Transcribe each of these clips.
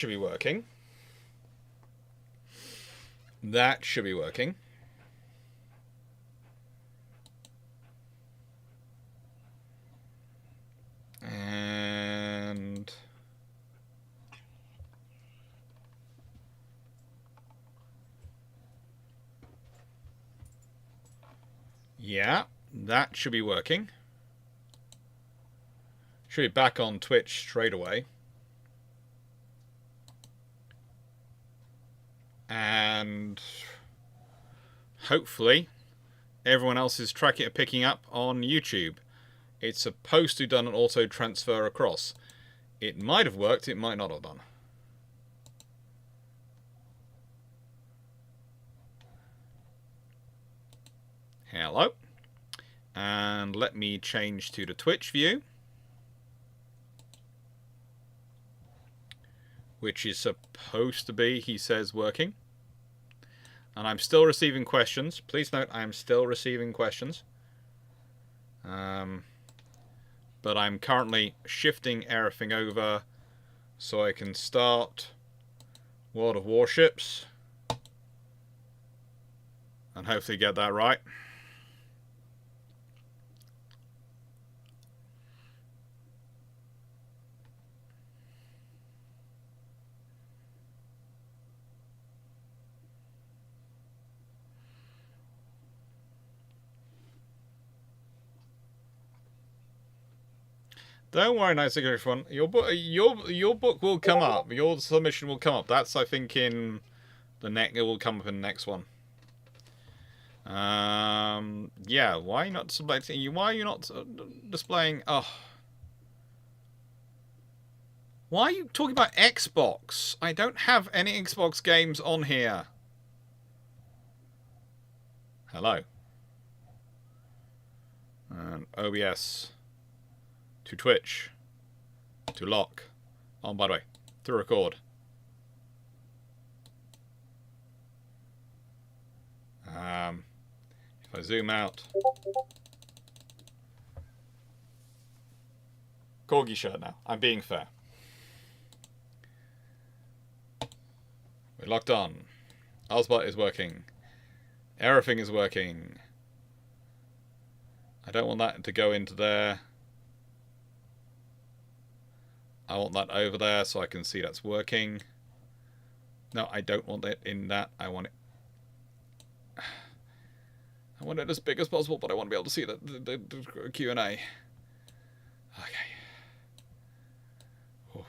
should be working. That should be working. And yeah, that should be working. Should be back on Twitch straight away. And hopefully everyone else is picking up on YouTube. It's supposed to have done an auto transfer across. It might have worked, it might not have done. Hello. And let me change to the Twitch view, which is supposed to be, he says, working. And I'm still receiving questions. Please note, I am still receiving questions. But I'm currently shifting everything over so I can start World of Warships. And hopefully get that right. Don't worry, nice everyone. Your book will come up. Your submission will come up. That's, I think, in the next. It will come up in the next one. Yeah. Why not displaying? Why are you not displaying? Oh. Why are you talking about Xbox? I don't have any Xbox games on here. Hello. And OBS. To Twitch. To lock. Oh, by the way, to record. If I zoom out. Corgi shirt now. I'm being fair. We're locked on. Osbot is working. Everything is working. I don't want that to go into there. I want that over there so I can see that's working. No, I don't want it in that. I want it as big as possible, but I want to be able to see the Q&A. Okay. Oh.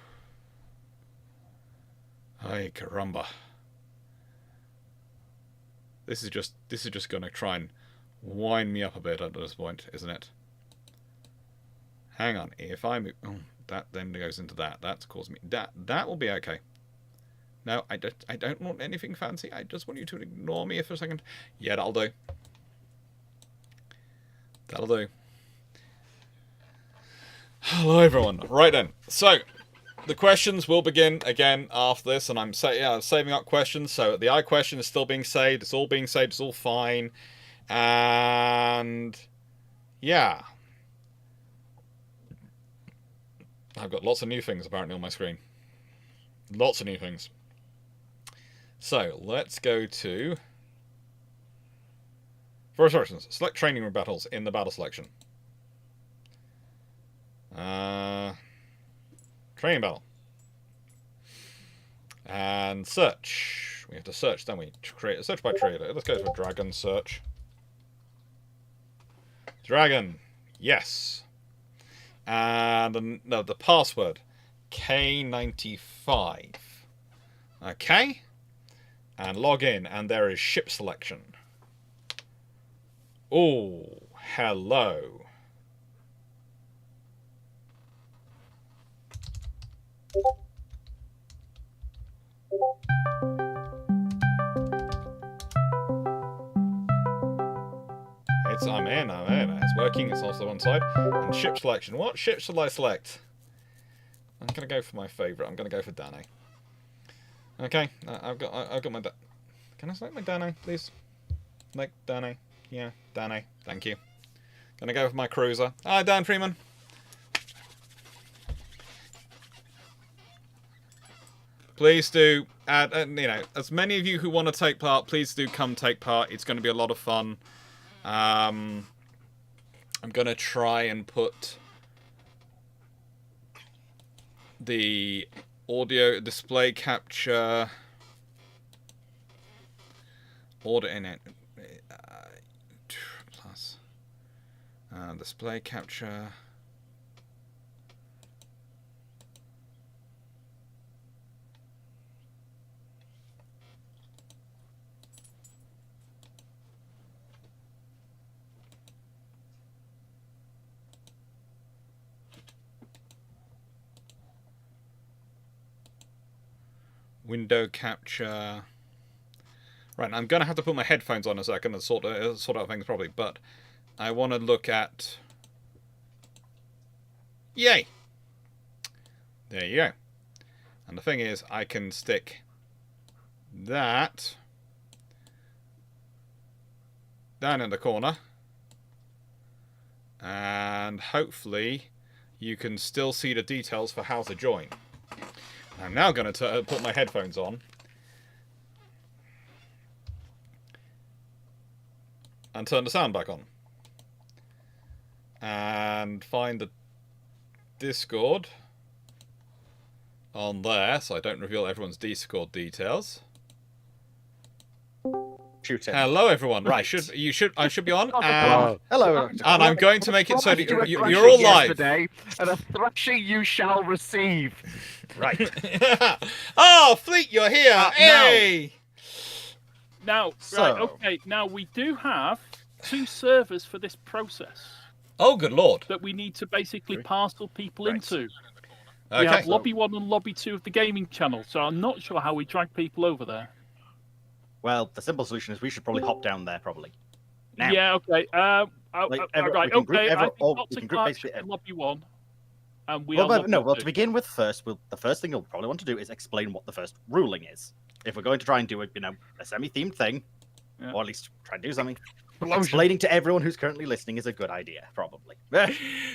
Ay, caramba. This is just going to try and wind me up a bit at this point, isn't it? Hang on. If I move... Oh. That then goes into that. That's caused me... That will be okay. No, I don't want anything fancy. I just want you to ignore me for a second. Yeah, that'll do. That'll do. Hello, everyone. Right then. So, the questions will begin again after this, and I'm saving up questions. So, the I question is still being saved. It's all being saved. It's all fine. And... yeah. I've got lots of new things apparently on my screen. Lots of new things. So, let's go to... For instructions, select training room battles in the battle selection. Training battle. And search. We have to search, don't we? Create a search by trader. Let's go for dragon search. Dragon. Yes. And the password K95. Okay. And log in, and there is ship selection. Oh, hello. I'm in. It's working. It's also on side. And ship selection. What ship shall I select? I'm gonna go for my favourite. I'm gonna go for Dane. Okay, I've got my. Can I select my Dane, please? Like Dane. Yeah, Dane. Thank you. Gonna go for my cruiser. Hi, Dan Freeman. please do. And you know, as many of you who want to take part, please do come take part. It's going to be a lot of fun. I'm going to try and put the audio display capture order in it. Plus display capture. Window capture. Right, I'm going to have to put my headphones on a second and sort out things properly, but I want to look at... Yay! There you go. And the thing is, I can stick that down in the corner, and hopefully you can still see the details for how to join. I'm now going to put my headphones on and turn the sound back on and find the Discord on there so I don't reveal everyone's Discord details. Shoot him. Hello everyone. Right. I should be on. Hello. And I'm going to make it so that you're all live. And a thrashing you shall receive. Right. Oh, Fleet, you're here. Hey. Now, So- right, okay. Now we do have 2 servers for this process Oh, good lord. that we need to basically parcel people Right. into. We Okay. have Lobby 1 and Lobby 2 of the gaming channel, so I'm not sure how we drag people over there. Well, the simple solution is we should probably hop down there, probably. Now. Yeah, okay. Like, Right, we can group okay. I think we Dr. can group Clarke basically in Lobby 1, and we Well, are but, Lobby no, well, 2. to begin with, the first thing you'll probably want to do is explain what the first ruling is. If we're going to try and do a semi-themed thing, Yeah. or at least try and do something, Explosion. explaining to everyone who's currently listening is a good idea, probably.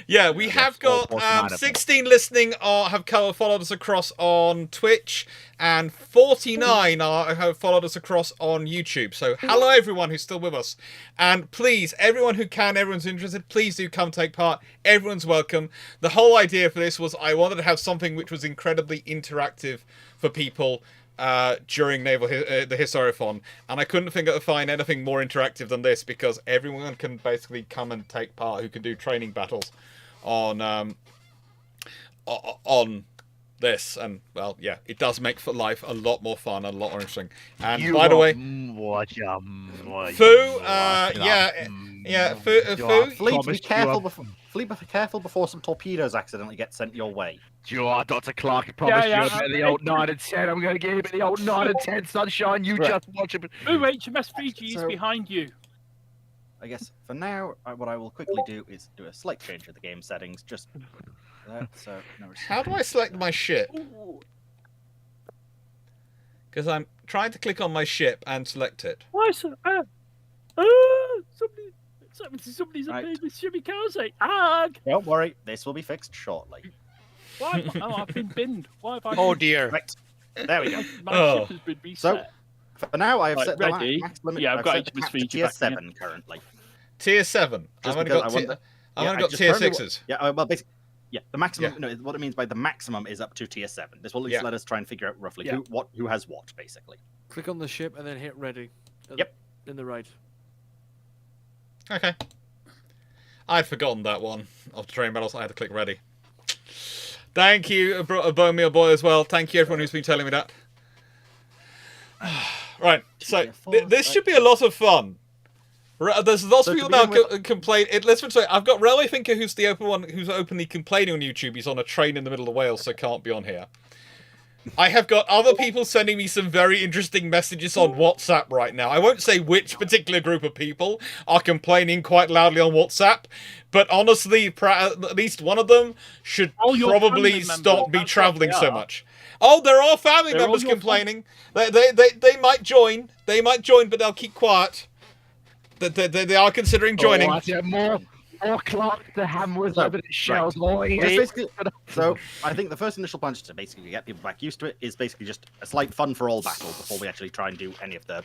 Yeah, we have got 16 listening have followed us across on Twitch, and 49 have followed us across on YouTube. So hello everyone who's still with us. And please, everyone who can, everyone's interested, please do come take part. Everyone's welcome. The whole idea for this was I wanted to have something which was incredibly interactive for people during Naval the Historiophon, and I couldn't find anything more interactive than this, because everyone can basically come and take part who can do training battles on this, and well, yeah, it does make for life a lot more fun and a lot more interesting. And by the way, Foo, Foo, Flee, be careful before some torpedoes accidentally get sent your way. You are Dr. Clarke. Promise Yeah, you about the old 9 and 10. I'm going to give you the old 9 and 10, sunshine. You Right. just watch it. Ooh, HMS Fiji is So- behind you. I guess for now, what I will quickly do is do a slight change of the game settings. Just that, so no. how do I select my ship? Ooh, Because I'm trying to click on my ship and select it. why is it? Somebody's Right. up with Shimmy Kaze. Ag! Don't worry, this will be fixed shortly. Why? Oh, I've been binned. Why have I Oh been... dear. Right, there we go. My Oh. ship has been reset. For now, I have Right, set the ready? max limit. Yeah, I've got set the HMS cap to Fiji tier back here. 7 currently. Tier 7. Just I've only because got I want I've only I got just tier currently 6s. Yeah, well, basically, yeah, the maximum. Yeah. No, what it means by the maximum is up to tier 7. This will at least Yeah. let us try and figure out roughly Yeah. who has what, basically. Click on the ship and then hit ready. Yep. In the right. Okay. I'd forgotten that one of the training battles. I had to click ready. Thank you, Bone Meal Boy, as well. Thank you, everyone who's been telling me that. Right, so this should be a lot of fun. There's lots So of to people now begin complain. Let's put it this way, I've got Railway Thinker, who's the open one, who's openly complaining on YouTube. He's on a train in the middle of Wales, so can't be on here. I have got other people sending me some very interesting messages on WhatsApp right now. I won't say which particular group of people are complaining quite loudly on WhatsApp, but honestly, at least one of them should All your probably family members, stop me that's travelling what they so are. much. Oh, there are family They're all members your complaining. They might join. They might join, but they'll keep quiet. They are considering joining. Oh, I said more. Or Clarke the Hammer's So, limited shells. It's basically, so I think the first initial punch to basically get people back used to it is basically just a slight fun for all battle before we actually try and do any of the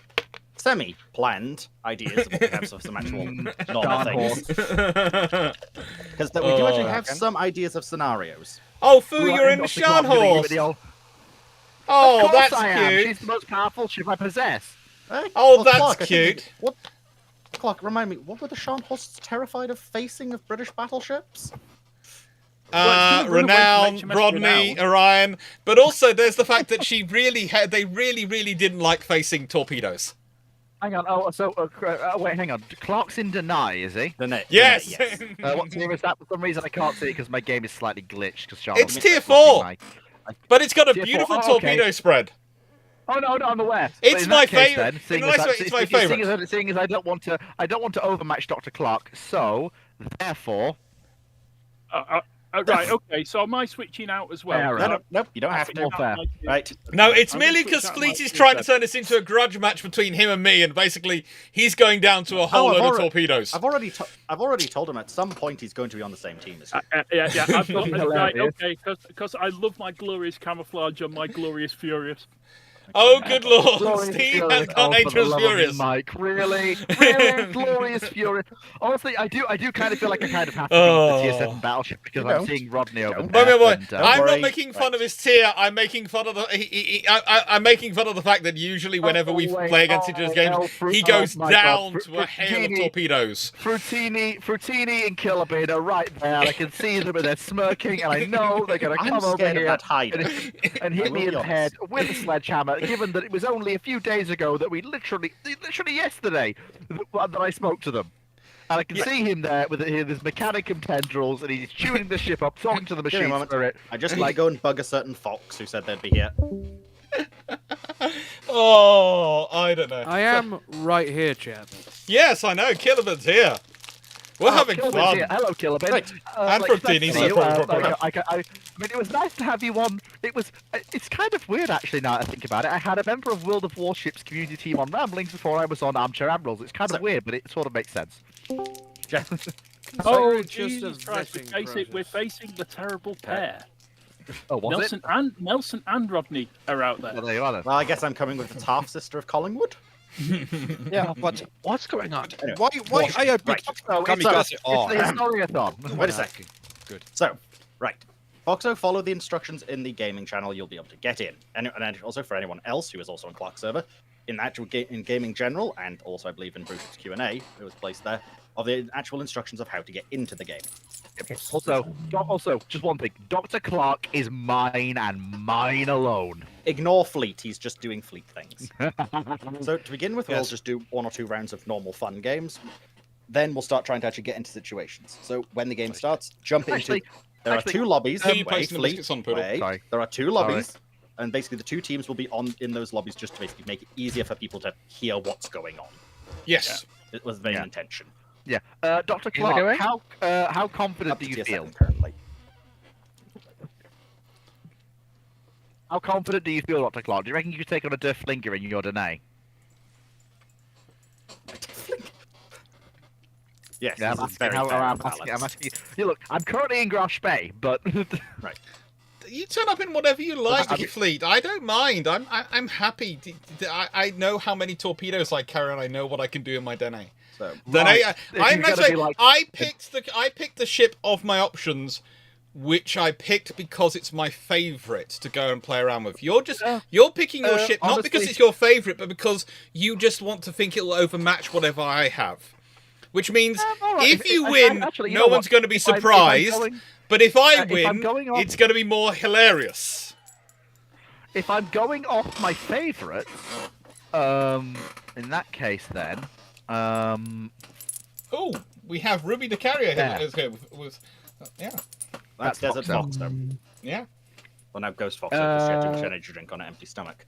semi-planned ideas of what we have some actual normal things. Because we do actually have some ideas of scenarios. Oh, Fu, you're in the Shan horse. Oh, that's cute. She's the most powerful ship I possess. Oh, that's Clarke, cute. What? Clarke, remind me, what were the Shan horses terrified of facing of British battleships? Renown, Rodney, Orion, but also there's the fact that they really didn't like facing torpedoes. Hang on. Oh, so wait, hang on. Clarke's in deny, is he? Yes. What tier is that? For some reason, I can't see it because my game is slightly glitched. Because It's tier 4, but it's got a beautiful torpedo spread. Oh no, I'm aware. It's my favourite. It's my favourite. Seeing as I don't want to overmatch Dr. Clarke, so therefore. Right, okay, so am I switching out as well? Nope, you don't have to. Fair. Right. No, it's I'm merely gonna because switch out Fleet my is trying to skill turn this into a grudge match between him and me, and basically he's going down to a whole load of torpedoes. I've already told him at some point he's going to be on the same team as you. Yeah, I've got right, okay, because I love my glorious camouflage and my glorious furious. Oh, good lord! Steve has got Dangerous Furious. Mike, really, glorious furious. Honestly, I do kind of feel like I kind of have to beat the tier 7 battleship because I'm seeing Rodney over there. I'm not making fun of his tier. I'm making fun of I'm making fun of the fact that usually whenever we play against each other's games, he goes down to a hail of torpedoes. Fruttini and Kilobin are right there. I can see them and they're smirking, and I know they're going to come over here and hit me in the head with a sledgehammer. Given that it was only a few days ago that we literally yesterday that I spoke to them. And I can see him there with his mechanicum tendrils, and he's tuning the ship up, talking to the machine spirit. I just need to go and bug a certain fox who said they'd be here. Oh, I don't know. I am right here, chap. Yes, I know. Kilobin's here. We're having fun. Here. Hello, Kilobin. Right. And Fruttini. I mean, it was nice to have you on. It's kind of weird, actually, now that I think about it. I had a member of World of Warships community team on Ramblings before I was on Armchair Admirals. It's kind of weird, but it sort of makes sense. Oh, just Jesus a Christ, vetting we're facing the terrible pair. Oh, was Nelson and Rodney are out there. Oh, there you are, then. Well, I guess I'm coming with the half sister of Collingwood. Yeah, but what's going on? Anyway, Why are you big kamikaze It's on? the Historiothon. Wait a second. Good. So, right. Foxo, follow the instructions in the gaming channel. You'll be able to get in. And also for anyone else who is also on Clarke server, in the actual in gaming general, and also I believe in Bruce's Q&A, it was placed there, of the actual instructions of how to get into the game. Also, just one thing. Dr. Clarke is mine and mine alone. Ignore Fleet. He's just doing Fleet things. So to begin with, we'll just do 1 or 2 rounds of normal fun games. Then we'll start trying to actually get into situations. So when the game starts, jump into... There are 2 lobbies. Who you placing the biscuits on, Poodle? Sorry. There are 2 lobbies. And basically the 2 teams will be in those lobbies just to basically make it easier for people to hear what's going on. Yes. It was the main intention. Yeah. Dr. Clarke, how confident do you feel? Currently. How confident do you feel, Dr. Clarke? Do you reckon you could take on a Derflinger in your Danae? Yes, Yeah, this is very fair I'm and asking balanced. you. Yeah, look, I'm currently in Grosh Bay, but Right. You turn up in whatever you like, Fleet. I don't mind. I'm happy. I know how many torpedoes I carry, and I know what I can do in my Danae. So, I picked the ship of my options, which I picked because it's my favourite to go and play around with. You're picking your ship not because it's your favourite, but because you just want to think it'll overmatch whatever I have. Which means if you win, no one's going to be surprised. But if I win, it's going to be more hilarious. If I'm going off my favourite, in that case then, oh, we have Ruby the Carrier here. Yeah. That's Desert Fox, though. Yeah. Well, now Ghost Fox has to energy drink on an empty stomach.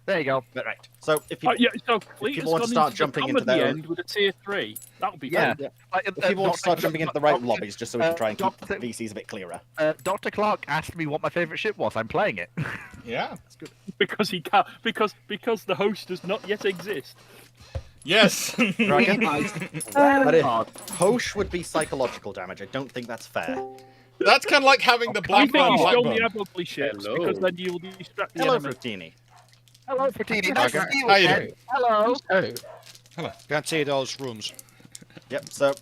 There you go. But, right. So if you so Fleet people want to start jumping into the their end with a tier 3, that would be Yeah. good. if people want to start jumping into the right lobbies, just so we can try and keep the VCs a bit clearer. Dr. Clarke asked me what my favourite ship was. I'm playing it. Yeah. That's good. Because he can't, because the host does not yet exist. Yes. Dragon. Oh, Hosh would be psychological damage. I don't think that's fair. That's kind of like having the I black think you should only Blackburn. have ugly ships Hello. because then you'll distract the Hello, enemy. Fruttini. hello, Fatini. Dragon. How you doing? Hello. Oh, can't see those rooms. Yep. So,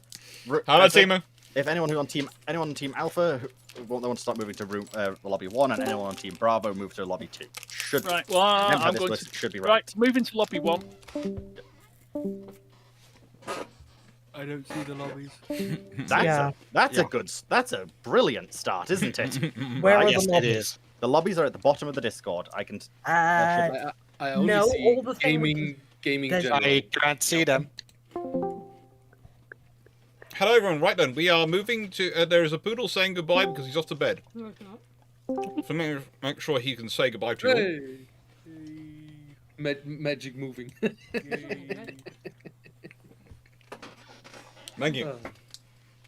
Hello, Timu. if anyone on Team Alpha who want to start moving to room lobby 1, and anyone on Team Bravo move to lobby 2. Should Right, well, remember how I'm this going list to... should be Right, right. moving to lobby 1. I don't see the lobbies. That's a brilliant start, isn't it? Where are Yes, the it lobbies? is. The lobbies are at the bottom of the Discord. I can. Uh, I only no, see all the things- gaming there's- general. I can't see them. Hello, everyone. Right then, we are moving to. There is a poodle saying goodbye because he's off to bed. So make sure he can say goodbye to you. Hey. Magic moving. Thank you.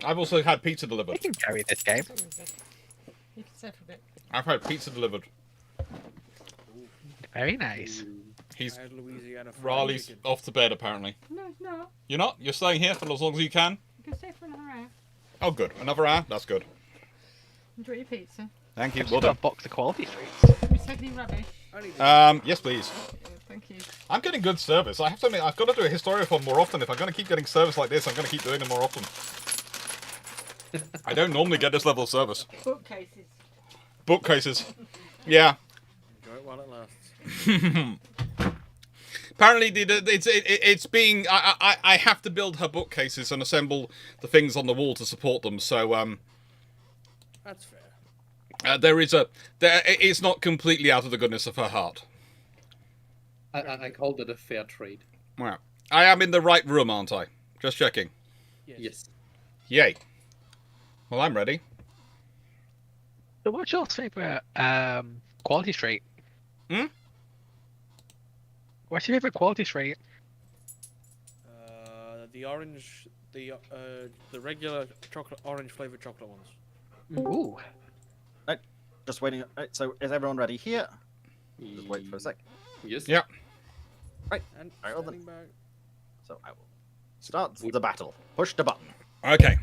I've also had pizza delivered. I can carry this game. You can stay for a bit. I've had pizza delivered. Very nice. He's I had Louisiana fried Raleigh's chicken. off to bed apparently. No, it's not. You're not? You're staying here for as long as you can? You can stay for another hour. Oh, good. Another hour? That's good. Enjoy your pizza. Thank you. I've Well got a done. box of quality streets. Can we take any rubbish? Yes, please. Thank you. I'm getting good service. I have to admit, I've got to do a Historiophon more often. If I'm going to keep getting service like this, I'm going to keep doing it more often. I don't normally get this level of service. Bookcases. Bookcases. Yeah. Enjoy it while it lasts. Apparently, it's being. I have to build her bookcases and assemble the things on the wall to support them. So That's fair. it's not completely out of the goodness of her heart. I called it a fair trade. Well, I am in the right room, aren't I? Just checking. Yes. Yay. Well, I'm ready. So what's your favourite quality street? Hmm? What's your favourite quality street? The orange, the regular chocolate, orange flavored chocolate ones. Ooh. Just waiting. Right, so is everyone ready here? Just wait for a sec. Yes. Yeah. And Alright, well then. standing back. So I will start the battle. Push the button. Okay.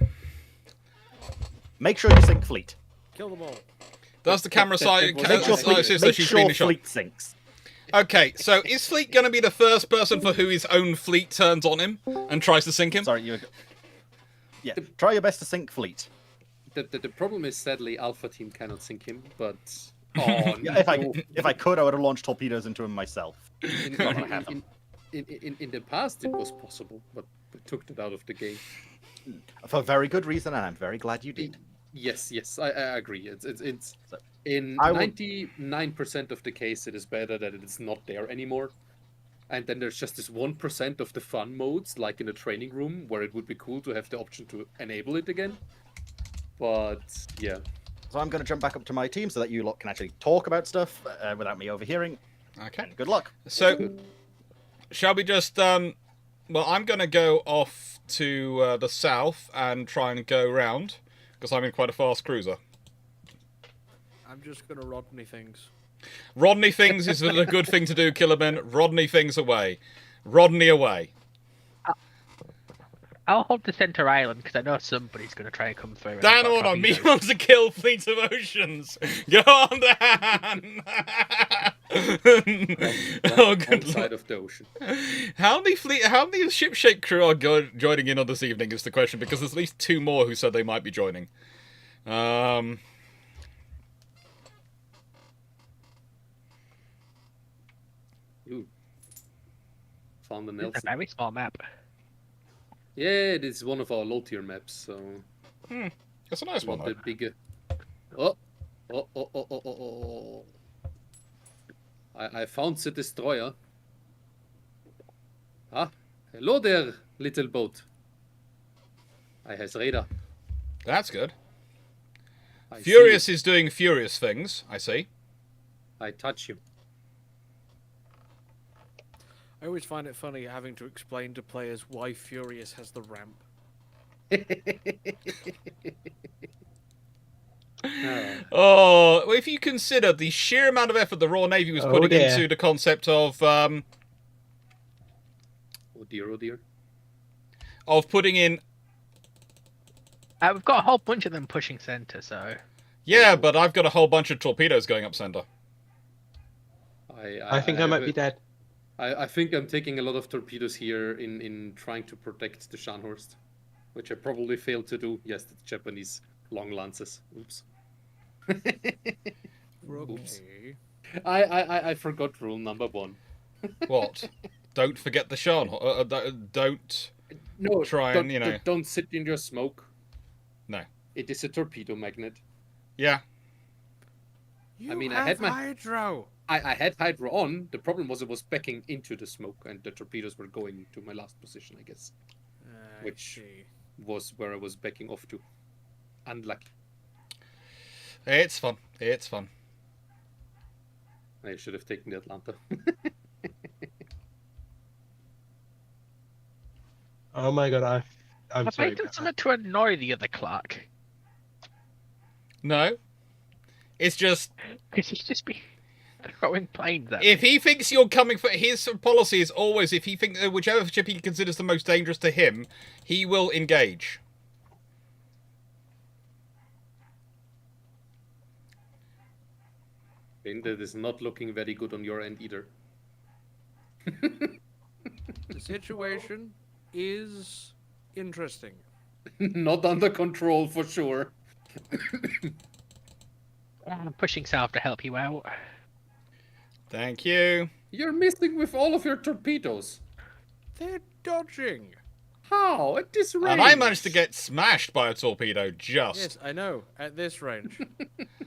Make sure you sync fleet. Kill them all. Does the camera side Make sure says that make she's sure being the shot? fleet syncs. Okay, so is Fleet going to be the first person for who his own fleet turns on him and tries to sink him? Sorry, you. Yeah, try your best to sync fleet. The problem is, sadly, Alpha Team cannot sink him, but... Oh, Yeah, if I could, I would have launched torpedoes into him myself. in, Not gonna happen. in the past, it was possible, but we took it out of the game. For very good reason, and I'm very glad you did. Yes, I agree. It's So, in I will- 99% of the case, it is better that it is not there anymore. And then there's just this 1% of the fun modes, like in a training room, where it would be cool to have the option to enable it again. But yeah, So I'm going to jump back up to my team so that you lot can actually talk about stuff without me overhearing. Okay. And good luck. So, shall we just, well, I'm going to go off to the south and try and go round, because I'm in quite a fast cruiser. I'm just gonna Rodney things. Rodney things is a good thing to do, Killerman. Rodney things away. Rodney away. I'll hold the centre island because I know somebody's going to try and come through. and Dan, I've got hold on. Me torpedoes. wants to kill fleets of oceans. Go on, Dan. Oh, good outside lord. of the ocean. How many ship shape crew are joining in on this evening is the question, because there's at least 2 more who said they might be joining. Ooh. Found the It's Nelson. a very small map. Yeah, it is one of our low tier maps, so That's a nice one, not though. that bigger. Oh. I found the destroyer. Ah, hello there, little boat. I has radar. That's good. I Furious see is doing furious things, I see. you. I touch you. I always find it funny having to explain to players why Furious has the ramp. Oh, well, if you consider the sheer amount of effort the Royal Navy was putting dear. into the concept of Oh dear, oh dear. Of putting in... We've got a whole bunch of them pushing center, so... Yeah, but I've got a whole bunch of torpedoes going up center. I think I might be dead. I think I'm taking a lot of torpedoes here in trying to protect the Scharnhorst, which I probably failed to do. Yes, the Japanese long lances. Oops. Oops. I forgot rule number 1. What? Don't forget the Scharnhorst. Don't try and, you know... Don't sit in your smoke. No. It is a torpedo magnet. Yeah. You I mean, have I had my hydro. I had hydro on. The problem was it was backing into the smoke, and the torpedoes were going to my last position, I guess, which was where I was backing off to. Unlucky. It's fun. It's fun. I should have taken the Atlanta. Oh my god, I'm Have sorry. they done something to annoy the other Clarke? No. It's just... Because he's just be throwing planes at If me. he thinks you're coming for... His policy is always, if he thinks whichever ship he considers the most dangerous to him, he will engage. That is not looking very good on your end either. The situation is interesting. Not under control for sure. I'm pushing south to help you out. Thank you. You're missing with all of your torpedoes. They're dodging. How? At this range? And I managed to get smashed by a torpedo just. Yes, I know. At this range.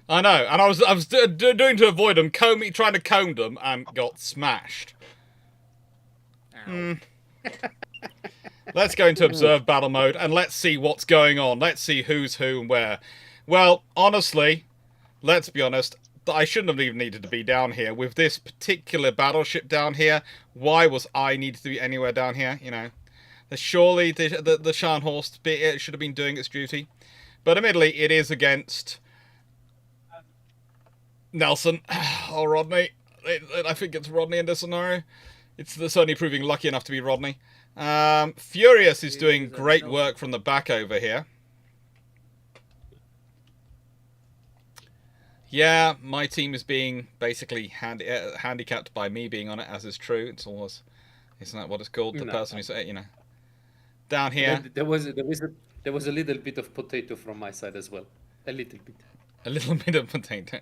I know, and I was doing to avoid them, trying to comb them, and got smashed. Let's go into observe battle mode, and let's see what's going on. Let's see who's who and where. Well, honestly, let's be honest, I shouldn't have even needed to be down here. With this particular battleship down here, why was I needed to be anywhere down here, you know? Surely the Scharnhorst it should have been doing its duty. But admittedly, it is against Nelson or Rodney. I think it's Rodney in this scenario. It's certainly proving lucky enough to be Rodney. Furious is doing great work from the back over here. Yeah, my team is being basically handicapped by me being on it, as is true. It's almost, isn't that what it's called? The person who's, you know, down here. There was a little bit of potato from my side as well. A little bit. A little bit of potato.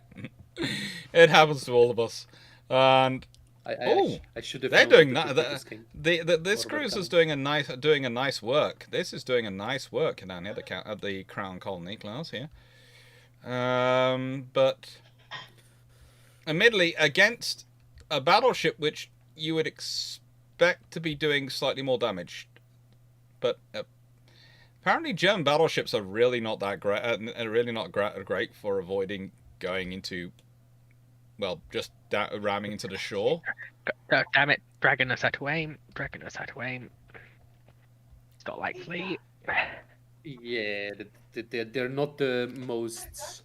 It happens to all of us. And I should have. They're doing that. This cruise is doing a nice work. This is doing a nice work down here at the Crown Colony class here. But admittedly, against a battleship which you would expect to be doing slightly more damage, but apparently German battleships are really not that great. Really not great for avoiding going into, well, just ramming into the shore. Damn it! Dragging us out to aim. Dragging us out to aim. It's not likely. Yeah, they're not the most.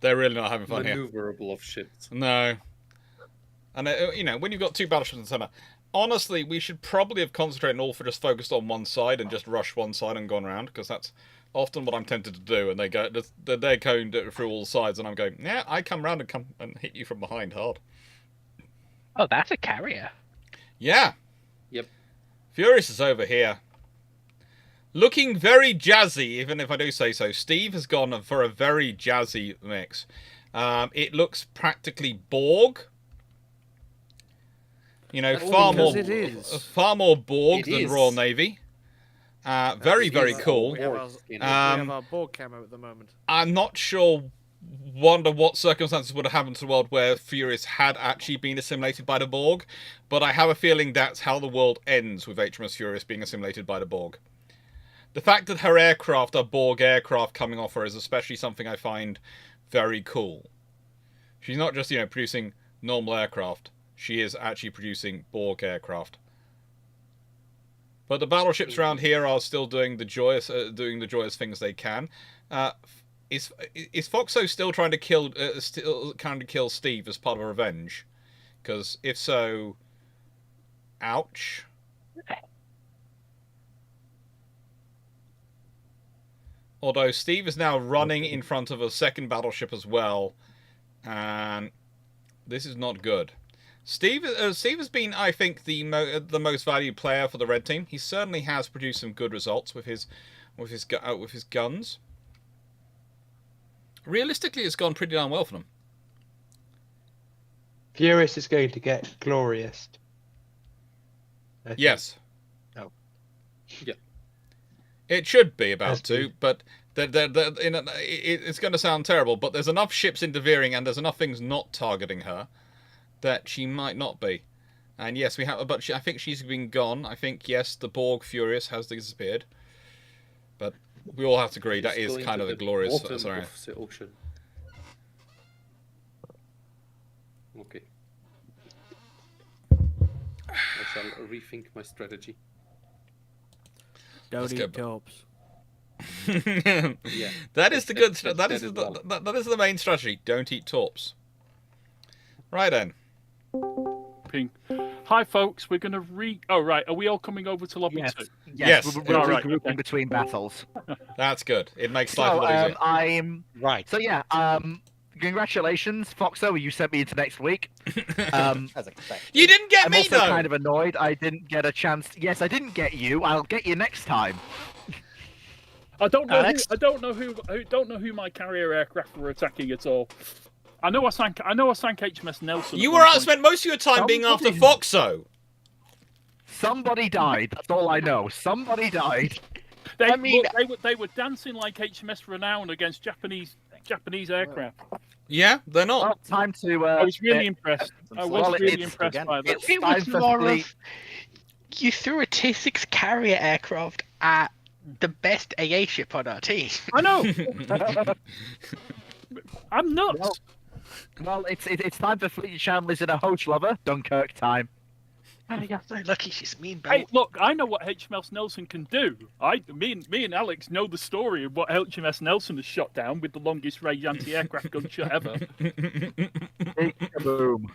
They're really not having fun maneuverable of ships. No. And you know, when you've got two battleships in the center, honestly, we should probably have concentrated and all for just focused on one side and just rush one side and gone around, because that's often what I'm tempted to do. And they're going through all sides, and I'm going, yeah, I come round and hit you from behind hard. Oh, that's a carrier. Yeah. Yep. Furious is over here. Looking very jazzy, even if I do say so. Steve has gone for a very jazzy mix. It looks practically Borg. You know, far more Borg than Royal Navy. Very cool. We have our Borg camo at the moment. I'm not sure. Wonder what circumstances would have happened to the world where Furious had actually been assimilated by the Borg, but I have a feeling that's how the world ends with HMS Furious being assimilated by the Borg. The fact that her aircraft are Borg aircraft coming off her is especially something I find very cool. She's not just, you know, producing normal aircraft. She is actually producing Borg aircraft. But the battleships around here are still doing the joyous things they can. Is Foxo still trying to kill Steve as part of a revenge? Because if so, ouch. Although Steve is now running in front of a second battleship as well, and this is not good. Steve has been, I think, the most valued player for the red team. He certainly has produced some good results with his guns. Realistically, it's gone pretty darn well for them. Furious is going to get glorious. Yes. Oh. Yeah. It should be about to, but it's going to sound terrible, but there's enough ships interfering and there's enough things not targeting her that she might not be. And yes, we have, but I think she's been gone. I think, yes, the Borg Furious has disappeared. But we all have to agree that is kind of the glorious. Sorry. Of the ocean. Okay. I shall rethink my strategy. Don't eat torps. Yeah. That is the good. That is the main strategy. Don't eat torps. Right then. Ping. Hi, folks. We're going to Oh, right. Are we all coming over to lobby 2? Yes. We're regrouping between battles. That's good. It makes life a So, lot easier. I'm... Right. So, yeah, congratulations, Foxo. You sent me into next week. As expected. You didn't get I'm me, also though! kind of annoyed I didn't get a chance. Yes, I didn't get you. I'll get you next time. I don't know. Alex? I don't know who my carrier aircraft were attacking at all. I know I sank HMS Nelson. You were spent most of your time being after Foxo. Somebody died. That's all I know. Somebody died. They were dancing like HMS Renown against Japanese aircraft. Yeah, they're not. Well, time to. I was really impressed. I was really impressed by that. It was more of you threw a T6 carrier aircraft at the best AA ship on our team. I know. I'm nuts. Well, it's time for Fleet Chandler's in a Hoach lover. Dunkirk time. Oh, you're so lucky she's mean, Hey, look, I know what HMS Nelson can do. Me and Alex know the story of what HMS Nelson has shot down with the longest range anti-aircraft gunshot ever. Boom.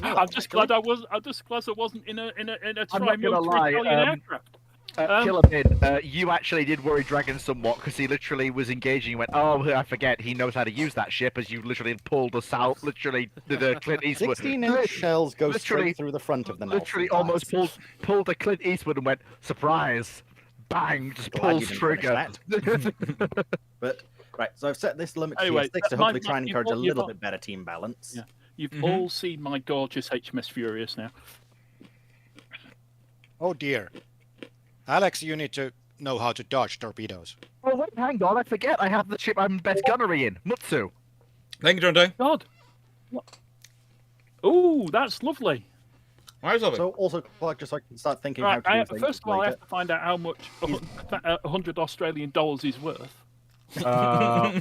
I'm just glad I wasn't in a I'm not gonna tri-military lie, Italian aircraft. Killer Bin, you actually did worry Dragon somewhat because he literally was engaging and went, oh, I forget, he knows how to use that ship as you literally pulled us out, literally, the Clint Eastwood. 16-inch shells go straight through the front of the Nelson. Literally almost pulled the Clint Eastwood and went, surprise, bang, just pulls trigger. But, right, so I've set this limit to Anyway, 6 to hopefully try and encourage a little bit better team balance. Yeah. You've all seen my gorgeous HMS Furious now. Oh dear. Alex, you need to know how to dodge torpedoes. Oh, wait, hang on, I forget, I have the ship I'm best gunnery in, Mutsu. Thank you, John Day. God. Oh, that's lovely. Why is it? So also, Clarke, just so I can start thinking Right, how to do things first of all, I later. have to find out how much 100 Australian dollars is worth. But,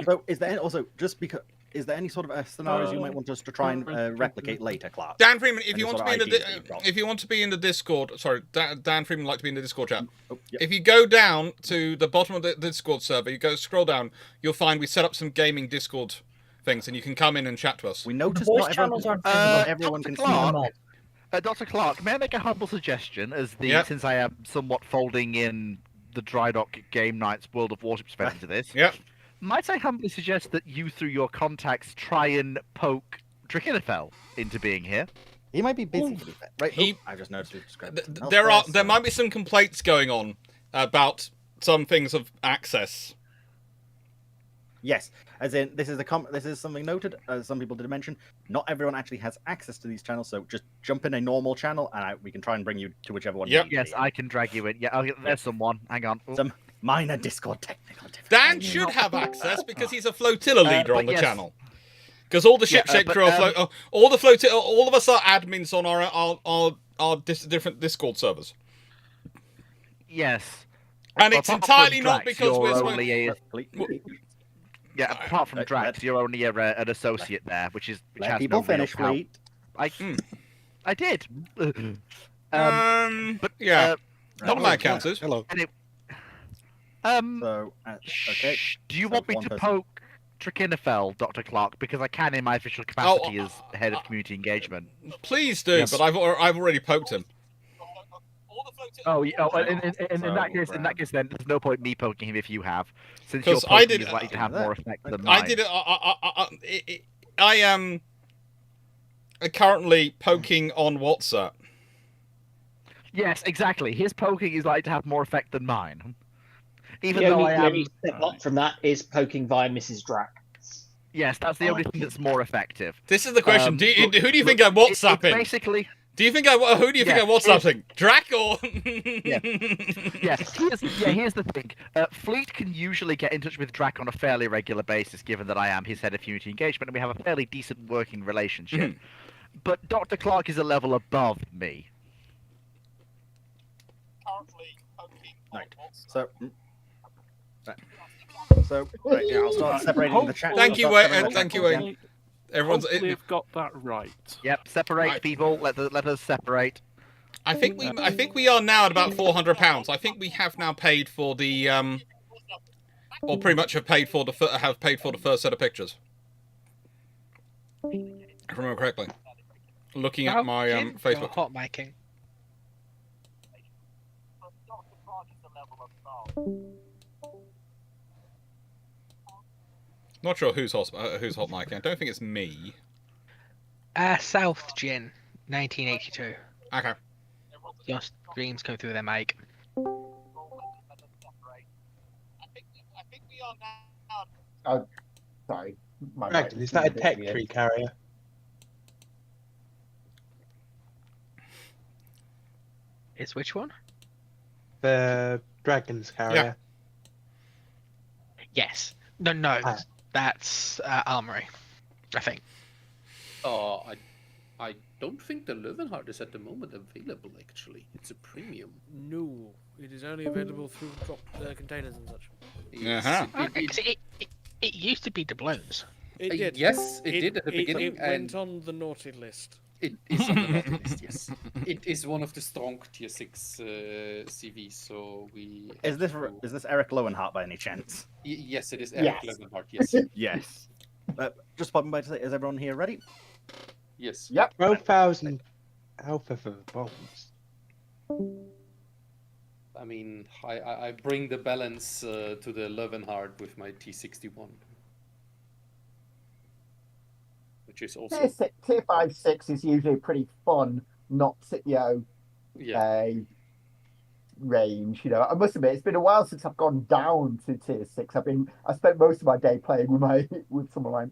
so is there also just because is there any sort of scenarios you might want us to try and replicate later, Clarke? Dan Freeman, if Any you want sort to be of in the ideas that you've got? if you want to be in the Discord, sorry, Dan Freeman would like to be in the Discord chat. Oh, yep. If you go down to the bottom of the Discord server, you go scroll down, you'll find we set up some gaming Discord things, and you can come in and chat to us. We noticed Voice not everyone, channels aren't not everyone can see them all. Dr. Clarke, may I make a humble suggestion Yep. since I am somewhat folding in the Dry Dock Game Nights World of Warships event into this? Yep. Might I humbly suggest that you, through your contacts, try and poke Drakenfell into being here? He might be busy, to be fair. Right, He- I've just noticed we've described There might be some complaints going on about some things of access. Yes, as in this is something noted. As some people did mention, not everyone actually has access to these channels. So just jump in a normal channel, and we can try and bring you to whichever one. Yep. You need Yes, to be I can drag you in. Yeah, there's someone. Hang on. in. Some minor Discord technical difficulties. Dan should have access because he's a flotilla leader but on the yes. channel. Because all the shipshape but, crew are all the flotilla, all of us are admins on our different Discord servers, Yes. and Well, it's apart entirely from not Drax, because we're. you're only a, yeah, apart from Let- Drax, you're only an associate there, which Let has people no real finish, power. Fleet. I did. but Yeah, not on my Right. account is. Hello. So, So okay. do you So want me one to person- poke Trakinafel, Dr. Clarke, because I can in my official capacity as head of community engagement. Please do, but I've already poked him. Oh, in that case, then there's no point me poking him if you have, since your 'Cause poking is likely to have more effect than mine. I did it. I am currently poking on WhatsApp. Yes, exactly. His poking is likely to have more effect than mine. Even the though only, I the am. only step up from that is poking via Mrs. Drac. Yes, that's the only thing that's more effective. This is the question. Who do you think I'm WhatsApping? Basically. Do you think who do you think I'm WhatsApping? Drac or? Here's the thing. Fleet can usually get in touch with Drac on a fairly regular basis, given that I am his head of community engagement, and we have a fairly decent working relationship. But Dr. Clarke is a level above me. Right. So, I'll start separating the chat. Thank you, thank you, Wayne. Everyone's. We've got that right. Yep, separate people. Let us separate. I think we are now at about £400. I think we have now paid for the or pretty much have paid for the first set of pictures. If I remember correctly. Looking at my Facebook. Hot micing. Not sure who's hot micing. I don't think it's me. South Gin, 1982. Okay. Your streams come through their mic. Oh, sorry. Is that a tech tree carrier? It's which one? The Dragon's carrier. Yeah. Yes. No. That's Armory, I think. I don't think the Löwenhardt is at the moment available, actually. It's a premium. No, it is only available through drop containers and such. It used to be doubloons. It did. Yes, it did at the beginning. It went on the naughty list. It is on the naughty list, yes. It is one of the strong tier 6 CVs, so we... Is this Eric Löwenhardt by any chance? Yes, it is Eric Löwenhardt, yes. Yes. Just popping by to say, is everyone here ready? Yes. Yep. 12,000 alpha for the bombs. I mean, I bring the balance to the Löwenhardt with my T61. Which is also... Tier 5-6 is usually pretty fun, not, range. I must admit, it's been a while since I've gone down to tier 6. I spent most of my day playing with some of my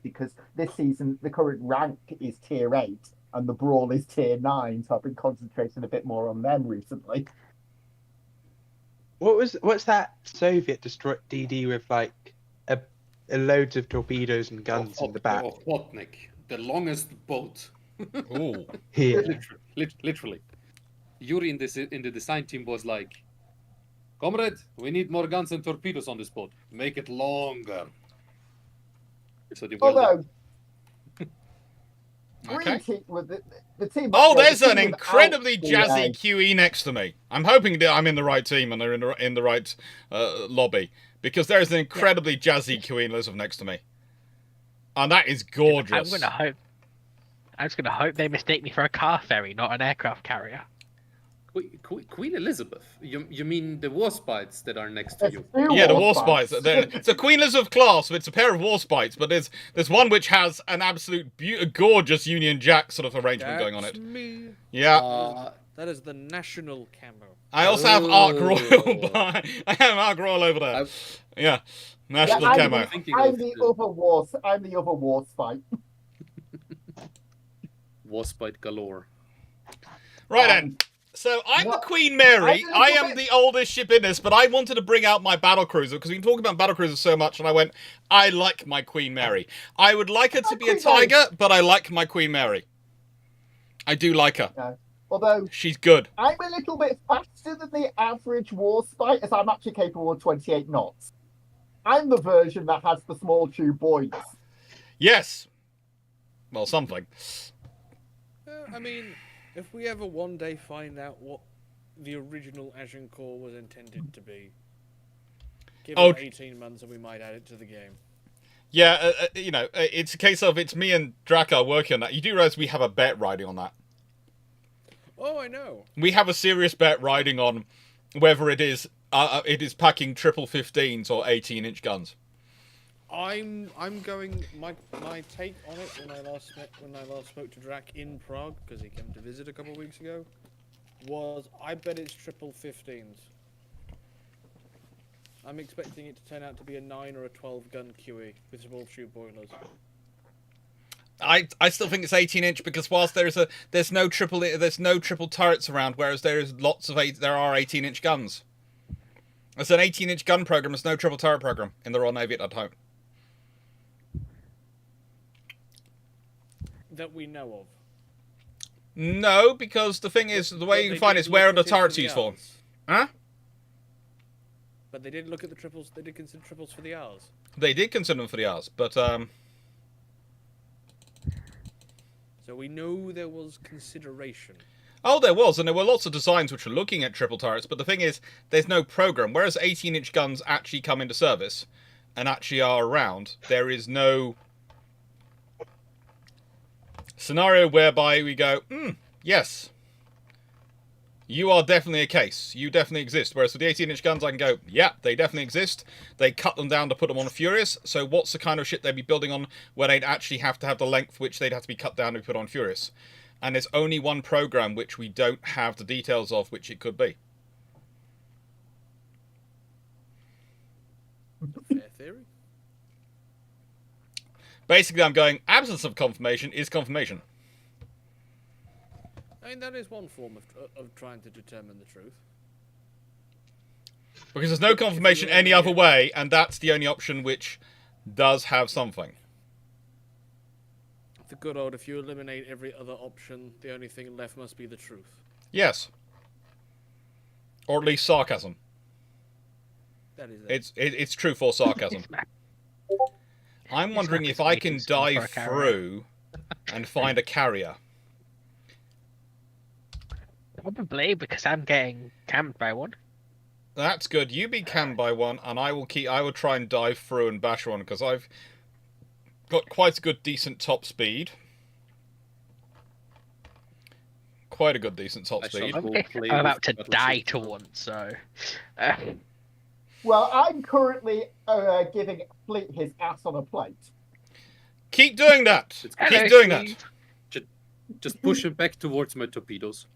because this season the current rank is tier 8 and the brawl is tier 9, so I've been concentrating a bit more on them recently. What's that Soviet destroyed DD with like a loads of torpedoes and guns in the back? Ochotnik, the longest boat. Ooh. Yeah. Literally. Yuri in the design team was like, "Comrade, we need more guns and torpedoes on this boat. Make it longer." So they Although, okay. The team. Oh, there's an incredibly jazzy QE next to me. I'm hoping that I'm in the right team and they're in the right lobby, because there's an incredibly jazzy QE Elizabeth next to me, and that is gorgeous. I'm just gonna hope they mistake me for a car ferry, not an aircraft carrier. Queen Elizabeth? You mean the Warspites that are next to you? Yeah, the Warspites. It's a Queen Elizabeth class, but it's a pair of Warspites. But there's one which has an absolute gorgeous Union Jack sort of arrangement going on it. Me. Yeah. That is the national camo. I also have Ark Royal. I have Ark Royal over there. Yeah, national camo. I'm the other Warspite. Warspite galore. Right then. So I'm the Queen Mary. I am the oldest ship in this, but I wanted to bring out my battle cruiser because we've been talking about battle cruisers so much, and I went, I like my Queen Mary. I would like her to be a Tiger, but I like my Queen Mary. I do like her. No. Although she's good. I'm a little bit faster than the average Warspite, as I'm actually capable of 28 knots. I'm the version that has the small tube boilers. Yes. Well, something. I mean, if we ever one day find out what the original Agincourt was intended to be, give it 18 months and we might add it to the game. Yeah, it's a case of it's me and Drakkar working on that. You do realize we have a bet riding on that. Oh, I know. We have a serious bet riding on whether it is packing triple 15s or 18-inch guns. I'm going. My take on it when I last spoke to Drac in Prague, because he came to visit a couple of weeks ago, was I bet it's triple 15s. I'm expecting it to turn out to be a 9 or a 12 gun QE with small tube boilers. I still think it's 18-inch because whilst there's no triple turrets around, whereas there are 18-inch guns. There's an 18-inch gun program. There's no triple turret program in the Royal Navy at that time. That we know of. No, because the thing is, the way you can find is where are the turrets used for? Huh? But they did look at the triples. They did consider triples for the R's. They did consider them for the R's, but So we know there was consideration. Oh, there was, and there were lots of designs which were looking at triple turrets, but the thing is, there's no program. Whereas 18-inch guns actually come into service and actually are around, there is no scenario whereby we go, yes, you are definitely a case. You definitely exist. Whereas with the 18-inch guns, I can go, yeah, they definitely exist. They cut them down to put them on a Furious, so what's the kind of shit they'd be building on where they'd actually have to have the length which they'd have to be cut down to be put on Furious? And there's only one program which we don't have the details of which it could be. Fair theory. Basically, I'm going, absence of confirmation is confirmation. I mean, that is one form of trying to determine the truth. Because there's no confirmation any other way, and that's the only option which does have something. The good old, if you eliminate every other option, the only thing left must be the truth. Yes. Or at least sarcasm. That is it. It's truth or sarcasm. I'm wondering if I can dive through and find a carrier. Probably, because I'm getting camped by one. That's good. You be canned by one, and I will try and dive through and bash one, because I've got quite a good, decent top speed. Quite a good, decent top speed. I'm about to die to one, so... Well, I'm currently giving Fleet his ass on a plate. Keep doing that! Keep doing that! Just push him back towards my torpedoes.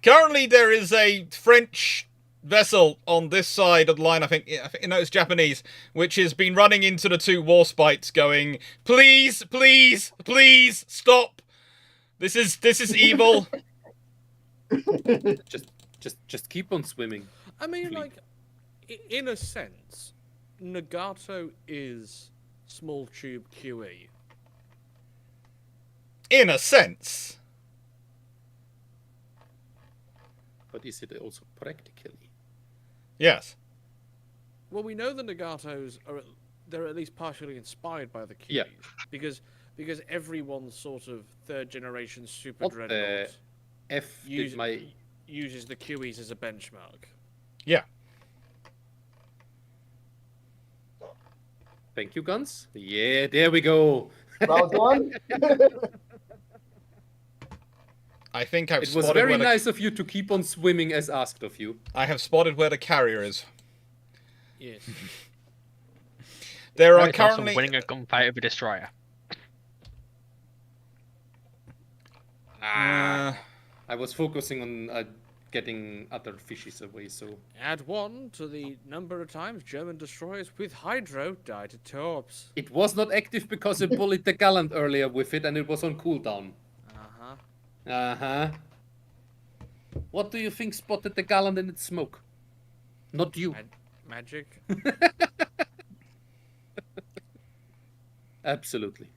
Currently, there is a French vessel on this side of the line. I think it's Japanese, which has been running into the two warspites, going, "Please, please, please stop! This is evil." Just keep on swimming. I mean, like, in a sense, Nagato is small tube QE. In a sense. But is it also practically? Yes. Well, we know the Nagatos they're at least partially inspired by the QE. Yeah. Because everyone's sort of third generation super dreadnought uses the QEs as a benchmark. Yeah. Thank you, guns. Yeah, there we go. Well done. I think I've It was spotted very nice of you to keep on swimming as asked of you. I have spotted where the carrier is. Yes. There are It's currently also winning a gunfight of a destroyer. I was focusing on getting other fishes away, so... Add 1 to the number of times German destroyers with hydro died to torps. It was not active because I bullied the Gallant earlier with it and it was on cooldown. Uh-huh. Uh-huh. What do you think spotted the Gallant in its smoke? Not you. Magic. Absolutely.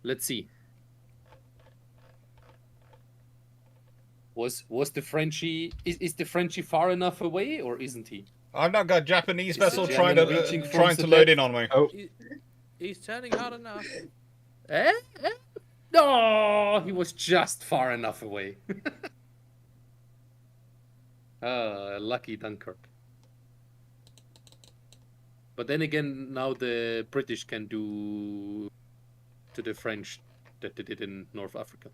Let's see. Was the Frenchie is the Frenchie far enough away or isn't he? I've not got a Japanese vessel the trying German to load in on me. Oh, He's turning hard enough. No, he was just far enough away. Lucky Dunkirk. But then again, now the British can do to the French that they did in North Africa.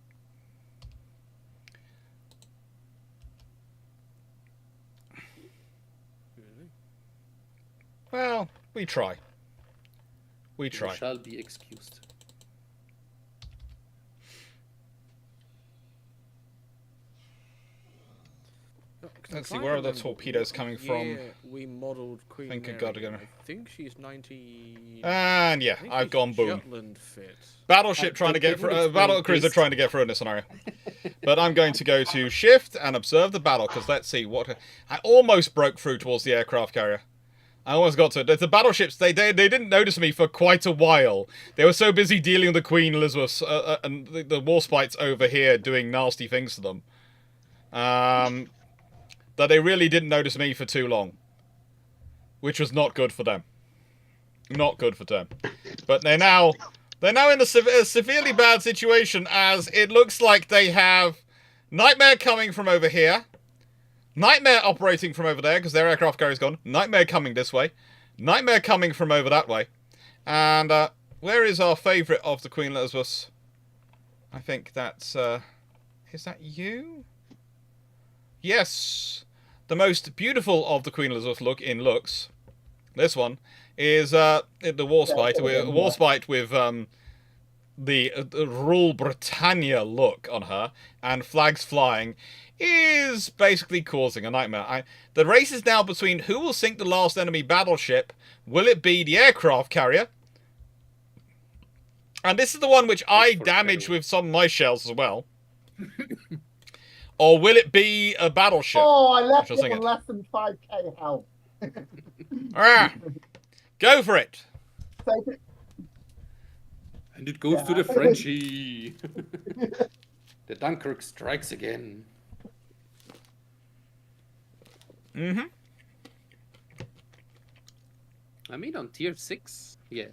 Well, we try. We try. You shall be excused. Let's see, where are the torpedoes coming from? Yeah, we modelled Queen Think I Mary. got it again. I think she's 90. And yeah, I think I've it's gone boom. Jutland fit. Battleship trying to get through. Battle cruiser trying to get through in this scenario. But I'm going to go to shift and observe the battle because let's see what I almost broke through towards the aircraft carrier. I almost got to it. The battleships, they didn't notice me for quite a while. They were so busy dealing with the Queen Elizabeth and the Warspites over here doing nasty things to them. That they really didn't notice me for too long. Which was not good for them. Not good for them. But they're now in a severely bad situation as it looks like they have Nightmare coming from over here. Nightmare operating from over there because their aircraft carrier's gone. Nightmare coming this way. Nightmare coming from over that way. And where is our favourite of the Queen Elizabeth? I think that's... is that you? Yes. The most beautiful of the Queen Elizabeth looks. This one is the Warspite with the Rule Britannia look on her and flags flying is basically causing a nightmare. The race is now between who will sink the last enemy battleship. Will it be the aircraft carrier? And this is the one which I damaged with some of my shells as well. Or will it be a battleship? Oh, I left it on less than 5k health. Go for it. And it goes to the Frenchie. The Dunkirk strikes again. Mm-hmm. I mean, on tier 6, yeah,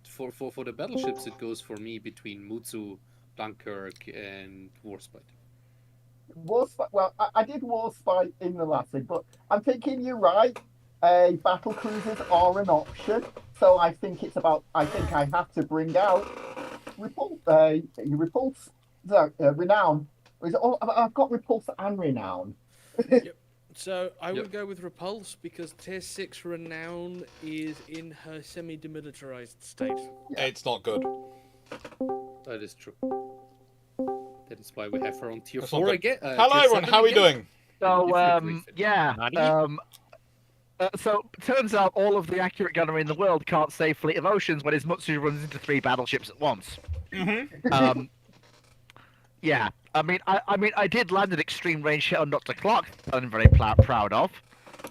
for the battleships, it goes for me between Mutsu, Dunkirk, and Warspite. Warspite. Well, I did Warspite in the last thing, but I'm thinking you're right. Battle cruisers are an option, so I think it's about. I think I have to bring out Repulse, Renown. I've got Repulse and Renown. Yep. So I would go with Repulse because tier 6 Renown is in her semi-demilitarized state. It's not good. That is true. That is why we have her on tier 4 again. Hello everyone, how are we doing? So, so turns out all of the accurate gunnery in the world can't save Fleet of Oceans when his Mutsu runs into 3 battleships at once. Mm-hmm. Yeah, I mean, I did land an extreme range hit on Dr. Clarke that I'm very proud of.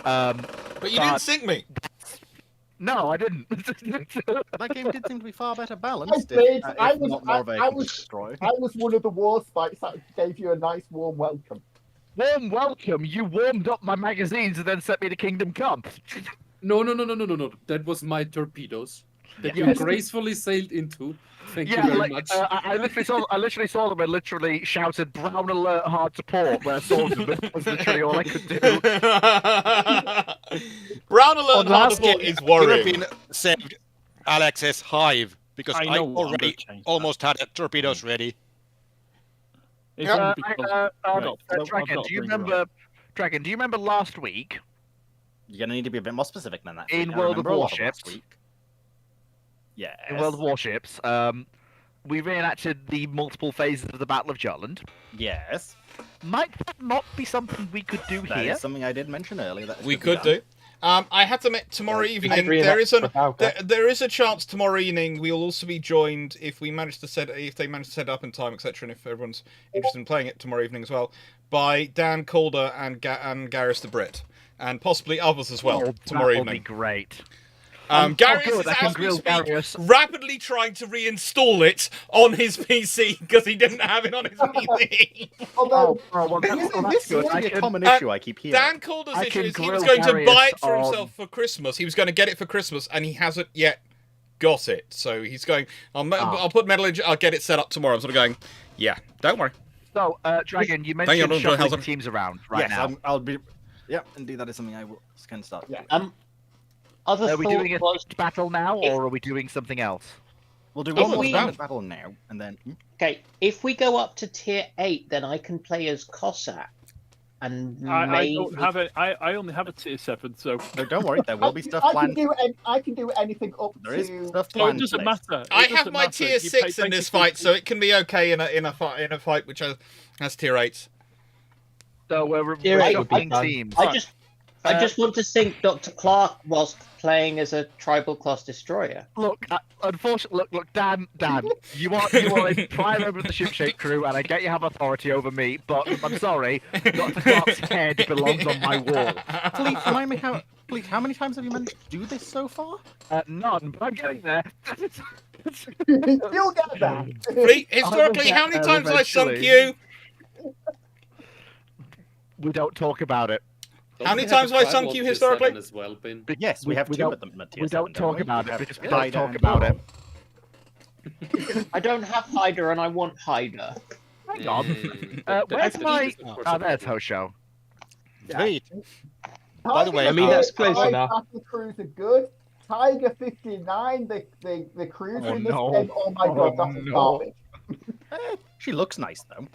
But you didn't sink me. No, I didn't. That game did seem to be far better balanced. I was one of the Warspites that gave you a nice warm welcome. Warm welcome? You warmed up my magazines and then sent me to Kingdom Come. No. That was my torpedoes that you gracefully sailed into. Thank you very much. I literally saw them and literally shouted "Brown alert, hard to port" when I saw them. That was literally all I could do. Brown alert, hard to port is worrying. European saved Alex's hive because I already almost had torpedoes ready. Dragon, do you remember last week? You're gonna need to be a bit more specific than that. In World of Warships. Yeah. In World of Warships, we reenacted the multiple phases of the Battle of Jutland. Yes. Might that not be something we could do That here? is something I did mention earlier. That We could do. I had to admit, tomorrow evening there is a chance tomorrow evening we'll also be joined if they manage to set it up in time, etc., and if everyone's interested in playing it tomorrow evening as well, by Dan Calder and Gareth the Brit, and possibly others as well tomorrow evening. That would be great. Gareth is, as we speak, rapidly trying to reinstall it on his PC because he didn't have it on his PC. This is a common issue I keep hearing. Dan Calder's issue is he was going to buy it for himself for Christmas. He was going to get it for Christmas, and he hasn't yet got it. So he's going, I'll put metal in, I'll get it set up tomorrow. I'm sort of going, yeah, don't worry. So, Dragon, you mentioned shuffling teams around now. I'll be... Yeah, indeed, that is something I can start. Yeah. other Are we doing a was battle now, or are we doing something else? We'll do If one more we- standard battle now, and then. okay. If we go up to tier 8, then I can play as Cossack, and I maybe don't have it. I only have a tier 7, so. No, don't worry. There will be stuff I planned. can do anything up There is to. stuff So planned. it doesn't today. matter. I have my tier 6 in this fight, so it can be okay in a fight which has tier 8s. So we're Tier 8 would be shuffling fun. teams. I just want to sync Dr. Clarke whilst playing as a tribal class destroyer. Look, unfortunately, look, Dan, you are a prime member of the ship-shape crew, and I get you have authority over me, but I'm sorry, Dr. Clarke's head belongs on my wall. Please remind me how many times have you managed to do this so far? None, but I'm getting there. You'll get that. Fleet, historically, how many times have I sunk you? We don't talk about it. How many times have I sunk you historically? As well, Ben? Yes, we have two don't- at the tier We don't 7, talk we? about We it have because we Hyder don't talk and about Naval. it. I don't have Hyder, and I want Hyder. Hang on. Where's my? Oh, there's Hosho. Sweet. By the way, I mean, that's close Tiger enough. Battle crews are good. Tiger 59, the cruiser Oh, in this no. game. Oh my god, that's no. garbage. She looks nice though.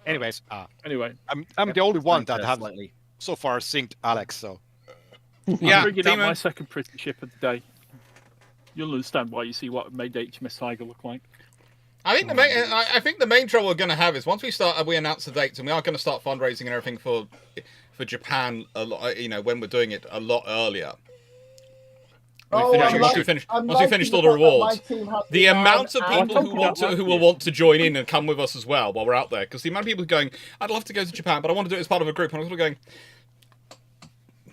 anyways, Anyway, I'm the only one that have Slightly. so far synced Alex. So Yeah, I'm bringing out Demon. my second prison ship of the day. You'll understand why you see what made HMS Tiger look like. I think the main trouble we're going to have is once we announce the dates, and we are going to start fundraising and everything for Japan a lot. When we're doing it a lot earlier. Once we finish all the rewards, the amount of people who will want to join in and come with us as well while we're out there, because the amount of people going, I'd love to go to Japan, but I want to do it as part of a group, and I'm sort of going,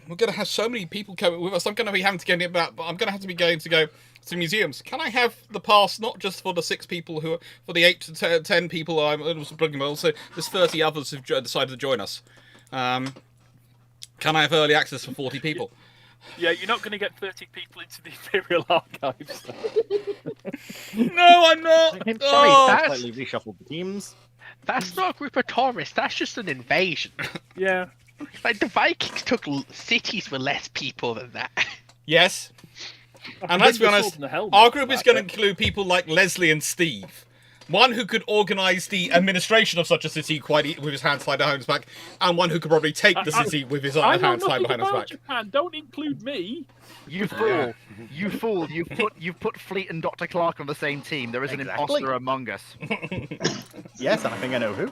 we're going to have so many people coming with us. I'm going to be having to get it back, but I'm going to have to be going to go to museums. Can I have the pass not just for the 6 people who are, for the 8 to 10 people I'm bringing, but also there's 30 others who've decided to join us. Can I have early access for 40 people? Yeah, you're not going to get 30 people into the Imperial Archives. No, I'm not. Sorry, Oh. slightly reshuffled the teams. That's not a group of tourists. That's just an invasion. Yeah. Like the Vikings took cities with less people than that. Yes. And let's be honest, our group is going to include people like Leslie and Steve. One who could organise the administration of such a city with his hands tied behind his back, and one who could probably take the city with his hands tied behind his back. Japan. Don't include me. You fool! You fool! You've put Fleet and Dr. Clarke on the same team. There is an imposter among us. Yes, and I think I know who.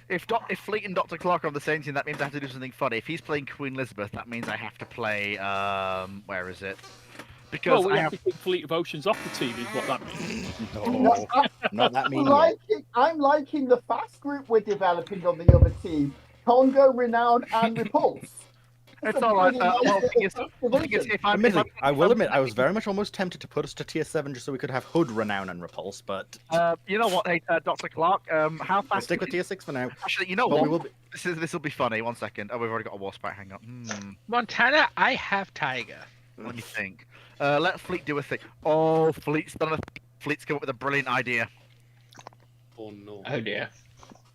If Fleet and Dr. Clarke are on the same team, that means I have to do something funny. If he's playing Queen Elizabeth, that means I have to play where is it? Because we I have to take Fleet of Oceans off the team, is what that means. No, not that mean. I'm liking the fast group we're developing on the other team. Congo, Renown, and Repulse. It's all right. I will admit, I was very much almost tempted to put us to tier 7 just so we could have Hood, Renown, and Repulse, but... you know what, Dr. Clarke, how fast... We'll stick with tier 6 for now. Actually, you know But what? This will be funny. 1 second. Oh, we've already got a war sprite. Hang on. Montana, I have Tiger. Let me think. Let Fleet do a thing. Oh, Fleet's come up with a brilliant idea. Oh no. Oh dear.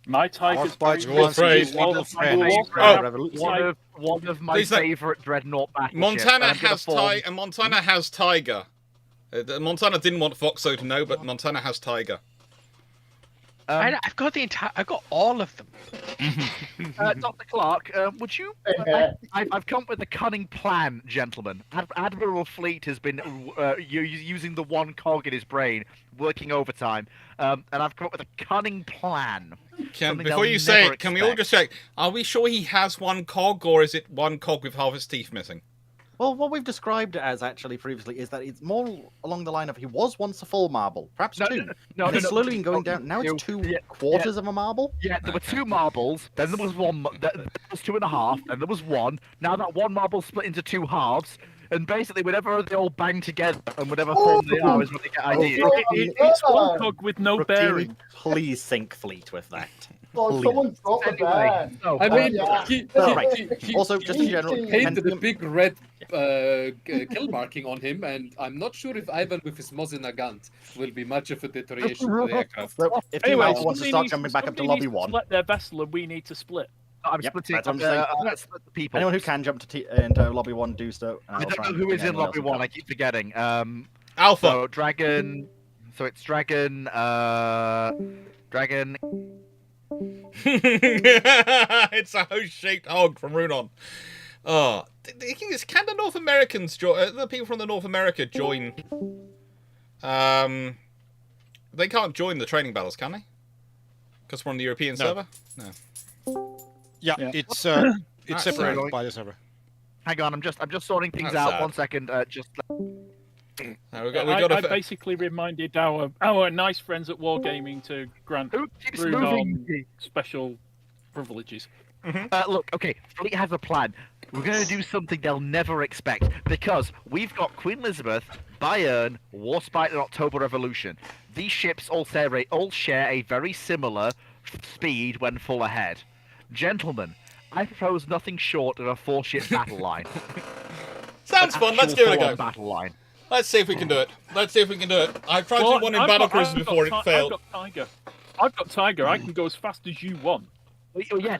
My Tiger's One of my favourite dreadnought battleships. Montana has Tiger. Montana didn't want Foxo to know, but Montana has Tiger. I've got I've got all of them. Dr. Clarke, would you? I've come up with a cunning plan, gentlemen. Admiral Fleet has been using the one cog in his brain, working overtime, and I've come up with a cunning plan. Before you say it, can we all just check? Are we sure he has one cog, or is it one cog with half his teeth missing? Well, what we've described it as actually previously is that it's more along the line of he was once a full marble, perhaps 2. And it's slowly been going down. Now it's 2 quarters of a marble. Yeah, there were 2 marbles. Then there was 1. There was 2.5. Then there was 1. Now that 1 marble split into 2 halves. And basically, whenever they all bang together and whatever form they are is what they get ideas. It's one cog with no bearing. Please sync Fleet with that. Oh, someone dropped the ban. I mean, Also, just in general, he painted a big red kill marking on him, and I'm not sure if Ivan with his Mosin Nagant will be much of a deterioration for the aircraft. If Team Alpha wants to start jumping back up to lobby 1, let their vessel and we need to split. I'm Yep, splitting that's what I'm saying. let's split the people. Anyone who can jump to into lobby 1, do so. I don't know who is in lobby 1. I keep forgetting. Alpha. So Dragon. So it's Dragon. Dragon. It's a host-shaped hog from Runon. Oh, the thing is, can the North Americans join? The people from the North America join? They can't join the training battles, can they? Because we're on the European server. No. Yeah, it's separated by the server. Hang on, I'm just sorting things out. Sad. 1 second. I basically reminded our nice friends at Wargaming to grant Bruno special privileges. Look, okay, Fleet has a plan. We're going to do something they'll never expect, because we've got Queen Elizabeth, Bayern, Warspite, and October Revolution. These ships all share a very similar speed when full ahead. Gentlemen, I propose nothing short of a 4-ship battle line. Sounds fun. Let's give it a go. Battle line. Let's see if we can do it. I've tried to do one in battle cruisers before. It failed. I've got Tiger. I can go as fast as you want. Oh, yes.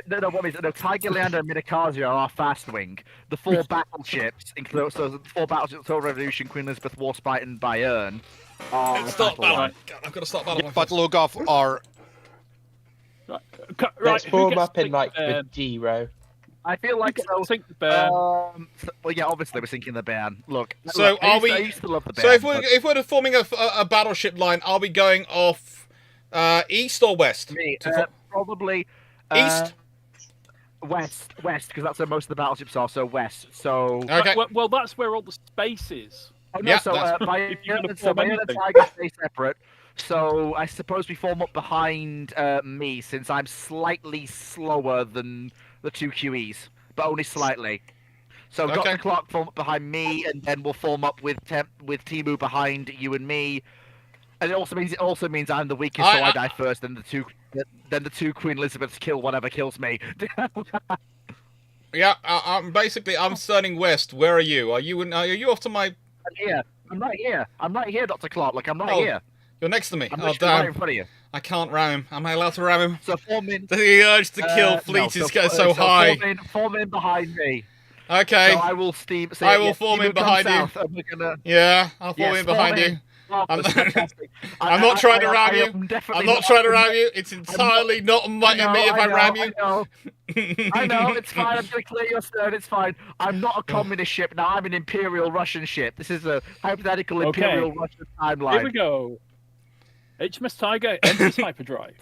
No, what is it? No, Tiger, Leander, and Minakazi are our fast wing. The 4 battleships, include the 4 battleships, Total Revolution, Queen Elizabeth, Warspite, and Bayern. Stop battle. I've got to stop battle. Yeah, but look off our. Let's form up in like the G row. I feel like sink the bear. Well, yeah, obviously we're sinking the bear. Look, so I used to love the bear. So if we're forming a battleship line, are we going off east or west? Probably east. West, because that's where most of the battleships are. So west. So okay. Well, that's where all the space is. Oh, no, yeah, so Bayern and Tiger stay separate. So I suppose we form up behind me, since I'm slightly slower than the 2 QEs, but only slightly. So Dr. Clarke form up behind me, and then we'll form up with Timu behind you and me. And it also means I'm the weakest, so I die first. Then the two Queen Elizabeths kill whatever kills me. Yeah, I'm turning west. Where are you? Are you off to my? I'm right here, Dr. Clarke. Look, I'm right here. You're next to me. I'm damn! right in front of you. I can't ram him. Am I allowed to ram him? So form in. The urge to kill Fleet is so high. Form in behind me. Okay. So I will steam. So I will form in behind you. Yeah, I'll form in behind you. I'm not trying to ram you. I'm not trying to ram you. It's entirely not me if I ram you. I know, it's fine. I'm going to clear your stern. It's fine. I'm not a communist ship now. I'm an Imperial Russian ship. This is a hypothetical Imperial Russian timeline. Here we go. HMS Tiger enters hyperdrive.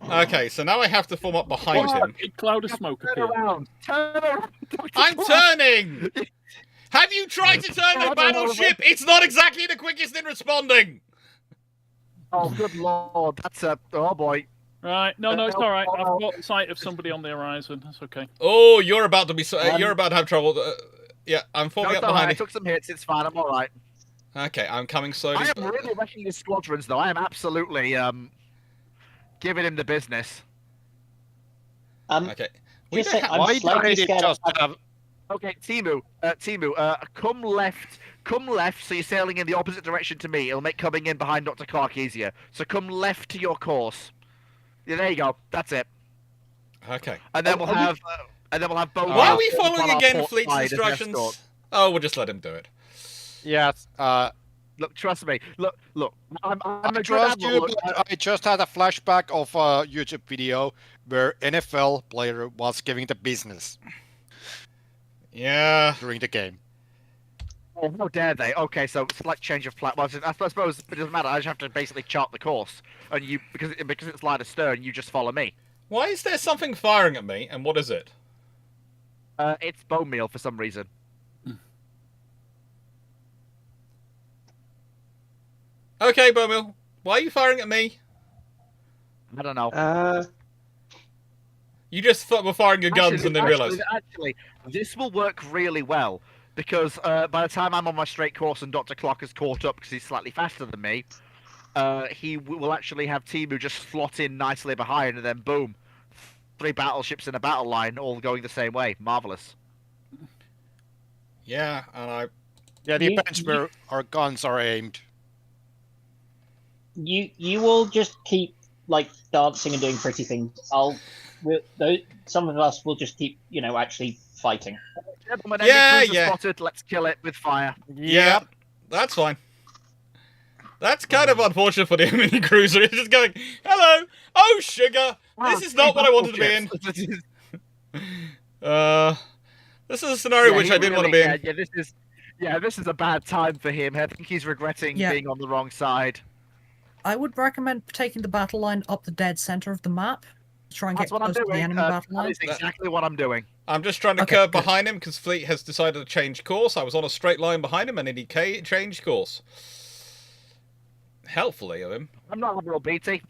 Okay, so now I have to form up behind him. Big cloud of smoke appears. Turn around. I'm turning! Have you tried to turn the battleship? It's not exactly the quickest in responding! Oh, good lord. That's oh boy. Right, no, it's all right. I've got sight of somebody on the horizon. That's okay. Oh, you're about to have trouble. Yeah, I'm forming up behind you. I took some hits. It's fine. I'm all right. Okay, I'm coming slowly. I am really wrecking his squadrons, though. I am absolutely giving him the business. Okay. Okay, Timu, come left, so you're sailing in the opposite direction to me. It'll make coming in behind Dr. Clarke easier. So come left to your course. Yeah, there you go. That's it. Okay. And then we'll have both. Why are we following again Fleet's instructions? Oh, we'll just let him do it. Yeah. Look, trust me. Look. I'm I trust you, but I just had a flashback of a YouTube video where NFL player was giving the business. Yeah. During the game. Oh, how dare they? Okay, so slight change of plan. Well, I suppose it doesn't matter. I just have to basically chart the course, and you because it's light astern, you just follow me. Why is there something firing at me, and what is it? It's bone meal for some reason. Okay, Bomil, why are you firing at me? I don't know. You just were firing your guns and then realised. Actually, this will work really well, because by the time I'm on my straight course and Dr. Clarke has caught up because he's slightly faster than me, he will actually have Timu just slot in nicely behind, and then boom, 3 battleships in a battle line, all going the same way. Marvellous. Yeah, and Yeah, it depends where our guns are aimed. You will just keep like dancing and doing pretty things. some of us will just keep, actually fighting. Gentlemen, Yeah, enemy cruiser yeah. spotted. Let's kill it with fire. Yeah, that's fine. That's kind of unfortunate for the mini cruiser. It's just going, hello, oh sugar, this is not what I wanted to be in. This is a scenario which I didn't want to be in. This is a bad time for him. I think he's regretting being on the wrong side. I would recommend taking the battle line up the dead center of the map to try and That's get what I'm close to the doing. enemy battle line. That is exactly what I'm doing. I'm just trying to curve behind him because Fleet has decided to change course. I was on a straight line behind him and he changed course. Helpfully of him. I'm not Admiral BT.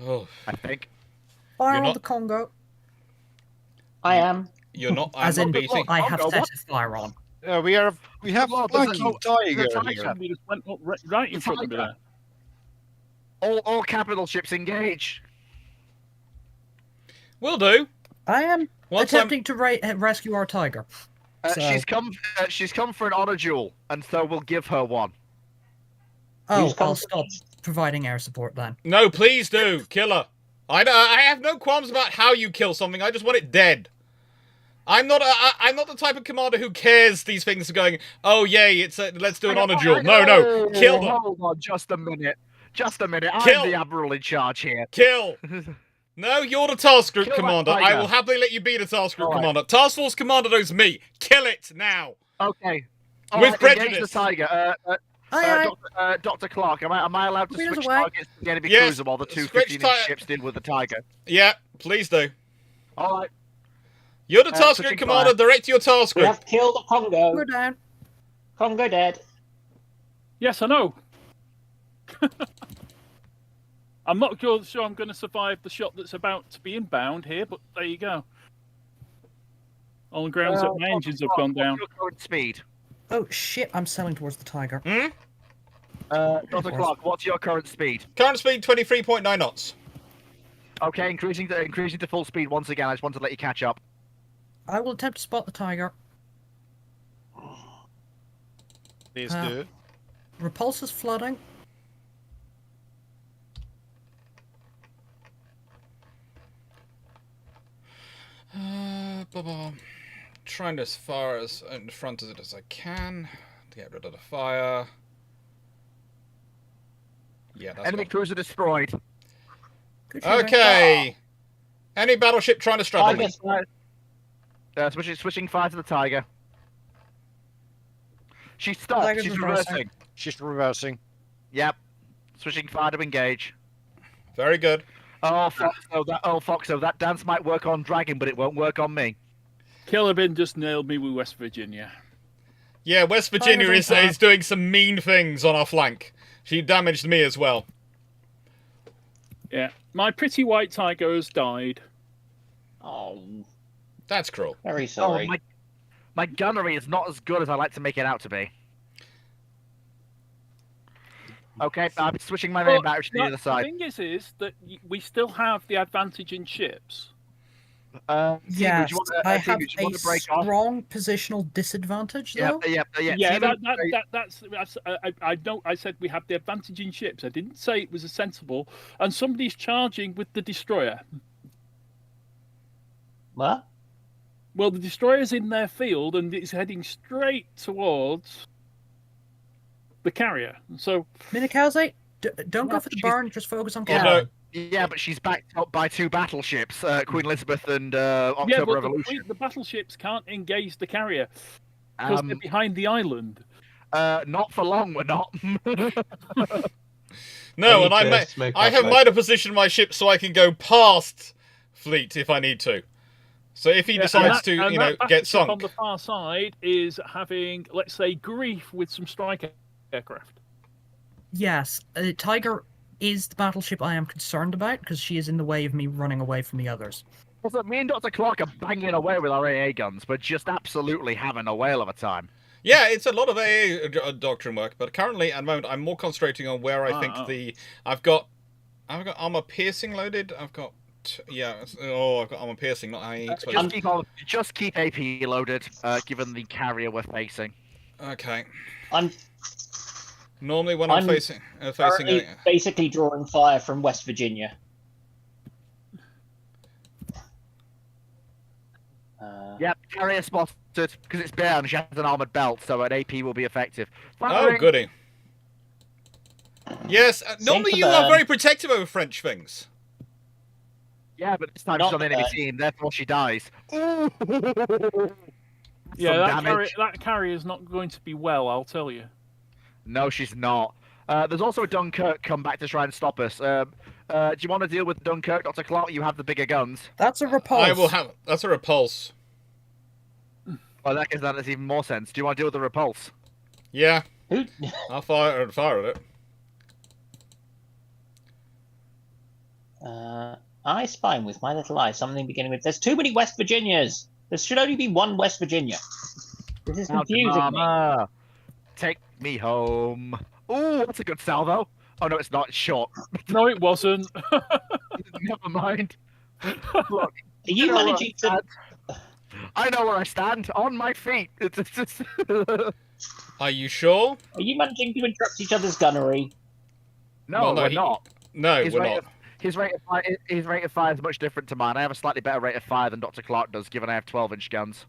Oh. I think. Fire on the Congo. I am. You're not. I'm As not in, BT. I have set a fire on. We have fucking tiger We here. just went up right in front of me there. All capital ships engage. Will do. I am Once attempting to rescue our tiger. So- She's come for an honor duel, and so we'll give her one. Oh, I'll stop providing air support then. No, please do. Kill her. I have no qualms about how you kill something. I just want it dead. I'm not the type of commander who cares these things are going, oh, yay, let's do an honor duel. No, kill them. Hold on, just a minute. Just a minute. Kill. I'm the Admiral in charge here. Kill. No, you're the task group Kill that commander. tiger. I will happily let you be the task group commander. Task force commander knows me. Kill it now. Okay. With prejudice. Engage the tiger. Dr. Clarke, am I allowed to switch targets to the enemy cruiser while the two 15-inch ships deal with the tiger? Yeah, please do. All right. You're the task group commander. Direct your task We group. have killed the Congo. We're down. Congo dead. Yes, I know. I'm not sure I'm going to survive the shot that's about to be inbound here, but there you go. On the grounds that my engines have gone down. What's your current speed? Oh shit, I'm sailing towards the tiger. Dr. Clarke, what's your current speed? Current speed 23.9 knots. Okay, increasing to full speed once again. I just want to let you catch up. I will attempt to spot the tiger. Please do. Repulse is flooding. Trying as far as in front of it as I can to get rid of the fire. Yeah, that's Enemy cruiser destroyed. Okay. Any battleship trying to straddle me? Switching fire to the tiger. She stopped. Tiger's She's reversing. reversing. She's reversing. Yep. Switching fire to engage. Very good. Oh, Foxo, that dance might work on Dragon, but it won't work on me. Killerbin just nailed me with West Virginia. Yeah, West Virginia is doing some mean things on our flank. She damaged me as well. Yeah, my pretty white tiger has died. Oh, that's cruel. Very sorry. Oh, my gunnery is not as good as I like to make it out to be. Okay, I'm switching my main battery to the other side. The thing is that we still have the advantage in ships. Yes, I have a strong positional disadvantage, though. I said we have the advantage in ships. I didn't say it was a sensible. And somebody's charging with the destroyer. What? Well, the destroyer's in their field and it's heading straight towards the carrier. So, Minikaze, don't go for the burn. Just focus on carrier. Yeah, but she's backed up by two battleships, Queen Elizabeth and October Revolution. The battleships can't engage the carrier because they're behind the island. Not for long, we're not. No, and I have made a position my ship so I can go past Fleet if I need to. So if he decides to, get sunk. On the far side is having, let's say, grief with some strike aircraft. Yes, Tiger is the battleship I am concerned about because she is in the way of me running away from the others. Also, me and Dr. Clarke are banging away with our AA guns, but just absolutely having a whale of a time. Yeah, it's a lot of AA doctrine work, but currently at the moment I'm more concentrating on where I think I've got armor piercing loaded. I've got I've got armor piercing, not AA. Just keep AP loaded, given the carrier we're facing. Okay. Normally when I'm facing basically drawing fire from West Virginia. Yep, carrier spotted, because it's bare and she has an armoured belt, so an AP will be effective. Oh, Firing! goody. Yes, normally to you are burn. very protective over French things. Yeah, but this time Not she's on the enemy burn. team, therefore she dies. Ooh. Yeah, Some damage. that carrier's not going to be well, I'll tell you. No, she's not. There's also a Dunkirk come back to try and stop us. Do you want to deal with Dunkirk, Dr. Clarke? You have the bigger guns. That's a repulse. I will have. That's a repulse. Well, that gives that even more sense. Do you want to deal with the repulse? Yeah. I'll fire at it. I spy with my little eye something beginning with. There's too many West Virginias. There should only be one West Virginia. This is confusing me. Take me home. Ooh, that's a good salvo. Oh no, it's not. It's short. No, it wasn't. Never mind. Look, Are you managing to? I know where I stand. On my feet. It's just... Are you sure? Are you managing to interrupt each other's gunnery? No, Well, no, we're not. No, His we're rate not. Of, his rate of fire is much different to mine. I have a slightly better rate of fire than Dr. Clarke does, given I have 12-inch guns.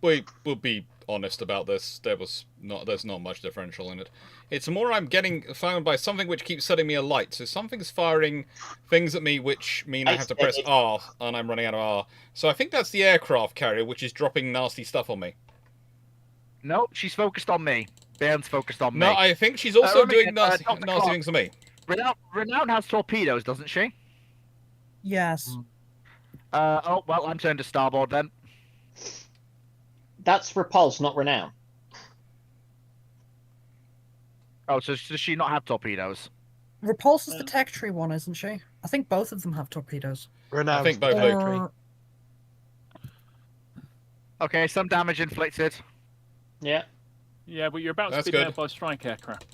We will be honest about this. There's not much differential in it. It's more I'm getting found by something which keeps setting me alight. So something's firing things at me which mean I have to press R, and I'm running out of R. So I think that's the aircraft carrier which is dropping nasty stuff on me. No, she's focused on me. Baron's focused on me. No, I think she's also doing nasty Clarke, things to me. Renown has torpedoes, doesn't she? Yes. Oh, well, I'm turned to starboard then. That's repulse, not renown. Oh, so does she not have torpedoes? Repulse is the tech tree one, isn't she? I think both of them have torpedoes. I think both do. Okay, some damage inflicted. Yeah. Yeah, but you're about to be down by strike aircraft.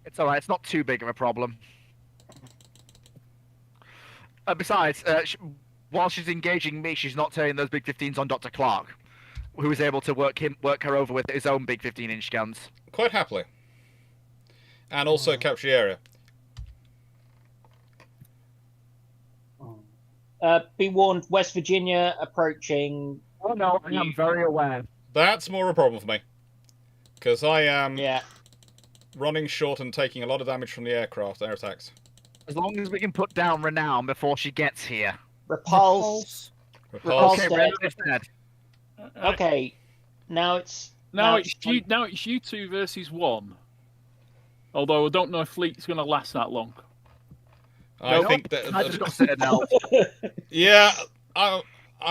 It's alright, it's not too big of a problem. Besides, while she's engaging me, she's not turning those big 15s on Dr. Clarke, who is able to work her over with his own big 15-inch guns. Quite happily. And also capture the area. Be warned, West Virginia approaching. Oh no, I am very aware. That's more a problem for me. Because I am Yeah. running short and taking a lot of damage from the air attacks. As long as we can put down Renown before she gets here. Repulse. Repulse. Okay, Renown is dead. Okay. Now it's you two versus one. Although I don't know if Fleet's going to last that long. I think that. I just got Citadel. Yeah, I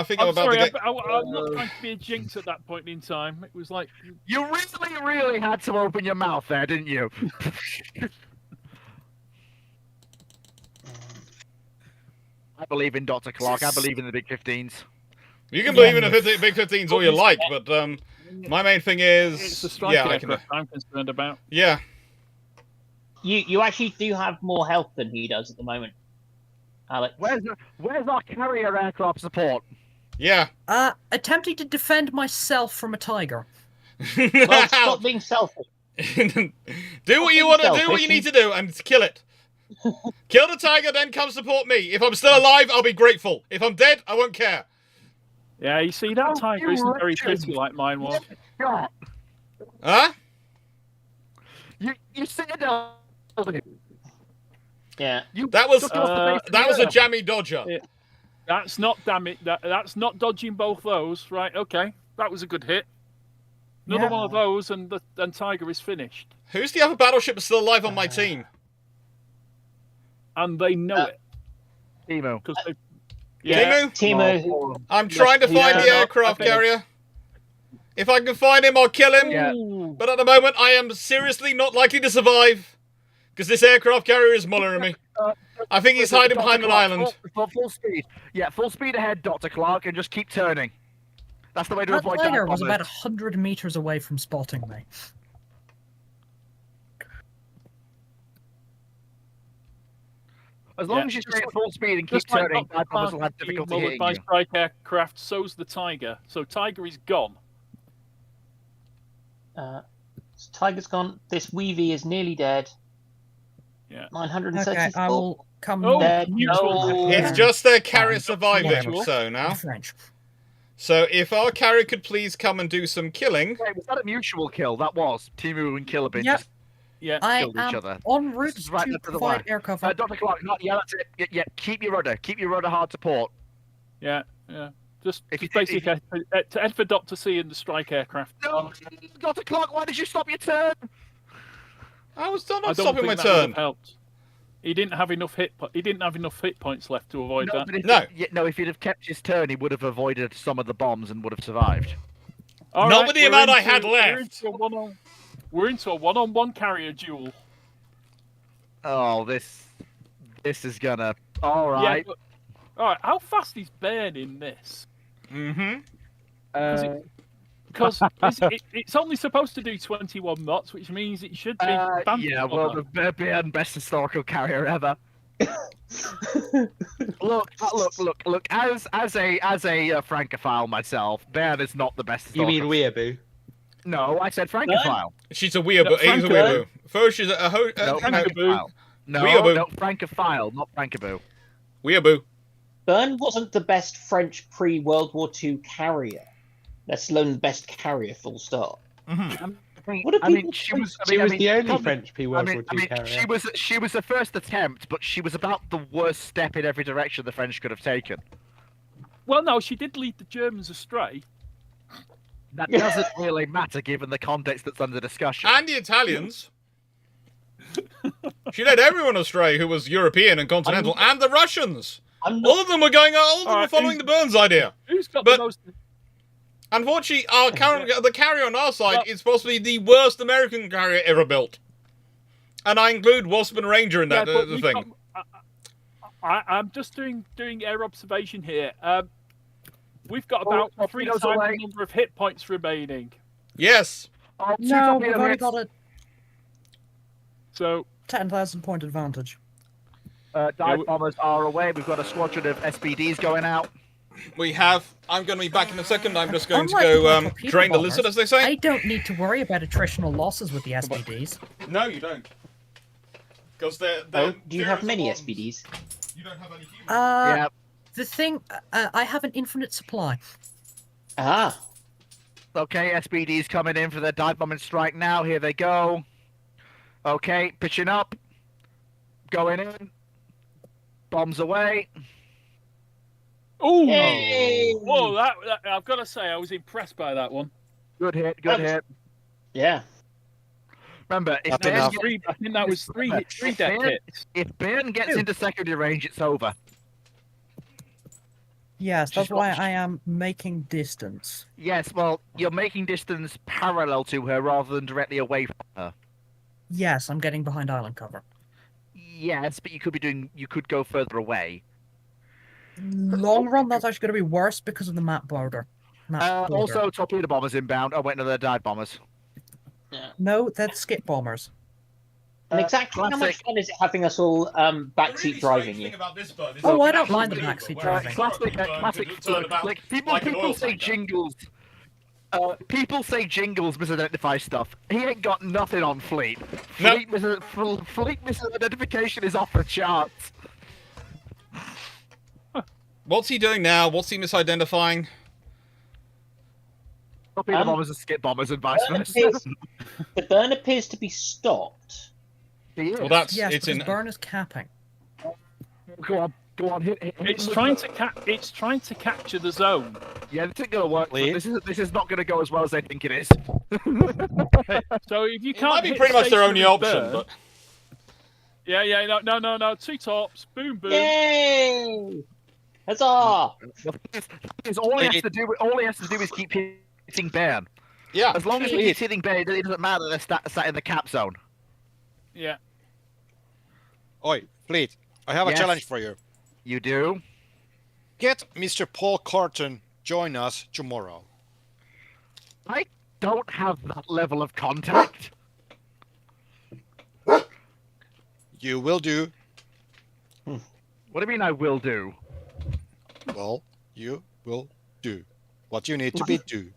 think I'm about sorry, to get. I'm not trying to be a jinx at that point in time. It was like You really had to open your mouth there, didn't you? I believe in Dr. Clarke. I believe in the big 15s. You can believe in the big 15s all you like, but my main thing is. it's the strike aircraft I'm concerned about. Yeah. You actually do have more health than he does at the moment, Alex. Where's our carrier aircraft support? Yeah. Attempting to defend myself from a tiger. Well, stop being selfish. Do what you want to do, what you need to do, and kill it. Kill the tiger, then come support me. If I'm still alive, I'll be grateful. If I'm dead, I won't care. Yeah, you see, that tiger isn't very pretty like mine was. Huh? You Citadel. Yeah. That was a jammy dodger. Yeah. That's not that's not dodging both those. Right, okay. That was a good hit. Another one of those and Tiger is finished. Who's the other battleship still alive on my team? And they know it. Timo. Timo. I'm trying to find the aircraft carrier. If I can find him, I'll kill him. Yeah. But at the moment, I am seriously not likely to survive. Because this aircraft carrier is mullering me. I think he's hiding behind an island. Full speed. Yeah, full speed ahead, Dr. Clarke, and just keep turning. That's the way to That avoid tiger dive was bombers. about 100 meters away from spotting me. As long as you stay at full speed and keep Just like turning, Dr. dive bombers will Clarke have difficulty being hitting mullered you. by strike aircraft, so's the Tiger. So Tiger is gone. Tiger's gone. This Weavy is nearly dead. Yeah. 934. Okay, I will come. Oh, No. It's just their carrier surviving, Whatever. so now. French. So if our carrier could please come and do some killing. Wait, was that a mutual kill? That was. Timu and Kilabin Yep. just Yeah. I killed each am other. en route This is right to up to the provide line. air cover. Dr. Clarke, yeah, that's it. Yeah, keep your rudder. Keep your rudder hard to port. Yeah. Just If you- basically if to head for Doctor C in the strike aircraft. No, Dr. Clarke, why did you stop your turn? I was still I not don't stopping think my that would have turn. helped. He didn't have enough hit points left to avoid No, that. but if No. no, if he'd have kept his turn, he would have avoided some of the bombs and would have survived. All Not right, with the we're amount I into- had We're left. into a one-on-one carrier duel. Oh, this is gonna. All right. Yeah, all right. How fast is Ben in this? Mm-hmm. Because it's only supposed to do 21 knots, which means it should be. Yeah, well, the best historical carrier ever. Look! As a Francophile myself, Ben is not the best. You mean historical- Weeaboo? No, I said Francophile. She's a weeaboo. He's a weeaboo. First, she's a No, Francophile. No, Weeaboo. no, Francophile, not Francaboo. Weeaboo. Byrne wasn't the best French pre-World War II carrier. That's alone the best carrier, full stop. What do I mean, people she think? was. She was the only come- French pre-World War II carrier. she was the first attempt, but she was about the worst step in every direction the French could have taken. Well, no, she did lead the Germans astray. That doesn't really matter given the context that's under discussion. And the Italians. She led everyone astray who was European and continental, and the Russians. All of them were going. All of them were following the Burns idea. Who's got But- the most? Unfortunately, the carrier on our side is possibly the worst American carrier ever built. And I include Wasp and Ranger in that but the we've thing. I'm just doing air observation here. We've got about Oh, 3 torpedoes times away. the number of hit points remaining. Yes. Oh, No, we've only got a So 10,000 point advantage. Dive bombers are away. We've got a squadron of SBDs going out. We have. I'm going to be back in a second. I'm just going to Unlike go the torpedo drain the bombers, lizard, as they say. I don't need to worry about attritional losses with the SBDs. No, you don't. Because they're Oh, do you have many SBDs? You don't have any humans. Yeah. The thing, I have an infinite supply. Ah. Okay, SBDs coming in for their dive bombing strike now. Here they go. Okay, pitching up. Going in. Bombs away. Oh, Yay! whoa! That I've got to say, I was impressed by that one. Good hit, good hit. Yeah. Remember, if Not Ben enough. gets, I think that was three deck hits. if Ben gets into secondary range, it's over. Yes, that's She's got- why I am making distance. Yes, well, you're making distance parallel to her rather than directly away from her. Yes, I'm getting behind island cover. Yes, but you could go further away. Long run, that's actually going to be worse because of the map border. Map border. Also, torpedo bombers inbound. Oh wait, no, they're dive bombers. No, they're skip bombers. And exactly how much classic. fun is it having us all backseat driving you? Oh, I don't mind the backseat driving. Classic. Like people say jingles. People say jingles misidentify stuff. He ain't got nothing on Fleet. Fleet misidentification is off the charts. What's he doing now? What's he misidentifying? Torpedo bombers and skip bombers and vice Burn versa. appears, the burn appears to be stopped. He is. Well, that's Yes, it's because in. burn is capping. Go on, hit. It's trying to capture the zone. Yeah, this isn't gonna work. Please. This is not gonna go as well as they think it is. So if you It can't, might be hit pretty much their only stationary option, burn- but No. 2 tops, boom, boom. Yay! Huzzah! All he has to do is keep hitting Ben. yeah. As long as he keeps hitting Ben, it doesn't matter that they're sat in the cap zone. Yeah. Oi, Fleet, I have a Yes. challenge for you. You do? Get Mr. Paul Carton join us tomorrow. I don't have that level of contact. You will do. What do you mean I will do? Well, you will do what you need to be do.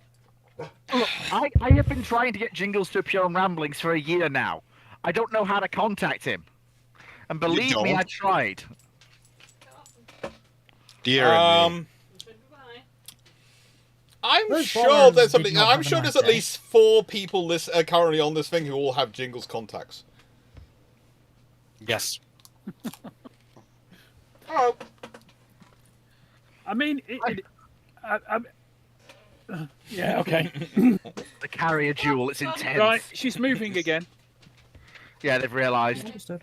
Look, I have been trying to get Jingles to appear on Ramblings for a year now. I don't know how to contact him. And believe me, I tried. Dear me. I'm Those sure ballers there's did not I'm have a sure nice there's at day. least 4 people currently on this thing who all have Jingles contacts. Yes. Oh. I mean, yeah, okay. The carrier duel, it's intense. Right, she's moving again. Yeah, they've realised. Understood.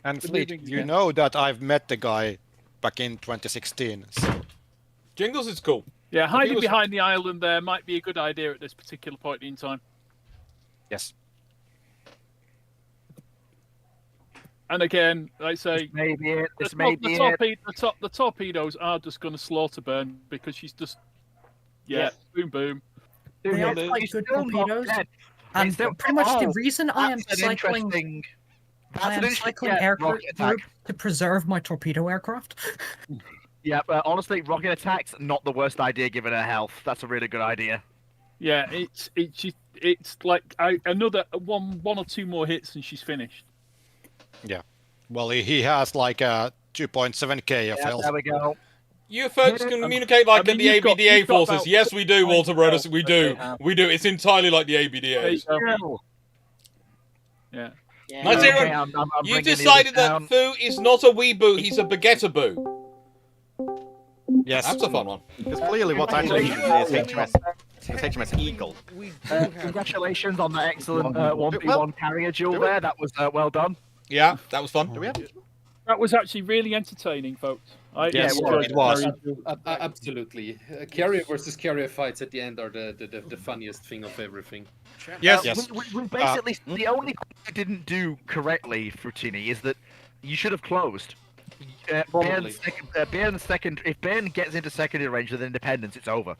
And The Fleet, moving- you yeah. know that I've met the guy back in 2016. So. Jingles is cool. Yeah, he hiding was- behind the island there might be a good idea at this particular point in time. Yes. And again, like I say, Maybe it. This the, may the, be the torpedoes are just going to slaughter burn because she's just, boom, boom. They are She's quite good still not torpedoes. dead. And It's still- pretty much the Oh, reason I am that's an cycling, interesting. I That's an am interesting cycling yeah, aircraft rocket attack. group to preserve my torpedo aircraft. Yeah, but honestly, rocket attacks not the worst idea given her health. That's a really good idea. Yeah, it's like another one or two more hits and she's finished. Yeah. Well, he has like a 2.7k of Yeah, health. there we go. You folks can communicate like I mean, the you've got- ABDA you've got forces. about Yes, we do, Walter Brodus. We do. they have. We do. It's entirely like the There you ABDAs. go. Yeah. Nice, Okay, everyone. I'm You bringing the decided others that down. Fu is not a weeboo, he's a baguette-a-boo. Yes. That's a fun one. Because clearly what's actually needed is HMS Eagle. We do have Congratulations on the excellent Well, 1v1 carrier duel there. That was well done. Yeah, that was fun. Do we have? That was actually really entertaining, folks. Yes, enjoyed it was. Absolutely. Carrier versus carrier fights at the end are the funniest thing of everything. Yes. Yes. We basically the only thing I didn't do correctly, Fruttini, is that you should have closed. Probably. If Ben gets into secondary range with Independence, it's over.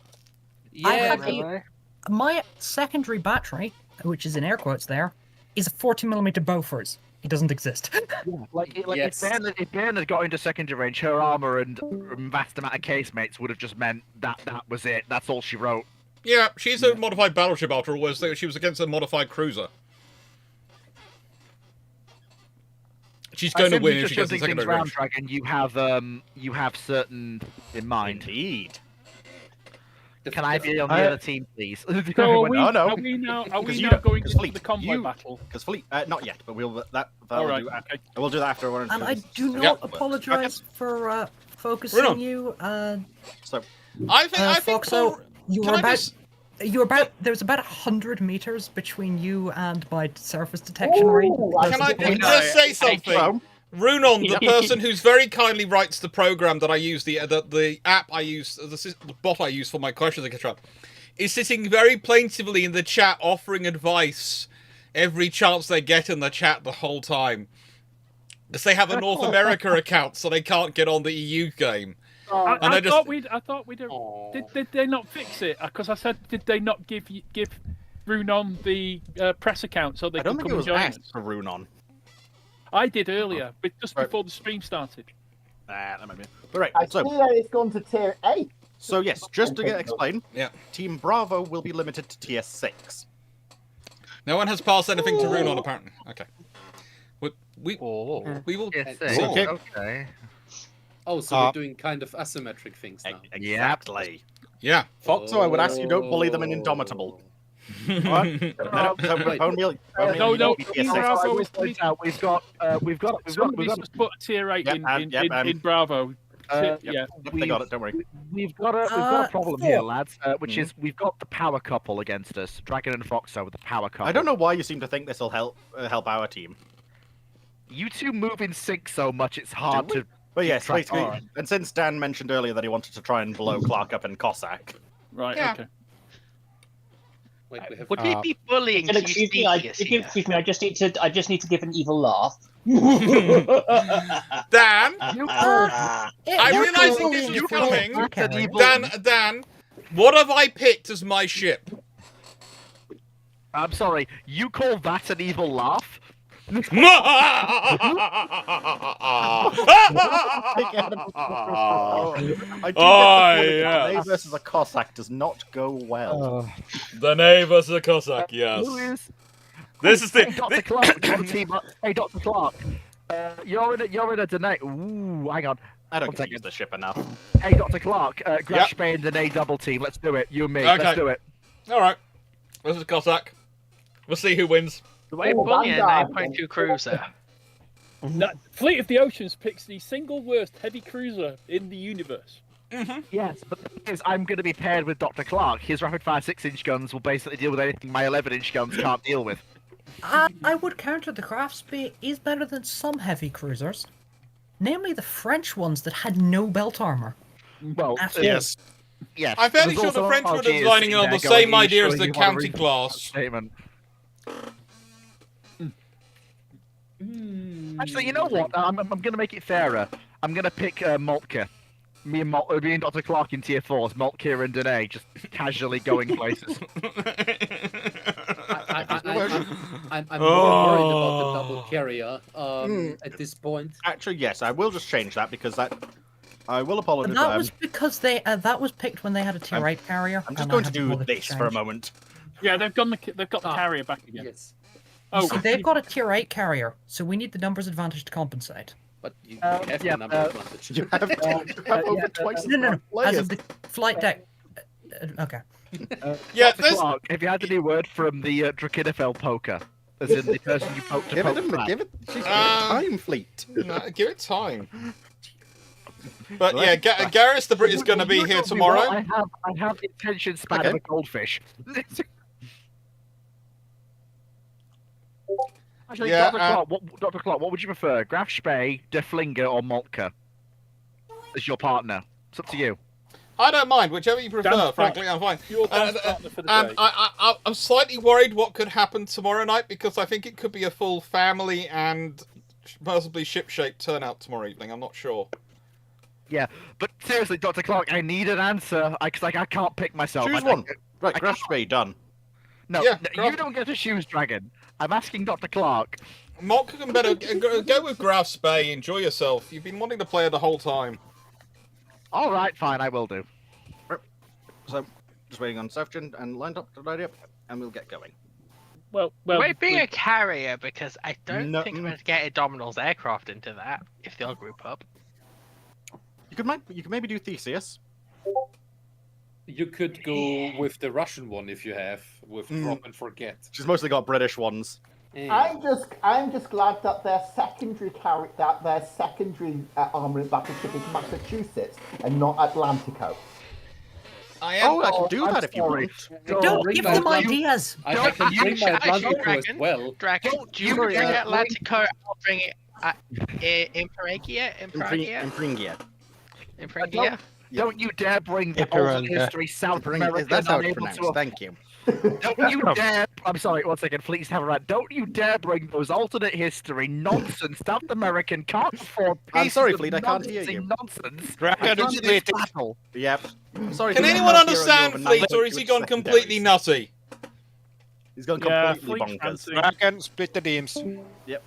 I have my secondary battery, which is in air quotes there, is a 40mm Bofors. It doesn't exist. Yes. If Ben had got into secondary range, her armor and vast amount of casemates would have just meant that was it. That's all she wrote. Yeah, she's a modified battleship after all, whereas she was against a modified cruiser. She's going to win if she gets the things secondary round, range. Dragon. You have certain in mind. Indeed. Can I be on the other team, please? So No, no. are we now Because you going don't- into because the Fleet, convoy you- battle? Because Fleet, not yet, but we'll All right. do, Okay. we'll do that after one. And I do not Yep. apologize for focusing Bruno. you. So I think Foxo, for- you can were I about. just- There was about 100 meters between you and my surface detection range. Can I just say something? Runon, the person who's very kindly writes the program that I use, the app I use, the bot I use for my questions, etc., is sitting very plaintively in the chat offering advice every chance they get in the chat the whole time. Because they have a North America account, so they can't get on the EU game. And I I just- thought we'd. Did they not fix it? Because I said, did they not give Runon the press account so they I don't could think come it was and join asked us? for Runon. I did earlier, but just Right. before the stream started. That might be. All right. I see So that it's gone to tier 8. So yes, just to explain, Yeah. Team Bravo will be limited to tier 6. No one has passed anything to Runon, apparently. Okay. We will. Yes, Okay. okay. Oh, so we're doing kind of asymmetric things now. Exactly. Yeah. Foxo, I would ask you don't bully them in Indomitable. Alright? No, only No, tier 6. Bravo I will is point out we've got Somebody's just put a tier 8 in Bravo. Yep, Yeah. they got it, don't worry. We've got a problem here, 4. lads, which is we've got the power couple against us, Dragon and Foxo with the power couple. I don't know why you seem to think this will help our team. You two move in sync so much it's hard to. But yes, track. basically, Alright. and since Dan mentioned earlier that he wanted to try and blow Clarke up in Cossack, Right, Yeah. okay. Wait, we have. Would we be bullying Can too excuse me, I just need to give an evil laugh. Dan, I'm I'm realizing this is coming. Dan, what have I picked as my ship? I'm sorry, you call that an evil laugh? I do Oh, get the yes. Nave versus a Cossack does not go well. The Nave versus a Cossack, yes. This is the. Dr. Clarke, hey, Dr. Clarke. You're in a Danae. Ooh, hang on. I don't think use the ship enough. Hey, Dr. Clarke, grab Spain and Danae double team. Let's do it. You and me. Okay. Let's do it. All right. This is Cossack. We'll see who wins. The way bullying a 9.2 cruiser. No, Fleet of the Oceans picks the single worst heavy cruiser in the universe. Yes, but the thing is, I'm going to be paired with Dr. Clarke. His rapid-fire 6-inch guns will basically deal with anything my 11-inch guns can't deal with. I would counter the Grafspee is better than some heavy cruisers, namely the French ones that had no belt armor. Well, yes. Yes. I'm fairly sure the French were designing on the same idea as the county class. Statement. Actually, you know what? I'm going to make it fairer. I'm going to pick Moltke. Me and Dr. Clarke in tier 4s, Moltke and Danae, just casually going places. I'm more worried about the double carrier at this point. Actually, yes, I will just change that because that. I will apologize. And that was because they that was picked when they had a tier 8 carrier. I'm just going to do this for a moment. Yeah, they've got the carrier back again. Yes. Oh, see, they've got a tier 8 carrier, so we need the numbers advantage to compensate. But you have the number advantage. You have over twice. No. As of the flight deck. Okay. Yeah, Dr. Clarke, have you had any word from the Drakinifel poker? As in the person you poked to poke Give it time, Fleet. No, give it time. But yeah, Garrus the Brit is going to be here tomorrow. I have the attention span of a goldfish. Actually, Yeah, Dr. Clarke, what would you prefer? Graf Spee, De Flinger, or Moltke as your partner? It's up to you. I don't mind, whichever you prefer, frankly, I'm fine. I'm slightly worried what could happen tomorrow night because I think it could be a full family and possibly ship-shaped turnout tomorrow evening. I'm not sure. Yeah, but seriously, Dr. Clarke, I need an answer because I can't pick myself. Choose one. Right, Graf Spee, done. No, Yeah, you don't get to choose Dragon. I'm asking Dr. Clarke. Mock can better go with Graf Spee. Enjoy yourself. You've been wanting to play it the whole time. All right, fine, I will do. So, just waiting on Sefton and lined up to load up, and we'll get going. Well, being a carrier because I don't think I'm going to get Abdominal's aircraft into that if they'll group up. You could maybe do Theseus. You could go with the Russian one if you have with Drop and Forget. She's mostly got British ones. I'm just glad that their secondary armoured battleship is Massachusetts and not Atlantico. I am. I can do that if you want. Don't give them ideas. I can bring my Atlantico as well. Dragon, do you bring Atlantico? I'll bring it in Pragia. In Pragia. Don't you dare bring the old history South America. That's how it's pronounced. Thank you. Don't you dare! I'm sorry, 1 second, please have a right. Don't you dare bring those alternate history nonsense South American can't afford peace. I'm sorry, Fleet, I can't hear you. Nonsense. Yep. Sorry. Can anyone understand Fleet, or is he gone completely nutty? He's gone completely bonkers. Dragon, split the teams. Yep.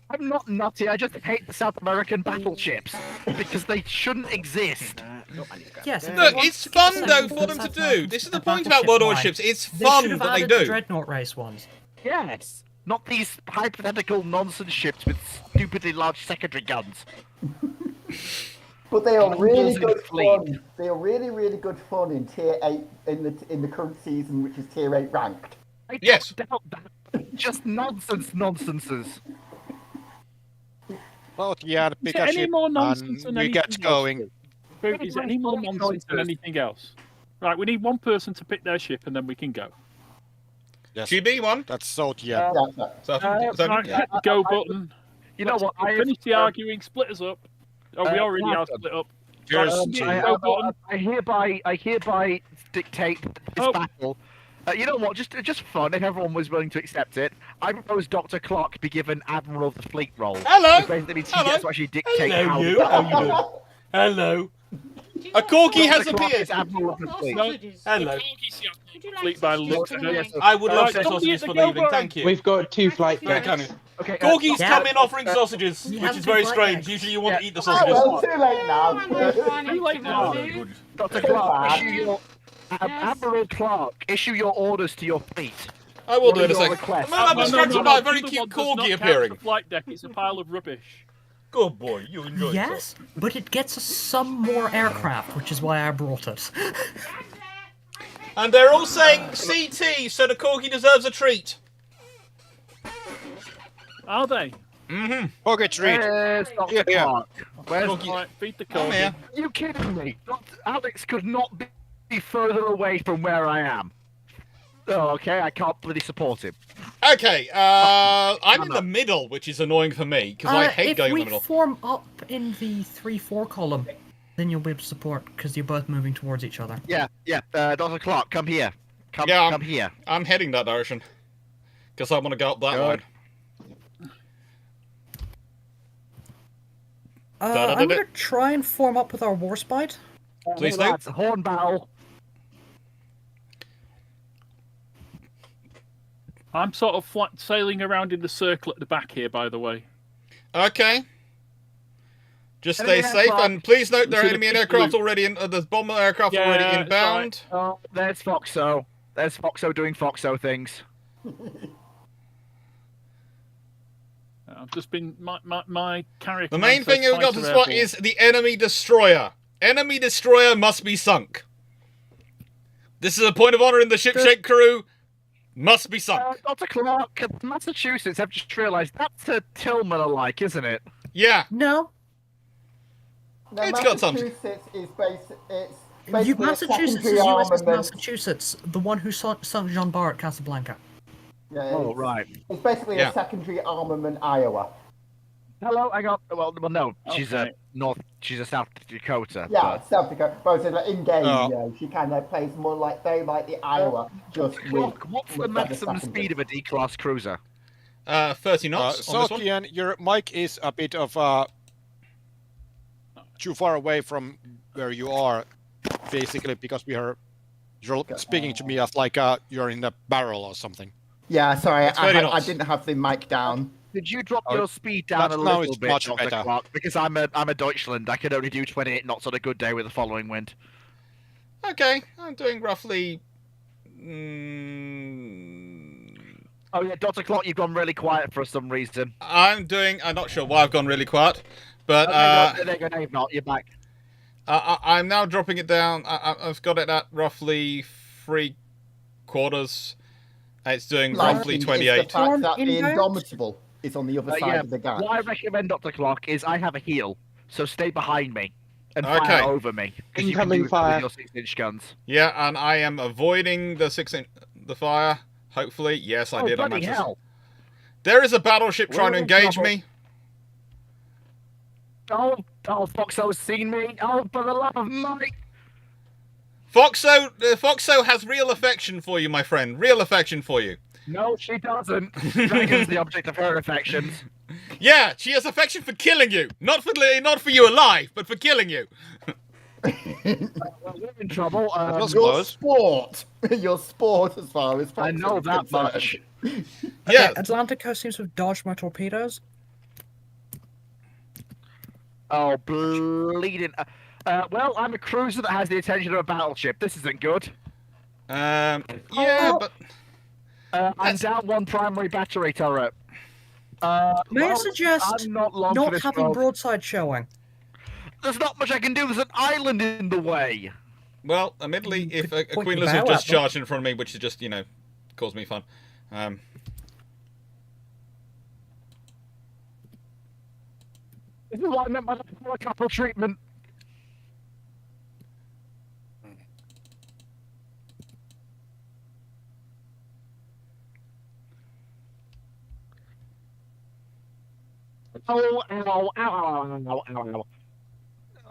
I'm not nutty, I just hate the South American battleships because they shouldn't exist. Yes. Look, it's fun though for them to do. This is the point about World Warships. It's fun that they do. The Dreadnought race ones. Yes. Not these hypothetical nonsense ships with stupidly large secondary guns. But they are really good fun. They are really, really good fun in tier 8 in the current season, which is tier 8 ranked. I don't doubt that. Just nonsenses. Well, yeah, the bigger any ship, more nonsense than we anything get going. Is there any more nonsense than anything else? Right, we need one person to pick their ship and then we can go. Yes. GB one. That's so yeah. Right, hit the go button. You know what? Finish the arguing. Split us up. Oh, we already are split up. I hereby dictate this battle. You know what? Just fun. If everyone was willing to accept it, I propose Dr. Clarke be given Admiral of the Fleet role. Hello. Which basically means he gets to actually dictate Hello, you. How you doing? Hello. A corgi has appeared. Admiral of the Fleet. No. Hello. Fleet by looks of it. I would love some sausages for the evening. Thank you. We've got 2 flight decks. Okay, Corgis come in offering sausages, which is very strange. Usually you want to eat the sausages. Well, too late now. Too late now. Dr. Clarke, Admiral Clarke, issue your orders to your fleet. I will do it in a second. Man, I'm No, distracted by a very the cute one does not corgi count appearing. The flight deck is a pile of rubbish. Good boy, you enjoyed Yes, but it gets us some more aircraft, which is why I brought it. And they're all saying CT, so the corgi deserves a treat. Are they? Mm-hmm. Corgi treat. Where's Dr. Yeah. Clarke? Where's Right, feed the I'm corgi. here. you kidding me? Alex could not be further away from where I am. Oh, okay, I can't bloody support him. Okay, I'm in the middle, which is annoying for me, because I hate going in the middle. If we form up in the 3-4 column, then you'll be able to support, because you're both moving towards each other. Yeah, Dr. Clarke, come here. Come here. I'm heading that direction, because I want to go up that line. I'm going to try and form up with our Warspite. Please do. That's horn battle. I'm sort of sailing around in the circle at the back here, by the way. Okay. Just stay safe, and please note there are enemy aircraft already in. There's bomber aircraft already inbound. Right. Oh, there's Foxo. There's Foxo doing Foxo things. I've just been my carrier. The main thing we've got to spot is the enemy destroyer. Enemy destroyer must be sunk. This is a point of honor in the ship-shape crew. Must be sunk. Dr. Clarke, Massachusetts, I've just realised that's a Tillman alike, isn't it? Yeah. No. No, It's got some. Massachusetts is basically Massachusetts is USS Massachusetts, the one who sunk Jean Bar at Casablanca. Yeah, Oh, right. It's basically a secondary armament Iowa. Hello, I got. Well, no, she's a She's a South Dakota. Yeah, but... South Dakota. But like in game, you know, she kind of plays more like the Iowa, just with. What's the maximum speed of a D-class cruiser? 30 knots. So, Kian, your mic is a bit of too far away from where you are, basically, because you're speaking to me as like you're in a barrel or something. Yeah, sorry, I didn't have the mic down. Did you drop your speed down a little bit, much Dr. better. Clarke? Because I'm a Deutschland. I can only do 28 knots on a good day with the following wind. Okay, I'm doing roughly. Oh yeah, Dr. Clarke, you've gone really quiet for some reason. I'm not sure why I've gone really quiet, but no, you've not. You're back. I'm now dropping it down. I've got it at roughly 3/4. It's doing roughly 28. The fact that the Indomitable is on the other side of the gap. What I recommend, Dr. Clarke, is I have a heel, so stay behind me and fire over me. Because you can do it with your 6-inch guns. Yeah, and I am avoiding the fire. Hopefully, yes, I did. Bloody hell. There is a battleship trying to engage me. Oh, Foxo's seen me. Oh, for the love of Mike. Foxo has real affection for you, my friend. Real affection for you. No, she doesn't. Dragon's the object of her affections. Yeah, she has affection for killing you. Not for you alive, but for killing you. Well, we're in trouble. Your sport. Your sport as far as I know that much. Yeah. Atlantico seems to have dodged my torpedoes. Oh, bleeding. Well, I'm a cruiser that has the attention of a battleship. This isn't good. Yeah, but... I'm down one primary battery turret. May I suggest not having broadside showing? There's not much I can do. There's an island in the way. Well, admittedly, if a Queen Elizabeth just charged in front of me, which is just, caused me fun. This is what I meant by the helicopter treatment. Oh, ow, ow, ow, ow, ow, ow.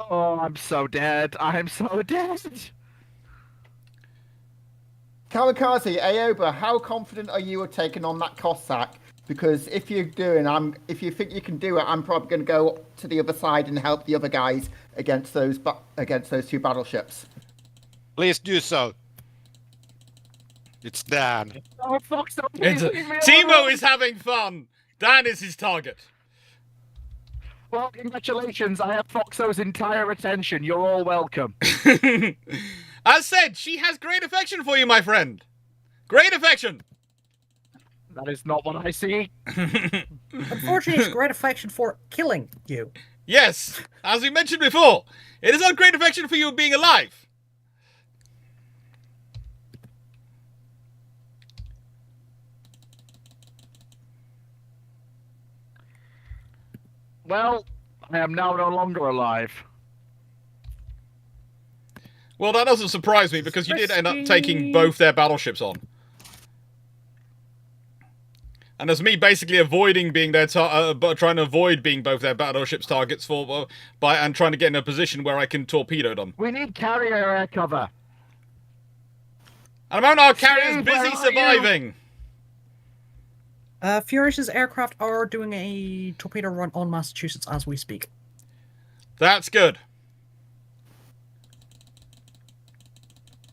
Oh, I'm so dead. I'm so dead. Kamikaze, Aoba, how confident are you of taking on that Cossack? Because if you think you can do it, I'm probably going to go to the other side and help the other guys against those two battleships. Please do so. It's Dan. Oh, fuck, so please leave me Timo alone. is having fun. Dan is his target. Well, congratulations. I have Foxo's entire attention. You're all welcome. As said, she has great affection for you, my friend. Great affection. That is not what I see. Unfortunately, it's great affection for killing you. Yes, as we mentioned before, it is not great affection for you being alive. Well, I am now no longer alive. Well, that doesn't surprise me because you did end up taking both their battleships on. And as me basically avoiding being their trying to avoid being both their battleships targets and trying to get in a position where I can torpedo them. We need carrier air cover. At the moment, our carrier's busy surviving. Furious's aircraft are doing a torpedo run on Massachusetts as we speak. That's good.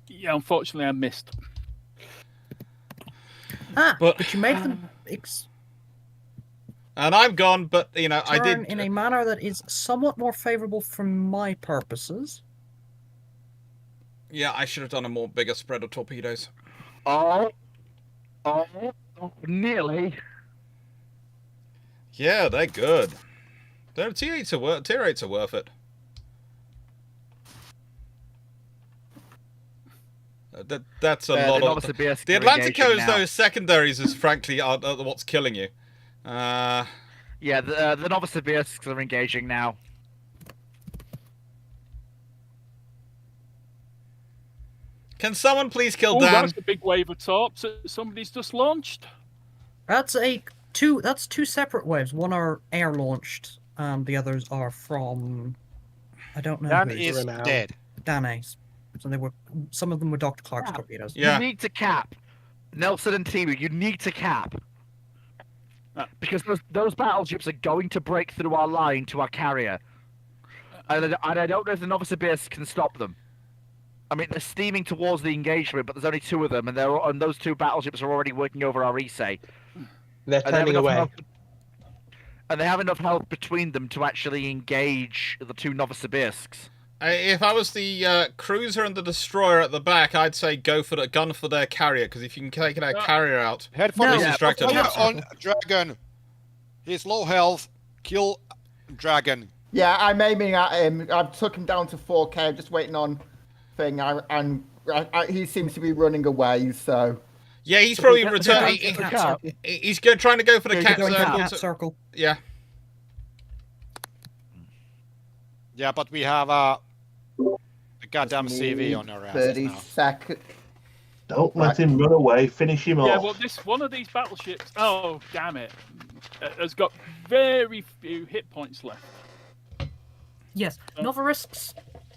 Yeah, unfortunately, I missed. But you made them. And I'm gone, but you know, I did in a manner that is somewhat more favourable for my purposes. Yeah, I should have done a more bigger spread of torpedoes. Oh, nearly. Yeah, they're good. Tier 8s are worth it. That's a lot of... The Atlanticos, those secondaries, is frankly are what's killing you. Yeah, the Novosibirsks are engaging now. Can someone please kill Dan? That's a big wave of torps that somebody's just launched. That's two separate waves. One are air launched, and the others are from... I don't know. Dan is dead. Danes. So some of them were Dr. Clarke's torpedoes. Yeah. You need to cap. Nelson and Timu, you need to cap. Because those battleships are going to break through our line to our carrier. And I don't know if the Novosibirsk can stop them. I mean, they're steaming towards the engagement, but there's only two of them, and those two battleships are already working over our Issei. They're turning away. And they have enough health between them to actually engage the two Novosibirsks. If I was the cruiser and the destroyer at the back, I'd say go for the gun for their carrier, because if you can take their carrier out, head for distracted. On Dragon. He's low health. Kill Dragon. Yeah, I'm aiming at him. I've took him down to 4K. I'm just waiting on thing. He seems to be running away, so... Yeah, he's probably returning. He's trying to go for the cat circle. Yeah. Yeah, but we have a goddamn CV on our ass 30 now. seconds. Don't let him run away. Finish him Yeah, off. well, one of these battleships, oh, damn it, has got very few hit points left. Yes, Novarisks,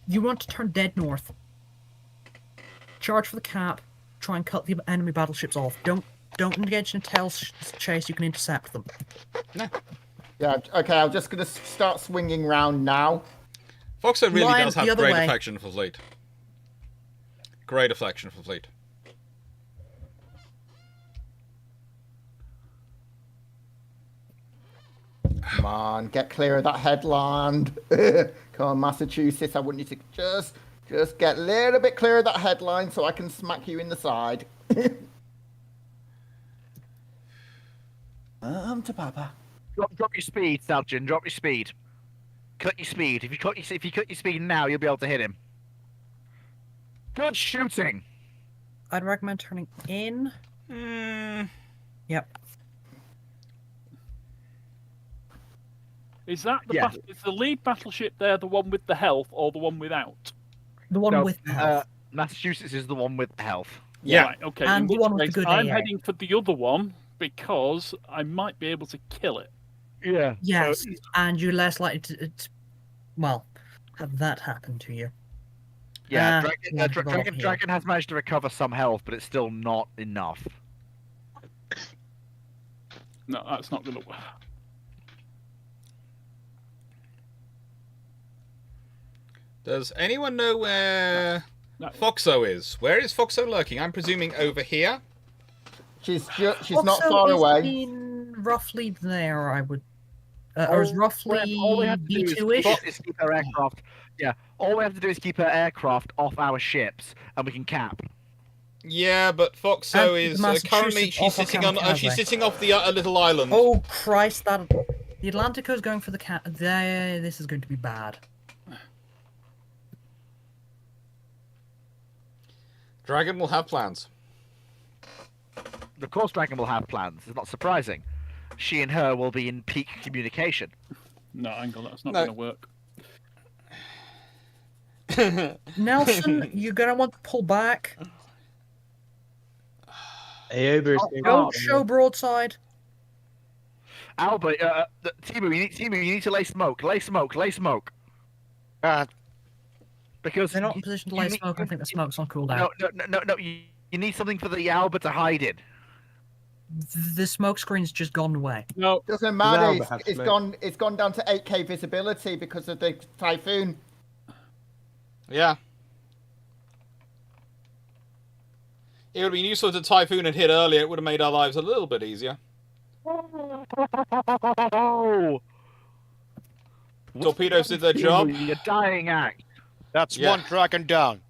you want to turn dead north. Charge for the cap. Try and cut the enemy battleships off. Don't engage in a tail chase. You can intercept them. No. Yeah. Okay. I'm just gonna start swinging round now. Foxo really does have great affection for fleet. Great affection for fleet. Come on, get clear of that headland. Come on, Massachusetts. I want you to just get a little bit clear of that headline so I can smack you in the side. To Papa. Drop your speed, Sergeant. Drop your speed. Cut your speed. If you cut your speed now, you'll be able to hit him. Good shooting. I'd recommend turning in. Yep. Is that is the lead battleship there the one with the health or the one without? The one with the health. Massachusetts is the one with the health. Yeah. Right, okay. And the one with the good I'm AA. heading for the other one because I might be able to kill it. Yeah. Yes, and you're less likely to well, have that happen to you. Yeah, Dragon has managed to recover some health, but it's still not enough. No, that's not going to work. Does anyone know where Foxo is? Where is Foxo lurking? I'm presuming over here. She's not far away. Roughly there, I would. Or is roughly B2-ish. Keep her aircraft. Yeah, all we have to do is keep her aircraft off our ships, and we can cap. Yeah, but Foxo And is the currently Massachusetts she's off sitting off the a little island. Oh Christ! The Atlantico's going for the cat. This is going to be bad. Dragon will have plans. Of course, Dragon will have plans. It's not surprising. She and her will be in peak communication. No, hang on, that's not No. going to work. Nelson, you're gonna want to pull back. Aoba is Don't show broadside. Albert, Timu, you need to lay smoke. Lay smoke. Lay smoke. Because They're not in position to lay smoke. I think the smoke's on cooldown. No. You need something for the Albert to hide in. The smoke screen's just gone away. No, doesn't matter. It's gone down to 8K visibility because of the typhoon. Yeah. It would have been useful if the typhoon had hit earlier. It would have made our lives a little bit easier. Torpedoes did their job. You're dying act. That's one dragon down.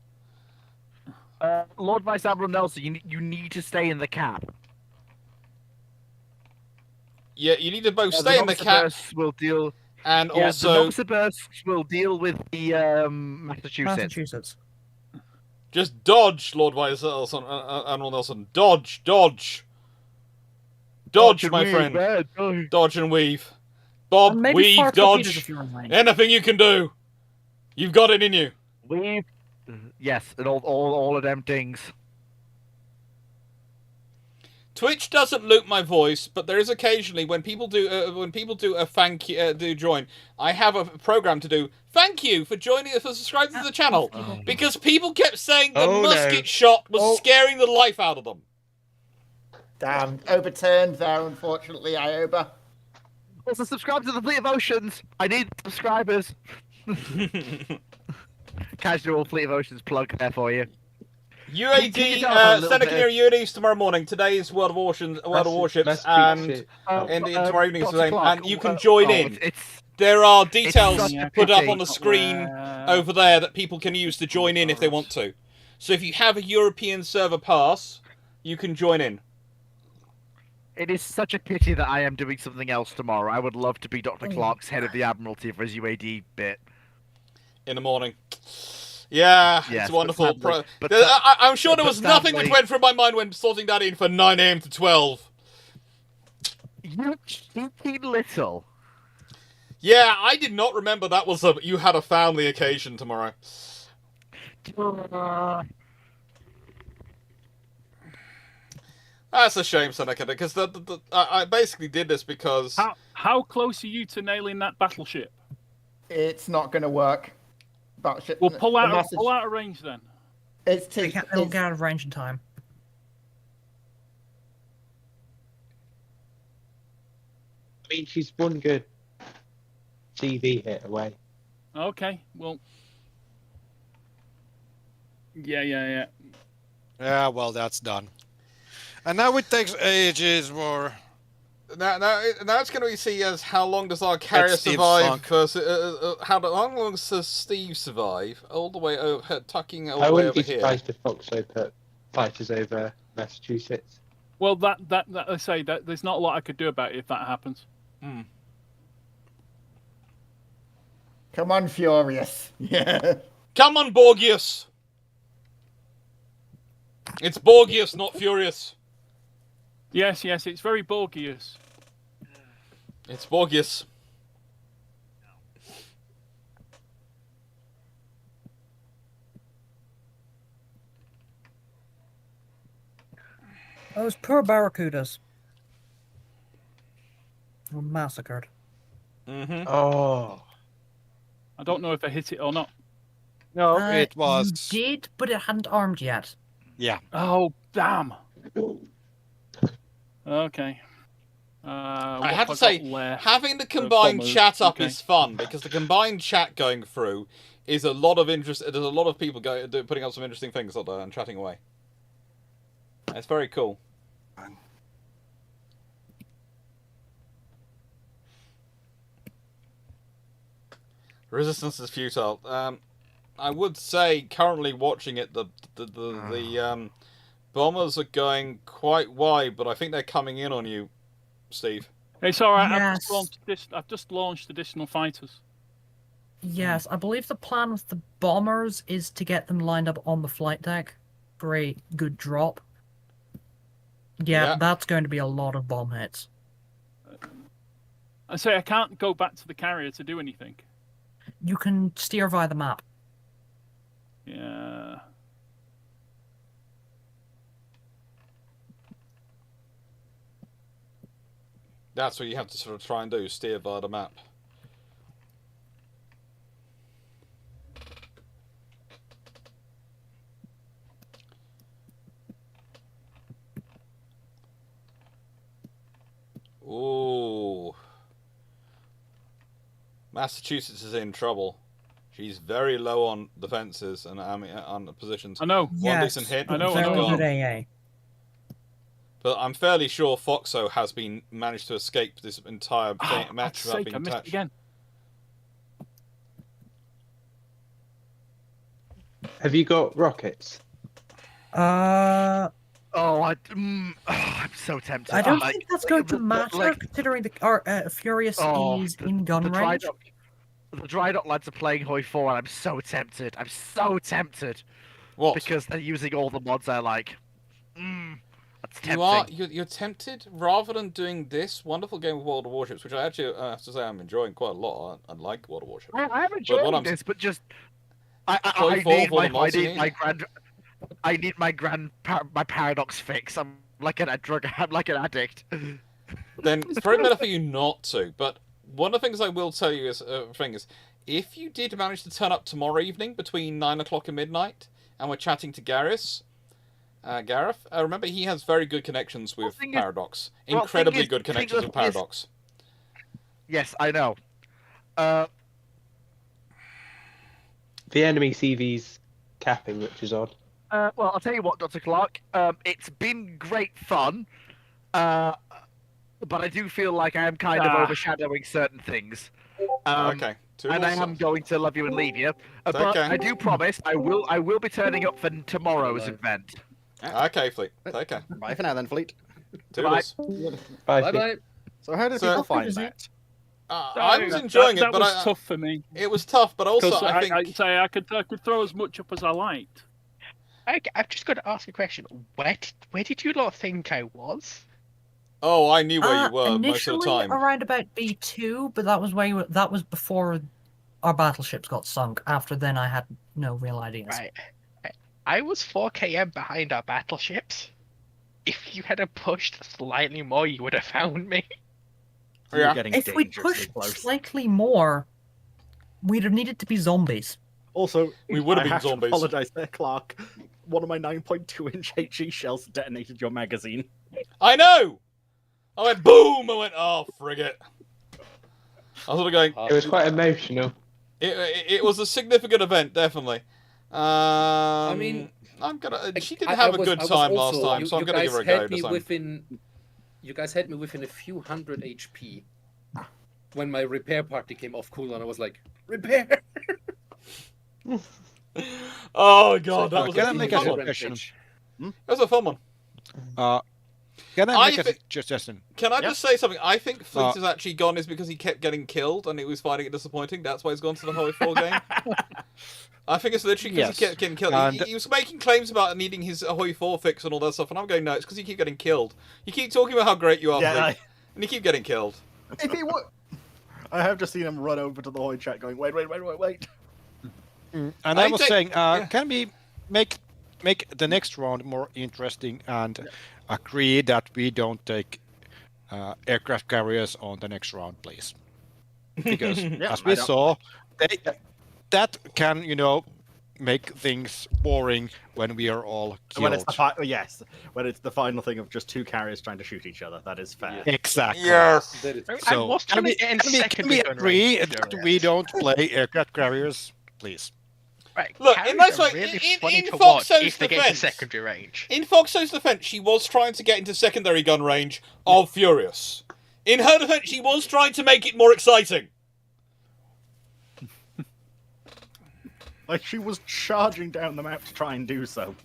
Lord Vice Admiral Nelson, you need to stay in the cap. Yeah, you need to both stay in the cap. Will deal, and yeah, also the Noxabursts will deal with the Massachusetts. Just dodge, Lord Vice Admiral Nelson. Dodge, my friend. Dodge and weave. Bob, weave, dodge. Anything you can do. You've got it in you. Weave. Yes, and all of them things. Twitch doesn't loop my voice, but there is occasionally when people do a thank you do join. I have a program to do. Thank you for subscribing to the channel because people kept saying the musket shot was scaring the life out of them. Damn, overturned there, unfortunately, Ioba. Also, subscribe to the Fleet of Oceans. I need subscribers. Casual Fleet of Oceans plug there for you. UAD, Seneca UADs tomorrow morning. Today is World of Warships, and tomorrow evening is the same. And you can join in. There are details put up on the screen over there that people can use to join in if they want to. So if you have a European server pass, you can join in. It is such a pity that I am doing something else tomorrow. I would love to be Dr. Clarke's head of the Admiralty for his UAD bit. In the morning. Yeah, yes, it's wonderful. But I'm sure there was nothing which went through my mind when sorting that in for 9 AM to 12. You cheeky little. Yeah, I did not remember that was you had a family occasion tomorrow. That's a shame, Seneca, because I basically did this because... How close are you to nailing that battleship? It's not going to work. Battleship. We'll pull out of range then. It'll get out of range in time. I mean, she's one good TV hit away. Okay, well... Yeah. Yeah, well, that's done. And now it takes ages more. Now it's going to be seen as how long does our carrier survive versus how long does Steve survive all the way over, tucking all the way over here. I wouldn't be surprised if Foxo put fighters over Massachusetts. Well, that I say that there's not a lot I could do about it if that happens. Come on, Furious. Yeah. Come on, Borgius. It's Borgius, not Furious. Yes, it's very Borgius. It's Borgius. Those poor barracudas were massacred. Oh. I don't know if I hit it or not. No, it was. You did, but it hadn't armed yet. Yeah. Oh, damn. Okay. I have to say, having the combined chat up is fun because the combined chat going through is a lot of interest. There's a lot of people putting up some interesting things up there and chatting away. It's very cool. Resistance is futile. I would say currently watching it, the bombers are going quite wide, but I think they're coming in on you, Steve. It's all right. Yes. I've just launched additional fighters. Yes, I believe the plan with the bombers is to get them lined up on the flight deck for a good drop. Yeah, that's going to be a lot of bomb hits. I say I can't go back to the carrier to do anything. You can steer via the map. Yeah. That's what you have to sort of try and do, steer via the map. Ooh. Massachusetts is in trouble. She's very low on defenses and on the positions. I know. One decent hit. I know. Very good AA. But I'm fairly sure Foxo has managed to escape this entire match without being touched. Again. Have you got rockets? I'm so tempted. I don't think that's going to matter, considering the Furious is in gun range. The dry dock lads are playing Hoi 4, and I'm so tempted. I'm so tempted. What? Because they're using all the mods I like. That's tempting. You're tempted rather than doing this wonderful game of World of Warships, which I actually have to say I'm enjoying quite a lot. I like World of Warships. I'm enjoying this, but just I need my paradox fix. I'm like an addict. Then it's probably better for you not to. But one of the things I will tell you is, if you did manage to turn up tomorrow evening between 9 o'clock and midnight, and we're chatting to Gareth, remember he has very good connections with Paradox. Incredibly good connections with Paradox. Yes, I know. The enemy CV's capping, which is odd. Well, I'll tell you what, Dr. Clarke. It's been great fun, but I do feel like I am kind of overshadowing certain things. Okay. And I am going to love you and leave you. But I do promise I will be turning up for tomorrow's event. Okay, Fleet. Take care. Bye for now, then, Fleet. Toodles. Bye. So how did people find that? I was enjoying it, but that was tough for me. It was tough, but also I think I could throw as much up as I liked. I've just got to ask a question. Where did you lot think I was? Oh, I knew where you were most of the time. Initially around about B2, but that was before our battleships got sunk. After then, I had no real ideas. Right. I was 4 km behind our battleships. If you had pushed slightly more, you would have found me. Yeah. If we pushed slightly more, we'd have needed to be zombies. Also, we would have been I zombies. To apologize there, Clarke. One of my 9.2-inch HE shells detonated your magazine. I know! I went boom! I went, oh, frigate. I was sort of going... It was quite emotional. It was a significant event, definitely. I mean... She didn't have a good time last time, so I'm going to give her a go. You guys had me within a few hundred HP when my repair party came off cooldown. I was like, repair! Oh god, that was can a I make a suggestion? That was a fun one. Can I make a suggestion? Can I just say something? I think Fleet has actually gone is because he kept getting killed and he was finding it disappointing. That's why he's gone to the Hoi 4 game. I think it's literally because he kept getting killed. And He was making claims about needing his Hoi 4 fix and all that stuff, and I'm going, no, it's because you keep getting killed. You keep talking about how great you are, Fleet, and you keep getting killed. If he would... I have just seen him run over to the Hoi chat going, wait. And I was saying, can we make the next round more interesting and agree that we don't take aircraft carriers on the next round, please? Because as we saw, that can, make things boring when we are all killed. When it's the final thing of just 2 carriers trying to shoot each other. That is fair. Exactly. Yes. So can we agree that we don't play aircraft carriers, please? Right. Look, in this way, really in Foxo's they get to defense, secondary range. in Foxo's defense, she was trying to get into secondary gun range of Furious. In her defense, she was trying to make it more exciting. Like, she was charging down the map to try and do so.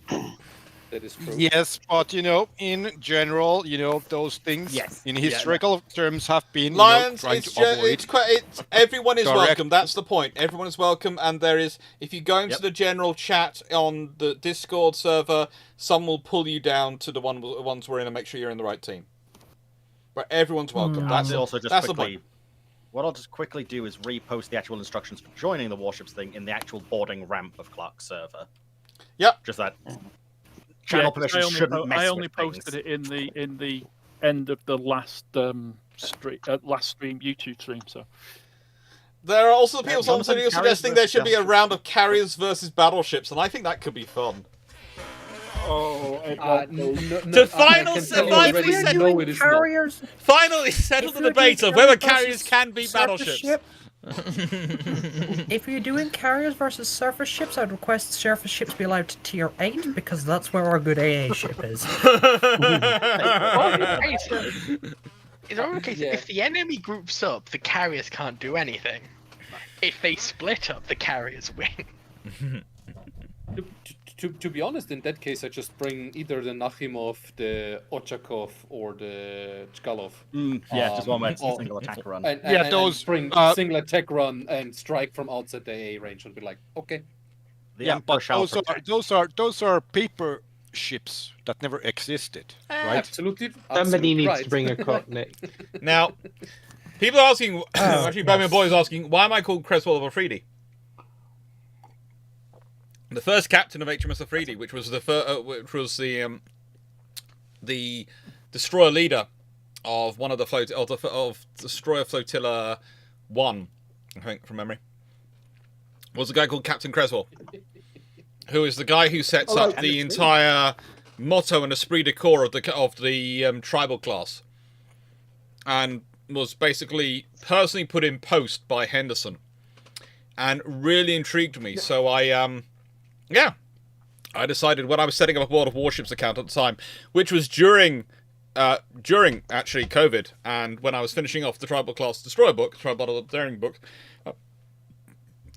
That is true. Yes, but in general, those things in historical terms have been Lions, trying it's to avoid. it's everyone is direct- welcome. That's the point. Everyone is welcome, and there is. If you go into the general chat on the Discord server, some will pull you down to the ones we're in and make sure you're in the right team. But everyone's welcome. That's also just that's the quickly. point. What I'll just quickly do is repost the actual instructions for joining the Warships thing in the actual boarding ramp of Clarke's server. Yep. Just that. Channel permissions shouldn't mess I only with posted things. it in the end of the last stream YouTube stream. So There are also people Jonathan, carriers suggesting there versus should be a round of carriers versus battleships, and I think that could be fun. To finally settle the debate of whether carriers can beat battleships. If you're doing carriers versus surface ships, I'd request surface ships be allowed to tier 8 because that's where our good AA ship is. Is there a case if the enemy groups up, the carriers can't do anything? If they split up, the carriers win. To be honest, in that case, I just bring either the Nakhimov, the Ochakov, or the Chkalov. Just one where it's a single attack run. And those bring single attack run and strike from outside the AA range and be like, okay. But those are paper ships that never existed, right? Absolutely. Somebody needs right. to bring a cockney. Now, people are asking, actually, Batman Boy is asking, why am I called Creswell of Afridi? The first captain of HMS Afridi, which was the destroyer leader of one of the of destroyer flotilla 1, I think from memory, was a guy called Captain Creswell, who is the guy who sets up the entire motto and esprit de corps of the tribal class, and was basically personally put in post by Henderson, and really intrigued me. So I decided when I was setting up a World of Warships account at the time, which was during actually COVID, and when I was finishing off the Tribal Class Destroyer book, Tribal Daring book,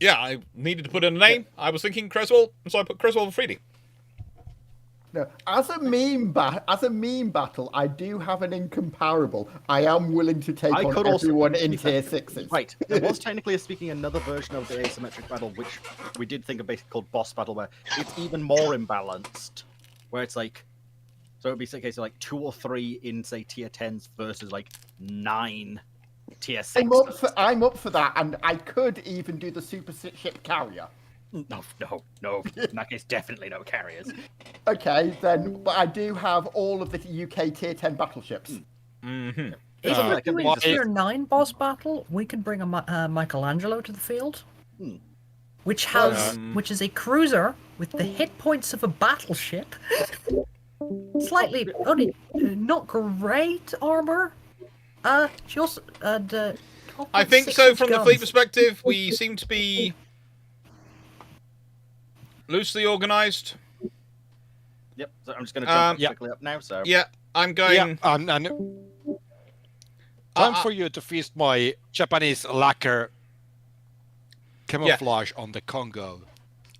I needed to put in a name. I was thinking Creswell, and so I put Creswell of Afridi. No, as a meme battle, I do have an incomparable. I am willing to take on everyone in tier 6s. Right, there was technically speaking another version of the asymmetric battle, which we did think of basically called boss battle, where it's even more imbalanced, where it's like, so it would be a case of like 2 or 3 in say tier 10s versus like 9 tier 6s. I'm up for that, and I could even do the super ship carrier. No. In that case, definitely no carriers. Okay, then, but I do have all of the UK tier 10 battleships. If we're doing a tier 9 boss battle, we can bring a Michelangelo to the field, which is a cruiser with the hit points of a battleship, slightly only not great armor. She also I think so. From the fleet perspective, we seem to be loosely organised. Yep, so I'm just going to jump quickly up now. So I'm going. Time for you to feast my Japanese lacquer camouflage on the Congo.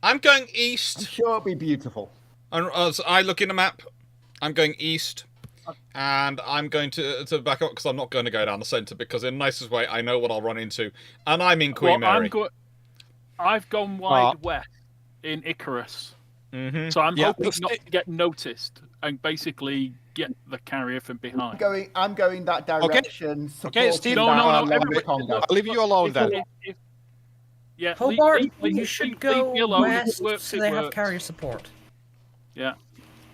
I'm going east. I'm sure it'll be beautiful. And as I look in the map, I'm going east, and I'm going to back up because I'm not going to go down the centre because in the nicest way I know what I'll run into, and I'm in Queen Mary. I've gone wide west in Icarus, so I'm hoping not to get noticed and basically get the carrier from behind. I'm going that direction. Okay, Steve. I'll leave you alone then. Hobart, you should go west so they have carrier support. Yeah,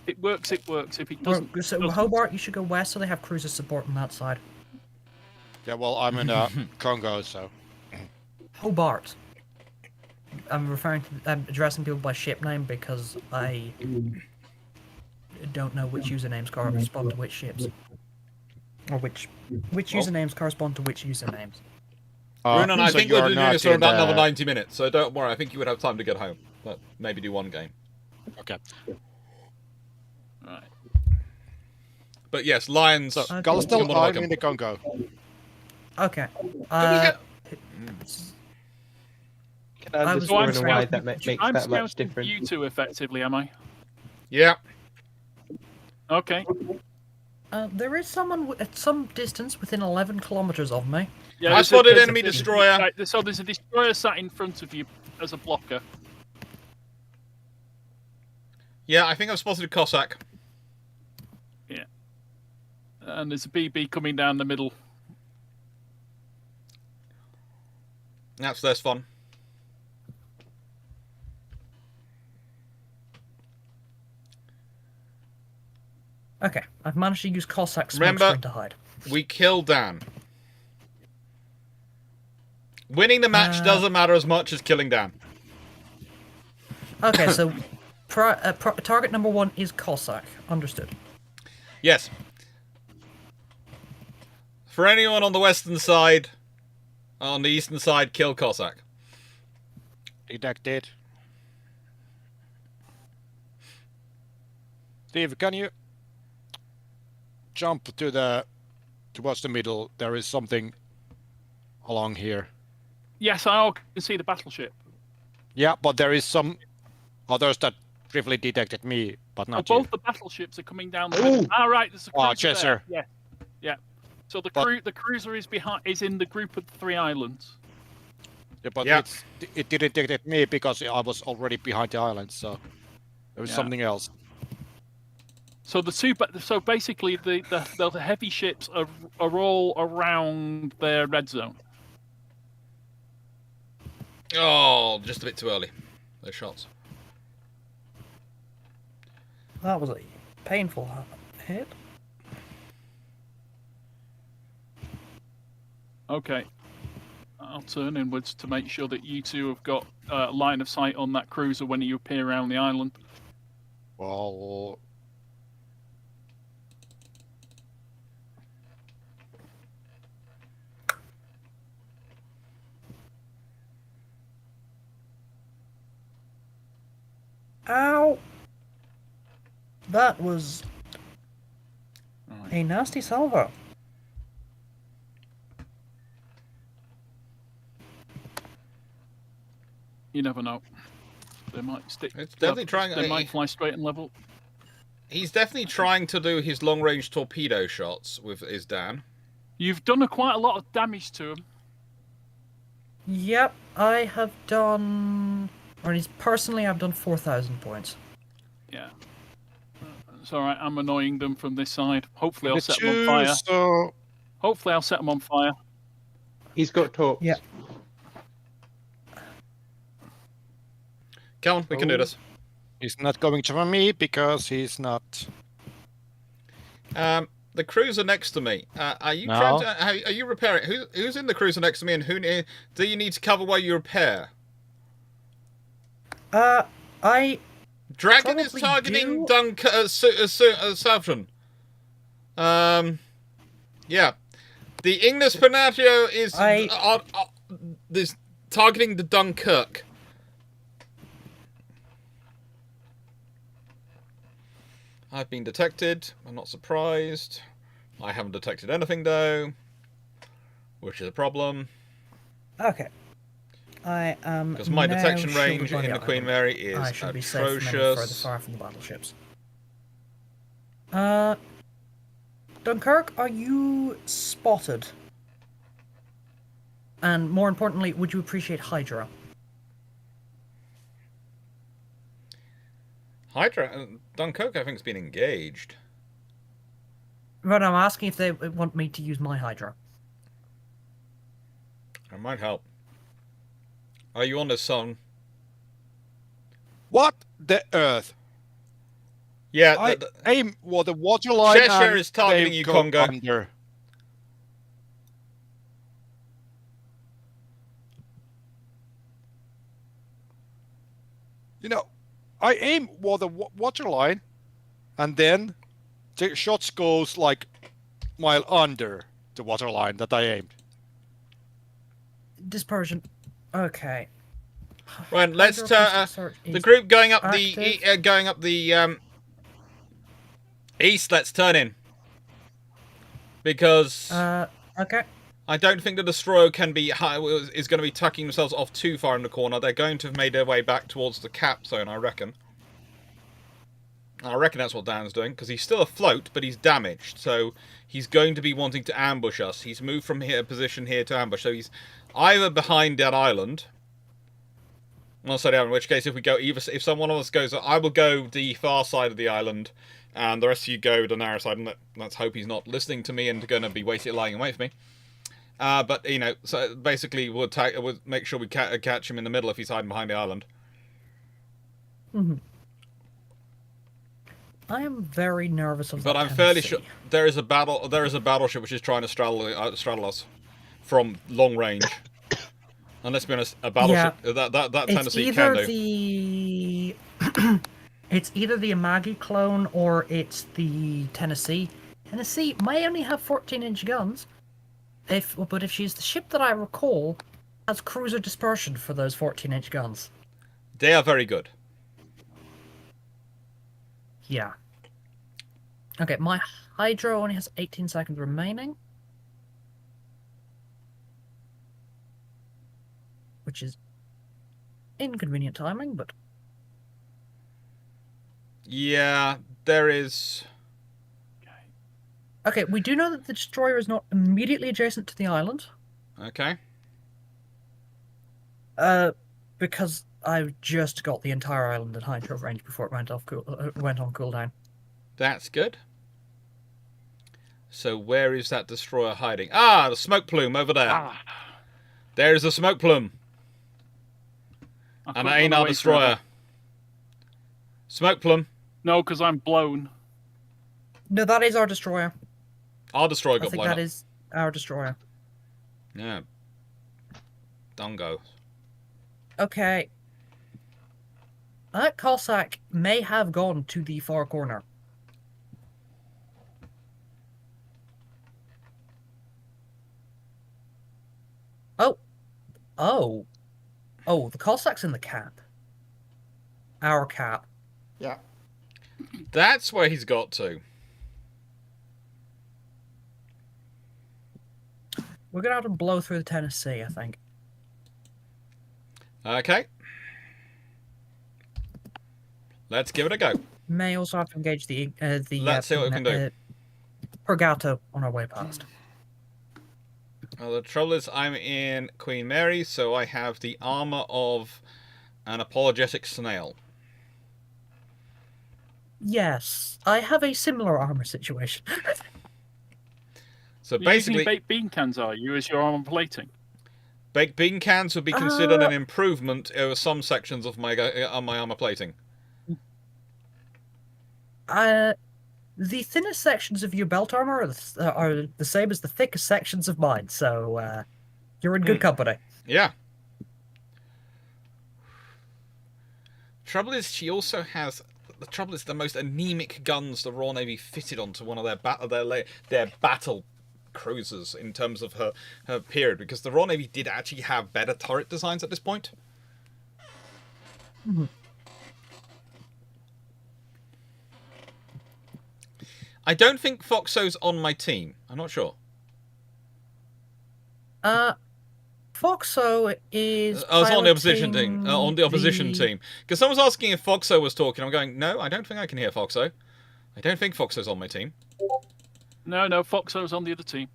it works. If it doesn't, so Hobart, you should go west so they have cruiser support on that side. Yeah, well, I'm in Congo, so. Hobart. I'm addressing people by ship name because I don't know which usernames correspond to which ships, or which usernames correspond to which usernames. Bruno, I think we're doing this for about another 90 minutes, so don't worry. I think you would have time to get home, but maybe do one game. Okay. Right. But yes, Lions. So, Galstel, I'm in the Congo. Okay. Can I just why that makes I'm that much difference? you two effectively, am I? Yeah. Okay. There is someone at some distance within 11 kilometers of me. Yeah, I spotted enemy destroyer. Right, so there's a destroyer sat in front of you as a blocker. Yeah, I think I've spotted a Cossack. Yeah. And there's a BB coming down the middle. That's less fun. Okay, I've managed to use Cossack smoke Remember, screen to hide. we kill Dan. Winning the match doesn't matter as much as killing Dan. Okay, so target number 1 is Cossack. Understood. Yes. For anyone on the western side, on the eastern side, kill Cossack. Detected. Steve, can you jump towards the middle? There is something along here. Yes, I can see the battleship. Yeah, but there is some others that briefly detected me, but not you. Both the battleships are coming down the middle. Ah, right, there's a cruiser Chesser. there. Yeah. So the cruiser is in the group of the 3 islands. Yeah, but it didn't detect me because I was already behind the island, so there was something else. So so basically the heavy ships are all around their red zone. Oh, just a bit too early. Those shots. That was a painful hit. Okay. I'll turn inwards to make sure that you two have got line of sight on that cruiser when you appear around the island. Well... Ow! That was a nasty salvo. You never know. They might stick. It's definitely trying. They might fly straight and level. He's definitely trying to do his long-range torpedo shots with his Dan. You've done quite a lot of damage to him. Yep, I have done. Or at least personally, I've done 4,000 points. Yeah. It's alright, I'm annoying them from this side. Hopefully I'll set them on fire. Hopefully I'll set them on fire. He's got torps. Yeah. Come on, we can do this. He's not going to me because he's not... The cruiser next to me. Are you trying to... Are you repairing... Who's in the cruiser next to me and who do you need to cover while you repair? Dragon is targeting Southern. Yeah. The Ignis Panatio is targeting the Dunkirk. I've been detected. I'm not surprised. I haven't detected anything though, which is a problem. Okay. I am because my detection range in the island. Queen Mary is I should be safe atrocious. from any further far from the battleships. Dunkirk, are you spotted? And more importantly, would you appreciate Hydra? Hydra, Dunkirk, I think, has been engaged. But I'm asking if they want me to use my Hydra. It might help. Are you on the sun? What the earth? Yeah, I aim for the waterline. Cheshire is targeting you, Congo. Under. You know, I aim for the waterline, and then the shots goes like mile under the waterline that I aimed. Dispersion. Okay. Right, let's the group going up the east. Let's turn in because okay. I don't think the destroyer is going to be tucking themselves off too far in the corner. They're going to have made their way back towards the cap zone, I reckon. I reckon that's what Dan's doing, because he's still afloat, but he's damaged. So he's going to be wanting to ambush us. He's moved from here, position here to ambush. So he's either behind that island. Well, sorry, in which case, if we go, if someone of us goes, I will go the far side of the island, and the rest of you go the narrow side. And let's hope he's not listening to me and going to be lying in wait for me. But you know, so basically, we'll make sure we catch him in the middle if he's hiding behind the island. Mm-hmm. I am very nervous of that. But I'm fairly sure there is a battleship which is trying to straddle us from long range. And let's be honest, a battleship that Tennessee can do. It's either the Amagi clone or it's the Tennessee. Tennessee may only have 14-inch guns, but if she's the ship that I recall, has cruiser dispersion for those 14-inch guns. They are very good. Yeah. Okay, my Hydro only has 18 seconds remaining. Which is inconvenient timing, but... Yeah, there is... Okay, we do know that the destroyer is not immediately adjacent to the island. Okay. Because I just got the entire island at Hydro range before it went on cooldown. That's good. So where is that destroyer hiding? Ah, the smoke plume over there. There's the smoke plume. And it ain't our destroyer. Smoke plume. No, because I'm blown. No, that is our destroyer. Our destroyer got blown up. That is our destroyer. Yeah. Dongo. Okay. That Cossack may have gone to the far corner. Oh, the Cossack's in the cap. Our cap. Yeah. That's where he's got to. We're going to have to blow through the Tennessee, I think. Okay. Let's give it a go. May also have to engage the Let's see what we can do. Pergato on our way past. Well, the trouble is I'm in Queen Mary, so I have the armor of an apologetic snail. Yes, I have a similar armor situation. So basically, baked bean cans are you as your armor plating? Baked bean cans would be considered an improvement over some sections of my armor plating. The thinnest sections of your belt armor are the same as the thickest sections of mine, so you're in good company. Yeah. Trouble is, she also has. The trouble is, the most anemic guns the Royal Navy fitted onto one of their battle cruisers in terms of her period, because the Royal Navy did actually have better turret designs at this point. Mm-hmm. I don't think Foxo's on my team. I'm not sure. Foxo is. I was on the opposition team. On the opposition team, because someone's asking if Foxo was talking. I'm going, no, I don't think I can hear Foxo. I don't think Foxo's on my team. No, Foxo's on the other team.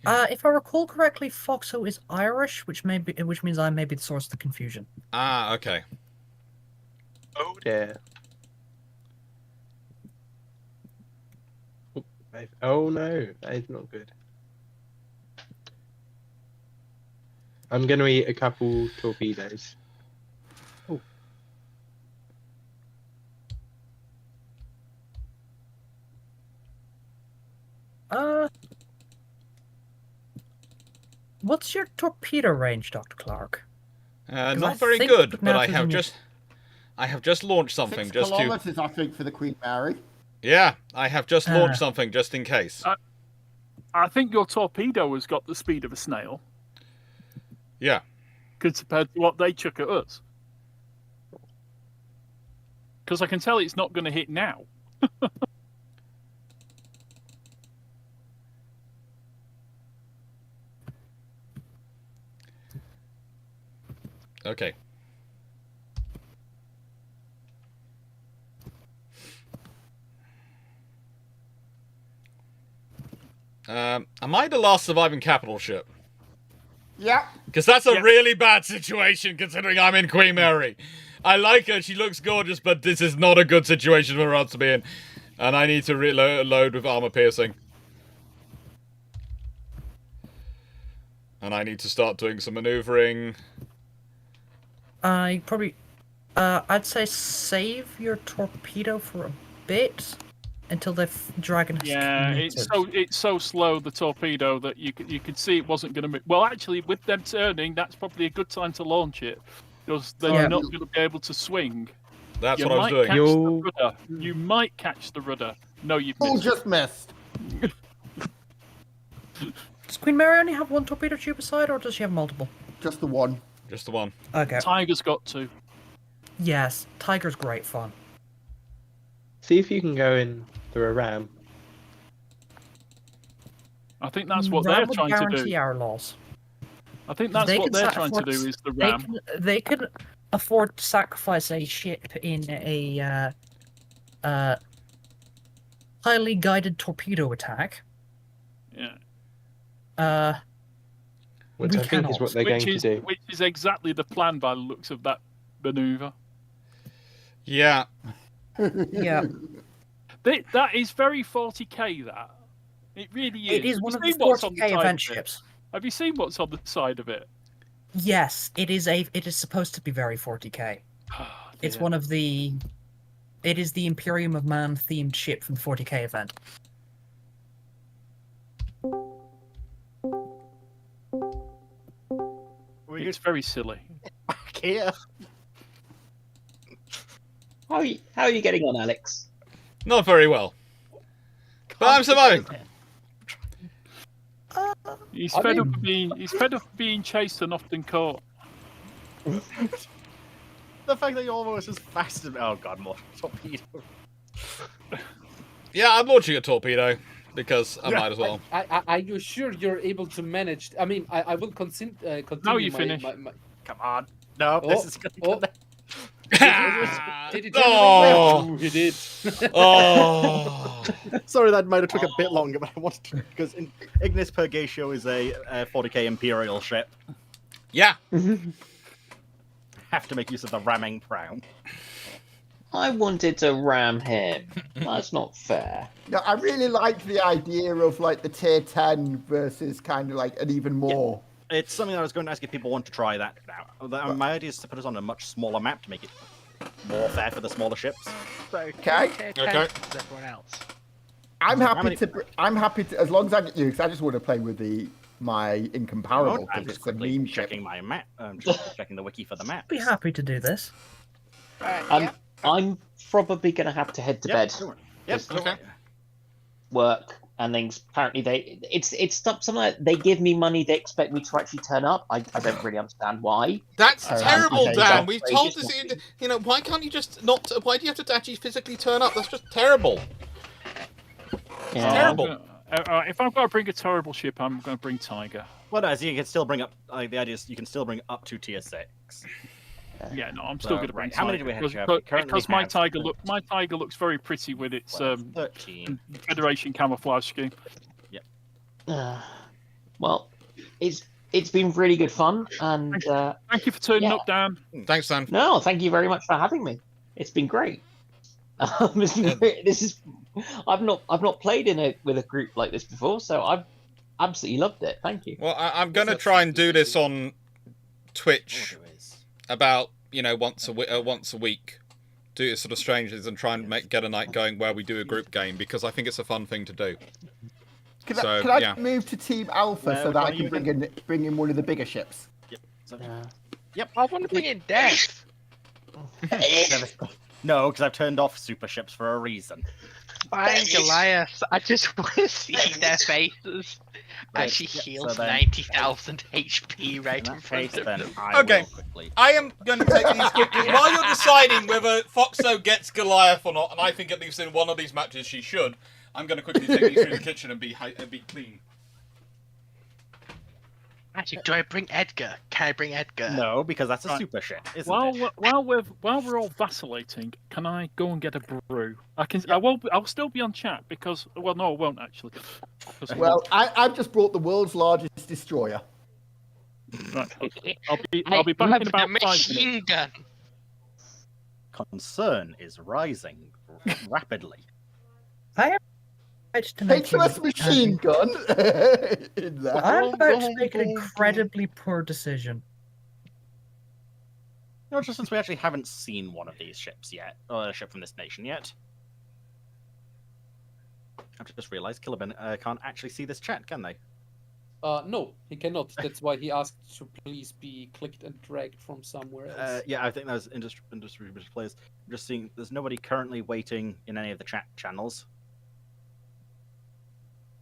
If I recall correctly, Foxo is Irish, which means I may be the source of the confusion. Ah, okay. Oh dear. Oh no, that is not good. I'm going to eat a couple torpedoes. Oh. What's your torpedo range, Dr. Clarke? Not very good, but I have just launched something 6 just kilometers, I think, for the Queen Mary. Yeah, I have just launched something just in case. I think your torpedo has got the speed of a snail. Yeah. Compared to what they chuck at us. Because I can tell it's not going to hit now. Okay. Am I the last surviving capital ship? Yeah. Because that's a really bad situation, considering I'm in Queen Mary. I like her, she looks gorgeous, but this is not a good situation for us to be in. And I need to reload with armor piercing. And I need to start doing some maneuvering. I'd say save your torpedo for a bit until the dragon has committed. it's so slow, the torpedo, that you could see it wasn't going to move. Well, actually, with them turning, that's probably a good time to launch it, because they're not going to be able to swing. That's what I was doing. You might catch the rudder. No, you've missed. Oh, just missed. Does Queen Mary only have one torpedo tube aside, or does she have multiple? Just the one. Just the one. Okay. Tiger's got two. Yes, Tiger's great fun. See if you can go in through a ram. I think that's what they're trying to do. Guarantee our loss. I think that's what they're trying to do, is the ram. They can afford to sacrifice a ship in a highly guided torpedo attack. Yeah. Which I think is what they're going to do. Which is exactly the plan by the looks of that maneuver. Yeah. Yeah. That is very 40k, that. It really is. It is one of the 40k event ships. Have you seen what's on the side of it? Yes, it is supposed to be very 40k. It's one of the... It is the Imperium of Man themed ship from the 40k event. It's very silly. Back here. How are you getting on, Alex? Not very well. But I'm surviving. He's fed up being chased and often caught. The fact that you're almost as fast as... Oh god, more torpedo. Yeah, I'm launching a torpedo, because I might as well. Are you sure you're able to manage? I mean, I will continue. Now you finish. Come on. No, this is going to... Did it? Oh, he did. Oh. Sorry, that might have took a bit longer, but I wanted to, because Ignis Purgatio is a 40k Imperial ship. Yeah. Have to make use of the ramming prow. I wanted to ram him. That's not fair. No, I really like the idea of like the tier 10 versus kind of like an even more. Yeah. It's something I was going to ask if people want to try that now. My idea is to put us on a much smaller map to make it more fair for the smaller ships. Okay. Everyone else. I'm happy to, as long as I get you, because I just want to play with my incomparable. I'm just quickly checking my map. I'm just checking the wiki for the map. Be happy to do this. I'm probably going to have to head to bed. Sure. Yep. Okay. Work and things. Apparently, it's something like they give me money. They expect me to actually turn up. I don't really understand why. That's terrible, Dan. We've told this. You know, why can't you just not? Why do you have to actually physically turn up? That's just terrible. It's terrible. If I've got to bring a terrible ship, I'm going to bring Tiger. Well, no, so you can still bring up. The idea is you can still bring up to tier 6. Yeah, no, I'm still going to bring Tiger. How many do we have? Because my Tiger looks very pretty with its 13 Federation camouflage scheme. Yep. Well, it's been really good fun, and thank you for turning up, Dan. Thanks, Dan. No, thank you very much for having me. It's been great. I've not played with a group like this before, so I've absolutely loved it. Thank you. Well, I'm going to try and do this on Twitch about once a week. Do sort of strangers and try and get a night going where we do a group game, because I think it's a fun thing to do. Can I move to Team Alpha so that I can bring in one of the bigger ships? Yep. I want to bring in Death. No, because I've turned off super ships for a reason. Fine, Goliath. I just want to see their faces. As she heals 90,000 HP right in front of them. Okay, I am going to take these quickly. While you're deciding whether Foxo gets Goliath or not, and I think at least in one of these matches she should, I'm going to quickly take these through the kitchen and be clean. Actually, do I bring Edgar? Can I bring Edgar? No, because that's a Right. super ship, isn't While it? while we're all vacillating, can I go and get a brew? I can. I won't. I'll still be on chat because. Well, no, I won't actually. Well, I've just brought the world's largest destroyer. Right. I'll be back in about 5 minutes. Machine gun. Concern is rising rapidly. I am about to make Paintless machine gun. In there. I'm about to make an incredibly poor decision. No, just since we actually haven't seen one of these ships yet, or a ship from this nation yet. I've just realised Killiban can't actually see this chat, can they? No, he cannot. That's why he asked to please be clicked and dragged from somewhere else. Yeah, I think there's industry players. I'm just seeing there's nobody currently waiting in any of the chat channels.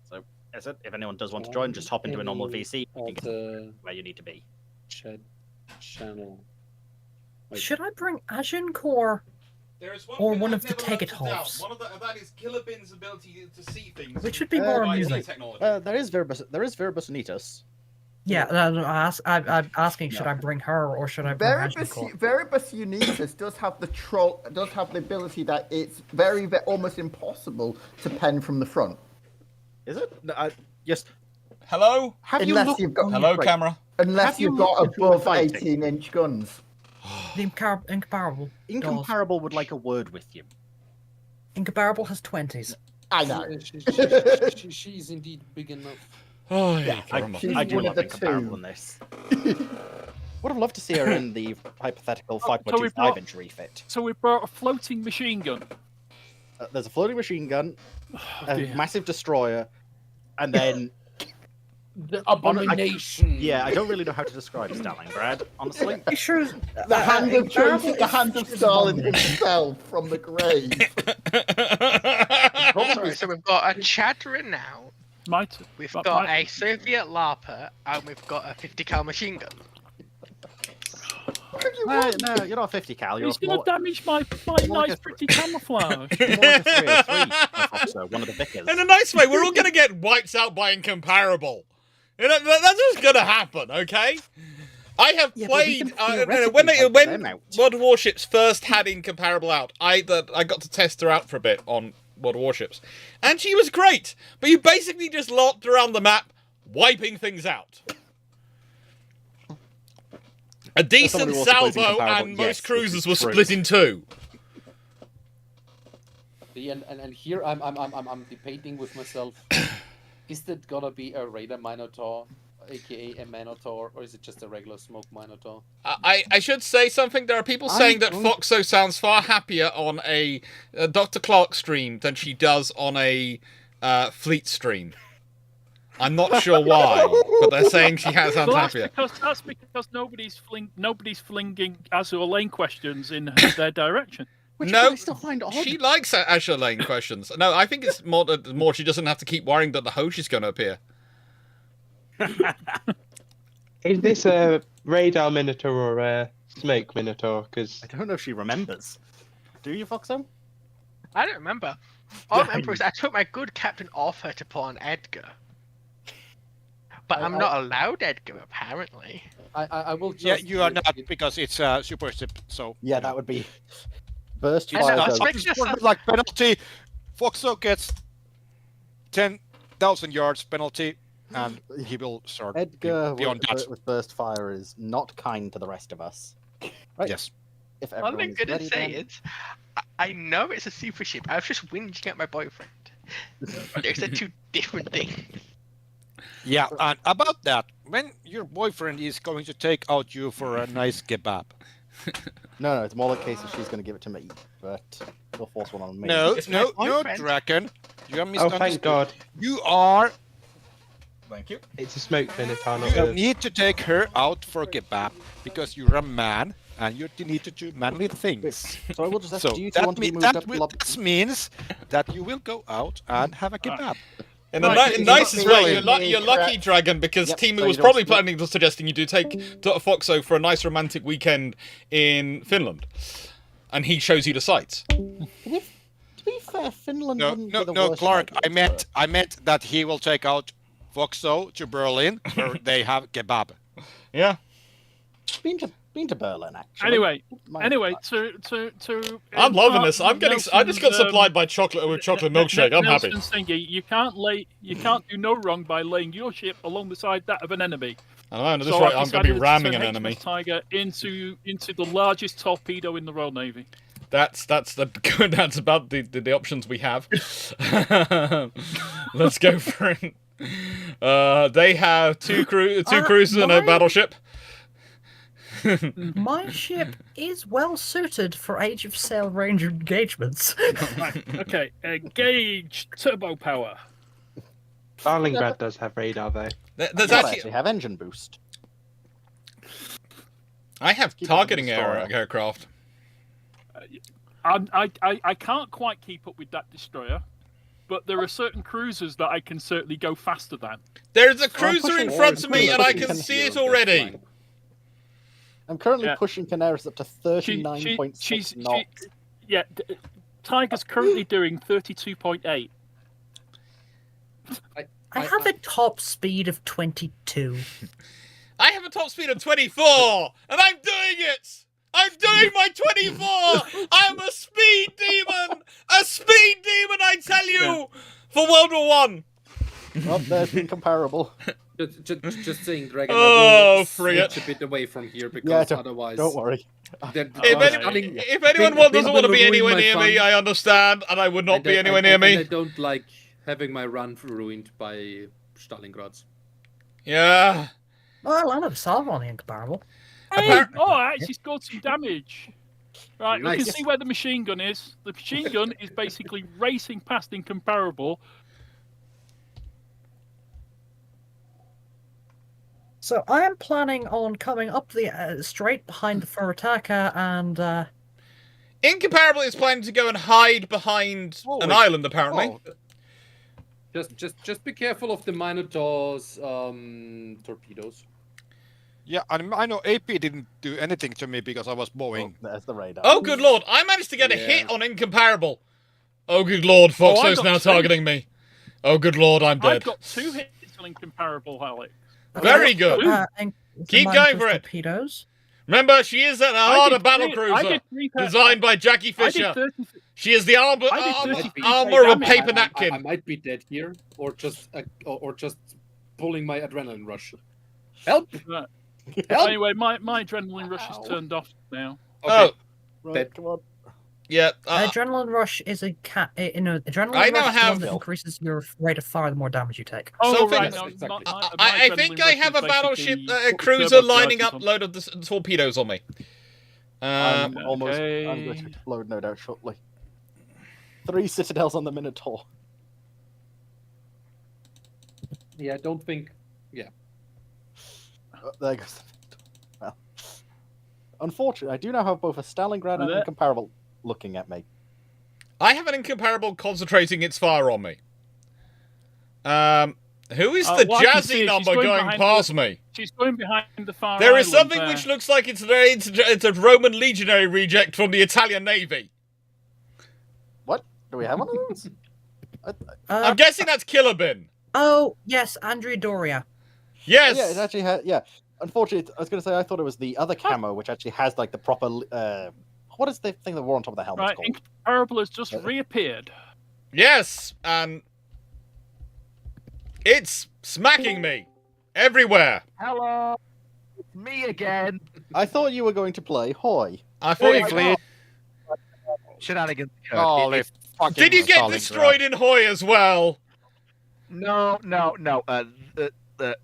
So, as it, if anyone does want to join, just hop into a normal VC. You can get where you need to be. Chat channel. Should I bring Agincourt or one of the Tegetovs? That is Killiban's ability to see things. Which would be more amusing. There is Verbus Unitas. Yeah, I'm asking, should I bring her or should I bring Agincourt? Verbus Unitas does have the ability that it's very almost impossible to pen from the front. Is it? No, yes. Hello? Hello, camera. Unless you've got above 18-inch guns. The incomparable. Incomparable would like a word with you. Incomparable has 20s. I know. She's indeed big enough. Oh, yeah, I do love Incomparable in this. Would have loved to see her in the hypothetical 5.25-inch refit. So we brought a floating machine gun. There's a floating machine gun, a dear. massive destroyer, and then... The abomination. Yeah, I don't really know how to describe Stalingrad, honestly. Sure, the hand of Stalin himself from the grave. Sorry, so we've got a Chadra now. We've got a Soviet LARPer, and we've got a 50 cal machine gun. No, you're not 50 cal. He's going to damage my nice, pretty camouflage. You're more like a 303, one of the Vickers. In a nice way, we're all going to get wiped out by Incomparable. You know, that's just going to happen, okay? I have played when Modern Warships first had Incomparable out. I got to test her out for a bit on Modern Warships, and she was great. But you basically just lopped around the map, wiping things out. A decent salvo, and most cruisers were split in two. And here I'm debating with myself. Is that gonna be a Raider Minotaur, aka a Minotaur, or is it just a regular smoke Minotaur? I should say something. There are people saying that Foxo sounds far happier on a Dr. Clarke stream than she does on a Fleet stream. I'm not sure why, but they're saying she sounds happier. That's because nobody's flinging Azure Lane questions in their direction. Which no, I still find odd. She likes Azure Lane questions. No, I think it's more she doesn't have to keep worrying that the host is going to appear. Is this a radar Minotaur or a smoke Minotaur? Because I don't know if she remembers. Do you, Foxo? I don't remember. All I remember is I took my good captain off her to put on Edgar. But I'm not allowed Edgar, apparently. I will just... Yeah, you are not, because it's a super ship, so... Yeah, that would be... Burst fire. Like penalty, Foxo gets 10,000 yards penalty, and he will start Edgar beyond that. with burst fire is not kind to the rest of us. Right? Yes. If All I'm everyone is gonna ready, say then... is, I know it's a super ship. I was just whinging at my boyfriend. There's two different things. Yeah, and about that, when your boyfriend is going to take out you for a nice kebab. No, it's more like a case of she's going to give it to me, but she'll force one on me. No, Draken. You are misunderstood. Oh, thank God. You are... Thank you. It's a smoke Minotaur. You need to take her out for a kebab, because you're a man, and you need to do manly things. So I will just ask, so do you that, want to be moved up that means that you will go out and have a kebab. In the nicest way, you're lucky, Dragon, because Timu was probably planning on suggesting you do take Foxo for a nice romantic weekend in Finland, and he shows you the sights. To be fair, Finland wouldn't be the no, worst Clarke. idea, I meant that he will take out Foxo to Berlin, where they have kebab. Yeah. Been to Berlin actually. Anyway, I'm loving this. I just got supplied by chocolate with chocolate milkshake. I'm happy. You can't do no wrong by laying your ship along the side that of an enemy. I know. At this rate, I'm going to be ramming an enemy. Tiger into the largest torpedo in the Royal Navy. That's about the options we have. Let's go for it. They have two cruisers and a battleship. My ship is well suited for age of sail range engagements. Right, okay, engage turbo power. Stalingrad does have radar though. There's actually have engine boost. I have targeting aircraft. I can't quite keep up with that destroyer, but there are certain cruisers that I can certainly go faster than. There's a cruiser in front of me, and I can see it already. I'm currently pushing Canaris up to 39.6 knots. Tiger's currently doing 32.8. I have a top speed of 22. I have a top speed of 24, and I'm doing it! I'm doing my 24! I'm a speed demon! A speed demon, I tell you! For World War One. Well, there's been comparable. Just saying, Dragon. Oh, frigate! A bit away from here because otherwise. Don't worry. If anyone doesn't want to be anywhere near me, I understand, and I would not be anywhere near me. I don't like having my run ruined by Stalingrad. Yeah. Well, I never saw one incomparable. Hey! I actually scored some damage. Right, you can see where the machine gun is. The machine gun is basically racing past incomparable. So I am planning on coming up the straight behind the Furataka and. Incomparable is planning to go and hide behind an island, apparently. Just be careful of the Minotaur's torpedoes. Yeah, I know AP didn't do anything to me because I was bowing. Oh, there's the radar. Oh, good lord! I managed to get a hit on Incomparable. Oh, good lord! Foxo's now targeting me. Oh, good lord! I'm dead. I've got 2 hits on Incomparable, Alex. Very good. Keep going for it. Torpedoes. Remember, she is an Armada battle cruiser designed by Jackie Fisher. She is the armor of a paper napkin. I might be dead here, or just pulling my adrenaline rush. Help! Anyway, my adrenaline rush is turned off now. Okay. Right, come on. Yeah. Adrenaline rush is adrenaline rush is one that increases your rate of fire the more damage you take. Oh, right. No, exactly. I think I have a battleship, a cruiser lining up load of the torpedoes on me. I'm going to explode, no doubt, shortly. 3 citadels on the Minotaur. Yeah, I don't think. Yeah. There goes the Minotaur. Well, unfortunately, I do now have both a Stalingrad and Incomparable looking at me. I have an Incomparable concentrating its fire on me. Who is the jazzy number going past me? She's going behind the far There is something which looks like it's a Roman legionary reject from the Italian Navy. What? Do we have one of those? I'm guessing that's Killer Bin. Oh, yes, Andrea Doria. Yes! Yeah, it actually has, Unfortunately, I was going to say, I thought it was the other camo, which actually has, like, the proper, what is the thing that wore on top of the helmet called? Incomparable has just reappeared. Yes, and it's smacking me everywhere. Hello, it's me again. I thought you were going to play Hoy. I thought you played shenanigans. Did you get destroyed in Hoy as well? No. The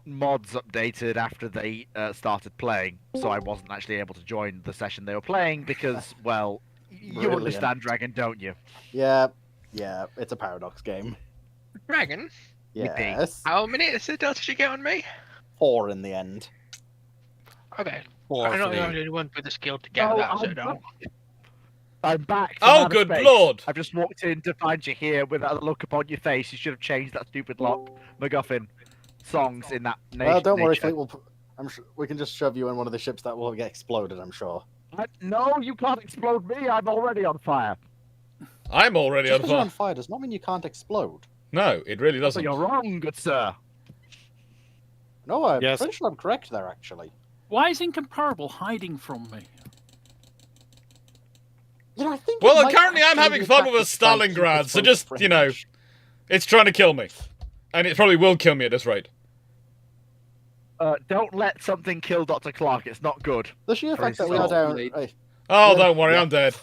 mods updated after they started playing, so I wasn't actually able to join the session they were playing because, well, you understand Dragon, don't you? Yeah, it's a Paradox game. Dragon? Yes. How many citadels did you get on me? 4 in the end. Okay. 4 I don't know anyone with the skill to get that citadel. I'm back. Oh, good lord! I've just walked in to find you here with that look upon your face. You should have changed that stupid lock, MacGuffin. Songs in that nation. Well, don't worry, Fleet. I'm sure we can just shove you in one of the ships that will get exploded, I'm sure. No, you can't explode me. I'm already on fire. I'm already just on fire. You're on fire does not mean you can't explode. No, it really doesn't. So you're wrong, good sir. No, I'm Yes. pretty sure I'm correct there, actually. Why is Incomparable hiding from me? You know, I think. Well, currently I'm having fun with a Stalingrad, so just, it's trying to kill me. And it probably will kill me at this rate. Don't let something kill Dr. Clarke. It's not good. The sheer fact that we are down. Oh, don't worry, I'm dead.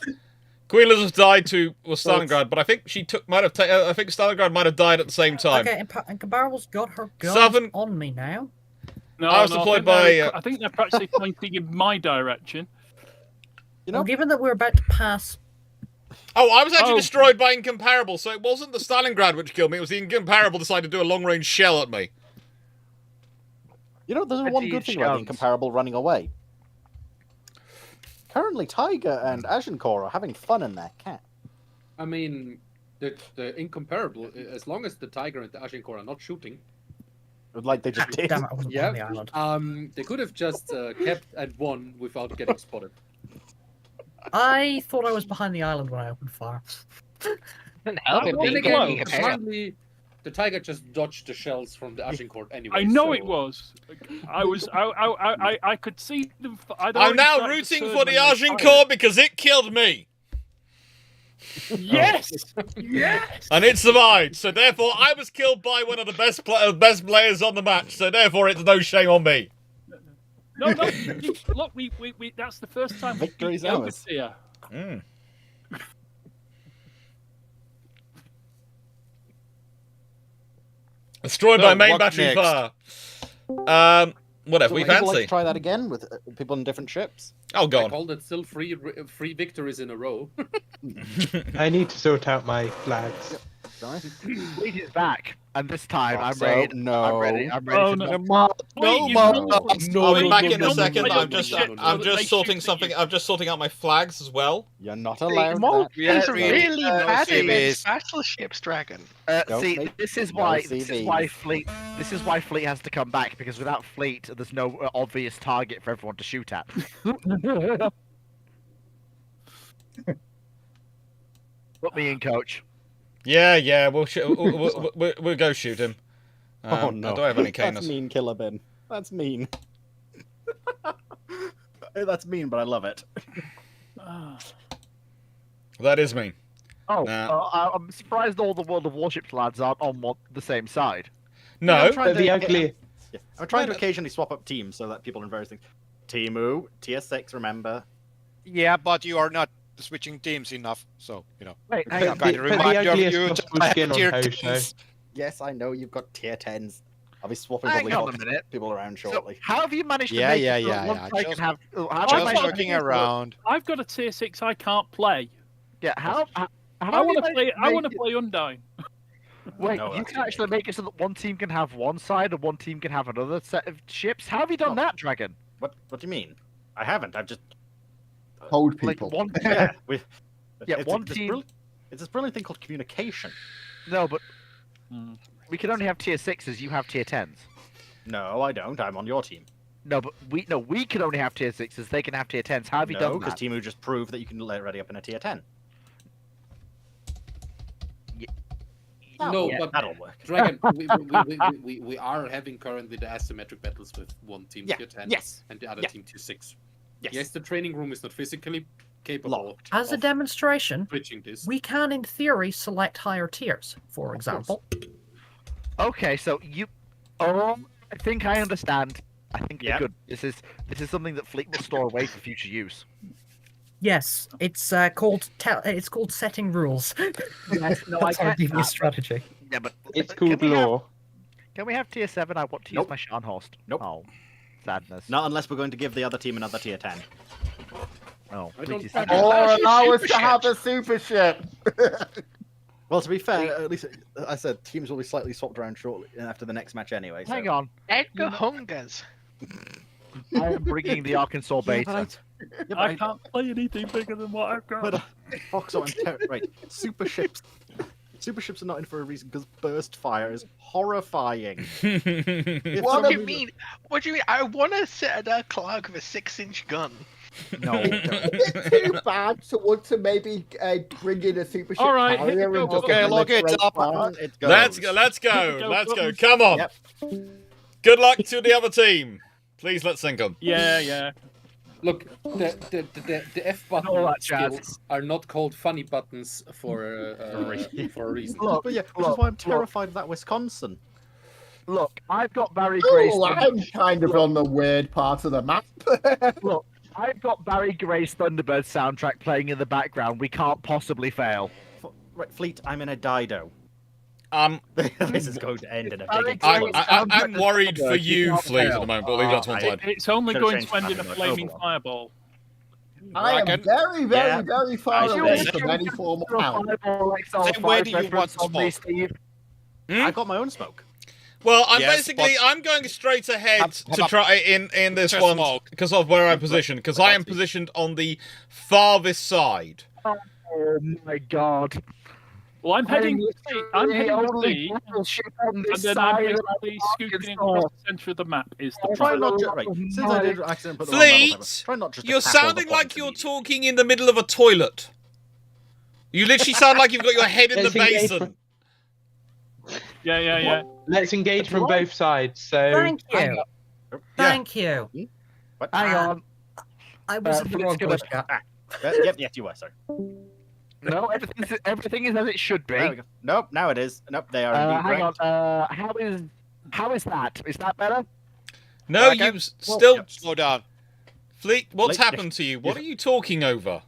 Queen Elizabeth died with Stalingrad, but I think I think Stalingrad might have died at the same time. Okay, and Comparable's got her guns on me now. No, I was deployed by. I think they're practically pointing in my direction. Well, given that we're about to pass. Oh, I was actually destroyed by Incomparable, so it wasn't the Stalingrad which killed me, it was the Incomparable decided to do a long-range shell at me. You know, there's one good thing about the Incomparable running away. Currently, Tiger and Agincourt are having fun in their camp. I mean, the Incomparable, as long as the Tiger and the Agincourt are not shooting. Like they just did. Damn it, I wasn't on the island. They could have just kept and won without getting spotted. I thought I was behind the island when I opened fire. Apparently, the Tiger just dodged the shells from the Agincourt anyway. I know it was. I could see them. I'm now rooting for the Agincourt because it killed me. Yes! Yes! And it survived, so therefore I was killed by one of the best players on the match, so therefore it's no shame on me. No, look, we that's the first time Victory's we've ours. here. Destroyed by main battery fire. Whatever we fancy. Would like to try that again with people on different ships? Oh, God. I called it still three victories in a row. I need to sort out my flags. Fleet is back, and this time I'm So, ready. no. I'm ready. Oh, to no. I'll be back in a second. no, I'm just sorting something. I'm just sorting out my flags as well. You're not allowed that. There's really bad CVs. battleships, Dragon. See, this is why Fleet has to come back, because without Fleet, there's no obvious target for everyone to shoot at. Put me in, coach. Yeah, we'll go shoot him. Oh no! Do I have any That's canos? mean, Killer Bin. That's mean. That's mean, but I love it. That is mean. Oh, Nah. I'm surprised all the World of Warships lads aren't on the same side. No, I'm trying the ugly. I'm trying to occasionally swap up teams so that people are in various things. Timu, tier 6, remember? Yeah, but you are not switching teams enough, so Wait, hang Put on. the ugliest possible skin on Hoso. Yes, I know you've got tier 10s. I'll be swapping Hang on a minute. people around shortly. So how have you managed to Yeah, make yeah, it so yeah, one yeah. side can Just- have? How Just have you looking managed- around. I've got a tier 6 I can't play. Yeah, how I have want you to play. managed I want to make play Undyne. Wait, No, you that's can actually make it so that one team can have one side and one team can have another set of ships. How have you done that, Dragon? What do you mean? I haven't. I've just Hold Like people. one. yeah. Yeah, one team. It's this brilliant thing called communication. No, but we can only have tier 6s. You have tier 10s. No, I don't. I'm on your team. No, but we can only have tier 6s. They can have tier 10s. How have you No, done because that? Timu just proved that you can let it ready up in a tier 10. No, Yeah. but That'll work. Dragon, we are having currently the asymmetric battles with one team Yeah, tier 10 yes, and the other yeah. team tier 6. Yes. Yes, the training room is not physically capable Locked. As a of demonstration, bridging this. we can, in theory, select higher tiers. For example, Okay, so you. Oh, I think I understand. I think Yeah. you're good. This is something that Fleet will store away for future use. yes, it's called setting rules. Yes, no, That's I our get devious that. strategy. Yeah, but It's can called we have- law. Can we have tier 7? I want to use Nope. my Scharnhorst. Nope. Oh, sadness. Not unless we're going to give the other team another tier 10. Oh, I Fleet don't is think- Or allow us to Super have a super ship. Well, to be fair, at least I said teams will be slightly swapped around shortly after the next match anyway. So. Hang on. Edgar Hungers. I am bringing the Arkansas Yeah, beta. but I can't play anything bigger than what I've got. But Foxo and right, super ships. Super ships are not in for a reason because burst fire is horrifying. If What do you somebody- mean? What do you mean? I want to sit at a Clarke with a 6-inch gun. No. It's too bad to want to maybe bring in a super ship All right, carrier here we and go. just Okay, lock it proliferate up. fire. It goes. Let's go. Come on. Yep. Good luck to the other team. Please let's sink them. Yeah. Look, the F button skills are not called funny buttons for a reason. Look, but yeah, which is why I'm terrified of that Wisconsin. Look, I've got Barry Gray's. Oh, I'm kind of on the weird part of the map. Look, I've got Barry Gray's Thunderbird soundtrack playing in the background. We can't possibly fail. Right, Fleet, I'm in a Dido. This is going to end in a big I'm explosion. worried for you, Fleet, at the moment, but leave that to one side. It's only going to end in a flaming fireball. I am very, very far away from any form of power. Then where do you want smoke? I've got my own smoke. Well, I'm going straight ahead to try in this one because of where I'm positioned. Because I am positioned on the farthest side. Oh my god! Well, I'm heading to sea, and then I'm basically scooting across the centre of the map. Is the Try not to, right, since I did accidentally put the wrong Fleet, level, try not just to you're tackle sounding the like point you're talking in the middle of a toilet. You literally sound like you've got your head in the basin. Yeah. Let's engage from both sides. So Thank you. Thank you. Hang on. I was in the wrong place. Yes, you were, sorry. No, everything is as it should be. Nope, now it is. Nope, they are indeed hang correct. on. How is that? Is that better? No, you still slow down. Fleet, what's happened to you? What are you talking over?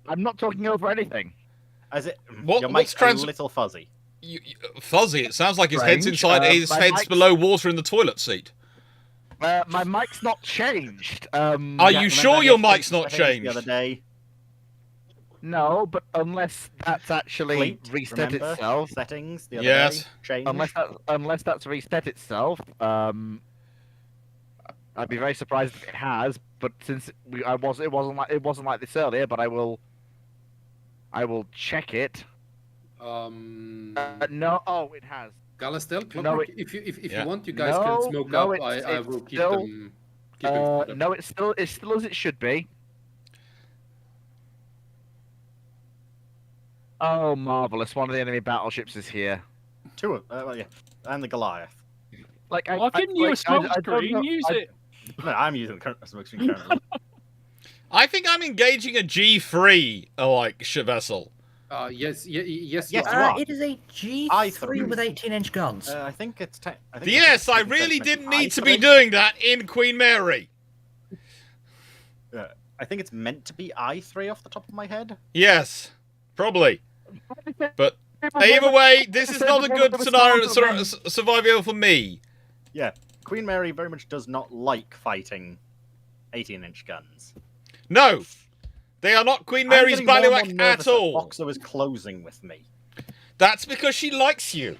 I'm not talking over anything. As it, your mic's a little fuzzy. Fuzzy? It sounds like his head's inside. His head's below water in the toilet seat. My mic's not changed. Are you sure your mic's not changed? The other day. No, but unless that's actually reset itself. Settings the other day. Change. Unless that's reset itself. I'd be very surprised if it has. But since it wasn't like this earlier. But I will check it. No. Oh, it has. Galastel, no, if you want, you guys can smoke up. I will keep them. No, it's still as it should be. Oh, marvelous! One of the enemy battleships is here. Two of and the Goliath. Like I've given you a smoke screen. Use it. No, I'm using the smoke screen currently. I think I'm engaging a G3 vessel. Yes, you are. It is a G3 with 18-inch guns. I think it's. Yes, I really didn't need to be doing that in Queen Mary. I think it's meant to be I3 off the top of my head. Yes, probably. But either way, this is not a good scenario survival for me. Yeah, Queen Mary very much does not like fighting 18-inch guns. No, they are not Queen Mary's bailiwick at all. Boxer was closing with me. That's because she likes you,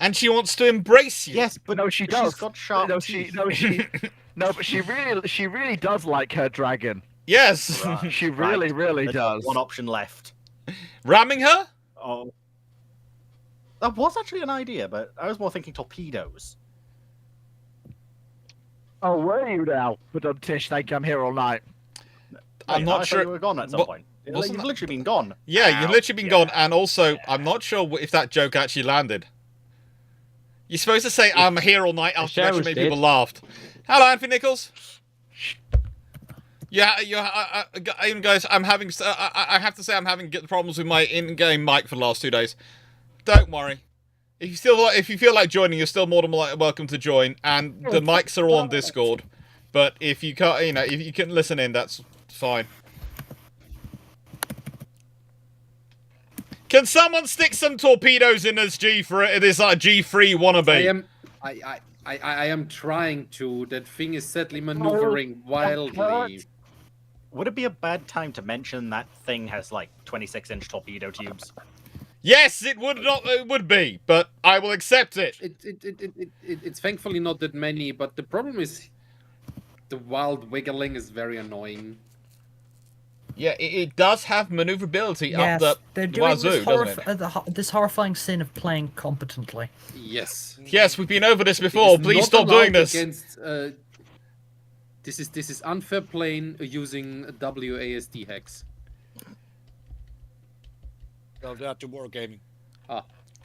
and she wants to embrace you. Yes, but no, she does. She's got sharp teeth. No, but she really does like her dragon. Yes, right. She really does. One option left. Ramming her? Oh, that was actually an idea, but I was more thinking torpedoes. Oh, were you now? But Tish, thank you. I'm here all night. I'm not sure. You were gone at some point. You've literally been gone. Yeah, you've literally been gone, and also I'm not sure if that joke actually landed. You're supposed to say I'm here all night after actually made people laughed. Hello, Anthony Nichols. Yeah, guys, I'm having. I have to say, I'm having problems with my in-game mic for the last 2 days. Don't worry. If you feel like joining, you're still more than welcome to join. And the mics are all on Discord. But if you can't, if you can listen in, that's fine. Can someone stick some torpedoes in this G3 wannabe? I am trying to. That thing is sadly maneuvering wildly. Would it be a bad time to mention that thing has like 26-inch torpedo tubes? Yes, it would not. It would be, but I will accept it. It's thankfully not that many, but the problem is the wild wiggling is very annoying. Yeah, it does have maneuverability yes, up they're doing wazoo, doesn't it? this horrifying sin of playing competently. Yes. Yes, we've been over this before. Please stop doing this. Against, this is unfair playing using WASD hex. Well, they are to wargaming.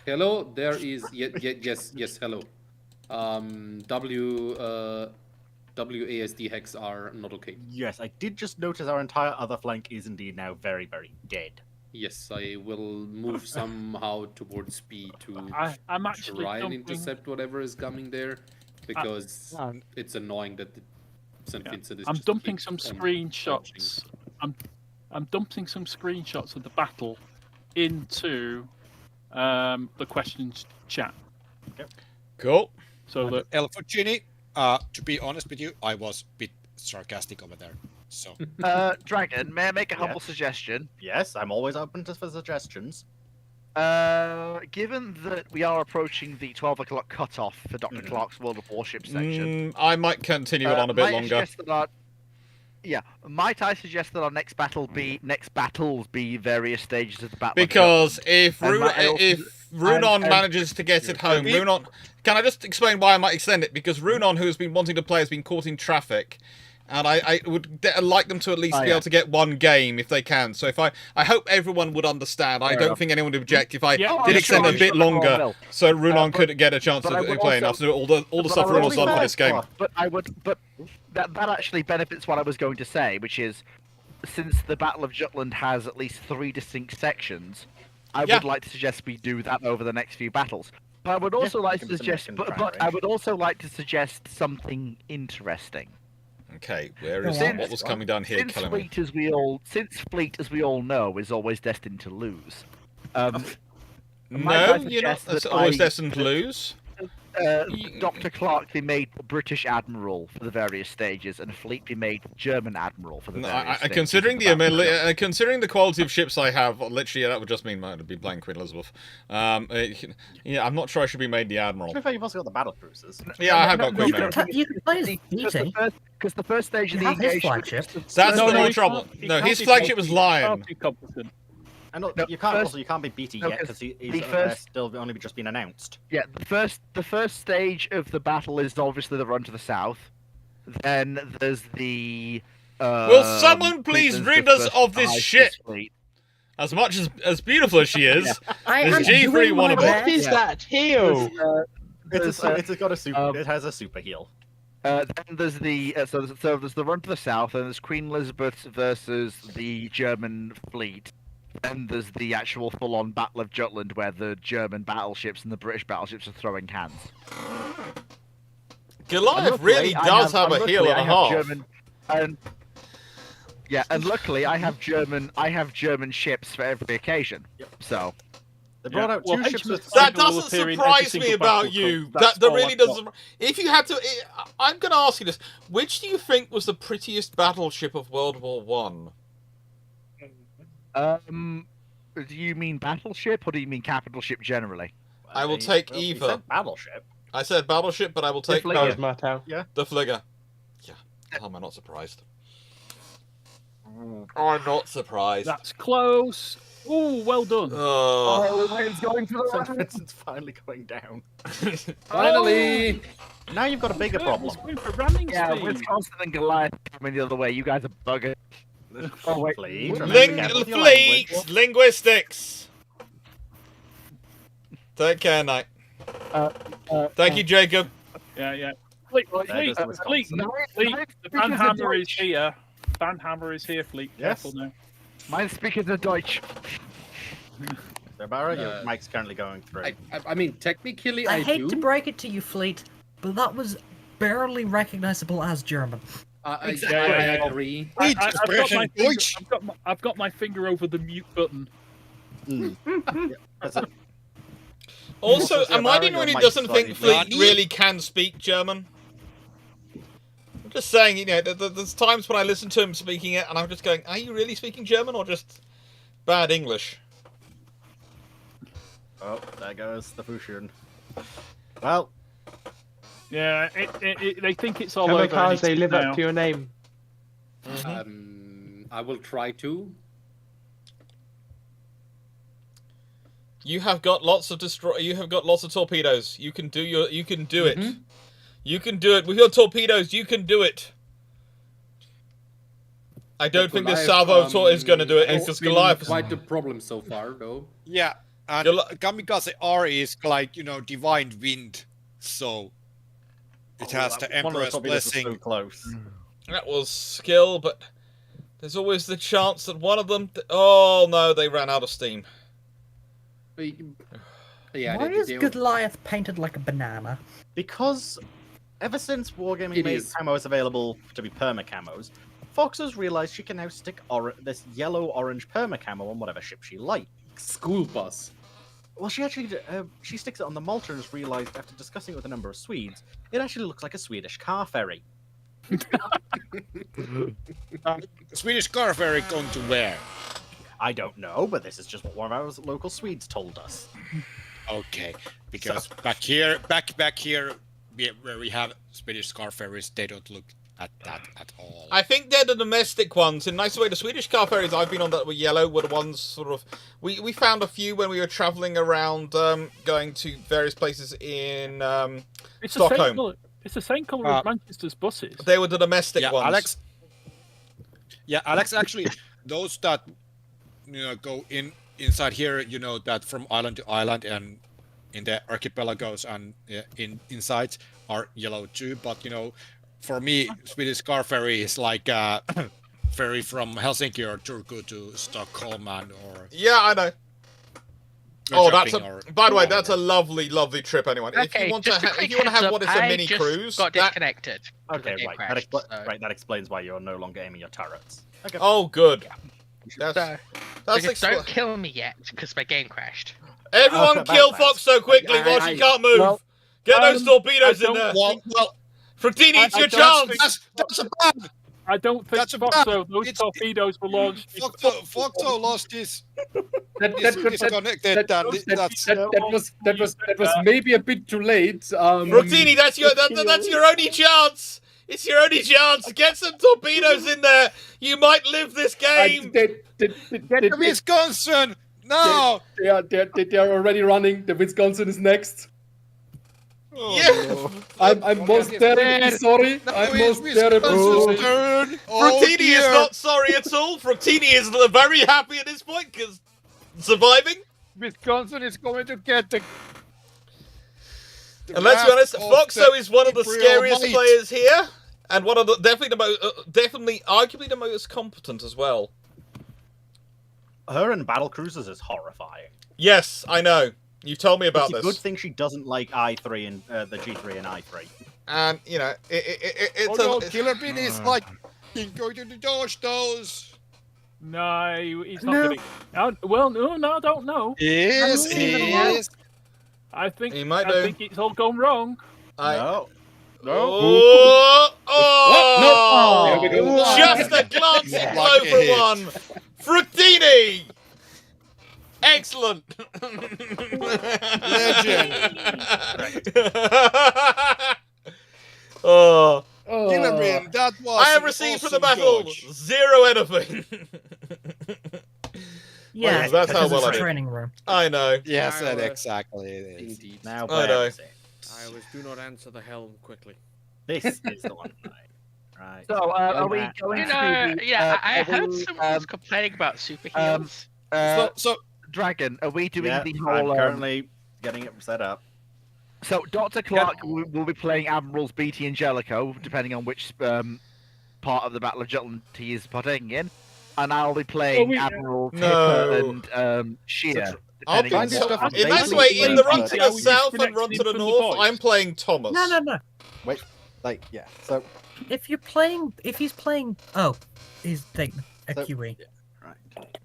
Hello, there is yes, hello. WASD hex are not okay. Yes, I did just notice our entire other flank is indeed now very, very dead. Yes, I will move somehow towards B to I'm actually try and dumping- intercept whatever is coming there, because it's annoying that the St. Vincent is I'm just dumping keep some on screenshots. I'm dumping some screenshots of the battle into the questions chat. Cool. So that El Fucini, to be honest with you, I was a bit sarcastic over there. So, Dragon, may I make a humble suggestion? Yes, I'm always open for suggestions. Given that we are approaching the 12 o'clock cutoff for Dr. Clarke's World of Warships section, I might continue it on a bit longer. Might I suggest that our next battles be various stages of the battle? Because if And Runon manages to get it home, Runon... Can I just explain why I might extend it? Because Runon, who has been wanting to play, has been caught in traffic. And I would like them to at least be able to get one game if they can. So if I hope everyone would understand. I don't think anyone would object if I did extend it a bit longer, so Runon could get a chance of playing after all the stuff Runon's done for this game. But that actually benefits what I was going to say, which is, since the Battle of Jutland has at least 3 distinct sections, I would like to suggest we do that over the next few battles. But I would also like to suggest, I would also like to suggest something interesting. Okay, what was coming down here? Since Fleet, as we all know, is always destined to lose. No, you're not. That's always destined to lose. Dr. Clarke be made British Admiral for the various stages, and Fleet be made German Admiral for the various stages. Considering the quality of ships I have, literally that would just mean I'd be playing Queen Elizabeth. Yeah, I'm not sure I should be made the Admiral. To be fair, you've also got the battle cruisers. Yeah, I have got Queen Mary. You can play as BT. Because the first stage of the his engagement... flagship. That's the only trouble. No, his flagship was Lion. And look, you can't be BT yet because he's still only just been announced. Yeah, the first stage of the battle is obviously the run to the south. Then there's the. Will someone please rid us of this shit? As much as beautiful as she is, is G3 one of them? What is that heel? It's got a super. It has a super heel. Then there's the so there's the run to the south, and there's Queen Elizabeth versus the German fleet. Then there's the actual full-on Battle of Jutland, where the German battleships and the British battleships are throwing hands. Goliath really does have a heel and a half. And luckily I have German ships for every occasion. Yep. So they brought out 2 ships with. That doesn't surprise me about you. That really doesn't. If you had to, I'm going to ask you this: which do you think was the prettiest battleship of World War One? Do you mean battleship or do you mean capital ship generally? I will take either. Battleship. I said battleship, but I will take both. Yeah. The Fligger. Yeah. How am I not surprised? I'm not surprised. That's close. Ooh, well done. It's going for the St. Vincent's finally going down. Finally! Now you've got a bigger problem. Yeah, Wisconsin and Goliath coming the other way. You guys are bugging. Oh wait, linguistics. Take care, Knight. Thank you, Jacob. Yeah. Fleet. The Van Hammer is here. Van Hammer is here, Fleet. Yes. Careful now. Mein speaking the Deutsch. Your mic's currently going through. I mean, technically, I hate to break it to you, Fleet, but that was barely recognizable as German. I agree. I've got my finger over the mute button. Also, am I the only one who doesn't think Fleet really can speak German? I'm just saying, there's times when I listen to him speaking it, and I'm just going, are you really speaking German or just bad English? Oh, there goes the Fusion. Well. Yeah, they think it's all over. Kamikaze, live up to your name. I will try to. You have got lots of You have got lots of torpedoes. You can do it. You can do it with your torpedoes. You can do it. I don't think this salvo is going to do it. It's just Goliath. Quite the problem so far, though. Yeah, and Kamikaze R is like divine wind. So It has the One of the Emperor's torpedoes was blessing. so close. That was skill, but there's always the chance that one of them... Oh, no, they ran out of steam. Yeah, Why is Goliath painted like a banana? Because ever since Wargaming made camos available to be perma camos, Fox has realized she can now stick this yellow-orange perma camo on whatever ship she likes. School bus. Well, she actually she sticks it on the Malta and has realized after discussing it with a number of Swedes, it actually looks like a Swedish car ferry. Swedish car ferry going to where? I don't know, but this is just what one of our local Swedes told us. Okay, because back here, where we have Swedish car ferries, they don't look at that at all. I think they're the domestic ones. In a nice way, the Swedish car ferries I've been on that were yellow were the ones sort of... We found a few when we were travelling around, going to various places in Stockholm. It's the same colour as Manchester's buses. They were the domestic ones. Alex, actually, those that go inside here, that from island to island and in the archipelagos and inside are yellow too. But for me, Swedish car ferry is like a ferry from Helsinki or Turku to Stockholm or. Yeah, I know. Oh, by the way, that's a lovely, lovely trip. Anyway, Okay, if you want to heads have up, what is a I mini just cruise, got disconnected. Okay, right. That explains why you're no longer aiming your turrets. Okay. Oh, good. So just don't kill me yet, because my game crashed. Everyone kill Fox so quickly while she can't move. Get those torpedoes in there. Frattini, it's your chance. That's a bad. I don't think Foxo, those torpedoes were launched. Foxo lost his. That was maybe a bit too late. Frattini, that's your only chance. It's your only chance. Get some torpedoes in there. You might live this game. Get to Wisconsin. No. They are already running. The Wisconsin is next. Yeah. I'm most terribly sorry. I'm most terribly sorry. Frattini is not sorry at all. Frattini is very happy at this point because surviving. Wisconsin is going to get the. And let's be honest, Foxo is one of the scariest players here, and one of the definitely, arguably the most competent as well. Her in battle cruisers is horrifying. Yes, I know. You told me about it's a this. Good thing she doesn't like I3 and the G3 and I3. And it's Killer Bean is like going to dodge those. No, he's not going to. Well, no, I don't know. Yes. I think he might I think it's all gone wrong. No. Oh! There we go. Just a glancing blow for one. Frattini. Excellent. Legend. Oh. Gillibrand, that was. I have received from the battle 0 anything. Yeah, that's how well I did. Training room. I know. Yes, exactly. Indeed. Now, I know. Do not answer the helm quickly. This is the one. Right. So, are we going to? I heard someone was complaining about super heals. So, Dragon, are we doing the whole? I'm currently getting it set up. So, Dr. Clarke will be playing Admirals Beatty and Jellicoe, depending on which part of the Battle of Jutland he is partaking in. And I'll be playing Admiral Tipper and Shear. I'll be in this way, in the run to the south and run to the north, I'm playing Thomas. No. Wait, so if he's playing, he's taking a QE. Right.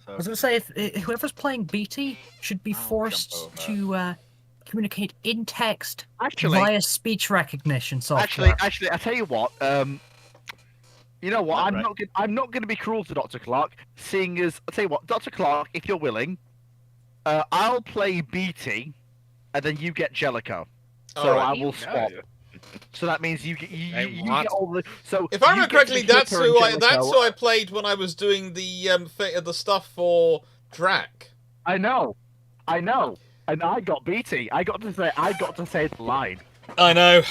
I was going to say, if whoever's playing BT should be forced to communicate in text via speech recognition software. Actually, I tell you what. You know what? I'm not going to be cruel to Dr. Clarke, seeing as I tell you what, Dr. Clarke, if you're willing, I'll play BT, and then you get Jellicoe. So I will swap. So that means you get all the. So if I remember correctly, that's who I played when I was doing the stuff for Drac. I know, and I got BT. I got to say the line. I know.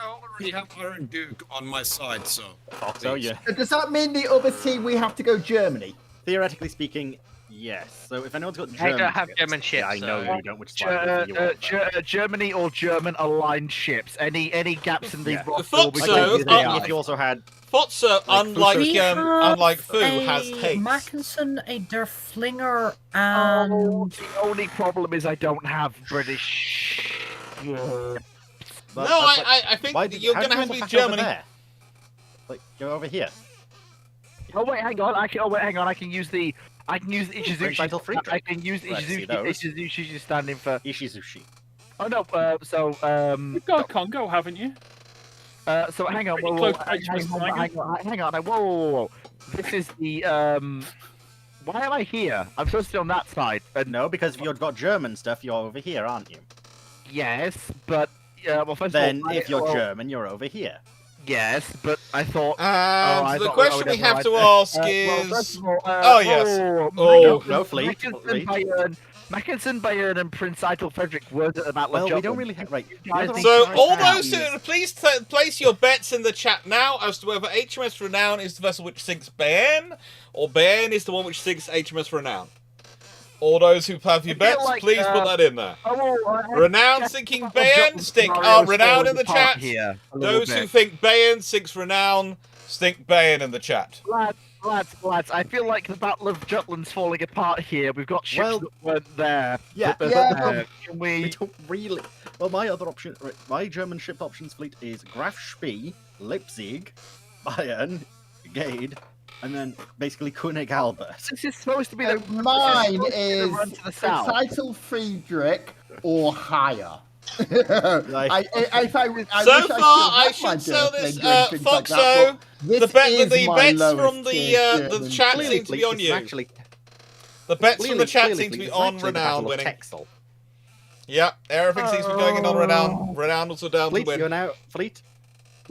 I already have Iron Duke on my side, so. So yeah. Does that mean the other team we have to go Germany? Theoretically speaking, Yes. So if anyone's got I German don't have ships, German ships. yeah, I know so- you don't, which is why I you want Germany or German aligned ships. Any gaps in these Yeah. roster? Fotso, if you also had Fotso, unlike We have unlike Fu, a has haste. Mackinson, a Derflinger, Oh, and the only problem is I don't have British. No, I think you're going to have to be Germany. Like, go over here. Oh wait, hang on. I can use the. I can use Vital free Ishizushi. I can use Let's see those. Ishizushi is standing for Ishizushi. Oh no. You've got Congo, haven't you? So hang on. Pretty Whoa, close to hang on. Whoa. This is the Why am I here? I'm supposed to be on that side. No, because if you've got German stuff, you're over here, aren't you? Yes, but well, first then of all, if you're German, you're over here. Yes, but I thought. And the question we have to ask is. Oh yes. No, Fleet. Mackinson, Bayern, and Prince Eitel Frederick were at the Battle of Well, we Jutland. don't really have. Right. So, all those who please place your bets in the chat now as to whether HMS Renown is the vessel which sinks Bayern, or Bayern is the one which sinks HMS Renown. All those who have your bets, please put that in there. Renown sinking Bayern, stick Renown in the chat. Those who think Bayern sinks Renown, stick Bayern in the chat. Lads, I feel like the Battle of Jutland's falling apart here. We've got ships that weren't there. Yeah, Can we don't really. Well, my other option, right, my German ship options fleet is Graf Spee, Leipzig, Bayern, Gade, and then basically König Albert. This is supposed to be mine is run to the south. Title Friedrich or higher. So far, I should sell this Foxo. The bets from the chat seem to be on you. The bets from the chat seem to be on Renown winning. Yeah, everything seems to be going in on Renown. Renown also down to win. Fleet,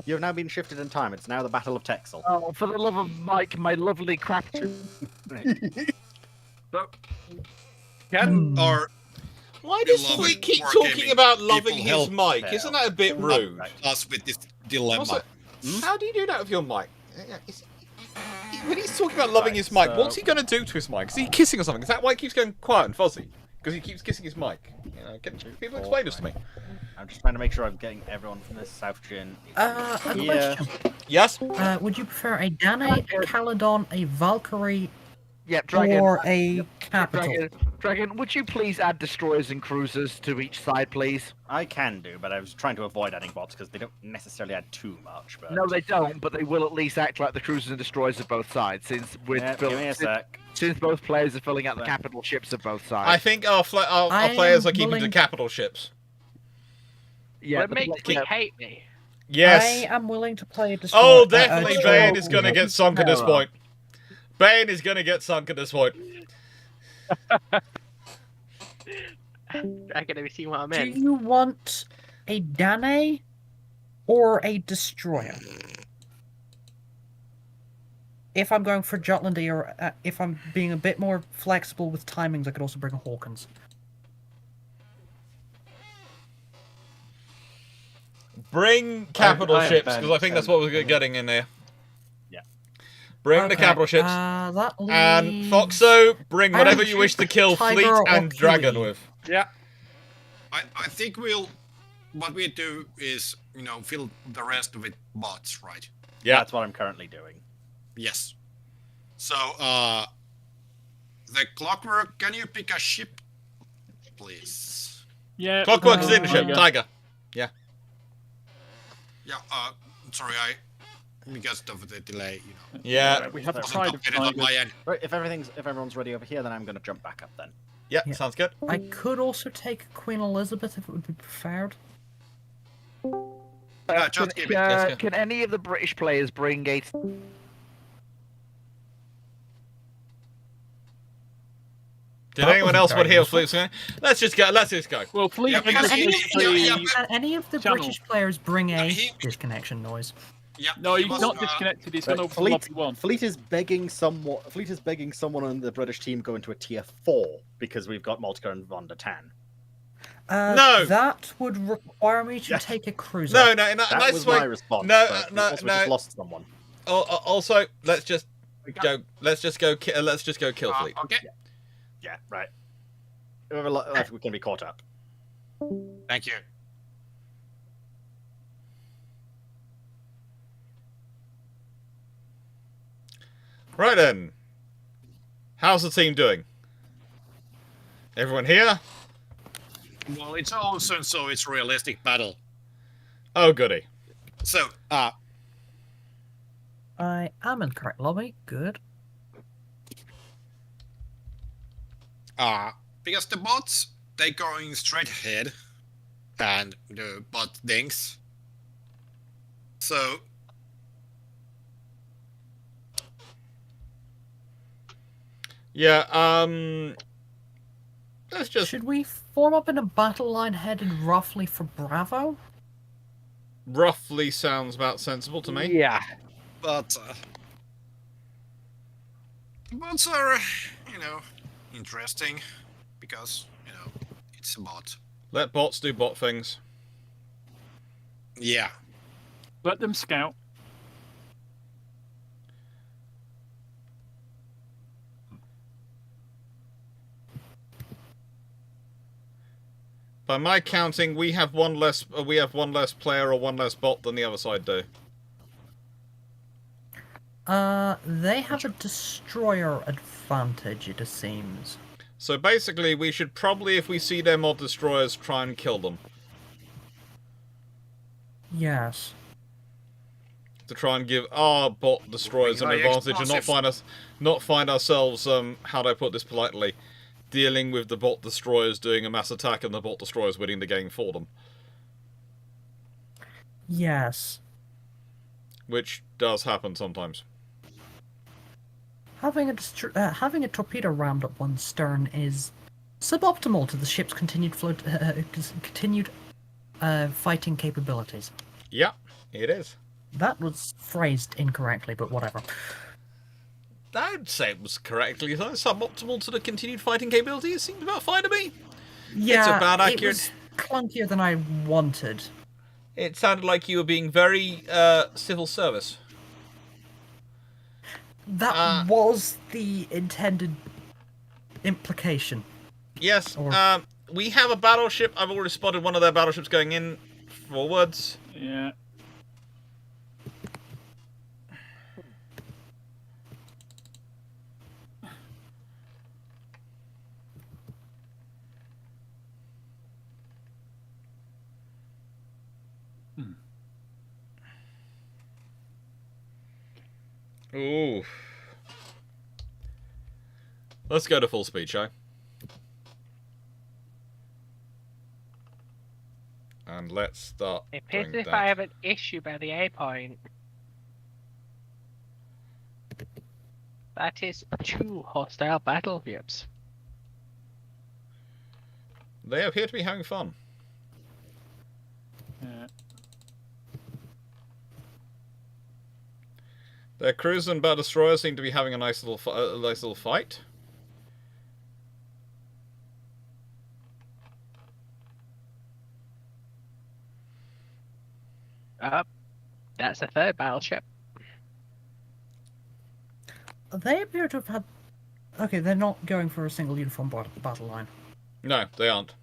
you've now been shifted in time. It's now the Battle of Texel. Oh, for the love of Mike, my lovely crap. Why does Fleet keep talking about loving his mic? Isn't that a bit rude? Us with this dilemma. Also, how do you do that with your mic? When he's talking about loving his mic, what's he going to do to his mic? Is he kissing or something? Is that why he keeps going quiet and fuzzy? Because he keeps kissing his mic. You know, can people explain this to me? I'm just trying to make sure I'm getting everyone from this South Chin. A question. Yes? Would you prefer a Dane, a Caledon, a Valkyrie, Dragon, or a Capital? Dragon, would you please add destroyers and cruisers to each side, please? I can do, but I was trying to avoid adding bots because they don't necessarily add too much. But... No, they don't, but they will at least act like the cruisers and destroyers of both sides, since since both players are filling out the capital ships of both sides. I think our players are keeping the capital ships. Yeah, that makes me hate me. Yes. I am willing to play a destroyer. Oh, definitely Bane is going to get sunk at this point. Bane is going to get sunk at this point. I can see what I Do meant. you want a Dane or a destroyer? If I'm going for Jutland, or if I'm being a bit more flexible with timings, I could also bring a Hawkins. Bring capital ships, because I think that's what we're getting in there. Yeah. Bring the capital ships. That and leaves... Foxo, bring whatever you wish to kill Tiger Fleet or and Dragon Kiwi. with. Yeah. I think what we do is, fill the rest with bots, right? Yeah. That's what I'm currently doing. Yes. So, the Clockwork, can you pick a ship, please? Yeah. Clockwork is in the ship, Tiger. Yeah. Yeah, sorry, because of the delay, Yeah. We have Wasn't tried to updated on my end. Right, if everyone's ready over here, then I'm going to jump back up then. Yeah, sounds good. I could also take Queen Elizabeth if it would be preferred. Just give it. Can any of the British players bring a... Did anyone else want to hear Fleet's going? Let's just go. Well, Fleet Can any of the channel. British players bring a disconnection noise? Yeah. No, he's not disconnected. He's gone over to lobby 1. Fleet is begging someone on the British team go into a tier 4 because we've got Malta and Von der Tan. No! That would require me to take a cruiser. No, that was my response. No. We just lost someone. Also, let's just go kill Fleet. Okay. Yeah, right. Whoever left, we can be caught up. Thank you. Right then. How's the team doing? Everyone here? Well, it's also so it's realistic battle. Oh, goody. So, I am in the correct lobby. Good. because the bots, they going straight ahead, and the bot thinks. So, yeah, let's just... Should we form up in a battle line headed roughly for Bravo? Roughly sounds about sensible to me. Yeah. But, bots are, interesting, because, it's a bot. Let bots do bot things. Yeah. Let them scout. By my counting, we have one less player or one less bot than the other side do. They have a destroyer advantage, it seems. So basically, we should probably, if we see their mod destroyers, try and kill them. Yes. To try and give our bot destroyers an advantage and not find ourselves, how do I put this politely, dealing with the bot destroyers doing a mass attack and the bot destroyers winning the game for them. Yes. Which does happen sometimes. Having a torpedo rammed up one stern is suboptimal to the ship's continued fighting capabilities. Yeah, it is. That was phrased incorrectly, but whatever. I'd say it was correctly suboptimal to the continued fighting capability. It seems about fine to me. Yeah, it's about accurate. It was clunkier than I wanted. It sounded like you were being very civil service. That was the intended implication. Yes. We have a battleship. I've already spotted one of their battleships going in forwards. Yeah. Ooh. Let's go to full speed, shall we? And let's start. It appears as if I have an issue by the A point. That is 2 hostile battleships. They appear to be having fun. Yeah. Their cruisers and battle destroyers seem to be having a nice little fight. That's the 3rd battleship. They appear to have had... Okay, they're not going for a single uniform battle line. No, they aren't.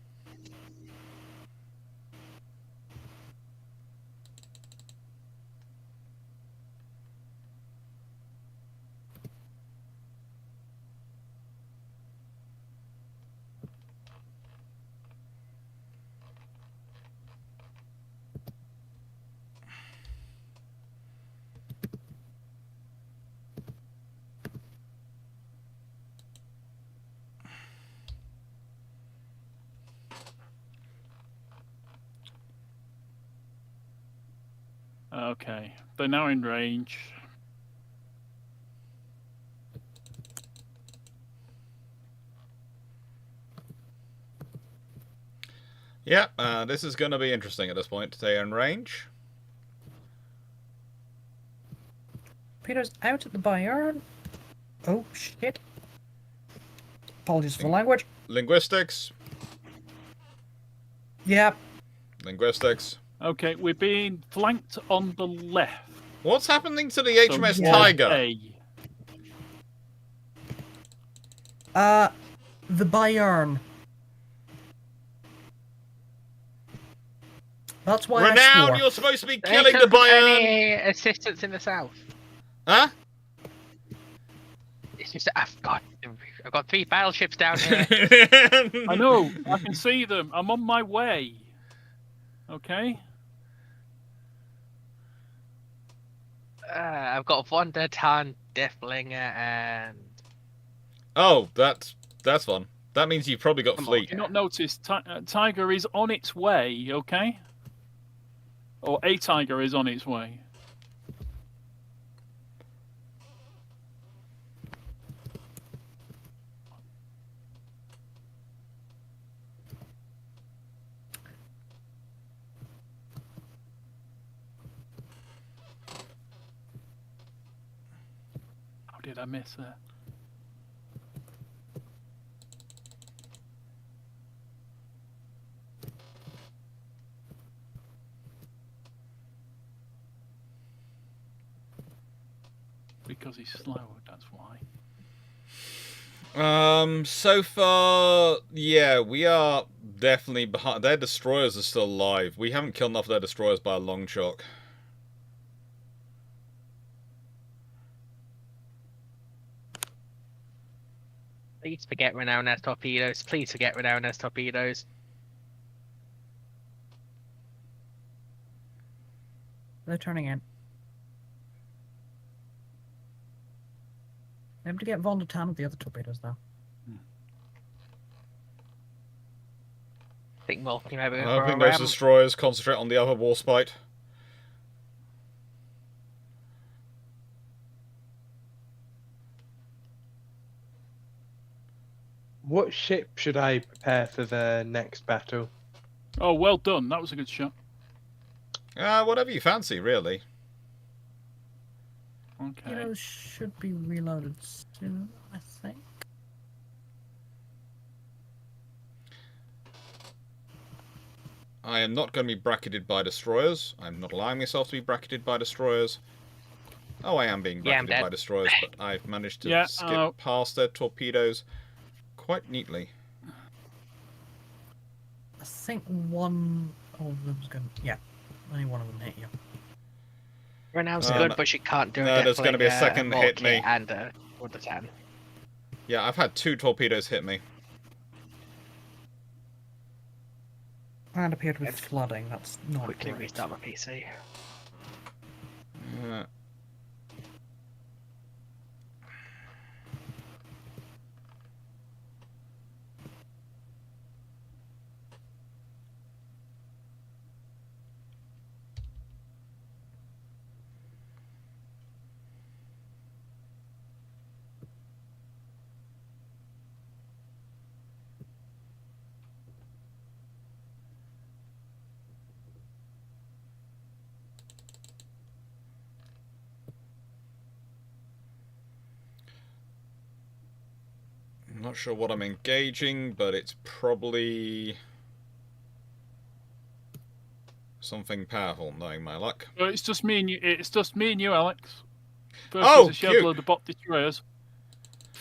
Okay, they're now in range. Yeah, this is going to be interesting at this point. They're in range. Peter's out at the Bayern. Oh, shit. Apologies for the language. Linguistics. Yep. Linguistics. Okay, we're being flanked on the left. What's happening to the HMS Tiger? The Bayern. That's why I Renown, swore. you're supposed to be They killing the couldn't put Bayern. any assistance in the south. Huh? It's just I've got 3 battleships down here. I know. I can see them. I'm on my way. Okay. I've got Wundertan, Deathlinger, and Oh, that's fun. That means you've probably got fleet. You not notice Tiger is on its way. Okay. Or a Tiger is on its way. How did I miss that? Because he's slow, that's why. So far, yeah, we are definitely behind. Their destroyers are still alive. We haven't killed enough of their destroyers by a long chalk. please forget Renown as torpedoes. Please forget Renown as torpedoes. They're turning in. Able to get Von der Tan with the other torpedoes, though. I think Wolf can have it. I think those destroyers concentrate on the other warspite. What ship should I prepare for the next battle? Oh, well done. That was a good shot. Whatever you fancy, really. Okay. Those should be reloaded soon, I think. I am not going to be bracketed by destroyers. I'm not allowing myself to be bracketed by destroyers. Oh, I am being bracketed by destroyers, but I've managed to skip past their torpedoes quite neatly. I think one of them's going to... Yeah, only one of them hit you. Renown's good, but she can't do it. No, there's going to be a second hit me. And Wonder Tan. Yeah, I've had 2 torpedoes hit me. And appeared with flooding. That's not quickly great. restart my PC. I'm not sure what I'm engaging, but it's probably something powerful, knowing my luck. It's just me and you. It's just me and you, Alex. Oh, a shed-load of bot destroyers.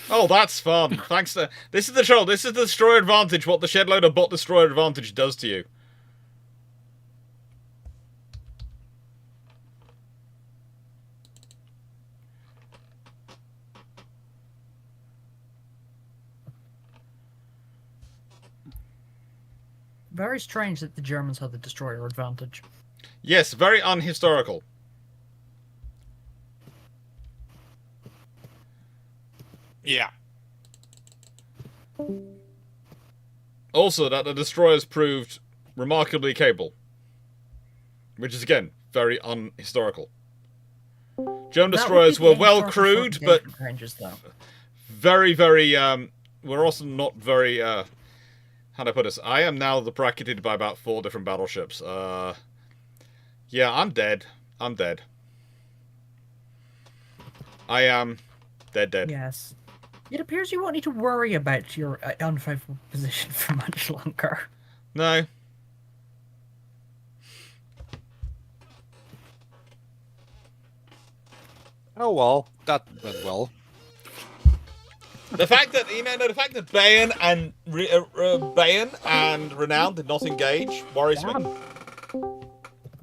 Oh, that's fun. Thanks to... This is the trouble. This is the destroyer advantage, what the shed load of bot destroyer advantage does to you. Very strange that the Germans had the destroyer advantage. Yes, very unhistorical. Yeah. Also, that the destroyers proved remarkably capable. Which is, again, very unhistorical. German destroyers were well crewed, but very, very, we're also not very, how do I put this? I am now bracketed by about 4 different battleships. Yeah, I'm dead. I'm dead. I am dead. Yes. It appears you won't need to worry about your unfavorable position for much longer. No. Oh well, that went well. The fact that the fact that Bayan and Renown did not engage worries me.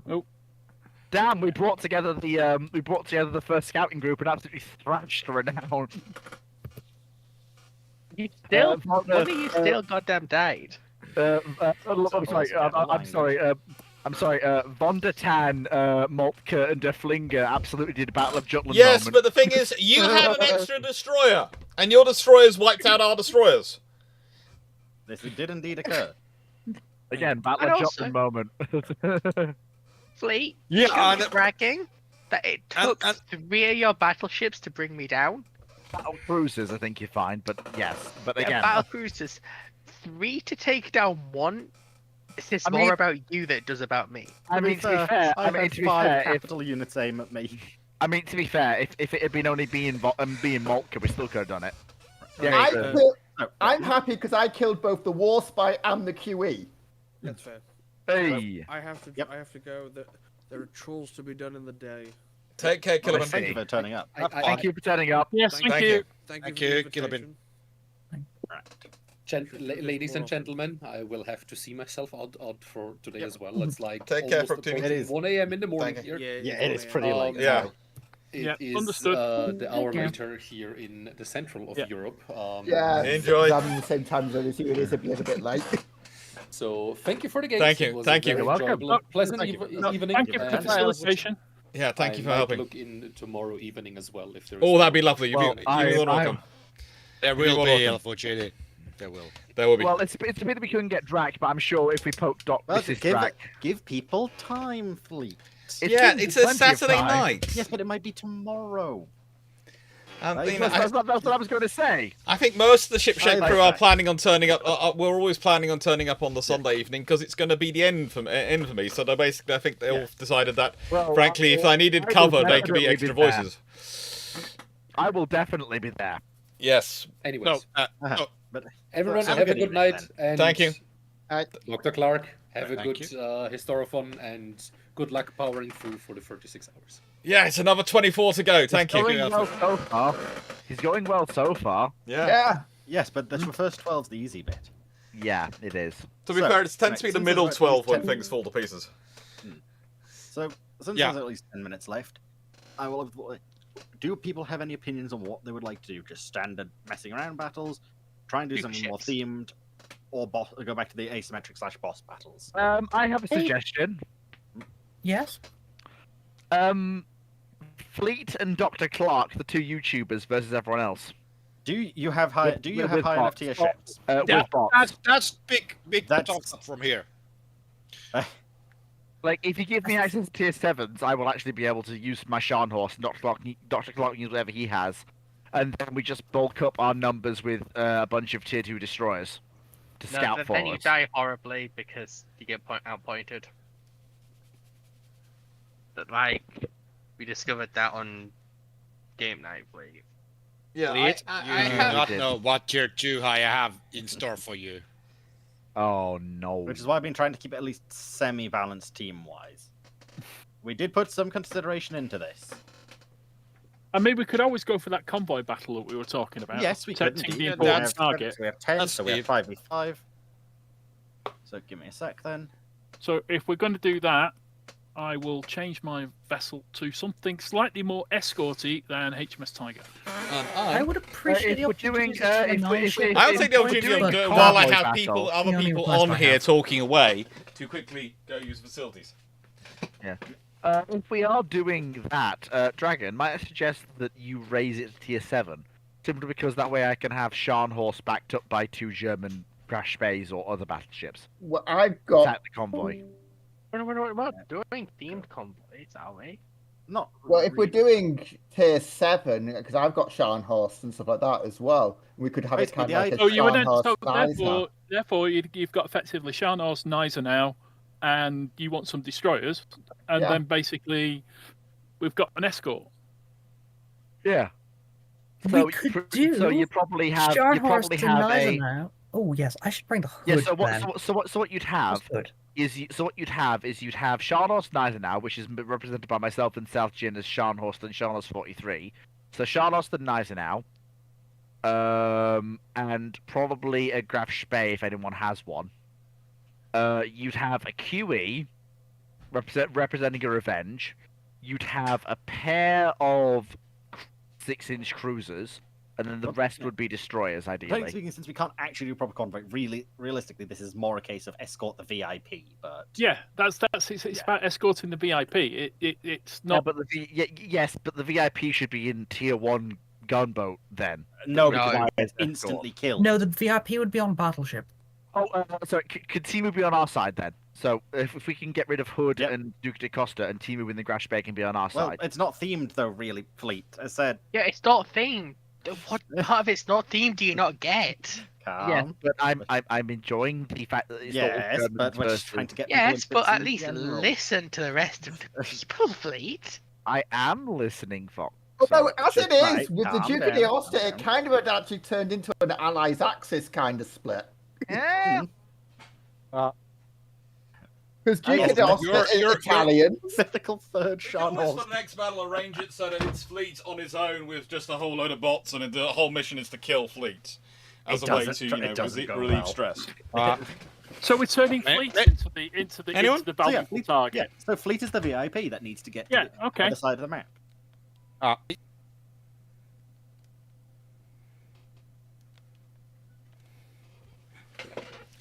Oh, damn! We brought together the first scouting group and absolutely thrashed Renown. You still, you still goddamn died. I'm sorry. I'm sorry. Von der Tan, Moltke, and Der Flinger absolutely did a Battle of Jutland. Yes, moment. but the thing is, you had an extra destroyer, and your destroyers wiped out our destroyers. This did indeed occur. Again, Battle of Jutland moment. Fleet, Yeah, bragging that it took 3 of your battleships to bring me down. Battle cruisers, I think you're fine, but yes. But Yeah, again, battle cruisers, 3 to take down 1. It says more about you than it does about me. I mean, to be fair, capital units aim at me. I mean, to be fair, if it had been only being Moltke, we still could have done it. Yeah, I'm happy because I killed both the War Spy and the QE. That's fair. Hey. I have to go. There are chores to be done in the day. Take care, Killiman. Thank you for turning up. Thank you for turning up. Yes, thank you. Thank you, Killiman. Ladies and gentlemen, I will have to see myself out for today as well. It's like Take care, almost Fructini. approaching 1 a.m. in the morning Thank here. Yeah, it is pretty late. Yeah. It is understood. the hour later here in the central of Europe. Yeah, enjoy. I'm in the same time zone as you. It is a little bit late. So thank you for the game. Thank you. Thank you. You're welcome. Pleasant Thank you. evening. Thank you for the and facilitation. Yeah, thank you for I might helping. Look in tomorrow evening as well if there's. Oh, that'd be lovely. You'd Well, be more than welcome. There You'd will be be, welcome. unfortunately. There will. There will be. Well, it's a bit we couldn't get Drac, but I'm sure if we poke Mrs. Drac, give people time, Fleet. Yeah, it's a Saturday night. Yes, but it might be tomorrow. That's what I was going to say. I think most of the shipshape crew are planning on turning up. We're always planning on turning up on the Sunday evening because it's going to be the end for me. So they basically, I think they all decided that, frankly, if I needed cover, they could be extra voices. I will definitely be there. Yes. Anyways, but everyone have a good night. And thank you. Dr. Clarke, have a Thank good Historiophon and good luck powering through for the 36 hours. Yeah, it's another 24 to go. Thank you. Well so far. He's going well so far. Yeah. Yes, but the first 12's the easy bit. Yeah, it is. To be fair, it tends to be the middle 12 when things fall to pieces. So, since there's at least 10 minutes left, I will have... Do people have any opinions on what they would like to do? Just standard messing around battles? Try and do something more themed? Or go back to the asymmetric/boss battles? I have a suggestion. Yes? Fleet and Dr. Clarke, the 2 YouTubers versus everyone else. Do you have high enough tier ships? With bots. That's big thumbs up from here. Like, if you give me access to tier 7s, I will actually be able to use my Scharnhorst, and Dr. Clarke can use whatever he has. And then we just bulk up our numbers with a bunch of tier 2 destroyers to scout for then you us. die horribly because you get outpointed. But, like, we discovered that on game night, I believe. Yeah, I do not know what tier 2 I have in store for you. Oh no. Which is why I've been trying to keep it at least semi-balanced team-wise. We did put some consideration into this. I mean, we could always go for that convoy battle that we were talking about. Yes, we could. Protecting the important target. We have 10, so we have 5v5. So give me a sec then. So if we're going to do that, I will change my vessel to something slightly more escorty than HMS Tiger. I would appreciate the opportunity to I would take the opportunity while I have other people on here talking away to quickly go use facilities. Yeah. If we are doing that, Dragon, might I suggest that you raise it to tier 7? Simply because that way I can have Scharnhorst backed up by 2 German crash bays or other battleships. Well, I've got... Attack the convoy. We're not doing themed convoys, are we? Not Well, if we're doing tier 7, because I've got Scharnhorst and stuff like that as well, we could have it kind of like a Scharnhorst therefore, you've got effectively Scharnhorst, Gneisenau, and you want some destroyers, and then basically we've got an escort. Yeah. So you probably have a... Oh yes, I should bring the hood. Yeah. So what you'd have is you'd have Scharnhorst Gneisenau, which is represented by myself and South Jin as Scharnhorst and Scharnhorst 43. So Scharnhorst and Gneisenau, and probably a Graf Spee if anyone has one. You'd have a QE representing a Revenge. You'd have a pair of 6-inch cruisers, and then the rest would be destroyers, Technically ideally. speaking, since we can't actually do proper combat, realistically, this is more a case of escort the VIP. But yeah, it's about escorting the VIP. It's not. Yeah, but yes, but the VIP should be in Tier 1 gunboat then. No, because it's instantly killed. No, the VIP would be on battleship. Oh, sorry, could Timu be on our side then? So if we can get rid of Hood and Duke de Costa and Timu in the Graf Spee can be on our Well, side. it's not themed though, really, Fleet. As I said. Yeah, it's not themed. What part of it's not themed do you not get? Yeah, but I'm enjoying the fact that it's Yes, all but we're just trying to get. Yes, but at least listen to the rest of the people, Fleet. I am listening, Fox. Although, as it is, right, with the calm Duke of the down, Oster, it kind of had actually turned into an Allies Axis kind of split. Yeah. Because Duke of the Oster is Italian. Mythical third Sean For the next battle, arrange it so that it's Fleet on his own with just a whole load of bots, and the whole mission is to kill Fleet as a way to relieve stress. So we're turning Fleet into the valuable target. Yeah, so Fleet is the VIP that needs to get to the other side of the map.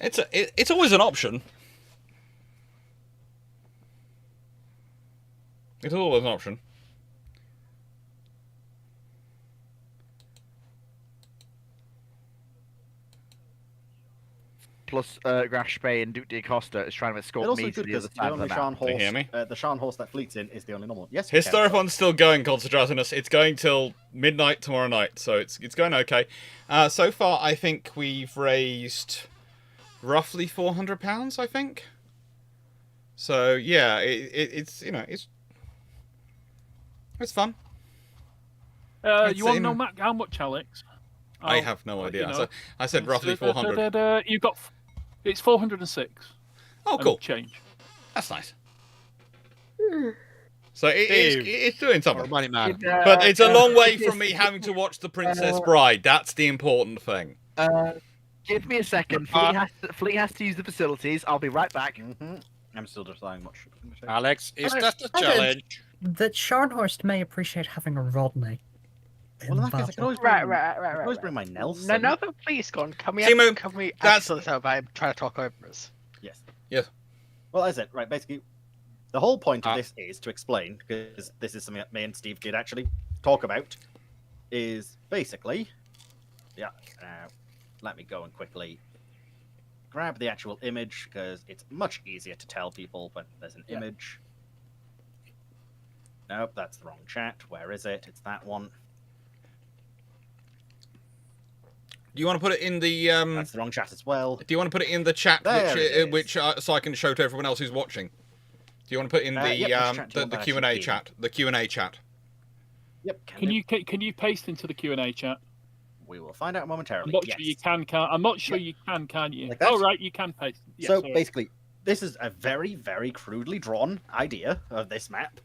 It's always an option. It's always an option. Plus, Graf Spee and Duke de Costa is trying to escort me to the other side of the map. Can you hear me? The Shan horse that Fleet's in is the only normal one. Yes. Historiophon's still going, Concentratinus. It's going till midnight tomorrow night, so it's going okay. So far, I think we've raised roughly £400, I think. So yeah, it's it's fun. You want to know how much, Alex? I have no idea. So I said roughly 400. You've got it's 406. Oh, cool. Change. That's nice. So it's doing something. Money man. But it's a long way from me having to watch The Princess Bride. That's the important thing. Give me a second. Fleet has to use the facilities. I'll be right back. I'm still deciding what. Alex, is that the challenge? That Scharnhorst may appreciate having a Rodney. Well, in that case, I can always bring my Nelson. No, but please, go on. Can we that's this out by trying to talk over us? Yes. Yes. Well, as I said, right, basically, the whole point of this is to explain, because this is something that me and Steve did actually talk about, is basically, let me go and quickly grab the actual image, because it's much easier to tell people when there's an image. Nope, that's the wrong chat. Where is it? It's that one. Do you want to put it in the? That's the wrong chat as well. Do you want to put it in the chat, which so I can show to everyone else who's watching? Do you want to put it in the Q&A chat? The Q&A chat. Yep. Can you paste into the Q&A chat? We will find out momentarily. I'm not sure you can. I'm not sure you can you? Like oh right, you can paste. Yeah, so basically, this is a very, very crudely drawn idea of this map.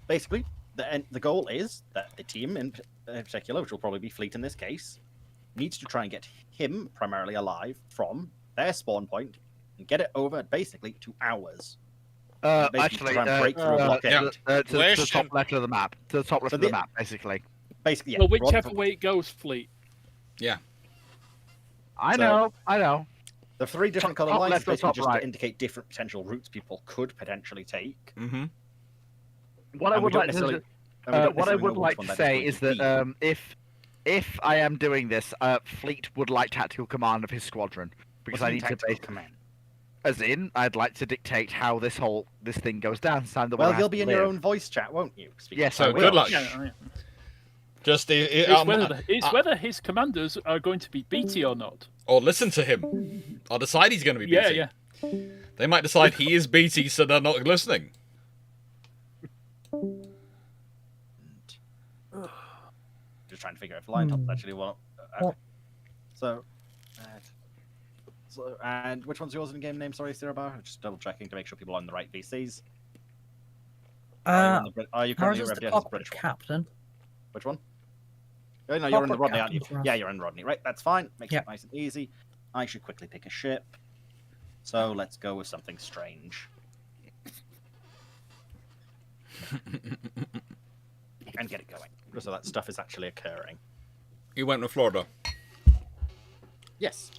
Basically, the goal is that the team in particular, which will probably be Fleet in this case, needs to try and get him primarily alive from their spawn point and get it over basically to ours. Actually, try and break through a blockade. To the top left of the map. To the top left of the map, basically. Basically, yeah. Well, whichever way it goes, Fleet. Yeah. I know. The three different colour lines left or basically top just right? to indicate different potential routes people could potentially take. Mm-hmm. What I would like to say is that if I am doing this, Fleet would like tactical command of his squadron because I need to base command. As in, I'd like to dictate how this thing goes down. Well, you'll be in your own voice chat, won't you? Yes, so good luck. Just it's whether his commanders are going to be BT or not. Or listen to him. Or decide he's going to be BT. Yeah. They might decide he is BT, so they're not listening. Just trying to figure out if line top's actually what. So, and which one's yours in game name? Sorry, Sirabar. Just double checking to make sure people are on the right VCs. Are you currently the British captain? Which one? Oh, no, you're in the Rodney, aren't you? Yeah, you're in Rodney. Right, that's fine. Makes it nice and easy. I should quickly pick a ship. So let's go with something strange. And get it going. So that stuff is actually occurring. You went to Florida? Yes.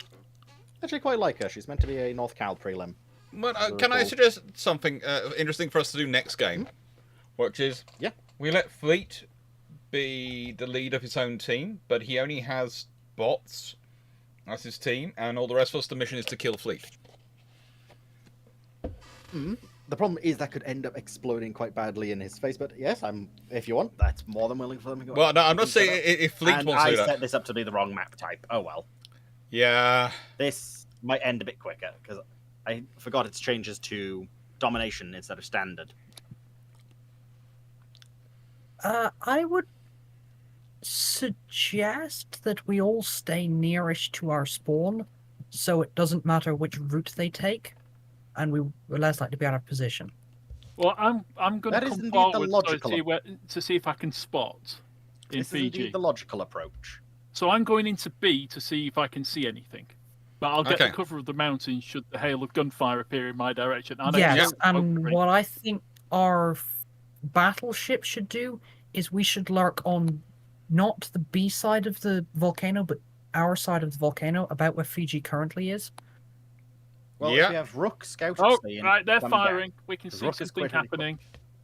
Actually quite like her. She's meant to be a North Cal prelim. But can I suggest something interesting for us to do next game? Which is, we let Fleet be the lead of his own team, but he only has bots as his team, and all the rest of us, the mission is to kill Fleet. The problem is that could end up exploding quite badly in his face, but yes, if you want, that's more than willing for them to go. Well, no, I'm not saying if Fleet wants to do that. I set this up to be the wrong map type. Oh well. Yeah. This might end a bit quicker, because I forgot its changes to domination instead of standard. I would suggest that we all stay nearest to our spawn, so it doesn't matter which route they take, and we're less likely to be out of position. Well, I'm going to come forward to see if I can spot in this Fiji. Is indeed the logical approach. So I'm going into B to see if I can see anything. But I'll get the cover of the mountains should the hail of gunfire appear in my direction. Yes, and what I think our battleship should do is we should lurk on not the B side of the volcano, but our side of the volcano, about where Fiji currently is. Well, if we have Rook scouting, right, they're firing. We can see something happening.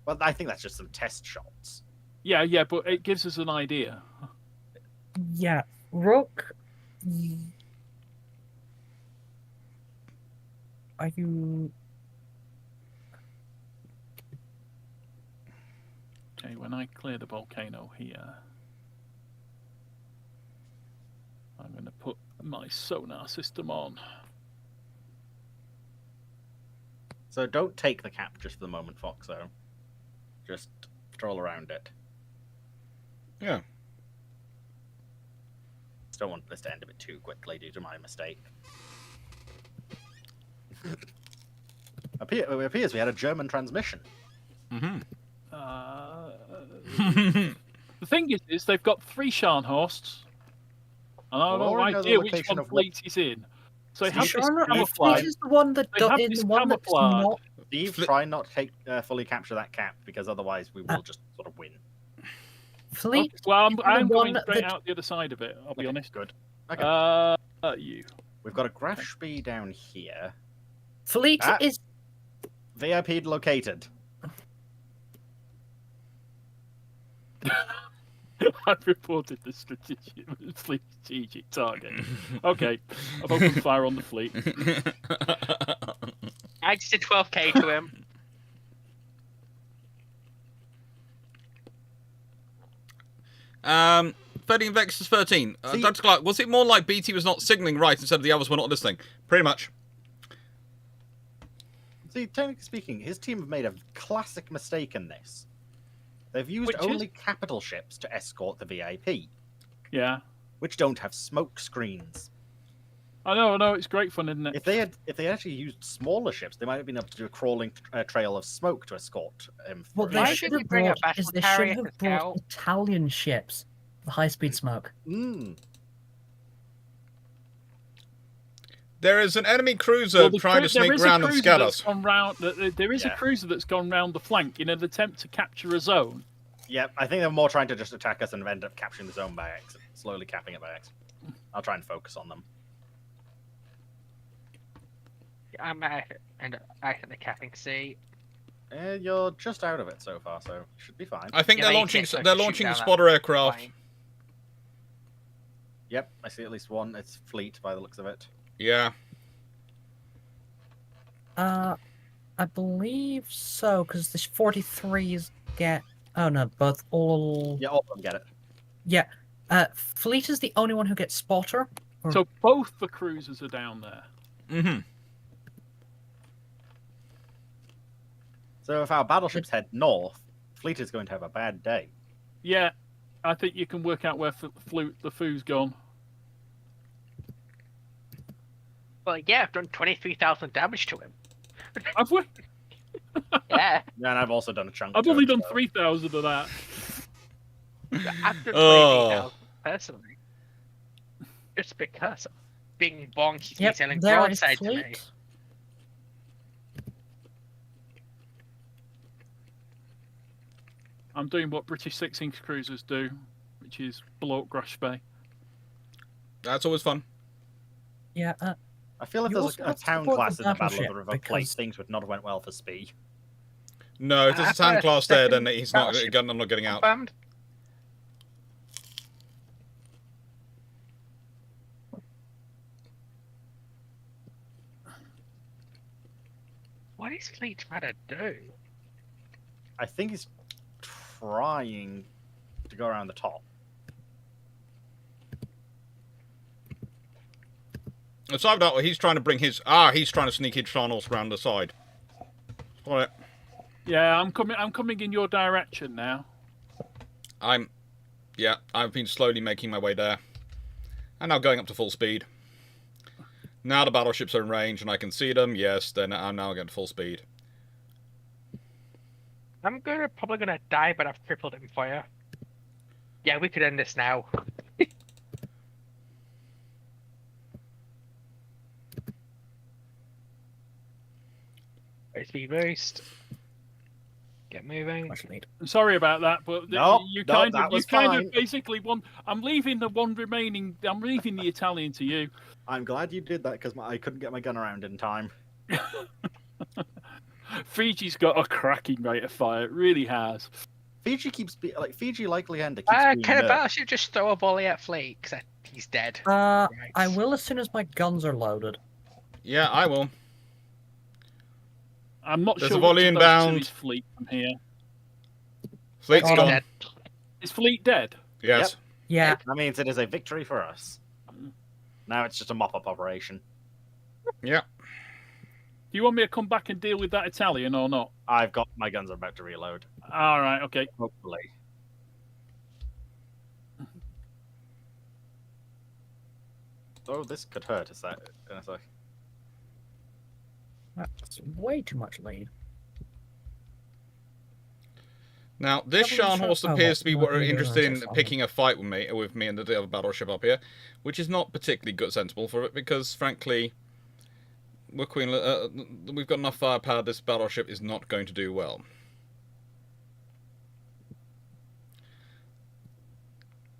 Well, I think that's just some test shots. Yeah, but it gives us an idea. Yeah, Rook. Are you? Okay, when I clear the volcano here, I'm going to put my sonar system on. So don't take the cap just for the moment, Foxo. Just patrol around it. Yeah. Just don't want this to end a bit too quickly due to my mistake. It appears we had a German transmission. The thing is they've got 3 Scharnhorsts, and I have no idea which one Fleet is in. So they have this camouflage. Is the one that not. Steve, try not to take fully capture that cap, because otherwise we will just sort of win. Fleet. Well, I'm going straight out the other side of it. I'll be honest. Good. Okay. You. We've got a Grashby down here. Fleet is VIP located. I've reported the strategic target. Okay, I've opened fire on the fleet. I just did 12k to him. 13 versus 13. Dr. Clarke, was it more like BT was not signaling right instead of the others were not listening? Pretty much. See, technically speaking, his team have made a classic mistake in this. They've used only capital ships to escort the VIP. Yeah. Which don't have smoke screens. I know, it's great fun, isn't it? If they had actually used smaller ships, they might have been able to do a crawling trail of smoke to escort him. What they should have brought is they should have brought Italian ships for high-speed smoke. There is an enemy cruiser trying to sneak around and scatter us. There is a cruiser that's gone round the flank in an attempt to capture a zone. Yeah, I think they're more trying to just attack us and end up capturing the zone by accident, slowly capping it by accident. I'll try and focus on them. I'm at the capping C. You're just out of it so far, so should be fine. I think they're launching a spotter aircraft. Yep, I see at least one. It's fleet by the looks of it. Yeah. I believe so, because the 43s get. Oh no, both all. Yeah, all of them get it. Yeah, fleet is the only one who gets spotter. So both the cruisers are down there. Mm-hmm. So if our battleships head north, fleet is going to have a bad day. Yeah, I think you can work out where the Foo's gone. Well, yeah, I've done 23,000 damage to him. Have we? Yeah. Yeah, and I've also done a chunk. I've only done 3,000 of that. I've done 23,000. personally. Just because being bonky Yep, telling there is broadside to me. fleet. I'm doing what British 6-inch cruisers do, which is blow up Grash Bay. That's always fun. Yeah. I feel if You there's also a have town support class the in the Battle of the battleship, River Plate, because- things would not have went well for Spee. No, if there's a town class there, then he's not. I'm not getting out. Confirmed. What is Fleet trying to do? I think he's trying to go around the top. Aside that, he's trying to bring his. He's trying to sneak his channels around the side. All right. Yeah, I'm coming in your direction now. Yeah, I've been slowly making my way there. And now going up to full speed. Now the battleships are in range and I can see them, yes, then I'm now getting full speed. I'm probably gonna die, but I've crippled him for you. Yeah, we could end this now. Speed boost. Get moving. Sorry about that, but No, you no, kind that of was basically want. I'm leaving the one remaining. I'm leaving the Italian to you. I'm glad you did that because I couldn't get my gun around in time. Fiji's got a cracking rate of fire. It really has. Fiji Fiji likely ender keeps being Can a nerfed. battleship just throw a volley at Fleet? Because he's dead. I will as soon as my guns are loaded. Yeah, I will. I'm not There's sure. a volley which of those two inbound. is Fleet from here. Fleet's gone. Dead. Is Fleet dead? Yes. Yeah. That means it is a victory for us. Now it's just a mop-up operation. Yeah. Do you want me to come back and deal with that Italian or not? I've got my guns are about to reload. All right. Okay. Hopefully. Oh, this could hurt us that in a sec. That's way too much lead. Now, this Double Scharnhorst shot- oh, appears to be what- interested in what- picking a fight with me and the other battleship up here, which is not particularly good sensible for it because, frankly, we've got enough firepower. This battleship is not going to do well.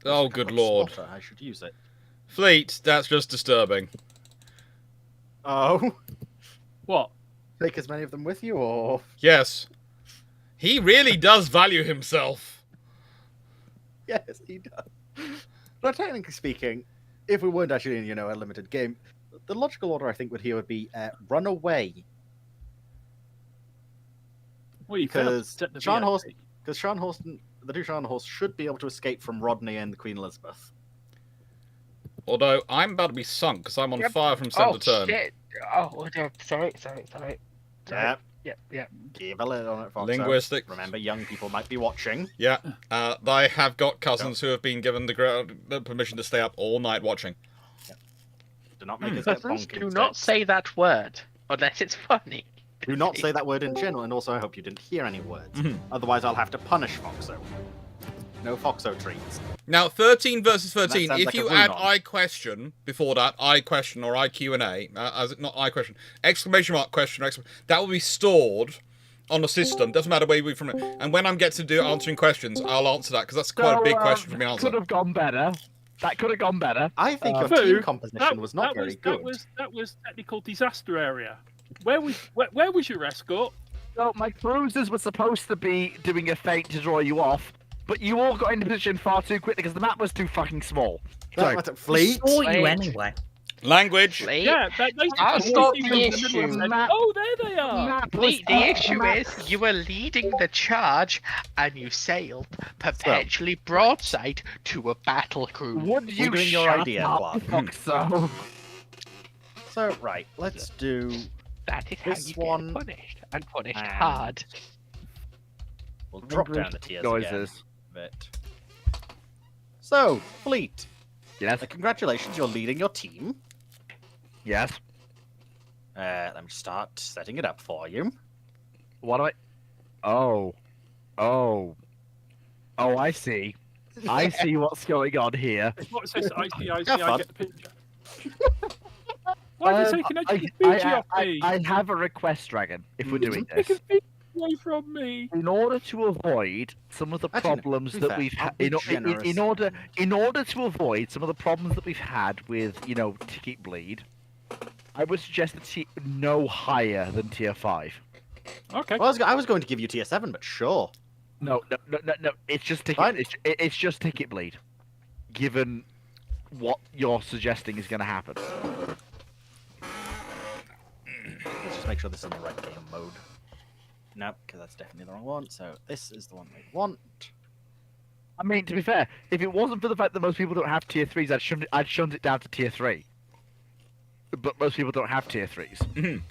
Oh, good lord! Spotter, I should use it. Fleet, that's just disturbing. Oh. What? Take as many of them with you, or Yes, he really does value himself. yes, he does. But technically speaking, if we weren't actually in a limited game, the logical order I think would be run away. Well, you Because failed to set the Scharnhorst, VIP. because Scharnhorst, the two Scharnhorst should be able to escape from Rodney and the Queen Elizabeth. Although I'm about to be sunk because I'm on Yep. fire from center turn. Shit. Oh, sorry. Yeah. Yeah. Keep a lid on it, Foxo. Linguistics. Remember, young people might be watching. Yeah, I have got cousins who have been given the permission to stay up all night watching. Do not make us get Cousins, bonking do not sticks. say that word unless it's funny. Do not say that word in general, and also I hope you didn't hear any words. Otherwise, I'll have to punish Foxo. No Foxo treats. Now, 13 versus 13. sounds If like you a add rune-on. I question before that, I question or I Q&A, not I question, exclamation mark question, that will be stored on the system. Doesn't matter where we from it. And when I get to do answering questions, I'll answer that because that's quite a big question for me to answer. Could have gone better. That could have gone better. I think your Fu, team composition was not very good. That was technical disaster area. Where was your escort? So my cruisers were supposed to be doing a feint to draw you off, but you all got into position far too quickly because the map was too fucking small. Fleet? Saw you anyway. Language. Yeah, I'll stop the issue. Oh, there they are. The issue is you were leading the charge and you sailed perpetually broadside to a battle crew. Would you doing your shut idea, up, Clarke. Foxo? So, right, let's do That is how this you one. get punished, and punished and- hard. We'll drop down the tiers noises. again. Bit. So, Fleet. Yes. Congratulations, you're leading your team. Yes. Let me start setting it up for you. What do I? Oh, I see. I see what's going on here. It's what it says. I see. I Have fun. get the picture. Why are you taking a picture of me? I have a request, Dragon. If we're doing Take a this, picture away from me. in order to avoid some of the problems that we've had, in order to avoid some of the problems that we've had with ticket bleed, I would suggest that no higher than tier 5. Okay. Well, I was going to give you tier 7, but sure. No. It's just ticket. It's just ticket bleed. Given what you're suggesting is going to happen. Let's just make sure this is in the right game mode. No, because that's definitely the wrong one. So this is the one we want. I mean, to be fair, if it wasn't for the fact that most people don't have tier 3s, I'd shunt it down to tier 3. But most people don't have tier 3s.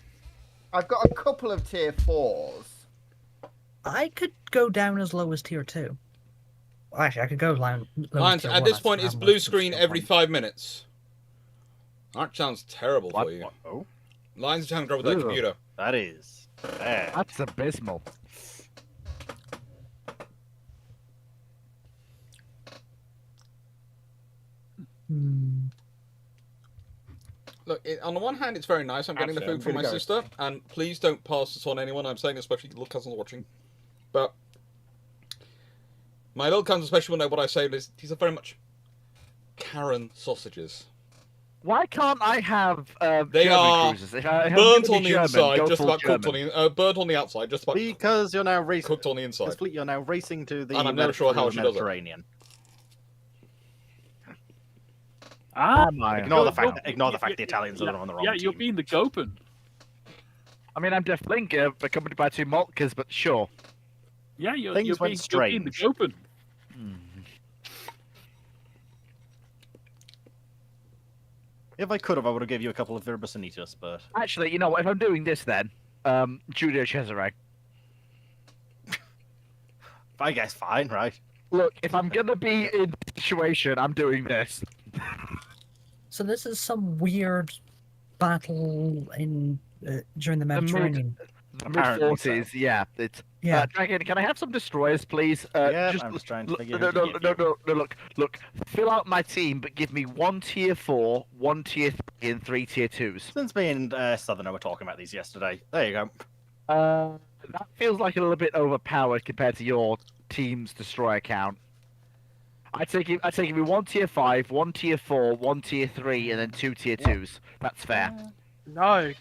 I've got a couple of tier 4s. I could go down as low as tier 2. Actually, I could go down. Lions, at this point, it's blue screen every 5 minutes. That sounds terrible for you. Oh. Lions are trying to grab with that computer. That is bad. That's abysmal. Look, on the one hand, it's very nice. I'm getting the food from my sister, and please don't pass this on anyone. I'm saying, especially little cousins watching. But my little cousins, especially, will know what I say. These are very much Karen sausages. Why can't I have they German are cruises? If I burnt on the German, inside, just about German. cooked on the burnt on the outside, just about because you're now racing cooked on the inside. Fleet, you're now racing to the And I'm never sure how she does it. Mediterranean. Ignore the fact the Italians are on the wrong team. Yeah, you're being the Gopen. I mean, I'm Def Linker, accompanied by 2 Maltkas, but sure. Yeah, you're Things being went strange. the Gopen. If I could have, I would have given you a couple of Verbasanitas, but... Actually, you know what? If I'm doing this then, Julia Cesare. I guess fine, right? Look, if I'm going to be in this situation, I'm doing this. So this is some weird battle in during the Mediterranean. The mid-40s, yeah. It's, Dragon, can I have some destroyers, please? Yeah, I'm just trying to figure No, look. Fill out my team, but give me 1 tier 4, 1 tier 3, and 3 tier 2s. Since me and Southerner were talking about these yesterday, there you go. That feels like a little bit overpowered compared to your team's destroyer count. I'd say give me 1 tier 5, 1 tier 4, 1 tier 3, and then 2 tier 2s. That's fair. No.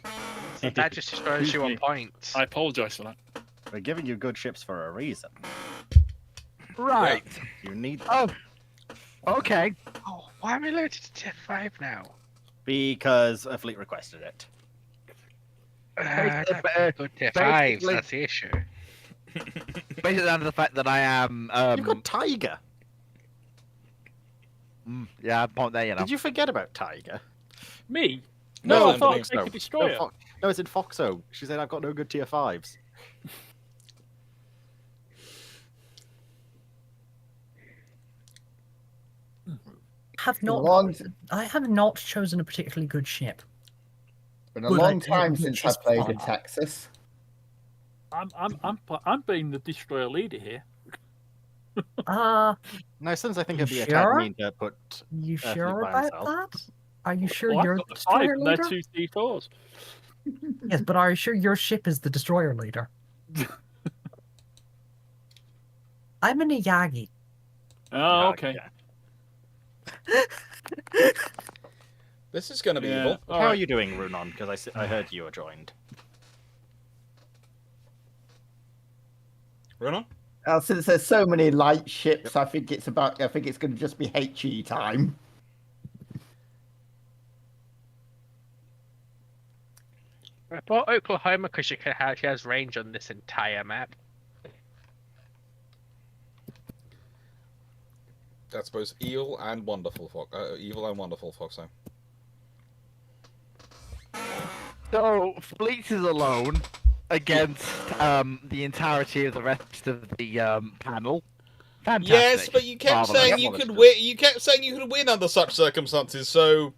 That just destroys you on points. I apologise for that. We're giving you good ships for a reason. Right. You need... Oh. Okay. Oh, why am I limited to tier 5 now? Because a fleet requested it. Good tier 5, that's the issue. Basically down to the fact that I am... You've got Tiger. Yeah, I'm point there, you know. Did you forget about Tiger? Me? No, I thought I could destroy it. No, it's in Foxo. She said I've got no good tier 5s. I have not chosen a particularly good ship. Been a long time since I played in Texas. I'm being the destroyer leader here. No, since I think it'd be a tag mean to put. You sure about that? Are you sure Well, you're I've the got the 5 destroyer and they're leader? 2 C4s. Yes, but are you sure your ship is the destroyer leader? I'm in a Yagi. Oh, okay. This is going to be evil. How are you doing, Runon? Because I heard you were joined. Runon? Since there's so many light ships, I think it's going to just be HE time. I bought Oklahoma because she has range on this entire map. That's both evil and wonderful, Foxo. So, Fleet is alone against the entirety of the rest of the panel. Fantastic. Yes, but you kept saying you could win. You kept saying you could win under such circumstances, so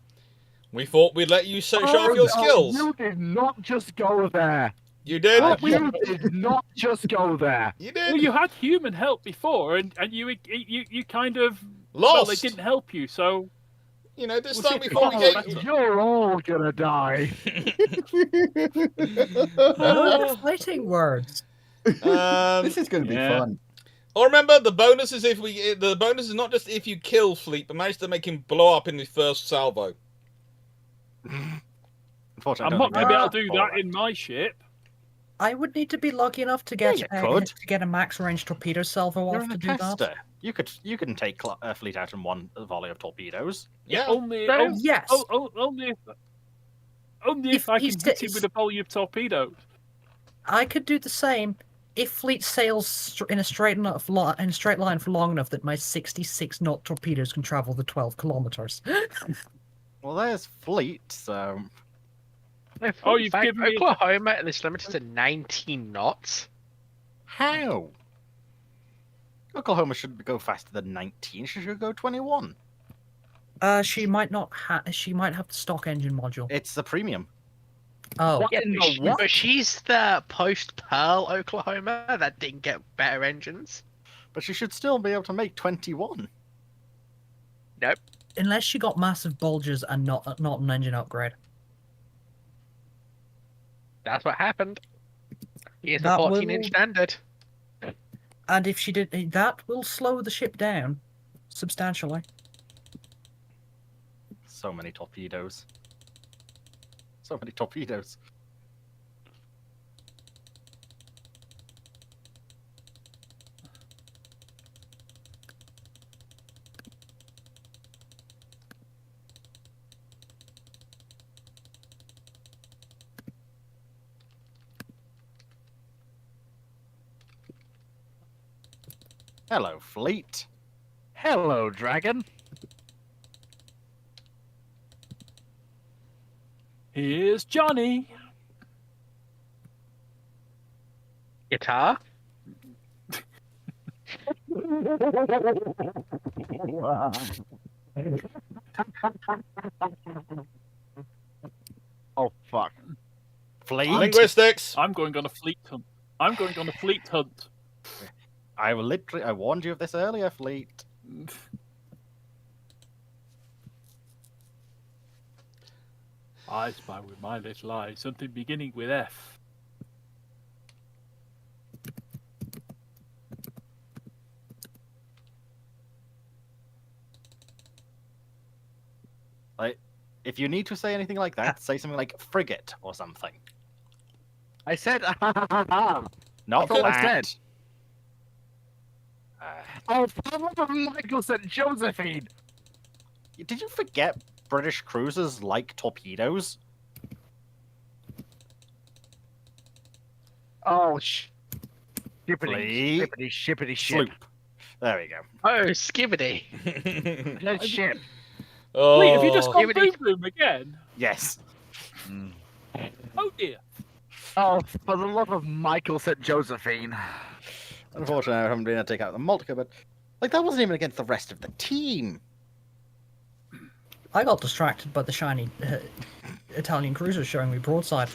we thought we'd let you show off your skills. You did not just go there. You did. We did not just go there. You did. Well, you had human help before, and you kind of lost. Well, they didn't help you, so you know this time we thought we gave. You're all gonna die. Fighting words. This is going to be fun. Or remember, the bonus is the bonus is not just if you kill Fleet, but manage to make him blow up in the first salvo. I'm not going to be able to do that in my ship. I would need to be lucky enough to get you to get a max range torpedo salvo You're off in to a do tester. that. You can take Fleet out in one volley of torpedoes. Yeah. Only yes. Only if I can hit him with a volley of torpedoes. I could do the same if Fleet sails in a straight line for long enough that my 66 knot torpedoes can travel the 12 kilometers. Well, there's Fleet, so. Oh, you've given me Oklahoma, and it's limited to 19 knots. How? Oklahoma shouldn't go faster than 19. She should go 21. She might not have. She might have the stock engine module. It's the premium. Oh, Yeah, but she's the post-Pearl Oklahoma that didn't get better engines. But she should still be able to make 21. Nope. Unless she got massive bulges and not an engine upgrade. That's what happened. Here's the That 14-inch standard. And if she did, that will slow the ship down substantially. So many torpedoes. So many torpedoes. Hello, Fleet. Hello, Dragon. Here's Johnny. Guitar. Oh fuck. Fleet. Linguistics. I'm going on a fleet hunt. I'm going on a fleet hunt. I warned you of this earlier, Fleet. I spy with my little eye something beginning with F. Like, if you need to say anything like that, say something like frigate or something. I said, Not that's all I that. said. Oh, Michael said Josephine. Did you forget British cruisers like torpedoes? Oh, Fleet. shippity ship. Sloop. There we go. Oh, skibbity. That ship. Oh. Wait, have you just gone boom boom again? Yes. Oh dear. Oh, for the love of Michael said Josephine. Unfortunately, I haven't been able to take out the Multica, but like that wasn't even against the rest of the team. I got distracted by the shiny Italian cruisers showing me broadside.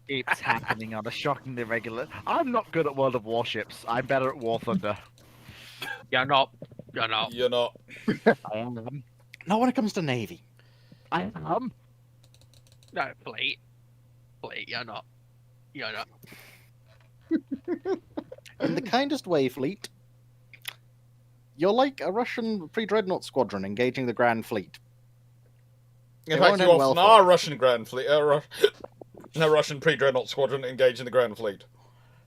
It's happening on a shockingly regular. I'm not good at World of Warships. I'm better at War Thunder. You're not. You're not. You're not. I am. Not when it comes to Navy. I am. No, Fleet. Fleet, you're not. You're not. In the kindest way, Fleet. You're like a Russian pre-dreadnought squadron engaging the Grand Fleet. In fact, you often are Russian Grand Fleet. A Russian pre-dreadnought squadron engaged in the Grand Fleet.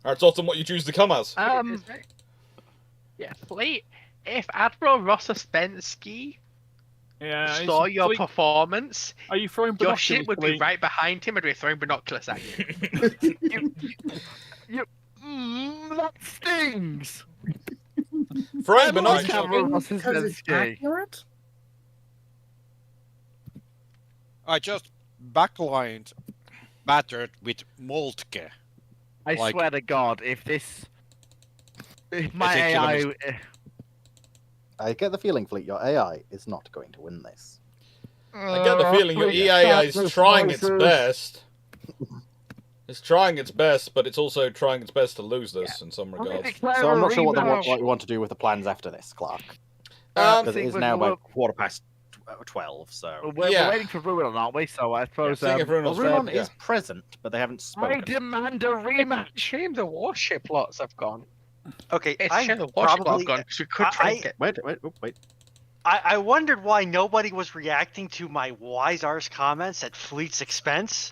That's often what you choose to come as. Yeah, Fleet. If Admiral Rossostensky saw your performance, are you throwing your ship would be right behind him and be throwing binoculars at you. That stings. Throwing binoculars. Because it's accurate. I just backlined battered with Moltke. I swear to God, if my AI... I get the feeling, Fleet, your AI is not going to win this. I get the feeling your AI is trying its best. It's trying its best, but it's also trying its best to lose this in some regards. So I'm not sure what we want to do with the plans after this, Clarke. Because it is now about 12, so... We're waiting for Ruin, aren't we? So I suppose... Ruin is present, but they haven't spoken. I demand a rematch! Shame the warship lots have gone. Okay, It's a shame the warship lots have gone, because we could try to get... Wait. I wondered why nobody was reacting to my wise arse comments at Fleet's expense.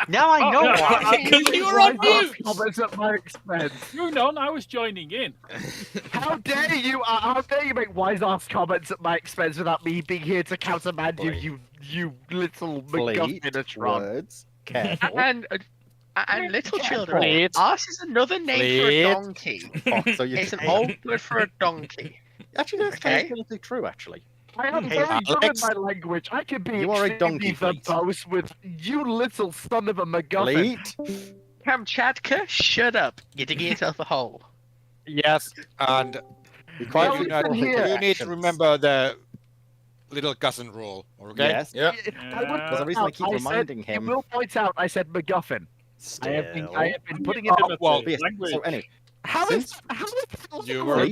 Now I know why. Because you were on mute. Comments at my expense. I was joining in. How dare you? How dare you make wise ass comments at my expense without me being here to countermand you? You little MacGuffinatron. Words. Careful. And little children, arse is another name for a donkey. So it's an old word for a donkey. Actually, that's technically true. Actually, I am very good at my language. I can be extremely verbose with you, little son of a MacGuffin. Kamchatka, shut up. You're digging yourself a hole. Yes, and you need to remember the little cousin rule. Okay? Yes. Yeah. There's a reason I keep reminding him. You will point out I said MacGuffin. I have been putting it in the language. So anyway, how is you were?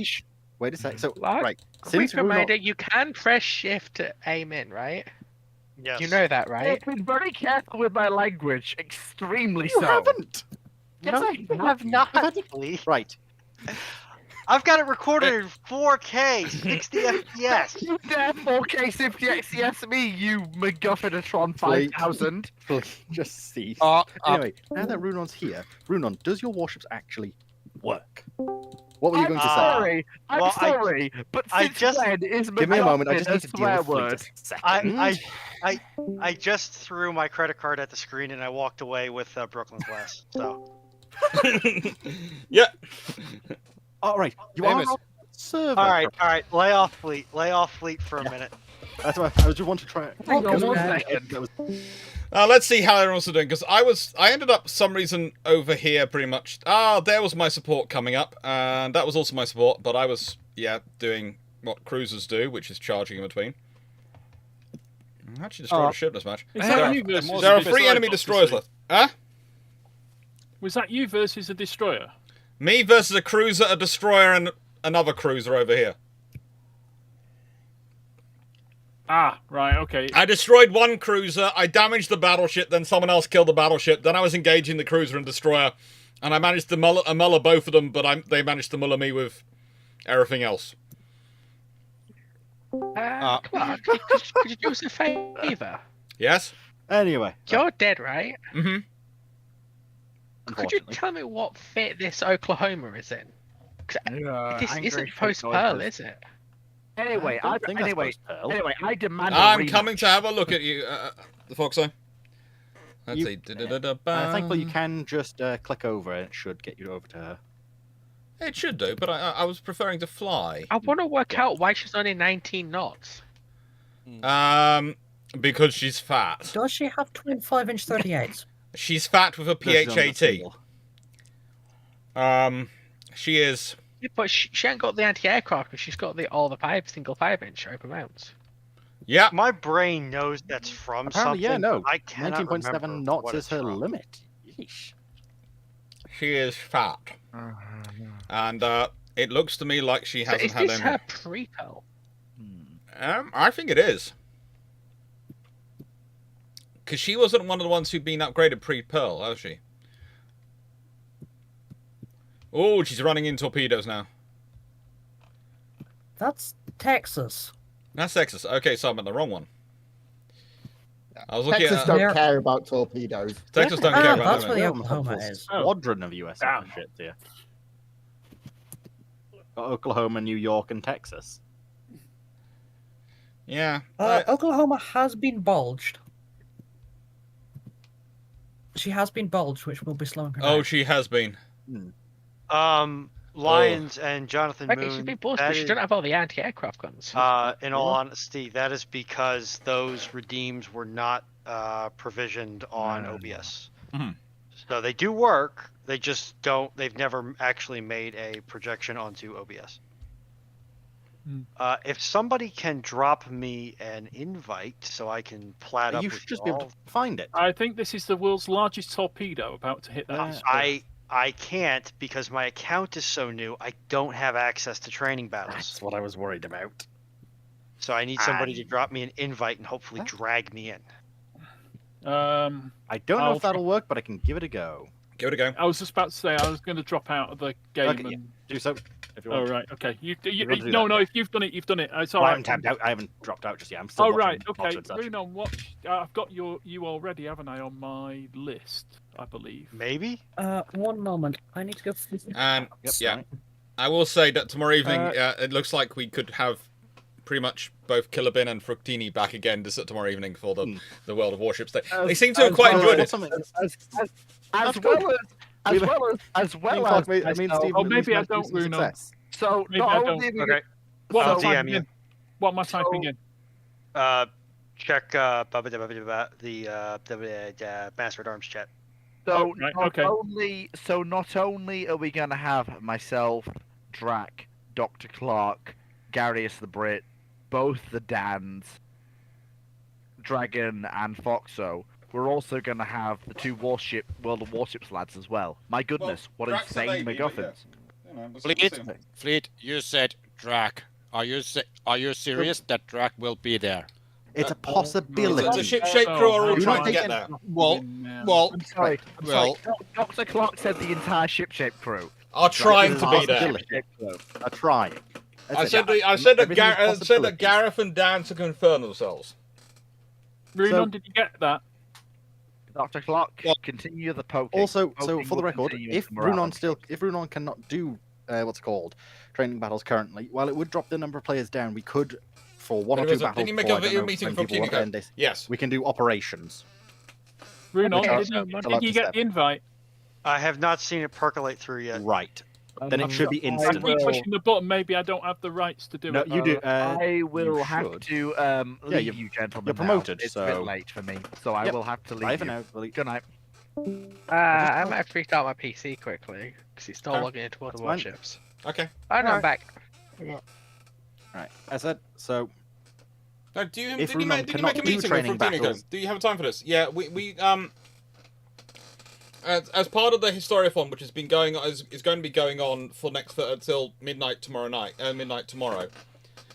Wait a sec. So right, quick reminder: you can press shift to aim in, right? Yes. You know that, right? I've been very careful with my language, extremely you so. Haven't. Yes, I have not. Right. I've got it recorded in 4K, 60 FPS. You dare 4K 60 FPS me, you MacGuffinatron 5000. Just cease. Anyway, now that Runon's here, Runon, does your warships actually work? What were you going to say? I'm sorry, but since when is give me a moment. I just need to swear deal with word? I just threw my credit card at the screen and I walked away with Brooklyn Glass. So. Yeah. All right. You are on server. All right. Lay off Fleet for a minute. That's why I just want to try. Let's see how everyone's doing, because I ended up some reason over here pretty much. There was my support coming up, and that was also my support, but I was doing what cruisers do, which is charging in between. I actually destroyed a ship this match. There are 3 enemy destroyers left. Huh? Was that you versus a destroyer? Me versus a cruiser, a destroyer, and another cruiser over here. Ah, right, okay. I destroyed one cruiser, I damaged the battleship, then someone else killed the battleship, then I was engaging the cruiser and destroyer, and I managed to muller both of them, but they managed to muller me with everything else. Clarke, could you do us a favour? Yes? Anyway. You're dead, right? Mm-hmm. Could you tell me what fit this Oklahoma is in? This isn't post-Pearl, is it? Anyway, I demand. I'm coming to have a look at you, the Foxo. Let's see. Thankfully, you can just click over, and it should get you over to her. It should do, but I was preferring to fly. I want to work out why she's only 19 knots. Because she's fat. Does she have twin 5-inch 38s? She's fat with a PHAT. She is. Yeah, but she ain't got the anti-aircraft, but she's got all the single 5-inch open mounts. Yeah. My brain knows that's from Apparently, something. Yeah, no. I cannot 19.7 knots is her limit. Yeesh. She is fat. And it looks to me like she hasn't had any. Is this her pre-Pearl? I think it is. Because she wasn't one of the ones who'd been upgraded pre-Pearl, has she? Oh, she's running in torpedoes now. That's Texas. That's Texas. Okay, so I'm at the wrong one. I was looking Texas at, don't care about torpedoes. Texas don't care about that's them. where the Oklahoma is. Squadron of US ships here. Got Oklahoma, New York, and Texas. Yeah. Oklahoma has been bulged. She has been bulged, which will be slowing her down. Oh, she has been. Lions and Jonathan Okay, Moon. she's been bulged, but she doesn't have all the anti-aircraft guns. In all honesty, that is because those redeems were not provisioned on OBS. So they do work. They just don't. They've never actually made a projection onto OBS. If somebody can drop me an invite so I can plat up You with should just you be able to find it. I think this is the world's largest torpedo about to hit the atmosphere. I can't because my account is so new. I don't have access to training battles. That's what I was worried about. So I need somebody to drop me an invite and hopefully drag me in. I don't know if that'll work, but I can give it a go. Give it a go. I was just about to say I was going to drop out of the game. Okay, and... yeah. Do so. If you Oh want. right, okay. No, If you've done it, you've done it. It's all I right. haven't tabbed out. I haven't dropped out just yet. I'm still. Oh watching right, okay. Watch and such. Runon, watch. I've got you already, haven't I, on my list? I believe. Maybe. 1 moment. I need to go. Yeah. I will say that tomorrow evening, it looks like we could have pretty much both Kilobin and Fructini back again tomorrow evening for the World of Warships Day. They seem to have quite enjoyed it. As well as maybe I don't, Runon. So Maybe I don't. Okay. What I'll am I DM typing you. in? What am I typing in? Check the Master at Arms chat. So right, not okay. only are we going to have myself, Drac, Dr. Clarke, Garius the Brit, both the Dans, Dragon, and Foxo. We're also going to have the 2 World of Warships lads as well. My goodness, what insane MacGuffins! Fleet, you said Drac. Are you serious that Drac will be there? It's a possibility. The ship-shaped crew are all trying to get there. Well, I'm sorry. Dr. Clarke said the entire ship-shape crew are trying to be there. Are trying. I said that Gareth and Dan to confirm themselves. Runon, did you get that? Dr. Clarke, continue the poking. Also, so Poking for the will record, continue if into morale. Runon cannot do what's it called training battles currently, while it would drop the number of players down, we could for 1 or 2 battles. Didn't you make a video meeting for Fructini? Yes. We can do operations. Runon, did you get the invite? I have not seen it percolate through yet. Right. Then it should be instant. If we pushing the button, maybe I don't have the rights to do No, it. you do. I will have should. to leave you gentlemen. You're promoted, now. It's so a bit late for me, so I will have to leave. Bye for you. now. Good night. I might have to restart my PC quickly because he's still Okay. logging into World of That's fine. Warships. Okay. Oh no, I'm back. Right. I said so. No, did you Runon make a cannot do meeting with training Fructini? battles- Do you have time for this? Yeah, we as part of the Historiophon, which has been going is going to be going on for next until midnight tomorrow night, midnight tomorrow.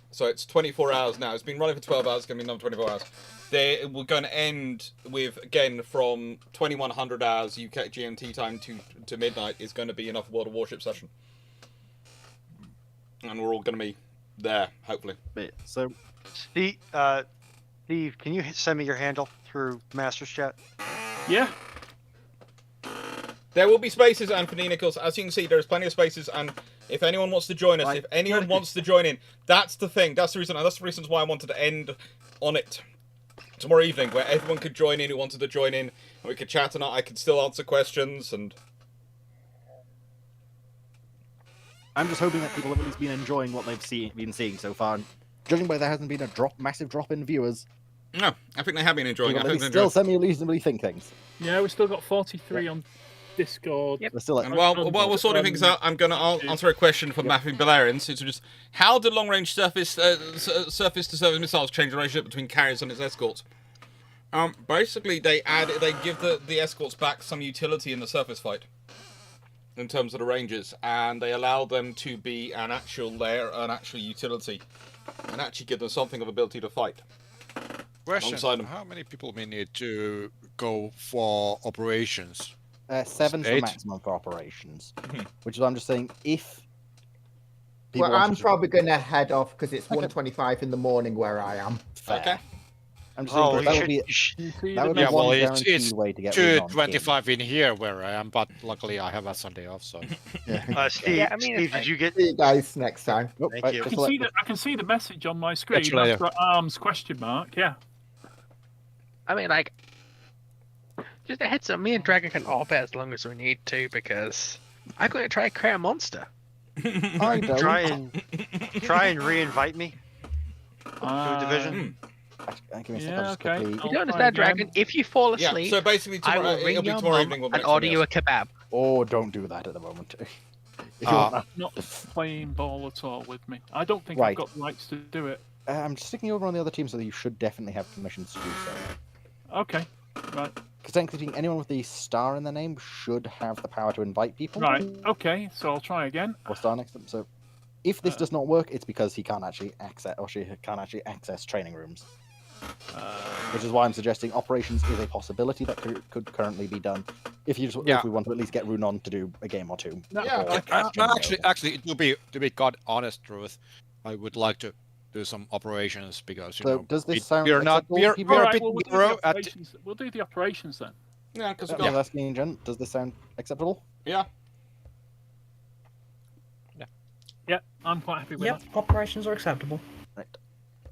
So it's 24 hours now. It's been running for 12 hours. It's going to be another 24 hours. We're going to end with, again, from 2100 hours UK GMT time to midnight is going to be enough World of Warships session. And we're all going to be there, hopefully. So, Steve, can you send me your handle through Master's chat? Yeah. There will be spaces, Anthony Nichols. As you can see, there's plenty of spaces, and if anyone wants to join us, if anyone wants to join in, that's the thing. That's the reason, and that's the reasons why I wanted to end on it tomorrow evening, where everyone could join in who wanted to join in, and we could chat, and I could still answer questions, and... I'm just hoping that people have at least been enjoying what they've been seeing so far. And judging by there hasn't been a massive drop in viewers. No, I think they have been enjoying it. They still semi-reasonably think things. Yeah, we've still got 43 on Discord. Yep. Still and while we're sorting things out, I'm going to answer a question from Matthew Valerians. It's just, how do long-range surface-to-surface missiles change the relationship between carriers and its escorts? Basically, they give the escorts back some utility in the surface fight, in terms of the ranges, and they allow them to be an actual utility, and actually give them something of ability to fight. Question: how many people we need to go for operations? 7's the 8? maximum for operations. Which is why I'm just saying, if... Well, I'm probably going to head off because it's 1:25 in the morning where I am. Okay. I'm just saying that would be one guaranteed way to get 2:25 in here where I am, but luckily I have a Sunday off, so. Steve, Steve, did you get? See you guys next time. Thank you. I can see the message on my screen. Catch you later. That's got arms question mark. Yeah. I mean, like, just a heads up. Me and Dragon can orbit as long as we need to because I'm going to try to create a monster. I don't. Try and re-invite me to a division. Give me a second, Yeah, just okay. quickly- You don't understand, Dragon? If you fall asleep, so basically I tomorrow, will ring it'll be your tomorrow mum evening we'll and make order something you a else. kebab. Oh, don't do that at the moment. If you want not playing ball at all with me. I don't think Right. I've got rights to do it. I'm sticking you over on the other team, so you should definitely have permissions to do so. Okay, right. Because technically, anyone with the star in their name should have the power to invite people. Right, okay, so I'll try again. Or star next to them. So, if this does not work, it's because he can't actually access, or she can't actually access training rooms. Which is why I'm suggesting operations is a possibility that could currently be done. If we want to at least get Rune on to do a game or two. Actually, to be God honest truth, I would like to do some operations because does this sound we're not we're a bit we'll we'll do the operations then. Yeah, because I'm asking, Jen, does this sound acceptable? Yeah. Yeah, I'm quite happy with that. Operations are acceptable. Right.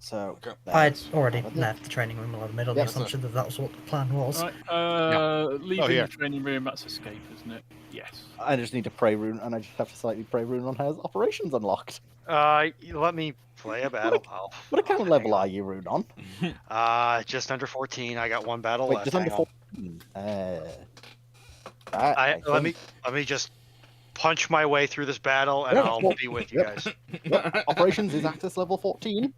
So I'd already left the training room. I made on the assumption that was what the plan was. Right, leaving the training room, that's escape, isn't it? Yes. I just need to pray Rune, and I just have to slightly pray Rune on has operations unlocked. Let me play a battle. What account level are you, Rune, on? Just under 14. I got one battle Wait, left. just under Hang on. 14. Let me just punch my way through this battle, and I'll be with you guys. Yep. Operations is access level 14.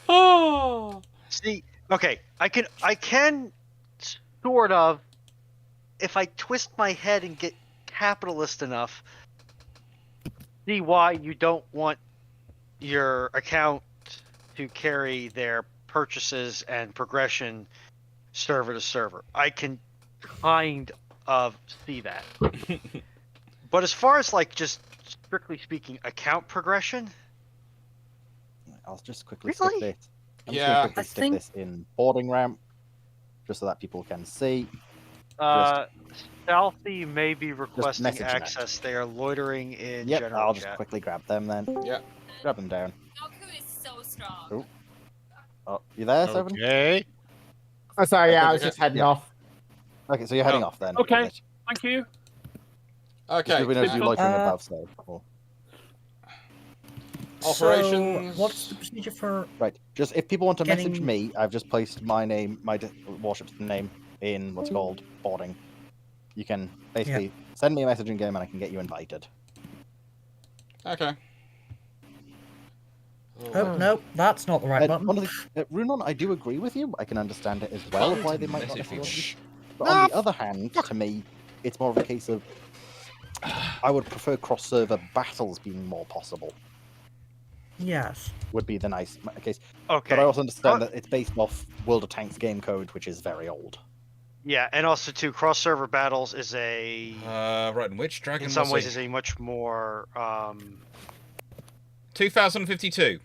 Oh. See, okay, I can sort of, if I twist my head and get capitalist enough, see why you don't want your account to carry their purchases and progression server to server. I can kind of see that. But as far as like just strictly speaking account progression, I'll just quickly stick this. I'm just gonna quickly stick this in boarding ramp, just so that people can see. Stealthy may be requesting message access. They are loitering in Yep, general I'll chat. just quickly grab them then. Yeah. Grab them down. Goku is so strong. Oh, you there, Seven? Okay. Oh, sorry, I was just heading off. Okay, so you're heading off then. Okay, thank you. Okay. You've been loitering above, so. Operations. So, what's the procedure for? Right. Just if people want to message getting- me, I've just placed my name, my warship's name in what's called boarding. You can basically send me a message in game, and I can get you invited. Okay. Oh no, that's not the right button. Runon, I do agree with you. I can understand it as well of why they might not necessarily. But on the other hand, to me, it's more of a case of I would prefer cross-server battles being more possible. Yes. Would be the nice case. Okay. But I also understand that it's based off World of Tanks game code, which is very old. Yeah, and also too, cross-server battles is a right, and which dragon? in some was ways he? is a much more 2052.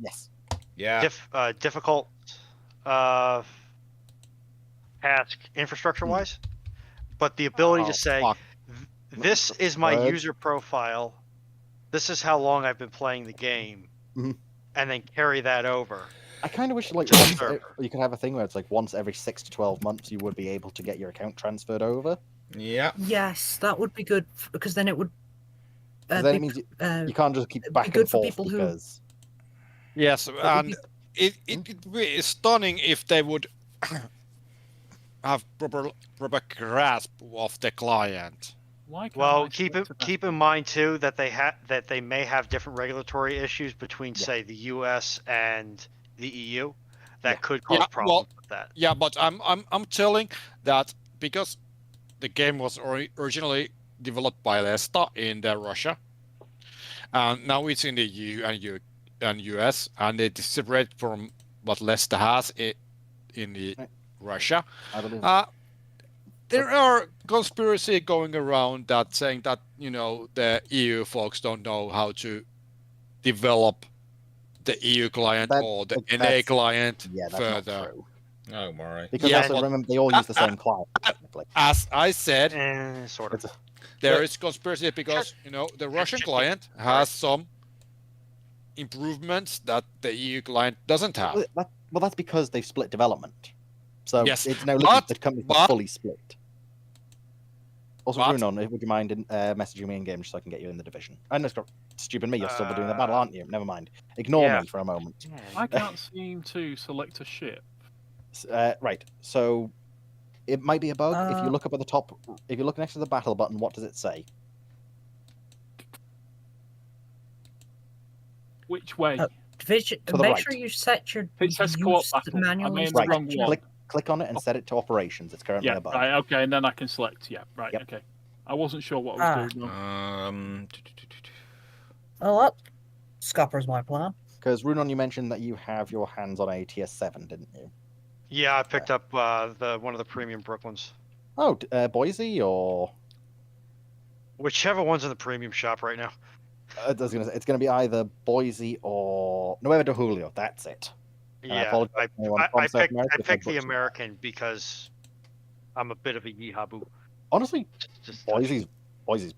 Yes. Yeah. difficult task infrastructure-wise, but the ability to say, this is my user profile, this is how long I've been playing the game, and then carry that over. I kind of wish like you could have a thing where it's like once every 6 to 12 months you would be able to get your account transferred over. Yeah. Yes, that would be good because then it would. Then it means you can't just keep back and forth because. Yes, and it would be stunning if they would have proper grasp of the client. Well, keep in mind too that they may have different regulatory issues between say the U.S. and the EU that could cause problems with that. Yeah, but I'm telling that because the game was originally developed by Lesta in Russia, and now it's in the EU and US, and it's separate from what Lesta has in the Russia. I believe. There are conspiracy going around that saying that the EU folks don't know how to develop the EU client or the NA client further. Oh, worry. Because also remember they all use the same client. As I said, sort of. There is conspiracy because the Russian client has some improvements that the EU client doesn't have. Well, that's because they've split development. So Yes, it's now looking at the company's not fully split. Also, but- Runon, would you mind messaging me in game just so I can get you in the division? I know, stupid me, you're still doing the battle, aren't you? Never mind. Ignore me for a moment. I can't seem to select a ship. Right, so It might be a bug. If you look up at the top, if you look next to the battle button, what does it say? Which way? Make sure you set your It says co-op battle. manually. I'm in the wrong one. Click on it and set it to operations. It's currently Yeah, a bug. right, okay, and then I can select. Yeah, right, okay. I wasn't sure what I was doing. Well, that scuppers my plan. Because Runon, you mentioned that you have your hands on a TS7, didn't you? Yeah, I picked up one of the premium Brooklyns. Oh, Boise or whichever one's in the premium shop right now. It's going to be either Boise or Nueva de Julio. That's it. And Yeah, I if picked the butchered American because I'm a bit of a yeehaw. Honestly, Boise's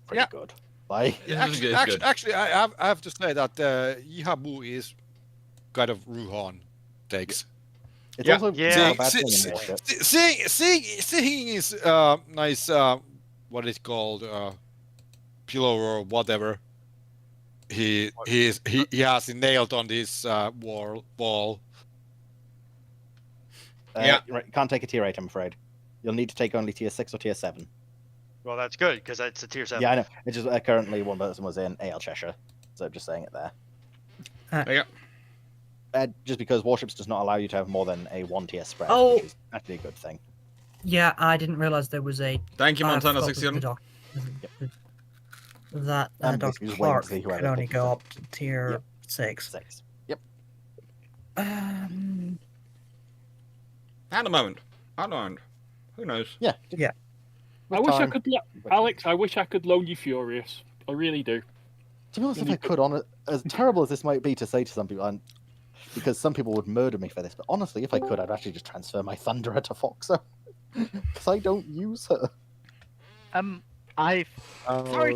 pretty good. Like, actually, I have to say that Yihabu is kind of Ruhan takes. It's also not a bad thing in Warship. Seeing is nice. What is called pillow or whatever. He has nailed on this wall. Right, can't take a tier 8, I'm afraid. You'll need to take only tier 6 or tier 7. Well, that's good because it's a tier 7. Yeah, I know. It's just currently one person was in AL Cheshire, so just saying it there. Just because Warships does not allow you to have more than a 1 tier spread, which is actually a good thing. Yeah, I didn't realize there was a. Thank you, Montana 67. That Dr. Clarke could only go up to tier 6. Yep. At the moment. Who knows? Yeah. I wish I could, Alex. I wish I could loan you Furious. I really do. To be honest, if I could, as terrible as this might be to say to some people, because some people would murder me for this, but honestly, if I could, I'd actually just transfer my Thunderer to Foxer because I don't use her. Sorry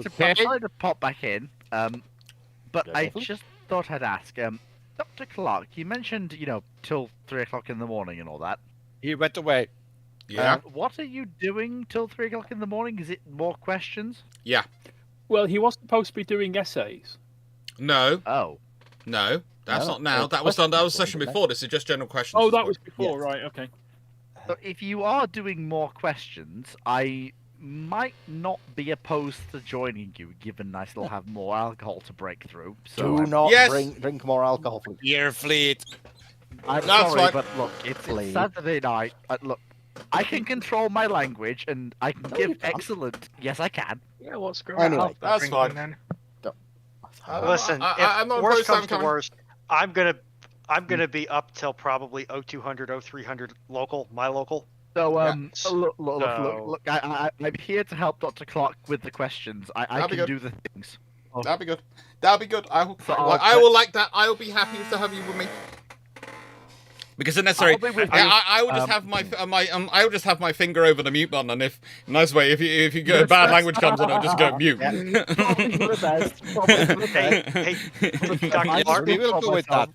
to pop back in, but I just thought I'd ask, Dr. Clarke, you mentioned, till 3 o'clock in the morning and all that. He went away. Yeah. What are you doing till 3 o'clock in the morning? Is it more questions? Yeah. Well, he was supposed to be doing essays. No. Oh. No, that's not now. That was done. That was the session before. This is just general questions. Oh, that was before, right? Okay. So if you are doing more questions, I might not be opposed to joining you, given I still have more alcohol to break through. So Do not drink more alcohol, please. Beer fleet. I'm That's sorry, fine. but look, it's Saturday night. Look, I can control my language, and I can give excellent. Yes, I can. Yeah, what's going Anyway, on? that's fine. Then. Listen, I'm not if worst opposed to comes to coming. worst, I'm gonna be up till probably 0200, 0300 local, my local. So look, I'm here to help Dr. Clarke with the questions. I can do the things. That'd be good. That'd be good. I will like that. I will be happy to have you with me. Because if necessary, I will just have I will just have my finger over the mute button, and if nice way, if you go bad language comes on, I'll just go mute. Hey, Dr. Clarke, We will go with that.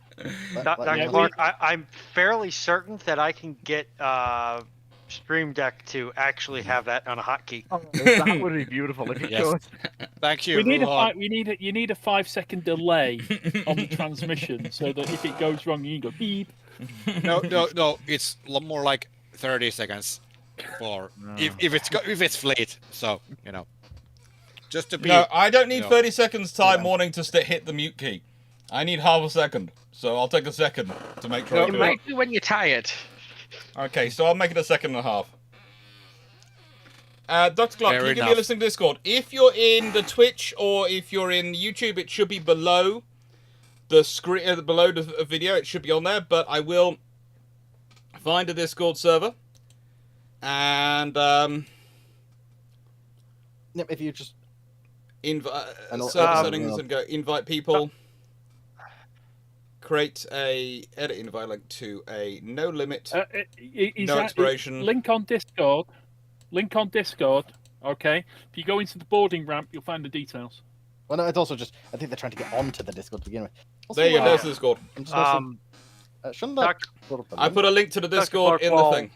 Dr. Clarke, I'm fairly certain that I can get Stream Deck to actually have that on a hotkey. That would be beautiful if you could. Thank you. You need a 5-second delay on the transmission so that if it goes wrong, you can go beep. No. It's more like 30 seconds for if it's fleet. So just to be. No, I don't need 30 seconds time warning to hit the mute key. I need half a second, so I'll take a second to make sure. You might do when you're tired. Okay, so I'll make it a second and a half. Dr. Clarke, can you give me a listening to Discord? If you're in the Twitch or if you're in YouTube, it should be below the screen, below the video. It should be on there, but I will find a Discord server and if you just invite server settings and go invite people. Create a edit invite link to a no limit, no expiration. Link on Discord. Okay. If you go into the boarding ramp, you'll find the details. Well, no, it's also just I think they're trying to get onto the Discord to begin with. Also, there you go. There's the Discord. I put a link to the Discord in the thing.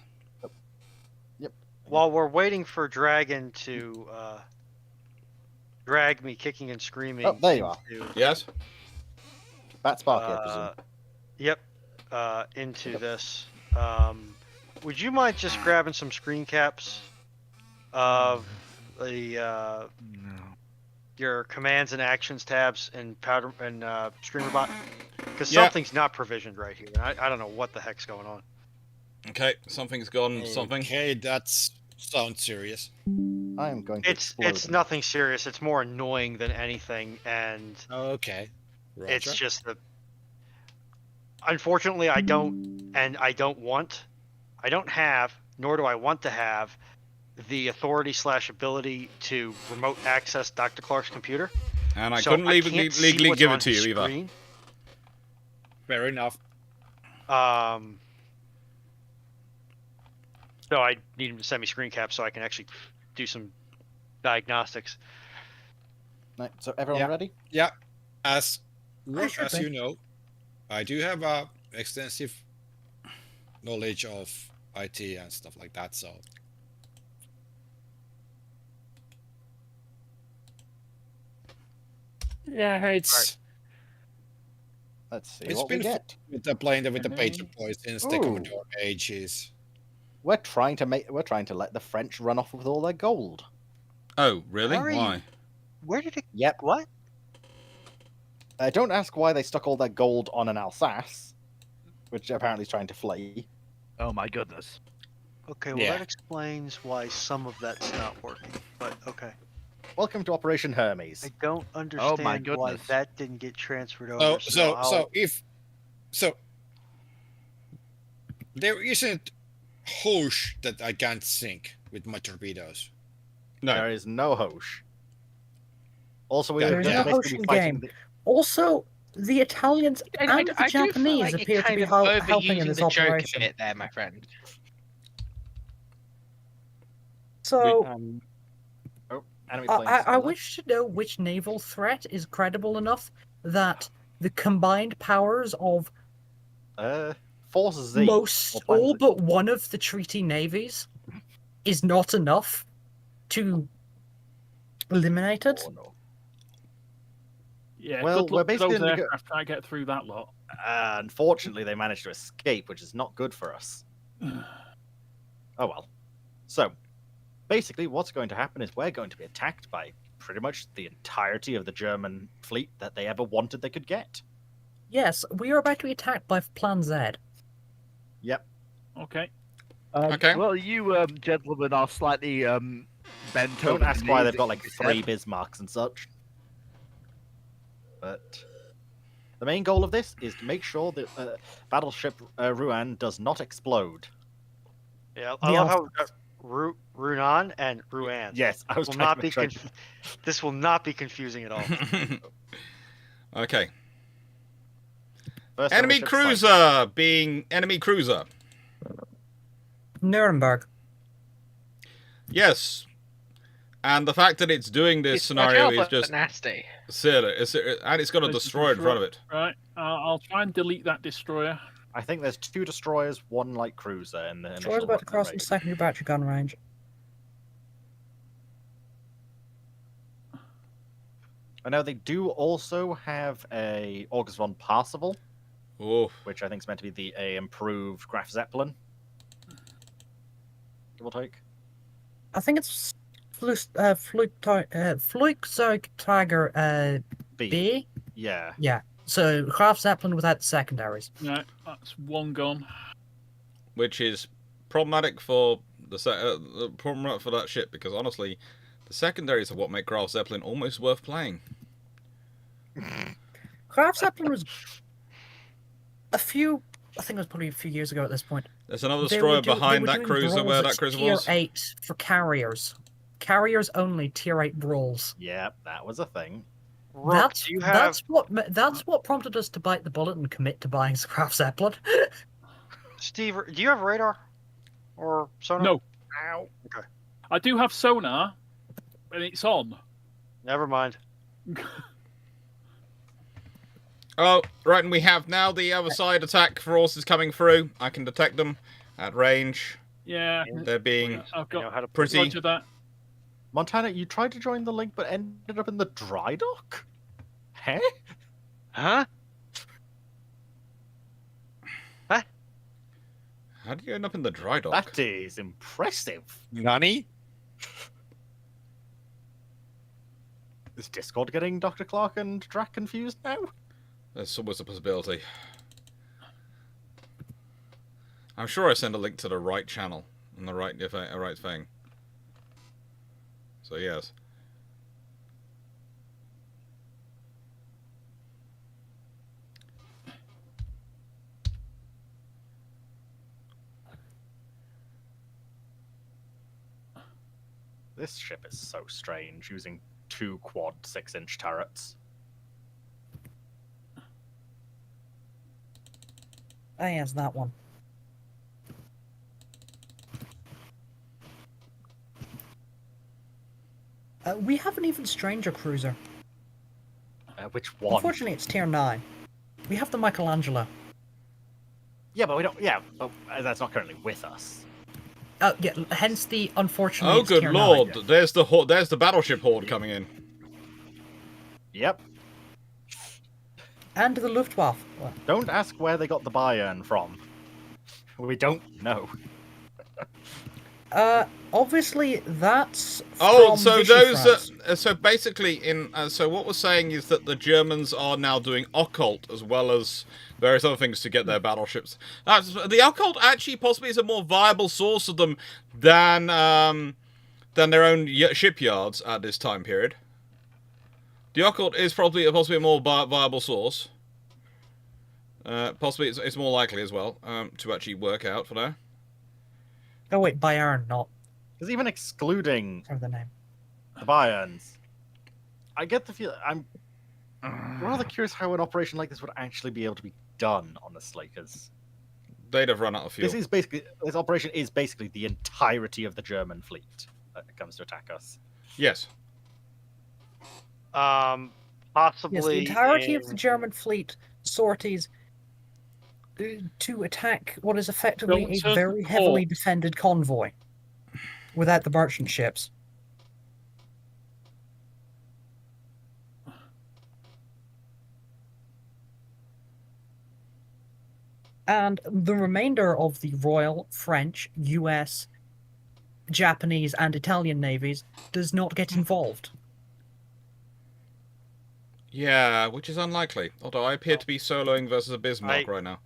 Yep. While we're waiting for Dragon to drag me kicking and screaming. Oh, there you are. Yes. That's Sparky, I presume. Yep. Into this. would you mind just grabbing some screen caps of the your commands and actions tabs and powder and streamer bot? Because something's not provisioned right here. I don't know what the heck's going on. Okay, something's gone. Something. Okay, that sounds serious. I am going to. It's nothing serious. It's more annoying than anything, and okay, Roger. It's just the. Unfortunately, I don't have, nor do I want to have, the authority/ability to remote access Dr. Clarke's computer. And I couldn't legally give it to you either. Screen. Fair enough. So I need him to send me screen caps so I can actually do some diagnostics. Right, so everyone ready? Yeah. As sure you know, I do have extensive knowledge of IT and stuff like that, so. Yeah, it's. Let's see It's what been we get. with the playing with the pager boys since the Commodore ages. We're trying to let the French run off with all their gold. Oh, really? Why? Where did it? Yep. What? Don't ask why they stuck all their gold on an Alsace, which apparently is trying to flee. Oh my goodness. Okay, well that explains why some of that's not working. But okay. Welcome to Operation Hermes. I don't understand why goodness. that didn't get transferred over. So there isn't Hosh that I can't sink with my torpedoes. No, there is no Hosh. Also, we There's no Hosh in game. Also, the Italians and the Japanese appear to be helping in this operation. Joke a bit there, my friend. So, I wish to know which naval threat is credible enough that the combined powers of Force Z, all but one of the treaty navies is not enough to eliminate it. Oh, no. Yeah, well, we're basically those aircraft trying to get through that lot. Unfortunately, they managed to escape, which is not good for us. Oh well. So, basically, what's going to happen is we're going to be attacked by pretty much the entirety of the German fleet that they ever wanted they could get. Yes, we are about to be attacked by Plan Z. Yep. Okay. Okay. Well, you gentlemen are slightly bent over. Don't ask why they've got like knees, 3 Bismarcks and such. But the main goal of this is to make sure that battleship Rouen does not explode. Yeah, I love how Ruan and Rouen. Yes, I was will trying not to be make sure. This will not be confusing at all. Okay. First enemy cruiser being enemy cruiser. Nuremberg. Yes. And the fact that it's doing this scenario is just nasty. Silly. And it's got a destroyer in front of it. Right. I'll try and delete that destroyer. I think there's 2 destroyers, 1 light cruiser in the Destroyer's about to cross into secondary battery gun range. I know they do also have a August von Parsifal, which I think is meant to be the improved Graf Zeppelin. Give or take. I think it's Flugzeugträger B. Yeah. Yeah. So Graf Zeppelin without the secondaries. No, that's 1 gone. Which is problematic for problematic for that ship because honestly, the secondaries are what make Graf Zeppelin almost worth playing. Graf Zeppelin was I think it was probably a few years ago at this point. There's another destroyer behind that cruiser where that cruiser was. Tier 8 for carriers. Carriers only, Tier 8 brawls. Yeah, that was a thing. That's what prompted us to bite the bullet and commit to buying Graf Zeppelin. Steve, do you have radar or sonar? No. Ow. Okay. I do have sonar, and it's on. Never mind. Oh, right, and we have now the other side attack forces coming through. I can detect them at range. Yeah. They're being I've got pretty. Roger that. Montana, you tried to join the link but ended up in the dry dock? Huh? Huh? How do you end up in the dry dock? That is impressive. Nani? Is Discord getting Dr. Clarke and Drac confused now? There's always a possibility. I'm sure I send a link to the right channel and the right thing. So yes. This ship is so strange, using 2 quad 6-inch turrets. Ah, yes, that one. We have an even stranger cruiser. Which one? Unfortunately, it's tier 9. We have the Michelangelo. Yeah, but we don't. Yeah, but that's not currently with us. Yeah, hence the unfortunate. Oh, good tier lord! 9. There's the battleship horde coming in. Yep. And the Luftwaffe. Don't ask where they got the Bayern from. We don't know. Obviously that's. Oh, from so Vichy those. France. So basically, so what we're saying is that the Germans are now doing occult as well as various other things to get their battleships. The occult actually possibly is a more viable source of them than their own shipyards at this time period. The occult is possibly a more viable source. Possibly it's more likely as well to actually work out for now. Oh wait, Bayern, not. Because even excluding the name, the Bayerns, I get the feel. I'm rather curious how an operation like this would actually be able to be done, honestly, because they'd have run out of fuel. This operation is basically the entirety of the German fleet that comes to attack us. Yes. Possibly. Yes, the entirety of the German fleet sorties to attack what is effectively a very heavily defended convoy without the merchant ships. And the remainder of the Royal, French, US, Japanese, and Italian navies does not get involved. Yeah, which is unlikely. Although I appear to be soloing versus a Bismarck right now.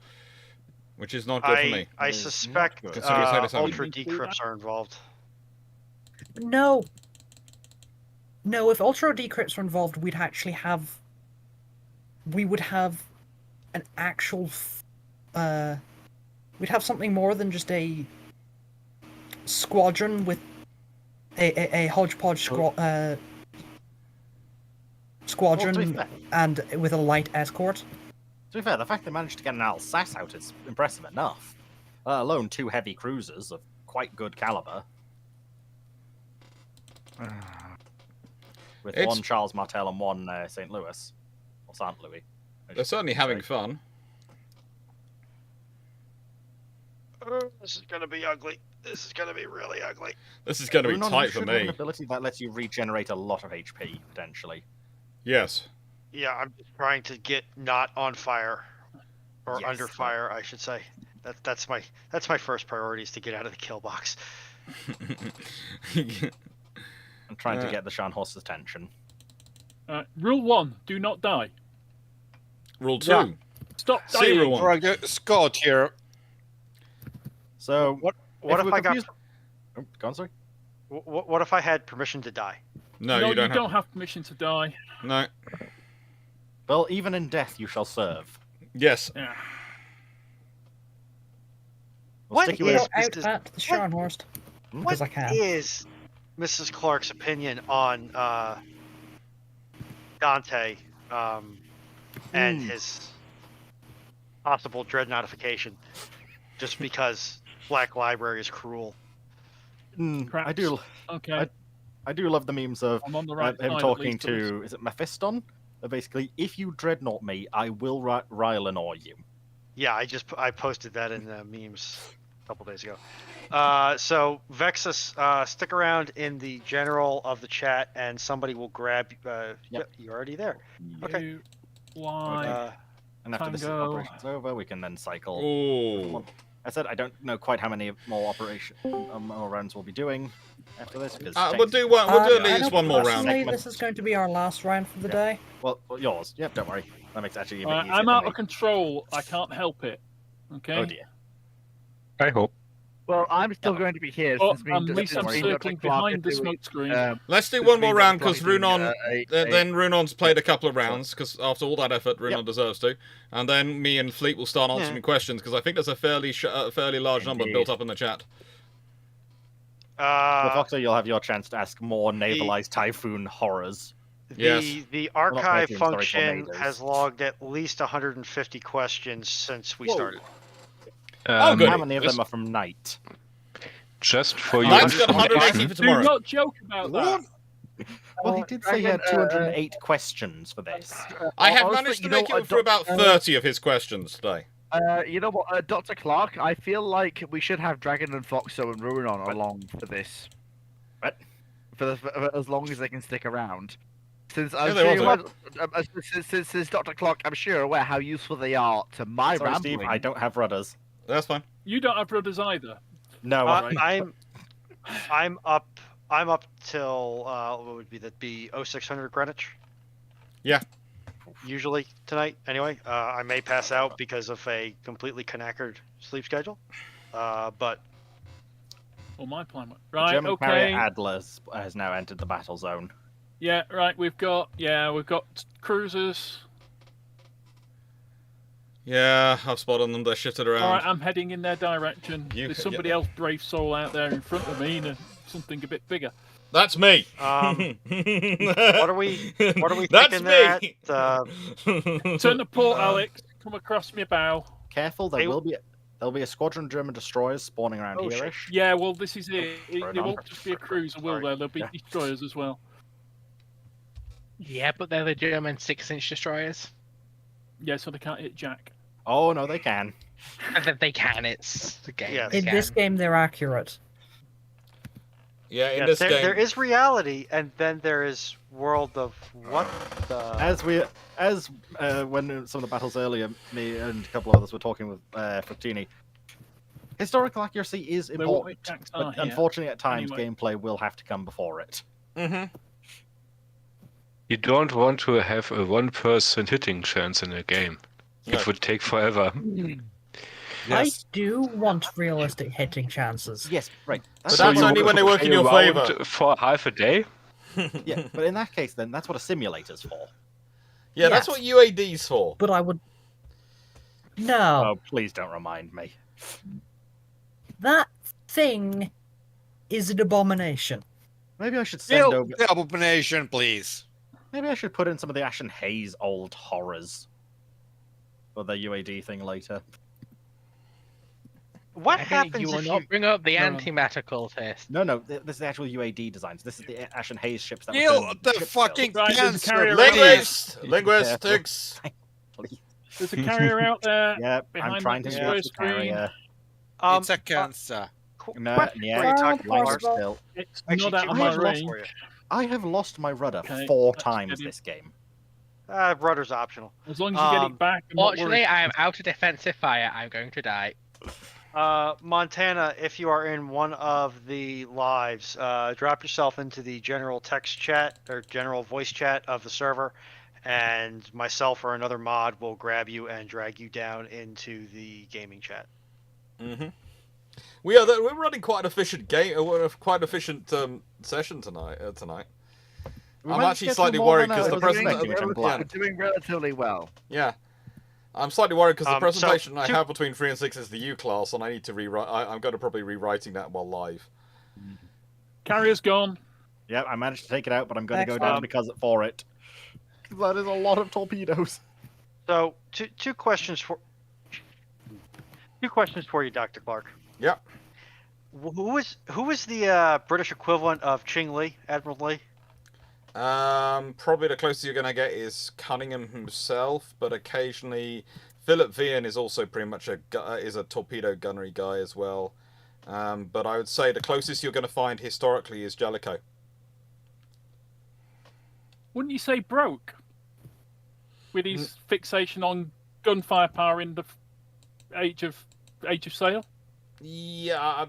Which is not good for me. I suspect Ultra Decrypts are involved. No. No, if Ultra Decrypts are involved, we'd actually have... We would have an actual... we'd have something more than just a squadron with a hodgepodge squadron and with a light escort. To be fair, the fact they managed to get an Alsace out is impressive enough. Let alone 2 heavy cruisers of quite good caliber. With 1 Charles Martel and 1 St. Louis. Or St. Louis. They're certainly having fun. This is going to be ugly. This is going to be really ugly. This is going to be tight for me. An ability that lets you regenerate a lot of HP, potentially. Yes. Yeah, I'm just trying to get not on fire. Or under fire, I should say. That's my first priority, is to get out of the kill box. I'm trying to get the Scharnhorst's attention. Rule 1, do not die. Rule 2. Stop dying. Rule 1. Scott here. So what if I got? Oh, go on, sorry. What if I had permission to die? No, you don't have permission to die. No. Well, even in death, you shall serve. Yes. Yeah. What is at the Scharnhorst? Because I can. Is Mrs. Clarke's opinion on Dante and his possible dreadnoughtification? Just because Black Library is cruel. I do. Okay. I do love the memes of I'm on the right him side, talking to, is it Mephiston? Basically, if you dreadnought me, I will Rylanor you. Yeah, I posted that in the memes a couple days ago. So Vexus, stick around in the general of the chat, and somebody will grab. Yep, you're already there. Okay. And after this operation's over, we can then cycle. Oh. I said I don't know quite how many more more rounds we'll be doing after this. We'll do at least one more round. This is going to be our last round for the day. Well, yours. Yep, don't worry. That makes it actually a bit easier. I'm for out me. of control. I can't help it. Okay. Oh dear. I hope. Well, I'm still going to be here. Oh, since at least I'm circling behind the smoke screen. Let's do one more round because Runon. Then Runon's played a couple of rounds because after all that effort, Runon deserves to. And then me and Fleet will start answering questions because I think there's a fairly large number built up in the chat. With Foxer, you'll have your chance to ask more navalized Typhoon horrors. The archive function has logged at least 150 questions since we started. How many of them are from Night? Just for you. Knight's got 180 for tomorrow. Do not joke about that. Well, he did say he had 208 questions for this. I have managed to make it through about 30 of his questions today. You know what, Dr. Clarke? I feel like we should have Dragon and Foxo and Ruinon along for this. What? For as long as they can stick around. Since since Dr. Clarke, I'm sure aware how useful they are to my rambling. Steve, I don't have rudders. That's fine. You don't have brothers either. No, I'm up till what would that be 0600 Greenwich? Yeah. Usually tonight, anyway. I may pass out because of a completely knackered sleep schedule, but. Well, my plan. Right. German okay. carrier Adler has now entered the battle zone. Yeah. Right. We've got cruisers. Yeah, I've spotted them. They're shifted around. All right, I'm heading in their direction. There's somebody else, brave soul, out there in front of me, and something a bit bigger. That's me. What are we That's thinking me. Turn the port, Alex. Come across my bow. Careful, there'll be a squadron of German destroyers spawning around here-ish. Yeah, well, this is it. It won't just be a cruiser, will there? There'll be destroyers as well. Yeah, but they're the German 6-inch destroyers. Yeah, so they can't hit Jack. Oh no, they can. They can. It's the game. Yeah, in this game, they're accurate. Yeah, in this game, there is reality, and then there is world of what the. When some of the battles earlier, me and a couple of others were talking with Frattini. Historical accuracy is important, but unfortunately, at times, gameplay will have to come before it. Mm-hmm. You don't want to have a 1% hitting chance in a game. No. It would take forever. Yes. I do want realistic hitting chances. Yes, right. But that's only when they work in your favour. For half a day? Yeah, but in that case, then, that's what a simulator's for. Yeah, that's what UAD's for. But I would... No. Oh, please don't remind me. That thing is an abomination. Maybe I should send over... the abomination, please. Maybe I should put in some of the Ashen Haze old horrors. For the UAD thing later. What happens if you bring up the antimatter cultist? No, this is the actual UAD designs. This is the Ashen Haze ships that were the fucking cancer. Linguistics. There's a carrier out there. Yeah, behind I'm trying to use the carrier. It's a cancer. No, yeah, still. It's not out of my range. I have lost my rudder 4 times this game. Rudder's optional. As long as you get it back. Fortunately, I am out of defensive fire. I'm going to die. Montana, if you are in one of the lives, drop yourself into the general text chat or general voice chat of the server, and myself or another mod will grab you and drag you down into the gaming chat. Mm-hmm. We're running quite an efficient game, quite efficient session tonight. I'm actually slightly worried because the presentation. We're doing relatively well. Yeah, I'm slightly worried because the presentation I have between 3 and 6 is the U class, and I need to rewrite. I'm going to probably rewriting that while live. Carrier's gone. Yeah, I managed to take it out, but I'm going to go down for it. That is a lot of torpedoes. So, two questions for you, Dr. Clarke. Yeah. Who was the British equivalent of Ching Lee, Admiral Lee? Probably the closest you're going to get is Cunningham himself, but occasionally Philip Vian is also pretty much a torpedo gunnery guy as well. But I would say the closest you're going to find historically is Jellicoe. Wouldn't you say Broke? With his fixation on gunfire power in the age of sail? Yeah,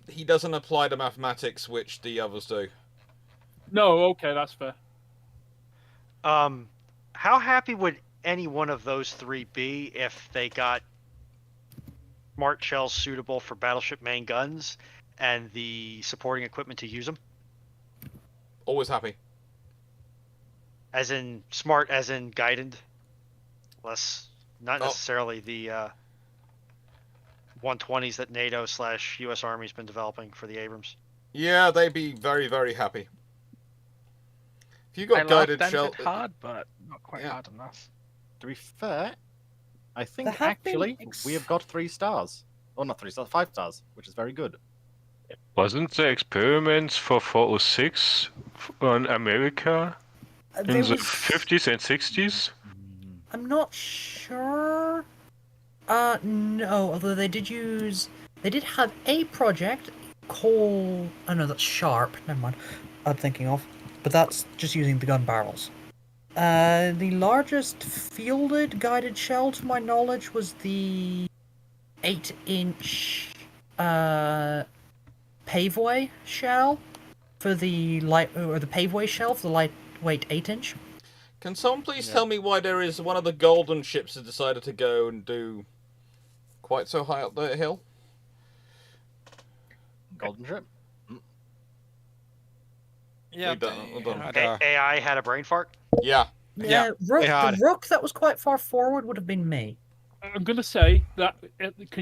he doesn't apply the mathematics which the others do. No, okay, that's fair. How happy would any one of those three be if they got smart shells suitable for battleship main guns and the supporting equipment to use them? Always happy. As in smart, as in guided. Not necessarily the 120s that NATO/US Army's been developing for the Abrams. Yeah, they'd be very, very happy. If you got guided shell, hard, but not quite hard enough. To be fair, I think actually we have got 3 stars. Or not 3 stars, 5 stars, which is very good. Wasn't the experiments for 406 on America in the 50s and 60s? I'm not sure. No, although they did have a project called, oh no, that's Sharp, never mind, I'm thinking of, but that's just using the gun barrels. The largest fielded guided shell, to my knowledge, was the 8-inch, paveway shell for the paveway shell for the lightweight 8-inch. Can someone please tell me why there is one of the golden ships that decided to go and do quite so high up the hill? Golden ship? Yeah. AI had a brain fart? Yeah. Yeah, the Rook that was quite far forward would have been me. I'm going to say that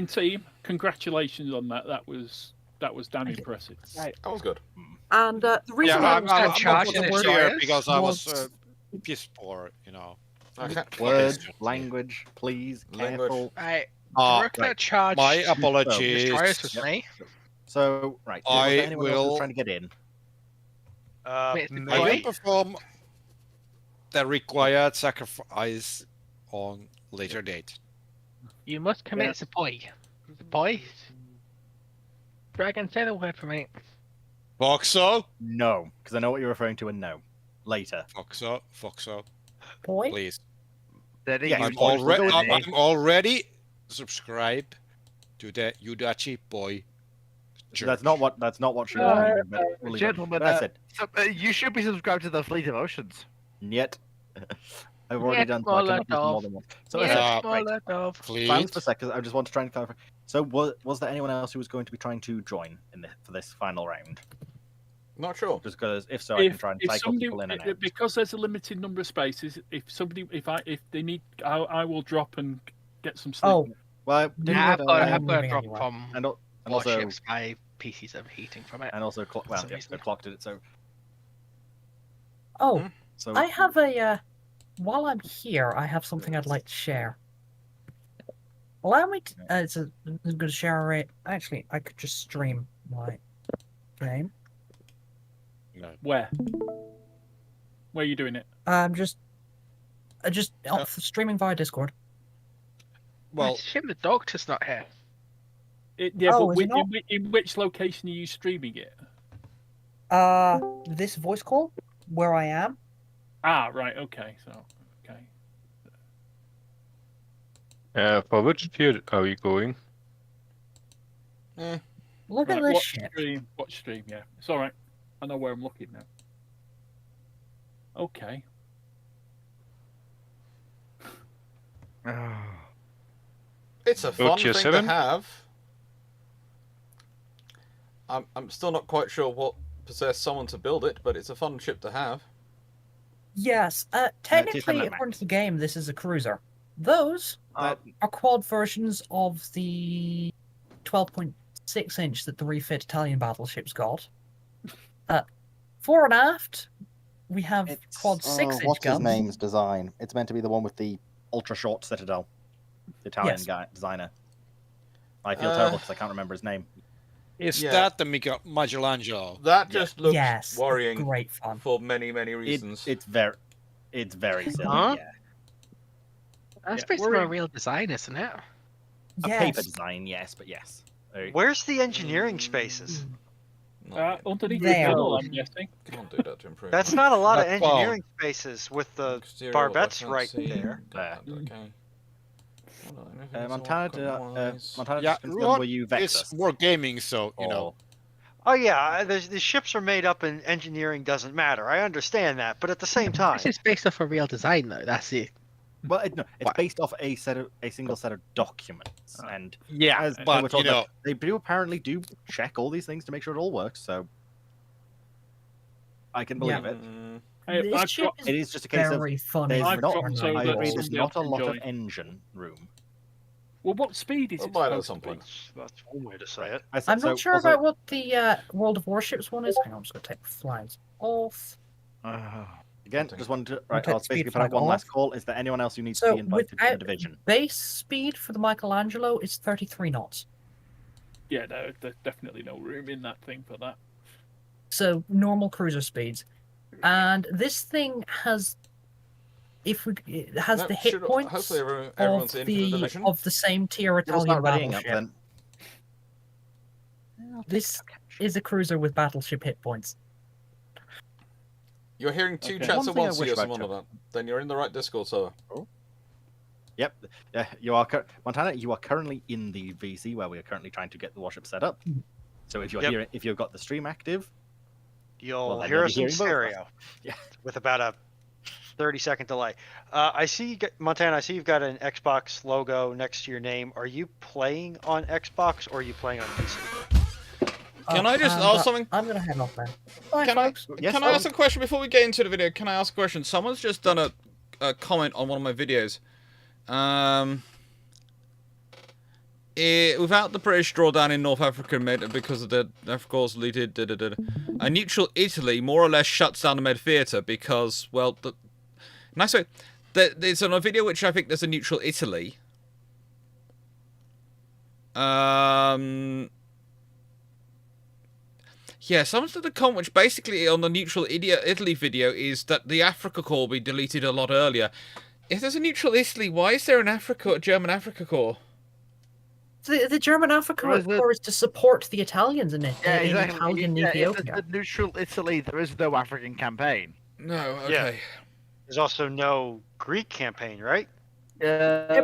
team, congratulations on that. That was damn impressive. That was good. And the reason I'm because I was piss poor, you know. Word, language, please, careful. My apologies. With me. So, right. I will trying to get in. I will perform the required sacrifice on later date. You must commit the boy. The boy? Dragon, say the word for me. Foxo? No, because I know what you're referring to, and no. Later. Foxo. Boy? Please. Yeah, I'm already subscribed to the Udachi boy. Church. That's not what she wanted. Gentlemen, that's it. You should be subscribed to the Fleet of Oceans. Yet. I've already done so. I cannot do more than one. So, please. Silence for a second. I just want to try and clarify. So, was there anyone else who was going to be trying to join for this final round? Not sure. Just because, if so, I can try and cycle people in and out. Because there's a limited number of spaces. If they need, I will drop and get some sleep. Oh, well, I've got to drop from and Warships. My PC's overheating from it. And also, they clocked it. So. Oh, so I have a. While I'm here, I have something I'd like to share. Allow me to. I'm going to share it. Actually, I could just stream my game. No. Where are you doing it? Just streaming via Discord. Well, shame the doctor's not here. In which location are you streaming it? This voice call where I am. Ah, right. Okay. For which field are we going? Look at this shit. Watch stream. Yeah, it's all right. I know where I'm looking now. Okay. It's a fun thing to have. I'm still not quite sure what possessed someone to build it, but it's a fun ship to have. Yes, technically, according to the game, this is a cruiser. Those are quad versions of the 12.6-inch that the refit Italian battleships got. Fore and aft, we have quad 6-inch what's guns. His name's design? It's meant to be the one with the ultra-short citadel. The Italian designer. I feel terrible because I can't remember his name. Is that the Michelangelo? That just looks worrying. Great fun for many reasons. It's very silly. Yeah. That's based on a real design, isn't it? A paper design, yes, but yes. Where's the engineering spaces? Underneath the middle, I'm guessing. Can't do that to improve. That's not a lot of engineering spaces with the barbettes right there. Okay. Montana, Yeah, were you it's Vexus? more gaming, so you know. Oh yeah, the ships are made up and engineering doesn't matter. I understand that, but at the same time, This is based off a real design, though. That's it. Well, it's based off a single set of documents, and yeah, as but they were told, you know, they apparently do check all these things to make sure it all works. So I can believe it. It is just a case of there's not a lot of engine room. Well, what speed is it? That's one way to say it. I'm not sure about what the World of Warships one is. Hang on, I'm just going to take the flags off. Again, just wanted to. Right, I'll basically put out one last call. Is there anyone else who needs to be invited to the division? Base speed for the Michelangelo is 33 knots. Yeah, no, there's definitely no room in that thing for that. So normal cruiser speeds, and this thing has, it has the hit points of the same tier Italian battleship. This is a cruiser with battleship hit points. You're hearing two chats at once here, someone of that. Then you're in the right Discord server. Yep, you are Montana. You are currently in the VC where we are currently trying to get the warship set up. So if you're here, if you've got the stream active, you'll hear us in stereo. Yeah, with about a 30-second delay. I see, Montana. I see you've got an Xbox logo next to your name. Are you playing on Xbox or are you playing on PC? Can I just ask something? I'm going to head off then. Can I ask a question before we get into the video? Can I ask a question? Someone's just done a comment on one of my videos. Without the British drawdown in North Africa because of the Africa's deleted, a neutral Italy more or less shuts down the Med Theatre because, well, nice way. There's on a video which I think there's a neutral Italy. Yeah, someone's done a comment which basically on the neutral Italy video is that the Africa Corps will be deleted a lot earlier. If there's a neutral Italy, why is there a German Africa Corps? The German Africa Corps is to support the Italians in it. Yeah, in Italian Ethiopia. If there's a neutral Italy, there is no African campaign. No, okay. Yeah. There's also no Greek campaign, right? It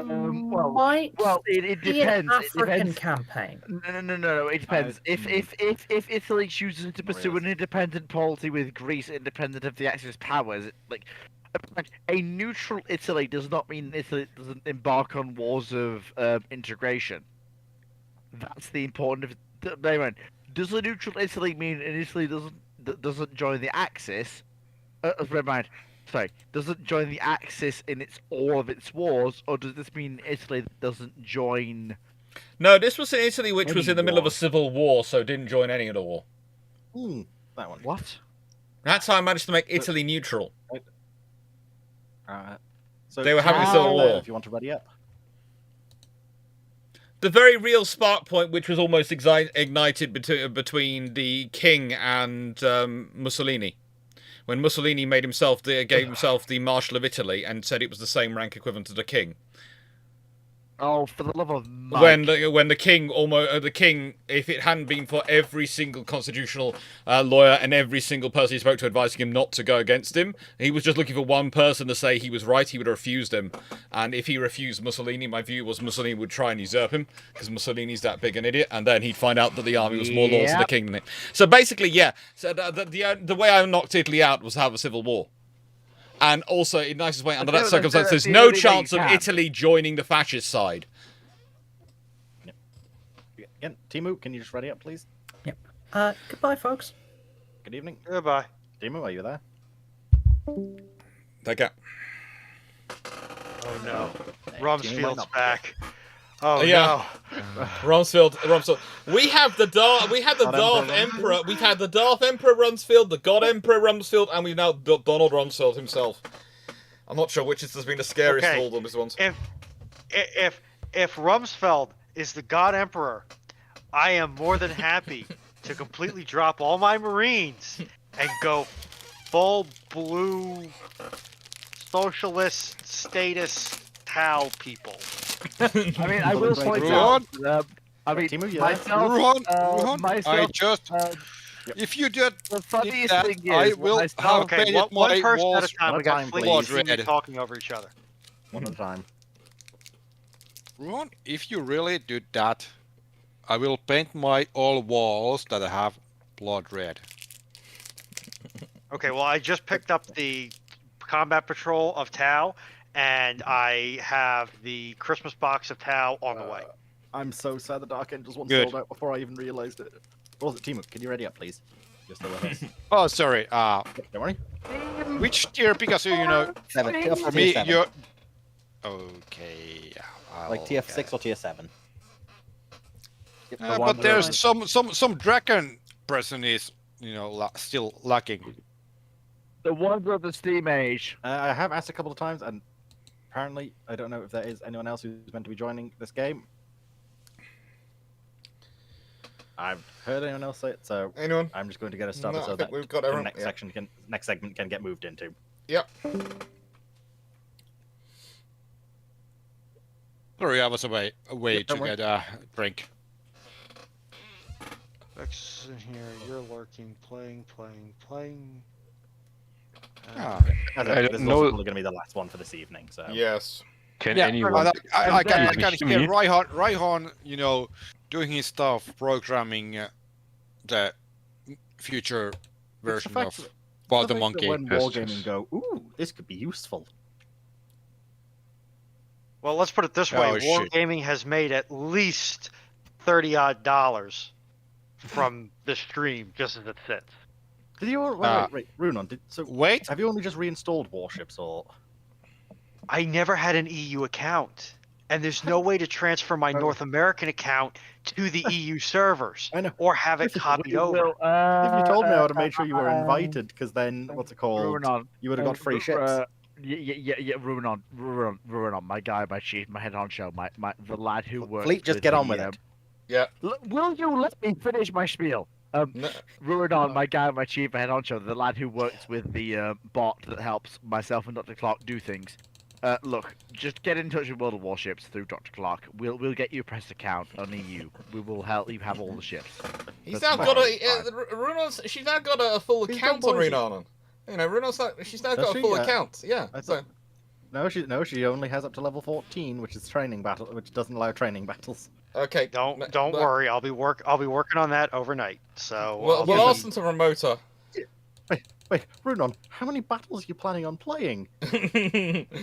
depends. African campaign. No. It depends. If Italy chooses to pursue an independent policy with Greece, independent of the Axis powers, like a neutral Italy does not mean Italy doesn't embark on wars of integration. That's the important. Does a neutral Italy mean Italy doesn't join the Axis? Doesn't join the Axis in all of its wars, or does this mean Italy doesn't join? No, this was in Italy, which was in the middle of a civil war, so didn't join any of the war. That one. What? That's how I managed to make Italy neutral. So they were having a civil war. If you want to ready up. The very real spark point, which was almost ignited between the king and Mussolini. When Mussolini gave himself the Marshal of Italy and said it was the same rank equivalent to the king. Oh, for the love of Mike. When the king, if it hadn't been for every single constitutional lawyer and every single person he spoke to advising him not to go against him, he was just looking for one person to say he was right, he would have refused him. And if he refused Mussolini, my view was Mussolini would try and usurp him, because Mussolini's that big an idiot, and then he'd find out that the army was more loyal to the king than him. So basically, yeah, so the way I knocked Italy out was to have a civil war. And also, in the nicest way, under that circumstance, there's no chance of Italy joining the fascist side. Again, Timu, can you just ready up, please? Yep. Goodbye, folks. Good evening. Goodbye. Timu, are you there? Take care. Oh no. Rumsfeld's back. Oh yeah. No. Rumsfeld. We have the Darth Emperor. We've had the Darth Emperor Rumsfeld, the God Emperor Rumsfeld, and we've now Donald Rumsfeld himself. I'm not sure which has been the scariest of all them ones. If Rumsfeld is the God Emperor, I am more than happy to completely drop all my Marines and go full blue socialist status Tau people. I mean, I will point out. I mean, if you did the funniest that, thing is, I will have painted one my person walls at a time. We got blood red. talking over each other. One at a time. Ron, if you really do that, I will paint my all walls that have blood red. Okay, well, I just picked up the combat patrol of Tau, and I have the Christmas box of Tau on the way. I'm so sad the Dark Angels one Good. sold out before I even realized it. What was it, Timo? Can you ready up, please? You're still with us. Oh, sorry. Don't worry. Which tier? Because you know, Seven. for me, you're okay. Like tier 6 or tier 7. But there's some dragon person is still lacking. The Wonder of the Steam Age. I have asked a couple of times, and apparently I don't know if there is anyone else who's meant to be joining this game. I've heard anyone else say it, so anyone? I'm just going to get us started No, so I think that we've got the everyone. next segment can get moved into. Yep. Sorry, I was away to get a drink. Vex in here, you're lurking, playing. This is also probably going to be the last one for this evening. So yes. Can anyone? I can hear Raihan, doing his stuff, programming the future version of Wild the Monkey. When Wargaming go, ooh, this could be useful. Well, let's put it this way: Oh, shit. Wargaming has made at least $30-odd from the stream just as it sits. Did you? Wait, Runon. Wait. Have you only just reinstalled Warships, or? I never had an EU account, and there's no way to transfer my North American account to the EU servers or have it copied over. If you told me, I would have made sure you were invited, because then what's it called? You would have got free ships. Yeah, Ruin on, my guy, my chief, my head honcho, the lad who works. Fleet, just get on with it. Yeah. Will you let me finish my spiel? Ruin on, my guy, my chief, my head honcho, the lad who works with the bot that helps myself and Dr. Clarke do things. Look, just get in touch with World of Warships through Dr. Clarke. We'll get you a press account on EU. We will help you have all the ships. She's now got a full account on Runon. She's now got a full account. Yeah. No, she only has up to level 14, which is training battle, which doesn't allow training battles. Okay. Don't worry. I'll be working on that overnight. So we'll ask them to remote her. Wait, Runon, how many battles are you planning on playing?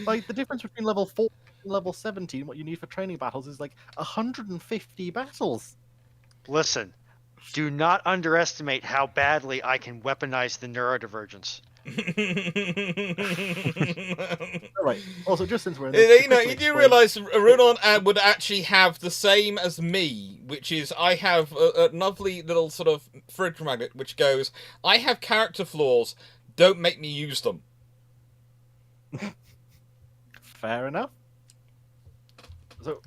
Like, the difference between level 4 and level 17, what you need for training battles, is like 150 battles. Listen, do not underestimate how badly I can weaponize the neurodivergence. Alright, also, just since we're in this, you do realise Runon would actually have the same as me, which is I have a lovely little sort of fridge magnet which goes, I have character flaws, don't make me use them. Fair enough. So,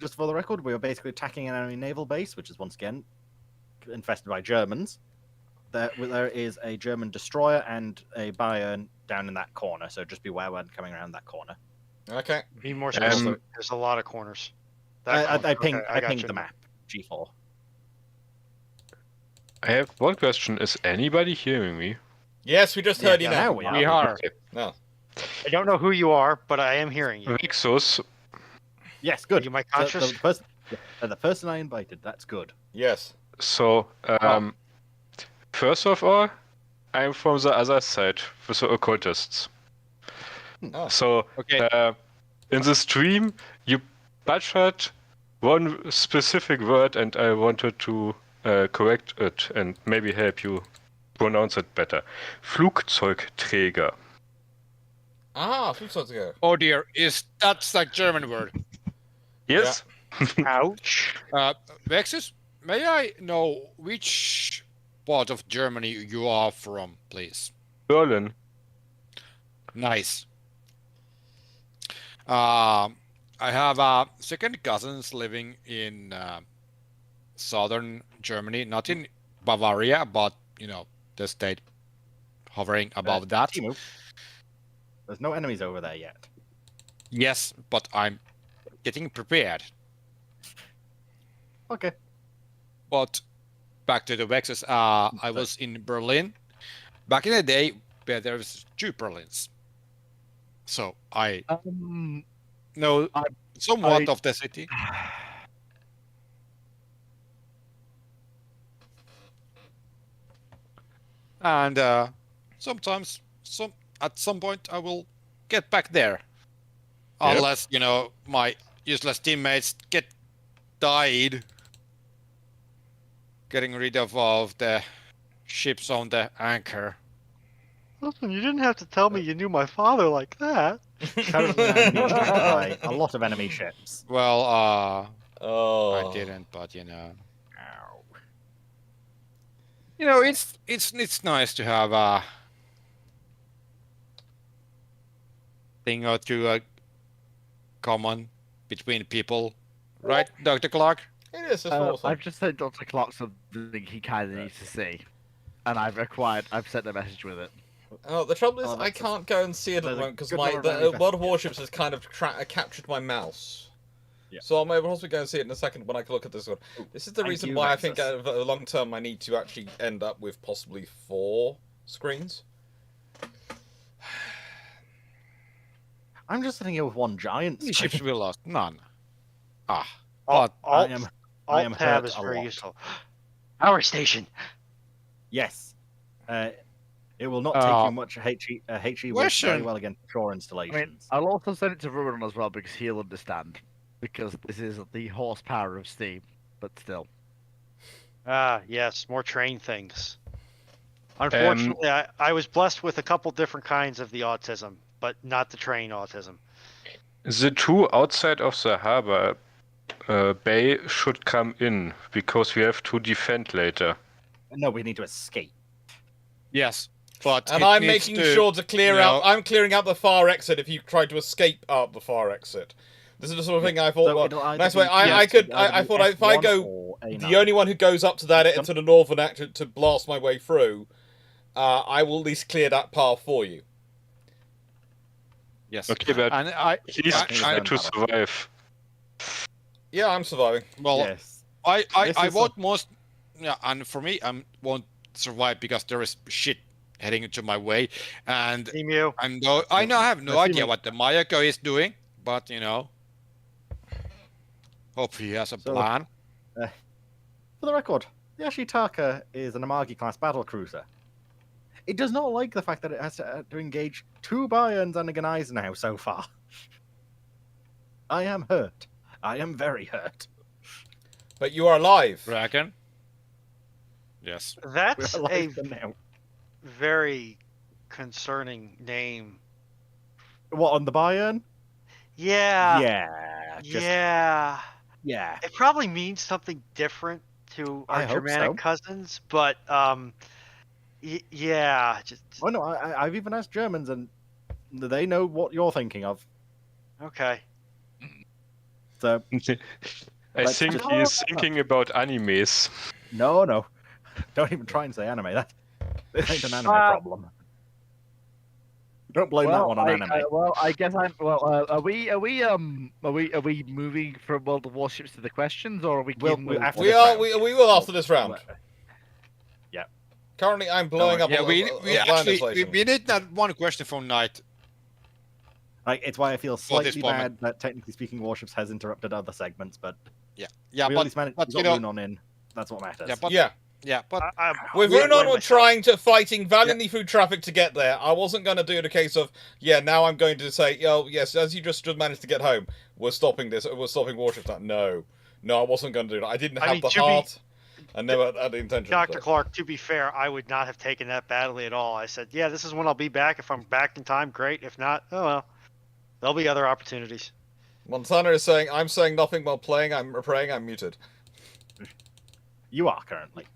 just for the record, we are basically attacking an enemy naval base, which is once again infested by Germans. There is a German destroyer and a Bayern down in that corner, so just beware when coming around that corner. Okay. Be more specific. There's a lot of corners. I pinged the map, G4. I have one question. Is anybody hearing me? Yes, we just heard you now. We are. Okay. No. I don't know who you are, but I am hearing you. Vixos. Yes, good. Are you my conscious? The person I invited, that's good. Yes. So, first of all, I'm from the other side with the occultists. Oh. So, in the stream, you butchered one specific word, and I wanted to correct it and maybe help you pronounce it better. Flugzeugträger. Ah, Flugzeugträger. Oh dear, that's like German word? Yes. Yeah. Ouch. Vexus, may I know which part of Germany you are from, please? Berlin. Nice. I have second cousins living in southern Germany, not in Bavaria, but the state hovering above that. Timu, there's no enemies over there yet. Yes, but I'm getting prepared. Okay. But back to the Vexus, I was in Berlin back in the day where there was 2 Berlins. So I know somewhat of the city. And sometimes, at some point, I will get back there, unless my useless teammates get died, getting rid of all of the ships on the anchor. Listen, you didn't have to tell me you knew my father like that. Currently, I'm being attacked by a lot of enemy ships. Well, I didn't, but it's nice to have a thing or two common between people, right, Dr. Clarke? It is. I've just sent Dr. Clarke something he kind of needs to see, and I've sent a message with it. Oh, the trouble is, I can't go and see it at the moment because the World of Warships has kind of captured my mouse. Yeah. So I'm able to possibly go and see it in a second when I can look at this one. This is the reason why I think over the long term I need to actually end up with possibly 4 screens. I'm just sitting here with one giant screen. Ships we lost? None. But I am tab hurt is a very lot. useful. Power station. Yes. It will not take you much. HE works very well against shore installations. I mean, I'll also send it to Ruben as well because he'll understand. Because this is the horsepower of steam, but still. Yes, more train things. Unfortunately, I was blessed with a couple different kinds of the autism, but not the train autism. The 2 outside of the harbor bay should come in, because we have to defend later. No, we need to escape. Yes. But and I'm making sure to clear out. I'm clearing out the far exit if you try to escape out the far exit. This is the sort of thing I thought. So nice way. I thought if I go, the only one who goes up to that into the northern exit to blast my way through, I will at least clear that path for you. Yes. Okay, but he's trying to survive. Yeah, I'm surviving. Well, yes. I won't most. Yeah, and for me, I won't survive because there is shit heading into my way, and I have no idea what the Mayako is doing, but hope he has a plan. For the record, the Ashitaka is an Amagi class battle cruiser. It does not like the fact that it has to engage 2 Bayerns and a Gneisenau so far. I am hurt. I am very hurt. But you are alive. Reckon? Yes. That's a very concerning name. What, on the Bayern? Yeah. Yeah. It probably means something different to our Germanic cousins, but yeah. Oh no, I've even asked Germans, and they know what you're thinking of. Okay. So I think he is thinking about animes. No. Don't even try and say anime. This ain't an anime problem. Don't blame that one on anime. I guess I'm. Well, are we moving from World of Warships to the questions, or are we? We will after this round. Yeah. Currently, I'm blowing up. Yeah, we need that one question from Knight. Like, it's why I feel slightly bad that, technically speaking, Warships has interrupted other segments, but we at least managed to get Runon in. That's what matters. But with Runon, we're trying fighting valiantly through traffic to get there. I wasn't going to do the case of now I'm going to say, yes, as you just managed to get home, we're stopping this. We're stopping Warships. No, I wasn't going to do that. I didn't have the heart. I never had the intention. Dr. Clarke, to be fair, I would not have taken that badly at all. I said, this is when I'll be back. If I'm back in time, great. If not, oh well. There'll be other opportunities. Montana is saying, I'm saying nothing while playing. I'm praying. I'm muted. You are currently.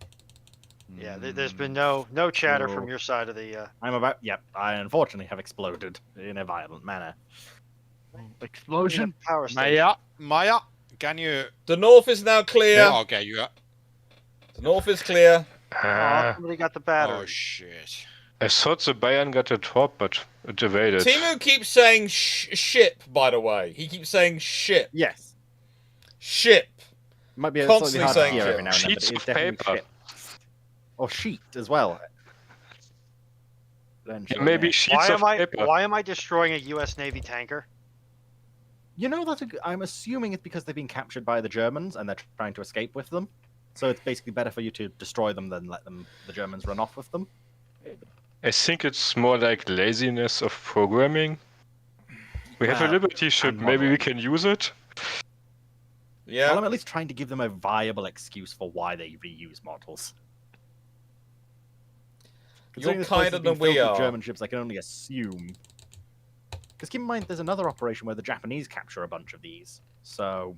Yeah, there's been no chatter from your side of the. I unfortunately have exploded in a violent manner. Explosion. Power station. Maya, can you? The north is now clear. Yeah, okay, you. The north is clear. Somebody got the battery. Oh shit! I thought the Bayern got a top, but it evaded. Timu keeps saying ship. By the way, he keeps saying ship. Yes. Ship. Might be constantly saying every now and then, sheets but of it's definitely paper. ship. Or sheet as well. Maybe sheets of paper. Why am I destroying a U.S. Navy tanker? You know that I'm assuming it's because they've been captured by the Germans and they're trying to escape with them. So it's basically better for you to destroy them than let the Germans run off with them. I think it's more like laziness of programming. We have a Liberty ship, maybe we can use it? Yeah. Well, I'm at least trying to give them a viable excuse for why they reuse models. You're kinder than we are. German ships, I can only assume. Because keep in mind, there's another operation where the Japanese capture a bunch of these. So...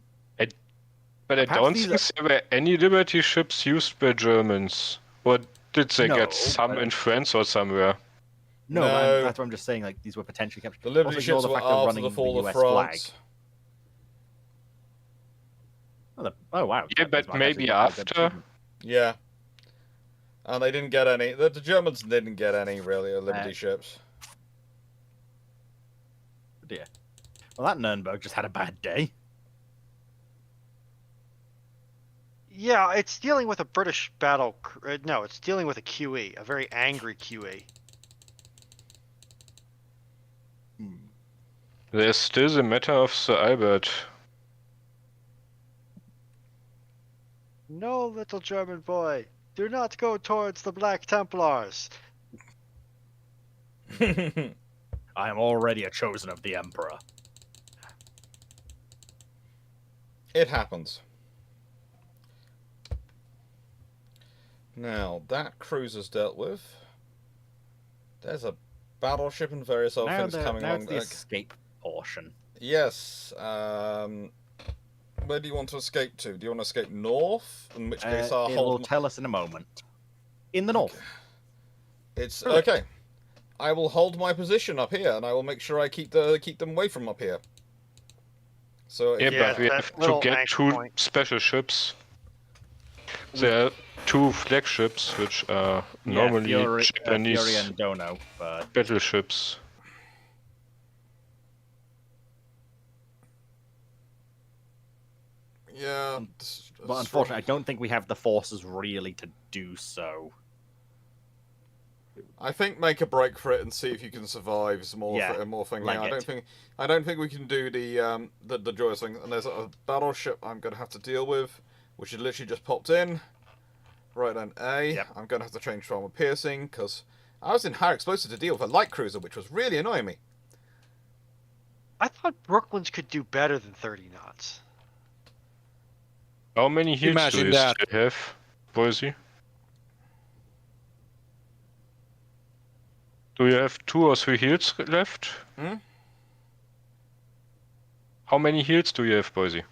But I don't think there were any Liberty ships used by Germans. Or did they get some in France or somewhere? No, that's what I'm just saying. Like these were potentially captured. The Liberty ships were after the fall of France. Oh wow! Yeah, but maybe after. Yeah. And they didn't get any. The Germans didn't get any really Liberty ships. Dear. Well, that Nuremberg just had a bad day. Yeah, it's dealing with a British battle. No, it's dealing with a QE, a very angry QE. There's still the matter of the Albert. No, little German boy, do not go towards the Black Templars. I am already a chosen of the Emperor. It happens. Now, that cruiser's dealt with. There's a battleship and various other things coming along. Now it's the escape portion. Yes. Where do you want to escape to? Do you want to escape north? In which case I'll it hold... will tell us in a moment. In the north. It's... Okay. I will hold my position up here, and I will make sure I keep them away from up here. So yeah, but we have to get two special ships. There are two flagships, which are normally Japanese Fury and Dono, but... battleships. Yeah. But unfortunately, I don't think we have the forces really to do so. I think make a break for it and see if you can survive some more thing. Like I don't think we can do the joyous thing. And there's a battleship I'm going to have to deal with, which had literally just popped in. Right on A. Yep. I'm going to have to change from a piercing because I was in higher explosive to deal with a light cruiser, which was really annoying me. I thought Brooklyn's could do better than 30 knots. How many heals do you still have, Boise? Do you have 2 or 3 heals left? Hmm? How many heals do you have, Boise?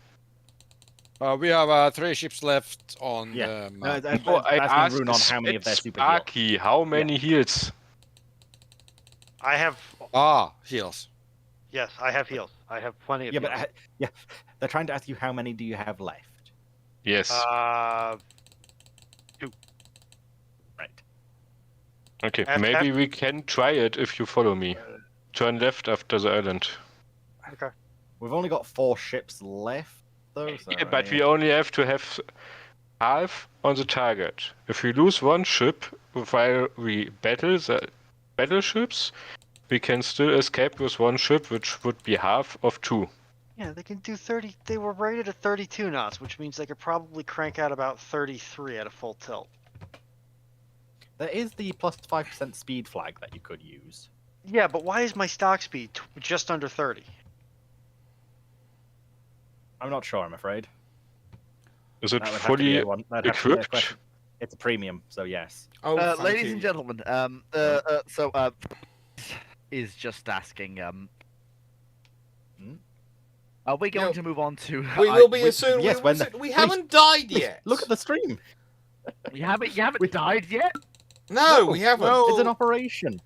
We have 3 ships left on the map. I asked Rune on how many of their super Sparky, how many heals? I have... heals. Yes, I have heals. I have plenty of heals. But they're trying to ask you how many do you have left? Yes. 2. Right. Okay, maybe we can try it if you follow me. Turn left after the island. Okay. We've only got 4 ships left, though. So yeah, but we only have to have half on the target. If we lose 1 ship while we battle the battleships, we can still escape with 1 ship, which would be half of 2. Yeah, they can do 30. They were rated at 32 knots, which means they could probably crank out about 33 at a full tilt. There is the plus 5% speed flag that you could use. Yeah, but why is my stock speed just under 30? I'm not sure, I'm afraid. Is it fully equipped? It's a premium, so yes. Oh, ladies and gentlemen, is just asking, are we going to move on to... We will be as soon... Yes, we haven't died yet! Look at the stream! You haven't died yet? No, we haven't. No. It's an operation.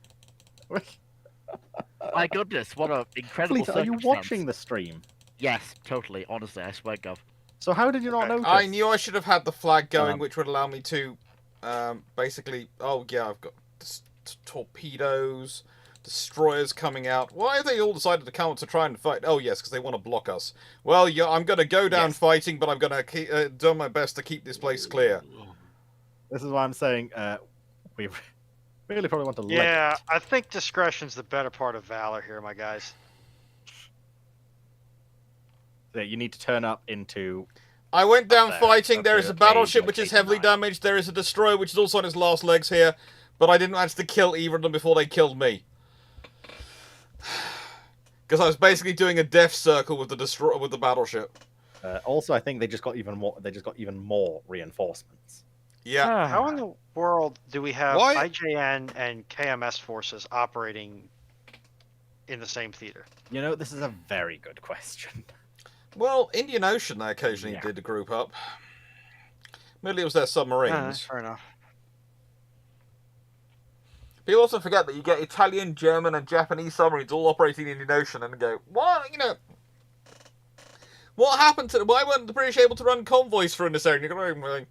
My goodness, what an incredible Please, are you watching the stream? Yes, totally, honestly, I swear, Gov. So how did you not notice? I knew I should have had the flag going, which would allow me to, basically... Oh, yeah, I've got torpedoes... Destroyers coming out. Why have they all decided to come to try and fight? Oh, yes, because they want to block us. Well, yeah, I'm going to go down fighting, but I'm going to do my best to keep this place clear. This is why I'm saying we really probably want to... Yeah, I think discretion's the better part of valor here, my guys. you need to turn up into. I went down there, fighting. up There to is a battleship age, which like, is heavily 89. damaged. There is a destroyer which is also on its last legs here. But I didn't manage to kill either of them before they killed me. Because I was basically doing a death circle with the battleship. Also, I think they just got even more. They just got even more reinforcements. Yeah. How in the world do we have Why- IJN and KMS forces operating in the same theater? You know, this is a very good question. Well, Indian Ocean, they occasionally did group up. Mainly it was their submarines. Fair enough. People also forget that you get Italian, German, and Japanese submarines all operating in the Indian Ocean and go, what? You know, what happened to them? Why weren't the British able to run convoys through this area? And you're going,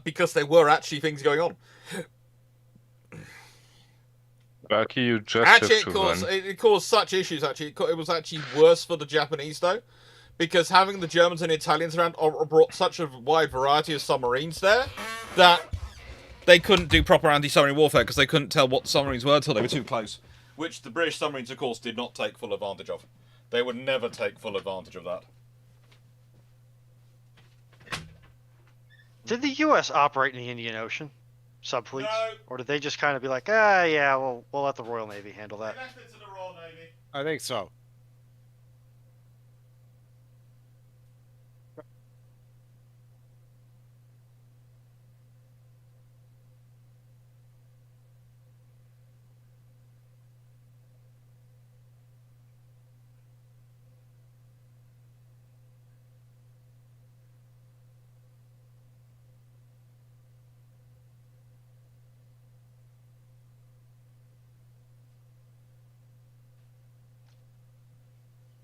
because there were actually things going on. Clarke, you just Actually, have to run. it caused such issues, actually. It was actually worse for the Japanese, though. Because having the Germans and Italians around brought such a wide variety of submarines there that they couldn't do proper anti-submarine warfare because they couldn't tell what submarines were until they were too close. Which the British submarines, of course, did not take full advantage of. They would never take full advantage of that. Did the U.S. operate in the Indian Ocean? Subfleets? No. Or did they just kind of be like, yeah, we'll let the Royal Navy handle that? I think so.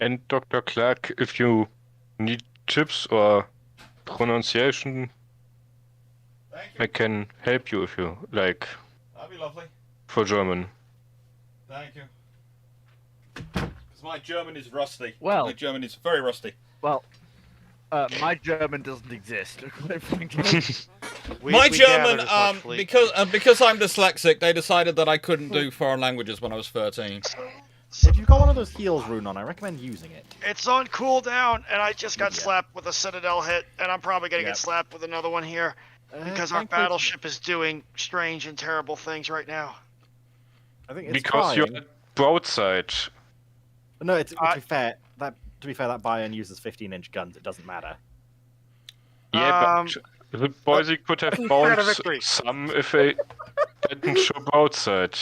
And Dr. Clarke, if you need tips or pronunciation, I can help you if you like. That'd be lovely. For German. Thank you. Because my German is rusty. Well, my German is very rusty. Well, my German doesn't exist, quite frankly. My German, because I'm dyslexic, they decided that I couldn't do foreign languages when I was 13. If you've got one of those heals rune on, I recommend using it. It's on cooldown, and I just got slapped with a Citadel hit, and I'm probably going to get slapped with another one here. Because our battleship is doing strange and terrible things right now. I think it's because you're broadside. No, to be fair, that Bayern uses 15-inch guns. It doesn't matter. Yeah, but the Boise could have bounced some if they didn't show broadside.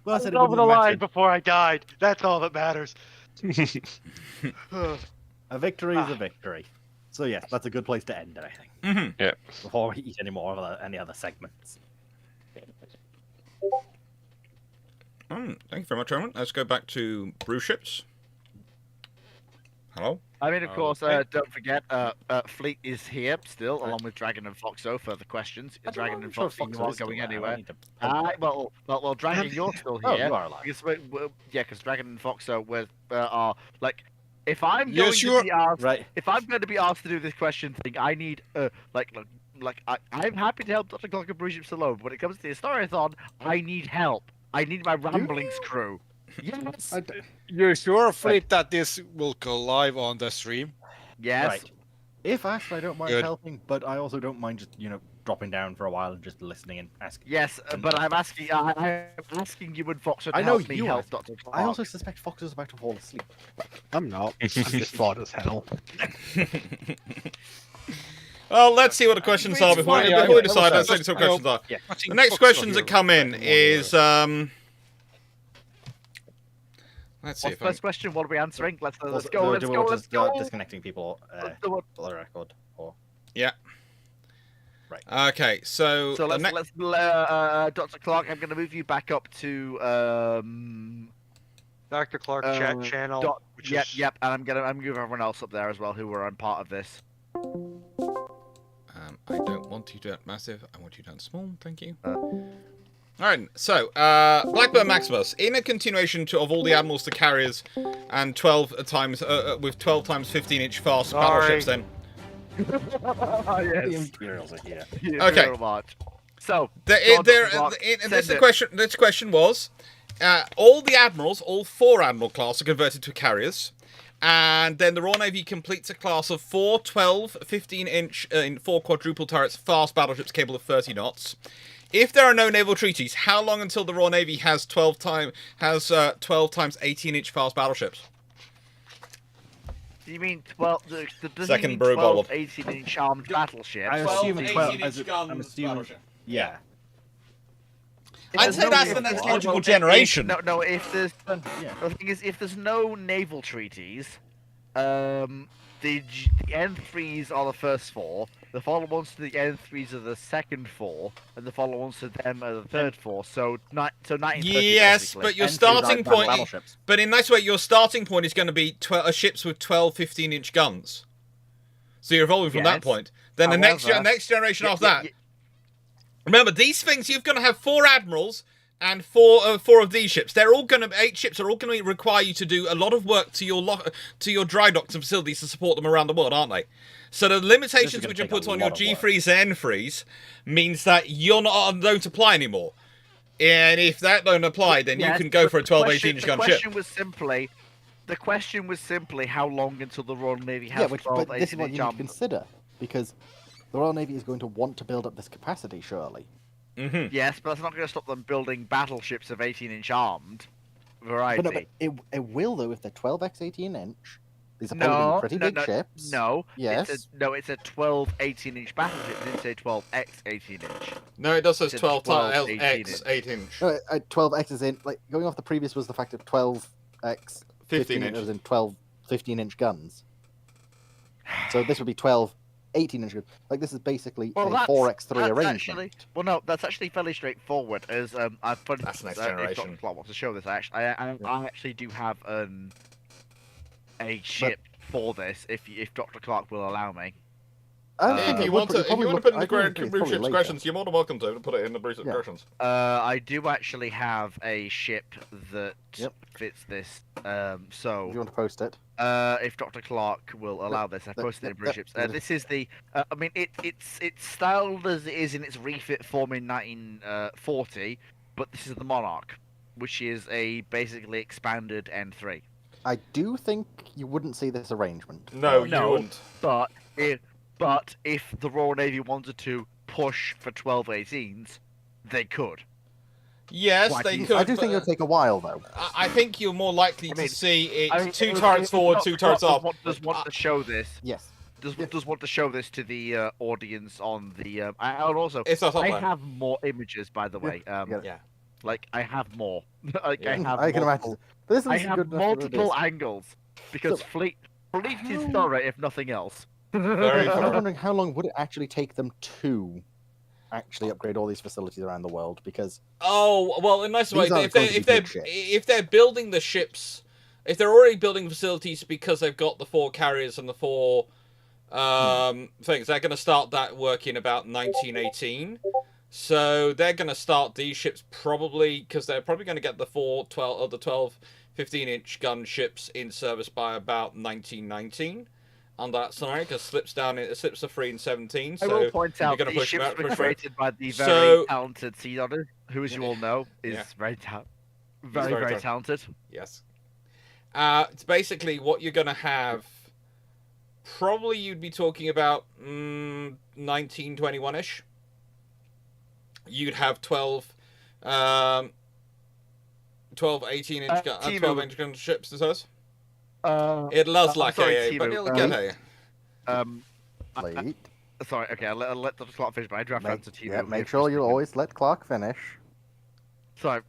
Well, I was over the line before I died. That's all that matters. A victory is a victory. So yes, that's a good place to end it, I think. Mm-hmm. Yeah. Before we eat any other segments. Thank you very much, Roman. Let's go back to brew ships. Hello? I mean, of course, don't forget, Fleet is here still, along with Dragon and Foxo. Further questions? Dragon and Foxo, you aren't going anywhere. Well, Dragon, you're still here. Oh, you are alive. Because Dragon and Foxo are like. If I'm going to be asked, if I'm going to be asked to do this question thing, I need I'm happy to help Dr. Clarke and brew ships alone. But when it comes to the Historiothon, I need help. I need my Ramblings crew. Yes. You're sure, Fleet, that this will go live on the stream? Yes. Right. If asked, I don't mind helping, but I also don't mind just dropping down for a while and just listening and asking. Yes, but I'm asking you and Fox to I know help me you help are. Dr. Clarke. I also suspect Fox is about to fall asleep. I'm not. I'm just bored as hell. Well, let's see what the questions are before we decide. Let's see what the questions are. Yeah. The next questions that come in is let's see. What's the first question? What are we answering? Let's go. Let's go. Disconnecting people. For the record. Yeah. Right. Okay. So let's Dr. Clarke, I'm going to move you back up to Dr. Clarke chat channel. Yep. And I'm gonna move everyone else up there as well who were on part of this. I don't want you to massive. I want you down small. Thank you. Alright, so, Blackburn Maximus, in a continuation of all the Admirals to carriers, and 12 times, with 12 times 15-inch fast battleships then. Yes. The Imperials are here. Okay. So, the question was, all the admirals, all 4 admiral class, are converted to carriers. And then the Royal Navy completes a class of 4 12, 15-inch in 4 quadruple turrets fast battleships capable of 30 knots. If there are no naval treaties, how long until the Royal Navy has 12 times 18-inch fast battleships? You mean 12? Second brew bottle. 18-inch armed battleships. I assume 12. I'm assuming. Yeah. I'd say that's the next logical generation. No. If there's the thing is, if there's no naval treaties, the N3s are the first 4. The follow ones to the N3s are the second 4, and the follow ones to them are the third 4. So 1930. Yes, basically. but your N3s starting aren't point. battleships. But in nice way, your starting point is going to be ships with 12, 15-inch guns. So you're evolving from that point. Then the next generation after that. Remember, these things, you're going to have 4 admirals and 4 of these ships. They're all going to 8 ships are all going to require you to do a lot of work to your dry docks and facilities to support them around the world, aren't they? So the limitations which are put on your G3s and N3s means that you're not known to apply anymore. And if that don't apply, then you can go for a 12, 18-inch gun ship. The question was simply how long until the Royal Navy has 12, but this is what you need to consider, because the Royal Navy is going to want to build up this capacity, surely. Mm-hmm. Yes, but that's not going to stop them building battleships of 18-inch armed variety. But it will, though, if they're 12x 18-inch. These are probably pretty big ships. No. Yes. It's a 12 18-inch battleship. It didn't say 12x 18-inch. No, it does say 12 x 8-inch. No, 12x is in, like, going off the previous was the fact of 12x 15-inch. It was in 12 15-inch guns. So this would be 12 18-inch guns. Like, this is basically a 4x3 arrangement. No, that's actually fairly straightforward. As I've put that's next generation. If Dr. Clarke wants to show this, actually, I actually do have a ship for this. If Dr. Clarke will allow me. If you want to put in the brief ship's questions, you're more than welcome to put it in the brief questions. I do actually have a ship that fits this. So if you want to post it, if Dr. Clarke will allow this, I posted it in brief ships. This is the. I mean, it's styled as it is in its refit form in 1940, but this is the Monarch, which is a basically expanded N3. I do think you wouldn't see this arrangement. No, you wouldn't. But if the Royal Navy wanted to push for 12-18s, they could. Yes, they could. I do think it'll take a while, though. I think you're more likely to see it 2 turrets forward, 2 turrets up. Does want to show this? Yes. Does want to show this to the audience on the? I have more images, by the way. Like I have more. I can imagine. I have multiple angles because fleet is thorough, if nothing else. I'm wondering how long would it actually take them to actually upgrade all these facilities around the world? Because in nice way, if they're building the ships, if they're already building facilities because they've got the 4 carriers and the 4 things, they're going to start that work in about 1918. So they're going to start these ships probably because they're probably going to get the 12, 15-inch gun ships in service by about 1919. On that scenario, because slips are free in 17. So I will point out these ships were created by the very talented Sea Otter, who, as you all know, is very talented. Yes. It's basically what you're going to have. Probably you'd be talking about 1921-ish. You'd have 12 18-inch 12-inch gun ships to us. It does lack AA, but it'll get AA. Sorry, okay, I'll let Dr. Clarke finish, but I draft answer to you. Yeah, make sure you always let Clarke finish. Sorry,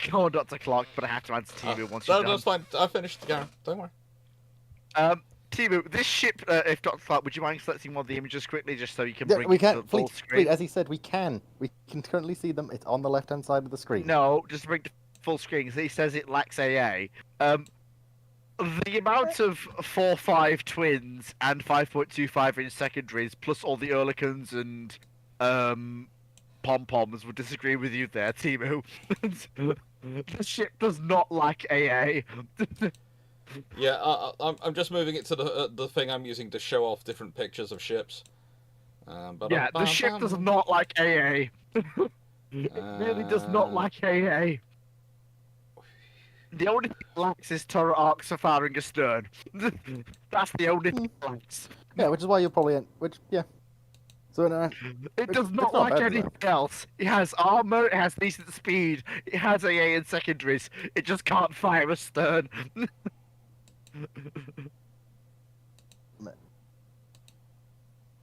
go on, Dr. Clarke, but I have to answer Timu once you're done. No, that's fine. I finished. Go. Don't worry. Timu, this ship, if Dr. Clarke, would you mind selecting one of the images quickly, just so you can bring we it can. to the full screen? Fleet, as he said, we can. We can currently see them. It's on the left-hand side of the screen. No, just bring to full screen, because he says it lacks AA. The amount of 4.5 twins and 5.25-inch secondaries, plus all the Ehrlichens and pom-poms, would disagree with you there, Timu. The ship does not lack AA. Yeah, I'm just moving it to the thing I'm using to show off different pictures of ships. The ship does not lack AA. It really does not lack AA. The only thing that lacks is turret arcs for firing astern. That's the only thing that lacks. Yeah, which is why you'll probably So it does not lack anything else. It has armor, it has decent speed, it has AA and secondaries. It just can't fire astern.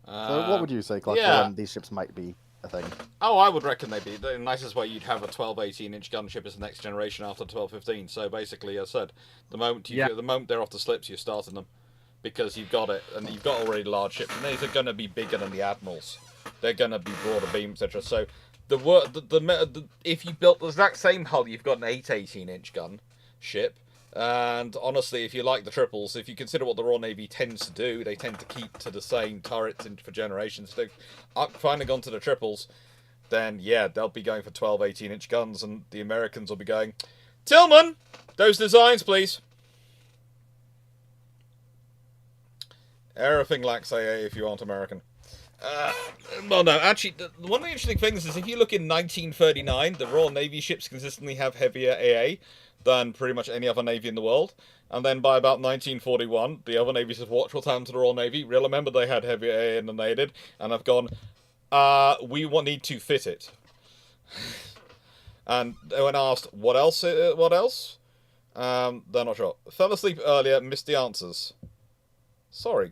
So what would you say, Clarke, when these ships might be a thing? Oh, I would reckon they'd be. The nicest way you'd have a 12, 18-inch gunship as the next generation after 12, 15. So basically, as I said, the moment they're off the slips, you're starting them. Because you've got it, and you've got already large ships, and these are going to be bigger than the Admirals. They're going to be broader beam, etc. So, if you built the exact same hull, you've got an 18-inch gun ship. And honestly, if you like the triples, if you consider what the Royal Navy tends to do, they tend to keep to the same turrets for generations. So, finally gone to the triples, then yeah, they'll be going for 12, 18-inch guns, and the Americans will be going, Tillman, those designs, please. Everything lacks AA if you aren't American. Well, no, actually, one of the interesting things is if you look in 1939, the Royal Navy ships consistently have heavier AA than pretty much any other navy in the world. And then by about 1941, the other navies have watched what's happened to the Royal Navy, remember they had heavier AA than they did, and have gone, we need to fit it. And when asked, what else? They're not sure. Fell asleep earlier, missed the answers. Sorry,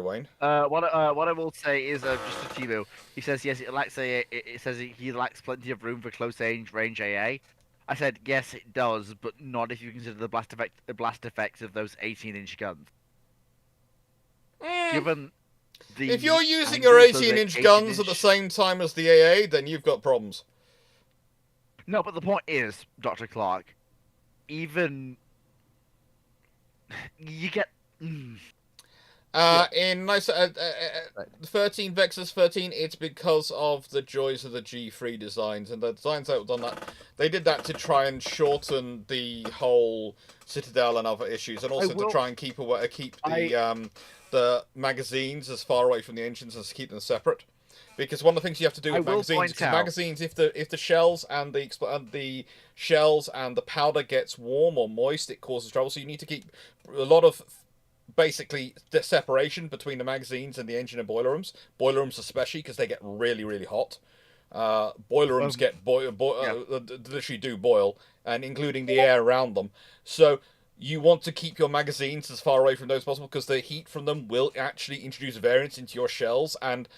Wayne. What I will say is just to Timo. He says yes, it lacks it says he lacks plenty of room for close range AA. I said yes, it does, but not if you consider the blast effects of those 18-inch guns. Given the if you're using your 18-inch guns at the same time as the AA, then you've got problems. No, but the point is, Dr. Clarke, even you get. In 13 Vexus 13, it's because of the joys of the G3 designs, and the designs that were done that they did that to try and shorten the whole Citadel and other issues, and also to try and keep the magazines as far away from the engines as to keep them separate. Because one of the things you have to do with magazines, if the shells and the shells and the powder gets warm or moist, it causes trouble. So you need to keep a lot of basically the separation between the magazines and the engine and boiler rooms. Boiler rooms especially because they get really, really hot. Boiler rooms literally do boil, and including the air around them. So you want to keep your magazines as far away from those as possible because the heat from them will actually introduce variance into your shells. And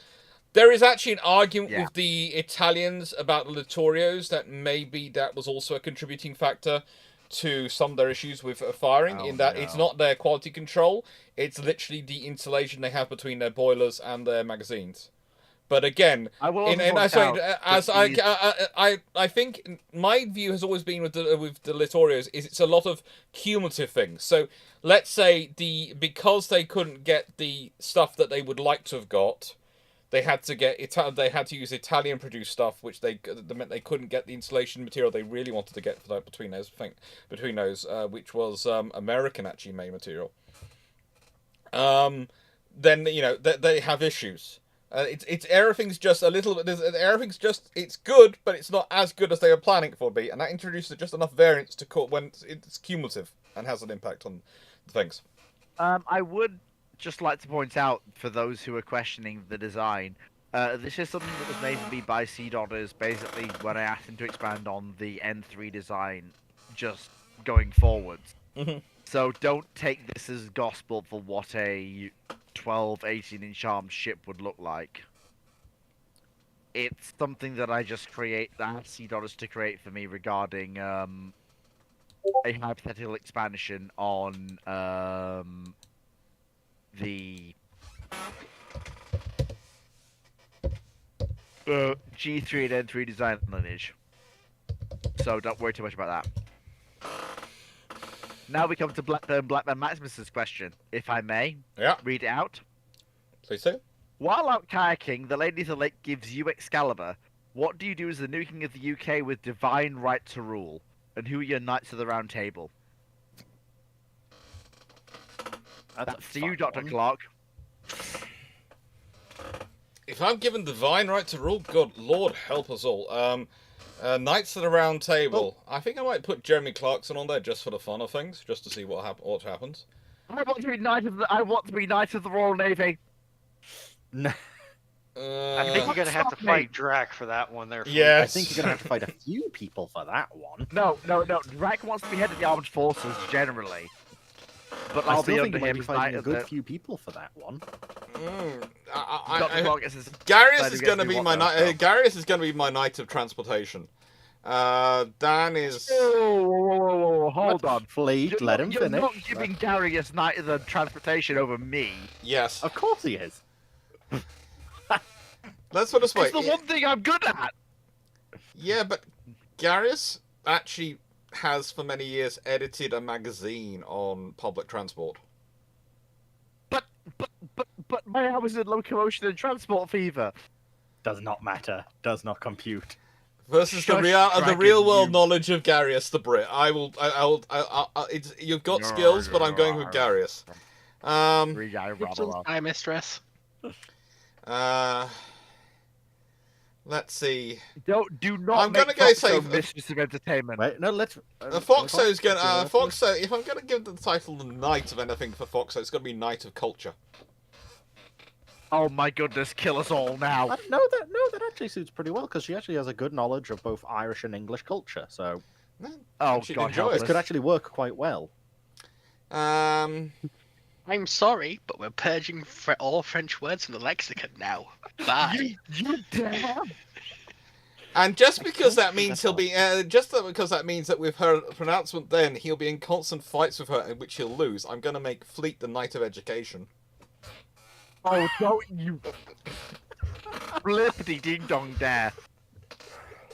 there is actually an argument with the Italians about the Littorios that maybe that was also a contributing factor to some of their issues with firing, it's not their quality control, it's literally the insulation they have between their boilers and their magazines. But again, I think my view has always been with the Littorios is it's a lot of cumulative things. So let's say because they couldn't get the stuff that they would like to have got, they had to use Italian-produced stuff, which meant they couldn't get the insulation material they really wanted to get for that between those, which was American actually made material. Then they have issues. Everything's just a little bit. It's good, but it's not as good as they were planning it for to be, and that introduces just enough variance to when it's cumulative and has an impact on things. I would just like to point out for those who are questioning the design, this is something that was made for me by Sea Dodders basically when I asked him to expand on the N3 design just going forwards. So don't take this as gospel for what a 12, 18-inch armed ship would look like. It's something that I just asked Sea Dodders to create for me regarding a hypothetical expansion on the G3 and N3 design lineage. So don't worry too much about that. Now we come to Blackman Maximus's question, if I may. Read it out. Please do. While out kayaking, the Lady of the Lake gives you Excalibur. What do you do as the new king of the UK with divine right to rule? And who are your knights of the round table? That's to you, Dr. Clarke. If I'm given divine right to rule, God, Lord help us all. Knights at the Round Table. I think I might put Jeremy Clarkson on there just for the fun of things, just to see what happens. I want to be Knight of the Royal Navy. No. I think you're gonna have to fight Drac for that one there. Yes. I think you're gonna have to fight a few people for that one. No. Drac wants to be head of the armed forces generally, but I I'll still be think under you might him. be fighting a good few people for that one. Garius is going to be my Garius is going to be my Knight of Transportation. Dan is. Whoa, hold on. Fleet, let him finish. You're not giving Darius Knight of the Transportation over me. Yes. Of course he is. Let's put it this way. It's the one thing I'm good at. Yeah, but Garius actually has for many years edited a magazine on public transport. But my hours in locomotion and transport fever. Does not matter. Does not compute. Versus the real world knowledge of Garius the Brit. You've got skills, but I'm going with Garius. Hi, mistress. Let's see. Do not. I'm gonna go say Mistress of Entertainment. Wait, no, let's. Foxo's gonna. Foxo. If I'm gonna give the title the Knight of anything for Foxo, it's gonna be Knight of Culture. Oh my goodness, kill us all now. No, that actually suits pretty well because she actually has a good knowledge of both Irish and English culture. So. Oh God, this could actually work quite well. I'm sorry, but we're purging all French words from the lexicon now. Bye. You dare? And just because that means he'll be, because that means that with her pronouncement, then he'll be in constant fights with her, in which he'll lose. I'm going to make Fleet the Knight of Education. Oh, don't you flippity ding dong dare!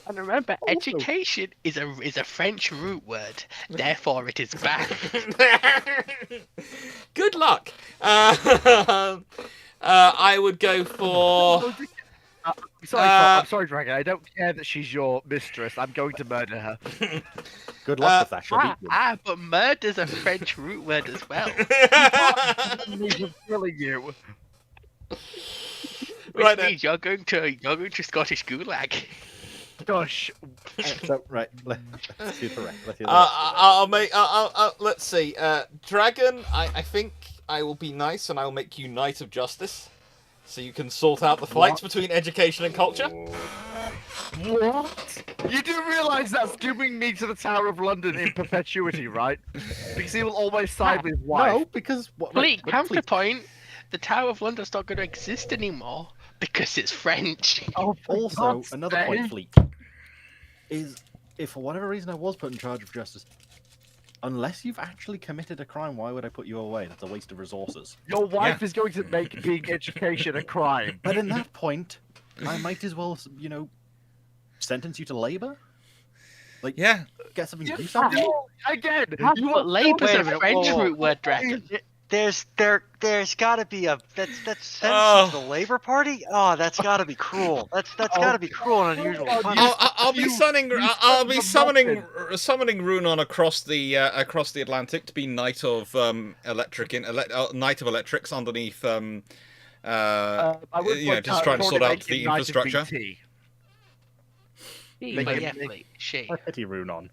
And remember, education is a French root word, therefore it is bad. Good luck. I would go for. I'm sorry, Dragon. I don't care that she's your mistress. I'm going to murder her. Good luck with that. She'll beat you. But murder's a French root word as well. I'm killing you. Which means you're going to Scottish Gulag. Gosh. So right, let's do the rest. Let's see. Dragon, I think I will be nice and I will make you Knight of Justice, so you can sort out the fights between education and culture. What? You do realise that's giving me to the Tower of London in perpetuity, right? Because he will always side with wife. No, because Counterpoint. The Tower of London's not going to exist anymore because it's French. Oh, also, another point, Fleet, is if for whatever reason I was put in charge of justice, unless you've actually committed a crime, why would I put you away? That's a waste of resources. Your wife is going to make being education a crime. But in that point, I might as well, sentence you to labor. Like, get something to do something. Again, you want labor's a French root word, Dragon. There's got to be that's sentenced to the Labour Party. Oh, that's got to be cruel. That's got to be cruel and unusual. I'll be summoning Runon across the Atlantic to be Knight of Knight of Electrics underneath just trying to sort out the infrastructure. Pity Runon.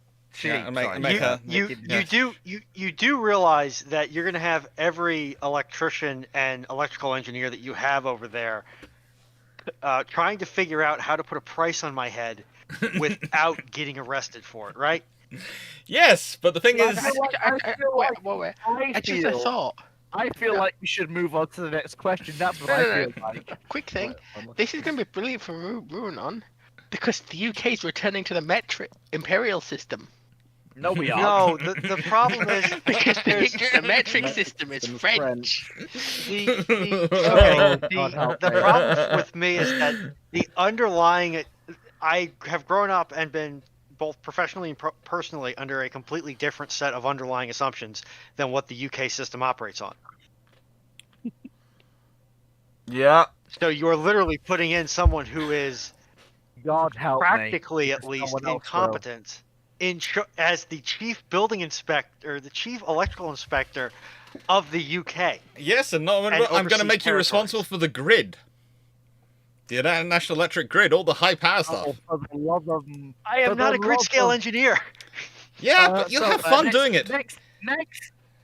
You do realize that you're going to have every electrician and electrical engineer that you have over there trying to figure out how to put a price on my head without getting arrested for it, right? Yes, but the thing is, I feel like we should move on to the next question. That's what I feel like. Quick thing, this is going to be brilliant for Runon because the UK is returning to the metric imperial system. No, we are. No, the problem is because the metric system is French. The problem with me is that the underlying. I have grown up and been both professionally and personally under a completely different set of underlying assumptions than what the UK system operates on. Yeah. So you're literally putting in someone who is, God help practically me, at least incompetent. As the chief building inspector, the chief electrical inspector of the UK. Yes, I'm going to make you responsible for the grid. The National Electric Grid, all the high power stuff. For the love of... I am not a grid scale engineer. Yeah, but you'll have fun doing it.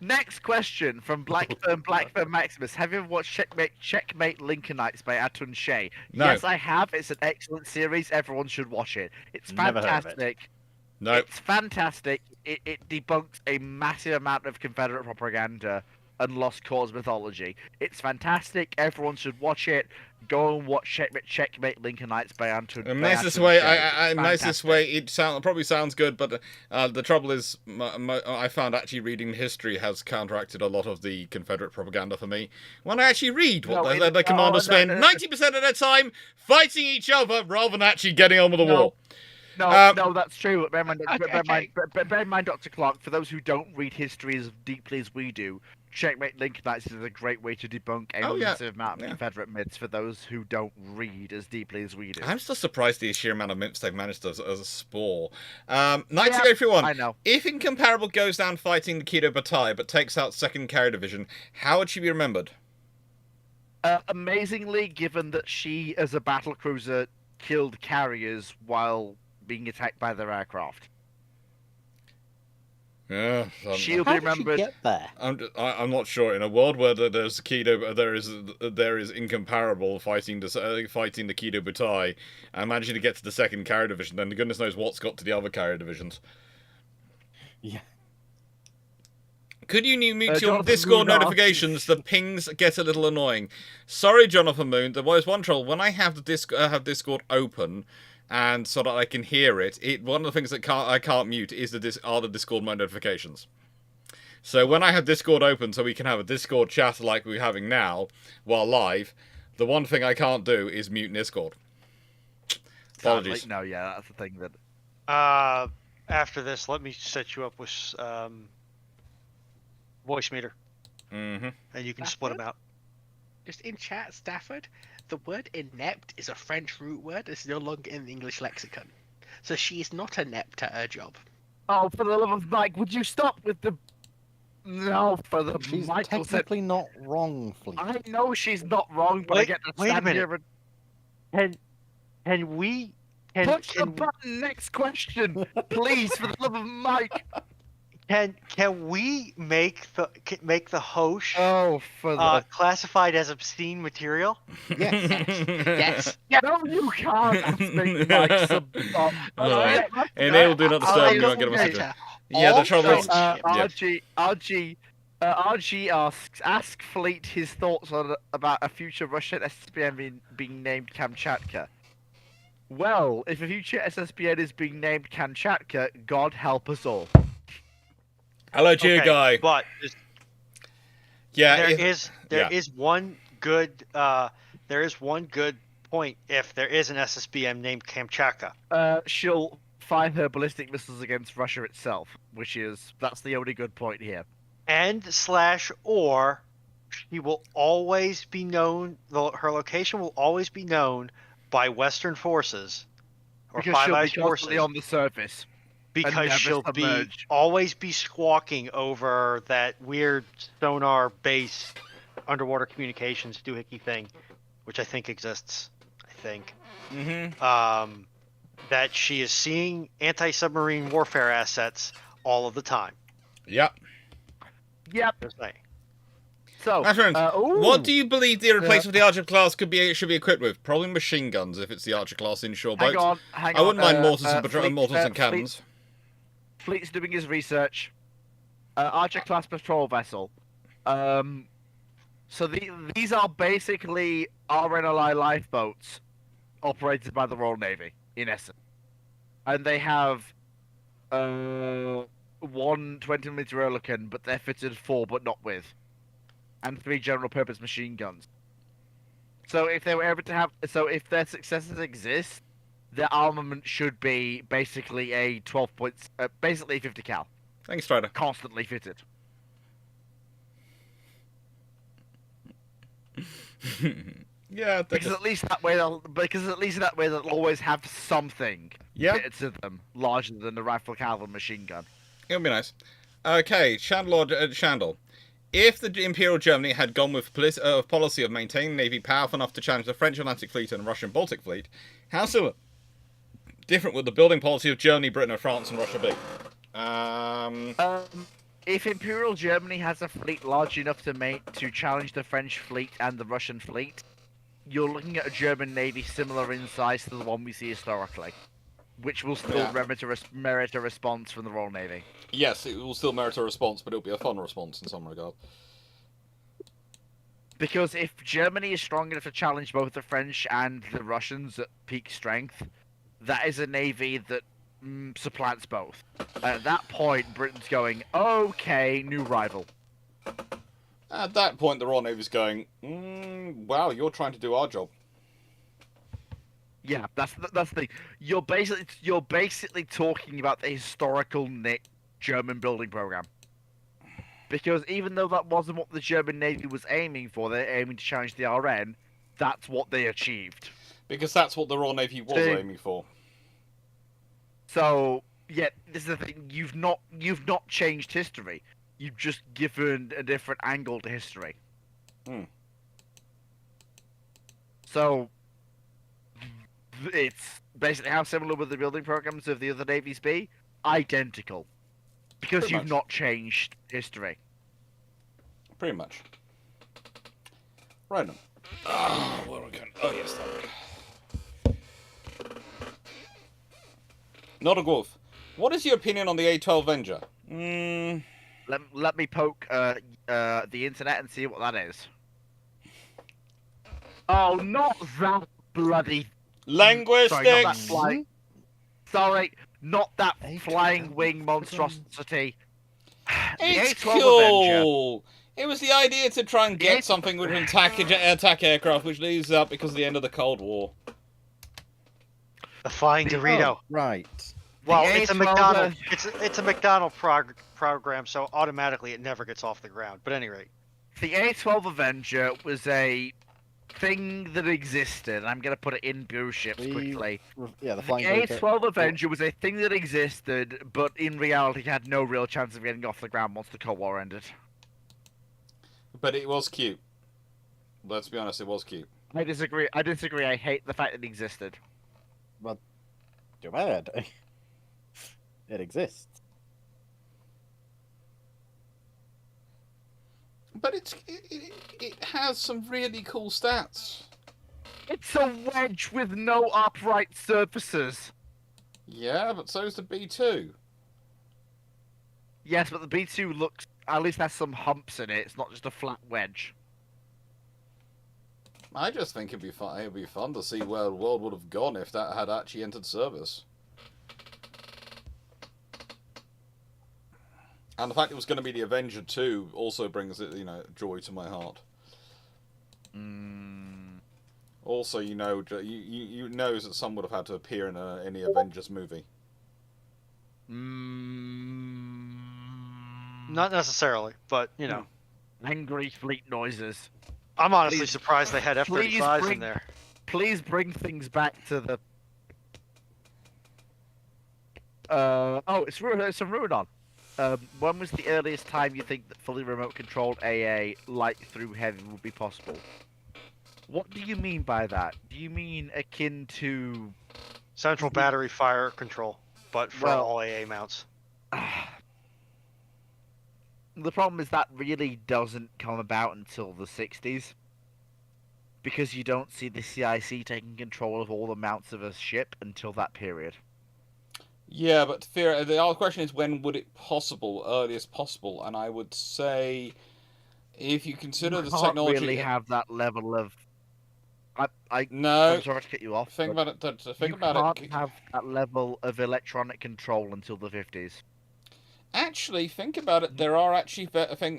Next question from Blackburn Maximus. Have you ever watched Checkmate Lincolnites by Atun Shea? No. Yes, I have. It's an excellent series. Everyone should watch it. It's Never heard of it. fantastic. No. It's fantastic. It debunks a massive amount of Confederate propaganda and lost cause mythology. It's fantastic. Everyone should watch it. Go and watch Checkmate Lincolnites by Anton. The nicest way, it probably sounds good, but the trouble is, I found actually reading history has counteracted a lot of the Confederate propaganda for me. When I actually read what the commanders spend 90% of their time fighting each other rather than actually getting on with the war. No, that's true. But bear in mind, Dr. Clarke, for those who don't read history as deeply as we do, Checkmate Lincolnites is a great way to debunk a massive amount of Confederate myths for those who don't read as deeply as we do. I'm still surprised the sheer amount of myths they've managed as a spore. Knights of everyone. I know. If Incomparable goes down fighting the Kido Butai but takes out 2nd Carrier Division, how would she be remembered? Amazingly, given that she, as a battle cruiser, killed carriers while being attacked by their aircraft. Yeah, she'll be remembered. Get there? I'm not sure. In a world where there's Kido, there is Incomparable fighting the Kido Butai, and managing to get to the 2nd Carrier Division, then goodness knows what's got to the other carrier divisions. Yeah. Could you mute your Discord notifications? The pings get a little annoying. Sorry, Jonathan Moon. There was one troll. When I have Discord open, and so that I can hear it, one of the things that I can't mute is the Discord notifications. So when I have Discord open, so we can have a Discord chat like we're having now while live, the one thing I can't do is mute Discord. Apologies. No, yeah, that's the thing that. After this, let me set you up with voice meter, and you can split them out. Just in chat, Stafford, the word inept is a French root word. It's no longer in the English lexicon. So she is not inept at her job. Oh, for the love of Mike, would you stop with the... No, for the... She's Michael technically not wrong, Fleet. I know she's not wrong, but I get to wait a stand minute. here and... Can we... Push the button, next question! Please, for the love of Mike! Can we make the host classified as obscene material? Yes. Yes. No, you can't. That's make Mike Enable do not disturb. You won't get a message. Yeah, the trouble is. RG asks, ask Fleet his thoughts about a future Russian SSBN being named Kamchatka. Well, if a future SSBN is being named Kamchatka, God help us all. Hello, Cheer Guy. But there is one good point if there is an SSBM named Kamchatka. She'll fire her ballistic missiles against Russia itself, that's the only good point here. Or she will always be known. Her location will always be known by Western forces or because Five she'll Eyes be forces on the surface. Because she'll always be squawking over that weird sonar-based underwater communications doohickey thing, which I think exists. That she is seeing anti-submarine warfare assets all of the time. Yep. So, my friend, what do you believe the replacement of the Archer class should be equipped with? Probably machine guns if it's the Archer class inshore boat. Hang I wouldn't mind mortars Fleet, and cannons. Fleet's doing his research. Archer class patrol vessel. So these are basically RNLI lifeboats operated by the Royal Navy, in essence. And they have one 20mm Oerlikon, but they're fitted for but not with. And 3 general-purpose machine guns. So if they were ever to have, if their successors exist, their armament should be basically a 12 points, basically 50 cal. Thanks, Strider. Constantly fitted. Yeah, because at least that way they'll always have something fitted to them larger than the rifle cavalry machine gun. It'll be nice. Okay, Chandlord Chandel. if the Imperial Germany had gone with a policy of maintaining a navy powerful enough to challenge the French Atlantic Fleet and Russian Baltic Fleet, how similar, different would the building policy of Germany, Britain, France, and Russia be? If Imperial Germany has a fleet large enough to challenge the French fleet and the Russian fleet, you're looking at a German navy similar in size to the one we see historically, which will still merit a response from the Royal Navy. Yes, it will still merit a response, but it'll be a fun response in some regard. Because if Germany is strong enough to challenge both the French and the Russians at peak strength, that is a navy that supplants both. At that point, Britain's going, okay, new rival. At that point, the Royal Navy's going, wow, you're trying to do our job. Yeah, that's the thing. You're basically talking about the historical German building program. Because even though that wasn't what the German Navy was aiming for, they're aiming to challenge the RN. That's what they achieved. Because that's what the Royal Navy was aiming for. So, yeah, this is the thing. You've not changed history. You've just given a different angle to history. So, it's basically how similar would the building programs of the other navies be? Identical. Because Pretty you've much. not changed history. Pretty much. Right then. Oh, where are we going? Oh, yes, that way. Not a Wolf. What is your opinion on the A12 Avenger? Let me poke the internet and see what that is. Oh, not that bloody... Linguistics! Sorry, not that flying wing monstrosity. It's The A12 cool! It was the idea to try and get something with an attack aircraft, which leads up because of the end of the Cold War. The Flying Dorito. Oh, right. Well, The it's a A12 McDonald. It's a McDonald program, so automatically it never gets off the ground. But at any rate, The A12 Avenger was a thing that existed. I'm going to put it in blue ships quickly. Yeah, the The flying A12 Avenger was a thing that existed, but in reality had no real chance of getting off the ground once the Cold War ended. But it was cute. Let's be honest, it was cute. I disagree. I hate the fact that it existed. Well, too bad. It exists. But it has some really cool stats. It's a wedge with no upright surfaces. Yeah, but so's the B2. Yes, but the B2 looks at least has some humps in it. It's not just a flat wedge. I just think it'd be fun. It'd be fun to see where the world would have gone if that had actually entered service. And the fact it was going to be the Avenger 2 also brings it, joy to my heart. Also, you know that some would have had to appear in any Avengers movie. not necessarily, but you know. Angry fleet noises. I'm honestly surprised they had F-35s in there. Please bring things back to the. It's a Ruidon. When was the earliest time you think that fully remote controlled AA light through heavy would be possible? What do you mean by that? Do you mean akin to central battery fire control, but for all AA mounts? The problem is that really doesn't come about until the 60s. Because you don't see the CIC taking control of all the mounts of a ship until that period. Yeah, but the question is, when would it possible? Earliest possible, and I would say, if you consider the technology, You really have that level of. No. I'm sorry to cut you off. Think about it. You can't have that level of electronic control until the 50s. Actually, think about it. There are actually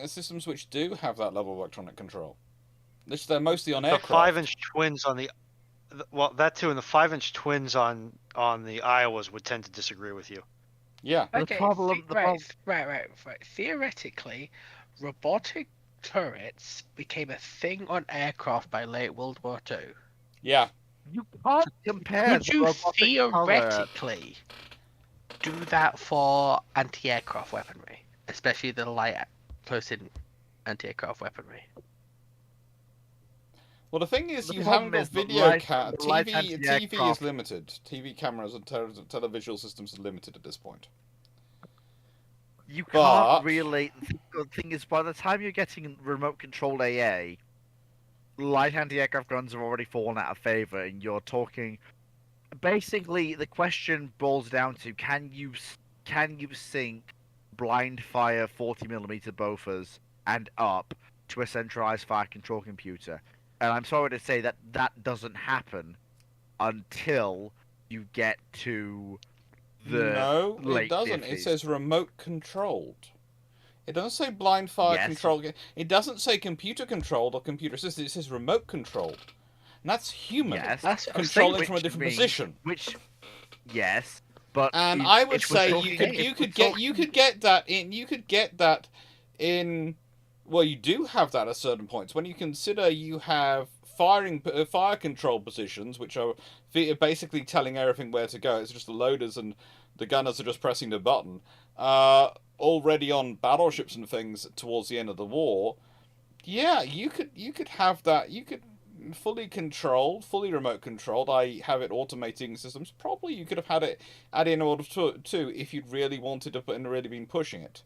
systems which do have that level of electronic control. They're mostly on aircraft. The 5-inch twins on the. Well, that too, and the 5-inch twins on the Iowas would tend to disagree with you. Yeah. Okay, right. Theoretically, robotic turrets became a thing on aircraft by late World War II. Yeah. You can't compare. Could you theoretically do that for anti-aircraft weaponry, especially the light close-in anti-aircraft weaponry. Well, the thing is, The you problem haven't got is the video light- cam. the light TV is anti-aircraft- limited. TV cameras and televisual systems are limited at this point. You But- can't really. The thing is, by the time you're getting remote-controlled AA, light anti-aircraft guns have already fallen out of favor, and you're talking. Basically, the question boils down to: can you sync blind fire 40mm Bofors and up to a centralized fire control computer? And I'm sorry to say that doesn't happen until you get to the No, late it doesn't. 50s. It says remote controlled. It doesn't say blind fire Yes. control. It doesn't say computer controlled or computer assisted. It says remote controlled. And that's human. Yes, Controlling from a different position. Yes, but And it- I would it was say talking- you could get that in. Well, you do have that at certain points when you consider you have fire control positions, which are basically telling everything where to go. It's just the loaders and the gunners are just pressing the button. Already on battleships and things towards the end of the war. Yeah, you could have that. You could fully remote controlled. I have it automating systems. Probably you could have had it add in order too if you'd really wanted to and really been pushing it.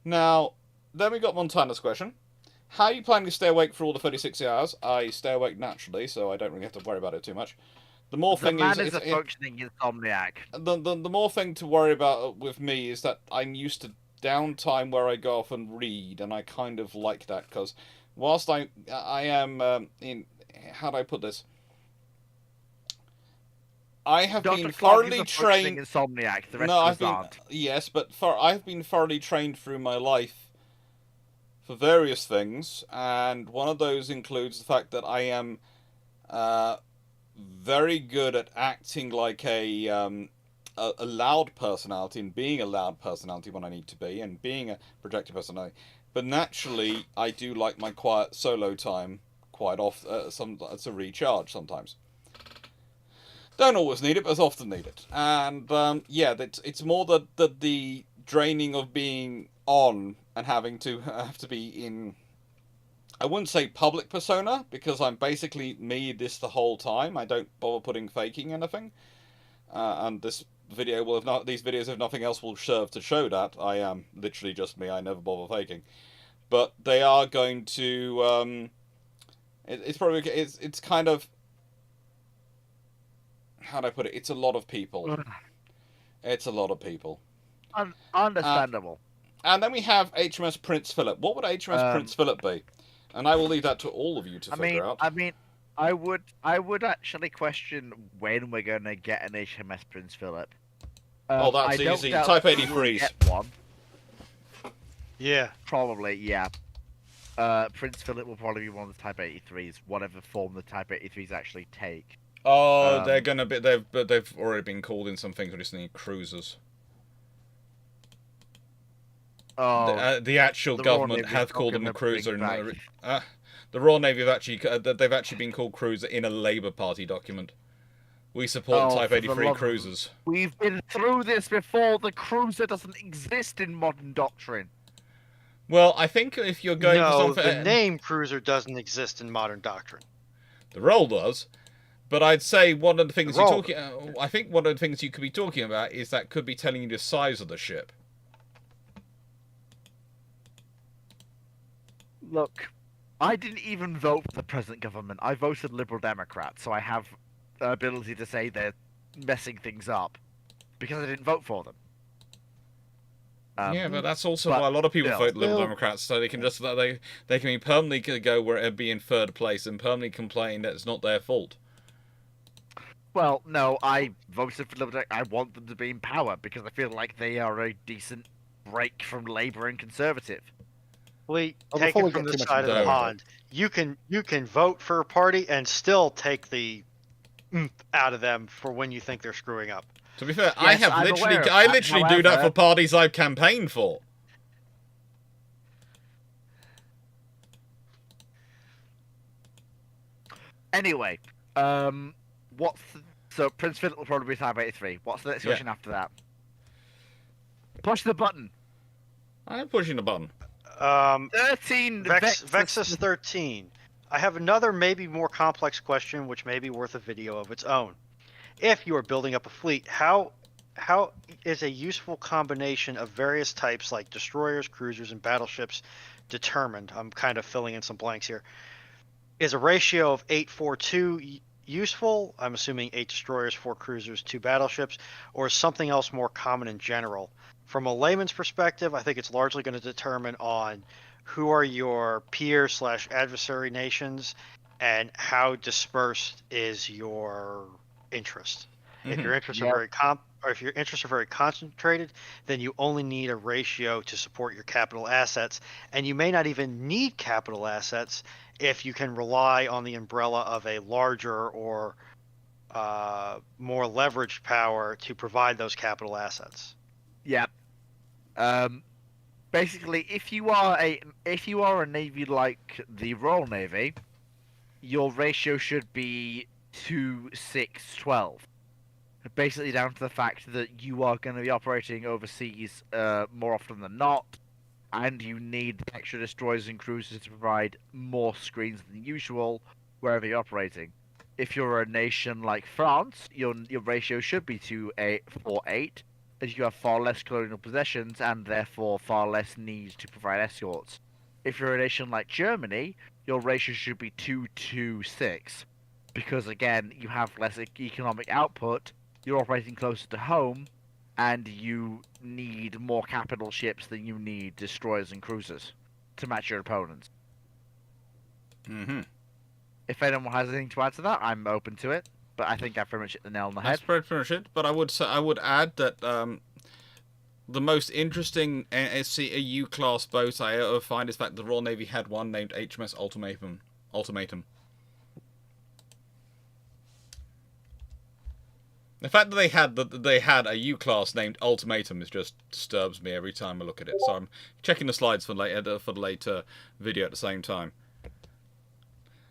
Now, then we got Montana's question. How are you planning to stay awake for all the 36 hours? I stay awake naturally, so I don't really have to worry about it too much. The more The thing man is is a functioning insomniac. the more thing to worry about with me is that I'm used to downtime where I go off and read, and I kind of like that because whilst I am in, how do I put this? I have Dr. been Clarke thoroughly is a functioning trained. insomniac. The rest No, of I've us been aren't. yes, but I've been thoroughly trained through my life for various things, and one of those includes the fact that I am very good at acting like a loud personality and being a loud personality when I need to be, and being a projected personality. But naturally, I do like my quiet solo time quite often. To recharge sometimes. Don't always need it, but often need it. And yeah, it's more the draining of being on and having to have to be in. I wouldn't say public persona because I'm basically me this the whole time. I don't bother putting faking anything. And this video will have not. These videos, if nothing else, will serve to show that I am literally just me. I never bother faking. But they are going to. It's probably it's kind of. How do I put it? It's a lot of people. It's a lot of people. Understandable. And then we have HMS Prince Philip. What would HMS Prince Philip be? And I will leave that to all of you to figure out. I would actually question when we're going to get an HMS Prince Philip. Oh, that's easy. Type 83s. Get one. Yeah. Probably, yeah. Prince Philip will probably be one of the Type 83s, whatever form the Type 83s actually take. Oh, they're gonna be. They've already been called in some things recently. Cruisers. Oh, the actual government have called them a cruiser. The Royal Navy have actually they've actually been called cruiser in a Labour Party document. We support Type 83 cruisers. We've been through this before. The cruiser doesn't exist in modern doctrine. Well, I think if you're going for something, the name cruiser doesn't exist in modern doctrine. The role does. But I'd say one of the things you're talking. I think one of the things you could be talking about is that could be telling you the size of the ship. Look, I didn't even vote for the present government. I voted Liberal Democrat, so I have the ability to say they're messing things up because I didn't vote for them. Yeah, but that's also why a lot of people vote Liberal Democrats, so they can just they can be permanently go where it'd be in third place and permanently complain that it's not their fault. Well, no, I voted for Liberal. I want them to be in power because I feel like they are a decent break from Labour and Conservative. Take it from the side of the pond. You can vote for a party and still take the out of them for when you think they're screwing up. To be fair, yes, I literally do that for parties I've campaigned for. Anyway, so Prince Philip will probably be Type 83. What's the next question after that? Push the button. I'm pushing the button. 13 Vexus 13. I have another maybe more complex question, which may be worth a video of its own. If you are building up a fleet, how is a useful combination of various types like destroyers, cruisers, and battleships determined? I'm kind of filling in some blanks here. Is a ratio of 8-4-2 useful? I'm assuming 8 destroyers, 4 cruisers, 2 battleships, or is something else more common in general? From a layman's perspective, I think it's largely going to determine on who are your peer/adversary nations and how dispersed is your interest. If your interests are very concentrated, then you only need a ratio to support your capital assets, and you may not even need capital assets if you can rely on the umbrella of a larger or more leveraged power to provide those capital assets. Yeah. Basically, if you are a navy like the Royal Navy, your ratio should be 2-6-12. Basically, down to the fact that you are going to be operating overseas more often than not, and you need extra destroyers and cruisers to provide more screens than usual wherever you're operating. If you're a nation like France, your ratio should be 2-4-8, as you have far less colonial possessions and therefore far less need to provide escorts. If you're a nation like Germany, your ratio should be 2-2-6, because again, you have less economic output, you're operating closer to home, and you need more capital ships than you need destroyers and cruisers to match your opponents. Mm-hmm. If anyone has anything to add to that, I'm open to it. But I think I've pretty much hit the nail on the head. That's pretty much it. But I would add that the most interesting SCAU class boat I ever find is that the Royal Navy had one named HMS Ultimatum. The fact that they had a U-class named Ultimatum just disturbs me every time I look at it. So I'm checking the slides for the later video at the same time.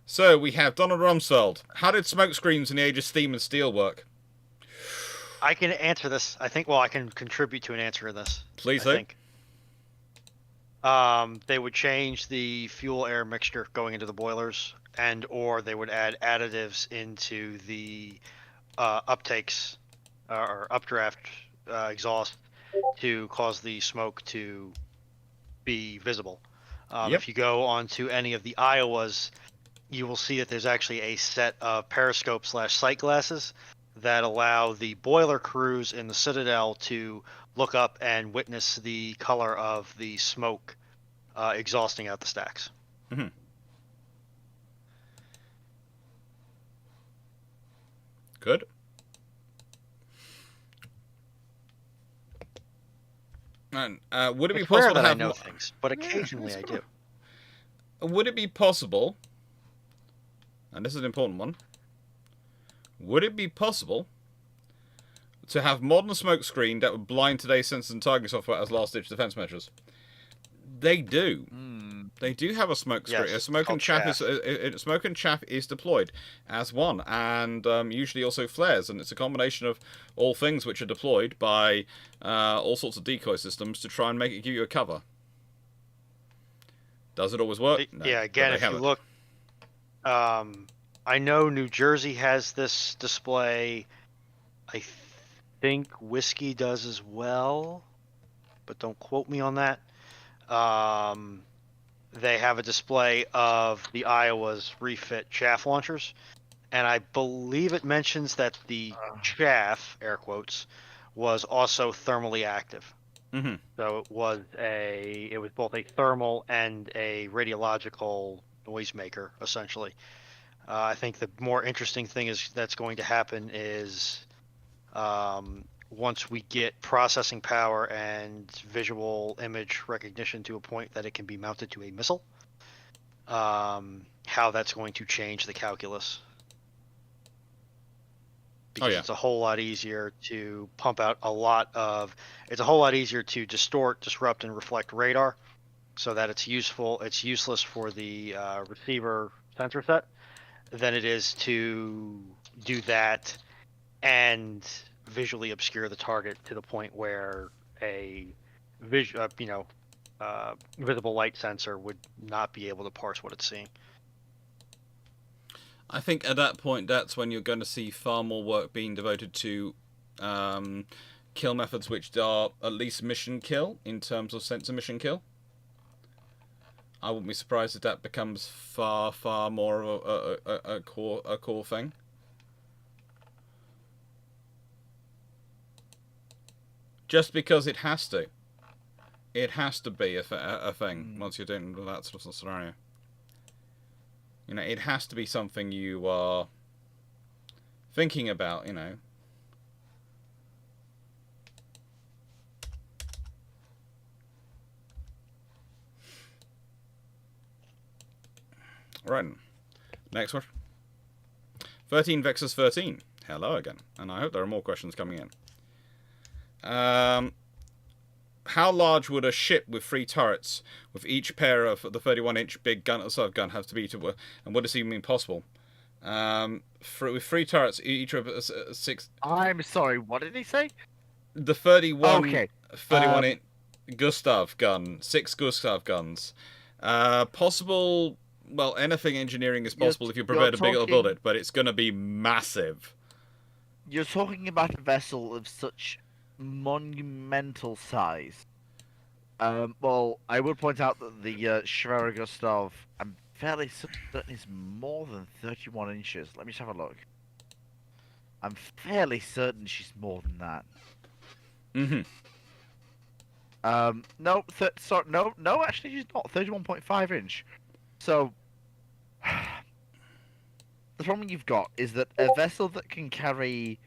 So we have Donald Rumsfeld. How did smoke screens in the Age of Steam and Steel work? I can answer this. I think. Well, I can contribute to an answer to this. Please do. They would change the fuel-air mixture going into the boilers, or they would add additives into the uptakes or updraft exhaust to cause the smoke to be visible. If you go onto any of the Iowas, you will see that there's actually a set of periscope/sight glasses that allow the boiler crews in the Citadel to look up and witness the color of the smoke exhausting out the stacks. Mm-hmm. Good. And would it be possible to have I know things, but occasionally I do. Would it be possible? And this is an important one. Would it be possible to have modern smoke screen that would blind today's sensors and targeting software as last-ditch defense measures? They do. They do have a smoke screen. Yes, Smoke and chaff is deployed as one, and usually also flares, and it's a combination of all things which are deployed by all sorts of decoy systems to try and give you a cover. Does it always work? No, yeah. Again, if you look, I know New Jersey has this display. I think Whiskey does as well, but don't quote me on that. They have a display of the Iowa's refit chaff launchers, and I believe it mentions that the chaff, air quotes, was also thermally active. Mm-hmm. So it was both a thermal and a radiological noisemaker, essentially. I think the more interesting thing that's going to happen is once we get processing power and visual image recognition to a point that it can be mounted to a missile, how that's going to change the calculus. Because it's a whole lot easier to pump out it's a whole lot easier to distort, disrupt, and reflect radar so that it's useless for the receiver sensor set than it is to do that and visually obscure the target to the point where visible light sensor would not be able to parse what it's seeing. I think at that point, that's when you're going to see far more work being devoted to kill methods which are at least mission kill in terms of sensor mission kill. I wouldn't be surprised if that becomes far more of a core thing. Just because it has to. It has to be a thing once you're doing that sort of scenario. You know, it has to be something you are thinking about, you know. Right. Next one. 13 Vexus 13. Hello again. And I hope there are more questions coming in. How large would a ship with 3 turrets, with each pair of the 31-inch big gun gun have to be to, and would this even be possible? With 3 turrets, each of 6. I'm sorry. What did he say? The 31. Okay. 31-inch Gustav gun, 6 Gustav guns. Possible. Well, anything engineering is possible if you're prepared to build it, but it's going to be massive. You're talking about a vessel of such monumental size. Well, I would point out that the Schwerer Gustav, I'm fairly certain is more than 31 inches. Let me just have a look. I'm fairly certain she's more than that. No, sorry, no, actually she's not. 31.5 inch. So, the problem you've got is that a vessel that can carry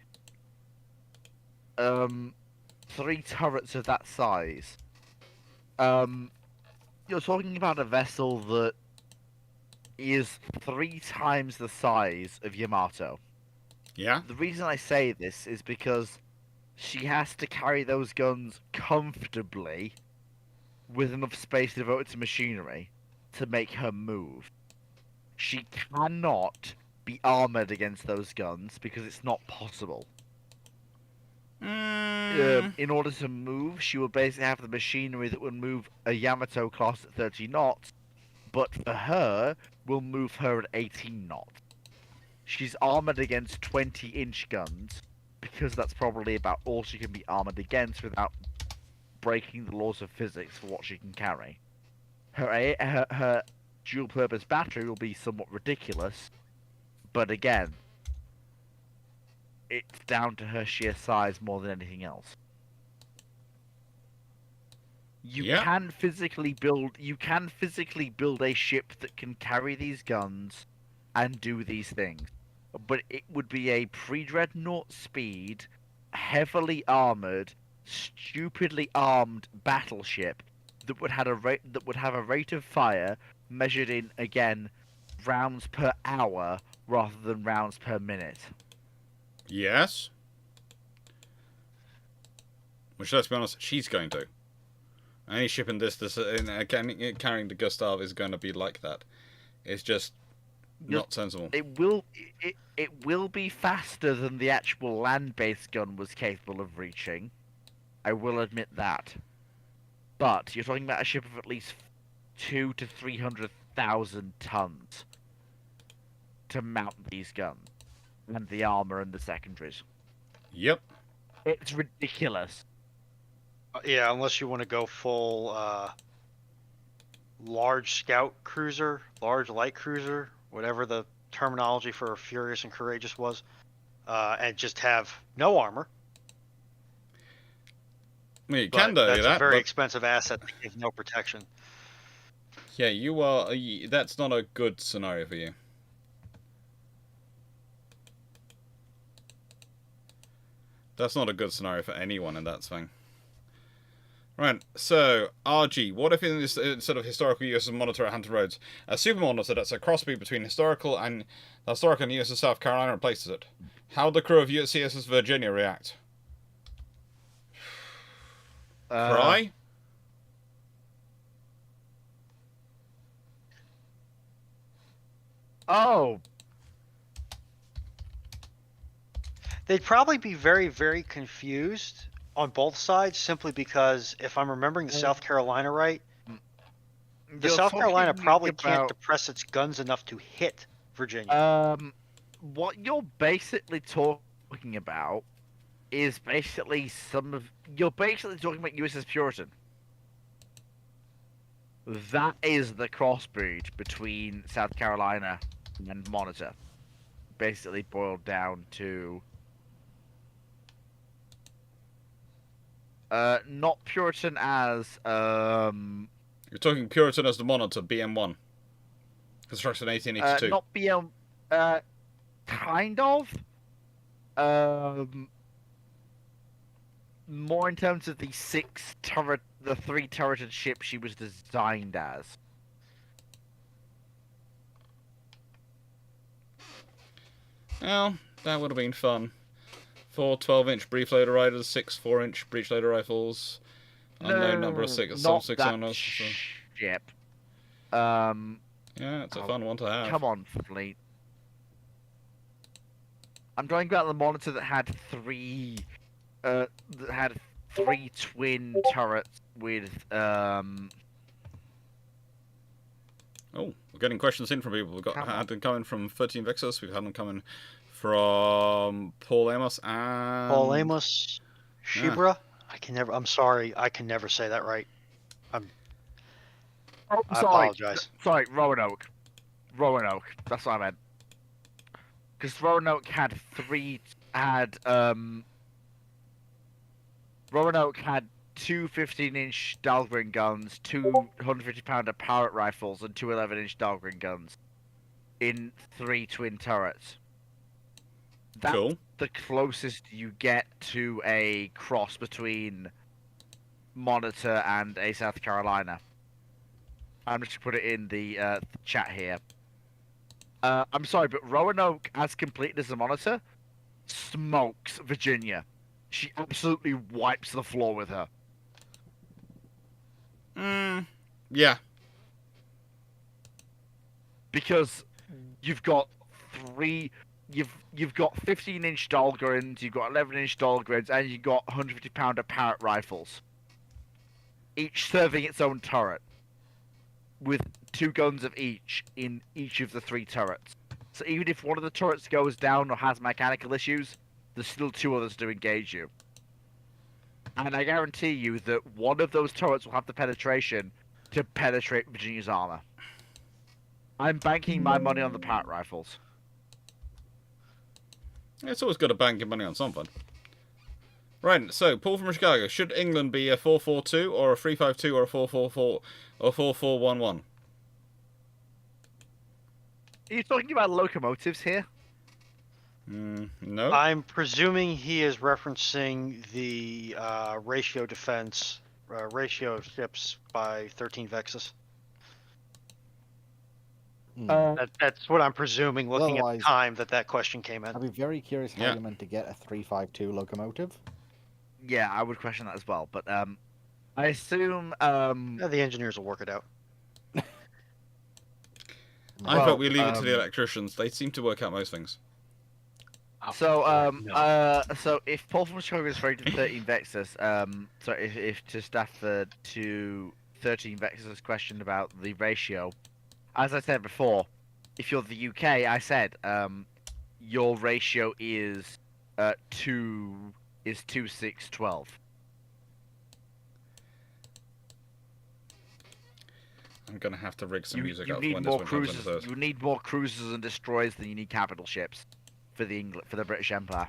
3 turrets of that size, you're talking about a vessel that is 3 times the size of Yamato. Yeah? The reason I say this is because she has to carry those guns comfortably with enough space devoted to machinery to make her move. She cannot be armored against those guns because it's not possible. In order to move, she will basically have the machinery that would move a Yamato class at 30 knots, but for her, will move her at 18 knots. She's armored against 20-inch guns because that's probably about all she can be armored against without breaking the laws of physics for what she can carry. Her dual-purpose battery will be somewhat ridiculous, but again, it's down to her sheer size more than anything else. You can physically build a ship that can carry these guns and do these things, but it would be a pre-dreadnought speed, heavily armored, stupidly armed battleship that would have a rate of fire measured in, again, rounds per hour rather than rounds per minute. Yes. Which, let's be honest, she's going to. Any ship in carrying the Gustav is going to be like that. It's just not sensible. It will be faster than the actual land-based gun was capable of reaching. I will admit that. But you're talking about a ship of at least 200,000 to 300,000 tons to mount these guns and the armor and the secondaries. Yep. It's ridiculous. Yeah, unless you want to go full large scout cruiser, large light cruiser, whatever the terminology for Furious and Courageous was, and just have no armor. I mean, you can do that. That's a very expensive asset that gives no protection. Yeah, you are. That's not a good scenario for you. That's not a good scenario for anyone in that thing. Right, so, RG, what if in this sort of historical USS Monitor at Hampton Roads, a super monitor that's a crossbreed between historical and USS South Carolina replaces it? How would the crew of USS Virginia react? Cry? Oh. They'd probably be very, very confused on both sides, simply because if I'm remembering the South Carolina right, The South Carolina probably can't depress its guns enough to hit Virginia. What you're basically talking about is basically you're basically talking about USS Puritan. That is the crossbreed between South Carolina and Monitor. Basically boiled down to not Puritan as You're talking Puritan as the Monitor, BM1. Construction 1882. Not BM kind of. More in terms of the three turreted ship she was designed as. Well, that would have been fun. 4 12-inch breech loader riders, 6 4-inch breech loader rifles, unknown number of six ship. Yeah, it's a fun one to have. Come on, fleet. I'm talking about the Monitor that had three twin turrets with Oh, we're getting questions in from people. We've had them coming from 13 Vexus. We've had them coming from Paul Amos and Shibra. I'm sorry, I can never say that right. I apologize. Sorry, Roanoke. That's what I meant. Because Roanoke had two 15-inch Dahlgren guns, two 150-pounder Parrot rifles, and two 11-inch Dahlgren guns in 3 twin turrets. That's cool. The closest you get to a cross between Monitor and a South Carolina. I'm just going to put it in the chat here. I'm sorry, but Roanoke, as complete as the Monitor, smokes Virginia. She absolutely wipes the floor with her. Yeah. Because you've got 15-inch Dahlgrens, you've got 11-inch Dahlgrens, and you've got 150-pounder Parrot rifles, each serving its own turret, with 2 guns of each in each of the 3 turrets. So even if one of the turrets goes down or has mechanical issues, there's still 2 others to engage you. And I guarantee you that one of those turrets will have the penetration to penetrate Virginia's armor. I'm banking my money on the Parrot rifles. It's always good to bank your money on something. Right, so Paul from Chicago. Should England be a 4-4-2 or a 3-5-2 or a 4-4-4 or 4-4-1-1? Are you talking about locomotives here? No. I'm presuming he is referencing the ratio ships by 13 Vexus. That's what I'm presuming, looking at the time that question came in. I'd be very curious how you're meant to get a 352 locomotive. Yeah, I would question that as well, but I assume the engineers will work it out. I thought we leave it to the electricians. They seem to work out most things. So so if Paul from Chicago is referring to 13 Vexus, so if to Stafford to 13 Vexus' question about the ratio, as I said before, if you're the UK, I said your ratio is 2-6-12. I'm gonna have to rig some music up need when more this one comes cruisers. into this. You need more cruisers and destroyers than you need capital ships for the British Empire.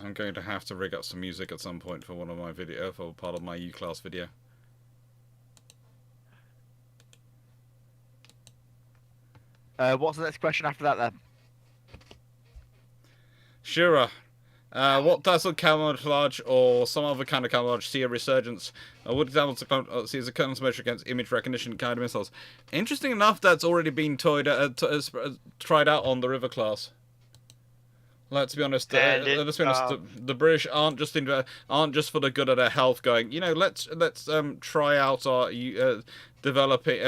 I'm going to have to rig up some music at some point for one of my for part of my U-class video. What's the next question after that then? Shura, what dazzle camouflage or some other kind of camouflage see a resurgence? Would example see as a countermeasure against image recognition kind of missiles? Interesting enough, that's already been tried out on the River class. Let's be honest. The British aren't just for the good of their health. Going, let's try out our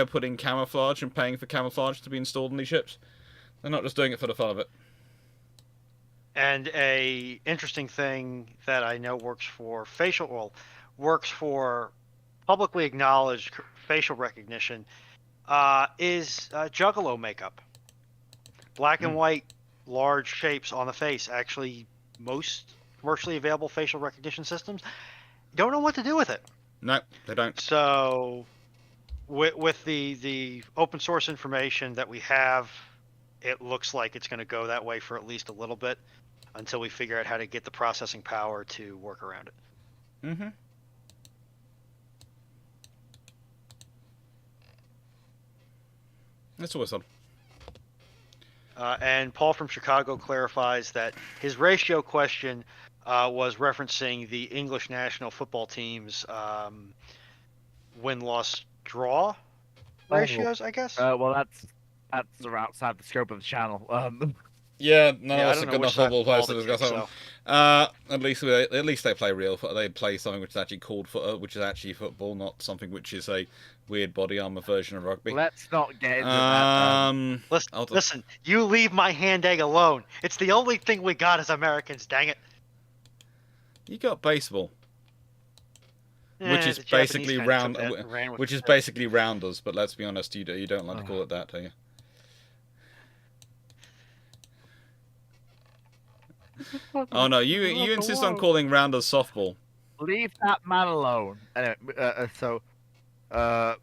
putting camouflage and paying for camouflage to be installed in these ships. They're not just doing it for the fun of it. And a interesting thing that I know works for publicly acknowledged facial recognition is Juggalo makeup. Black and white, large shapes on the face. Actually, most commercially available facial recognition systems don't know what to do with it. No, they don't. So, with the open source information that we have, it looks like it's going to go that way for at least a little bit until we figure out how to get the processing power to work around it. Mm-hmm. That's always odd. And Paul from Chicago clarifies that his ratio question was referencing the English national football team's win-loss draw ratios, I guess. Well, that's outside the scope of the channel. Yeah, none Yeah, I of us don't are know good which enough football side players to Paul discuss thinks, that one. At least they play real football. They play something which is actually called football, which is actually football, not something which is a weird body armor version of rugby. Let's not get into that. Listen, you leave my hand egg alone. It's the only thing we got as Americans, dang it. You got baseball. Which is the Japanese basically kinda round, took that and ran with which is it. basically rounders. But let's be honest, you don't like to call it that, do you? Oh no, you insist on calling rounders softball. Leave that man alone. Anyway, Paul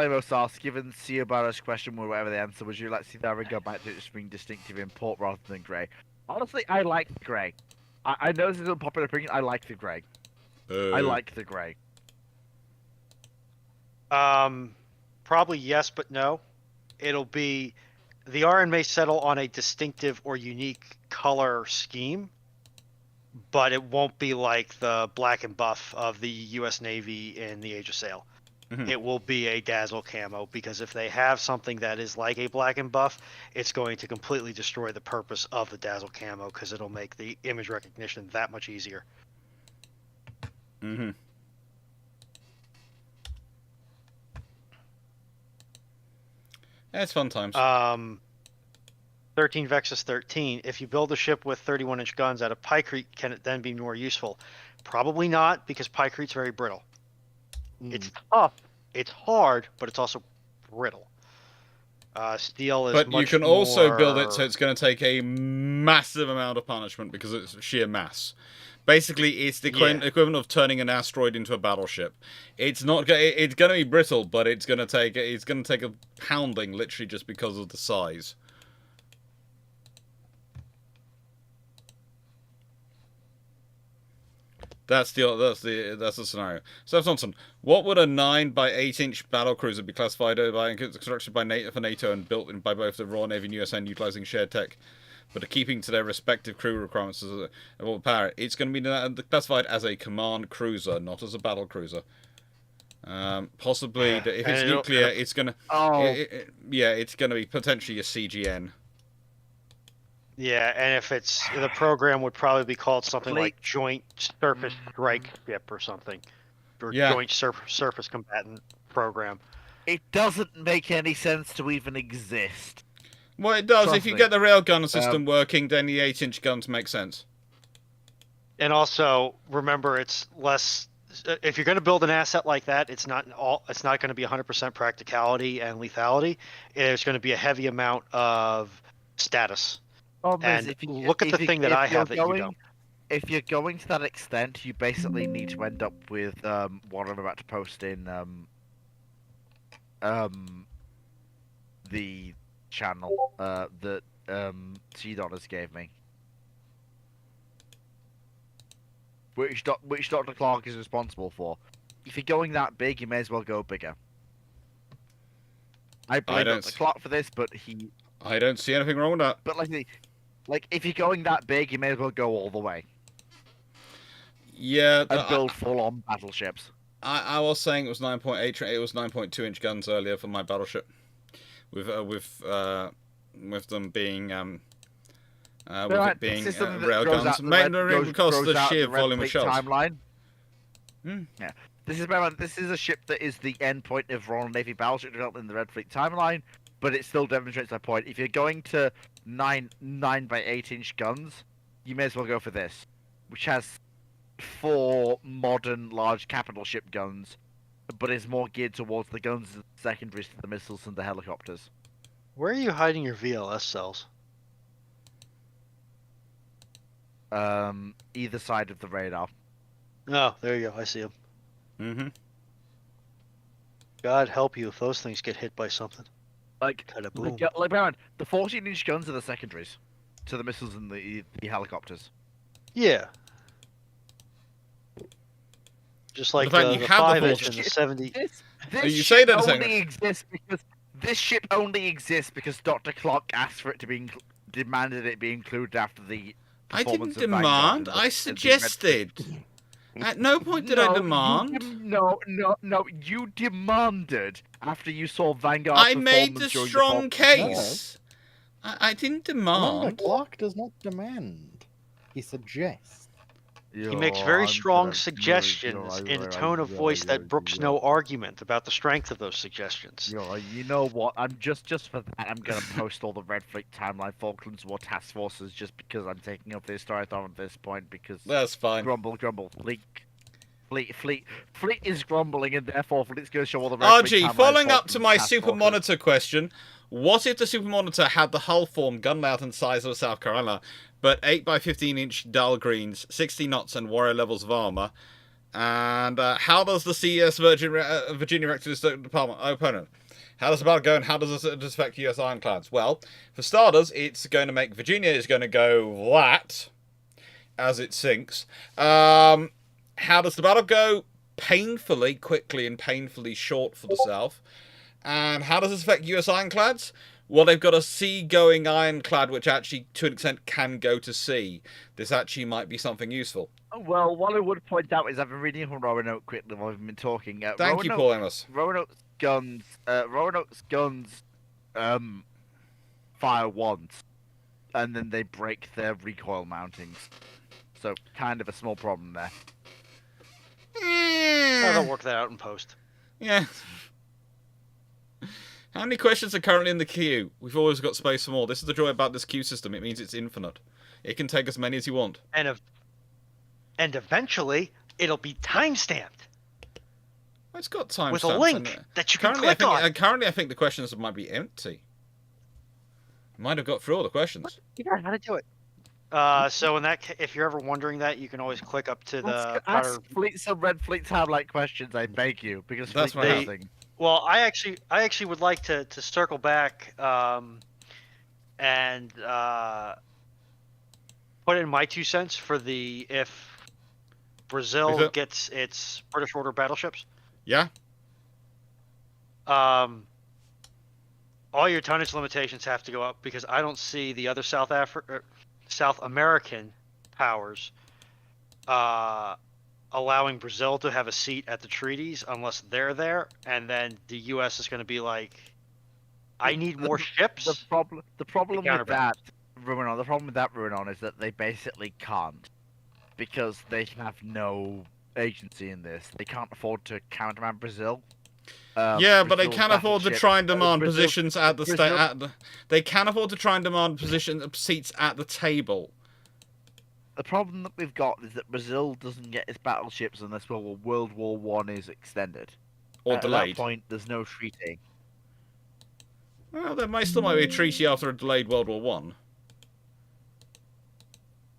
Amos asks, given Siobaro's question or whatever the answer, would you like to see Darwin go back to its being distinctive in port rather than grey? Honestly, I like the grey. I know this is a popular opinion. I like the grey. I like the grey. Probably yes, but no. It'll be the RN may settle on a distinctive or unique color scheme, but it won't be like the black and buff of the U.S. Navy in the Age of Sail. Mhm. It will be a dazzle camo, because if they have something that is like a black and buff, it's going to completely destroy the purpose of the dazzle camo, because it'll make the image recognition that much easier. Mm-hmm. Yeah, it's fun times. 13 Vexus 13. If you build a ship with 31-inch guns out of Pykrete, can it then be more useful? Probably not, because Pykrete's very brittle. It's tough, it's hard, but it's also brittle. Steel is But much you can also more... build it so it's going to take a massive amount of punishment because it's sheer mass. Basically, it's the equivalent of turning an asteroid into a battleship. It's not. It's going to be brittle, but it's going to take a pounding, literally, just because of the size. That's the scenario. So Thompson, what would a 9x8-inch battlecruiser be classified by constructed by for NATO and built by both the Royal Navy and USN utilizing shared tech, but keeping to their respective crew requirements as a power? It's going to be classified as a command cruiser, not as a battle cruiser. Possibly, if it's nuclear, it's going to. It's going to be potentially a CGN. Yeah, and if it's the program would probably be called something like Joint Surface Strike Ship or something, or Joint Surface Combatant Program. It doesn't make any sense to even exist. Well, it does. If you get the railgun system working, then the 8-inch guns make sense. And also remember, it's less. If you're going to build an asset like that, it's not going to be 100% practicality and lethality. It's going to be a heavy amount of status. And look at the thing that I have that you don't. If you're going to that extent, you basically need to end up with what I'm about to post in the channel that T-Dollars gave me. Which Dr. Clarke is responsible for. If you're going that big, you may as well go bigger. I blame Dr. Clarke for this, but I don't see anything wrong with that. But like if you're going that big, you may as well go all the way. Yeah, and build full-on battleships. I was saying it was 9.8. It was 9.2-inch guns earlier for my battleship, with them being rail guns, mainly because of the sheer volume of shells. Timeline. Yeah, this is a ship that is the end point of Royal Navy battleship development in the Red Fleet timeline, but it still demonstrates that point. If you're going to 9 by 8-inch guns, you may as well go for this, which has for modern large capital ship guns, but is more geared towards the guns and secondaries to the missiles and the helicopters. Where are you hiding your VLS cells? Either side of the radar. Oh, there you go. I see them. Mm-hmm. God help you if those things get hit by something. Like, boom. like bear in mind, the 14-inch guns are the secondaries to the missiles and the helicopters. Yeah. Just like fact you the have the 5-inch and the 70. This you say that only exists because this ship only exists because Dr. Clarke asked for it to be demanded it be included after the I performance didn't of Vanguard demand. in the- I in the Red- suggested. At no point did I demand. No, you demanded after you saw Vanguard. I made a during strong the case. I didn't Remember, demand. Clarke does not demand. He suggests. He makes very strong suggestions in a tone of voice that brooks no argument about the strength of those suggestions. You know what? I'm just for that. I'm gonna post all the Red Fleet timeline Falklands War task forces just because I'm taking up the historiothon at this point because that's fine. Grumble. Fleet is grumbling and therefore Fleet's gonna show all the Red Fleet RG, timeline following up to Falklands my task Super forces. Monitor question, what if the Super Monitor had the hull form, gun layout and size of South Carolina, but 8 by 15-inch dial greens, 60 knots and warrior levels of armor? And how does the CES Virginia Rector Department opponent? How does the battle go and how does this affect US ironclads? Well, for starters, it's going to make Virginia is going to go flat as it sinks. How does the battle go? Painfully quickly and painfully short for the South. And how does this affect US ironclads? Well, they've got a sea-going ironclad, which actually, to an extent, can go to sea. This actually might be something useful. Well, what I would point out is I've been reading from Roanoke quickly while we've been talking. Thank you, Paul Amos. Roanoke's guns fire once, and then they break their recoil mountings. So, kind of a small problem there. They'll work that out in post. Yeah. How many questions are currently in the queue? We've always got space for more. This is the joy about this queue system. It means it's infinite. It can take as many as you want. And eventually, it'll be time-stamped. It's got time with a link that you can currently, click on. Currently, I think the questions might be empty. Might have got through all the questions. You know how to do it. So in that, if you're ever wondering that, you can always click up to the. Ask Fleet some Red Fleet timeline questions, I beg you, because that's Fleet my thing. Well, I actually would like to circle back and put in my 2 cents for the if Brazil gets its British order battleships. Yeah. All your tonnage limitations have to go up because I don't see the other South American powers allowing Brazil to have a seat at the treaties unless they're there, and then the U.S. is going to be like, "I need more ships." The problem with that, Ruinon, is that they basically can't because they have no agency in this. They can't afford to countermand Brazil. Yeah, but they can afford to try and demand positions at the They can afford to try and demand seats at the table. The problem that we've got is that Brazil doesn't get its battleships unless World War One is extended or delayed. At that point, there's no treaty. Well, there might be a treaty after a delayed World War One.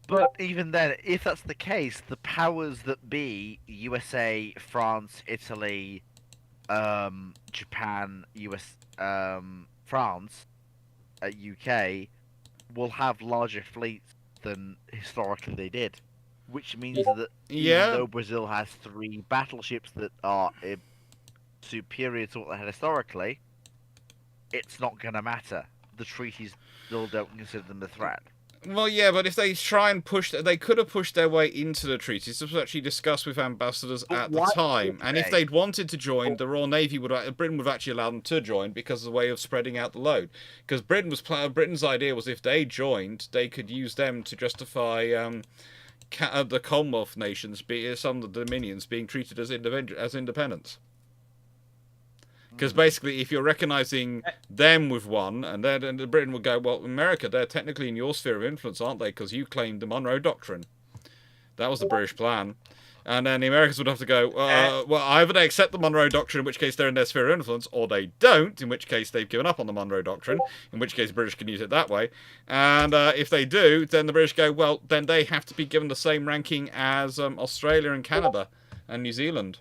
But even then, if that's the case, the powers that be, USA, France, Italy, Japan, France, UK, will have larger fleets than historically they did. Which means that even though Brazil has 3 battleships that are superior to what they had historically, it's not going to matter. The treaties still don't consider them a threat. Well, yeah, but if they try and push, they could have pushed their way into the treaties. This was actually discussed with ambassadors at the time, and if they'd wanted to join, the Royal Navy Britain would have actually allowed them to join because of the way of spreading out the load. Because Britain's idea was if they joined, they could use them to justify the Commonwealth nations, some of the dominions, being treated as independents. Because basically, if you're recognising them with one, and then Britain would go, well, America, they're technically in your sphere of influence, aren't they? Because you claimed the Monroe Doctrine. That was the British plan. And then the Americans would have to go, well, either they accept the Monroe Doctrine, in which case they're in their sphere of influence, or they don't, in which case they've given up on the Monroe Doctrine, in which case the British can use it that way. And if they do, then the British go, well, then they have to be given the same ranking as Australia and Canada and New Zealand.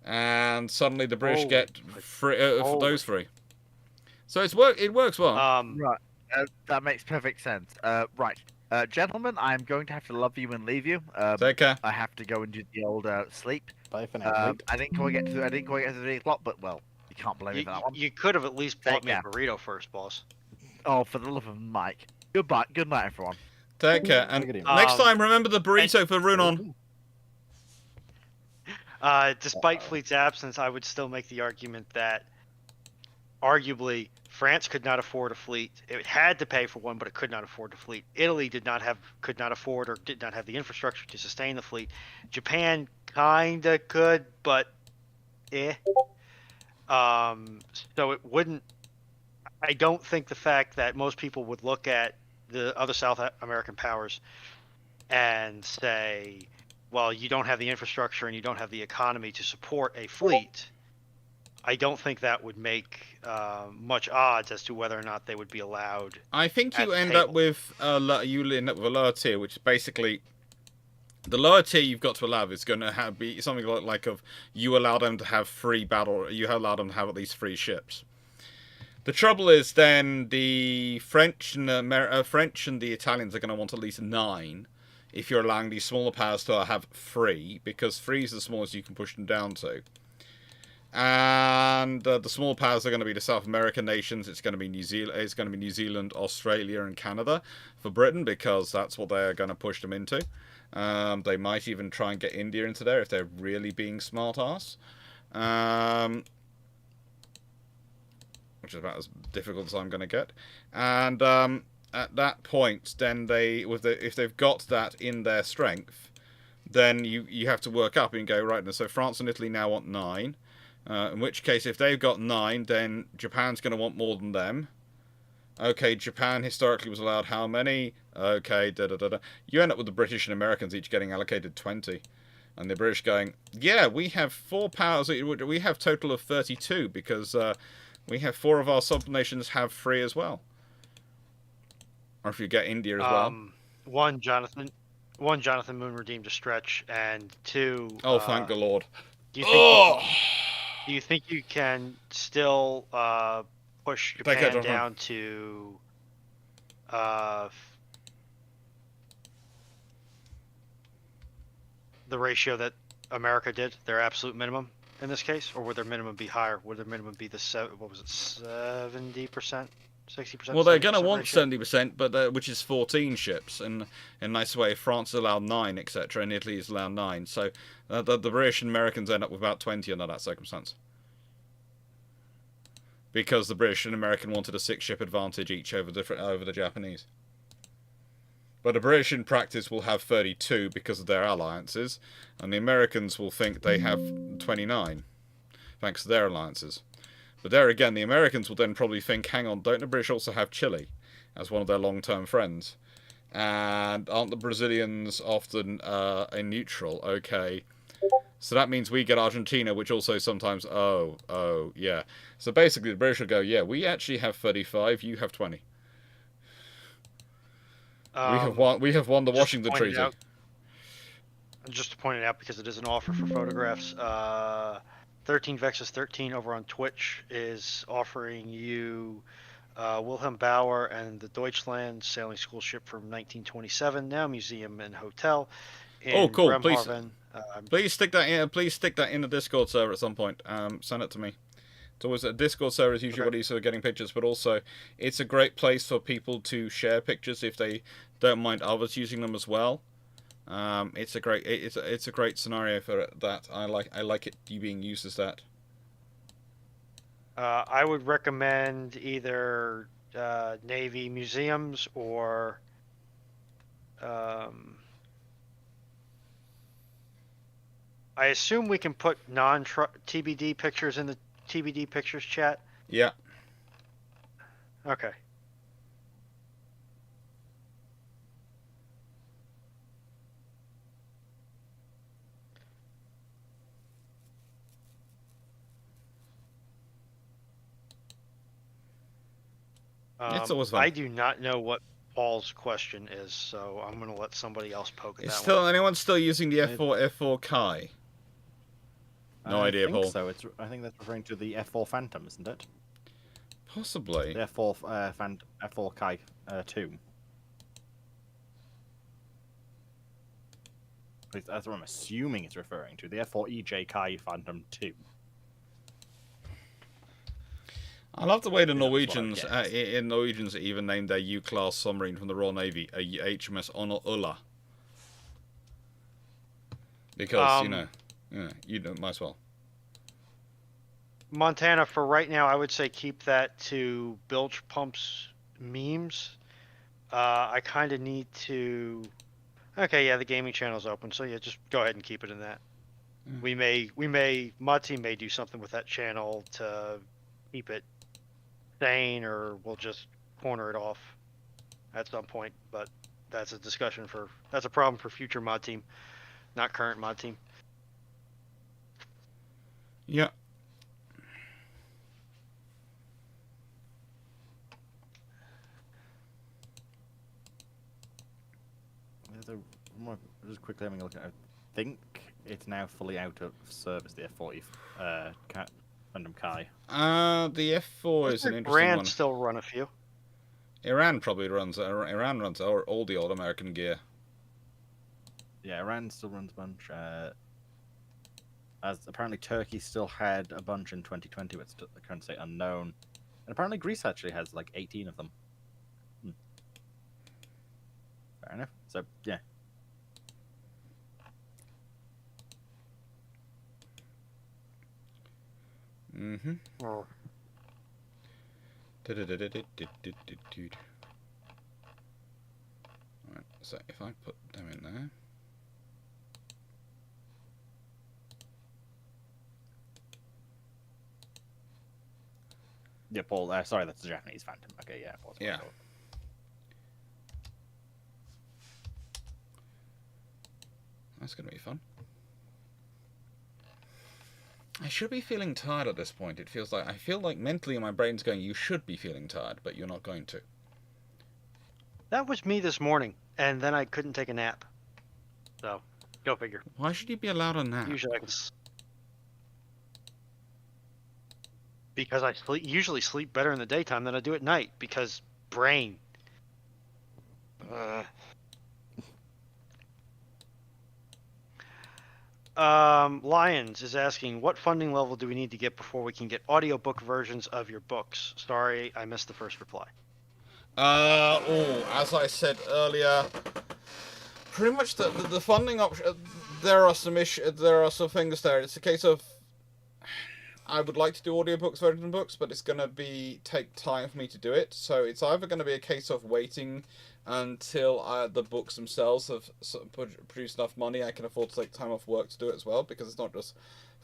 And suddenly the British get free, for those three. So it works well. Right. That makes perfect sense. Right. Gentlemen, I'm going to have to love you and leave you. Take care. I have to go and do the old sleep. Bye for now. I didn't quite get to 3 o'clock, but well, you can't blame me for that one. You could have at least bought me a burrito first, boss. Oh, for the love of Mike. Goodbye. Good night, everyone. Take care. And next time, remember the burrito for Runon. Despite Fleet's absence, I would still make the argument that arguably France could not afford a fleet. It had to pay for one, but it could not afford a fleet. Italy could not afford or did not have the infrastructure to sustain the fleet. Japan kinda could, but so it wouldn't. I don't think the fact that most people would look at the other South American powers and say, well, you don't have the infrastructure and you don't have the economy to support a fleet. I don't think that would make much odds as to whether or not they would be allowed. I think you end up with a lower tier, which is basically the lower tier you've got to allow is going to be something like of you allow them to have free battle, you allow them to have at least 3 ships. The trouble is then the French and the Italians are going to want at least 9 if you're allowing these smaller powers to have 3, because 3 is the smallest you can push them down to. And the small powers are going to be the South American nations. It's going to be New Zealand, Australia, and Canada for Britain, because that's what they're going to push them into. They might even try and get India into there if they're really being smart-ass. Which is about as difficult as I'm going to get. And at that point, then if they've got that in their strength, then you have to work up and go, right, and so France and Italy now want 9. In which case, if they've got 9, then Japan's going to want more than them. Okay, Japan historically was allowed how many? Okay, da-da-da-da. You end up with the British and Americans each getting allocated 20. And the British going, yeah, we have 4 powers. We have total of 32 because we have 4 of our sub-nations have 3 as well. Or if you get India as well. One, Jonathan Moon redeemed a stretch, and 2... Oh, thank the Lord. Do you think you can still push Japan down to the ratio that America did, their absolute minimum in this case, or would their minimum be higher? Would their minimum be the 70%, 60%? Well, they're going to want 70%, but which is 14 ships, and in a nice way, France is allowed 9, etc., and Italy is allowed 9. So the British and Americans end up with about 20 under that circumstance. Because the British and American wanted a 6-ship advantage each over the Japanese. But the British in practice will have 32 because of their alliances, and the Americans will think they have 29, thanks to their alliances. But there again, the Americans will then probably think, hang on, don't the British also have Chile as one of their long-term friends? And aren't the Brazilians often a neutral? Okay. So that means we get Argentina, which also sometimes, oh, yeah. So basically the British will go, yeah, we actually have 35, you have 20. We have won the Washington Treaty. Just to point it out, because it is an offer for photographs, 13 Vexus 13 over on Twitch is offering you Wilhelm Bauer and the Deutschland sailing school ship from 1927, now museum and hotel. Oh, cool! Bremerhaven. Please stick that in. Please stick that in the Discord server at some point. Send it to me. It's always a Discord server is usually what he's getting pictures, but also it's a great place for people to share pictures if they don't mind others using them as well. It's a great scenario for that. I like it being used as that. I would recommend either Navy museums or I assume we can put non-TBD pictures in the TBD pictures chat? Yeah. Okay. It's always fun. I do not know what Paul's question is, so I'm going to let somebody else poke at Is that still one. anyone still using the F4 Kai? No idea, Paul. So I think that's referring to the F4 Phantom, isn't it? Possibly. The F4 Kai 2. That's what I'm assuming it's referring to. The F4 EJ Kai Phantom 2. I love the way the Norwegians, Norwegians even named their U-class submarine from the Royal Navy a HMS Ulla. Because, you know, might as well. Montana, for right now, I would say keep that to bilge pumps memes. I kind of need to... Okay, yeah, the gaming channel's open, so yeah, just go ahead and keep it in that. Mod Team may do something with that channel to keep it sane, or we'll just corner it off at some point, but that's a problem for future Mod Team, not current Mod Team. Yeah. Just quickly having a look at it. I think it's now fully out of service, the F40 Phantom Kai. The F4 is an interesting Iran one. still run a few. Iran probably runs. Iran runs all the old American gear. Yeah, Iran still runs a bunch. As apparently Turkey still had a bunch in 2020, but it's the current state unknown. And apparently Greece actually has like 18 of them. Fair enough. So yeah. Mm-hmm. Oh. Alright, so if I put them in there. Yeah, Paul. Sorry, that's the Japanese Phantom. Okay, yeah. Yeah. That's going to be fun. I should be feeling tired at this point. I feel like mentally my brain's going, you should be feeling tired, but you're not going to. That was me this morning, and then I couldn't take a nap. So, go figure. Why should you be allowed a nap? Usually I can... Because I usually sleep better in the daytime than I do at night, because brain. Lions is asking, what funding level do we need to get before we can get audiobook versions of your books? Sorry, I missed the first reply. As I said earlier, pretty much the funding option. There are some things there. It's a case of I would like to do audiobooks versions of books, but it's going to take time for me to do it. So it's either going to be a case of waiting until the books themselves have produced enough money I can afford to take time off work to do it as well, because it's not just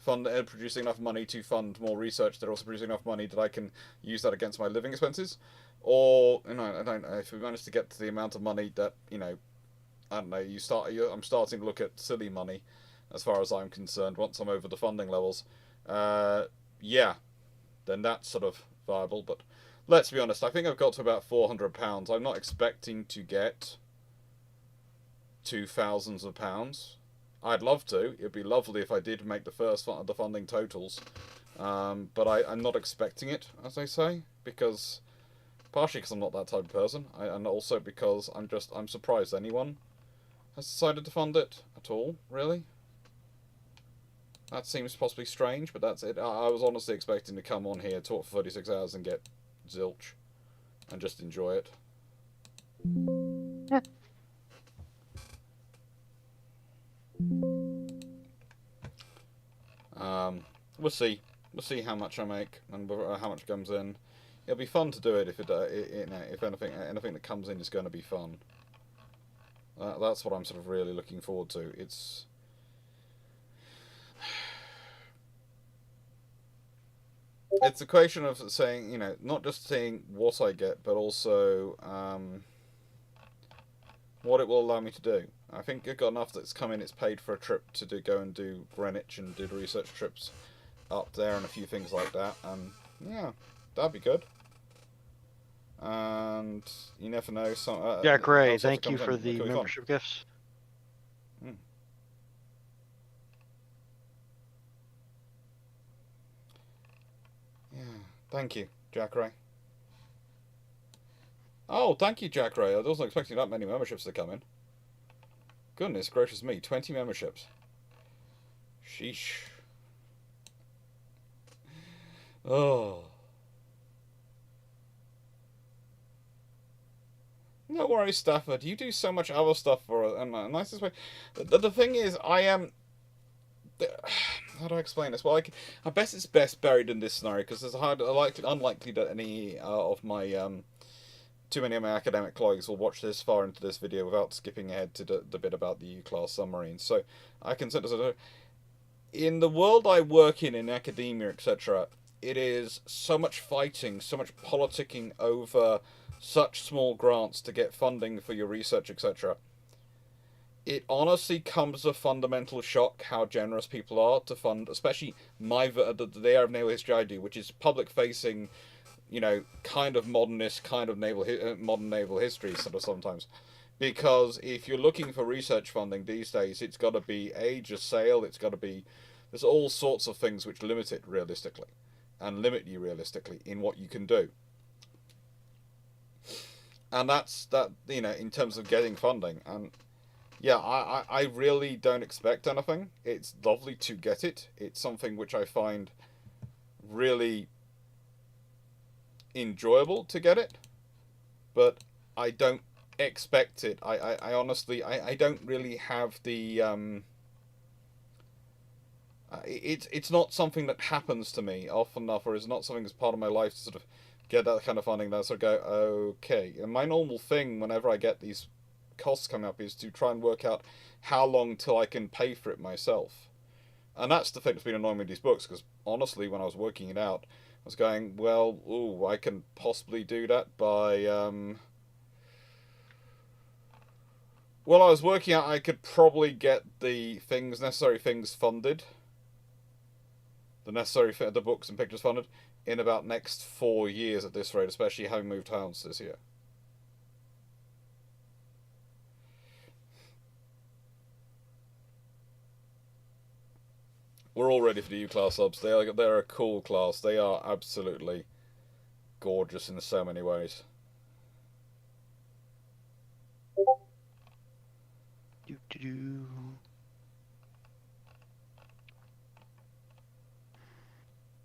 producing enough money to fund more research, they're also producing enough money that I can use that against my living expenses. Or, I don't know, if we manage to get to the amount of money that, I don't know, I'm starting to look at silly money as far as I'm concerned once I'm over the funding levels. Yeah, then that's sort of viable, but let's be honest, I think I've got to about £400. I'm not expecting to get to thousands of pounds. I'd love to. It'd be lovely if I did make the funding totals. But I'm not expecting it, as I say, because partially because I'm not that type of person, and also because I'm surprised anyone has decided to fund it at all, really. That seems possibly strange, but that's it. I was honestly expecting to come on here, talk for 36 hours and get zilch and just enjoy it. We'll see. We'll see how much I make and how much comes in. It'll be fun to do it if anything that comes in is going to be fun. That's what I'm sort of really looking forward to. It's a question of saying, not just seeing what I get, but also what it will allow me to do. I think I've got enough that's come in. It's paid for a trip to go and do Greenwich and do research trips up there and a few things like that. Yeah, that'd be good. And you never know. Yeah, Gray, all sorts of thank you content for that the could be fun. membership gifts. Yeah, thank you, Jack Ray. Oh, thank you, Jack Ray. I wasn't expecting that many memberships to come in. Goodness gracious me, 20 memberships. Sheesh. Oh. No worries, Stafford. You do so much other stuff for us. And the nicest way. The thing is, I am. How do I explain this? Well, I bet it's best buried in this scenario because it's unlikely that any of my too many of my academic colleagues will watch this far into this video without skipping ahead to the bit about the U-class submarines. So I can sort of, in the world I work in academia, etc., it is so much fighting, so much politicking over such small grants to get funding for your research, etc. It honestly comes as a fundamental shock how generous people are to fund, especially the area of naval history I do, which is public-facing, you know, kind of modernist, kind of modern naval history sort of sometimes. Because if you're looking for research funding these days, it's got to be age of sale, it's got to be... There's all sorts of things which limit it realistically, and limit you realistically in what you can do. And that's that, you know, in terms of getting funding. And yeah, I really don't expect anything. It's lovely to get it. It's something which I find really enjoyable to get it, but I don't expect it. I honestly, I don't really have the it's not something that happens to me often enough, or is not something that's part of my life to sort of get that kind of funding. That I sort of go, okay. And my normal thing whenever I get these costs coming up is to try and work out how long till I can pay for it myself. And that's the thing that's been annoying me with these books, because honestly, when I was working it out, I was going, well, ooh, I can possibly do that by, well, I was working out I could probably get the necessary things funded, the books and pictures funded, in about next 4 years at this rate, especially having moved house this year. We're all ready for the U-class subs. They're a cool class. They are absolutely gorgeous in so many ways.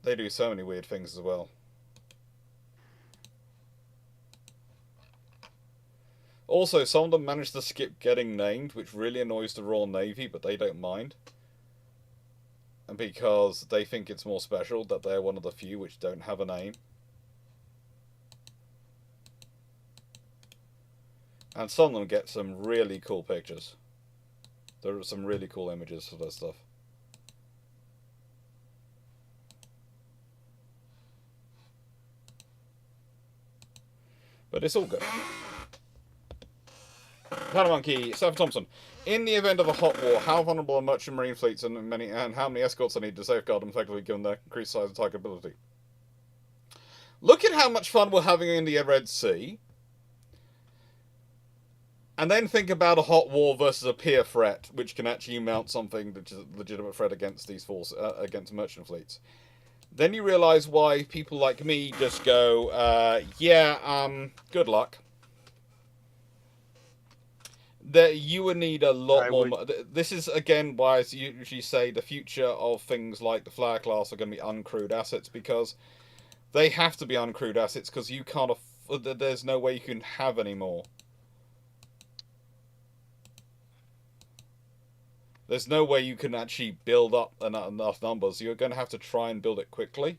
They do so many weird things as well. Also, some of them manage to skip getting named, which really annoys the Royal Navy, but they don't mind. And because they think it's more special that they're one of the few which don't have a name. And some of them get some really cool pictures. There are some really cool images for this stuff. But it's all good. Monkey, Seth Thompson. In the event of a hot war, how vulnerable are merchant marine fleets and how many escorts are needed to safeguard them effectively given their increased size and targetability? Look at how much fun we're having in the Red Sea. And then think about a hot war versus a peer threat, which can actually mount something which is a legitimate threat against these against merchant fleets. Then you realise why people like me just go, good luck. You would need a lot more. This is again why I usually say the future of things like the Flower class are going to be uncrewed assets, because they have to be uncrewed assets because you can't. There's no way you can have any more. There's no way you can actually build up enough numbers. You're going to have to try and build it quickly,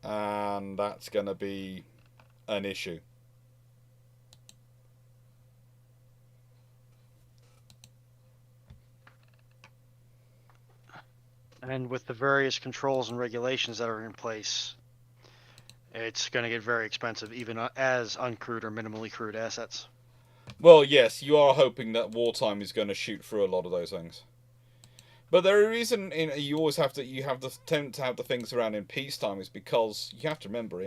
and that's going to be an issue. And with the various controls and regulations that are in place, it's going to get very expensive, even as uncrewed or minimally crewed assets. Well, yes, you are hoping that wartime is going to shoot through a lot of those things. But the reason you always have to tend to have the things around in peacetime is because you have to remember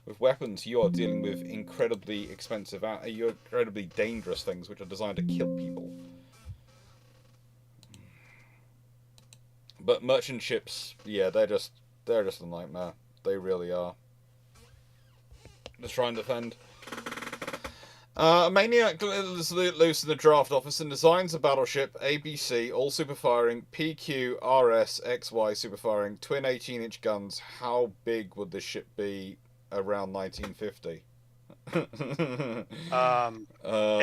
with weapons you are dealing with incredibly expensive, incredibly dangerous things which are designed to kill people. But merchant ships, yeah, they're just a nightmare. They really are. Just try and defend. Maniac is loose in the draft office and designs a battleship, ABC, all superfiring, PQ, RS, XY superfiring, twin 18-inch guns. How big would this ship be around 1950? It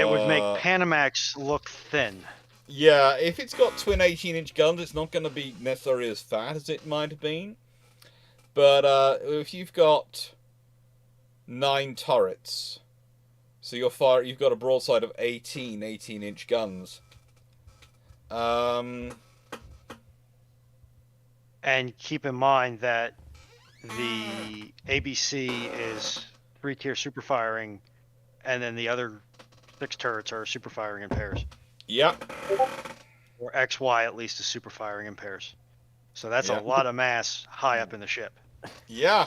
would make Panamax look thin. Yeah, if it's got twin 18-inch guns, it's not going to be necessarily as fat as it might have been. But if you've got 9 turrets, so you've got a broadside of 18-inch guns. And keep in mind that the ABC is 3-tier superfiring, and then the other 6 turrets are superfiring in pairs. Yep. Or XY at least is superfiring in pairs. So that's a lot of mass high up in the ship. Yeah.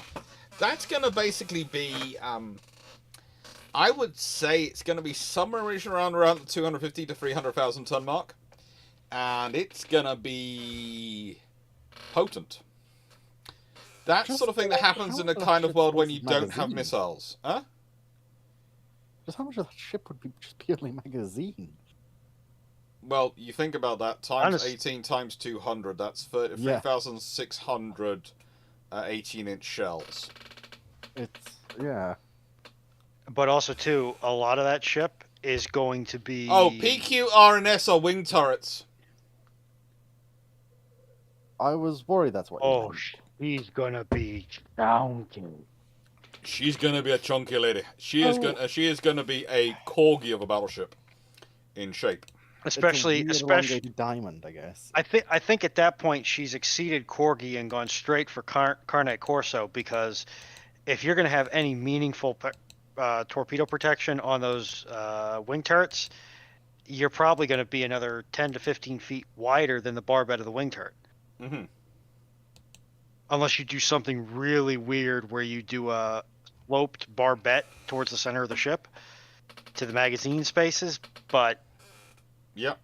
That's going to basically be, I would say it's going to be somewhere around the 250 to 300,000 ton mark. And it's going to be potent. That sort of thing that happens in a kind of world when you don't have missiles. Huh? Just how much of that ship would be just purely magazine? Well, you think about that, times 18 times 200, that's 3,600 18-inch shells. Yeah. But also, too, a lot of that ship is going to be... Oh, PQ, R, and S are wing turrets. I was worried that's what you meant. She's going to be chunky. She's going to be a chunky lady. She is going to be a corgi of a battleship in shape. Especially diamond, I guess. I think at that point she's exceeded Corgi and gone straight for Carnet Corso, because if you're going to have any meaningful torpedo protection on those wing turrets, you're probably going to be another 10 to 15 feet wider than the barbette of the wing turret. Mm-hmm. Unless you do something really weird where you do a sloped barbette towards the center of the ship to the magazine spaces, but yep.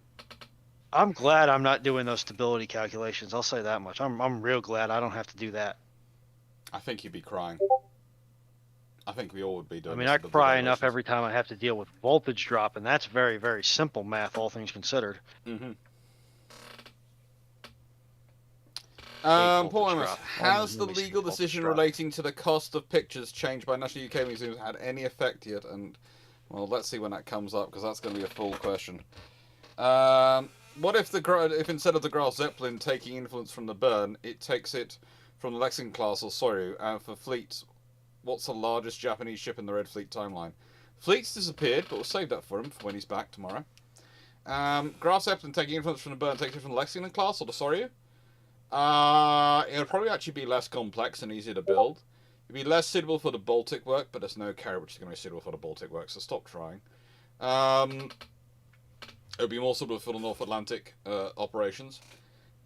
I'm glad I'm not doing those stability calculations. I'll say that much. I'm real glad I don't have to do that. I think you'd be crying. I think we all would be doing. I mean, I cry enough every time I have to deal with voltage drop, and that's very, very simple math, all things considered. Mm-hmm. Paul, has the legal decision relating to the cost of pictures changed by National UK Museums had any effect yet? And well, let's see when that comes up, because that's going to be a full question. What if instead of the Graf Zeppelin taking influence from the Bern, it takes it from the Lexington class or Soryu? For fleets, what's the largest Japanese ship in the Red Fleet timeline? Fleet's disappeared, but we'll save that for him for when he's back tomorrow. Graf Zeppelin taking influence from the Bern takes it from the Lexington class or the Soryu? It'll probably actually be less complex and easier to build. It'd be less suitable for the Baltic work, but there's no carrier which is going to be suitable for the Baltic work, so stop trying. It would be more suitable for the North Atlantic operations.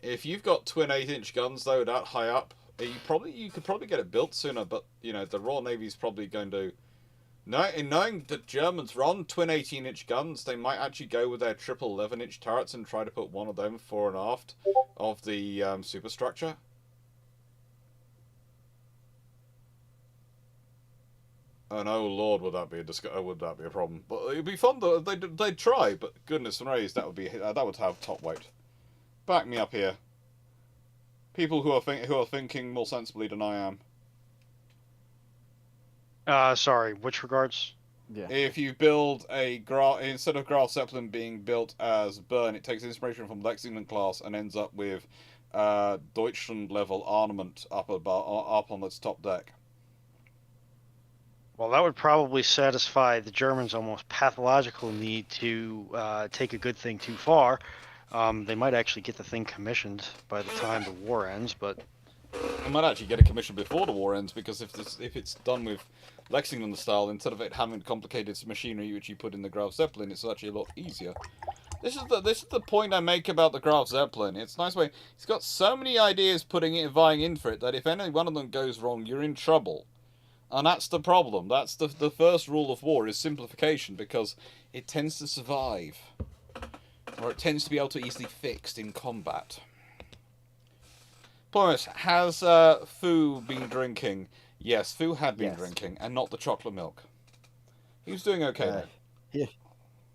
If you've got twin 8-inch guns, though, that high up, you could probably get it built sooner, but, you know, the Royal Navy's probably going to... In knowing that Germans run twin 18-inch guns, they might actually go with their triple 11-inch turrets and try to put one of them fore and aft of the superstructure. And oh lord, would that be a problem? But it'd be fun though. They'd try, but goodness gracious, that would have top weight. Back me up here. People who are thinking more sensibly than I am. Sorry, which regards? Yeah. If you build instead of Graf Zeppelin being built as Bern, it takes inspiration from Lexington class and ends up with Deutschland level armament up on its top deck. Well, that would probably satisfy the Germans' almost pathological need to take a good thing too far. They might actually get the thing commissioned by the time the war ends, but... I might actually get a commission before the war ends, because if it's done with Lexington style, instead of it having complicated machinery which you put in the Graf Zeppelin, it's actually a lot easier. This is the point I make about the Graf Zeppelin. It's nice way. He's got so many ideas vying in for it that if any one of them goes wrong, you're in trouble. And that's the problem. That's the first rule of war is simplification, because it tends to survive. Or it tends to be able to easily fixed in combat. Boris, has Fu been drinking? Yes, Fu had been drinking, and not the chocolate milk. He was doing okay though. Yeah.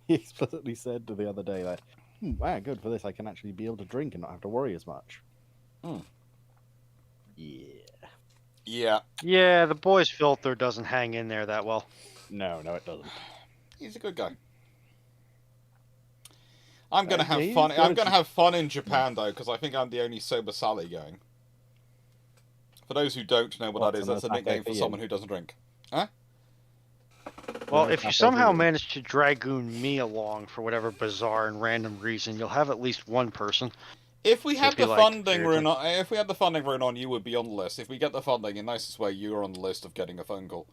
He explicitly said to the other day, like, wow, good for this. I can actually be able to drink and not have to worry as much. Yeah. Yeah, the boy's filter doesn't hang in there that well. No, it doesn't. He's a good guy. I'm gonna have fun. I'm gonna have fun in Japan though, because I think I'm the only sober Sally going. For those who don't know what that is, that's a nickname for someone who doesn't drink. Huh? Well, if you somehow manage to dragoon me along for whatever bizarre and random reason, you'll have at least one person. If we had the funding rune on, you would be on the list. If we get the funding, in nicest way, you are on the list of getting a phone call.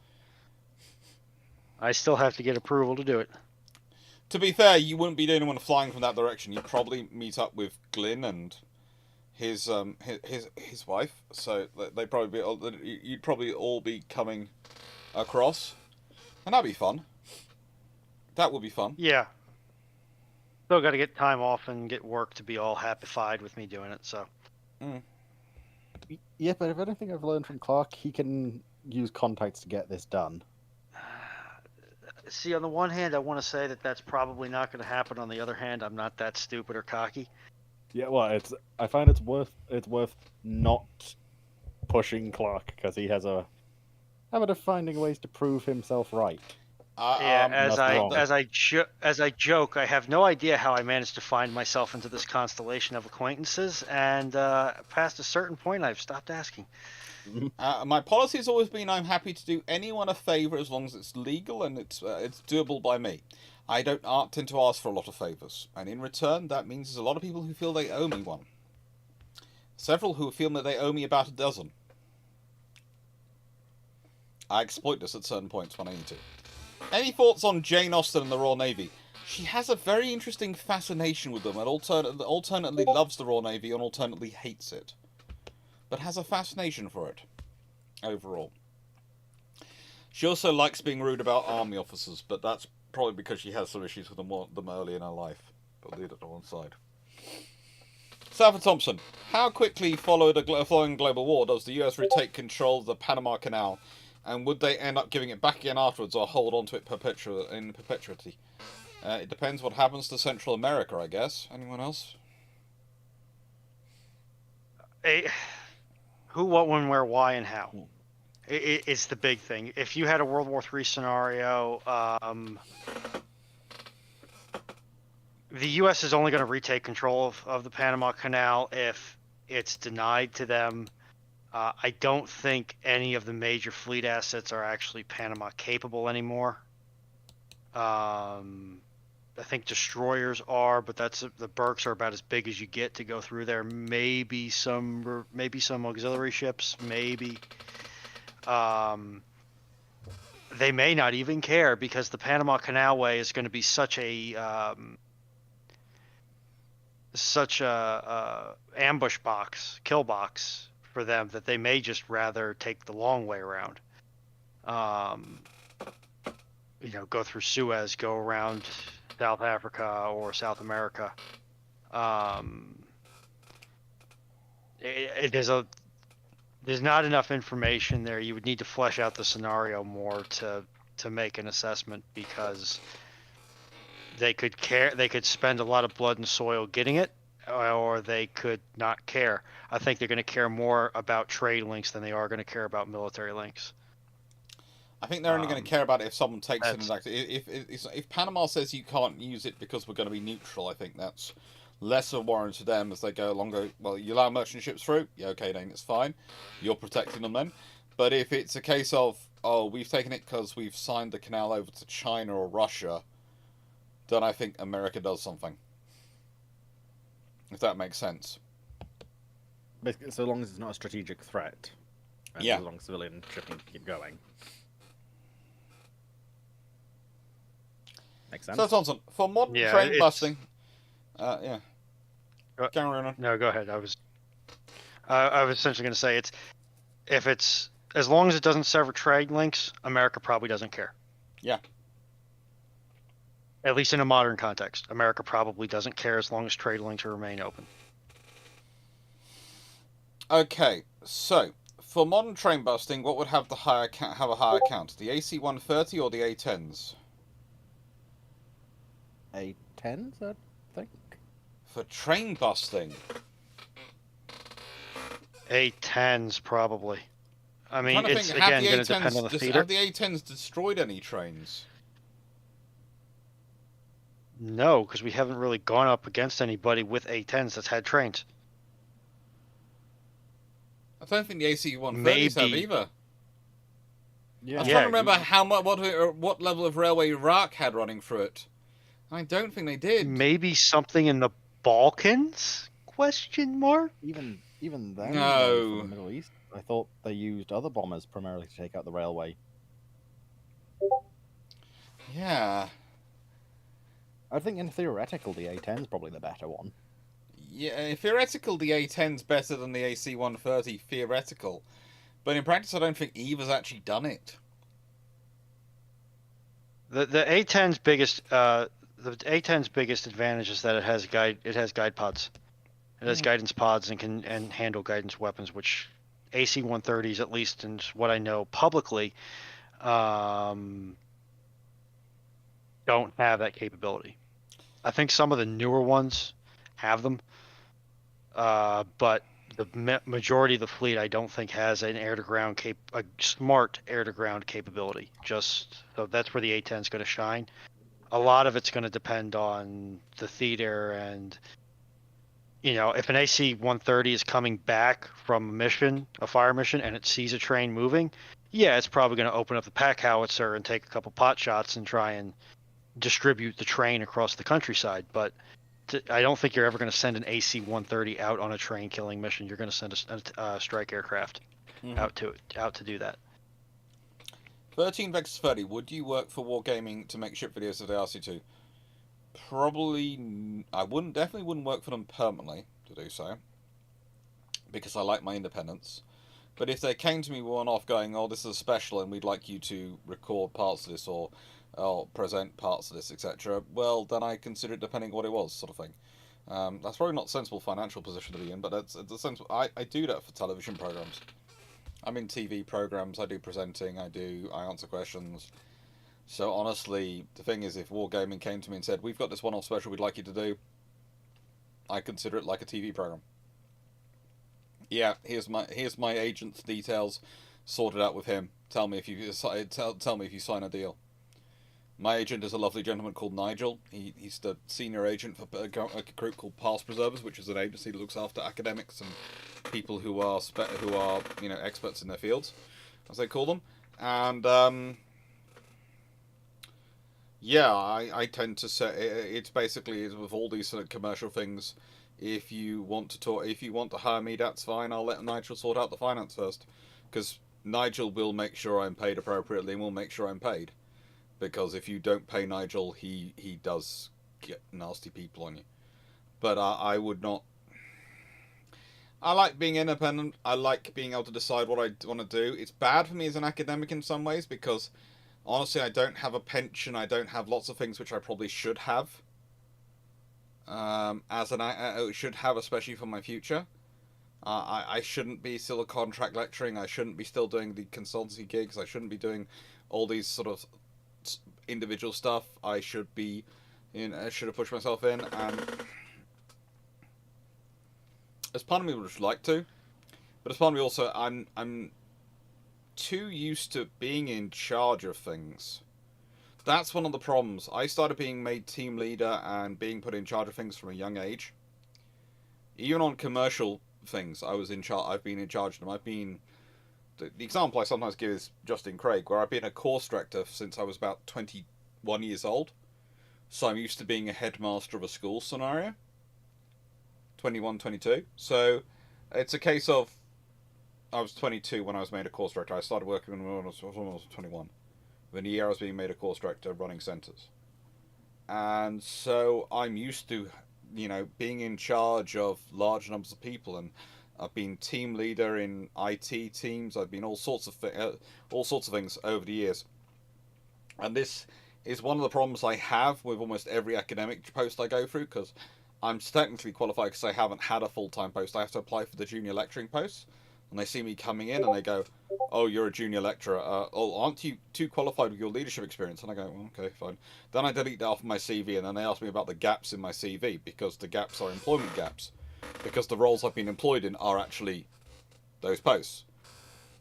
I still have to get approval to do it. To be fair, you wouldn't be the only one flying from that direction. You'd probably meet up with Glyn and his wife. So they you'd probably all be coming across, and that'd be fun. That would be fun. Yeah. Still got to get time off and get work to be all happified with me doing it. So. Yeah, but if anything I've learned from Clarke, he can use contacts to get this done. See, on the one hand, I want to say that that's probably not going to happen. On the other hand, I'm not that stupid or cocky. Yeah, well, I find it's worth not pushing Clarke because he has a habit of finding ways to prove himself right. Yeah, as I joke, I have no idea how I managed to find myself into this constellation of acquaintances, and past a certain point, I've stopped asking. My policy has always been I'm happy to do anyone a favour as long as it's legal and it's doable by me. I don't tend to ask for a lot of favours, and in return that means there's a lot of people who feel they owe me one. Several who feel that they owe me about a dozen. I exploit this at certain points when I need to. Any thoughts on Jane Austen and the Royal Navy? She has a very interesting fascination with them, and alternately loves the Royal Navy and alternately hates it. But has a fascination for it, overall. She also likes being rude about army officers, but that's probably because she has some issues with them early in her life. But leave it to one side. Sanford Thompson, how quickly following global war does the US retake control of the Panama Canal, and would they end up giving it back again afterwards or hold on to it in perpetuity? It depends what happens to Central America, I guess. Anyone else? Who, what, when, where, why, and how. It's the big thing. If you had a World War III scenario, the U.S. is only going to retake control of the Panama Canal if it's denied to them. I don't think any of the major fleet assets are actually Panama capable anymore. I think destroyers are, but the Burks are about as big as you get to go through there. Maybe some auxiliary ships, maybe. They may not even care because the Panama Canalway is going to be such a ambush box, kill box for them that they may just rather take the long way around. Go through Suez, go around South Africa or South America. There's not enough information there. You would need to flesh out the scenario more to make an assessment, because they could spend a lot of blood and soil getting it, or they could not care. I think they're going to care more about trade links than they are going to care about military links. I think they're only going to care about it if someone takes it. If Panama says you can't use it because we're going to be neutral, I think that's less of a warrant to them as they go along. Well, you allow merchant ships through? Yeah, okay, then it's fine. You're protecting them then. But if it's a case of, we've taken it because we've signed the canal over to China or Russia, then I think America does something. If that makes sense. Basically, so long as it's not a strategic threat. And yeah. As long as civilian shipping can keep going. Makes sense. So, Thompson, for modern train busting, Yeah. Carry on. No, go ahead. I was essentially going to say if it's as long as it doesn't sever trade links, America probably doesn't care. Yeah. At least in a modern context, America probably doesn't care as long as trade links remain open. Okay, so for modern train busting, what would have a higher count? The AC-130 or the A-10s? A-10s, I think. For train busting. A-10s probably. I mean, it's think, again going to depend on the feeder. Have the A-10s destroyed any trains? No, because we haven't really gone up against anybody with A-10s that's had trains. I don't think the AC-130s have either. Yeah. I was trying to remember what level of railway Iraq had running through it. I don't think they did. Maybe something in the Balkans? Question mark? Even then, no. For the Middle East, I thought they used other bombers primarily to take out the railway. Yeah. I think in theoretical, the A-10's probably the better one. Yeah, in theoretical, the A-10's better than the AC-130, theoretical. But in practice, I don't think either's actually done it. The A-10's biggest advantage is that it has guide pods. It has guidance pods and can handle guidance weapons, which AC-130s, at least in what I know publicly, don't have that capability. I think some of the newer ones have them, but the majority of the fleet I don't think has an a smart air-to-ground capability. So that's where the A-10 is going to shine. A lot of it's going to depend on the theater, and if an AC-130 is coming back from a fire mission, and it sees a train moving, yeah, it's probably going to open up the pack howitzer and take a couple pot shots and try and distribute the train across the countryside. But I don't think you're ever going to send an AC-130 out on a train killing mission. You're going to send a strike aircraft out to do that. 13 Vex 30. Would you work for Wargaming to make ship videos if they asked you to? Probably. I definitely wouldn't work for them permanently to do so, because I like my independence. But if they came to me one-off going, "Oh, this is a special, and we'd like you to record parts of this or present parts of this, etc." Well, then I consider it depending on what it was, sort of thing. That's probably not a sensible financial position to be in, but it's a sensible. I do that for television programs. I'm in TV programs. I do presenting. I answer questions. So honestly, the thing is, if Wargaming came to me and said, "We've got this one-off special we'd like you to do," I consider it like a TV program. Yeah, here's my agent's details. Sort it out with him. Tell me if you sign a deal. My agent is a lovely gentleman called Nigel. He's the senior agent for a group called Past Preservers, which is an agency that looks after academics and people who are experts in their fields, as they call them. And yeah, I tend to say it's basically with all these sort of commercial things. If you want to hire me, that's fine. I'll let Nigel sort out the finance first, because Nigel will make sure I'm paid appropriately and will make sure I'm paid. Because if you don't pay Nigel, he does get nasty people on you. But I would not. I like being independent. I like being able to decide what I want to do. It's bad for me as an academic in some ways, because honestly, I don't have a pension. I don't have lots of things which I probably should have. Should have, especially for my future. I shouldn't be still a contract lecturing. I shouldn't be still doing the consultancy gigs. I shouldn't be doing all these sort of individual stuff. I should be, I should have pushed myself in, and as part of me would like to, but as part of me also, I'm too used to being in charge of things. That's one of the problems. I started being made team leader and being put in charge of things from a young age. Even on commercial things, I've been in charge of them. The example I sometimes give is Justin Craig, where I've been a course director since I was about 21 years old. So I'm used to being a headmaster of a school scenario. 21, 22. So it's a case of, I was 22 when I was made a course director. I started working when I was 21. Within a year I was being made a course director running centres. And so I'm used to being in charge of large numbers of people, and I've been team leader in IT teams. I've been all sorts of things over the years, and this is one of the problems I have with almost every academic post I go through, because I'm technically qualified because I haven't had a full-time post. I have to apply for the junior lecturing posts, and they see me coming in and they go, "Oh, you're a junior lecturer. Oh, aren't you too qualified with your leadership experience?" And I go, well, "Okay, fine." Then I delete that off my CV, and then they ask me about the gaps in my CV, because the gaps are employment gaps, because the roles I've been employed in are actually those posts.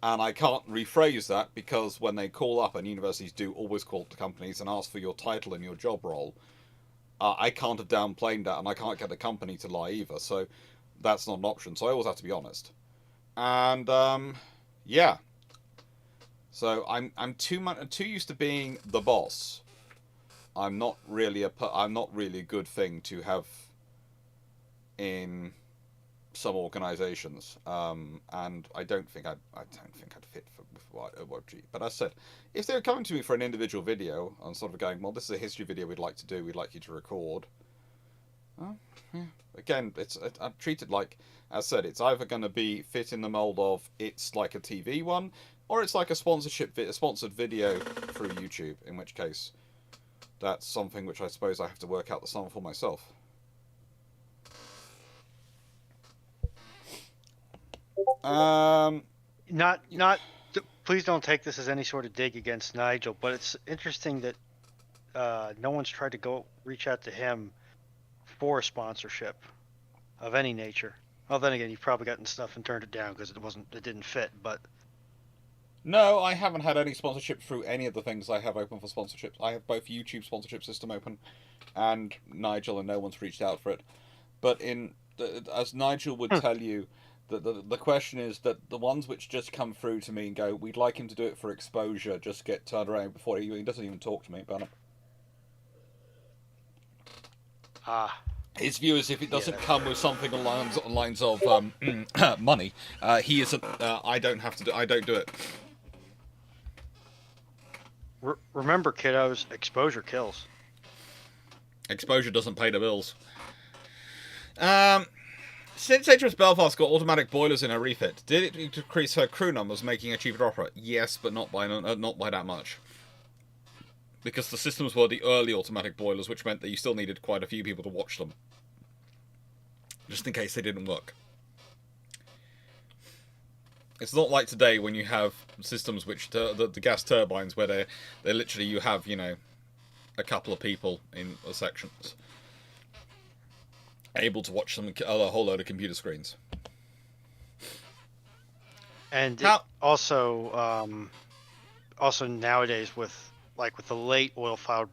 And I can't rephrase that, because when they call up, and universities do always call up to companies and ask for your title and your job role, I can't have downplayed that, and I can't get the company to lie either. So that's not an option. So I always have to be honest. And yeah. So I'm too used to being the boss. I'm not really a good thing to have in some organisations, and I don't think I'd fit with YG. But as I said, if they were coming to me for an individual video and sort of going, "Well, this is a history video we'd like to do. We'd like you to record." Well, yeah. Again, I'm treated like, as I said, it's either going to be fit in the mold of it's like a TV one, or it's like a sponsored video through YouTube. In which case, that's something which I suppose I have to work out the sum for myself. Please don't take this as any sort of dig against Nigel, but it's interesting that no one's tried to reach out to him for a sponsorship of any nature. Well, then again, you've probably gotten stuff and turned it down because it didn't fit. But no, I haven't had any sponsorship through any of the things I have open for sponsorships. I have both YouTube sponsorship system open and Nigel, and no one's reached out for it. But as Nigel would tell you, the question is that the ones which just come through to me and go, "We'd like him to do it for exposure," just get turned around before he doesn't even talk to me about it. His view is, if it doesn't come with something along the lines of money, he isn't. I don't do it. Remember, kiddos, exposure kills. Exposure doesn't pay the bills. Since HMS Belfast got automatic boilers in her refit, did it decrease her crew numbers, making her cheaper to operate? Yes, but not by that much. Because the systems were the early automatic boilers, which meant that you still needed quite a few people to watch them, just in case they didn't work. It's not like today when you have systems which the gas turbines, where they literally, you have a couple of people in sections able to watch a whole load of computer screens. And also nowadays with the late oil fired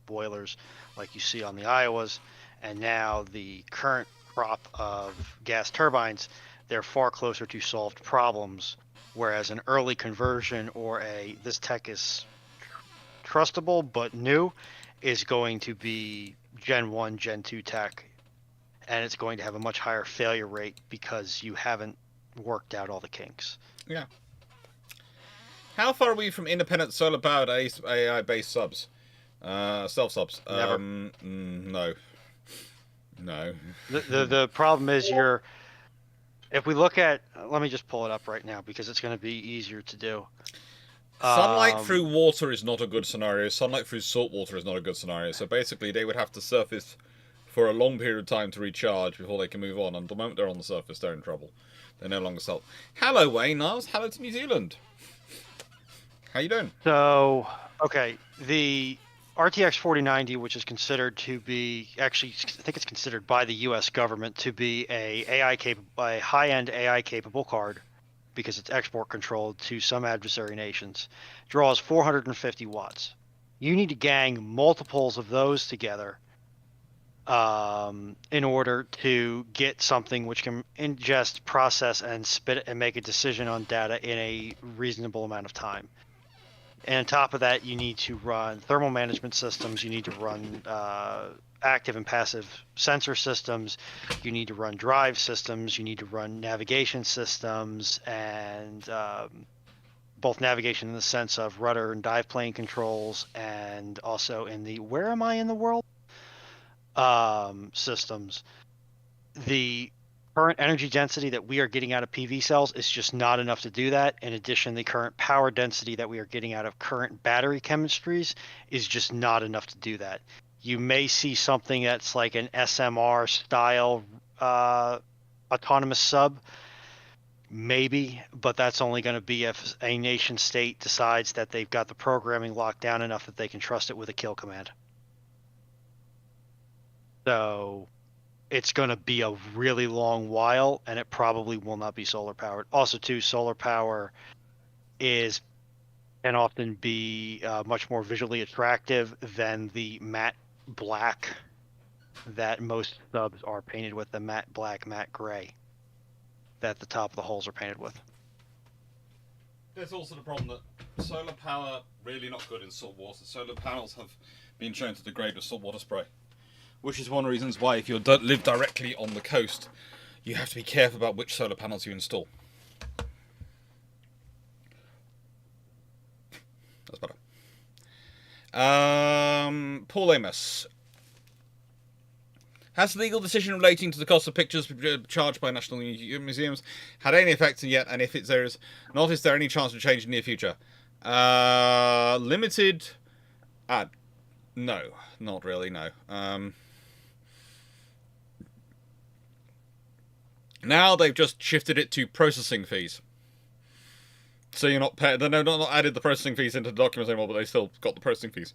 boilers, like you see on the Iowas, and now the current crop of gas turbines, they're far closer to solved problems. Whereas an early conversion or this tech is trustable but new is going to be Gen 1, Gen 2 tech, and it's going to have a much higher failure rate because you haven't worked out all the kinks. Yeah. How far are we from independent solar-powered AI-based subs? Self-subs? Never. No. No. The problem is if we look at, let me just pull it up right now because it's going to be easier to do. Sunlight through water is not a good scenario. Sunlight through salt water is not a good scenario. So basically, they would have to surface for a long period of time to recharge before they can move on. And the moment they're on the surface, they're in trouble. They're no longer salt. Hello, Wayne Niles. Hello to New Zealand. How you doing? So, okay, the RTX 4090, which is considered to be, actually, I think it's considered by the U.S. government to be a high-end AI-capable card, because it's export controlled to some adversary nations, draws 450 watts. You need to gang multiples of those together in order to get something which can ingest, process, and spit and make a decision on data in a reasonable amount of time. And on top of that, you need to run thermal management systems, you need to run active and passive sensor systems, you need to run drive systems, you need to run navigation systems, and both navigation in the sense of rudder and dive plane controls, and also in the where am I in the world systems, the current energy density that we are getting out of PV cells is just not enough to do that. In addition, the current power density that we are getting out of current battery chemistries is just not enough to do that. You may see something that's like an SMR style autonomous sub, maybe, but that's only going to be if a nation state decides that they've got the programming locked down enough that they can trust it with a kill command. So it's going to be a really long while, and it probably will not be solar powered. Also, too, solar power can often be much more visually attractive than the matte black that most subs are painted with, the matte black, matte gray that the top of the hulls are painted with. There's also the problem that solar power really not good in salt water. Solar panels have been shown to degrade with saltwater spray, which is one of the reasons why if you live directly on the coast, you have to be careful about which solar panels you install. That's better. Paul Amos. Has the legal decision relating to the cost of pictures charged by national museums had any effect yet? And if there is not, is there any chance of change in the near future? Limited? No, not really, no. Now they've just shifted it to processing fees. So you're not paying, they're not added the processing fees into the documents anymore, but they still got the processing fees.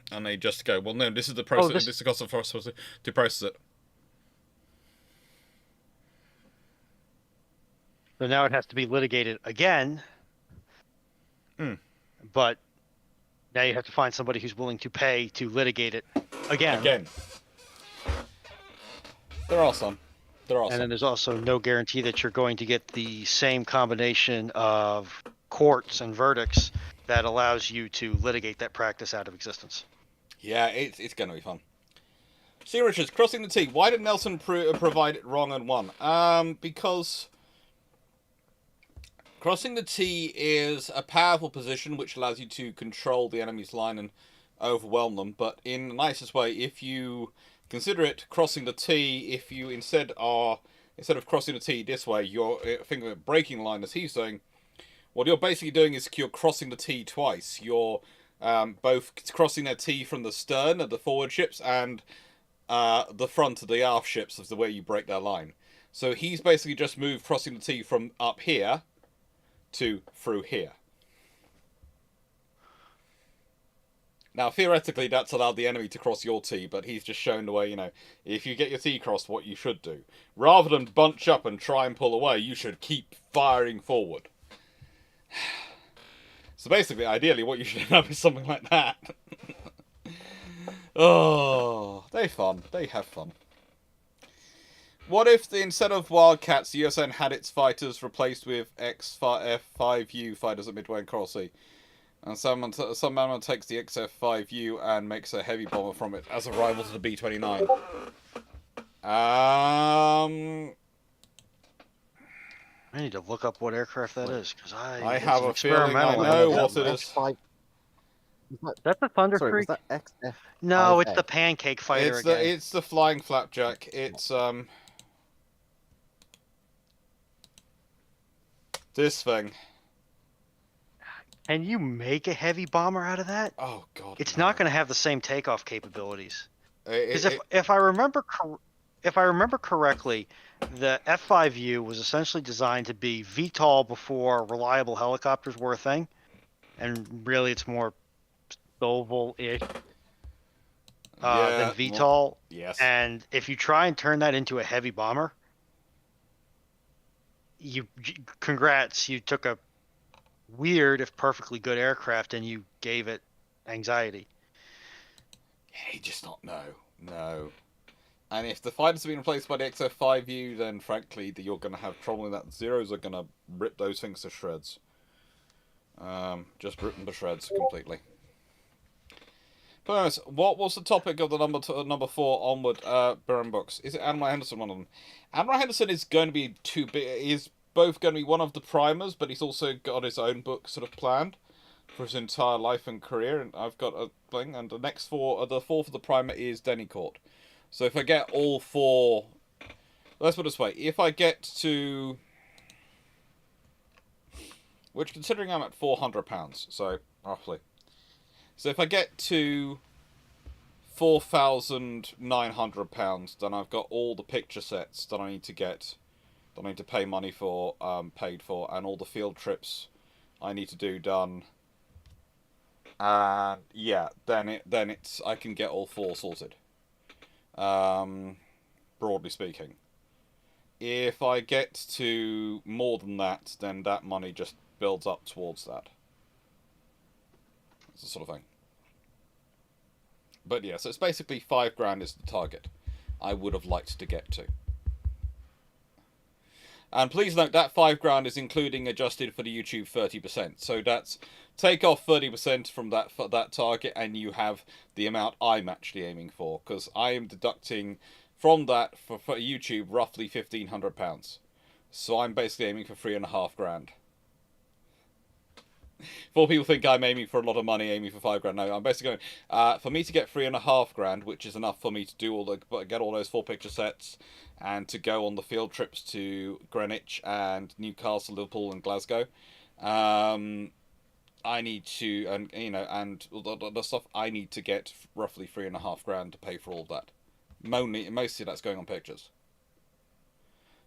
And they just go, well, no, this is the process. This is the cost for us to process it. So now it has to be litigated again. But now you have to find somebody who's willing to pay to litigate it again. There are some. And then there's also no guarantee that you're going to get the same combination of courts and verdicts that allows you to litigate that practice out of existence. Yeah, it's going to be fun. See, Richards, crossing the T. Why did Nelson provide it wrong and won? Because crossing the T is a powerful position which allows you to control the enemy's line and overwhelm them. But in the nicest way, if you consider it crossing the T, if you instead of crossing the T this way, you're thinking of breaking the line as he's doing. What you're basically doing is you're crossing the T twice. You're both crossing their T from the stern of the forward ships and the front of the aft ships is the way you break their line. So he's basically just moved crossing the T from up here to through here. Now, theoretically, that's allowed the enemy to cross your T, but he's just shown the way, if you get your T crossed, what you should do. Rather than bunch up and try and pull away, you should keep firing forward. So basically, ideally, what you should end up is something like that. Oh, they're fun. They have fun. What if, instead of Wildcats, the USN had its fighters replaced with XF5U fighters at Midway and Coral Sea? And some man takes the XF5U and makes a heavy bomber from it as a rival to the B-29. I need to look up what aircraft that is, because I have a feeling I know what it is. That's the Thunder Sorry, Creek? was that XF? No, it's the Pancake Fighter again. It's the Flying Flapjack. It's this thing. Can you make a heavy bomber out of that? Oh god. It's not going to have the same takeoff capabilities. Because It- if I remember correctly, the F5U was essentially designed to be VTOL before reliable helicopters were a thing, and really it's more Stovall-ish than VTOL. well, yes. And if you try and turn that into a heavy bomber, congrats, you took a weird, if perfectly good aircraft and you gave it anxiety. Yeah, just not no. And if the fighters have been replaced by the XF5U, then frankly, you're going to have trouble in that. Zeros are going to rip those things to shreds. Just rip them to shreds completely. But what was the topic of the number 4 onward Baron books? Is it Admiral Henderson one of them? Admiral Henderson is going to be too big. Is both going to be one of the primers, but he's also got his own book sort of planned. for his entire life and career, and I've got a thing. And the next four, the four for the primer is Denicourt. So if I get all four, let's put it this way: if I get to, which considering I'm at £400, so roughly, so if I get to £4,900, then I've got all the picture sets that I need to get, that I need to pay money for, paid for, and all the field trips I need to do done. And yeah, then it's I can get all four sorted. Broadly speaking, if I get to more than that, then that money just builds up towards that. It's the sort of thing. But yeah, so it's basically £5,000 is the target I would have liked to get to. And please note that £5,000 is including adjusted for the YouTube 30%. So that's take off 30% from that target, and you have the amount I'm actually aiming for, because I am deducting from that for YouTube roughly £1,500. So I'm basically aiming for £3,500. Before people think I'm aiming for a lot of money, aiming for £5,000. No, I'm basically going for me to get £3,500, which is enough for me to do get all those 4 picture sets, and to go on the field trips to Greenwich and Newcastle, Liverpool, and Glasgow. I need to, and the stuff I need to get roughly £3,500 to pay for all of that. Mostly that's going on pictures.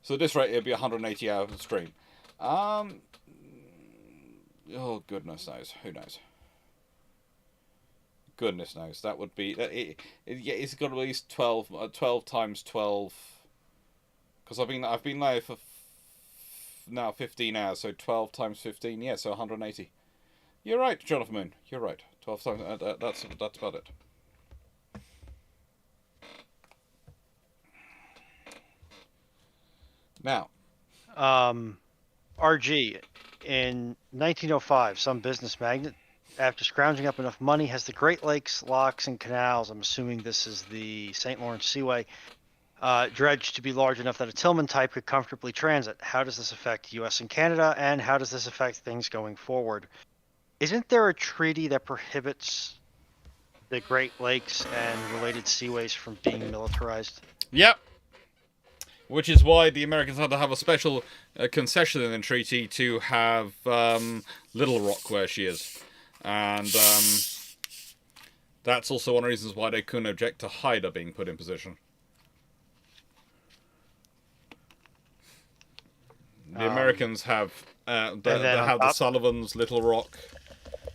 So at this rate, it'll be a 180-hour stream. Oh, goodness knows. Who knows? Goodness knows. That would be... it's got at least 12 times 12... Because I've been there for now 15 hours, so 12 times 15, yeah, so 180. You're right, Jonathan Moon. You're right. 12 times... that's about it. Now... RG... In 1905, some business magnate, after scrounging up enough money, has the Great Lakes, locks, and canals, I'm assuming this is the St. Lawrence Seaway, dredged to be large enough that a Tillman type could comfortably transit. How does this affect U.S. and Canada, and how does this affect things going forward? Isn't there a treaty that prohibits the Great Lakes and related seaways from being militarized? Yep. Which is why the Americans had to have a special concession in the treaty to have Little Rock where she is. And that's also one of the reasons why they couldn't object to Haida being put in position. The Americans have the Sullivans, Little Rock,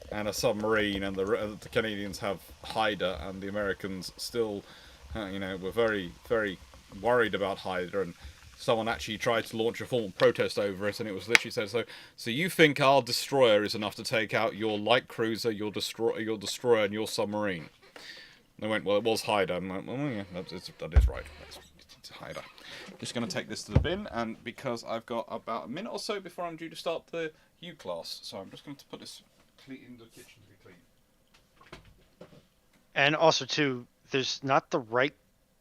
and a submarine, and the Canadians have Haida, and the Americans still, were very, very worried about Haida, and someone actually tried to launch a formal protest over it, and it was literally said, so you think our destroyer is enough to take out your light cruiser, your destroyer, and your submarine? And they went, well, it was Haida. And I went, well, yeah, that is right. It's Haida. Just going to take this to the bin, and because I've got about a minute or so before I'm due to start the U class, so I'm just going to put this in the kitchen to be clean. And also, too, there's not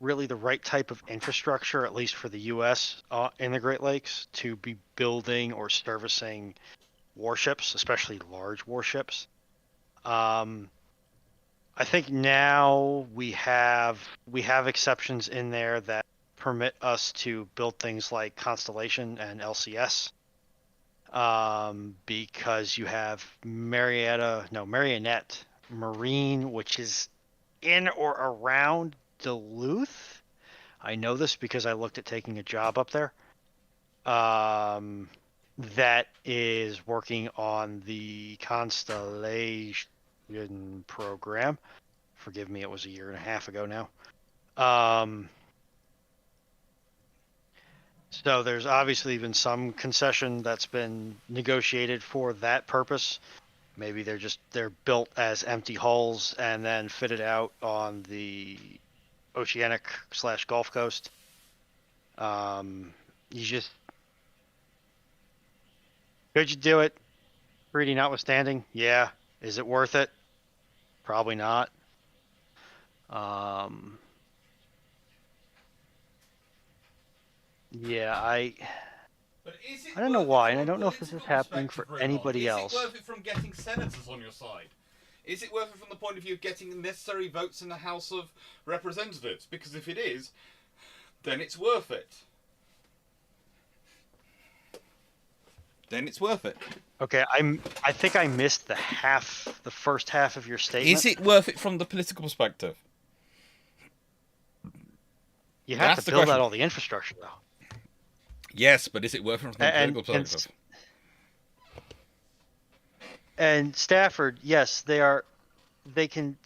really the right type of infrastructure, at least for the U.S. In the Great Lakes, to be building or servicing warships, especially large warships. I think now we have exceptions in there that permit us to build things like Constellation and LCS, because you have Marionette Marine, which is in or around Duluth. I know this because I looked at taking a job up there. That is working on the Constellation program. Forgive me, it was a year and a half ago now. So there's obviously been some concession that's been negotiated for that purpose. Maybe they're built as empty hulls and then fitted out on the Oceanic/Gulf Coast. Could you do it? Treaty notwithstanding, yeah. Is it worth it? Probably not. Yeah, I don't know why, and I don't know if this is happening for anybody else. Is it worth it from getting senators on your side? Is it worth it from the point of view of getting the necessary votes in the House of Representatives? Because if it is, then it's worth it. Then it's worth it. Okay, I think I missed the first half of your statement. Is it worth it from the political perspective? You have to build out all the infrastructure, though. Yes, but is it worth it from the political perspective? And Stafford, yes, they are. They can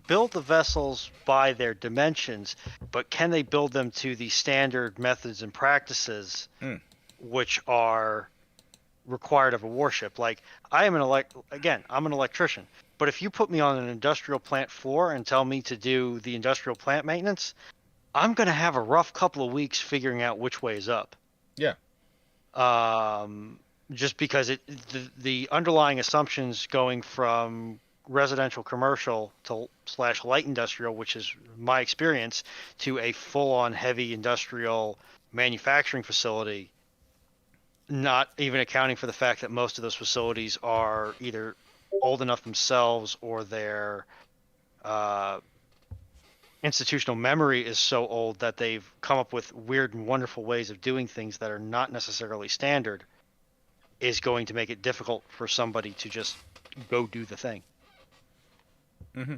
build the vessels by their dimensions, but can they build them to the standard methods and practices, which are required of a warship? Like, I'm an electrician, but if you put me on an industrial plant floor and tell me to do the industrial plant maintenance, I'm going to have a rough couple of weeks figuring out which way is up. Yeah. Just because the underlying assumptions going from residential commercial to / light industrial, which is my experience, to a full-on heavy industrial manufacturing facility, not even accounting for the fact that most of those facilities are either old enough themselves or their institutional memory is so old that they've come up with weird and wonderful ways of doing things that are not necessarily standard, is going to make it difficult for somebody to just go do the thing. Mm-hmm.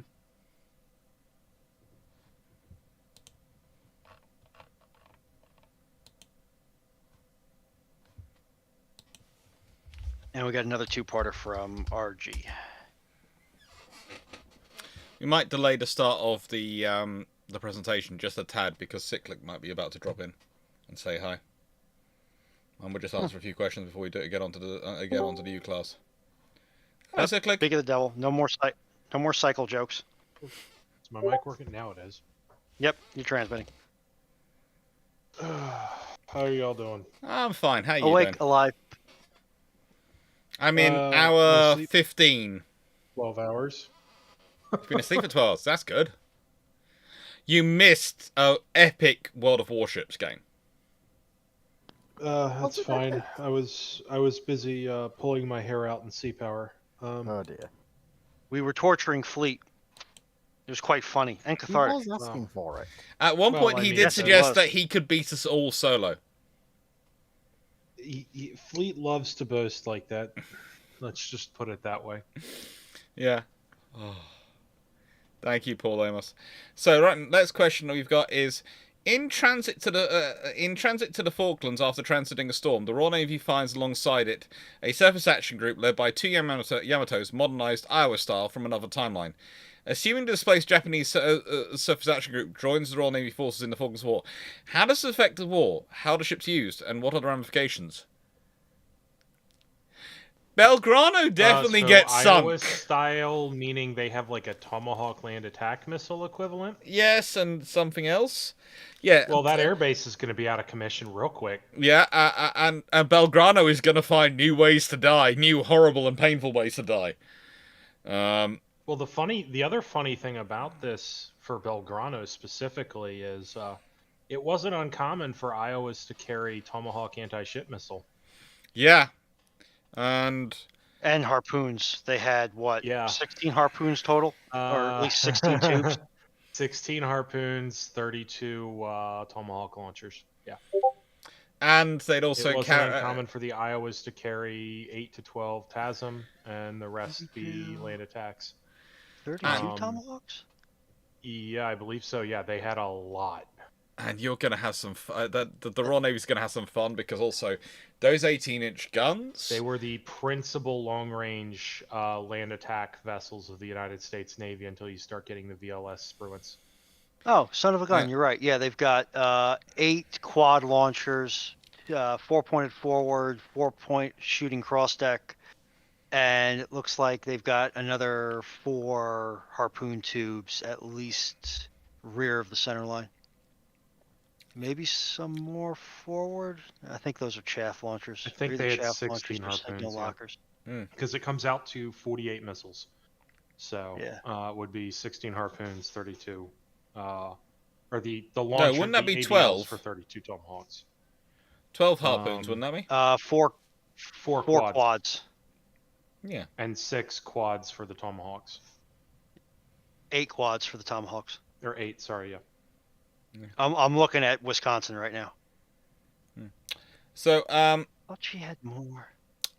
And we got another two-parter from RG. We might delay the start of the presentation just a tad because Cyclic might be about to drop in and say hi. And we'll just answer a few questions before we get onto the U class. Hi, Cyclic. Speak of the devil. No more cycle jokes. Is my mic working? Now it is. Yep, you're transmitting. How are y'all doing? I'm fine. How are you Awake, doing? alive. I'm in hour 15. 12 hours. You've been asleep for 12 hours. That's good. You missed an epic World of Warships game. That's fine. I was busy pulling my hair out in sea power. Oh dear. We were torturing Fleet. It was quite funny and cathartic. He was asking for it. At one point, he did suggest that he could beat us all solo. Fleet loves to boast like that. Let's just put it that way. Yeah. Oh. Thank you, Paul Amos. So, right, next question we've got is: in transit to the Falklands after transiting a storm, the Royal Navy finds alongside it a surface action group led by two Yamatos, modernized Iowa style from another timeline. Assuming the displaced Japanese surface action group joins the Royal Navy forces in the Falklands War, how does this affect the war? How are the ships used, and what are the ramifications? Belgrano definitely gets sunk. Iowa style, meaning they have like a Tomahawk land attack missile equivalent? Yes, and something else. Yeah. Well, that airbase is going to be out of commission real quick. Yeah, and Belgrano is going to find new ways to die, new horrible and painful ways to die. Well, the other funny thing about this for Belgrano specifically is it wasn't uncommon for Iowas to carry Tomahawk anti-ship missile. Yeah. And harpoons. They had, what, yeah. 16 harpoons total? Or at least 16 tubes? 16 harpoons, 32 Tomahawk launchers. Yeah. And they'd also it wasn't uncommon for the Iowas to carry 8 to 12 TASM and the rest be land attacks. 32 Tomahawks? Yeah, I believe so. Yeah, they had a lot. And you're going to have some fun. The Royal Navy's going to have some fun because also those 18-inch guns... They were the principal long-range land attack vessels of the United States Navy until you start getting the VLS Spruance. Oh, son of a gun, you're right. Yeah, they've got 8 quad launchers, 4-pointed forward, 4-point shooting cross-deck, and it looks like they've got another 4 harpoon tubes, at least rear of the center line. Maybe some more forward. I think those are chaff launchers. I think they had 16 harpoons. Lockers. Because it comes out to 48 missiles. So it would be 16 harpoons, 32. Or the launcher. No, wouldn't that be ADLs 12 for 32 Tomahawks? 12 harpoons, wouldn't that be? Four quads. Yeah. And 6 quads for the Tomahawks. 8 quads for the Tomahawks. Or 8, sorry, yeah. I'm looking at Wisconsin right now. So, I thought she had more.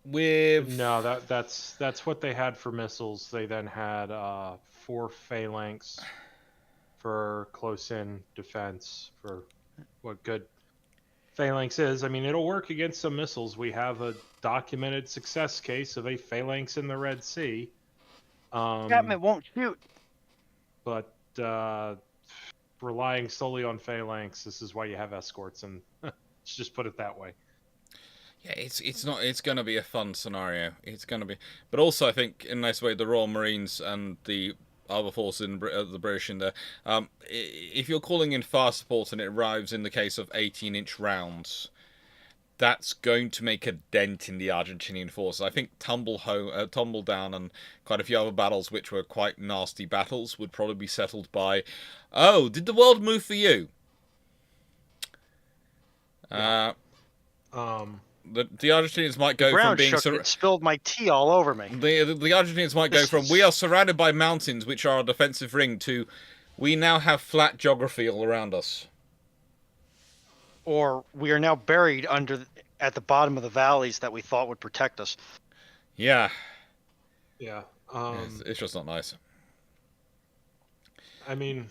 No, that's what they had for missiles. They then had 4 phalanx for close-in defense for what good phalanx is. I mean, it'll work against some missiles. We have a documented success case of a phalanx in the Red Sea. Captain won't shoot. But relying solely on phalanx, this is why you have escorts, and let's just put it that way. Yeah, it's going to be a fun scenario. It's going to be, but also I think in a nice way the Royal Marines and the other forces in the British in there. If you're calling in fast support and it arrives in the case of 18-inch rounds, that's going to make a dent in the Argentinian forces. I think Tumble Down and quite a few other battles, which were quite nasty battles, would probably be settled by, oh, did the world move for you? The Argentinians might go from being spilled my tea all over me. The Argentinians might go from we are surrounded by mountains, which are a defensive ring, to we now have flat geography all around us. Or we are now buried at the bottom of the valleys that we thought would protect us. Yeah. Yeah. It's just not nice. I mean,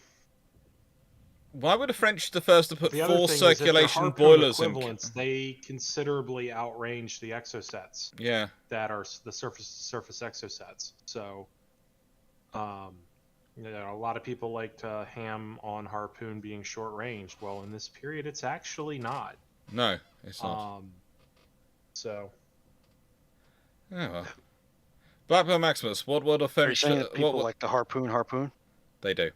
why were the French the first to put 4 circulation is boilers in? They considerably outrange the exosets. Yeah. That are the surface exosets. So, a lot of people like to ham on Harpoon being short ranged. Well, in this period, it's actually not. No, it's not. So. Oh well. Blackburn Maximus, what were the French? People like the harpoon. They do.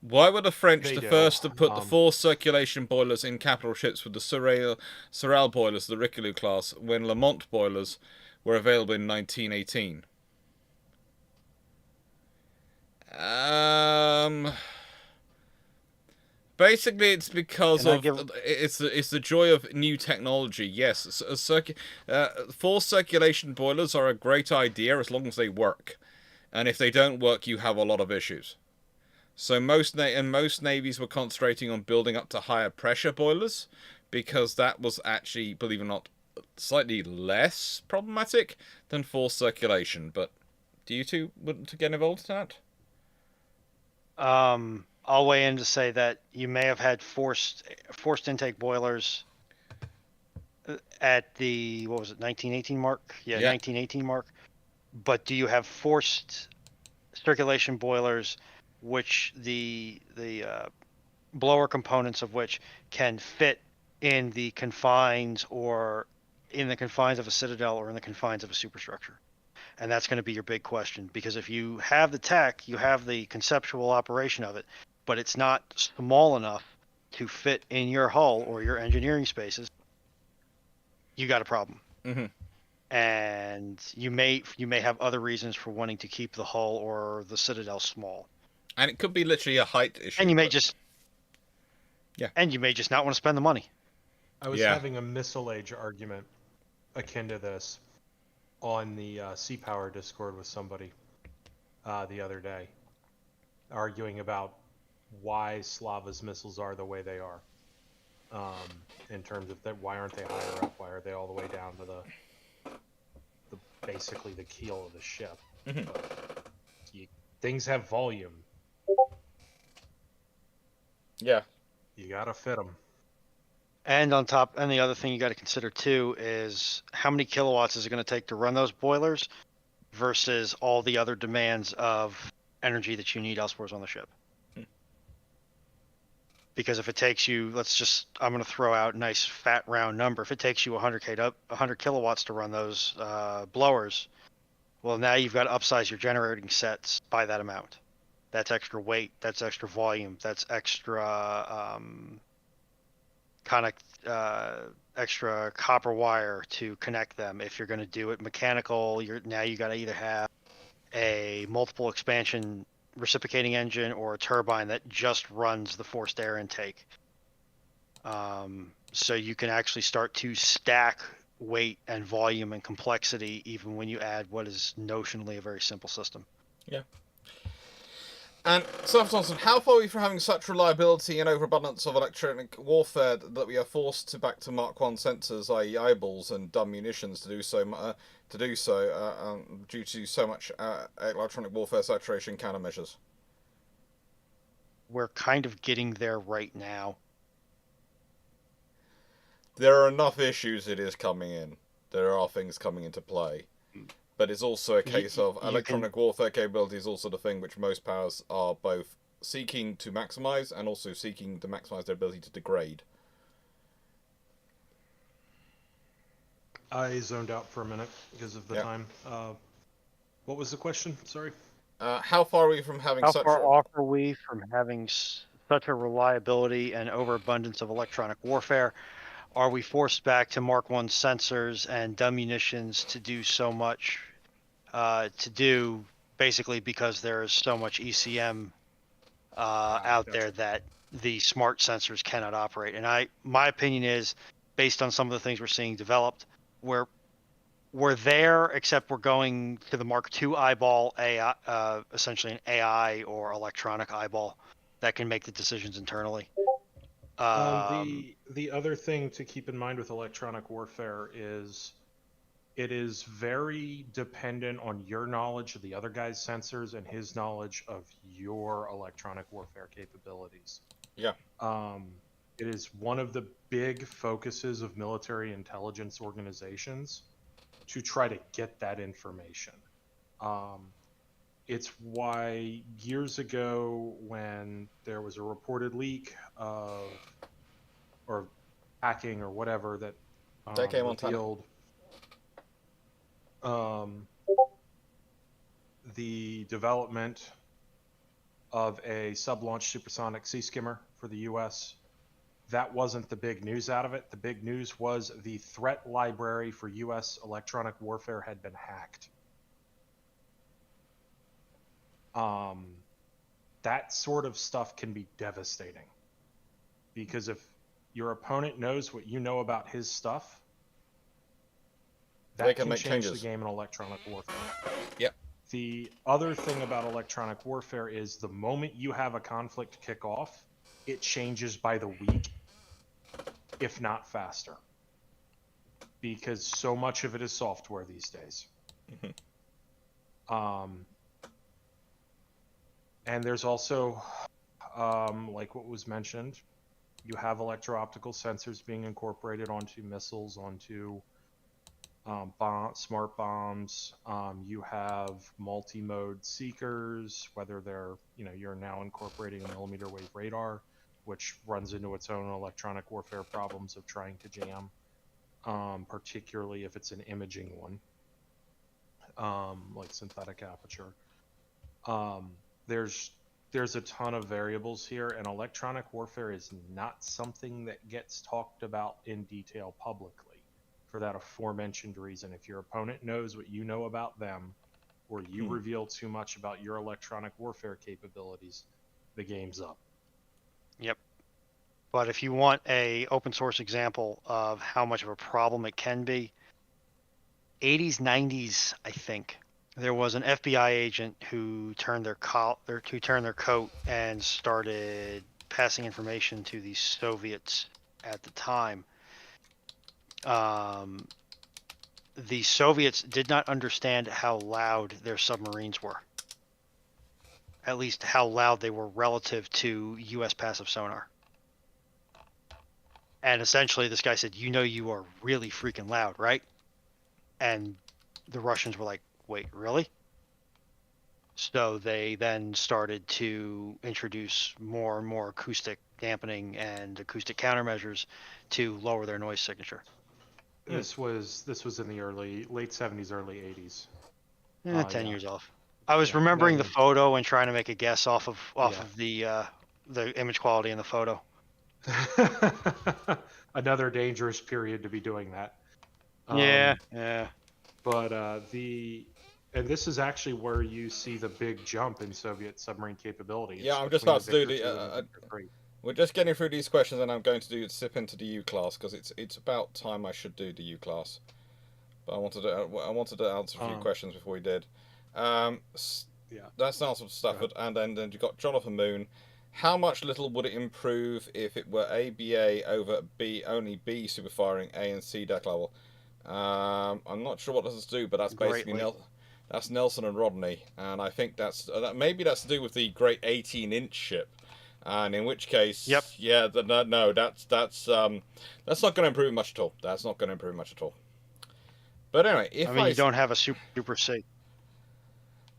Why were the French the first to put the 4 circulation boilers in capital ships with the Sorel boilers, the Richelieu class, when Lamont boilers were available in 1918? Basically, it's because it's the joy of new technology. Yes, 4 circulation boilers are a great idea as long as they work, and if they don't work, you have a lot of issues. So most navies were concentrating on building up to higher pressure boilers, because that was actually, believe it or not, slightly less problematic than forced circulation. But do you two want to get involved in that? I'll weigh in to say that you may have had forced intake boilers at the 1918 mark? Yeah, 1918 mark. But do you have forced circulation boilers, which the blower components of which can fit in the confines of a citadel or in the confines of a superstructure? And that's going to be your big question, because if you have the tech, you have the conceptual operation of it, but it's not small enough to fit in your hull or your engineering spaces, you got a problem. Mm-hmm. And you may have other reasons for wanting to keep the hull or the citadel small. And it could be literally a height issue. And you may just not want to spend the money. I was having a missile age argument akin to this on the Sea Power Discord with somebody the other day, arguing about why Slava's missiles are the way they are, in terms of that, why aren't they higher up? Why are they all the way down to the basically the keel of the ship? Mm-hmm. Things have volume. Yeah. You gotta fit them. And the other thing you got to consider too is how many kilowatts is it going to take to run those boilers versus all the other demands of energy that you need elsewhere on the ship. Because if it takes you, I'm going to throw out a nice fat round number. If it takes you 100 kilowatts to run those blowers, well, now you've got to upsize your generating sets by that amount. That's extra weight. That's extra volume. That's extra extra copper wire to connect them. If you're going to do it mechanical, you got to either have a multiple expansion reciprocating engine or a turbine that just runs the forced air intake. So you can actually start to stack weight and volume and complexity even when you add what is notionally a very simple system. Yeah. And Sir Thompson, how far are we from having such reliability and overabundance of electronic warfare that we are forced to back to Mark I sensors, i.e., eyeballs and dumb munitions, to do so due to so much electronic warfare saturation countermeasures? We're kind of getting there right now. There are enough issues it is coming in. There are things coming into play. But it's also a case of electronic warfare capability is also the thing which most powers are both seeking to maximize and also seeking to maximize their ability to degrade. I zoned out for a minute because of the time. What was the question? Sorry. How far are we from having How far off are we from having such a reliability and overabundance of electronic warfare? Are we forced back to Mark I sensors and dumb munitions to do so much basically because there is so much ECM out there that the smart sensors cannot operate? And my opinion is, based on some of the things we're seeing developed, we're there, except we're going to the Mark II eyeball, essentially an AI or electronic eyeball that can make the decisions internally. The other thing to keep in mind with electronic warfare is it is very dependent on your knowledge of the other guy's sensors and his knowledge of your electronic warfare capabilities. Yeah. It is one of the big focuses of military intelligence organizations to try to get that information. It's why years ago, when there was a reported leak or hacking or whatever that revealed the development of a sub-launch supersonic sea skimmer for the U.S., that wasn't the big news out of it. The big news was the threat library for U.S. electronic warfare had been hacked. That sort of stuff can be devastating, because if your opponent knows what you know about his stuff, that can change changes. the game in electronic warfare. Yep. The other thing about electronic warfare is the moment you have a conflict kick off, it changes by the week, if not faster, because so much of it is software these days. And there's also, like what was mentioned, you have electro-optical sensors being incorporated onto missiles, onto smart bombs. You have multi-mode seekers, whether they're, you're now incorporating a millimeter wave radar, which runs into its own electronic warfare problems of trying to jam, particularly if it's an imaging one, like synthetic aperture. There's a ton of variables here, and electronic warfare is not something that gets talked about in detail publicly for that aforementioned reason. If your opponent knows what you know about them, or you reveal too much about your electronic warfare capabilities, the game's up. Yep. But if you want a open source example of how much of a problem it can be, 80s, 90s, I think, there was an FBI agent who turned their coat and started passing information to the Soviets at the time. The Soviets did not understand how loud their submarines were. At least how loud they were relative to U.S. passive sonar. And essentially this guy said, you are really freaking loud, right? And the Russians were like, wait, really? So they then started to introduce more and more acoustic dampening and acoustic countermeasures to lower their noise signature. This was in the late 70s, early 80s. 10 years off. I was remembering the photo and trying to make a guess off of the image quality in the photo. Another dangerous period to be doing that. Yeah. But and this is actually where you see the big jump in Soviet submarine capability. Yeah, I'm just about to do We're just getting through these questions, and I'm going to sip into the U class because it's about time I should do the U class. But I wanted to answer a few questions before we did. That's answer Stafford, and then you got Jonathan Moon. How much little would it improve if it were ABA over B, only B superfiring A and C deck level? I'm not sure what does this do, but that's basically that's Nelson and Rodney, and I think maybe that's to do with the great 18-inch ship, and in which case, that's not going to improve much at all. That's not going to improve much at all. But anyway, you don't have a super C.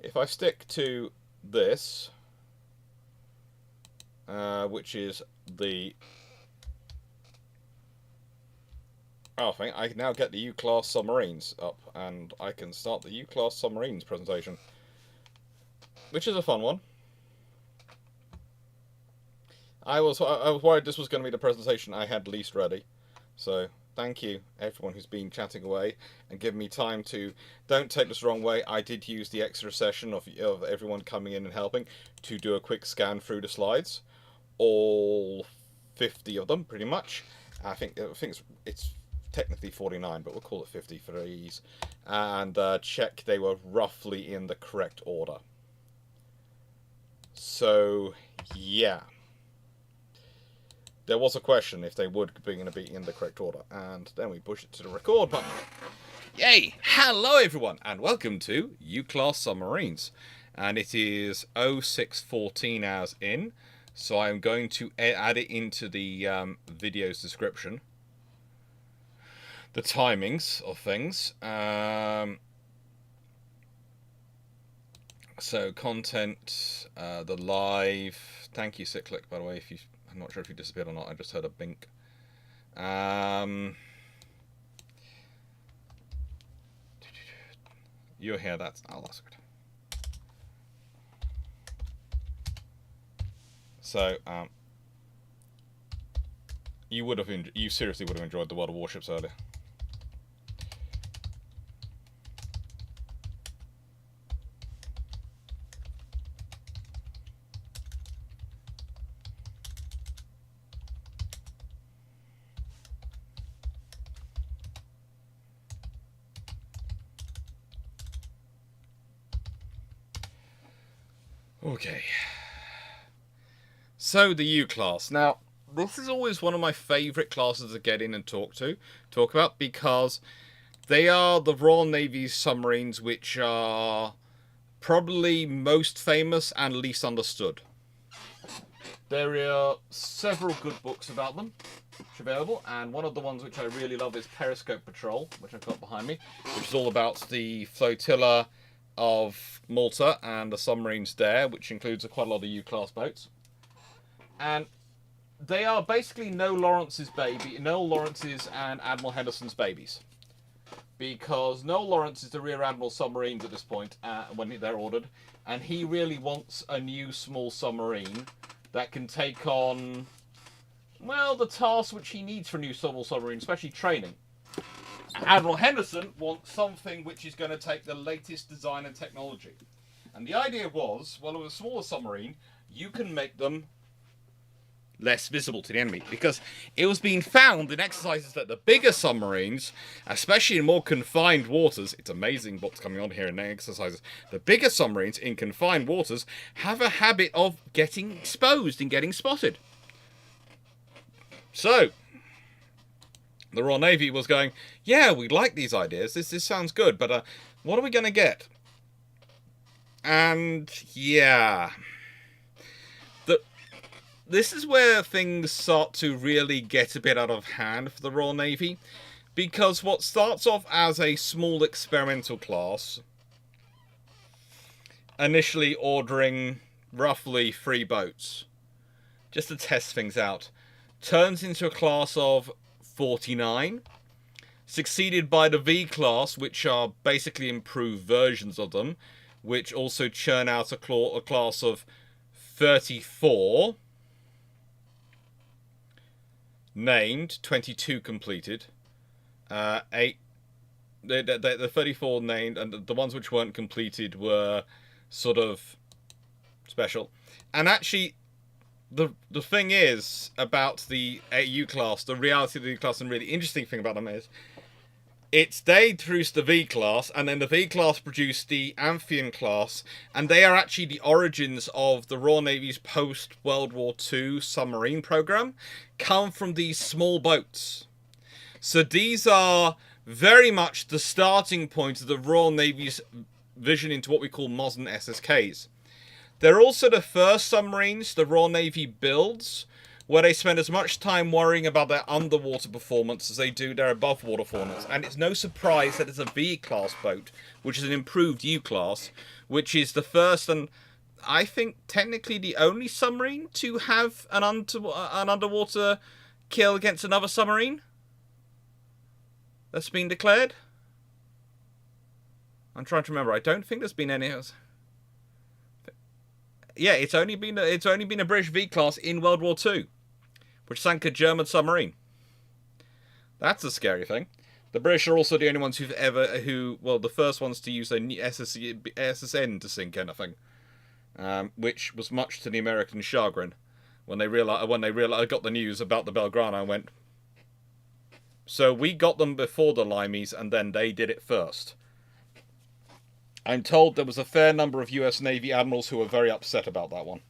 If I stick to this, which is the thing, I can now get the U-class submarines up, and I can start the U-class submarines presentation, which is a fun one. I was worried this was going to be the presentation I had least ready, so thank you everyone who's been chatting away and giving me time to. Don't take this the wrong way, I did use the extra session of everyone coming in and helping to do a quick scan through the slides, all 50 of them pretty much. I think it's technically 49, but we'll call it 50 for ease, and check they were roughly in the correct order. So yeah, there was a question if they would be going to be in the correct order, and then we push it to the record button. Yay! Hello everyone, and welcome to U-Class Submarines. And it is 0614 hours in, so I'm going to add it into the video's description. The timings of things. So content, the live. Thank you, Cyclic, by the way. I'm not sure if you disappeared or not. I just heard a bink. You're here. That's good. So you seriously would have enjoyed the World of Warships earlier. Okay. So the U-class. Now, this is always one of my favourite classes to get in and talk about, because they are the Royal Navy's submarines which are probably most famous and least understood. There are several good books about them which are available, and one of the ones which I really love is Periscope Patrol, which I've got behind me, which is all about the flotilla of Malta and the submarines there, which includes quite a lot of U-class boats. And they are basically Noel Lawrence's and Admiral Henderson's babies. Because Noel Lawrence is the Rear Admiral submarines at this point, when they're ordered, and he really wants a new small submarine that can take on, well, the tasks which he needs for a new small submarine, especially training. Admiral Henderson wants something which is going to take the latest design and technology. And the idea was, well, with a smaller submarine, you can make them less visible to the enemy, because it was being found in exercises that the bigger submarines, especially in more confined waters, it's amazing what's coming on here in exercises, the bigger submarines in confined waters have a habit of getting exposed and getting spotted. So the Royal Navy was going, yeah, we like these ideas, this sounds good, but what are we going to get? And yeah, this is where things start to really get a bit out of hand for the Royal Navy, because what starts off as a small experimental class, initially ordering roughly 3 boats just to test things out, turns into a class of 49, succeeded by the V class, which are basically improved versions of them, which also churn out a class of 34, named, 22 completed, 8. The 34 named, and the ones which weren't completed were sort of special. And actually, the thing is about the U class, the reality of the U class, and really interesting thing about them is, they produced the V class, and then the V class produced the Amphion class, and they are actually the origins of the Royal Navy's post-World War II submarine program, come from these small boats. So these are very much the starting point of the Royal Navy's vision into what we call modern SSKs. They're also the first submarines the Royal Navy builds where they spend as much time worrying about their underwater performance as they do their above-water performance. And it's no surprise that it's a V-class boat, which is an improved U-class, which is the first and, I think, technically the only submarine to have an underwater kill against another submarine that's been declared. I'm trying to remember. I don't think there's been any else. Yeah, it's only been a British V-class in World War II, which sank a German submarine. That's a scary thing. The British are also the only ones the first ones to use a SSN to sink anything, which was much to the American chagrin when they realized I got the news about the Belgrano and went. So we got them before the Limeys, and then they did it first. I'm told there was a fair number of US Navy admirals who were very upset about that one.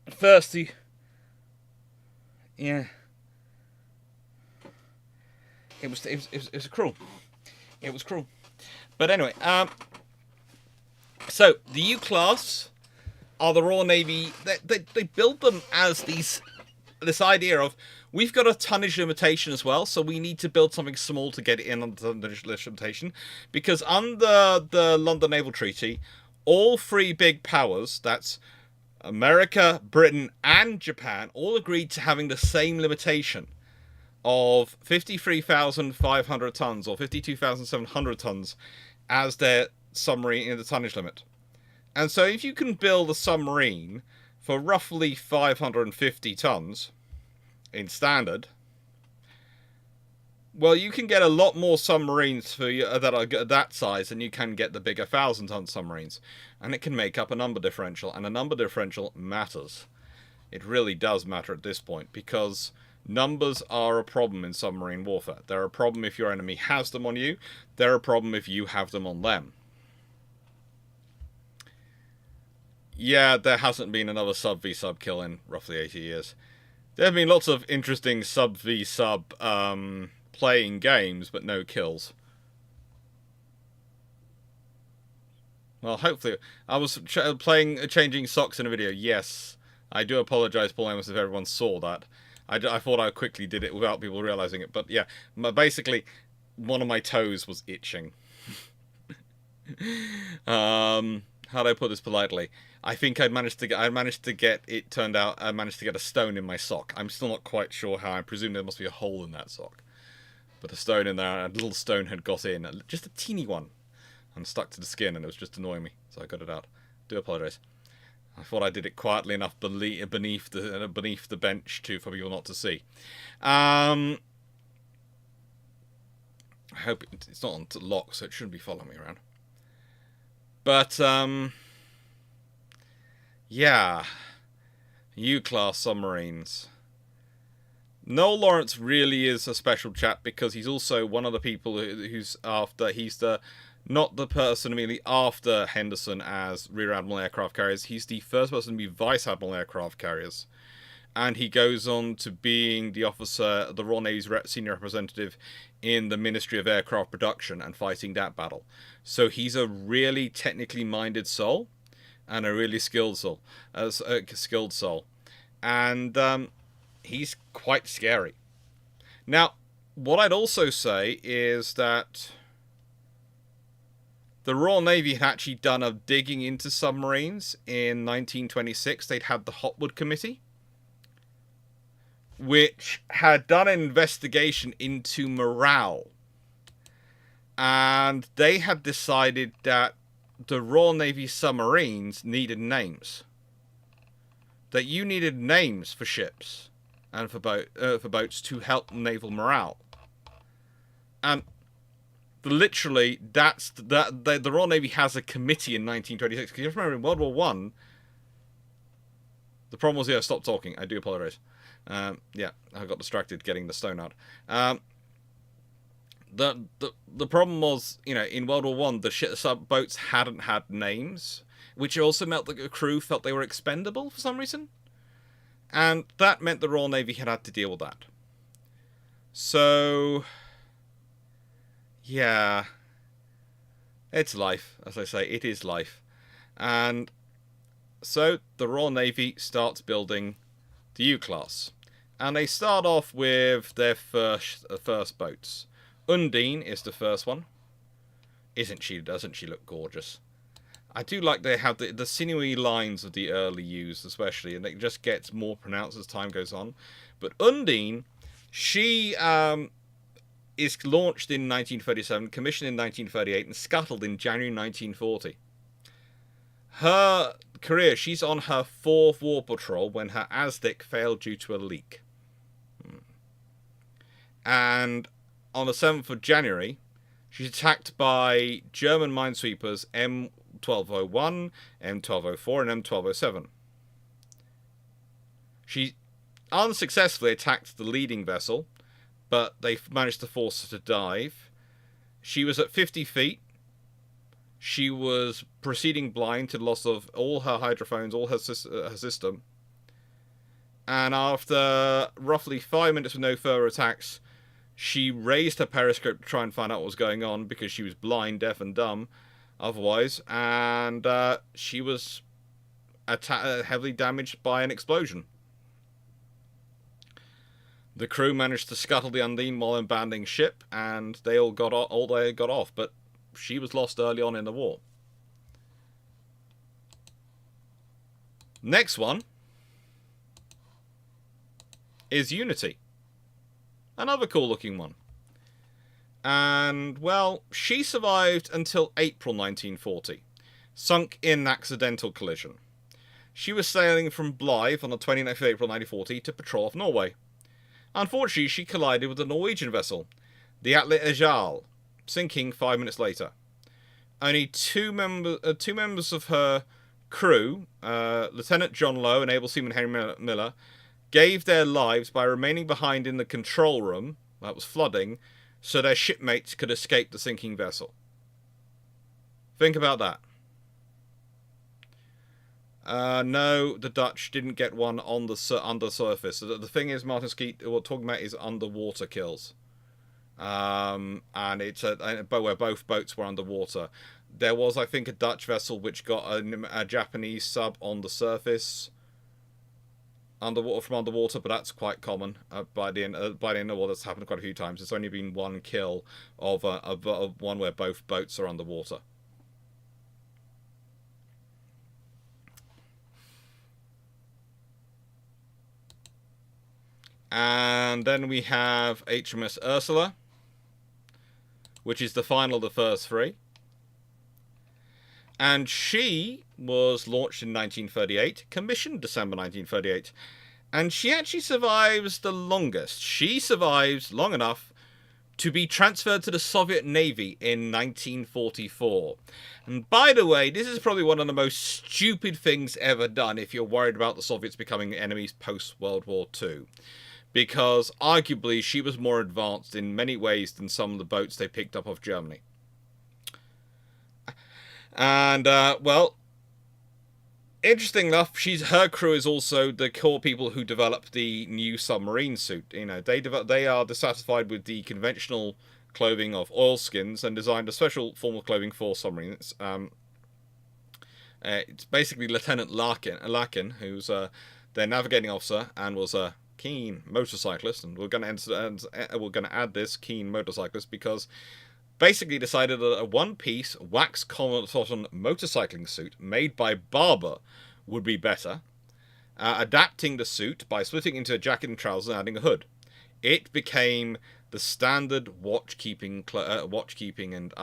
Firstly, yeah, it was cruel. It was cruel. But anyway, so the U class are the Royal Navy. They build them as this idea of, we've got a tonnage limitation as well, so we need to build something small to get it in under the tonnage limitation. Because under the London Naval Treaty, all three big powers, that's America, Britain, and Japan, all agreed to having the same limitation of 53,500 tons or 52,700 tons as their submarine in the tonnage limit. And so if you can build a submarine for roughly 550 tons in standard, well, you can get a lot more submarines that are that size than you can get the bigger 1,000-ton submarines. And it can make up a number differential, and a number differential matters. It really does matter at this point, because numbers are a problem in submarine warfare. They're a problem if your enemy has them on you. They're a problem if you have them on them. Yeah, there hasn't been another sub-v-sub kill in roughly 80 years. There have been lots of interesting sub-v-sub playing games, but no kills. Well, hopefully... I was changing socks in a video. Yes, I do apologise, Paul Amos, if everyone saw that. I thought I quickly did it without people realising it. But yeah, basically, one of my toes was itching. How do I put this politely? I think I managed to get a stone in my sock. I'm still not quite sure how. I presume there must be a hole in that sock. But a stone in there, a little stone had got in, just a teeny one, and stuck to the skin, and it was just annoying me. So I got it out. Do apologise. I thought I did it quietly enough beneath the bench for people not to see. I hope it's not on lock, so it shouldn't be following me around. But yeah, U-class submarines. Noel Lawrence really is a special chap because he's also one of the people he's not the person immediately after Henderson as Rear Admiral aircraft carriers. He's the first person to be Vice Admiral aircraft carriers. And he goes on to being the Royal Navy's senior representative in the Ministry of Aircraft Production and fighting that battle. So he's a really technically minded soul and a really skilled soul. And he's quite scary. Now, what I'd also say is that the Royal Navy had actually done a digging into submarines in 1926. They'd had the Hotwood Committee, which had done an investigation into morale. And they had decided that the Royal Navy submarines needed names. That you needed names for ships and for boats to help naval morale. And literally, the Royal Navy has a committee in 1926. Because you have to remember, in World War One, the problem was, stop talking. I do apologize. Yeah, I got distracted getting the stone out. The problem was, in World War One, the sub boats hadn't had names, which also meant that the crew felt they were expendable for some reason, and that meant the Royal Navy had to deal with that. So, yeah, it's life, as I say, it is life, and so the Royal Navy starts building the U-class, and they start off with their first boats. Undine is the first one. Doesn't she look gorgeous? I do like they have the sinewy lines of the early U's especially, and it just gets more pronounced as time goes on. But Undine, she is launched in 1937, commissioned in 1938, and scuttled in January 1940. Her career, she's on her 4th war patrol when her Aztec failed due to a leak. And on the 7th of January, she's attacked by German minesweepers M1201, M1204, and M1207. She unsuccessfully attacked the leading vessel, but they managed to force her to dive. She was at 50 feet. She was proceeding blind to the loss of all her hydrophones, all her system. And after roughly 5 minutes with no further attacks, she raised her periscope to try and find out what was going on, because she was blind, deaf, and dumb otherwise, and she was heavily damaged by an explosion. The crew managed to scuttle the Undine while abandoning ship, and they all got off, but she was lost early on in the war. Next one is Unity. Another cool looking one. And, well, she survived until April 1940, sunk in an accidental collision. She was sailing from Blythe on the 29th of April 1940 to patrol off Norway. Unfortunately, she collided with a Norwegian vessel, the Atle Ejal, sinking 5 minutes later. Only two members of her crew, Lieutenant John Lowe and Able Seaman Henry Miller, gave their lives by remaining behind in the control room, that was flooding, so their shipmates could escape the sinking vessel. Think about that. No, the Dutch didn't get one on the undersurface. The thing is, Martin Skeet, what we're talking about is underwater kills. And it's where both boats were underwater. There was, I think, a Dutch vessel which got a Japanese sub on the surface, from underwater, but that's quite common. By the end of the war, that's happened quite a few times. It's only been one kill of one where both boats are underwater. And then we have HMS Ursula, which is the final of the first three. And she was launched in 1938, commissioned December 1938, and she actually survives the longest. She survives long enough to be transferred to the Soviet Navy in 1944. And by the way, this is probably one of the most stupid things ever done if you're worried about the Soviets becoming enemies post-World War II. Because arguably she was more advanced in many ways than some of the boats they picked up off Germany. And, well, interesting enough, her crew is also the core people who developed the new submarine suit. You know, they are dissatisfied with the conventional clothing of oilskins and designed a special form of clothing for submarines. It's basically Lieutenant Larkin, who's their navigating officer and was a keen motorcyclist, and we're going to add this keen motorcyclist because basically decided that a one-piece wax cotton motorcycling suit made by Barber would be better, adapting the suit by splitting into a jacket and trousers and adding a hood. It became the standard watchkeeping and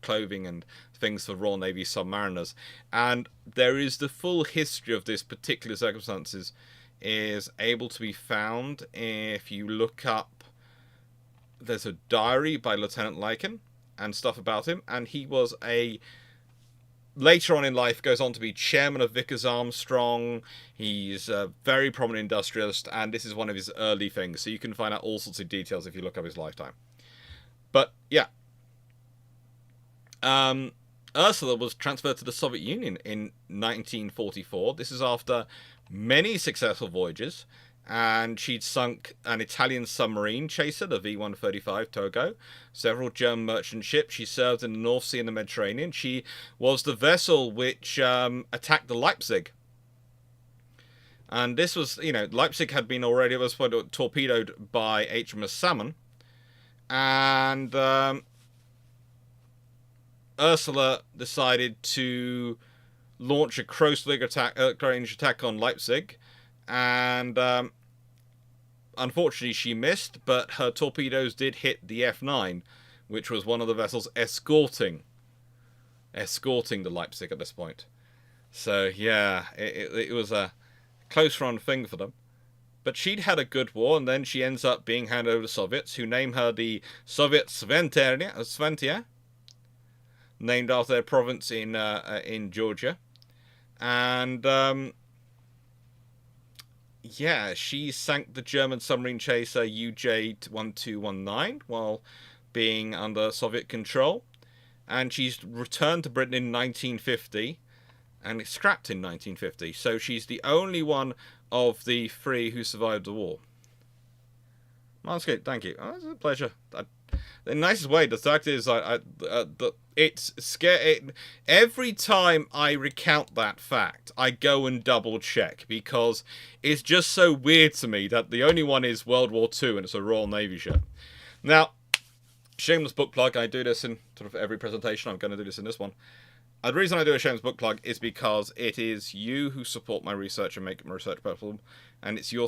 clothing and things for Royal Navy submariners. And there is the full history of this particular circumstances is able to be found if you look up. There's a diary by Lieutenant Larkin, and stuff about him, and he was later on in life goes on to be chairman of Vickers Armstrong. He's a very prominent industrialist, and this is one of his early things, so you can find out all sorts of details if you look up his lifetime. But yeah, Ursula was transferred to the Soviet Union in 1944. This is after many successful voyages, and she'd sunk an Italian submarine chaser, the V-135 Togo, several German merchant ships. She served in the North Sea and the Mediterranean. She was the vessel which attacked the Leipzig. And this was, Leipzig had been already torpedoed by HMS Salmon. And Ursula decided to launch a close-range attack on Leipzig, and unfortunately she missed, but her torpedoes did hit the F9, which was one of the vessels escorting the Leipzig at this point. So yeah, it was a close-run thing for them. But she'd had a good war, and then she ends up being handed over to Soviets, who name her the Soviet Sventia, named after their province in Georgia. And yeah, she sank the German submarine chaser UJ-1219 while being under Soviet control. And she's returned to Britain in 1950 and scrapped in 1950. So she's the only one of the three who survived the war. That's good, thank you. Oh, it's a pleasure. The nicest way, the fact is, it's scary. Every time I recount that fact, I go and double check, because it's just so weird to me that the only one is World War II and it's a Royal Navy ship. Now, shameless book plug, I do this in sort of every presentation. I'm going to do this in this one. The reason I do a shameless book plug is because it is you who support my research and make my research possible, and it's your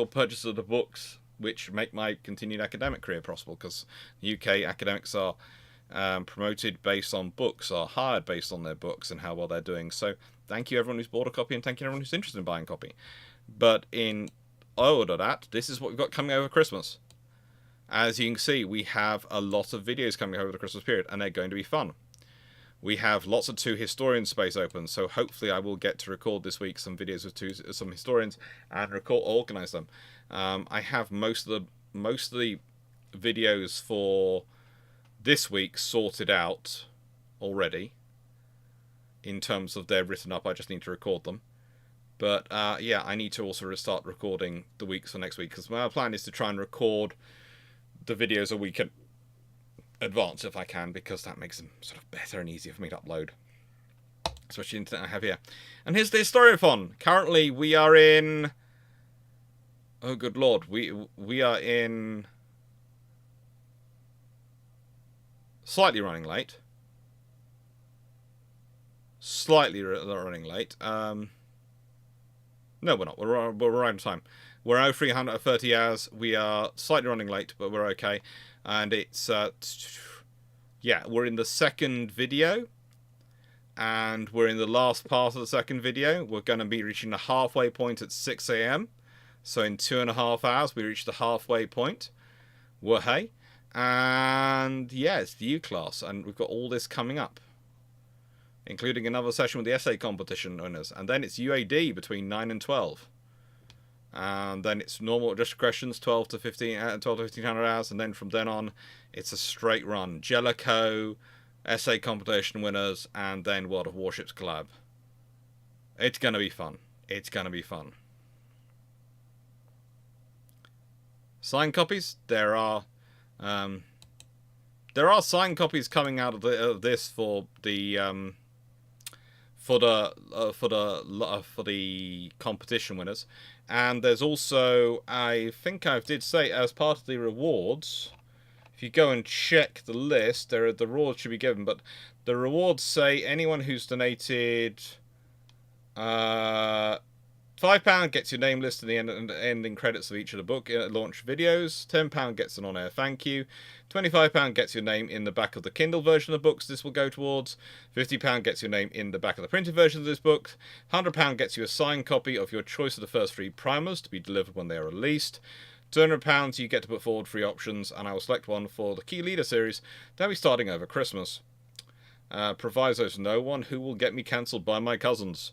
purchase of the books which make my continued academic career possible, because UK academics are promoted based on books, are hired based on their books and how well they're doing. So thank you everyone who's bought a copy, and thank you everyone who's interested in buying a copy. But in order that, this is what we've got coming over Christmas. As you can see, we have a lot of videos coming over the Christmas period, and they're going to be fun. We have lots of 2 historian space open, so hopefully I will get to record this week some videos with some historians and organise them. I have most of the videos for this week sorted out already in terms of they're written up. I just need to record them. But yeah, I need to also start recording the weeks for next week, because my plan is to try and record the videos a week in advance if I can, because that makes them sort of better and easier for me to upload, especially the internet I have here. And here's the Historiophon. Currently we are in, oh good lord, we are in slightly running late. Running late. No, we're not. We're right on time. We're over 330 hours. We are slightly running late, but we're okay. And it's, yeah, we're in the second video. And we're in the last part of the second video. We're going to be reaching the halfway point at 6 AM. So in 2.5 hours, we reach the halfway point. Wahey. And yeah, it's the U class. And we've got all this coming up, including another session with the essay competition winners. And then it's UAD between 9 and 12. And then it's normal just questions, 12 to 1500 hours. And then from then on, it's a straight run. Jellicoe, essay competition winners, and then World of Warships Colab. It's going to be fun. It's going to be fun. Signed copies? There are signed copies coming out of this for the competition winners, and there's also, I think I did say, as part of the rewards, if you go and check the list, the rewards should be given, but the rewards say anyone who's donated £5 gets your name listed in the ending credits of each of the book launch videos. £10 gets an on-air thank you. £25 gets your name in the back of the Kindle version of the books this will go towards. £50 gets your name in the back of the printed version of this book. £100 gets you a signed copy of your choice of the first 3 primers to be delivered when they are released. £200, you get to put forward 3 options, and I will select one for the Key Leader series that will be starting over Christmas. Provisos: no one who will get me cancelled by my cousins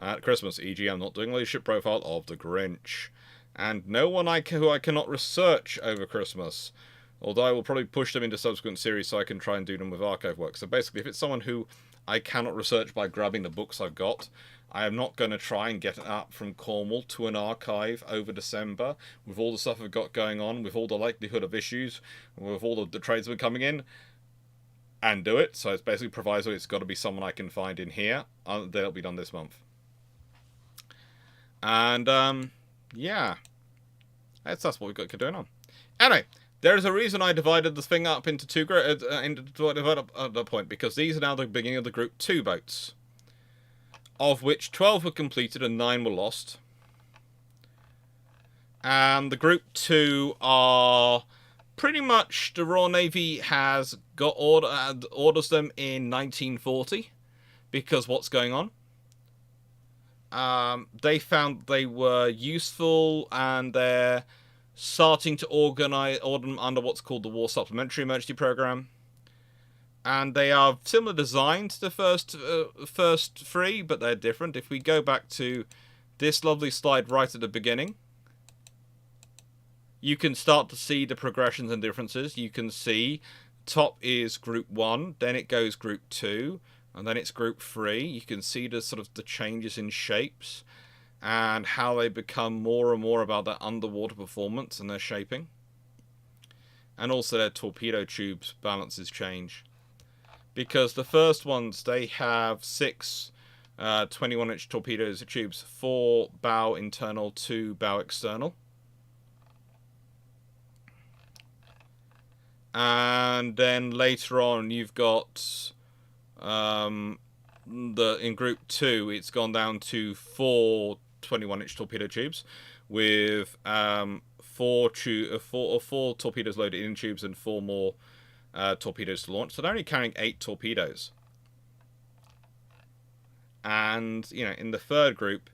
at Christmas, e.g. I'm not doing a leadership profile of the Grinch. And no one who I cannot research over Christmas, although I will probably push them into subsequent series so I can try and do them with archive work. So basically, if it's someone who I cannot research by grabbing the books I've got, I am not going to try and get it up from Cornwall to an archive over December, with all the stuff I've got going on, with all the likelihood of issues, with all the tradesmen coming in, and do it. So it's basically proviso, it's got to be someone I can find in here. They'll be done this month. And, yeah. That's what we've got going on. Anyway, there is a reason I divided the thing up into two at the point, because these are now the beginning of the Group 2 boats, of which 12 were completed and 9 were lost. And the Group 2 are pretty much, the Royal Navy has got orders them in 1940, because what's going on? They found they were useful, and they're starting to order them under what's called the War Supplementary Emergency Program. And they are similar design to the first 3, but they're different. If we go back to this lovely slide right at the beginning, you can start to see the progressions and differences. You can see top is Group 1, then it goes Group 2, and then it's Group 3. You can see the sort of the changes in shapes and how they become more and more about their underwater performance and their shaping. And also their torpedo tubes balances change. Because the first ones, they have 6 21-inch torpedoes tubes, 4 bow internal, 2 bow external. And then later on, you've got in Group 2, it's gone down to 4 21-inch torpedo tubes with 4 torpedoes loaded in tubes and 4 more torpedoes to launch. So they're only carrying 8 torpedoes. And you know, in the third group,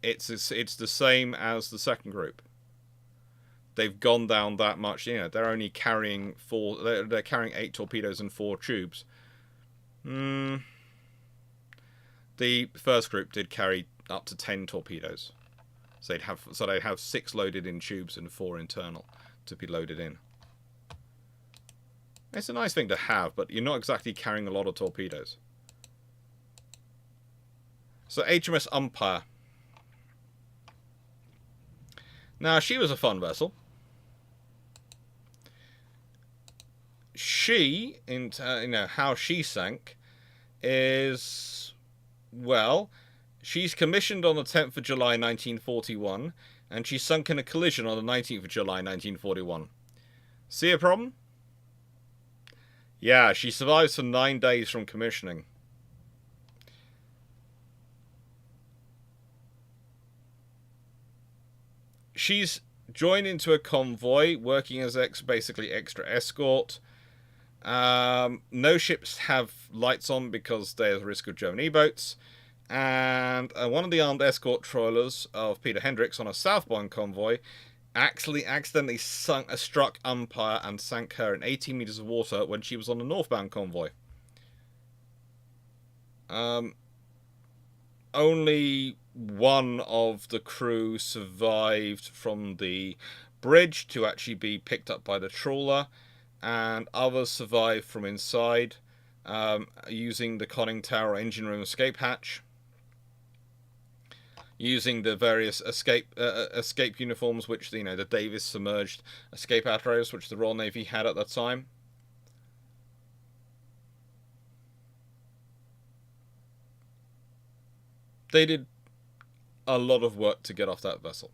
it's the same as the second group. They've gone down that much. You know, they're only carrying 4. They're carrying 8 torpedoes and 4 tubes. The first group did carry up to 10 torpedoes. So they'd have 6 loaded in tubes and 4 internal to be loaded in. It's a nice thing to have, but you're not exactly carrying a lot of torpedoes. So HMS Umpire. Now, she was a fun vessel. She, how she sank is, well, she's commissioned on the 10th of July 1941, and she sunk in a collision on the 19th of July 1941. See a problem? Yeah, she survives for 9 days from commissioning. She's joined into a convoy, working as basically extra escort. No ships have lights on because there's a risk of German E-boats. And one of the armed escort trawlers of Peter Hendricks on a southbound convoy accidentally struck Umpire and sank her in 18 meters of water when she was on a northbound convoy. Only one of the crew survived from the bridge to actually be picked up by the trawler, and others survived from inside using the conning tower engine room escape hatch, using the various escape uniforms, which the Davis submerged escape apparatus, which the Royal Navy had at that time. They did a lot of work to get off that vessel.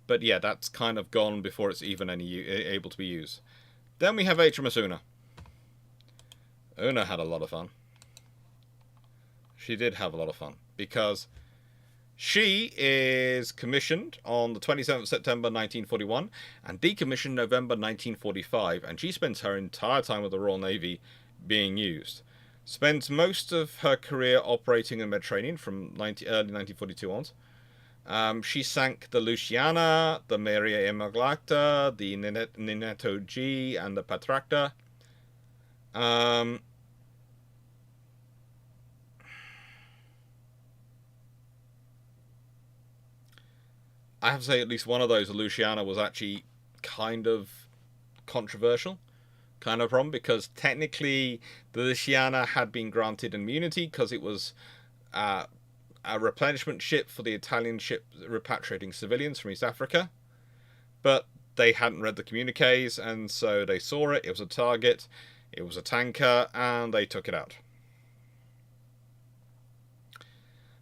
But yeah, that's kind of gone before it's even able to be used. Then we have HMS Una. Una had a lot of fun. She did have a lot of fun, because she is commissioned on the 27th of September 1941 and decommissioned November 1945, and she spends her entire time with the Royal Navy being used. Spends most of her career operating in the Mediterranean from early 1942 on. She sank the Luciana, the Maria Immaculata, the Nineto G, and the Patracta. I have to say at least one of those, the Luciana, was actually kind of controversial. Kind of problem, because technically the Luciana had been granted immunity because it was a replenishment ship for the Italian ship repatriating civilians from East Africa. But they hadn't read the communiques, and so they saw it. It was a target. It was a tanker, and they took it out.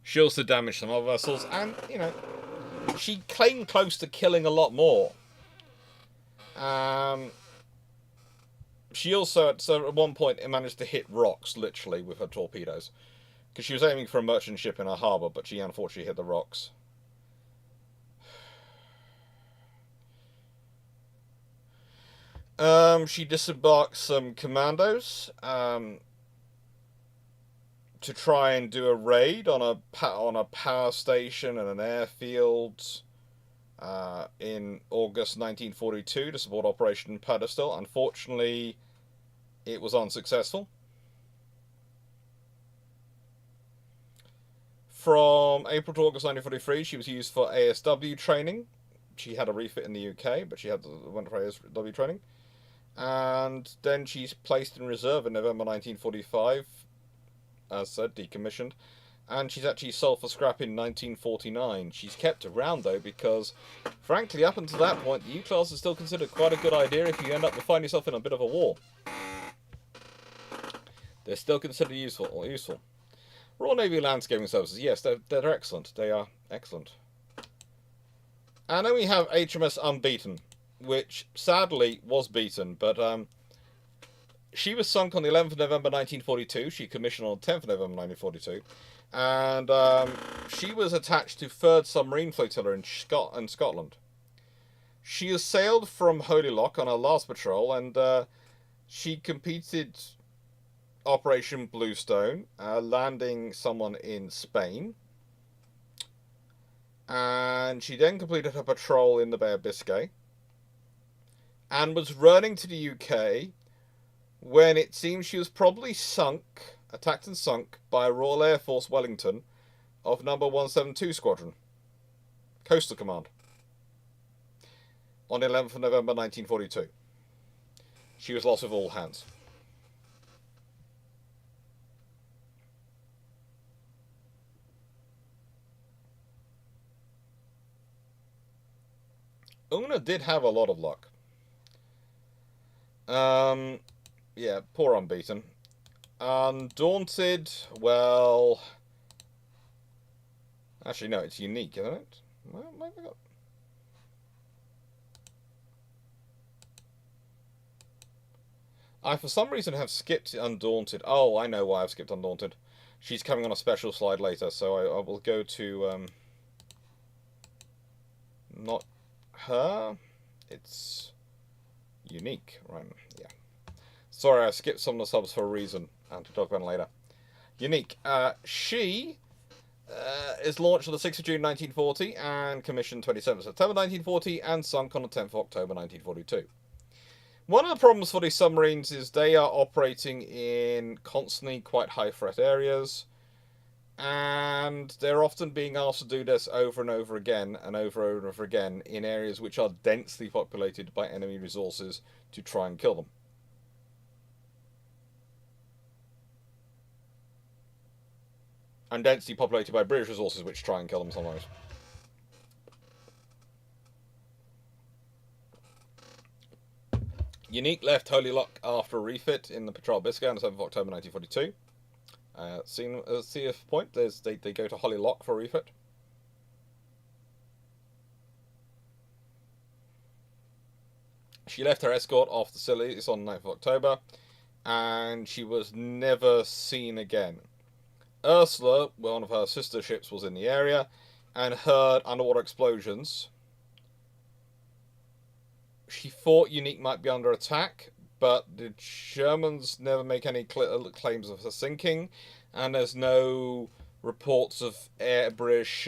She also damaged some other vessels, and, you know, she came close to killing a lot more. She also, at one point, managed to hit rocks, literally, with her torpedoes. Because she was aiming for a merchant ship in a harbour, but she unfortunately hit the rocks. She disembarked some commandos to try and do a raid on a power station and an airfield in August 1942 to support Operation Pedestal. Unfortunately, it was unsuccessful. From April to August 1943, she was used for ASW training. She had a refit in the UK, but she went for ASW training. And then she's placed in reserve in November 1945, as said, decommissioned. And she's actually sold for scrap in 1949. She's kept around, though, because, frankly, up until that point, the U-class is still considered quite a good idea if you end up finding yourself in a bit of a war. They're still considered useful. Royal Navy Landscaping Services, yes, they're excellent. They are excellent. And then we have HMS Unbeaten, which sadly was beaten, but she was sunk on the 11th of November 1942. She commissioned on the 10th of November 1942. And she was attached to 3rd Submarine Flotilla in Scotland. She has sailed from Holy Loch on her last patrol, and she competed Operation Bluestone, landing someone in Spain. And she then completed her patrol in the Bay of Biscay, and was running to the UK when it seems she was probably attacked and sunk by a Royal Air Force Wellington of number 172 Squadron, Coastal Command, on the 11th of November 1942. She was lost with all hands. Una did have a lot of luck. Yeah, poor Unbeaten. Undaunted, well... Actually, no, it's unique, isn't it? I, for some reason, have skipped Undaunted. Oh, I know why I've skipped Undaunted. She's coming on a special slide later, so I will go to... not her. It's unique, right? Yeah. Sorry, I skipped some of the subs for a reason, and to talk about it later. Unique. She is launched on the 6th of June 1940 and commissioned 27th September 1940 and sunk on the 10th of October 1942. One of the problems for these submarines is they are operating in constantly quite high threat areas, and they're often being asked to do this over and over again and over again in areas which are densely populated by enemy resources to try and kill them. And densely populated by British resources which try and kill them sometimes. Unique left Holy Loch after a refit in the Patrol Biscay on the 7th of October 1942. CF point, they go to Holy Loch for a refit. She left her escort off the Scillies on the 9th of October, and she was never seen again. Ursula, one of her sister ships, was in the area and heard underwater explosions. She thought Unique might be under attack, but the Germans never make any claims of her sinking, and there's no reports of British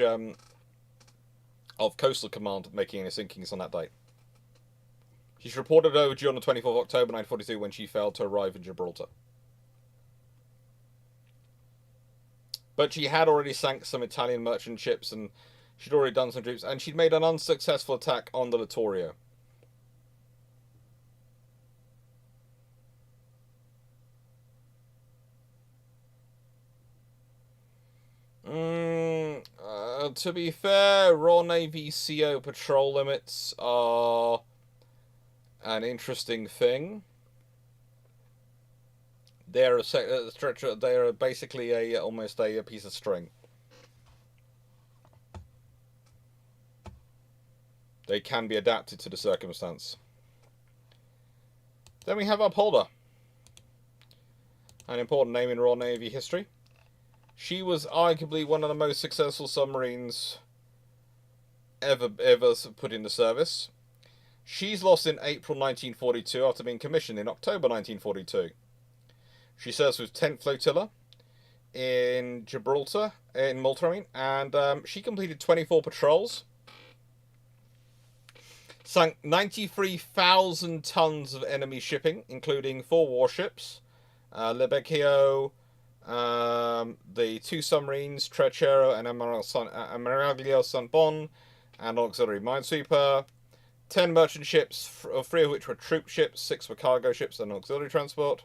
of Coastal Command making any sinkings on that date. She's reported overdue on the 24th of October 1942 when she failed to arrive in Gibraltar. But she had already sank some Italian merchant ships, and she'd already done some troops, and she'd made an unsuccessful attack on the Littorio. To be fair, Royal Navy CO patrol limits are an interesting thing. They're they're basically almost a piece of string. They can be adapted to the circumstance. Then we have Upholder, an important name in Royal Navy history. She was arguably one of the most successful submarines ever put into service. She's lost in April 1942 after being commissioned in October 1942. She serves with 10th Flotilla in Gibraltar, in Malta, and she completed 24 patrols. Sank 93,000 tons of enemy shipping, including 4 warships, Lebecchio, the 2 submarines, Trecero and Amiraglio San Bon, and auxiliary minesweeper, 10 merchant ships, 3 of which were troop ships, 6 were cargo ships and auxiliary transport,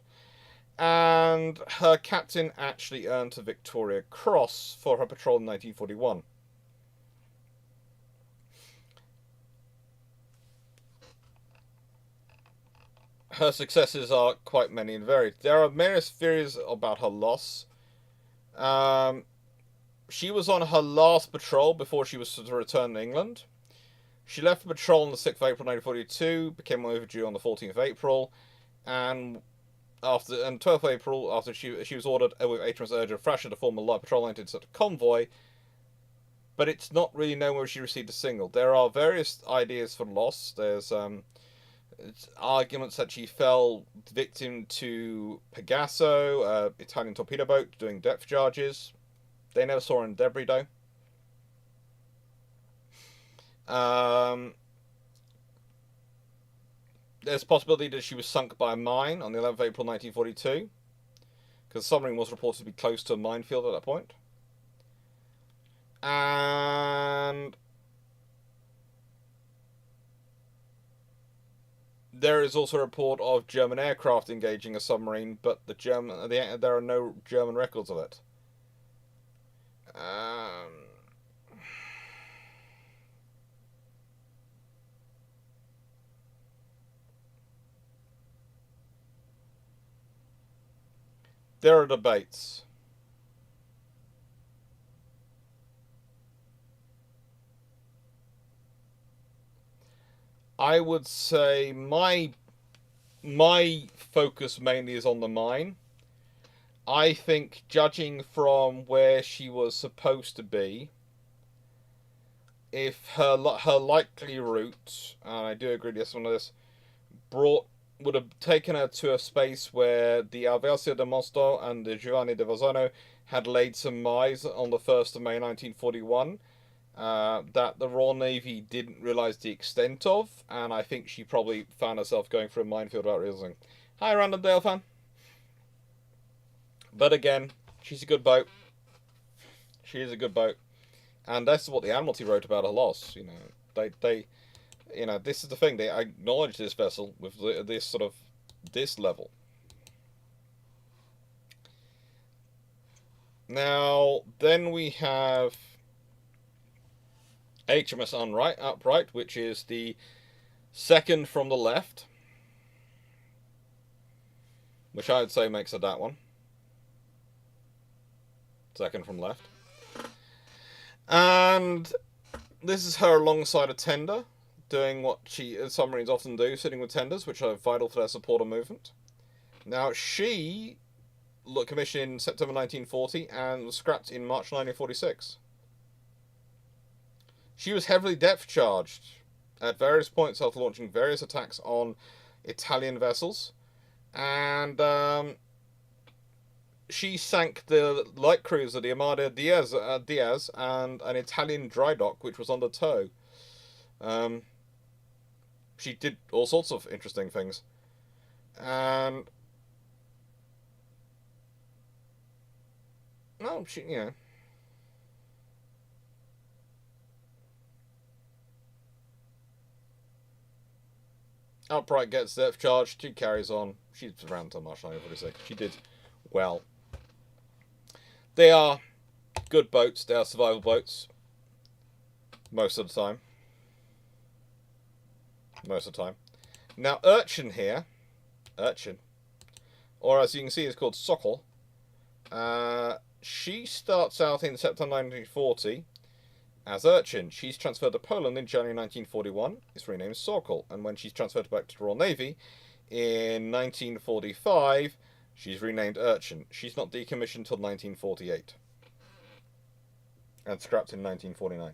and her captain actually earned a Victoria Cross for her patrol in 1941. Her successes are quite many and varied. There are various theories about her loss. She was on her last patrol before she was to return to England. She left the patrol on the 6th of April 1942, became overdue on the 14th of April, and 12th of April, after she was ordered with HMS Urgent Thrasher to form a light patrol line to intercept a convoy, but it's not really known where she received a signal. There are various ideas for loss. There's arguments that she fell victim to Pegaso, Italian torpedo boat, doing depth charges. They never saw her in debris, though. There's a possibility that she was sunk by a mine on the 11th of April 1942, because the submarine was reported to be close to a minefield at that point. And there is also a report of German aircraft engaging a submarine, but there are no German records of it. There are debates. I would say my focus mainly is on the mine. I think, judging from where she was supposed to be, if her likely route, and I do agree with some of this, would have taken her to a space where the Alvercio de Mosto and the Giovanni de Vazzano had laid some mines on the 1st of May 1941, that the Royal Navy didn't realise the extent of, and I think she probably found herself going through a minefield without realising. Hi, Random Dale fan. But again, she's a good boat. She is a good boat. And that's what the Admiralty wrote about her loss. You know, they you know, this is the thing. They acknowledge this vessel with this level. Now, then we have HMS Upright, which is the second from the left, which I would say makes it that one. Second from left. And this is her alongside a tender, doing what submarines often do, sitting with tenders, which are vital for their supporter movement. Now, she commissioned in September 1940 and was scrapped in March 1946. She was heavily depth charged at various points after launching various attacks on Italian vessels, and she sank the light cruiser, the Armada Diaz, and an Italian dry dock, which was on the tow. She did all sorts of interesting things. And... No, she, you know... Upright gets depth charge. She carries on. She's around so much, I would say. She did well. They are good boats. They are survival boats. Most of the time. Most of the time. Now, Urchin here. Urchin. Or as you can see, it's called Sokol. She starts out in September 1940 as Urchin. She's transferred to Poland in January 1941. It's renamed Sokol. And when she's transferred back to the Royal Navy in 1945, she's renamed Urchin. She's not decommissioned until 1948. And scrapped in 1949.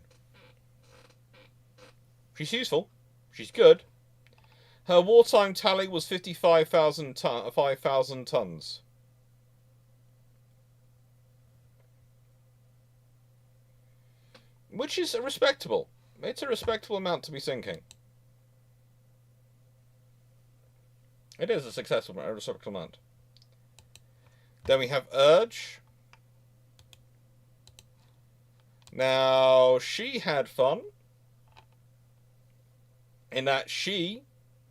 She's useful. She's good. Her wartime tally was 55,000 tons. Which is respectable. It's a respectable amount to be sinking. It is a respectable amount. Then we have Urge. Now, she had fun. In that she,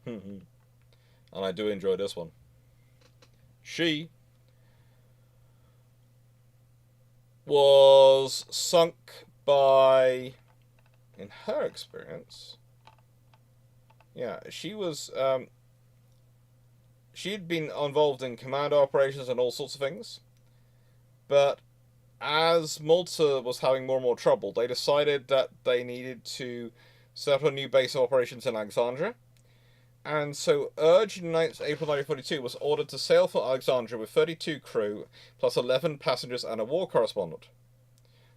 and I do enjoy this one, she was sunk by, in her experience, yeah, she was, she'd been involved in commando operations and all sorts of things, but as Malta was having more and more trouble, they decided that they needed to set up a new base of operations in Alexandria, and so Urge in April 1942 was ordered to sail for Alexandria with 32 crew, plus 11 passengers and a war correspondent.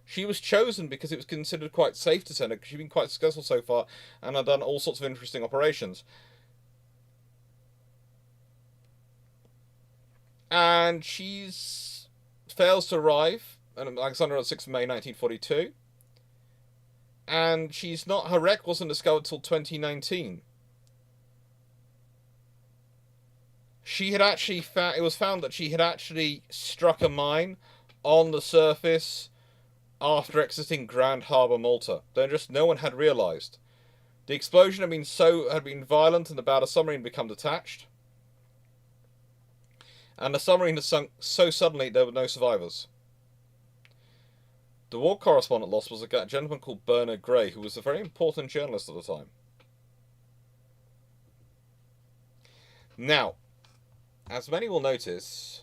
She was chosen because it was considered quite safe to send her, because she'd been quite successful so far, and had done all sorts of interesting operations. And she's fails to arrive at Alexandria on 6th of May 1942. And her wreck wasn't discovered until 2019. She had actually it was found that she had actually struck a mine on the surface after exiting Grand Harbour, Malta. No one had realised. The explosion had been violent and about a submarine had become detached. And the submarine had sunk so suddenly there were no survivors. The war correspondent lost was a gentleman called Bernard Gray, who was a very important journalist at the time. Now, as many will notice...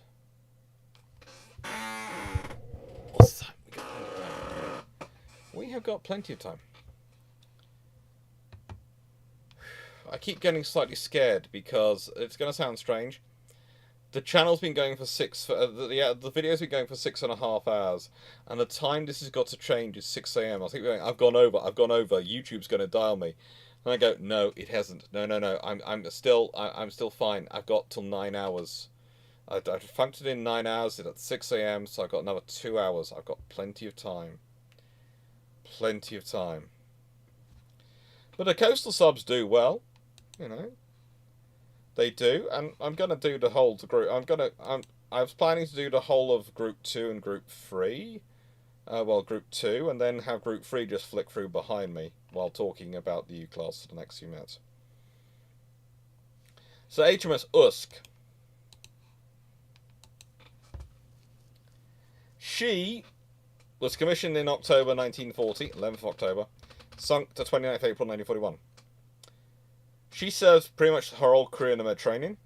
What's that? We have got plenty of time. I keep getting slightly scared because it's going to sound strange. The channel's been going for the video's been going for 6.5 hours, and the time this has got to change is 6 AM. I think I've gone over. YouTube's going to dial me, and I go, no, it hasn't. No. I'm still fine. I've got till 9 hours. I've factored in 9 hours. It's at 6 AM, so I've got another 2 hours. I've got plenty of time. Plenty of time. But the coastal subs do well, you know. They do, and I'm gonna do the whole group. I was planning to do the whole of Group 2 and Group 3. Group 2, and then have Group 3 just flick through behind me while talking about the U-Class for the next few minutes. So HMS Usk. She was commissioned in October 1940, 11th of October, sunk to 29th April 1941. She served pretty much her whole career in the Mediterranean.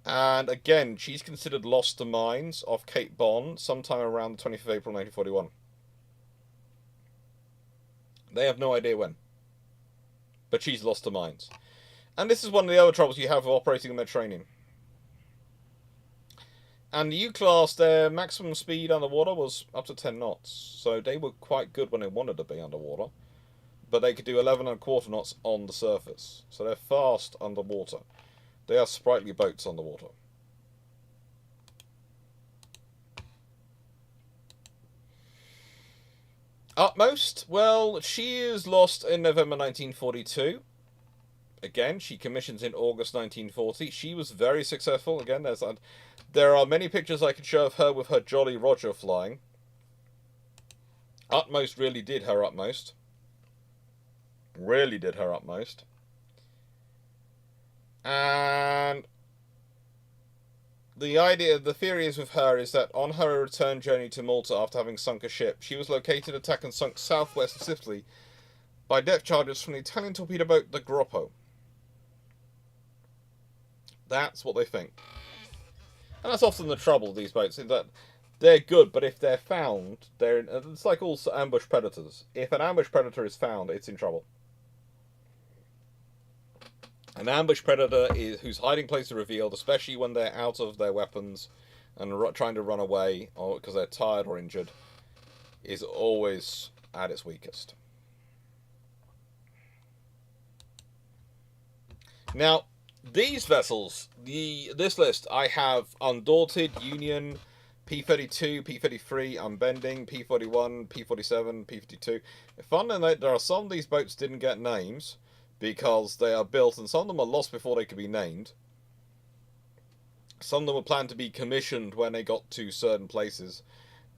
And again, she's considered lost to mines off Cape Bon sometime around the 25th of April 1941. They have no idea when. But she's lost to mines. And this is one of the other troubles you have of operating in the Mediterranean. And the U-Class, their maximum speed underwater was up to 10 knots. So they were quite good when they wanted to be underwater. But they could do 11.25 knots on the surface. So they're fast underwater. They are sprightly boats underwater. Utmost, well, she is lost in November 1942. Again, she commissions in August 1940. She was very successful. Again, there are many pictures I could show of her with her Jolly Roger flying. Utmost really did her utmost. Really did her utmost. And the theory is with her is that on her return journey to Malta after having sunk a ship, she was located, attacked and sunk southwest of Sicily by depth charges from the Italian torpedo boat the Groppo. That's what they think. And that's often the trouble with these boats, is that they're good, but if they're found, it's like all ambush predators. If an ambush predator is found, it's in trouble. An ambush predator whose hiding place is revealed, especially when they're out of their weapons and trying to run away, or because they're tired or injured, is always at its weakest. Now, these vessels, this list, I have Undaunted, Union, P-32, P-33, Unbending, P-41, P-47, P-52. Fun to note, there are some of these boats didn't get names because they are built, and some of them are lost before they could be named. Some of them were planned to be commissioned when they got to certain places,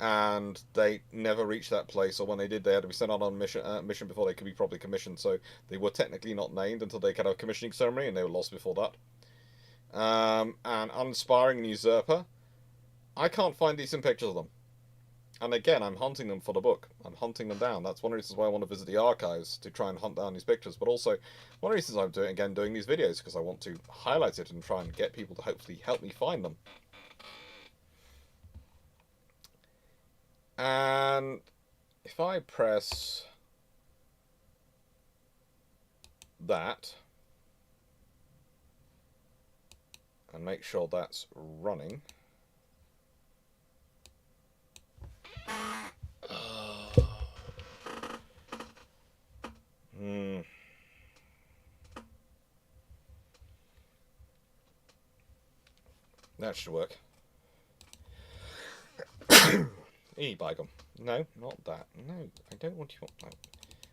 and they never reached that place, or when they did, they had to be sent out on mission before they could be properly commissioned, so they were technically not named until they could have a commissioning ceremony, and they were lost before that. And Uninspiring and Usurper, I can't find decent pictures of them. And again, I'm hunting them for the book. I'm hunting them down. That's one of the reasons why I want to visit the archives, to try and hunt down these pictures. But also, one of the reasons I'm doing these videos, because I want to highlight it and try and get people to hopefully help me find them. And if I press that and make sure that's running. That should work. Bygone. No, not that. No, I don't want you. No.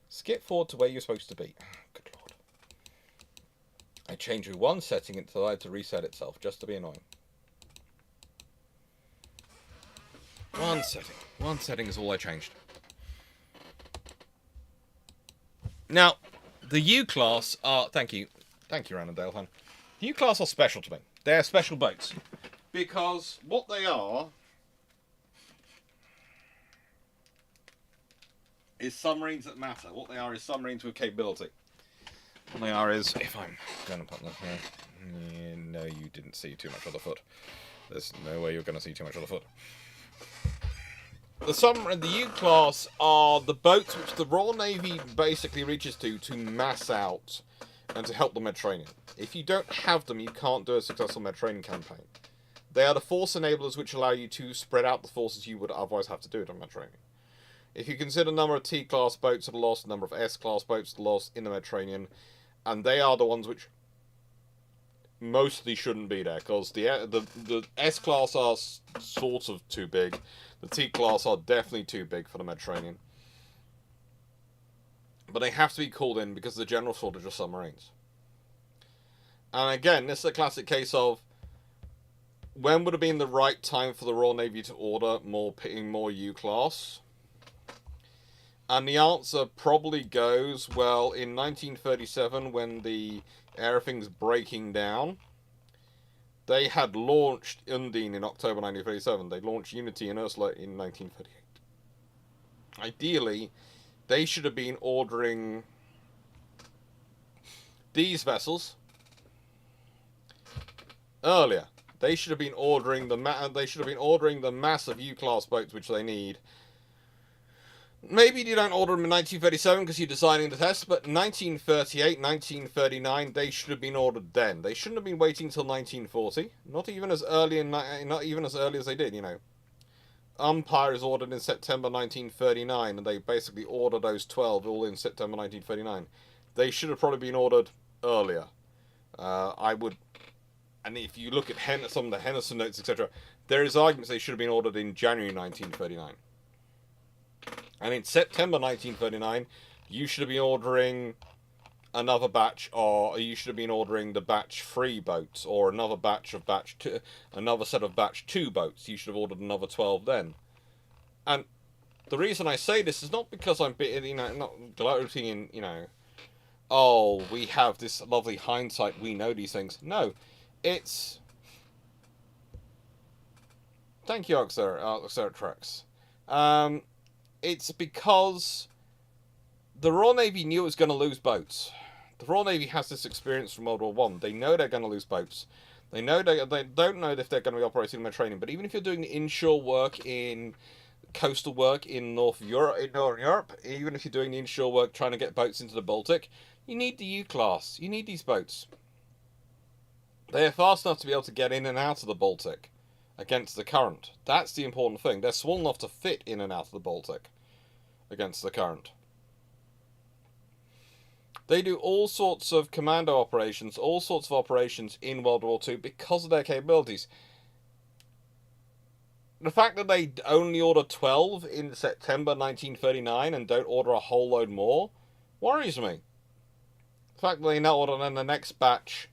Skip forward to where you're supposed to be. Good lord. I changed one setting until I had to reset itself, just to be annoying. One setting. One setting is all I changed. Now, the U-class are... Thank you, Rannondale fan. The U-class are special to me. They're special boats. Because what they are... is submarines that matter. What they are is submarines with capability. What they are is... If I'm going to put them here... No, you didn't see too much of the foot. There's no way you're going to see too much of the foot. The U-class are the boats which the Royal Navy basically reaches to mass out and to help the Mediterranean. If you don't have them, you can't do a successful Mediterranean campaign. They are the force enablers which allow you to spread out the forces you would otherwise have to do it on Mediterranean. If you consider the number of T-class boats that are lost, the number of S-class boats that are lost in the Mediterranean, and they are the ones which mostly shouldn't be there, because the S-class are sort of too big. The T-class are definitely too big for the Mediterranean. But they have to be called in because of the general shortage of submarines. And again, this is a classic case of when would have been the right time for the Royal Navy to order more U-class? And the answer probably goes, well, in 1937, when everything's breaking down, they had launched Undine in October 1937. They launched Unity and Ursula in 1938. Ideally, they should have been ordering these vessels earlier. They should have been ordering the massive U-class boats which they need. Maybe you don't order them in 1937 because you're designing the test, but 1938, 1939, they should have been ordered then. They shouldn't have been waiting until 1940. Not even as early as they did, you know. Umpire is ordered in September 1939, and they basically order those 12 all in September 1939. They should have probably been ordered earlier. And if you look at some of the Henderson notes, etc., there is arguments they should have been ordered in January 1939. And in September 1939, you should have been ordering another batch, or you should have been ordering the batch 3 boats, or another batch of batch 2, another set of batch 2 boats. You should have ordered another 12 then. And the reason I say this is not because I'm, not gloating in, oh, we have this lovely hindsight, we know these things. No, it's... Thank you, Oxertrax. It's because the Royal Navy knew it was going to lose boats. The Royal Navy has this experience from World War One. They know they're going to lose boats. They know they don't know if they're going to be operating in their training. But even if you're doing inshore work in coastal work in Northern Europe, even if you're doing the inshore work trying to get boats into the Baltic, you need the U-class. You need these boats. They are fast enough to be able to get in and out of the Baltic against the current. That's the important thing. They're small enough to fit in and out of the Baltic against the current. They do all sorts of commando operations, all sorts of operations in World War II because of their capabilities. The fact that they only order 12 in September 1939 and don't order a whole load more worries me. The fact that they now order then the next batch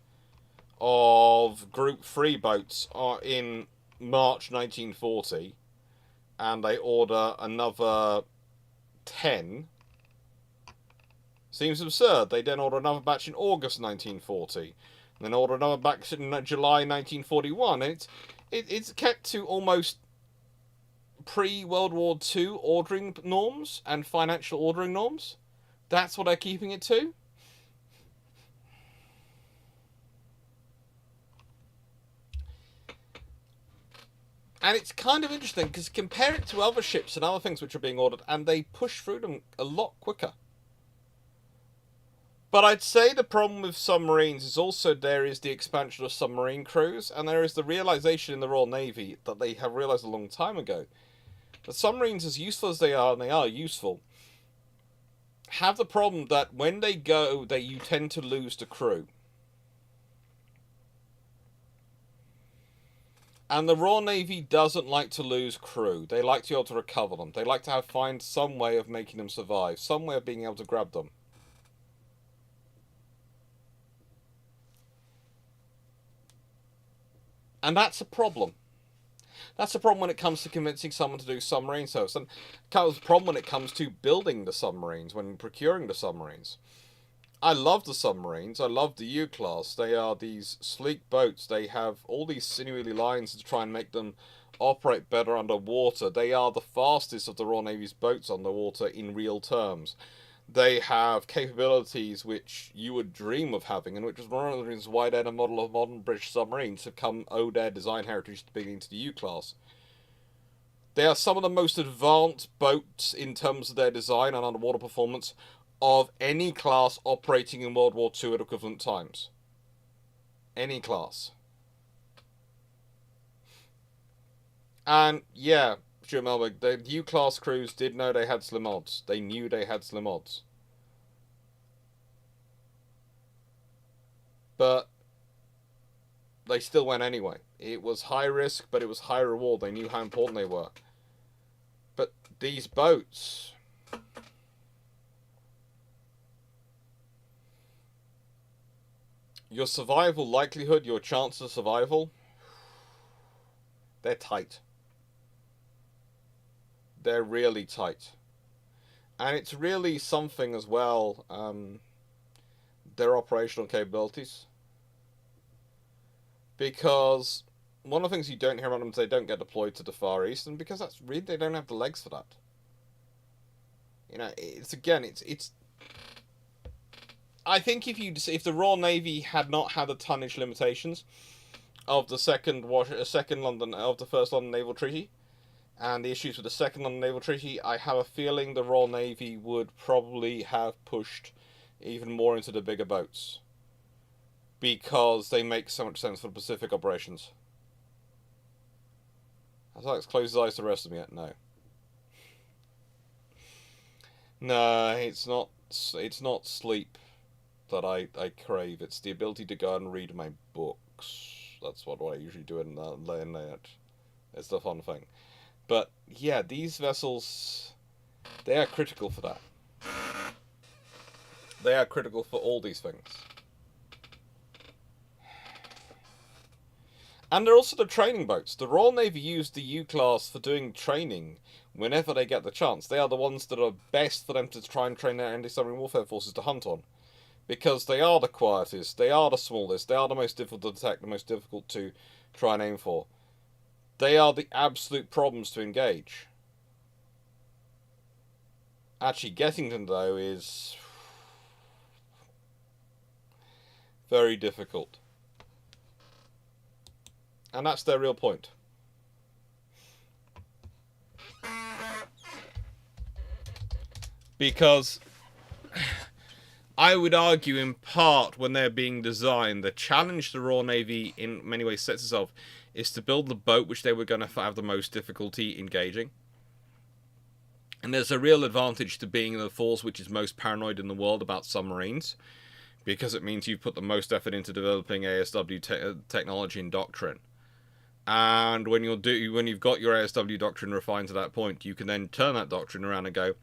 of Group 3 boats are in March 1940 and they order another 10 seems absurd. They then order another batch in August 1940 and then order another batch in July 1941, and it's kept to almost pre-World War II ordering norms and financial ordering norms. That's what they're keeping it to. And it's kind of interesting because compare it to other ships and other things which are being ordered, and they push through them a lot quicker. But I'd say the problem with submarines is also there is the expansion of submarine crews, and there is the realization in the Royal Navy that they have realized a long time ago that submarines, as useful as they are, and they are useful, have the problem that when they go, you tend to lose the crew. And the Royal Navy doesn't like to lose crew. They like to be able to recover them. They like to find some way of making them survive, some way of being able to grab them. And that's a problem. That's a problem when it comes to convincing someone to do submarine service. And it's a problem when it comes to building the submarines, when procuring the submarines. I love the submarines. I love the U-class. They are these sleek boats. They have all these sinewy lines to try and make them operate better underwater. They are the fastest of the Royal Navy's boats underwater in real terms. They have capabilities which you would dream of having, and which is one of the reasons why they're the model of modern British submarines have owed their design heritage to beginning to the U-class. They are some of the most advanced boats in terms of their design and underwater performance of any class operating in World War II at equivalent times. Any class. And yeah, Stuart Melberg, the U-class crews did know they had slim odds. They knew they had slim odds. But they still went anyway. It was high risk, but it was high reward. They knew how important they were. But these boats... your survival likelihood, your chance of survival, they're tight. They're really tight. And it's really something as well, their operational capabilities. Because one of the things you don't hear about them is they don't get deployed to the Far East, and because that's really, they don't have the legs for that. You know, it's I think if the Royal Navy had not had the tonnage limitations of the first London Naval Treaty, and the issues with the second London Naval Treaty, I have a feeling the Royal Navy would probably have pushed even more into the bigger boats, because they make so much sense for the Pacific operations. Has Alex closed his eyes to the rest of me yet? No. No, it's not sleep that I crave. It's the ability to go and read my books. That's what I usually do in that. It's the fun thing. But yeah, these vessels, They are critical for that. They are critical for all these things. And they're also the training boats. The Royal Navy use the U-class for doing training whenever they get the chance. They are the ones that are best for them to try and train their anti-submarine warfare forces to hunt on. Because they are the quietest, they are the smallest, they are the most difficult to detect, the most difficult to try and aim for. They are the absolute problems to engage. Actually getting them, though, is very difficult. And that's their real point. Because I would argue, in part, when they're being designed, the challenge the Royal Navy in many ways sets itself is to build the boat which they were going to have the most difficulty engaging. And there's a real advantage to being the force which is most paranoid in the world about submarines, because it means you've put the most effort into developing ASW technology and doctrine. And when you've got your ASW doctrine refined to that point, you can then turn that doctrine around and go,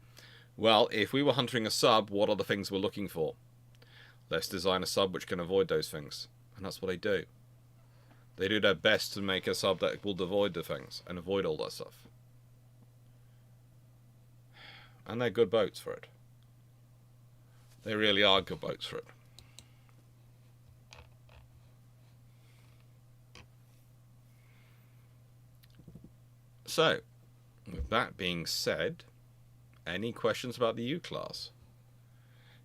well, if we were hunting a sub, what are the things we're looking for? Let's design a sub which can avoid those things. And that's what they do. They do their best to make a sub that will avoid the things and avoid all that stuff. And they're good boats for it. They really are good boats for it. So, with that being said, any questions about the U-class?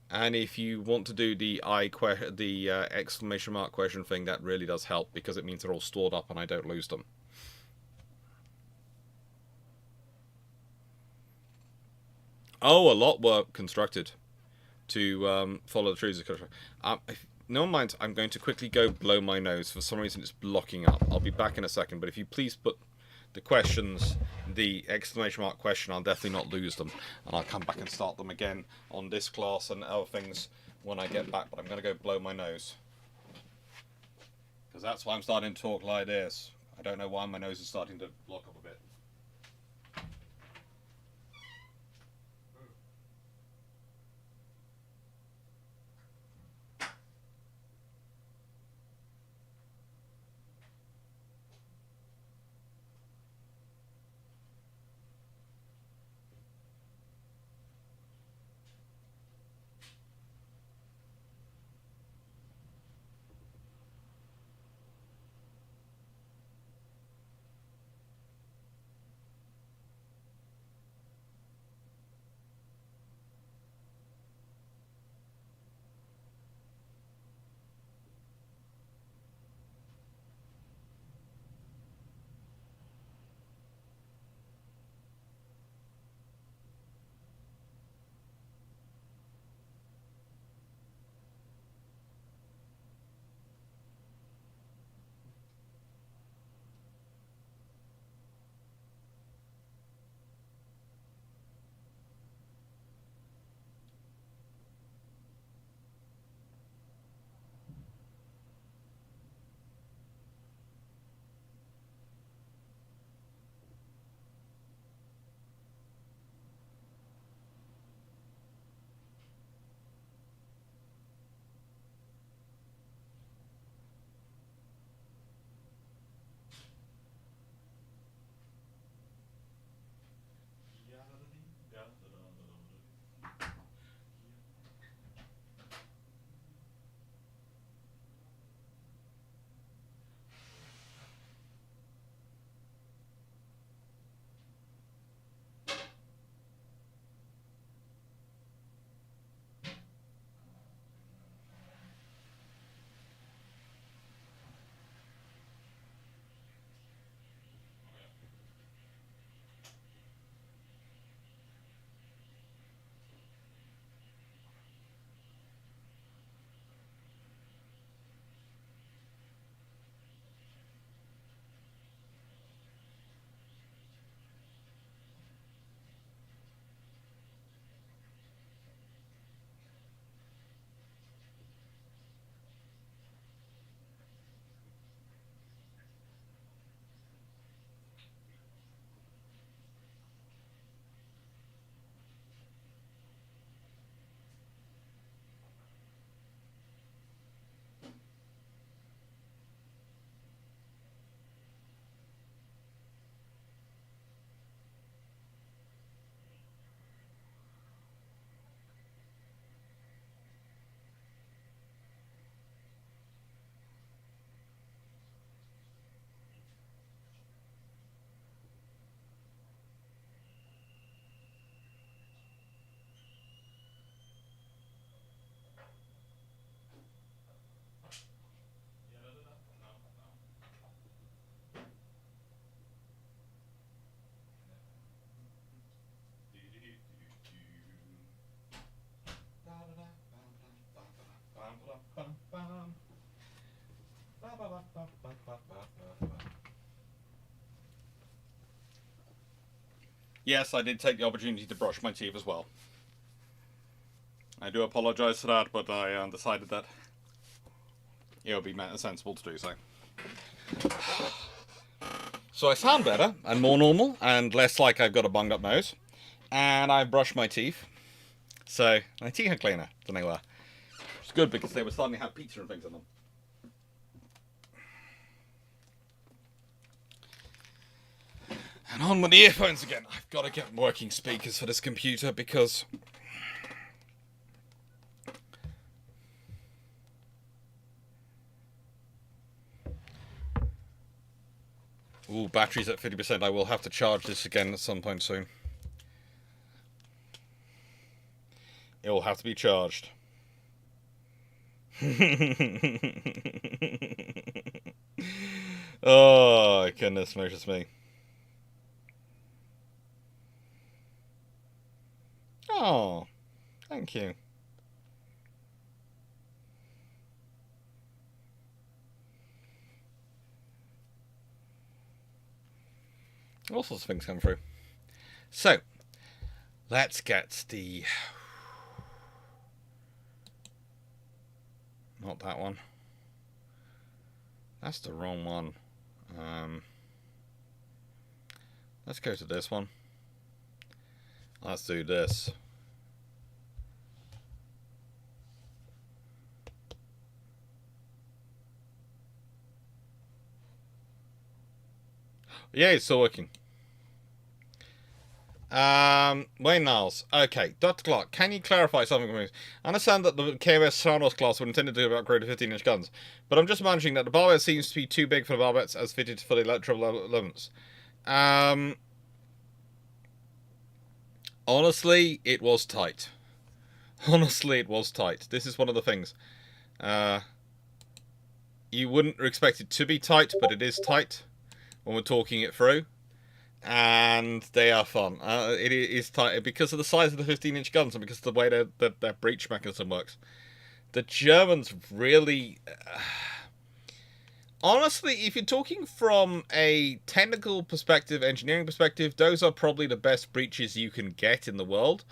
And if you want to do the exclamation mark question thing, that really does help, because it means they're all stored up and I don't lose them. Oh, a lot were constructed to follow the trees of construction. If no one minds, I'm going to quickly go blow my nose. For some reason it's blocking up. I'll be back in a second, but if you please put the questions, the exclamation mark question, I'll definitely not lose them. And I'll come back and start them again on this class and other things when I get back. But I'm going to go blow my nose, because that's why I'm starting to talk like this. I don't know why my nose is starting to block up a bit. yes, I did take the opportunity to brush my teeth as well. I do apologise for that, but I decided that it would be sensible to do so. So I sound better and more normal and less like I've got a bunged up nose. And I brushed my teeth. So my teeth are cleaner than they were. It's good because they were starting to have pizza and things in them. And on with the earphones again. I've got to get working speakers for this computer because... Ooh, battery's at 50%. I will have to charge this again at some point soon. It will have to be charged. Oh, goodness gracious me. Oh, thank you. All sorts of things come through. So, let's get the... Not that one. That's the wrong one. Let's go to this one. Let's do this. Yeah, it's still working. Wayne Niles. Okay, Dr. Clarke, can you clarify something for me? I understand that the KOS Sarnos class were intended to upgrade to 15-inch guns, but I'm just imagining that the barbette seems to be too big for the barbettes as fitted for the electrical elements. Honestly, it was tight. Honestly, it was tight. This is one of the things. You wouldn't expect it to be tight, but it is tight when we're talking it through. And they are fun. It is tight because of the size of the 15-inch guns and because of the way their breach mechanism works. The Germans really... honestly, if you're talking from a technical perspective, engineering perspective, those are probably the best breaches you can get in the world.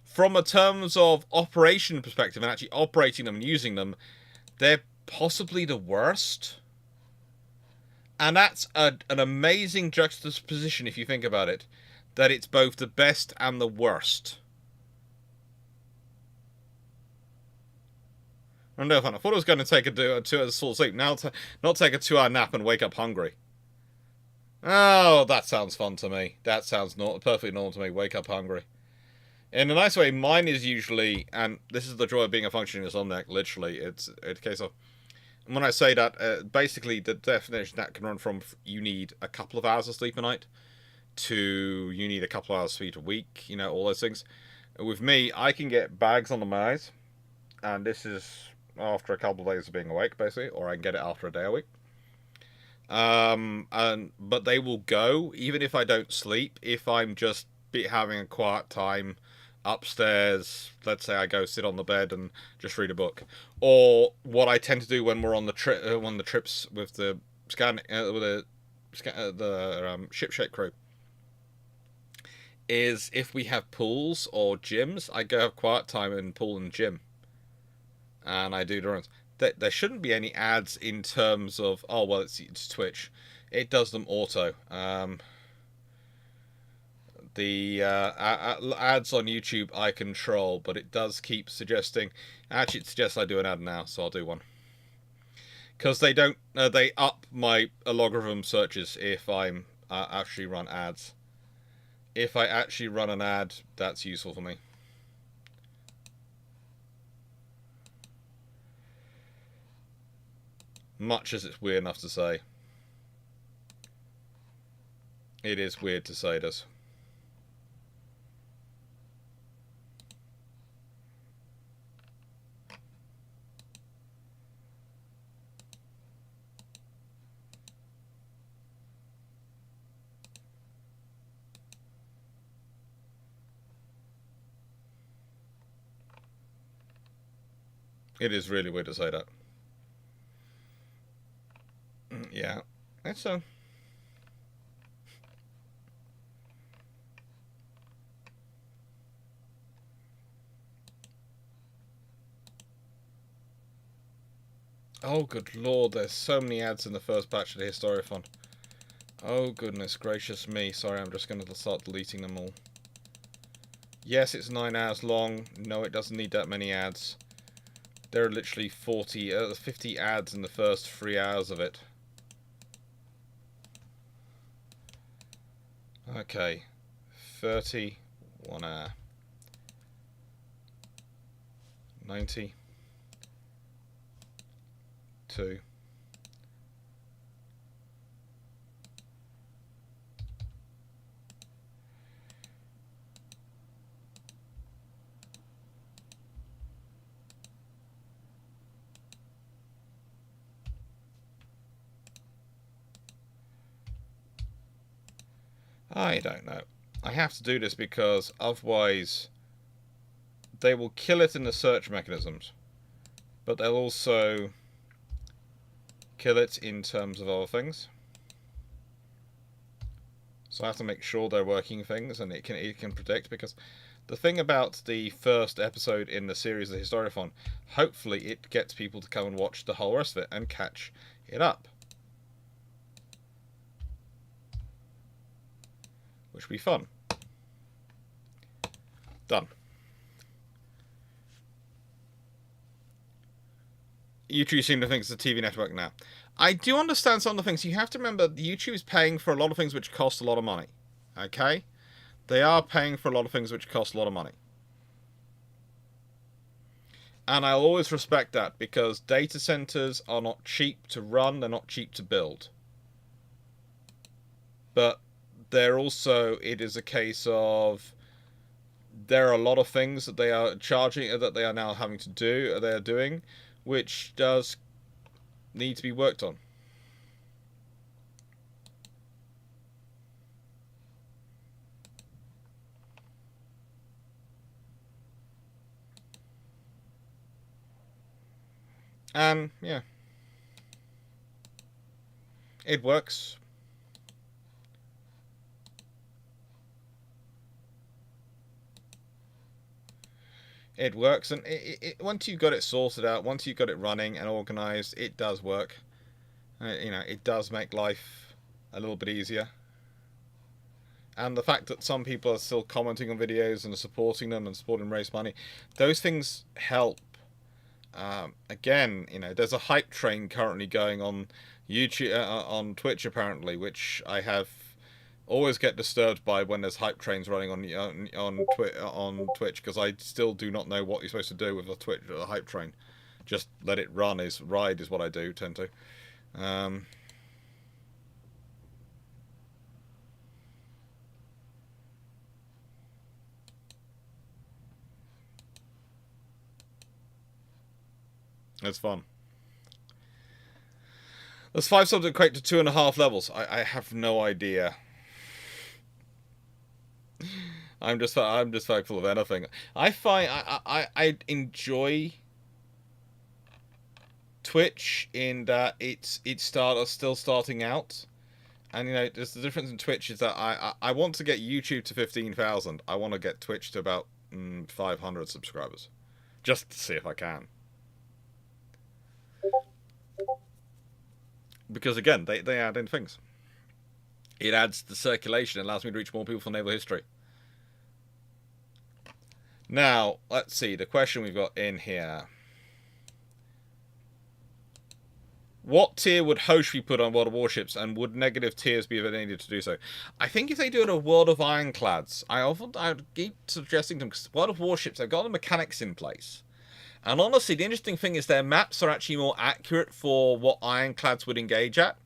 From a terms of operation perspective and actually operating them and using them, they're possibly the worst. And that's an amazing juxtaposition if you think about it. That it's both the best and the worst. I thought I was going to take a 2-hour full sleep. Now, not take a 2-hour nap and wake up hungry. Oh, that sounds fun to me. That sounds perfectly normal to me. Wake up hungry. In a nice way, mine is usually, and this is the joy of being a functioning insomniac, literally, it's a case of, and when I say that, basically the definition that can run from you need a couple of hours of sleep a night to you need a couple of hours of sleep a week, you know, all those things. With me, I can get bags under my eyes, and this is after a couple of days of being awake, basically, or I can get it after a day awake. But they will go, even if I don't sleep, if I'm just having a quiet time upstairs. Let's say I go sit on the bed and just read a book, or what I tend to do when we're on the trips with the ship shape crew is if we have pools or gyms, I go have quiet time in pool and gym, and I do the runs. There shouldn't be any ads in terms of it's Twitch. It does them auto. The ads on YouTube I control, but it does keep suggesting. Actually, it suggests I do an ad now, so I'll do one. Because they don't, they up my logarithm searches if I'm actually run ads. If I actually run an ad, that's useful for me. Much as it's weird enough to say. It is weird to say this. It is really weird to say that. Yeah, it's Oh, good lord, there's so many ads in the first batch of the Historiophon. Oh, goodness gracious me. Sorry, I'm just going to start deleting them all. Yes, it's 9 hours long. No, it doesn't need that many ads. There are literally 50 ads in the first 3 hours of it. Okay. 30, 1 hour. 90. 2. I don't know. I have to do this because otherwise they will kill it in the search mechanisms, but they'll also kill it in terms of other things. So I have to make sure they're working things and it can predict, because the thing about the first episode in the series, the Historiophon, hopefully it gets people to come and watch the whole rest of it and catch it up. Which will be fun. Done. YouTube seem to think it's a TV network now. I do understand some of the things. You have to remember, YouTube is paying for a lot of things which cost a lot of money. Okay? They are paying for a lot of things which cost a lot of money. And I'll always respect that, because data centers are not cheap to run, they're not cheap to build. But they're also, it is a case of, there are a lot of things that they are charging, that they are now having to do, they are doing, which does need to be worked on. And yeah, it works. It works, and once you've got it sorted out, once you've got it running and organized, it does work. You know, it does make life a little bit easier. And the fact that some people are still commenting on videos and are supporting them and supporting raise money, those things help. Again, you know, there's a hype train currently going on YouTube, on Twitch apparently, which I have always get disturbed by when there's hype trains running on Twitch, because I still do not know what you're supposed to do with a hype train. Just let it ride is what I do tend to. It's fun. Does 5 subs equate to 2.5 levels? I have no idea. I'm just thankful of anything. I find I enjoy Twitch in that it's still starting out, and you know, there's the difference in Twitch is that I want to get YouTube to 15,000. I want to get Twitch to about 500 subscribers, just to see if I can. Because again, they add in things. It adds the circulation. It allows me to reach more people for naval history. Now, let's see. The question we've got in here. What tier would Hosh be put on World of Warships, and would negative tiers be needed to do so? I think if they do it a World of Ironclads, I would keep suggesting them, because World of Warships, they've got the mechanics in place. And honestly, the interesting thing is their maps are actually more accurate for what ironclads would engage at.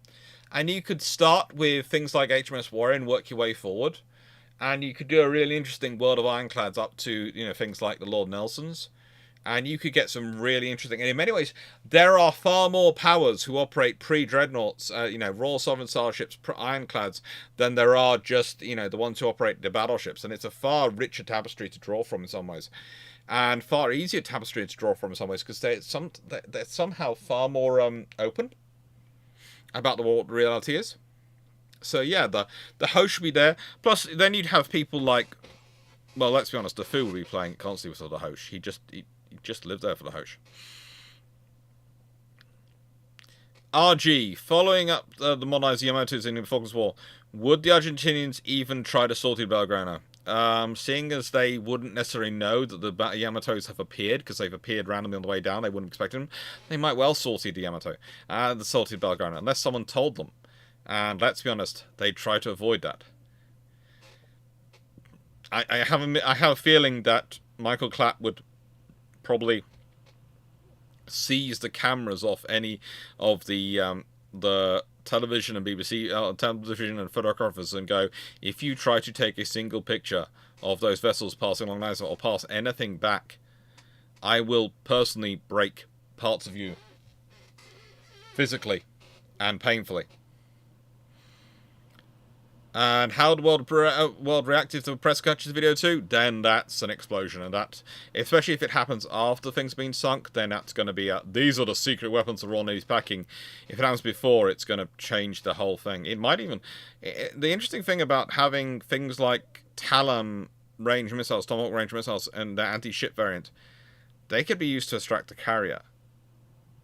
And you could start with things like HMS Warrior and work your way forward. And you could do a really interesting World of Ironclads up to, you know, things like the Lord Nelsons. And you could get some really interesting... And in many ways, there are far more powers who operate pre-dreadnoughts, you know, Royal Sovereign Starships, ironclads, than there are just, you know, the ones who operate the battleships. And it's a far richer tapestry to draw from in some ways. And far easier tapestry to draw from in some ways, because they're somehow far more open about what the reality is. So yeah, the host should be there. Plus, then you'd have people like, well, let's be honest, the Fu would be playing constantly with the host. He just lived there for the host. RG, following up the modernized Yamatos in the Falklands War, would the Argentinians even try to sortie Belgrano? Seeing as they wouldn't necessarily know that the Yamatos have appeared, because they've appeared randomly on the way down, they wouldn't expect them, they might well sortie the Yamato, the sortie Belgrano, unless someone told them. And let's be honest, they try to avoid that. I have a feeling that Michael Clarke would probably seize the cameras off any of the television and BBC television and photographers and go, if you try to take a single picture of those vessels passing along lines or pass anything back, I will personally break parts of you physically and painfully. And how the world reacted to the press coverage video too? Then that's an explosion, and that, especially if it happens after things have been sunk, then that's going to be these are the secret weapons the Royal Navy's packing. If it happens before, it's going to change the whole thing. It might even. The interesting thing about having things like Talon range missiles, Tomahawk range missiles, and the anti-ship variant, they could be used to extract the carrier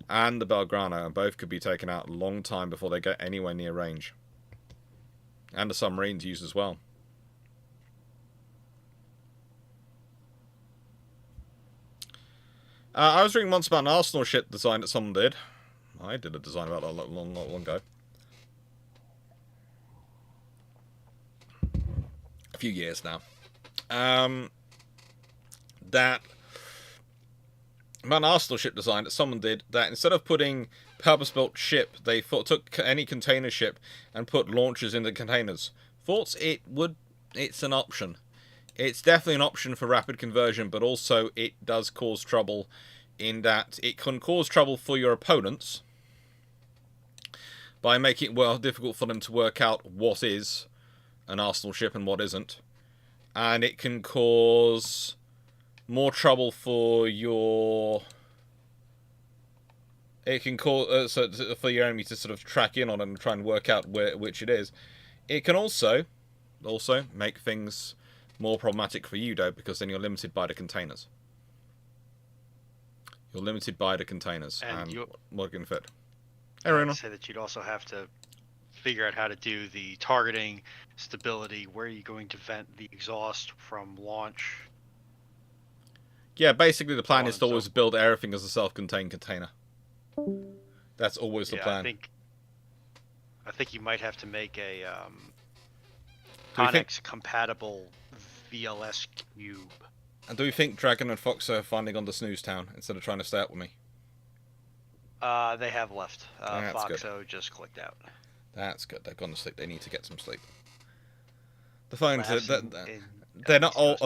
and the Belgrano, and both could be taken out a long time before they get anywhere near range. And the submarines used as well. I was reading once about an Arsenal ship design that someone did. I did a design about that not long ago. A few years now. That about an Arsenal ship design that someone did, that instead of putting purpose-built ship, they took any container ship and put launchers in the containers. Thoughts it's an option. It's definitely an option for rapid conversion, but also it does cause trouble in that it can cause trouble for your opponents by making it difficult for them to work out what is an Arsenal ship and what isn't. And it can cause more trouble for your... It can cause for your enemy to sort of track in on it and try and work out which it is. It can also make things more problematic for you, though, because then you're limited by the containers. You're limited by the containers and what can fit. I would say that you'd also have to figure out how to do the targeting, stability, where are you going to vent the exhaust from launch. Yeah, basically the plan is to always build everything as a self-contained container. That's always the plan. I think you might have to make a Connex compatible VLS cube. And do you think Dragon and Fox are finding on the snooze town instead of trying to stay up with me? They have left. Foxo just clicked out. That's good. They've gone to sleep. They need to get some sleep. The phones they're not all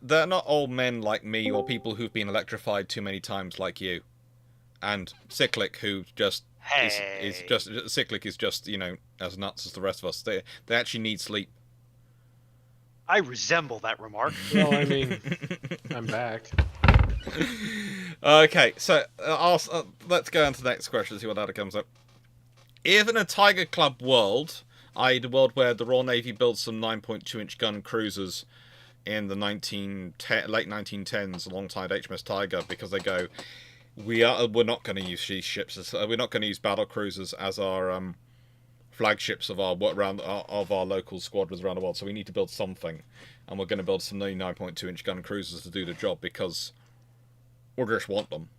they're not old men like me or people who've been electrified too many times like you. And Cyclic, who just is just Cyclic is just, you know, as nuts as the rest of us. They actually need sleep. I resemble that remark. Well, I mean, I'm back. Okay, so let's go on to the next question and see what that comes up. If in a Tiger Club world, i.e. the world where the Royal Navy built some 9.2-inch gun cruisers in the late 1910s alongside HMS Tiger, because they go, we're not going to use these ships, we're not going to use battle cruisers as our flagships of our local squadrons around the world, so we need to build something, and we're going to build some 9.2-inch gun cruisers to do the job because we just want them.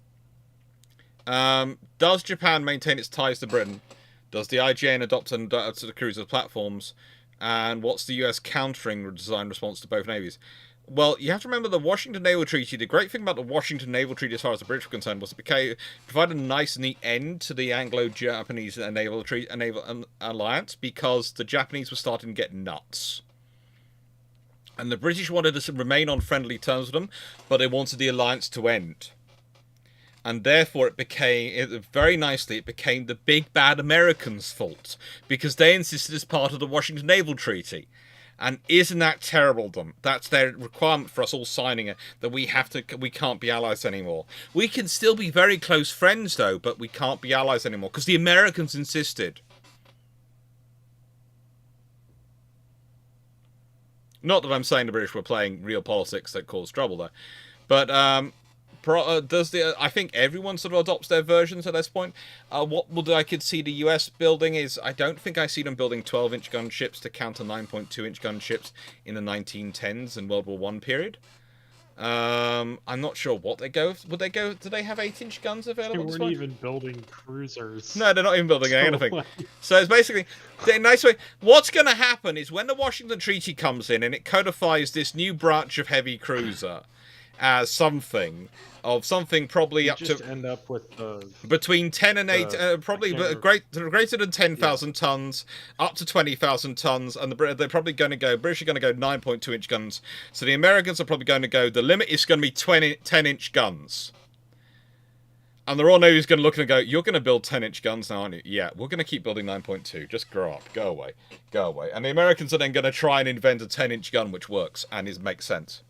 Does Japan maintain its ties to Britain? Does the IGN adopt to the cruiser platforms? And what's the US countering design response to both navies? Well, you have to remember the Washington Naval Treaty. The great thing about the Washington Naval Treaty, as far as the British were concerned, was it provided a nice, neat end to the Anglo-Japanese naval alliance, because the Japanese were starting to get nuts. And the British wanted to remain on friendly terms with them, but they wanted the alliance to end. And therefore it became the big bad Americans' fault, because they insisted as part of the Washington Naval Treaty. And isn't that terrible of them? That's their requirement for us all signing it, that we can't be allies anymore. We can still be very close friends though, but we can't be allies anymore, because the Americans insisted. Not that I'm saying the British were playing real politics that caused trouble though. But I think everyone sort of adopts their versions at this point. I could see the US building is, I don't think I see them building 12-inch gun ships to counter 9.2-inch gun ships in the 1910s and World War I period. I'm not sure what they go. Would they go? Do they have 8-inch guns available? They at this weren't point? even building cruisers. No, they're not even building So, anything. like- So it's basically the nice way. What's going to happen is when the Washington Treaty comes in and it codifies this new branch of heavy cruiser as something probably you up just to end up with between 10 and 8, probably greater than 10,000 tons, up to 20,000 tons, and they're probably going to go. British are going to go 9.2-inch guns. So the Americans are probably going to go. The limit is going to be 10-inch guns. And the Royal Navy is going to look and go, you're going to build 10-inch guns now, aren't you? Yeah, we're going to keep building 9.2. Just grow up. Go away. Go away. And the Americans are then going to try and invent a 10-inch gun which works and makes sense.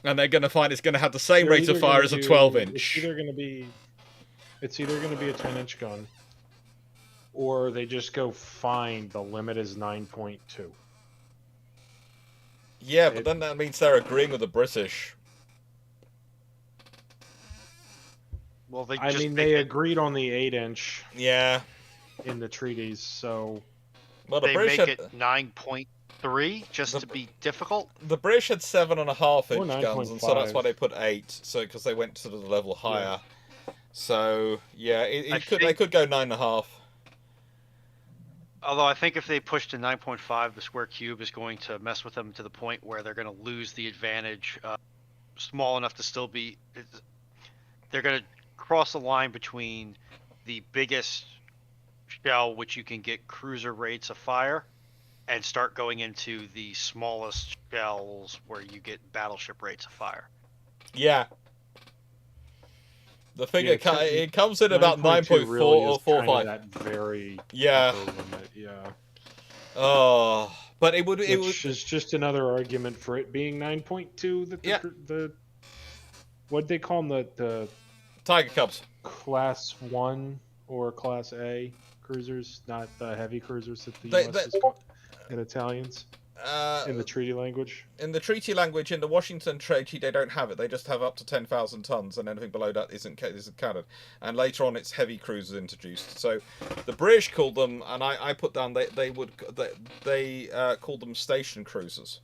And they're going to find it's going to have the same rate of fire as a 12-inch. It's either going to be a 10-inch gun, or they just go fine. The limit is 9.2. Yeah, but then that means they're agreeing with the British. Well, they agreed on the 8-inch. Yeah. In the treaties, so. Well, the they British make had, it 9.3 just to be difficult. The British had 7.5-inch Or guns, and so that's why they put 8. So because they went to the level higher. Yeah. So yeah, they could go 9.5. Although I think if they push to 9.5, the square cube is going to mess with them to the point where they're going to lose the advantage. Small enough to still be, they're going to cross the line between the biggest shell, which you can get cruiser rates of fire, and start going into the smallest shells where you get battleship rates of fire. Yeah. The figure it comes in about 9.4 really or 4.5. 4.5. That very yeah. limit, yeah. Oh, but it would is just another argument for it being 9.2. That the what they call them, the Tiger Cubs, Class 1 or Class A cruisers, not the heavy cruisers that the US is called in Italians. In the treaty language? In the treaty language, in the Washington Treaty, they don't have it. They just have up to 10,000 tons, and anything below that isn't counted. And later on, it's heavy cruisers introduced. So the British called them, and I put down they called them station cruisers.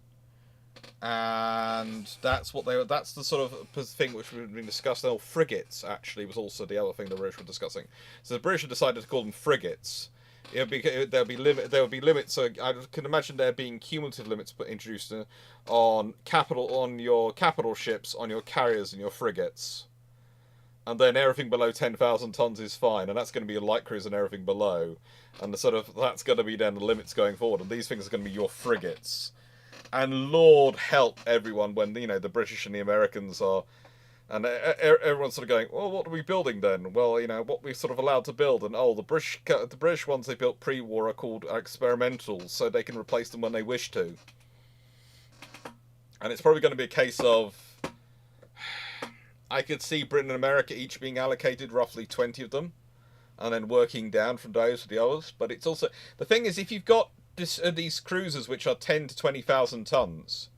And that's what that's the sort of thing which we've been discussing. Oh, frigates actually was also the other thing the British were discussing. So the British have decided to call them frigates. There would be limits. So I can imagine there being cumulative limits introduced on your capital ships, on your carriers, and your frigates, and then everything below 10,000 tons is fine, and that's going to be a light cruiser and everything below, and that's going to be then the limits going forward, and these things are going to be your frigates. And Lord help everyone when the British and the Americans are. And everyone's sort of going, well, what are we building then? Well, what we're sort of allowed to build. And, the British ones they built pre-war are called experimentals, so they can replace them when they wish to. And it's probably going to be a case of, I could see Britain and America each being allocated roughly 20 of them, and then working down from those to the others. But it's also, the thing is, if you've got these cruisers which are 10 to 20,000 tons,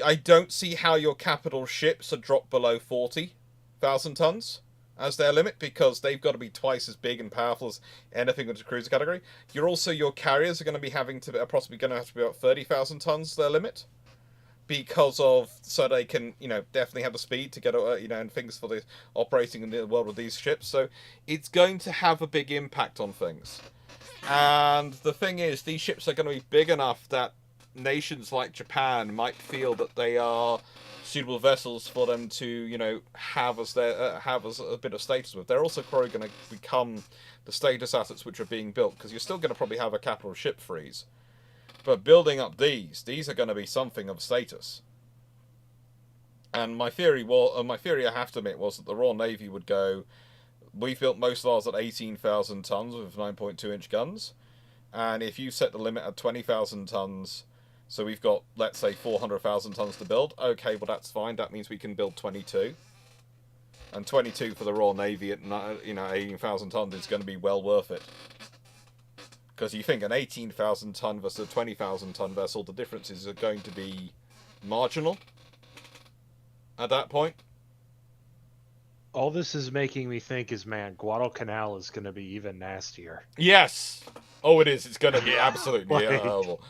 I don't see how your capital ships are dropped below 40,000 tons as their limit, because they've got to be twice as big and powerful as anything in the cruiser category. Your carriers are going to be possibly going to have to be about 30,000 tons their limit, so they can definitely have the speed to get and things for the operating in the world with these ships. So it's going to have a big impact on things. And the thing is, these ships are going to be big enough that nations like Japan might feel that they are suitable vessels for them to, have as a bit of status with. They're also probably going to become the status assets which are being built, because you're still going to probably have a capital ship freeze. But building up these are going to be something of status. And my theory, I have to admit, was that the Royal Navy would go, we've built most of ours at 18,000 tons with 9.2-inch guns. And if you set the limit at 20,000 tons, so we've got, let's say, 400,000 tons to build. Okay, well, that's fine. That means we can build 22. And 22 for the Royal Navy at 18,000 tons is going to be well worth it. Because you think an 18,000 ton versus a 20,000 ton vessel, the differences are going to be marginal at that point. All this is making me think is, man, Guadalcanal is going to be even nastier. Yes. Oh, it is. It's going to be absolutely horrible.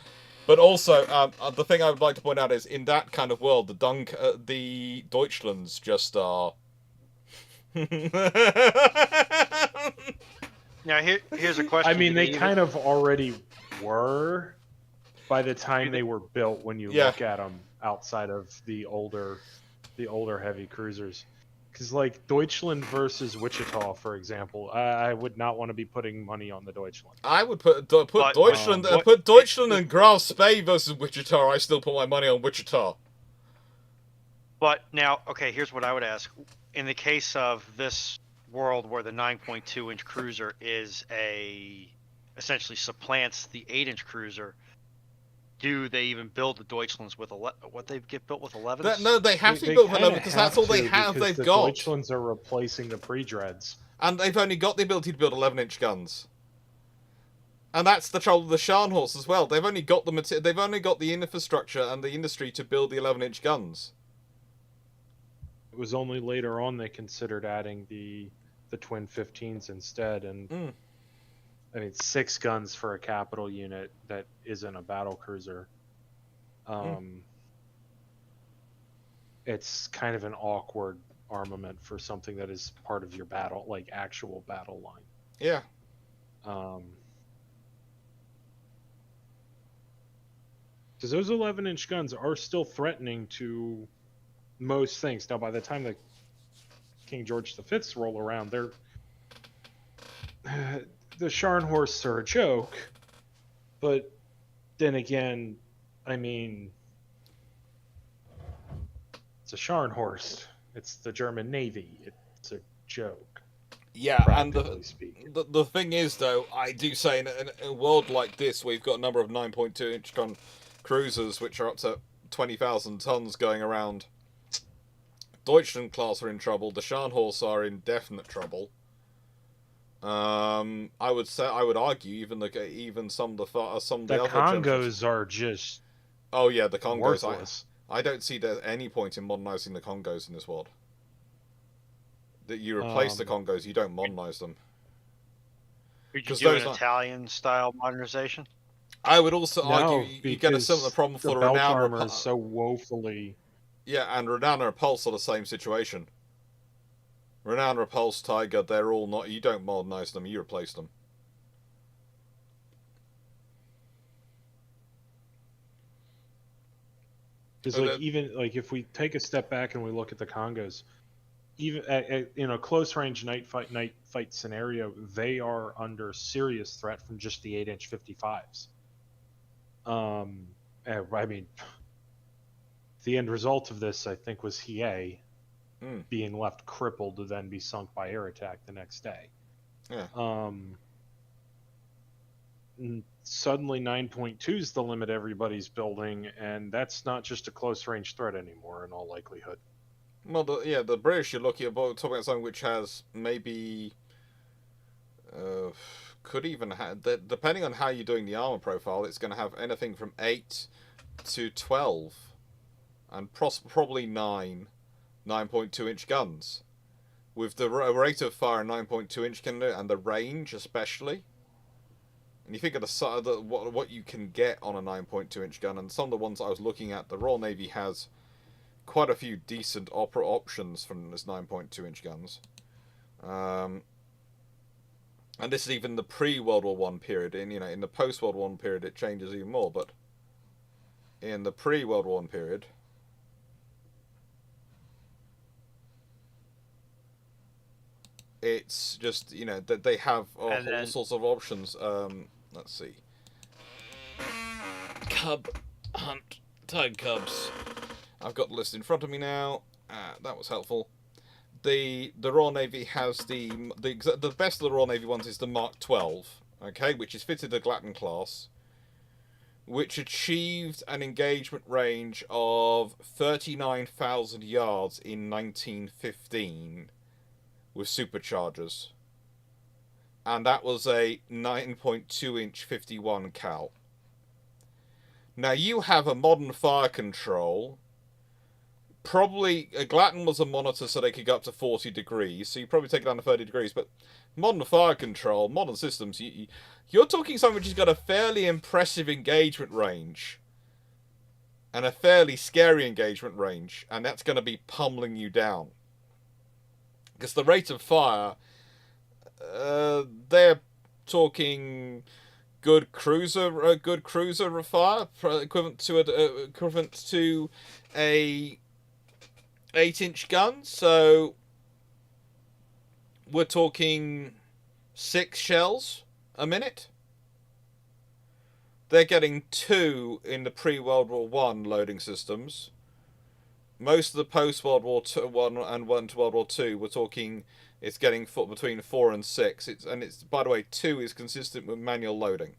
But also, the thing I would like to point out is, in that kind of world, the Deutschlands just are. Now, here's a question. I mean, they kind of already were by the time they were built. When you look at them outside of the older heavy cruisers. Because, like, Deutschland versus Wichita, for example, I would not want to be putting money on the Deutschland. I would put Deutschland and Graf Spee versus Wichita. I still put my money on Wichita. But now, okay, here's what I would ask. In the case of this world where the 9.2-inch cruiser essentially supplants the 8-inch cruiser, do they even build the Deutschlands with what they get built with 11s? No, they have to be built with 11 because that's all they have. They've the got. Deutschlands are replacing the pre-dreads, and they've only got the ability to build 11-inch guns. And that's the trouble with the Scharnhorst as well. They've only got They've only got the infrastructure and the industry to build the 11-inch guns. It was only later on they considered adding the twin 15s instead, and I mean, 6 guns for a capital unit that isn't a battle cruiser. It's kind of an awkward armament for something that is part of your battle, like actual battle line. Yeah. Because those 11-inch guns are still threatening to most things. Now, by the time the King George V's roll around, they're the Scharnhorsts are a joke, but then again, I mean, it's a Scharnhorst. It's the German Navy. It's a joke. Yeah, and the thing is, though, I do say in a world like this, where you've got a number of 9.2-inch gun cruisers, which are up to 20,000 tons going around, Deutschland class are in trouble. The Scharnhorsts are in definite trouble. I would argue even some of the other Congos are just the Congos. Worthless. I don't see there's any point in modernizing the Congos in this world. That you replace the Congos, you don't modernize them. Could you do an Italian-style modernization? I would also argue you get a similar problem for the belt armor is so woefully. Yeah, and Renan and Repulse are the same situation. Renan, Repulse, Tiger, they're all not. You don't modernize them, you replace them. Because even if we take a step back and we look at the Congos, even in a close range night fight scenario, they are under serious threat from just the 8-inch 55s. I mean, the end result of this, I think, was Hiei being left crippled to then be sunk by air attack the next day. Yeah. Suddenly 9.2 is the limit everybody's building, and that's not just a close range threat anymore in all likelihood. Well, the British, you're talking about something which has maybe could even have, depending on how you're doing the armor profile, it's going to have anything from 8 to 12 and probably 9.2-inch guns, with the rate of fire 9.2-inch can do, and the range especially. And you think of what you can get on a 9.2-inch gun, and some of the ones I was looking at, the Royal Navy has quite a few decent options from this 9.2-inch guns. And this is even the pre-World War I period. In the post-World War I period, it changes even more. But in the pre-World War I period, it's just that they have all sorts of options. Let's see. Cub hunt Tiger Cubs. I've got the list in front of me now. That was helpful. The Royal Navy has the best of the Royal Navy ones is the Mark 12, okay, which is fitted to Glatton class, which achieved an engagement range of 39,000 yards in 1915 with superchargers, and that was a 9.2-inch 51 cal. Now you have a modern fire control. Probably Glatton was a monitor, so they could go up to 40 degrees. So you probably take it down to 30 degrees. But modern fire control, modern systems, you're talking something which has got a fairly impressive engagement range, and a fairly scary engagement range, and that's going to be pummeling you down. Because the rate of fire, they're talking good cruiser fire, equivalent to a 8-inch gun. So we're talking 6 shells a minute. They're getting 2 in the pre-World War I loading systems. Most of the post-World War I and 1 to World War II, we're talking it's getting between 4 and 6. It's by the way, 2 is consistent with manual loading.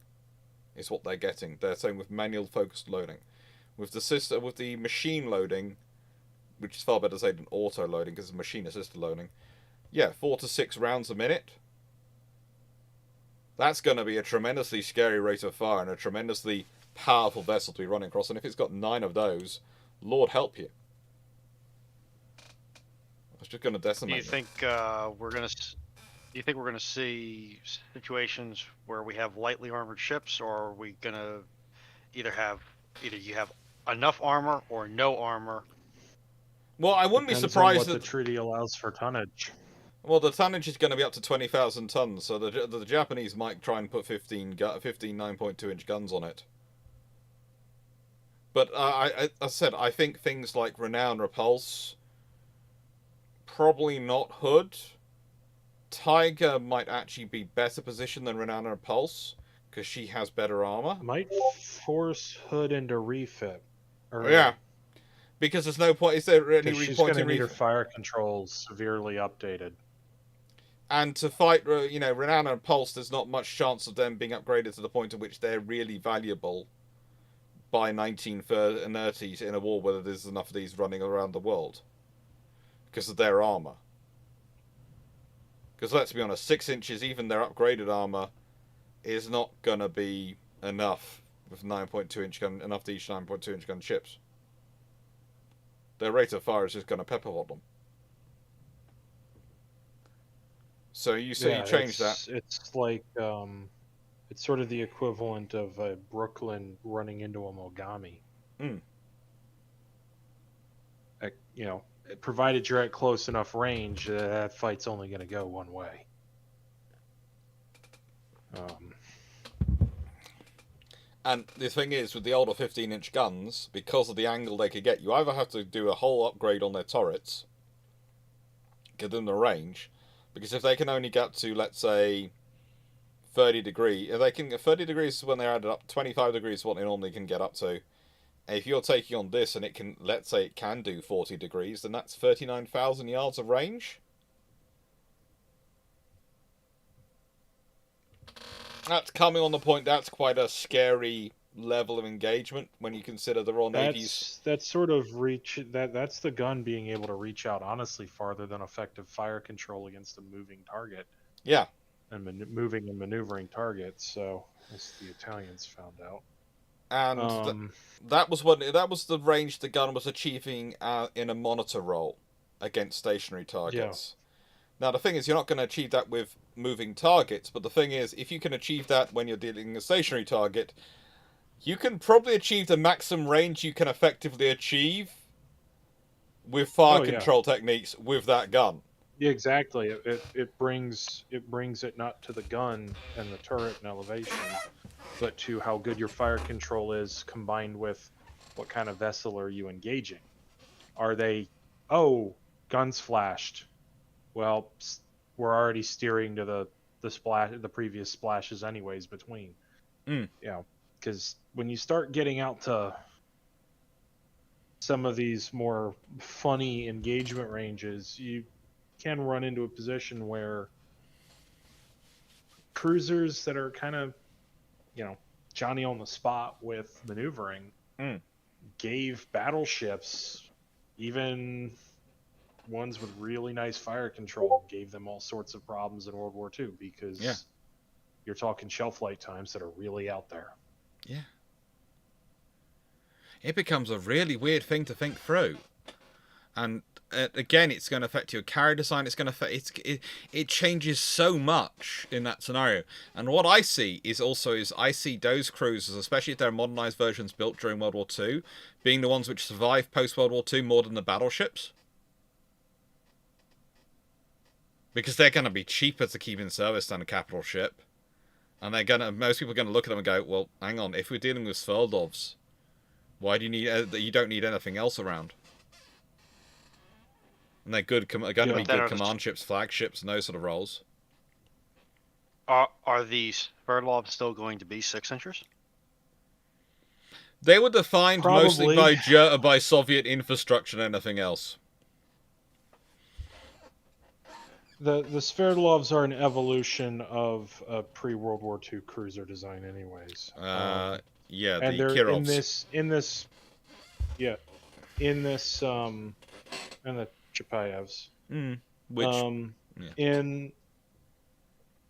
Is what they're getting. They're saying with manual focused loading. With the machine loading, which is far better to say than auto loading because it's machine assisted loading. Yeah, 4 to 6 rounds a minute. That's going to be a tremendously scary rate of fire and a tremendously powerful vessel to be running across. And if it's got 9 of those, Lord help you. It's just going to decimate. Do you think we're going to see situations where we have lightly armored ships, or are we going to either you have enough armor or no armor? Well, I wouldn't Depends be surprised on what that the treaty allows for tonnage. Well, the tonnage is going to be up to 20,000 tons, so the Japanese might try and put 15 9.2-inch guns on it. But I said, I think things like Renown Repulse, probably not Hood. Tiger might actually be better positioned than Renown Repulse, because she has better armor. Might force Hood into refit. Yeah. Because there's no point. Is there any she's point going to in need her fire controls severely updated? And to fight, Renown and Pulse, there's not much chance of them being upgraded to the point at which they're really valuable by 1930s in a war where there's enough of these running around the world. Because of their armor. Because let's be honest, 6 inches, even their upgraded armor, is not going to be enough with 9.2-inch gun, enough to each 9.2-inch gun ships. Their rate of fire is just going to pepperpot them. So you change that. It's like it's sort of the equivalent of a Brooklyn running into a Mogami. Provided you're at close enough range, that fight's only going to go one way. And the thing is, with the older 15-inch guns, because of the angle they could get, you either have to do a whole upgrade on their turrets, give them the range, because if they can only get to, let's say, 30 degrees, 30 degrees is when they're added up, 25 degrees is what they normally can get up to. And if you're taking on this and it can, let's say it can do 40 degrees, then that's 39,000 yards of range. That's coming on the point, that's quite a scary level of engagement when you consider the Royal Navy's... That's sort of that's the gun being able to reach out honestly farther than effective fire control against a moving target. Yeah. And moving and maneuvering targets, so as the Italians found out. And that was the range the gun was achieving in a monitor role against stationary targets. Yeah. Now the thing is, you're not going to achieve that with moving targets, but the thing is, if you can achieve that when you're dealing a stationary target, you can probably achieve the maximum range you can effectively achieve with fire control techniques with that gun. Yeah, exactly. It brings it not to the gun and the turret and elevation, but to how good your fire control is combined with what kind of vessel are you engaging. Are they, guns flashed. Well, we're already steering to the previous splashes anyways between. Because when you start getting out to some of these more funny engagement ranges, you can run into a position where cruisers that are kind of, Johnny on the spot with maneuvering gave battleships, even ones with really nice fire control, gave them all sorts of problems in World War II because you're talking shelf light times that are really out there. Yeah. it becomes a really weird thing to think through. And again, it's going to affect your carrier design. It's going to affect it changes so much in that scenario. And what I see is I see those cruisers, especially if they're modernized versions built during World War II, being the ones which survive post World War II more than the battleships, because they're going to be cheaper to keep in service than a capital ship, and most people are going to look at them and go, well, hang on, if we're dealing with Sverdlovs, why do you need? You don't need anything else around. And they're going to be good command ships, flagships, and those sort of roles. Are these Sverdlovs still going to be 6 inchers? They were defined mostly by Soviet infrastructure and anything else. The Sverdlovs are an evolution of a pre-World War II cruiser design, anyways. Yeah, and the they're Kirovs. And the Chapayevs. Which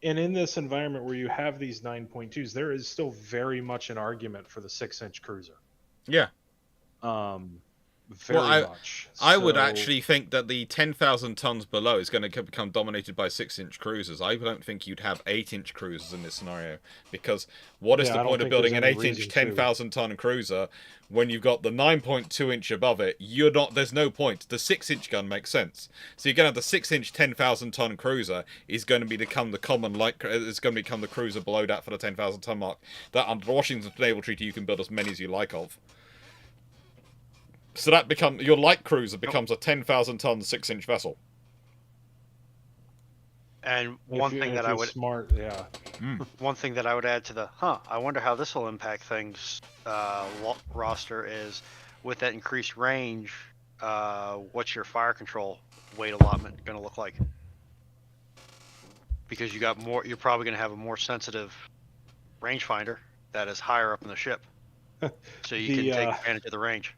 in this environment where you have these 9.2s, there is still very much an argument for the 6-inch cruiser. Yeah. Very much. I would actually think that the 10,000 tons below is going to become dominated by 6-inch cruisers. I don't think you'd have 8-inch cruisers in this scenario, because what is the point of building an 8-inch 10,000 ton cruiser when you've got the 9.2 inch above it? There's no point. The 6-inch gun makes sense. So you're going to have the 6-inch 10,000 ton cruiser is going to become the common it's going to become the cruiser below that for the 10,000 ton mark. That under the Washington Naval Treaty you can build as many as you like of. So that your light cruiser becomes a 10,000 ton 6-inch vessel. And one thing that I would one thing that I would add to the I wonder how this will impact things roster is, with that increased range, what's your fire control weight allotment going to look like? Because you're probably going to have a more sensitive rangefinder that is higher up in the ship, so you can take advantage of the range.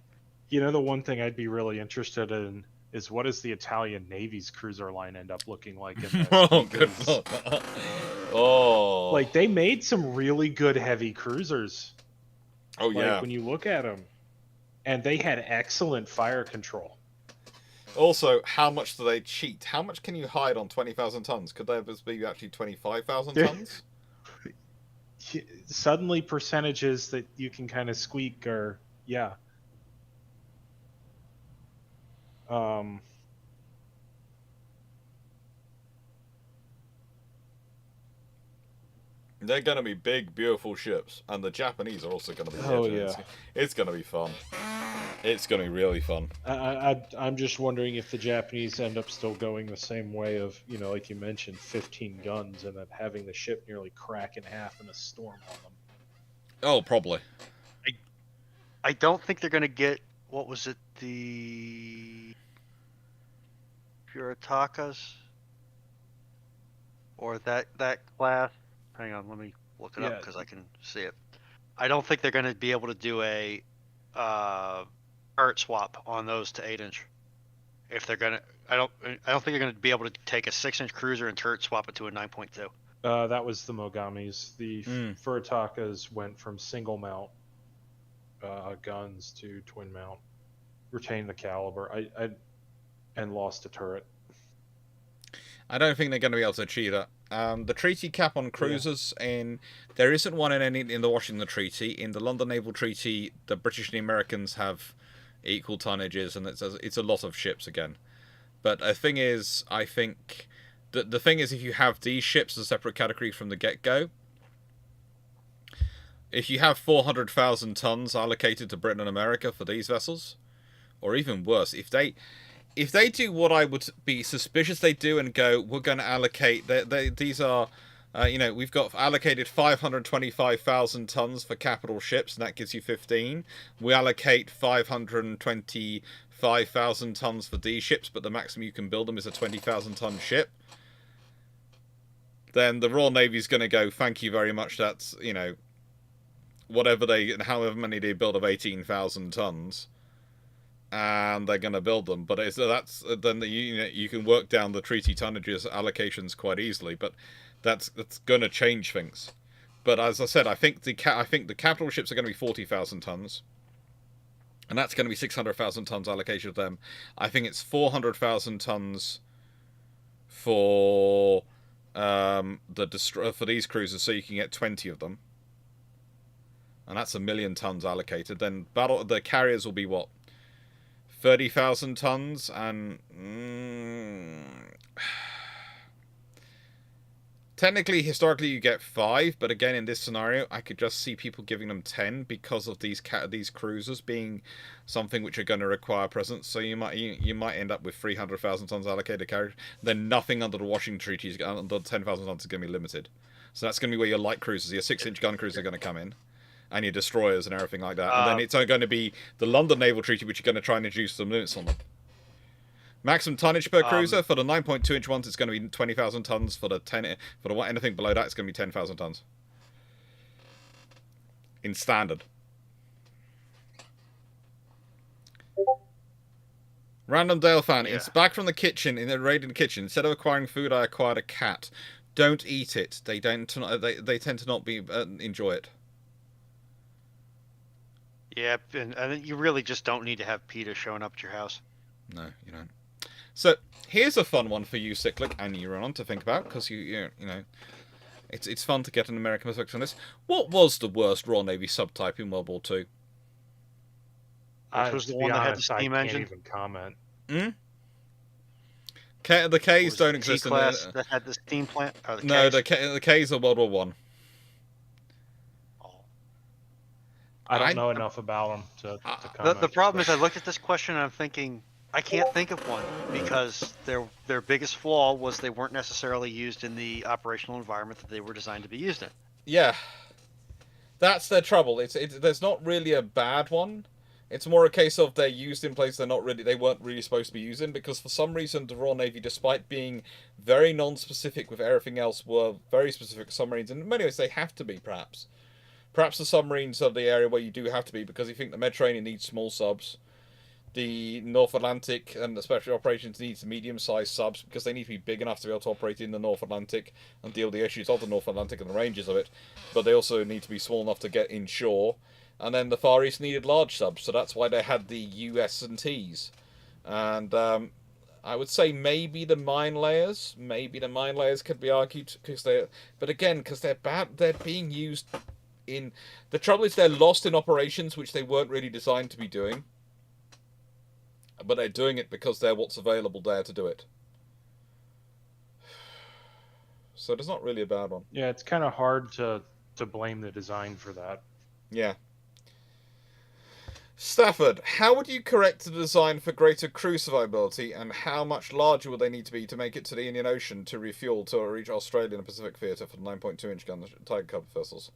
You know, the one thing I'd be really interested in is what does the Italian Navy's cruiser line end up looking like in this? Oh, good lord. Oh. Like, they made some really good heavy cruisers. Oh, yeah. When you look at them. And they had excellent fire control. Also, how much do they cheat? How much can you hide on 20,000 tons? Could there be actually 25,000 tons? Suddenly, percentages that you can kind of squeak are, yeah. They're going to be big, beautiful ships, and the Japanese are also going to be. Oh yeah, it's going to be fun. It's going to be really fun. I'm just wondering if the Japanese end up still going the same way of, you know, like you mentioned, 15 guns, and then having the ship nearly crack in half in a storm on them. Oh, probably. I don't think they're going to get, what was it, the Puritakas? Or that class? Hang on, let me look it up because I can see it. I don't think they're going to be able to do a turret swap on those to 8-inch. If they're going to, I don't think they're going to be able to take a 6-inch cruiser and turret swap it to a 9.2. That was the Mogamis. The Furutakas went from single mount guns to twin mount, retained the caliber, and lost a turret. I don't think they're going to be able to achieve that. The treaty cap on cruisers there isn't one in the Washington Treaty. In the London Naval Treaty, the British and the Americans have equal tonnages, and it's a lot of ships again. But the thing is, I think the thing is, if you have these ships as a separate category from the get-go, if you have 400,000 tons allocated to Britain and America for these vessels, or even worse, if they do what I would be suspicious they do and go, we're going to allocate, these are, we've got allocated 525,000 tons for capital ships, and that gives you 15. We allocate 525,000 tons for these ships, but the maximum you can build them is a 20,000 ton ship. Then the Royal Navy's going to go, thank you very much, that's, however many they build of 18,000 tons. And they're going to build them, but then you can work down the treaty tonnages allocations quite easily, but that's going to change things. But as I said, I think the capital ships are going to be 40,000 tons, And that's going to be 600,000 tons allocated to them. I think it's 400,000 tons for for these cruisers, so you can get 20 of them. And that's 1 million tons allocated. Then the carriers will be what? 30,000 tons, and technically, historically, you get 5, but again, in this scenario, I could just see people giving them 10 because of these cruisers being something which are going to require presence. So you might end up with 300,000 tons allocated carriage. Then nothing under the Washington Treaty is under 10,000 tons is going to be limited. So that's going to be where your light cruisers, your 6-inch gun cruisers are going to come in, and your destroyers and everything like that. And then it's going to be the London Naval Treaty, which are going to try and introduce some limits on them. Maximum tonnage per cruiser for the 9.2-inch ones, it's going to be 20,000 tons. For the anything below that, it's going to be 10,000 tons. In standard. Random Dale fan, it's back from the kitchen in the raid in the kitchen. Instead of acquiring food, I acquired a cat. Don't eat it. They tend to not be enjoy it. Yeah, and you really just don't need to have PETA showing up at your house. No, you don't. So here's a fun one for you, Cyclic, and you run on to think about, because you know, it's fun to get an American perspective on this. What was the worst Royal Navy subtype in World War II? Which was the one that had the steam engine? I can't even comment. The Ks don't exist in T-class that had the steam plant. No, the Ks are World War One. I don't know enough about them to comment. The problem is, I looked at this question and I'm thinking, I can't think of one, because their biggest flaw was they weren't necessarily used in the operational environment that they were designed to be used in. Yeah, that's their trouble. There's not really a bad one. It's more a case of they're used in places they weren't really supposed to be used in, because for some reason the Royal Navy, despite being very non-specific with everything else, were very specific submarines. And in many ways they have to be, perhaps. Perhaps the submarines are the area where you do have to be, because you think the Mediterranean needs small subs. The North Atlantic and the special operations needs medium-sized subs, because they need to be big enough to be able to operate in the North Atlantic and deal with the issues of the North Atlantic and the ranges of it. But they also need to be small enough to get inshore. And then the Far East needed large subs, so that's why they had the US&Ts. And I would say maybe the mine layers could be argued, because they're bad. They're being used in. The trouble is they're lost in operations which they weren't really designed to be doing. But they're doing it because they're what's available there to do it. So there's not really a bad one. Yeah, it's kind of hard to blame the design for that. Yeah. Stafford, how would you correct the design for greater crew survivability, and how much larger would they need to be to make it to the Indian Ocean to refuel to reach Australia and Pacific Theatre for the 9.2-inch gun Tiger Cub vessels?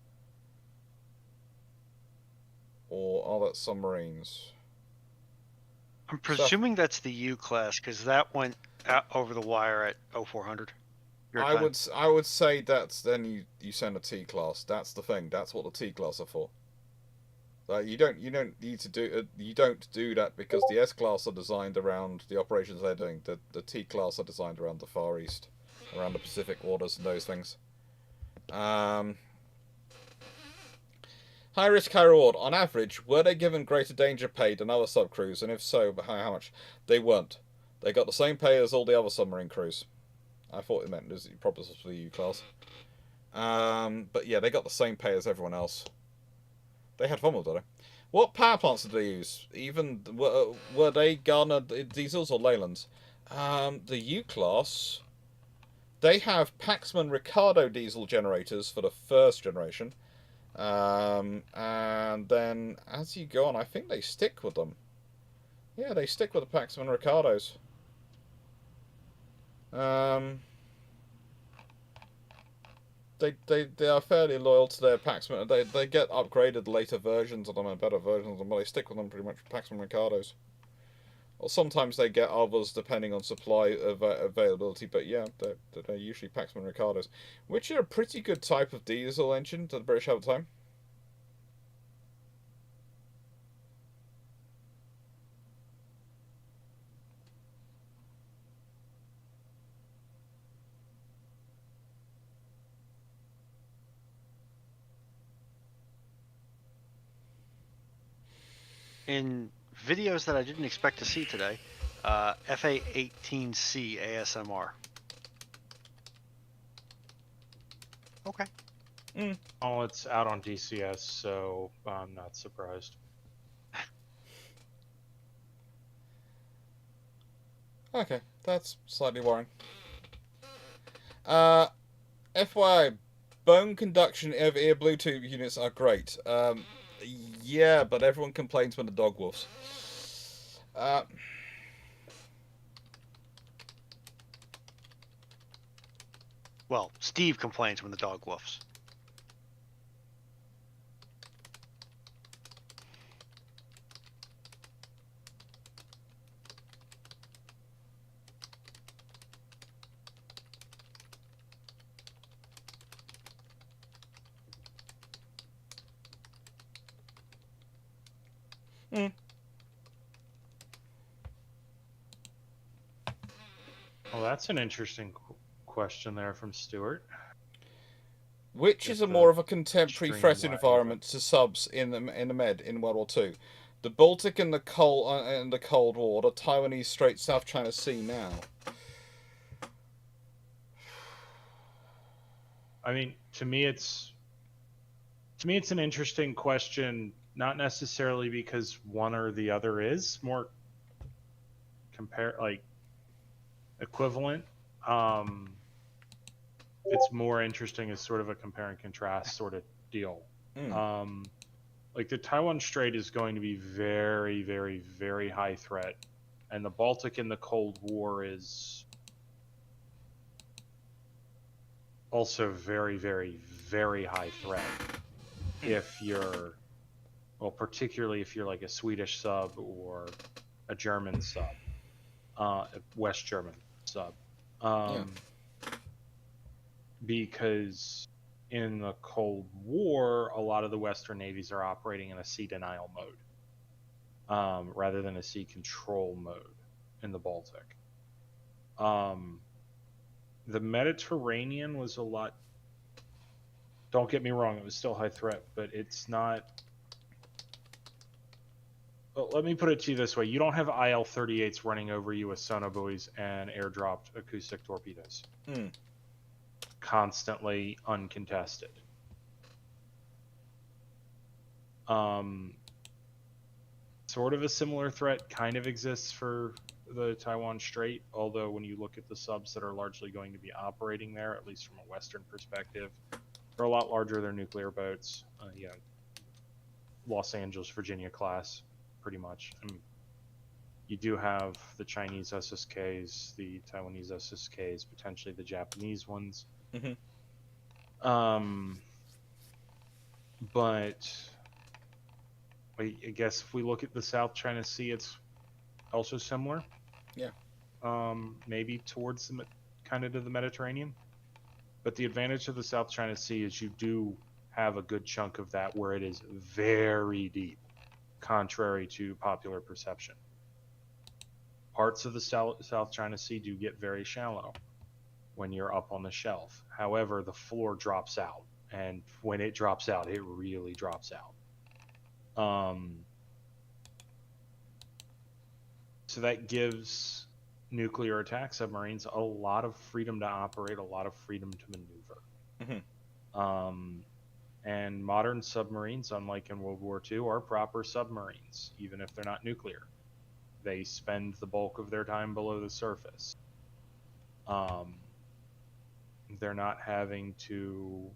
Or are that submarines? I'm presuming that's the U class, because that went out over the wire at 0400. I would say that's then you send a T class. That's the thing. That's what the T class are for. You don't need to do you don't do that, because the S class are designed around the operations they're doing. The T class are designed around the Far East, around the Pacific waters and those things. High risk, high reward. On average, were they given greater danger pay than other sub crews, and if so, how much? They weren't. They got the same pay as all the other submarine crews. I thought it meant this probably was for the U class. But yeah, they got the same pay as everyone else. They had fun with it. What power plants did they use? Even were they Gardner diesels or Leylands? The U class, they have Paxman Ricardo diesel generators for the first generation. And then as you go on, I think they stick with them. Yeah, they stick with the Paxman Ricardos. They are fairly loyal to their Paxman. They get upgraded later versions of them and better versions of them, but they stick with them pretty much. Paxman Ricardos. Or sometimes they get others depending on supply availability, but yeah, they're usually Paxman Ricardos, which are a pretty good type of diesel engine that the British have at the time. In videos that I didn't expect to see today. FA-18C ASMR. Okay. Oh, it's out on DCS, so I'm not surprised. Okay, that's slightly worrying. FYI, bone conduction over ear Bluetooth units are great. Yeah, but everyone complains when the dog wolfs. Well, Steve complains when the dog woofs. Well, that's an interesting question there from Stuart. Which is a more of a contemporary threat environment to subs in the Med in World War II? The Baltic and the Cold War, the Taiwanese Strait, South China Sea now. I mean, to me it's an interesting question, not necessarily because one or the other is more equivalent. It's more interesting as sort of a compare and contrast sort of deal. Like the Taiwan Strait is going to be very, very, very high threat, and the Baltic in the Cold War is also very, very, very high threat. If you're, well, particularly if you're like a Swedish sub or a German sub, a West German sub, because in the Cold War, a lot of the Western navies are operating in a sea denial mode, rather than a sea control mode in the Baltic. The Mediterranean was a lot. Don't get me wrong; it was still high threat, but it's not. Well, let me put it to you this way: you don't have IL-38s running over you with sonobuoys and airdropped acoustic torpedoes. Constantly uncontested. Sort of a similar threat kind of exists for the Taiwan Strait, although when you look at the subs that are largely going to be operating there, at least from a Western perspective, they're a lot larger. They're nuclear boats. Los Angeles, Virginia class, pretty much. I mean, you do have the Chinese SSKs, the Taiwanese SSKs, potentially the Japanese ones. But I guess if we look at the South China Sea, it's also similar. Yeah. Maybe towards the kind of to the Mediterranean. But the advantage of the South China Sea is you do have a good chunk of that where it is very deep, contrary to popular perception. Parts of the South China Sea do get very shallow when you're up on the shelf. However, the floor drops out, and when it drops out, it really drops out. So that gives nuclear attack submarines a lot of freedom to operate, a lot of freedom to maneuver. And modern submarines, unlike in World War II, are proper submarines, even if they're not nuclear. They spend the bulk of their time below the surface. They're not having to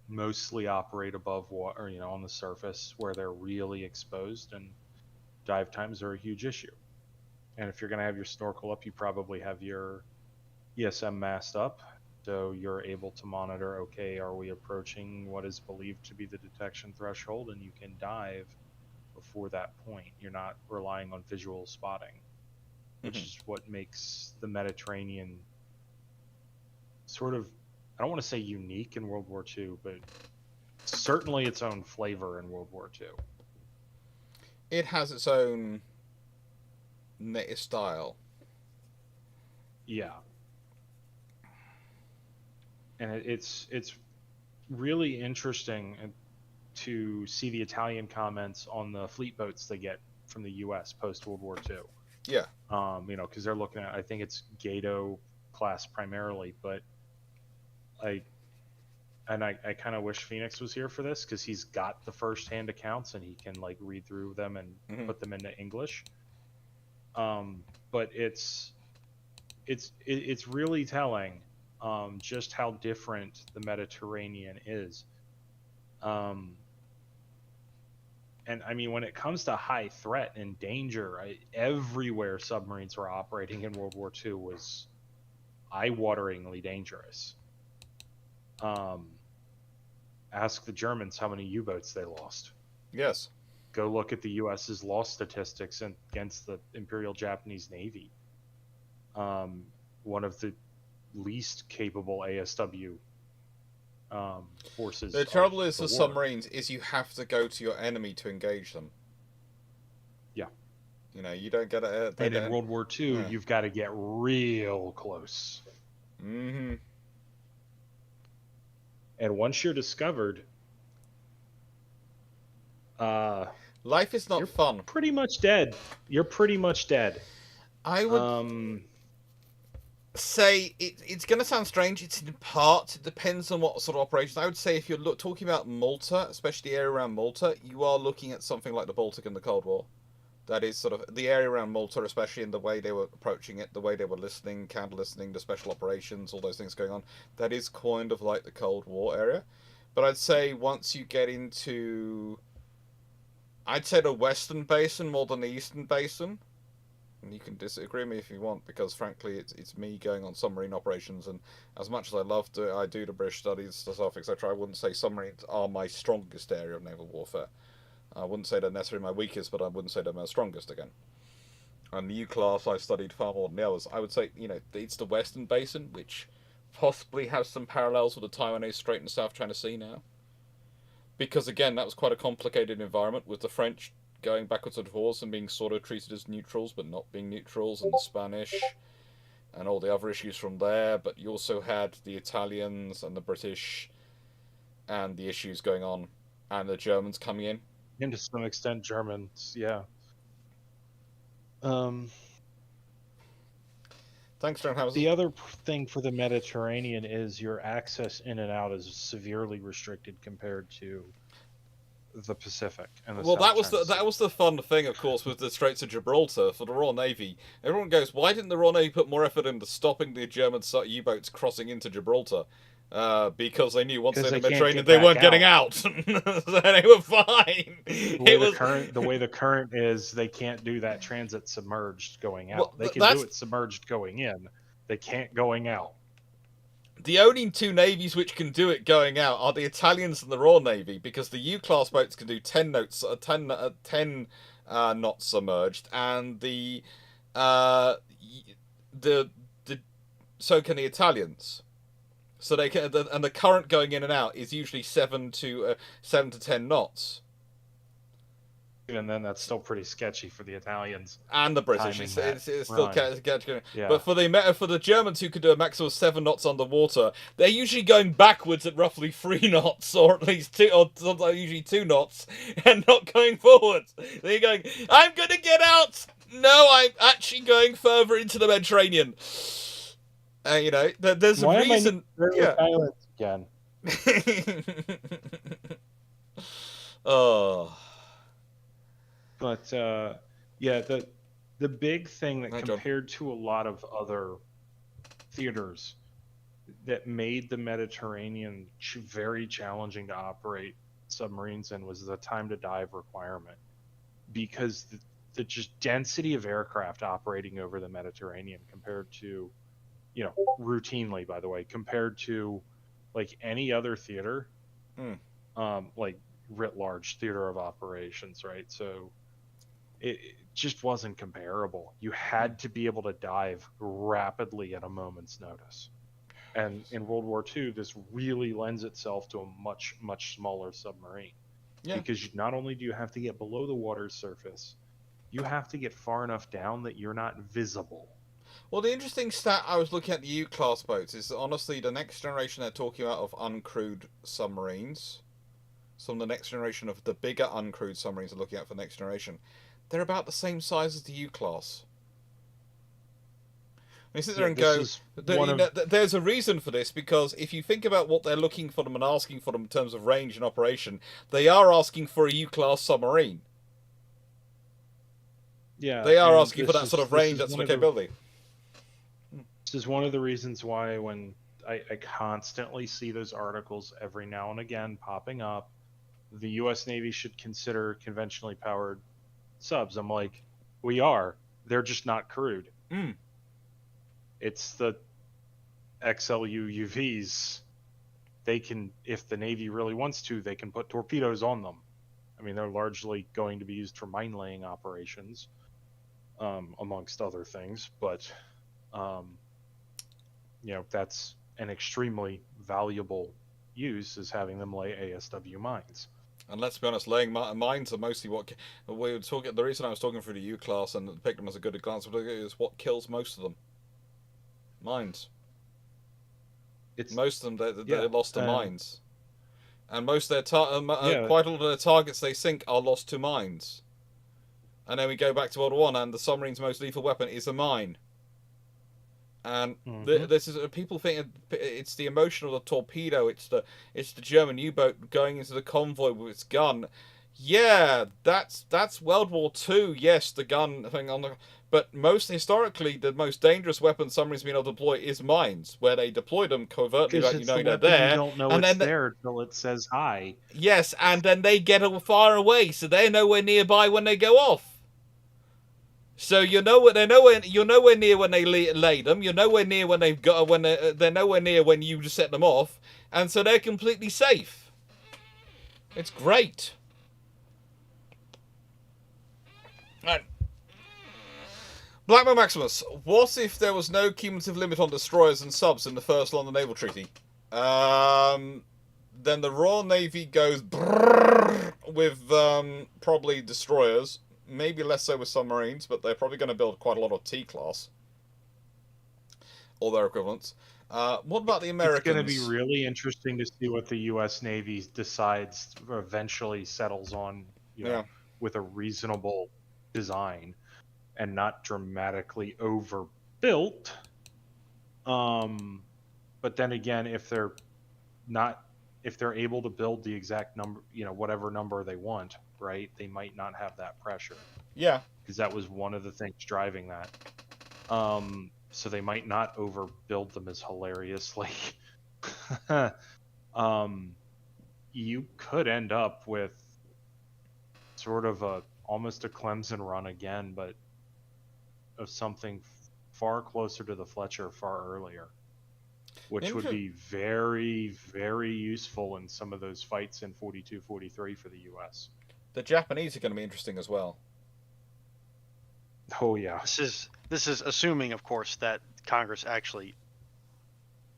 mostly operate above water, on the surface where they're really exposed, and dive times are a huge issue. And if you're going to have your snorkel up, you probably have your ESM mast up, so you're able to monitor, okay, are we approaching what is believed to be the detection threshold, and you can dive before that point. You're not relying on visual spotting, which is what makes the Mediterranean sort of, I don't want to say unique in World War II, but certainly its own flavor in World War II. It has its own style. Yeah. And it's really interesting to see the Italian comments on the fleet boats they get from the U.S. post World War II. Yeah. You know, because they're looking at, I think it's Gato class primarily, but I kind of wish Phoenix was here for this because he's got the first-hand accounts and he can like read through them and put them into English. But it's really telling just how different the Mediterranean is. And I mean, when it comes to high threat and danger, everywhere submarines were operating in World War II was eye-wateringly dangerous. Ask the Germans how many U-boats they lost. Yes. Go look at the U.S.'s loss statistics against the Imperial Japanese Navy. One of the least capable ASW forces. The trouble is for submarines is you have to go to your enemy to engage them. Yeah. You know, you don't get it. And in World War II, you've got to get real close. Mm-hmm. And once you're discovered, life is not fun. Pretty much dead. You're pretty much dead. I would say it's going to sound strange. It's in part. It depends on what sort of operations. I would say if you're talking about Malta, especially the area around Malta, you are looking at something like the Baltic in the Cold War. That is sort of the area around Malta, especially in the way they were approaching it, the way they were listening, counter-listening, the special operations, all those things going on. That is kind of like the Cold War area. But I'd say once you get into, I'd say the Western Basin more than the Eastern Basin. And you can disagree with me if you want, because frankly, it's me going on submarine operations, and as much as I do the British studies stuff, etc. I wouldn't say submarines are my strongest area of naval warfare. I wouldn't say they're necessarily my weakest, but I wouldn't say they're my strongest again. And the U-class I've studied far more than the others. I would say, you know, it's the Western Basin, which possibly has some parallels with the Taiwanese Strait and the South China Sea now. Because again, that was quite a complicated environment with the French going backwards and forwards and being sort of treated as neutrals, but not being neutrals, and the Spanish, and all the other issues from there. But you also had the Italians and the British, and the issues going on, and the Germans coming in. And to some extent, Germans, yeah. Thanks, John Houser. The other thing for the Mediterranean is your access in and out is severely restricted compared to the Pacific and the well, South that was the fun thing, of course, with the Straits of Gibraltar for the Royal Navy. Everyone goes, why didn't the Royal Navy put more effort into stopping the German U-boats crossing into Gibraltar? Because they knew once they were in the Mediterranean, they weren't getting out. So they were fine. The way the current is, they can't do that transit submerged going out. Well, they can do it submerged going in. They can't going out. The only two navies which can do it going out are the Italians and the Royal Navy, because the U-class boats can do 10 knots submerged, and so can the Italians. So they can, and the current going in and out is usually 7 to 10 knots. Even then, that's still pretty sketchy for the Italians and the British. It's still sketchy. Yeah. But for the Germans, who could do a maximum of 7 knots underwater, they're usually going backwards at roughly 3 knots, or at least 2, or sometimes usually 2 knots, and not going forwards. They're going, I'm going to get out. No, I'm actually going further into the Mediterranean. You know, there's a reason. Again. Oh. But yeah, the big thing that compared to a lot of other theaters that made the Mediterranean very challenging to operate submarines in was the time to dive requirement, because the just density of aircraft operating over the Mediterranean compared to, you know, routinely, by the way, compared to like any other theater, like writ large theater of operations, right? So it just wasn't comparable. You had to be able to dive rapidly at a moment's notice. And in World War II, this really lends itself to a much, much smaller submarine. Yeah. Because not only do you have to get below the water's surface, you have to get far enough down that you're not visible. Well, the interesting stat I was looking at the U-class boats is that honestly the next generation they're talking about of uncrewed submarines, some of the next generation of the bigger uncrewed submarines are looking at for the next generation, they're about the same size as the U-class. And you sit there and go, there's a reason for this, because if you think about what they're looking for them and asking for them in terms of range and operation, they are asking for a U-class submarine. Yeah, they are asking for that sort of range, that sort of capability. This is one of the reasons why when I constantly see those articles every now and again popping up, the U.S. Navy should consider conventionally powered subs. I'm like, we are. They're just not crewed. It's the XLU UVs. They can, if the Navy really wants to, they can put torpedoes on them. I mean, they're largely going to be used for mine laying operations, amongst other things. But, you know, that's an extremely valuable use, is having them lay ASW mines. And let's be honest, laying mines are mostly what we were talking. The reason I was talking through the U-class and picked them as a good example is what kills most of them. Mines. Most of them, they're lost to mines, and most of their quite a lot of their targets they sink are lost to mines. And then we go back to World War I, and the submarine's most lethal weapon is a mine. And this is people think it's the emotion of the torpedo. It's the German U-boat going into the convoy with its gun. Yeah, that's World War II. Yes, the gun thing on the. But historically, the most dangerous weapon submarines being able to deploy is mines, where they deploy them covertly without you knowing they're there. You don't know it's there until it says hi. Yes, and then they get far away, so they're nowhere nearby when they go off. So you're nowhere near when they lay them. You're nowhere near when they've got they're nowhere near when you just set them off, and so they're completely safe. It's great. Right. Blackman Maximus, what if there was no cumulative limit on destroyers and subs in the first London Naval Treaty? Then the Royal Navy goes with probably destroyers, maybe less so with submarines, but they're probably going to build quite a lot of T-class or their equivalents. What about the Americans? It's going to be really interesting to see what the U.S. Navy decides, or eventually settles on, you know, with a reasonable design and not dramatically overbuilt. But then again, if they're able to build the exact number, you know, whatever number they want, right, they might not have that pressure. Yeah. Because that was one of the things driving that. So they might not overbuild them as hilariously. You could end up with sort of almost a Clemson run again, but of something far closer to the Fletcher far earlier, which would be very, very useful in some of those fights in 42, 43 for the U.S. The Japanese are going to be interesting as well. Oh yeah. This is assuming, of course, that Congress actually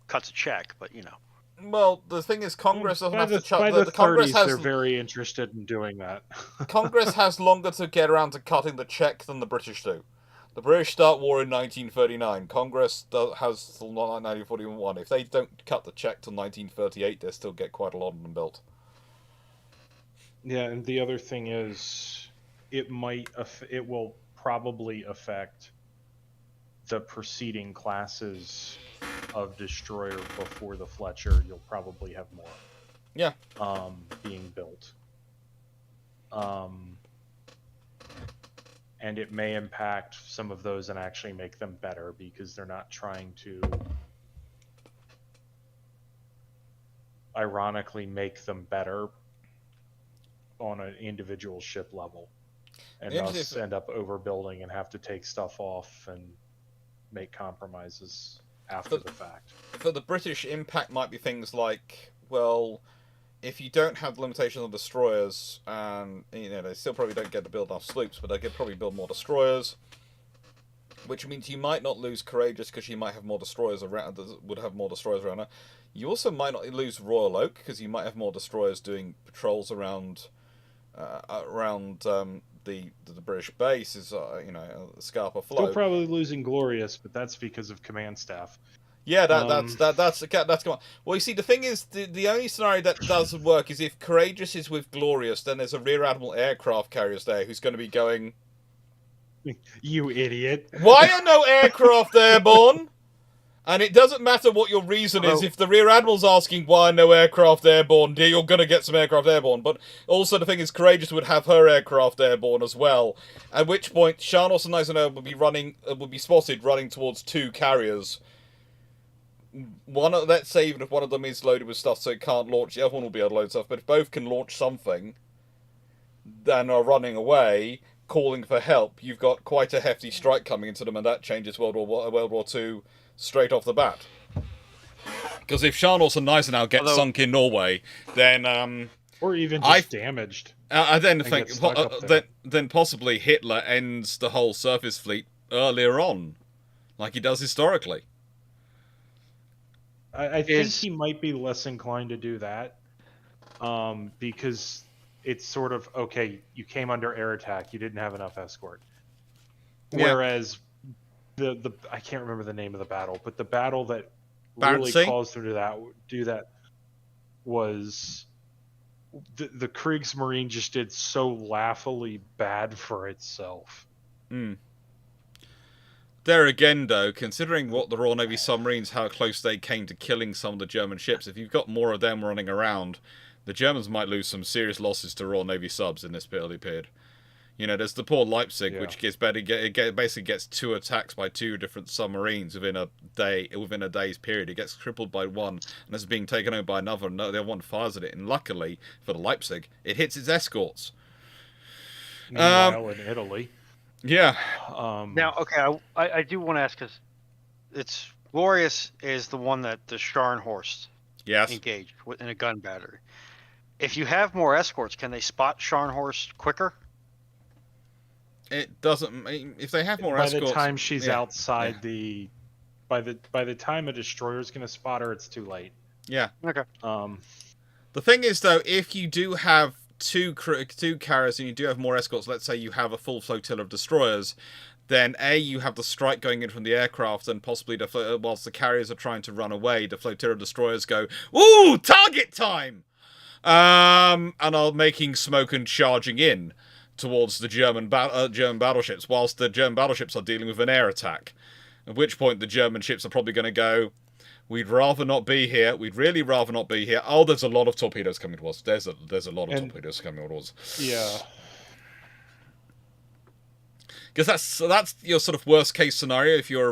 cuts a check, but you know. Well, the thing is, Congress doesn't have to cut. By the Congress 30s, they're very interested in doing that. Congress has longer to get around to cutting the check than the British do. The British start war in 1939. Congress has till 1941. If they don't cut the check till 1938, they still get quite a lot of them built. Yeah, and the other thing is, it will probably affect the preceding classes of destroyer before the Fletcher. You'll probably have more. Yeah. Being built. And it may impact some of those and actually make them better because they're not trying to ironically make them better on an individual ship level, and thus end up overbuilding and have to take stuff off and make compromises after the fact. For the British, impact might be things like, well, if you don't have the limitations on destroyers, and you know they still probably don't get to build enough sloops, but they could probably build more destroyers, which means you might not lose Courageous because you might have more destroyers around. Would have more destroyers around her. You also might not lose Royal Oak because you might have more destroyers doing patrols around the British bases. You know, Scarpa Flow. Still probably losing Glorious, but that's because of command staff. Yeah, that's come on. Well, you see, the thing is, the only scenario that doesn't work is if Courageous is with Glorious, then there's a rear admiral aircraft carriers there who's going to be going, You idiot. Why are no aircraft airborne? And it doesn't matter what your reason is. If the Rear Admiral's asking why no aircraft airborne, you're going to get some aircraft airborne. But also the thing is, Courageous would have her aircraft airborne as well. At which point, Sharnos and Eisenhower would be spotted running towards 2 carriers. Let's say even if one of them is loaded with stuff so it can't launch, the other one will be able to load stuff. But if both can launch something, then are running away, calling for help, you've got quite a hefty strike coming into them, and that changes World War II straight off the bat. Because if Sharnos and Eisenhower get sunk in Norway, then or even just damaged. I then think then possibly Hitler ends the whole surface fleet earlier on, like he does historically. I think he might be less inclined to do that, because it's sort of, okay, you came under air attack, you didn't have enough escort. Whereas the I can't remember the name of the battle, but the battle that really caused him to do that was the Kriegsmarine just did so laughably bad for itself. There again, though, considering what the Royal Navy submarines, how close they came to killing some of the German ships, if you've got more of them running around, the Germans might lose some serious losses to Royal Navy subs in this early period. You know, there's the poor Leipzig, which basically gets 2 attacks by 2 different submarines within a day's period. It gges crippled by one, and it's being taken over by another, and the other one fires at it. And luckily for the Leipzig, it hits its escorts. Meanwhile, in Italy. Yeah. Now, okay, I do want to ask, because it's Glorious is the one that the Scharnhorst engaged in a gun battery. If you have more escorts, can they spot Scharnhorst quicker? It doesn't. If they have more escorts, by the time she's outside by the time a destroyer's going to spot her, it's too late. Yeah. Okay. The thing is, though, if you do have two carriers and you do have more escorts, let's say you have a full flotilla of destroyers, then you have the strike going in from the aircraft, and possibly whilst the carriers are trying to run away, the flotilla of destroyers go, "Ooh, target time!" And are making smoke and charging in towards the German battleships, whilst the German battleships are dealing with an air attack. At which point the German ships are probably going to go, "We'd rather not be here. We'd really rather not be here." Oh, there's a lot of torpedoes coming towards us. There's a lot of torpedoes coming towards us. Yeah. Because that's your sort of worst case scenario if you're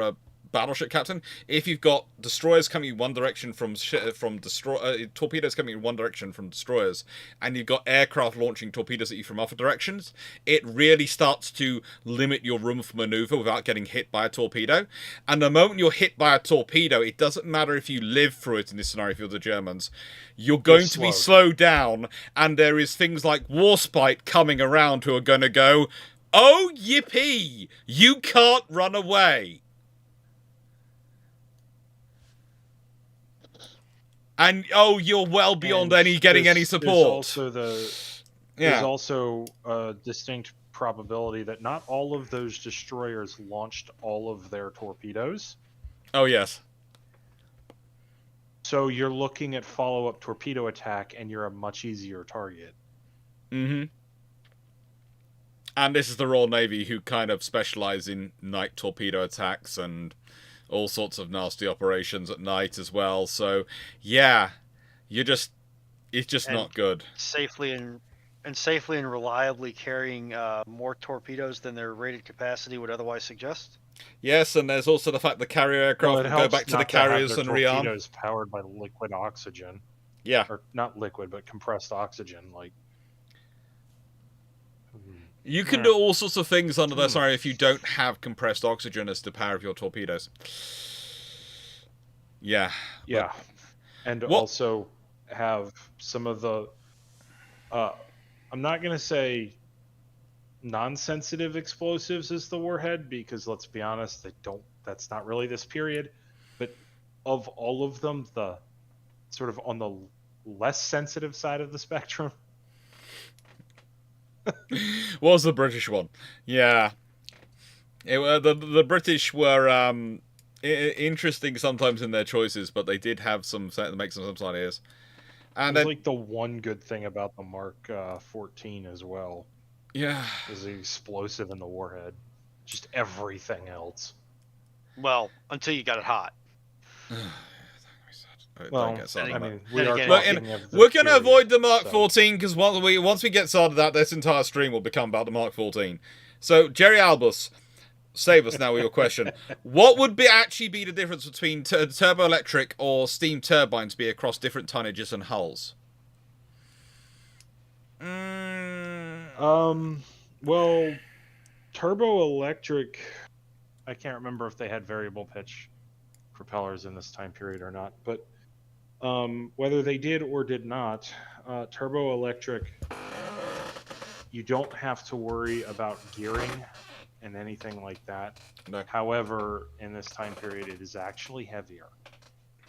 a battleship captain. If you've got destroyers coming in one direction torpedoes coming in one direction from destroyers, and you've got aircraft launching torpedoes at you from other directions, it really starts to limit your room for maneuver without getting hit by a torpedo. And the moment you're hit by a torpedo, it doesn't matter if you live through it in this scenario for the Germans, you're going to be slowed down, and there is things like Warspite coming around who are going to go, "Oh, yippee, you can't run away." And you're well beyond getting any support. There's also a distinct probability that not all of those destroyers launched all of their torpedoes. Oh yes. So you're looking at follow-up torpedo attack, and you're a much easier target. Mm-hmm. And this is the Royal Navy, who kind of specialize in night torpedo attacks and all sorts of nasty operations at night as well. So, yeah, it's just not good. Safely and reliably carrying more torpedoes than their rated capacity would otherwise suggest. Yes, and there's also the fact the carrier aircraft will go back to the carriers and rearm. Torpedoes powered by liquid oxygen. Yeah. Or not liquid, but compressed oxygen, like. You can do all sorts of things under the scenario if you don't have compressed oxygen as the power of your torpedoes. Yeah. Yeah. And also have some of the... I'm not going to say non-sensitive explosives as the warhead, because let's be honest, that's not really this period. But of all of them, the sort of on the less sensitive side of the spectrum... was the British one. Yeah. The British were interesting sometimes in their choices, but they did have some ideas. And it's like the one good thing about the Mark 14 as well. Yeah. There's the explosive in the warhead. Just everything else. Well, until you got it hot. Well, Don't get started I on mean, that. we are Look, talking of the we're going to period, avoid the Mark so. 14 because once we get started that, this entire stream will become about the Mark 14. So, Jerry Albus, save us now with your question. What would actually be the difference between turboelectric or steam turbines be across different tonnages and hulls? Well, turbo electric. I can't remember if they had variable pitch propellers in this time period or not, but whether they did or did not, turbo electric, you don't have to worry about gearing and anything like that. No. However, in this time period, it is actually heavier.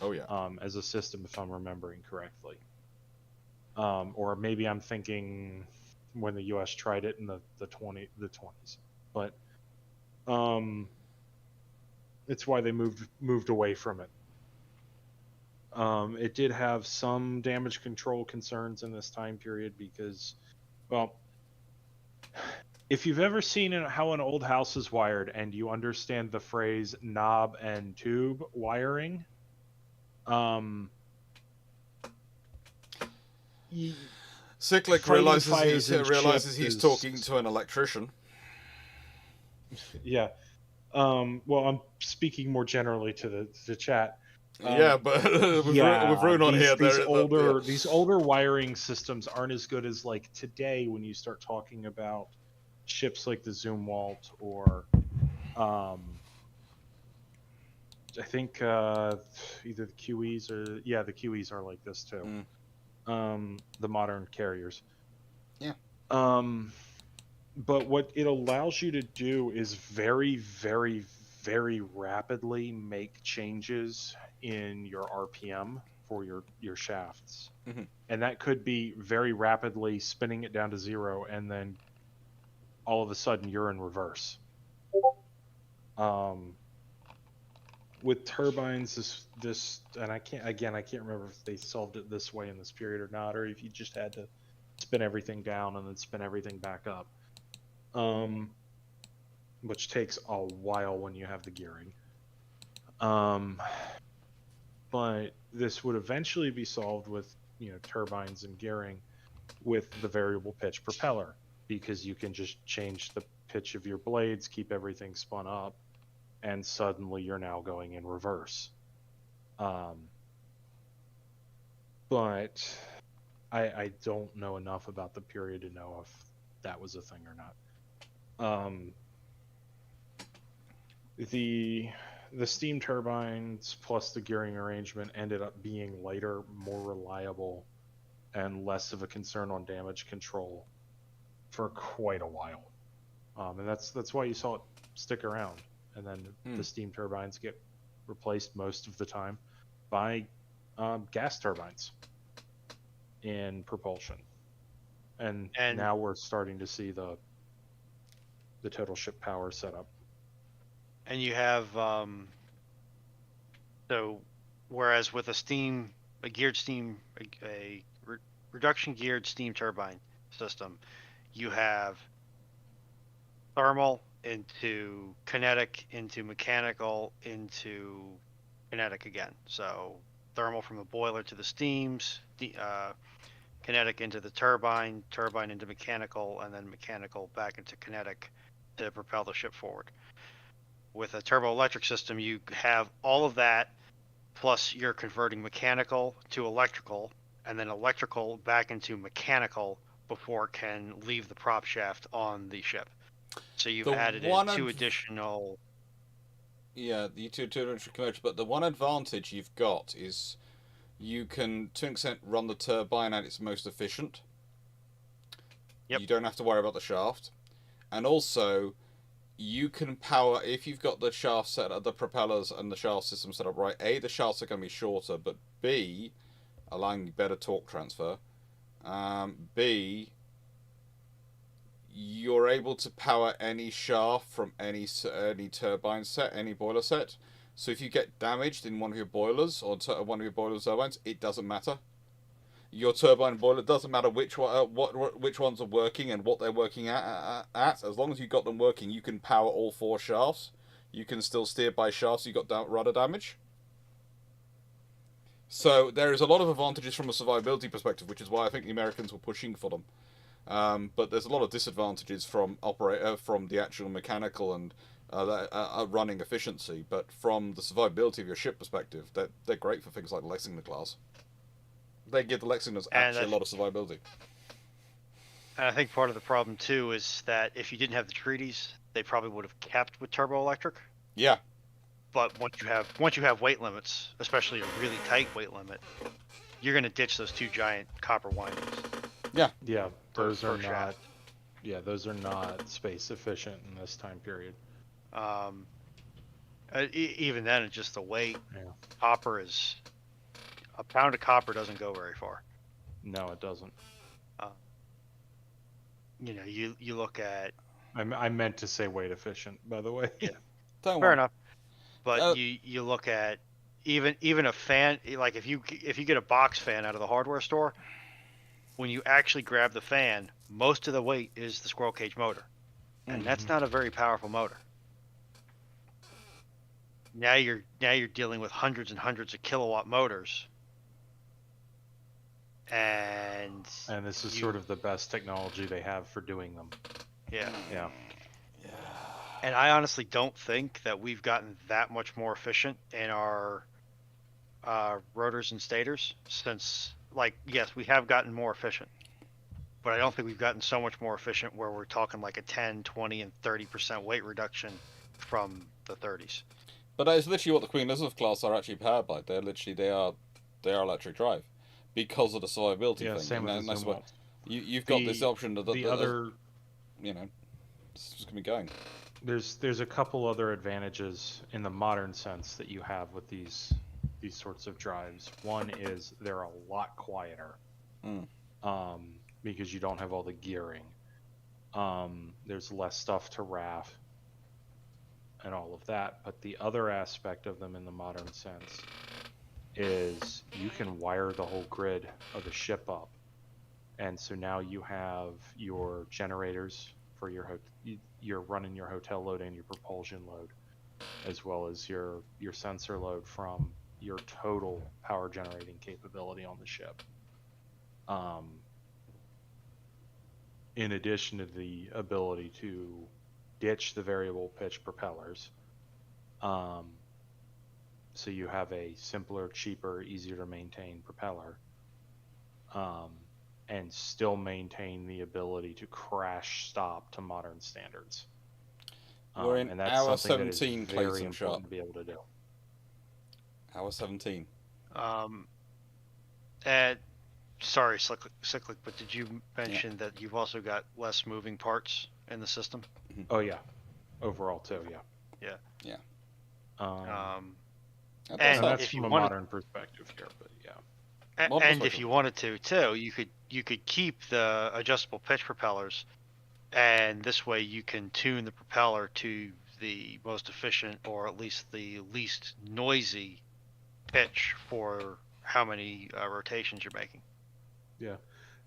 Oh yeah. As a system, if I'm remembering correctly. Or maybe I'm thinking when the U.S. tried it in the 20s, but it's why they moved away from it. It did have some damage control concerns in this time period because, well, if you've ever seen how an old house is wired and you understand the phrase knob and tube wiring, Cyclic realizes he's talking to an electrician. Yeah. Well, I'm speaking more generally to the chat. Yeah, but with Rune on here, these older wiring systems aren't as good as like today when you start talking about ships like the Zumwalt or I think either the QEs or the QEs are like this too. The modern carriers. Yeah. But what it allows you to do is very, very, very rapidly make changes in your RPM for your shafts. Mm-hmm. And that could be very rapidly spinning it down to 0 and then all of a sudden you're in reverse. With turbines, this and I can't remember if they solved it this way in this period or not, or if you just had to spin everything down and then spin everything back up. Which takes a while when you have the gearing. But this would eventually be solved with, turbines and gearing with the variable pitch propeller, because you can just change the pitch of your blades, keep everything spun up, and suddenly you're now going in reverse. But I don't know enough about the period to know if that was a thing or not. The steam turbines plus the gearing arrangement ended up being lighter, more reliable, and less of a concern on damage control for quite a while. And that's why you saw it stick around. And then the steam turbines get replaced most of the time by gas turbines in propulsion. And now we're starting to see the total ship power setup. And you have whereas with a reduction geared steam turbine system, you have thermal into kinetic into mechanical into kinetic again. So thermal from the boiler to the steams, kinetic into the turbine into mechanical, and then mechanical back into kinetic to propel the ship forward. With a turboelectric system, you have all of that, plus you're converting mechanical to electrical, and then electrical back into mechanical before it can leave the prop shaft on the ship. So you've added in two additional... Yeah, the two converters, but the one advantage you've got is you can, to an extent, run the turbine at its most efficient. Yep. You don't have to worry about the shaft. And also, you can power, if you've got the shaft set up, the propellers and the shaft system set up right, A, the shafts are going to be shorter, but B, allowing better torque transfer, B, you're able to power any shaft from any turbine set, any boiler set. So if you get damaged in one of your boilers or one of your boiler turbines, it doesn't matter. your turbine boiler. Doesn't matter which one, which ones are working and what they're working at. As long as you got them working, you can power all 4 shafts. You can still steer by shafts. You got rudder damage. So there is a lot of advantages from a survivability perspective, which is why I think the Americans were pushing for them. But there's a lot of disadvantages from from the actual mechanical and running efficiency. But from the survivability of your ship perspective, they're great for things like the Lexington class. They give the Lexingtons actually a lot of survivability. And I think part of the problem too is that if you didn't have the treaties, they probably would have kept with turboelectric. Yeah. But once you have weight limits, especially a really tight weight limit, you're going to ditch those 2 giant copper windings. Yeah. Yeah, those are not. Yeah, those are not space efficient in this time period. Even then, it's just the weight. Yeah. Copper is a pound of copper doesn't go very far. No, it doesn't. You know, you look at. I meant to say weight efficient, by the way. Yeah. Fair enough. But you look at even a fan, like if you get a box fan out of the hardware store, when you actually grab the fan, most of the weight is the squirrel cage motor, and that's not a very powerful motor. Now you're dealing with hundreds and hundreds of kilowatt motors, and this is sort of the best technology they have for doing them. Yeah. Yeah. And I honestly don't think that we've gotten that much more efficient in our rotors and stators since, like, yes, we have gotten more efficient, but I don't think we've gotten so much more efficient where we're talking like a 10, 20, and 30% weight reduction from the 30s. But that is literally what the Queen Elizabeth class are actually powered by. They are electric drive because of the survivability thing. Same with the Zumwalt. You've got this option that the other, you know, it's just gonna be going. There's a couple other advantages in the modern sense that you have with these sorts of drives. One is they're a lot quieter, because you don't have all the gearing. There's less stuff to RAF and all of that. But the other aspect of them in the modern sense is you can wire the whole grid of the ship up, and so now you have your generators for you're running your hotel load and your propulsion load, as well as your sensor load from your total power generating capability on the ship. In addition to the ability to ditch the variable pitch propellers, so you have a simpler, cheaper, easier to maintain propeller, and still maintain the ability to crash stop to modern standards. We're in and that's hour something that is 17, very Clayton important Sharp. to be able to do. Hour 17. Sorry, cyclic, but did you mention that you've also got less moving parts in the system? Oh yeah, overall too. Yeah. Yeah. And that's if you from a modern perspective here, but yeah. And if you wanted to too, you could keep the adjustable pitch propellers, and this way you can tune the propeller to the most efficient, or at least the least noisy pitch for how many rotations you're making. Yeah,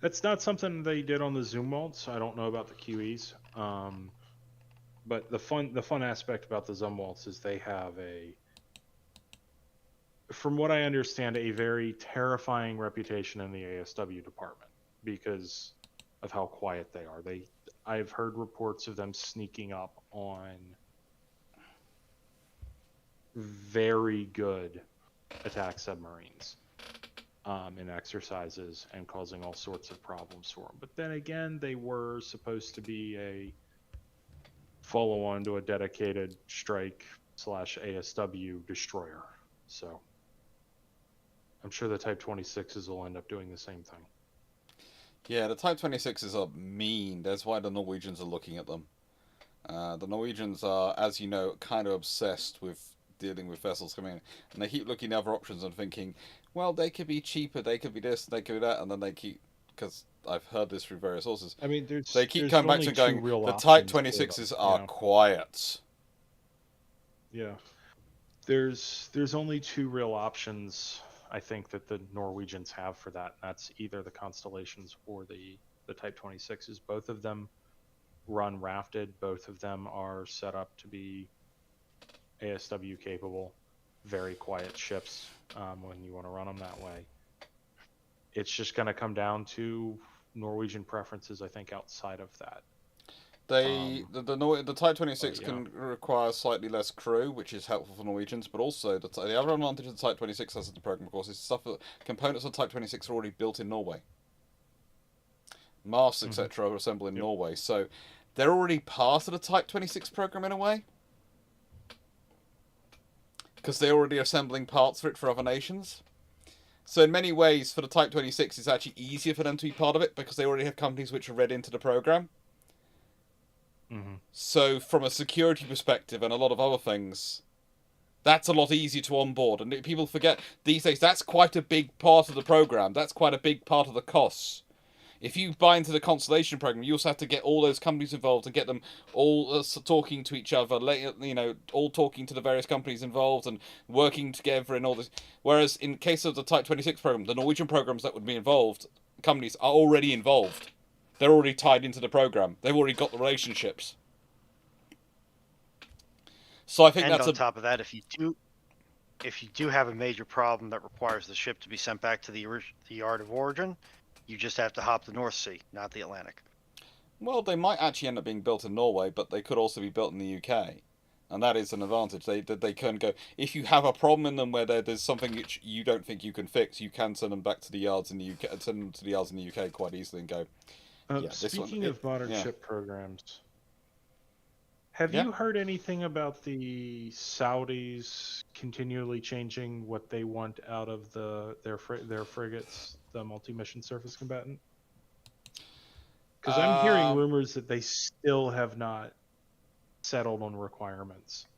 that's not something they did on the Zumwalts. I don't know about the QEs, but the fun aspect about the Zumwalts is they have from what I understand, a very terrifying reputation in the ASW department because of how quiet they are. I've heard reports of them sneaking up on very good attack submarines in exercises and causing all sorts of problems for them. But then again, they were supposed to be a follow-on to a dedicated strike / ASW destroyer. So I'm sure the Type 26s will end up doing the same thing. Yeah, the Type 26s are mean. That's why the Norwegians are looking at them. The Norwegians are, as you know, kind of obsessed with dealing with vessels coming in. And they keep looking at other options and thinking, well, they could be cheaper, they could be this, they could be that. And then they keep, because I've heard this through various sources, I mean, they keep coming back to and going, the Type 26s are quiet. Yeah. There's only 2 real options, I think that the Norwegians have for that. That's either the Constellations or the Type 26s. Both of them run rafted. Both of them are set up to be ASW capable. Very quiet ships when you want to run them that way. It's just going to come down to Norwegian preferences, I think, outside of that. The Type 26 can require slightly less crew, which is helpful for Norwegians, but also the other advantage of the Type 26 has in the program, of course, is components of Type 26 are already built in Norway. Masts, etc., are assembled in Norway, so they're already part of the Type 26 program in a way, because they're already assembling parts for it for other nations. So in many ways, for the Type 26, it's actually easier for them to be part of it, because they already have companies which are read into the program. So from a security perspective and a lot of other things, that's a lot easier to onboard. And people forget these days that's quite a big part of the program. That's quite a big part of the costs. If you buy into the Constellation program, you also have to get all those companies involved and get them all talking to each other, all talking to the various companies involved and working together and all this. Whereas in case of the Type 26 program, the Norwegian programs that would be involved, companies are already involved. They're already tied into the program. They've already got the relationships. So I think that's on top of that, if you do have a major problem that requires the ship to be sent back to the yard of origin, you just have to hop the North Sea, not the Atlantic. Well, they might actually end up being built in Norway, but they could also be built in the UK. And that is an advantage. They can go... If you have a problem in them where there's something which you don't think you can fix, you can send them back to the yards in the UK, send them to the yards in the UK quite easily and go... Speaking of modern ship programs, have you heard anything about the Saudis continually changing what they want out of their frigates, the multi-mission surface combatant? Because I'm hearing rumors that they still have not settled on requirements.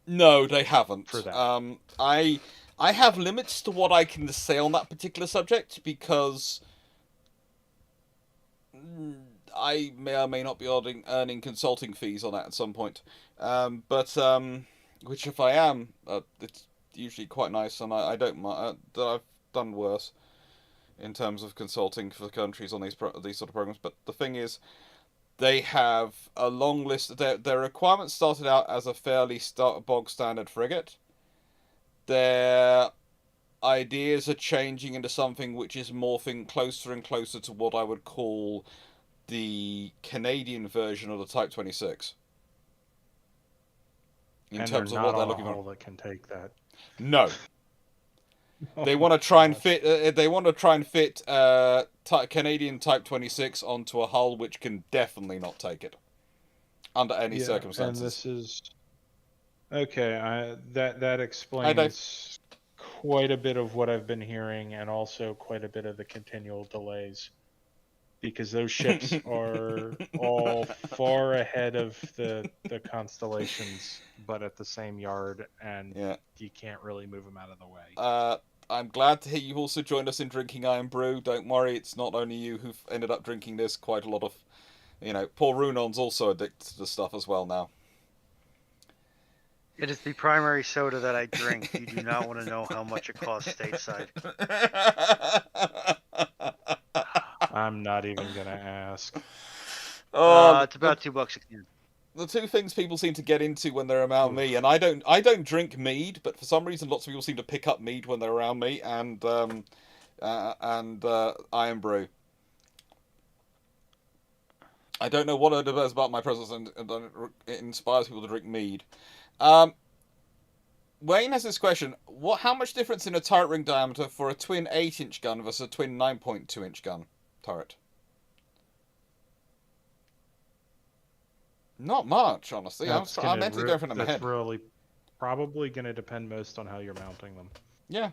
No, they haven't. For that. I have limits to what I can say on that particular subject because I may or may not be earning consulting fees on that at some point. Which if I am, it's usually quite nice, and I don't mind. I've done worse in terms of consulting for countries on these sort of programs. But the thing is, they have a long list. Their requirements started out as a fairly bog standard frigate. Their ideas are changing into something which is morphing closer and closer to what I would call the Canadian version of the Type 26. In terms of what they're looking for. That can take that. No. They want to try and fit. They want to try and fit Canadian Type 26 onto a hull which can definitely not take it under any circumstances. And this is okay. That explains quite a bit of what I've been hearing, and also quite a bit of the continual delays, because those ships are all far ahead of the Constellations, but at the same yard, and you can't really move them out of the way. I'm glad to hear you've also joined us in drinking Iron Brew. Don't worry, it's not only you who've ended up drinking this. Quite a lot of, poor Runon's also addicted to the stuff as well now. It is the primary soda that I drink. You do not want to know how much it costs stateside. I'm not even gonna ask. It's about $2 a can. The two things people seem to get into when they're around me, and I don't drink mead, but for some reason lots of people seem to pick up mead when they're around me, and Iron Brew. I don't know what it is about my presence, and it inspires people to drink mead. Wayne has this question: how much difference in a turret ring diameter for a twin 8-inch gun versus a twin 9.2-inch gun turret? Not much, honestly. I'm meant to go from my head. That's really probably going to depend most on how you're mounting them. Yeah.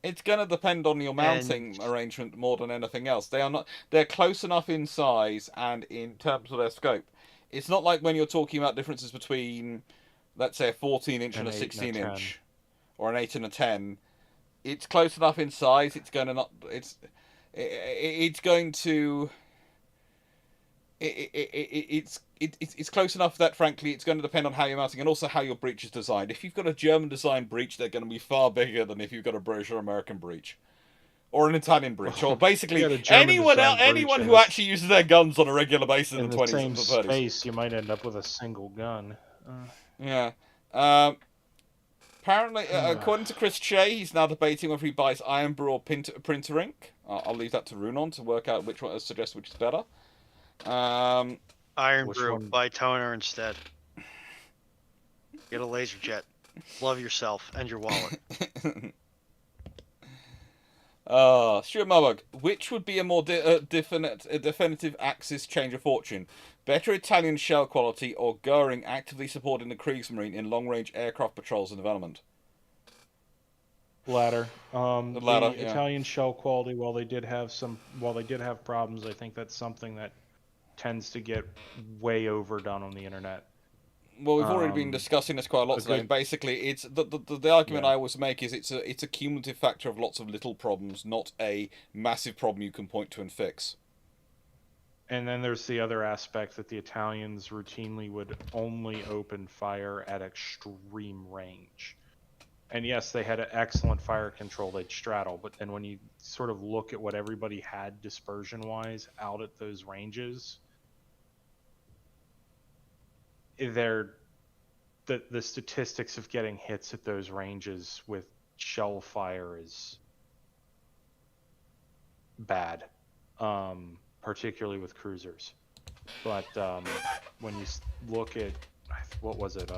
It's going to depend on your mounting arrangement more than anything else. They're close enough in size and in terms of their scope. It's not like when you're talking about differences between, let's say, a 14-inch and a 16-inch, or an 8 and a 10. It's close enough in size. It's going to it's close enough that, frankly, it's going to depend on how you're mounting and also how your breach is designed. If you've got a German-designed breach, they're going to be far bigger than if you've got a British or American breach. Or an Italian breach, or basically anyone who actually uses their guns on a regular basis in the 20s same and the 30s. space, you might end up with a single gun. Yeah. Apparently, according to Chris Shea, he's now debating whether he buys Iron Brew or Printer Ink. I'll leave that to Runon to work out which one suggests which is better. Iron Brew, buy toner instead. Get a laser jet. Love yourself and your wallet. Stuart Marburg, which would be a more definitive Axis change of fortune? Better Italian shell quality or Goering actively supporting the Kriegsmarine in long-range aircraft patrols and development? Latter. The latter, the Italian shell quality, while they did have problems, I think that's something that tends to get way overdone on the internet. Well, we've already been discussing this quite a lot today, and basically, it's the argument I always make is it's a cumulative factor of lots of little problems, not a massive problem you can point to and fix. And then there's the other aspect that the Italians routinely would only open fire at extreme range. And yes, they had an excellent fire control, they'd straddle, but then when you sort of look at what everybody had dispersion-wise out at those ranges, the statistics of getting hits at those ranges with shell fire is bad, particularly with cruisers. But when you look at, what was it,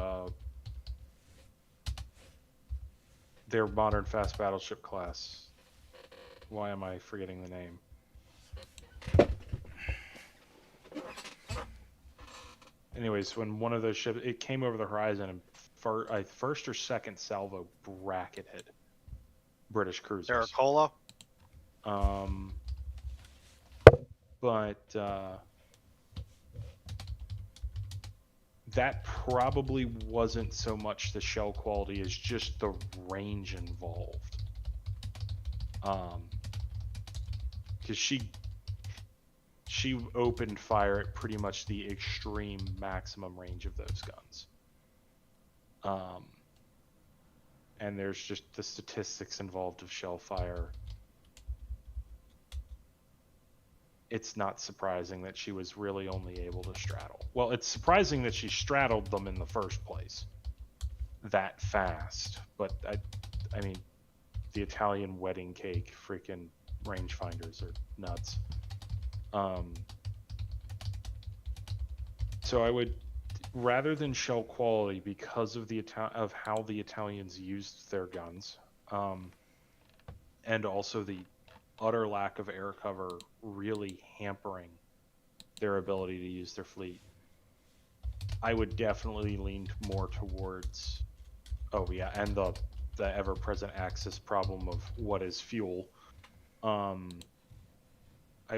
their modern fast battleship class, why am I forgetting the name? Anyways, when one of those ships, it came over the horizon and first or second salvo bracketed British cruisers. Caracola? But that probably wasn't so much the shell quality as just the range involved. Because she opened fire at pretty much the extreme maximum range of those guns. And there's just the statistics involved of shell fire. It's not surprising that she was really only able to straddle. Well, it's surprising that she straddled them in the first place that fast. But I mean, the Italian wedding cake freaking rangefinders are nuts. So I would, rather than shell quality, because of of how the Italians used their guns, and also the utter lack of air cover really hampering their ability to use their fleet, I would definitely lean more towards, and the ever-present Axis problem of what is fuel. I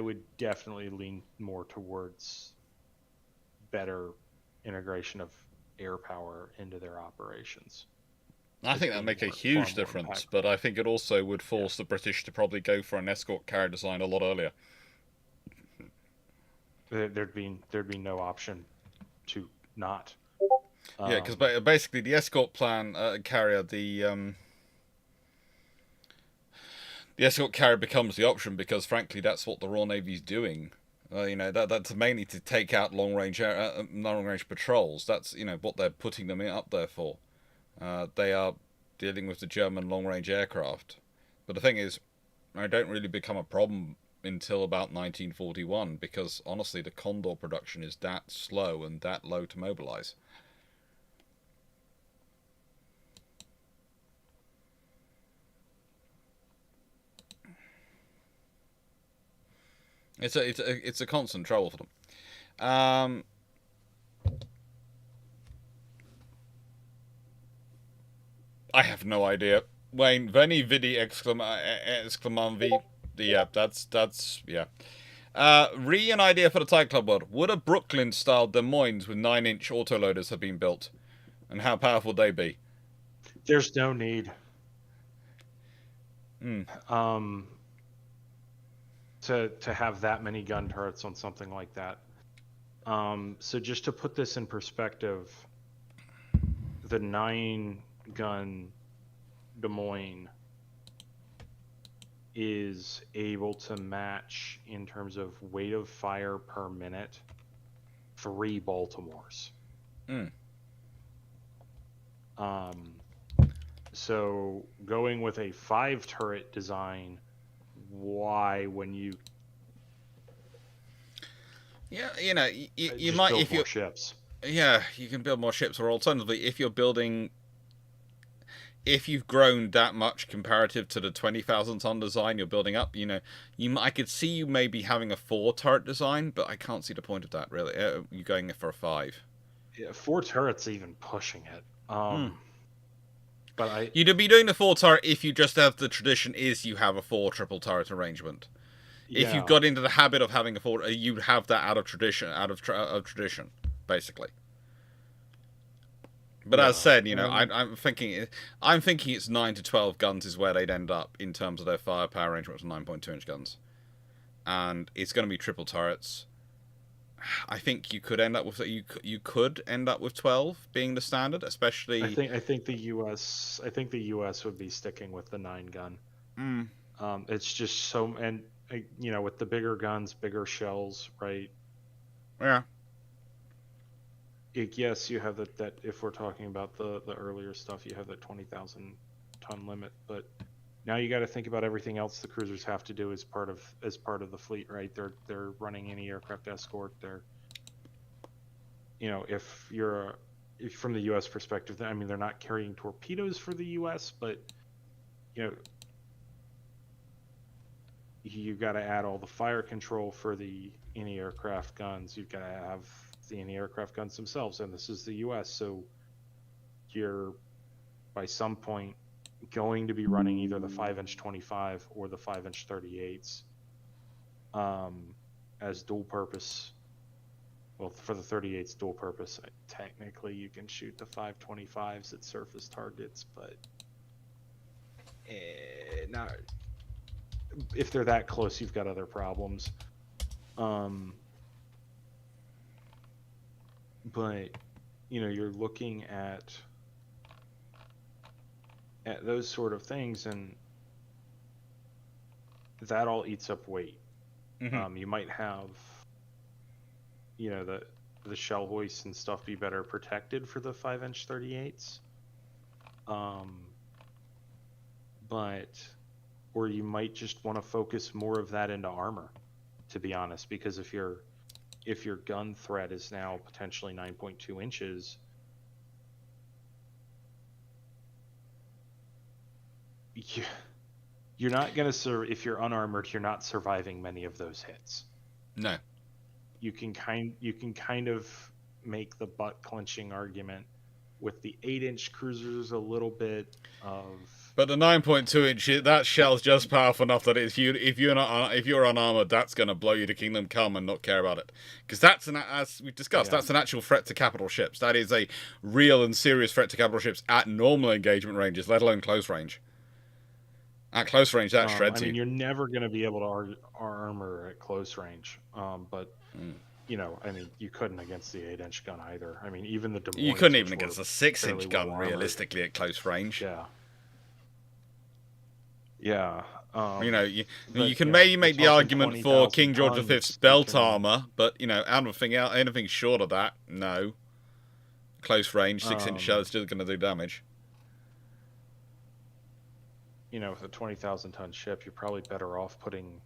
would definitely lean more towards better integration of air power into their operations. I think that would make a huge difference, but I think it also would force the British to probably go for an escort carrier design a lot earlier. There'd be no option to not. Yeah, because basically the escort plan carrier, the escort carrier becomes the option because, frankly, that's what the Royal Navy's doing. That's mainly to take out long-range patrols. That's what they're putting them up there for. They are dealing with the German long-range aircraft. But the thing is, they don't really become a problem until about 1941 because, honestly, the Condor production is that slow and that low to mobilize. It's a constant trouble for them. I have no idea. Wayne, Veni Vidi exclamanvi. Yeah, that's yeah. An idea for the Tight Club world. Would a Brooklyn-style Des Moines with 9-inch autoloaders have been built? And how powerful would they be? There's no need. To have that many gun turrets on something like that. So just to put this in perspective, the 9-gun Des Moines is able to match, in terms of weight of fire per minute, 3 Baltimores. So going with a 5-turret design, why, when you you might, if you ships. Yeah, you can build more ships, or alternatively, if you've grown that much comparative to the 20,000 ton design you're building up, I could see you maybe having a 4-turret design, but I can't see the point of that really. You're going for a 5. Yeah, 4 turrets even pushing it. But You'd be doing the 4 turret if you just have the tradition is you have a 4 triple turret arrangement. If you got into the habit of having a 4, you'd have that out of tradition, basically. But as said, I'm thinking it's 9 to 12 guns is where they'd end up in terms of their firepower arrangements with 9.2-inch guns, and it's going to be triple turrets. I think you could end up with 12 being the standard, especially. I think the U.S. would be sticking with the 9-gun. It's just so, and with the bigger guns, bigger shells, right? Yeah. Yes, you have that. If we're talking about the earlier stuff, you have that 20,000 ton limit, but now you got to think about everything else the cruisers have to do as part of the fleet, right? They're running any aircraft escort. If from the U.S. perspective, I mean, they're not carrying torpedoes for the U.S., but you got to add all the fire control for the anti-aircraft guns. You've got to have the anti-aircraft guns themselves, and this is the U.S., so you're by some point going to be running either the 5-inch 25 or the 5-inch 38s as dual purpose. Well, for the 38s dual purpose, technically you can shoot the 525s at surface targets, but not if they're that close. You've got other problems. But you're looking at those sort of things, and that all eats up weight. You might have the shell hoists and stuff be better protected for the 5-inch 38s, or you might just want to focus more of that into armor, to be honest, because if your gun threat is now potentially 9.2 inches, you're not going to if you're unarmored, you're not surviving many of those hits. No. You can kind of make the butt clenching argument with the 8-inch cruisers a little bit of. But the 9.2-inch, that shell's just powerful enough that if you're unarmored, that's going to blow you to kingdom come and not care about it, because as we discussed, that's an actual threat to capital ships. That is a real and serious threat to capital ships at normal engagement ranges, let alone close range. At close range, that shreds you. You're never going to be able to armor at close range, but. You couldn't against the 8-inch gun either. I mean, even the Des Moines, you couldn't even against a 6-inch gun realistically at close range. Yeah. You can maybe make the argument for King George V's belt armor, but anything short of that, no. Close range, 6-inch shell is still going to do damage. With a 20,000 ton ship, you're probably better off putting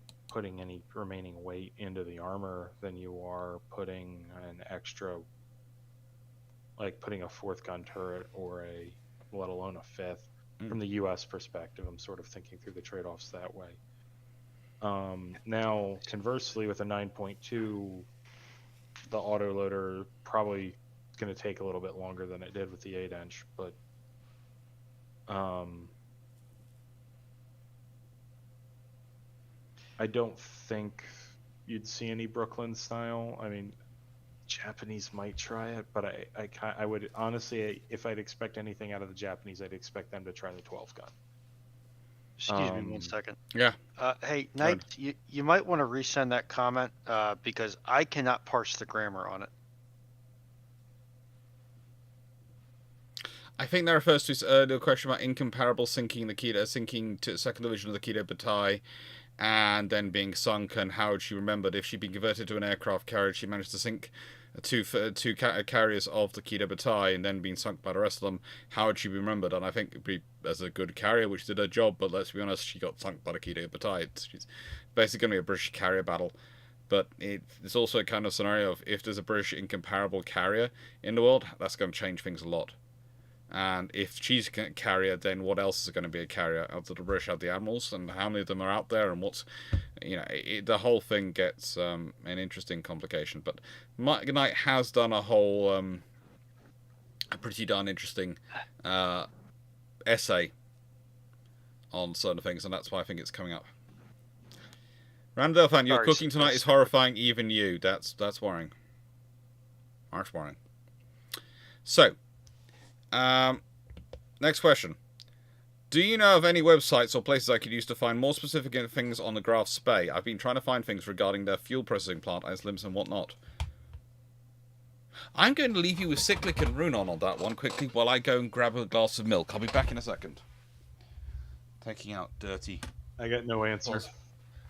any remaining weight into the armor than you are putting an extra, like putting a 4th gun turret or let alone a 5th. From the U.S. perspective, I'm sort of thinking through the trade-offs that way. Now, conversely, with a 9.2, the autoloader probably going to take a little bit longer than it did with the 8-inch, but I don't think you'd see any Brooklyn style. I mean, Japanese might try it, but I would honestly, if I'd expect anything out of the Japanese, I'd expect them to try the 12 gun. Excuse me 1 second. Yeah. Hey, Knight, you might want to resend that comment because I cannot parse the grammar on it. I think that refers to his earlier question about incomparable sinking to second division of the Kido Batai, and then being sunk, and how she remembered if she'd been converted to an aircraft carrier, she managed to sink two carriers of the Kido Batai and then being sunk by the rest of them. How would she be remembered? And I think it'd be as a good carrier, which did her job, but let's be honest, she got sunk by the Kido Batai. She's basically going to be a British carrier battle. But it's also a kind of scenario of if there's a British incomparable carrier in the world, that's going to change things a lot. And if she's a carrier, then what else is going to be a carrier? Out of the British have the admirals, and how many of them are out there, and what's, the whole thing gets an interesting complication. But Mike Knight has done a whole, a pretty darn interesting essay on certain things, and that's why I think it's coming up. Randall fan, your cooking tonight is horrifying, even you. That's worrying. That's worrying. So. Next question. Do you know of any websites or places I could use to find more specific things on the Graf Spee? I've been trying to find things regarding their fuel processing plant, ice limits and whatnot. I'm going to leave you with Cyclic and Runon on that one quickly while I go and grab a glass of milk. I'll be back in a second. Taking out dirty... I got no answer.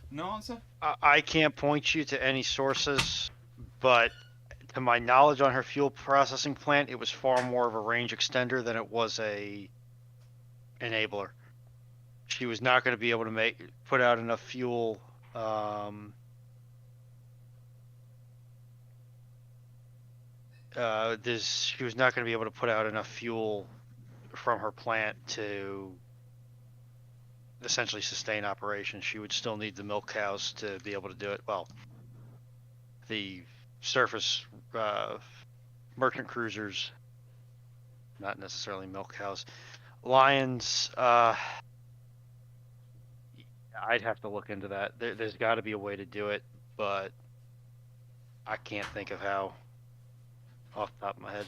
No answer? I can't point you to any sources, but... to my knowledge on her fuel processing plant, it was far more of a range extender than it was a enabler. She was not going to be able to put out enough fuel. She was not going to be able to put out enough fuel from her plant to essentially sustain operations. She would still need the milk cows to be able to do it. Well, the surface merchant cruisers, not necessarily milk cows. Lions, I'd have to look into that. There's got to be a way to do it, but I can't think of how off the top of my head.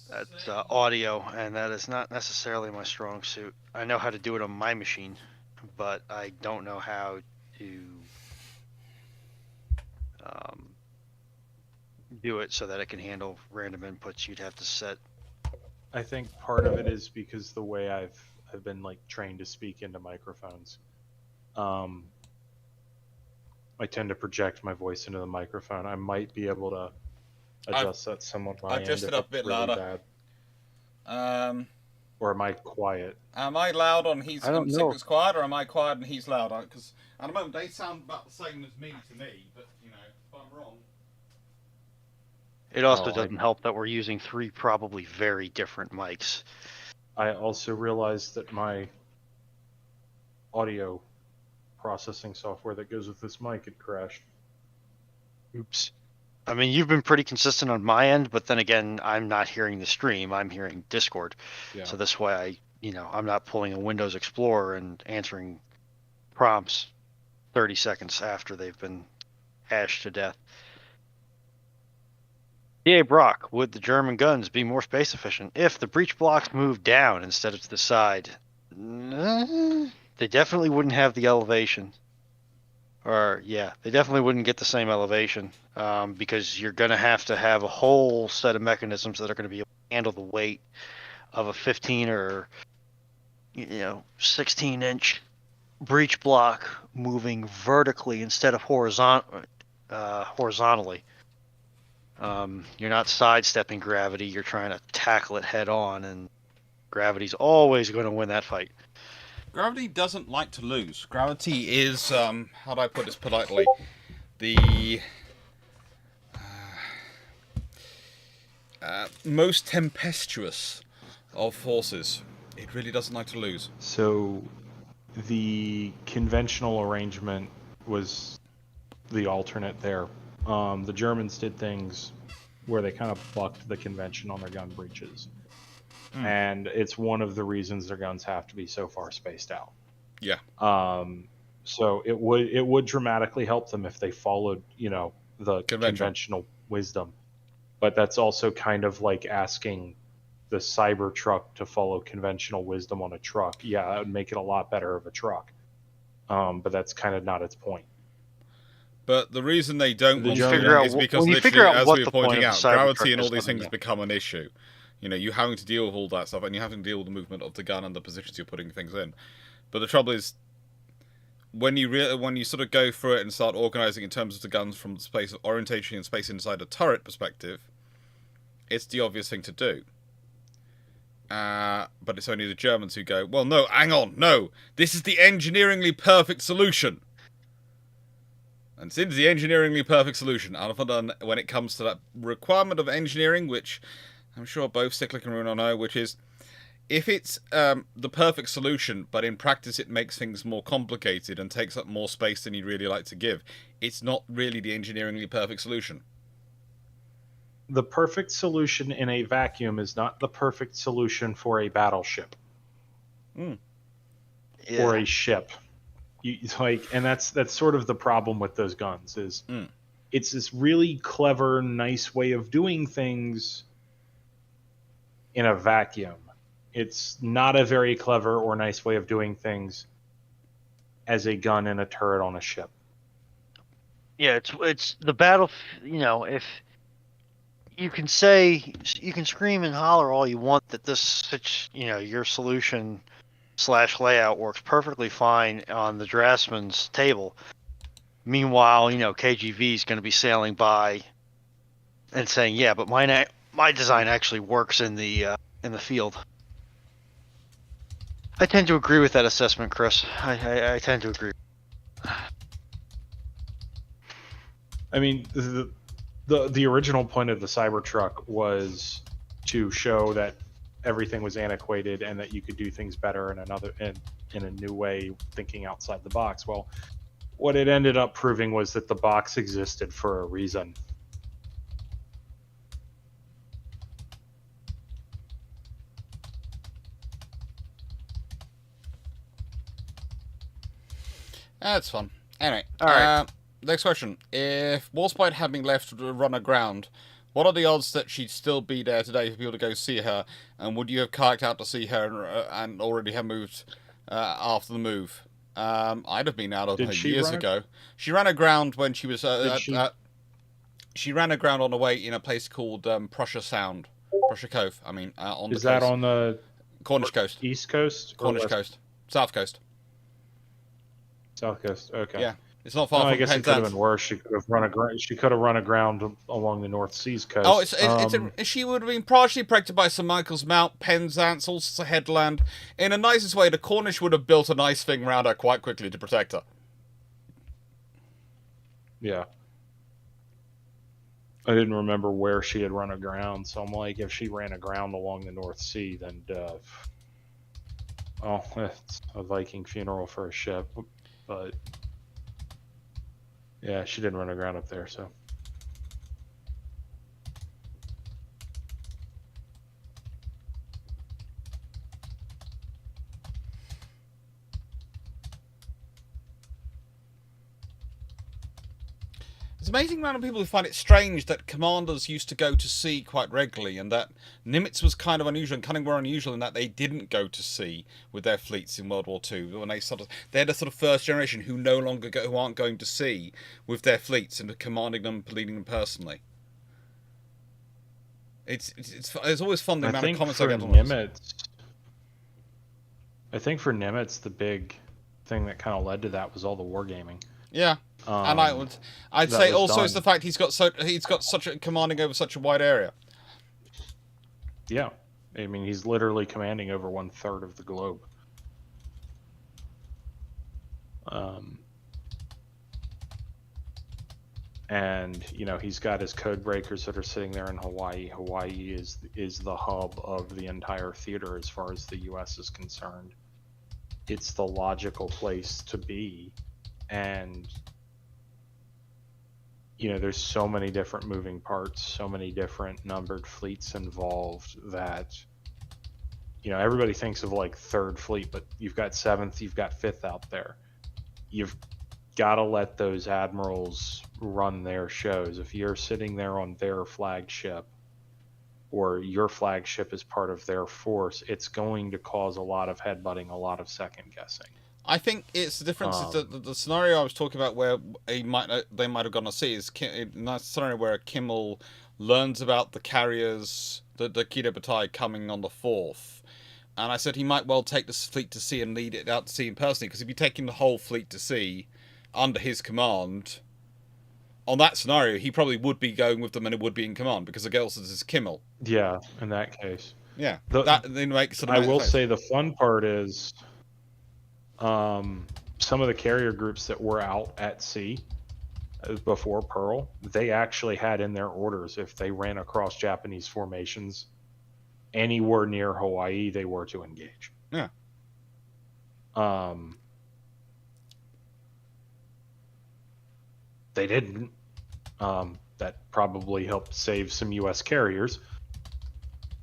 That's audio, and that is not necessarily my strong suit. I know how to do it on my machine, but I don't know how to do it so that it can handle random inputs. You'd have to set. I think part of it is because the way I've been like trained to speak into microphones. I tend to project my voice into the microphone. I might be able to adjust that somewhat. I adjusted it up a bit really louder. Or am I quiet? Am I loud on he's quiet, or am I quiet and he's loud? Because at the moment they sound about the same as me to me, but if I'm wrong. It also doesn't help that we're using 3 probably very different mics. I also realized that my audio processing software that goes with this mic had crashed. Oops. I mean, you've been pretty consistent on my end, but then again, I'm not hearing the stream. I'm hearing Discord. Yeah. So this way I'm not pulling a Windows Explorer and answering prompts 30 seconds after they've been hashed to death. D.A. Brock, would the German guns be more space efficient if the breech blocks moved down instead of to the side? They definitely wouldn't have the elevation. They definitely wouldn't get the same elevation because you're going to have a whole set of mechanisms that are going to be able to handle the weight of a 15 or 16-inch breech block moving vertically instead of horizontally. You're not sidestepping gravity, you're trying to tackle it head on, and gravity's always going to win that fight. Gravity doesn't like to lose. Gravity is, how do I put this politely, the most tempestuous of forces. It really doesn't like to lose. So the conventional arrangement was the alternate there. The Germans did things where they kind of bucked the convention on their gun breeches. And it's one of the reasons their guns have to be so far spaced out. Yeah. So it would dramatically help them if they followed, the conventional wisdom. But that's also kind of like asking the Cybertruck to follow conventional wisdom on a truck, yeah, that would make it a lot better of a truck. But that's kind of not its point. But the reason they don't want to do German- that is because literally, as we were pointing out, gravity and all these things yeah. become an issue. You know, you're having to deal with all that stuff, and you're having to deal with the movement of the gun and the positions you're putting things in. But the trouble is, when you sort of go through it and start organizing in terms of the guns from the space of orientation and space inside a turret perspective, it's the obvious thing to do. But it's only the Germans who go, well, no, hang on, no, this is the engineeringly perfect solution. And since the engineeringly perfect solution, and when it comes to that requirement of engineering, which I'm sure both Cyclic and Runo know, which is, if it's the perfect solution, but in practice it makes things more complicated and takes up more space than you'd really like to give, it's not really the engineeringly perfect solution. The perfect solution in a vacuum is not the perfect solution for a battleship. Or a ship. And that's sort of the problem with those guns is it's this really clever, nice way of doing things in a vacuum. It's not a very clever or nice way of doing things as a gun and a turret on a ship. Yeah, it's the battle. You know, if you can scream and holler all you want that your solution / layout works perfectly fine on the draftsman's table. Meanwhile, KGV is going to be sailing by and saying, "Yeah, but my design actually works in the field." I tend to agree with that assessment, Chris. I tend to agree. I mean, the original point of the Cybertruck was to show that everything was antiquated and that you could do things better in a new way, thinking outside the box. Well, what it ended up proving was that the box existed for a reason. That's fun. Anyway, all right. Next question. If Warspite had been left to run aground, what are the odds that she'd still be there today for people to go see her? And would you have kayaked out to see her and already have moved after the move? I'd have been out of her years ago. She ran aground when she was... she ran aground on the way in a place called Prussia Cove. I mean, on Is the that coast. on the Cornish coast? East coast? Cornish coast. South coast. South coast. Okay. Yeah. It's not far from I guess it could have Penzance. been worse. She could have run aground along the North Seas coast. Oh, she would have been partially protected by St. Michael's Mount, Penzance, also headland. In the nicest way, the Cornish would have built a nice thing around her quite quickly to protect her. Yeah. I didn't remember where she had run aground, so I'm like, if she ran aground along the North Sea, then it's a Viking funeral for a ship. But yeah, she didn't run aground up there, so. It's amazing amount of people who find it strange that commanders used to go to sea quite regularly, and that Nimitz was kind of unusual and Cunning were unusual in that they didn't go to sea with their fleets in World War II. When they're the sort of first generation who who aren't going to sea with their fleets and commanding them, leading them personally. It's always fun the amount of comments I get on Nimitz. I think for Nimitz, the big thing that kind of led to that was all the wargaming. Yeah. And I'd say also it's the fact he's got such a commanding over such a wide area. Yeah, I mean he's literally commanding over 1/3 of the globe. And he's got his code breakers that are sitting there in Hawaii. Hawaii is the hub of the entire theater as far as the U.S. is concerned. It's the logical place to be, and there's so many different moving parts, so many different numbered fleets involved that, everybody thinks of like 3rd Fleet, but you've got 7th, you've got 5th out there. You've got to let those admirals run their shows. If you're sitting there on their flagship, or your flagship is part of their force, it's going to cause a lot of headbutting, a lot of second guessing. I think it's the difference is that the scenario I was talking about where they might have gone to sea is in that scenario where Kimmel learns about the carriers, the Kido Butai coming on the 4th. And I said he might well take the fleet to sea and lead it out to sea personally, because if you're taking the whole fleet to sea under his command, on that scenario, he probably would be going with them and it would be in command, because the girls is Kimmel. Yeah, in that case. Yeah, that then makes it. I will say the fun part is some of the carrier groups that were out at sea before Pearl, they actually had in their orders if they ran across Japanese formations anywhere near Hawaii, they were to engage. Yeah. They didn't. That probably helped save some U.S. carriers.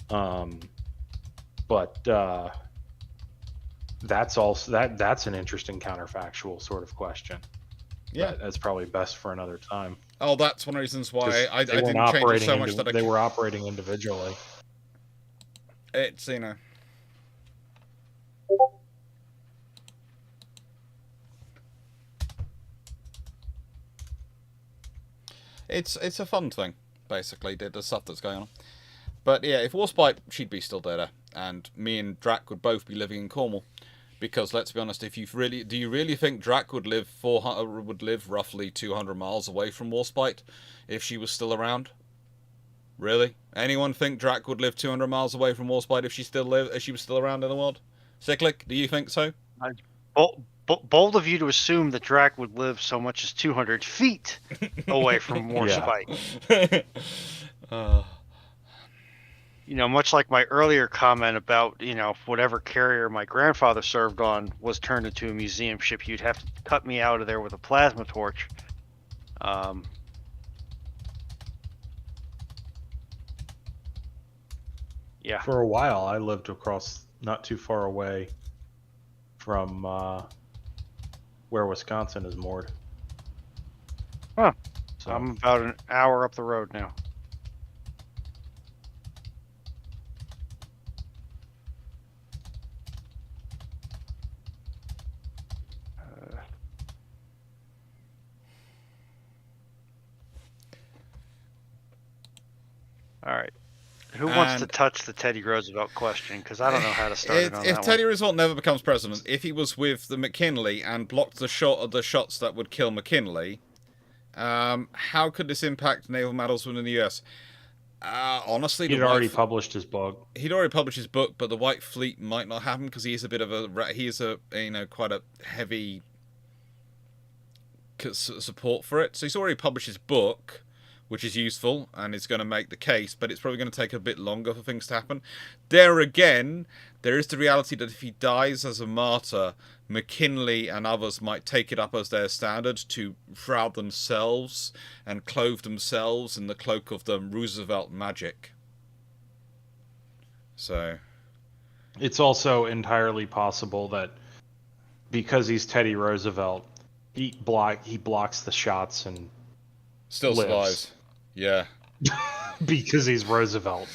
But that's also that's an interesting counterfactual sort of question. Yeah, that's probably best for another time. Oh, that's one of the reasons why I didn't change it so much that they were operating individually. It's, you know. It's a fun thing, basically, the stuff that's going on. But yeah, if Warspite, she'd be still there, and me and Drac would both be living in Cornwall. Because let's be honest, do you really think Drac would live roughly 200 miles away from Warspite if she was still around? Really? Anyone think Drac would live 200 miles away from Warspite if she was still around in the world? Cyclic, do you think so? Bold of you to assume that Drac would live so much as 200 feet away from Warspite. You know, much like my earlier comment about, you know, whatever carrier my grandfather served on was turned into a museum ship, you'd have to cut me out of there with a plasma torch. Yeah. For a while, I lived across, not too far away from where Wisconsin is moored. Huh. So I'm about an hour up the road now. All right. Who wants to touch the Teddy Roosevelt question? Because I don't know how to start it on that If Teddy Roosevelt never becomes president, if he was with the McKinley and blocked the shots that would kill McKinley, how could this impact naval battles within the U.S.? Honestly, he'd already published his book. He'd already published his book, but the White Fleet might not have him because he is quite a heavy support for it. So he's already published his book, which is useful and is going to make the case, but it's probably going to take a bit longer for things to happen. There again, there is the reality that if he dies as a martyr, McKinley and others might take it up as their standard to shroud themselves and clothe themselves in the cloak of the Roosevelt magic. So, it's also entirely possible that because he's Teddy Roosevelt, he blocks the shots and still survives. Yeah. Because he's Roosevelt.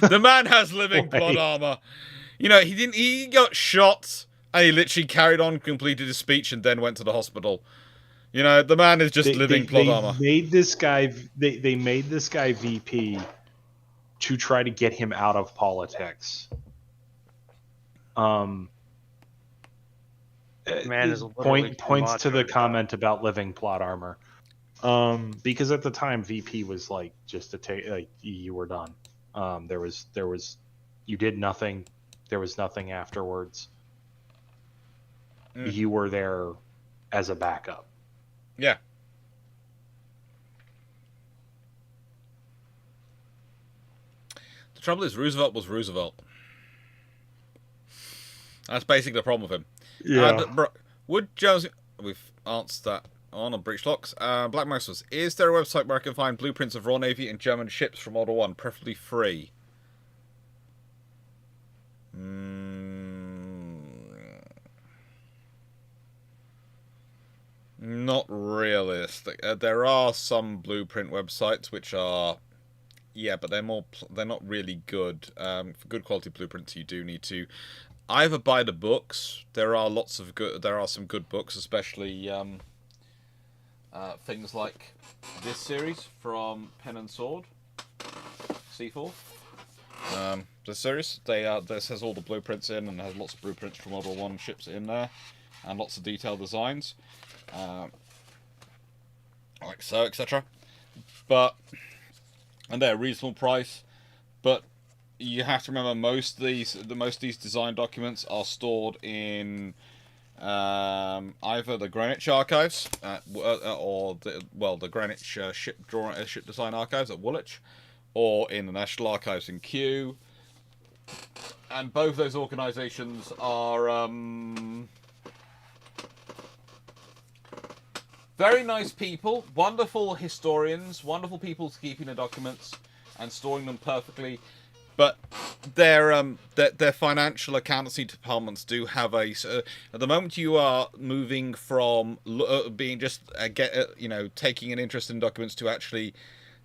The man has living plot armor. You know, he got shot and he literally carried on, completed his speech, and then went to the hospital. You know, the man is just living plot armor. They made this guy VP to try to get him out of politics. Man is points to the comment about living plot armor. Because at the time VP was like just you were done. There was you did nothing. There was nothing afterwards. You were there as a backup. Yeah. The trouble is Roosevelt was Roosevelt. That's basically the problem with him. Yeah. Would Jones... We've answered that on Breach Locks. Black Mouse was, is there a website where I can find blueprints of Royal Navy and German ships from World War One, preferably free? Not realistic. There are some blueprint websites which are Yeah, but they're not really good. For good quality blueprints, you do need to either buy the books. There are some good books, especially things like this series from Pen and Sword, C4. The series, this has all the blueprints in and has lots of blueprints from World War One ships in there, and lots of detailed designs, like so, etc. And they're a reasonable price, but you have to remember most of these design documents are stored in either the Greenwich archives or the Greenwich ship design archives at Woolwich, or in the National Archives in Kew. And both those organisations are very nice people, wonderful historians, wonderful people keeping the documents and storing them perfectly. But their financial accountancy departments do have at the moment you are moving from being just taking an interest in documents to actually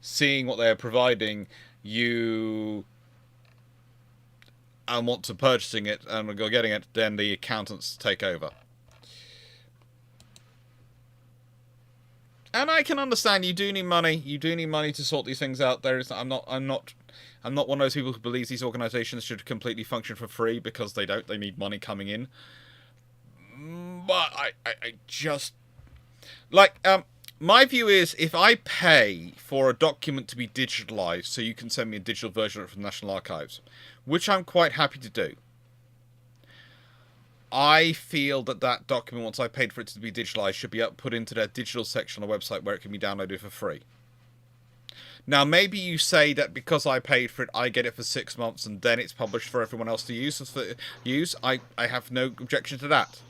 seeing what they're providing, you and want to purchasing it and go getting it, then the accountants take over. And I can understand you do need money. You do need money to sort these things out. I'm not one of those people who believes these organisations should completely function for free, because they don't. They need money coming in. But I just my view is, if I pay for a document to be digitalised so you can send me a digital version of it from the National Archives, which I'm quite happy to do, I feel that document, once I paid for it to be digitalised, should be put into their digital section on the website where it can be downloaded for free. Now, maybe you say that because I paid for it, I get it for 6 months and then it's published for everyone else to use. I have no objection to that.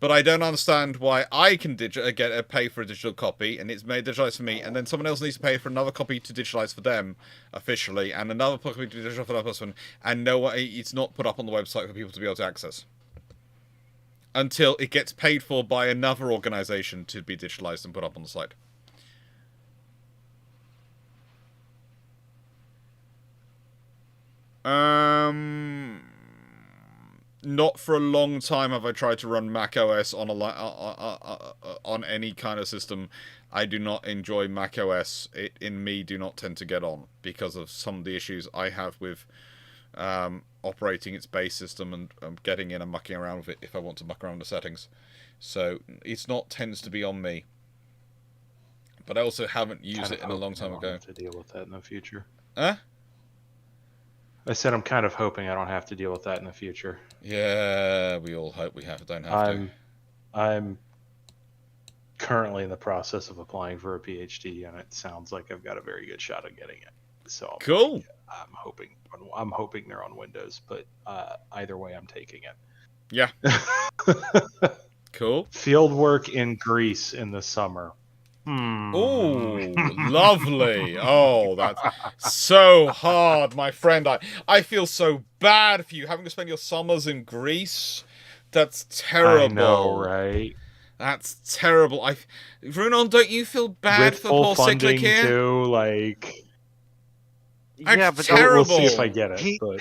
But I don't understand why I can pay for a digital copy and it's made digitalised for me, and then someone else needs to pay for another copy to digitalise for them officially, and another copy to digitalise for that person, and it's not put up on the website for people to be able to access until it gets paid for by another organisation to be digitalised and put up on the site. Not for a long time have I tried to run Mac OS on on any kind of system. I do not enjoy Mac OS. It do not tend to get on because of some of the issues I have with operating its base system and getting in and mucking around with it if I want to muck around the settings. So tends to be on me. But I also haven't used it in a long time ago. Have to deal with that in the future. Huh? I said I'm kind of hoping I don't have to deal with that in the future. Yeah, we all hope we don't have to. I'm currently in the process of applying for a PhD, and it sounds like I've got a very good shot at getting it. So cool. I'm hoping they're on Windows, but either way, I'm taking it. Yeah. Cool. Field work in Greece in the summer. Oh, lovely. Oh, that's so hard, my friend. I feel so bad for you having to spend your summers in Greece. That's terrible. I know, right? That's terrible. Runon, don't you feel bad with for full poor funding Cyclic here? Too, like... Yeah, but terrible. We'll see if I get it. But...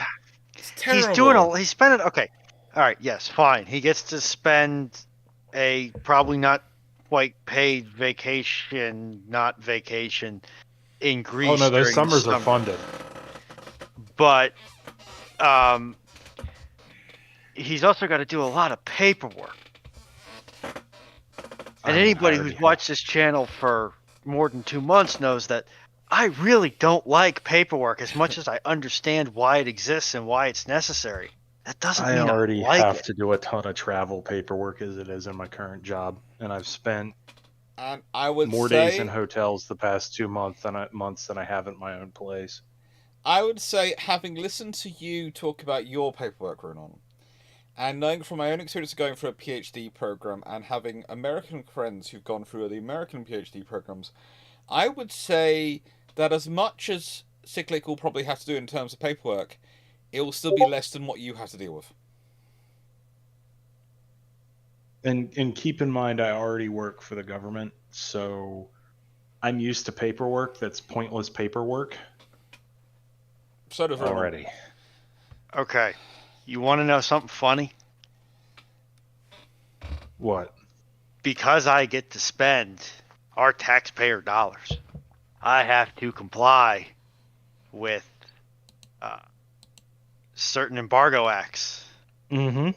It's terrible. He's doing he's spending, okay. All right, yes, fine. He gets to spend a probably not quite paid vacation in Greece. Oh no, those during summers the are funded. But he's also got to do a lot of paperwork. And anybody who's watched this channel for more than 2 months knows that I really don't like paperwork as much as I understand why it exists and why it's necessary. That doesn't mean I already have it. to do a ton of travel paperwork as it is in my current job, and I've spent more days in hotels the past 2 months than I have at my own place. I would say, having listened to you talk about your paperwork, Runon, and knowing from my own experience of going through a PhD program and having American friends who've gone through the American PhD programs, I would say that as much as Cyclic will probably have to do in terms of paperwork, it will still be less than what you have to deal with. And keep in mind, I already work for the government, so I'm used to paperwork that's pointless paperwork. So does Ronan. already. Okay. You want to know something funny? What? Because I get to spend our taxpayer dollars, I have to comply with certain embargo acts. Mm-hmm.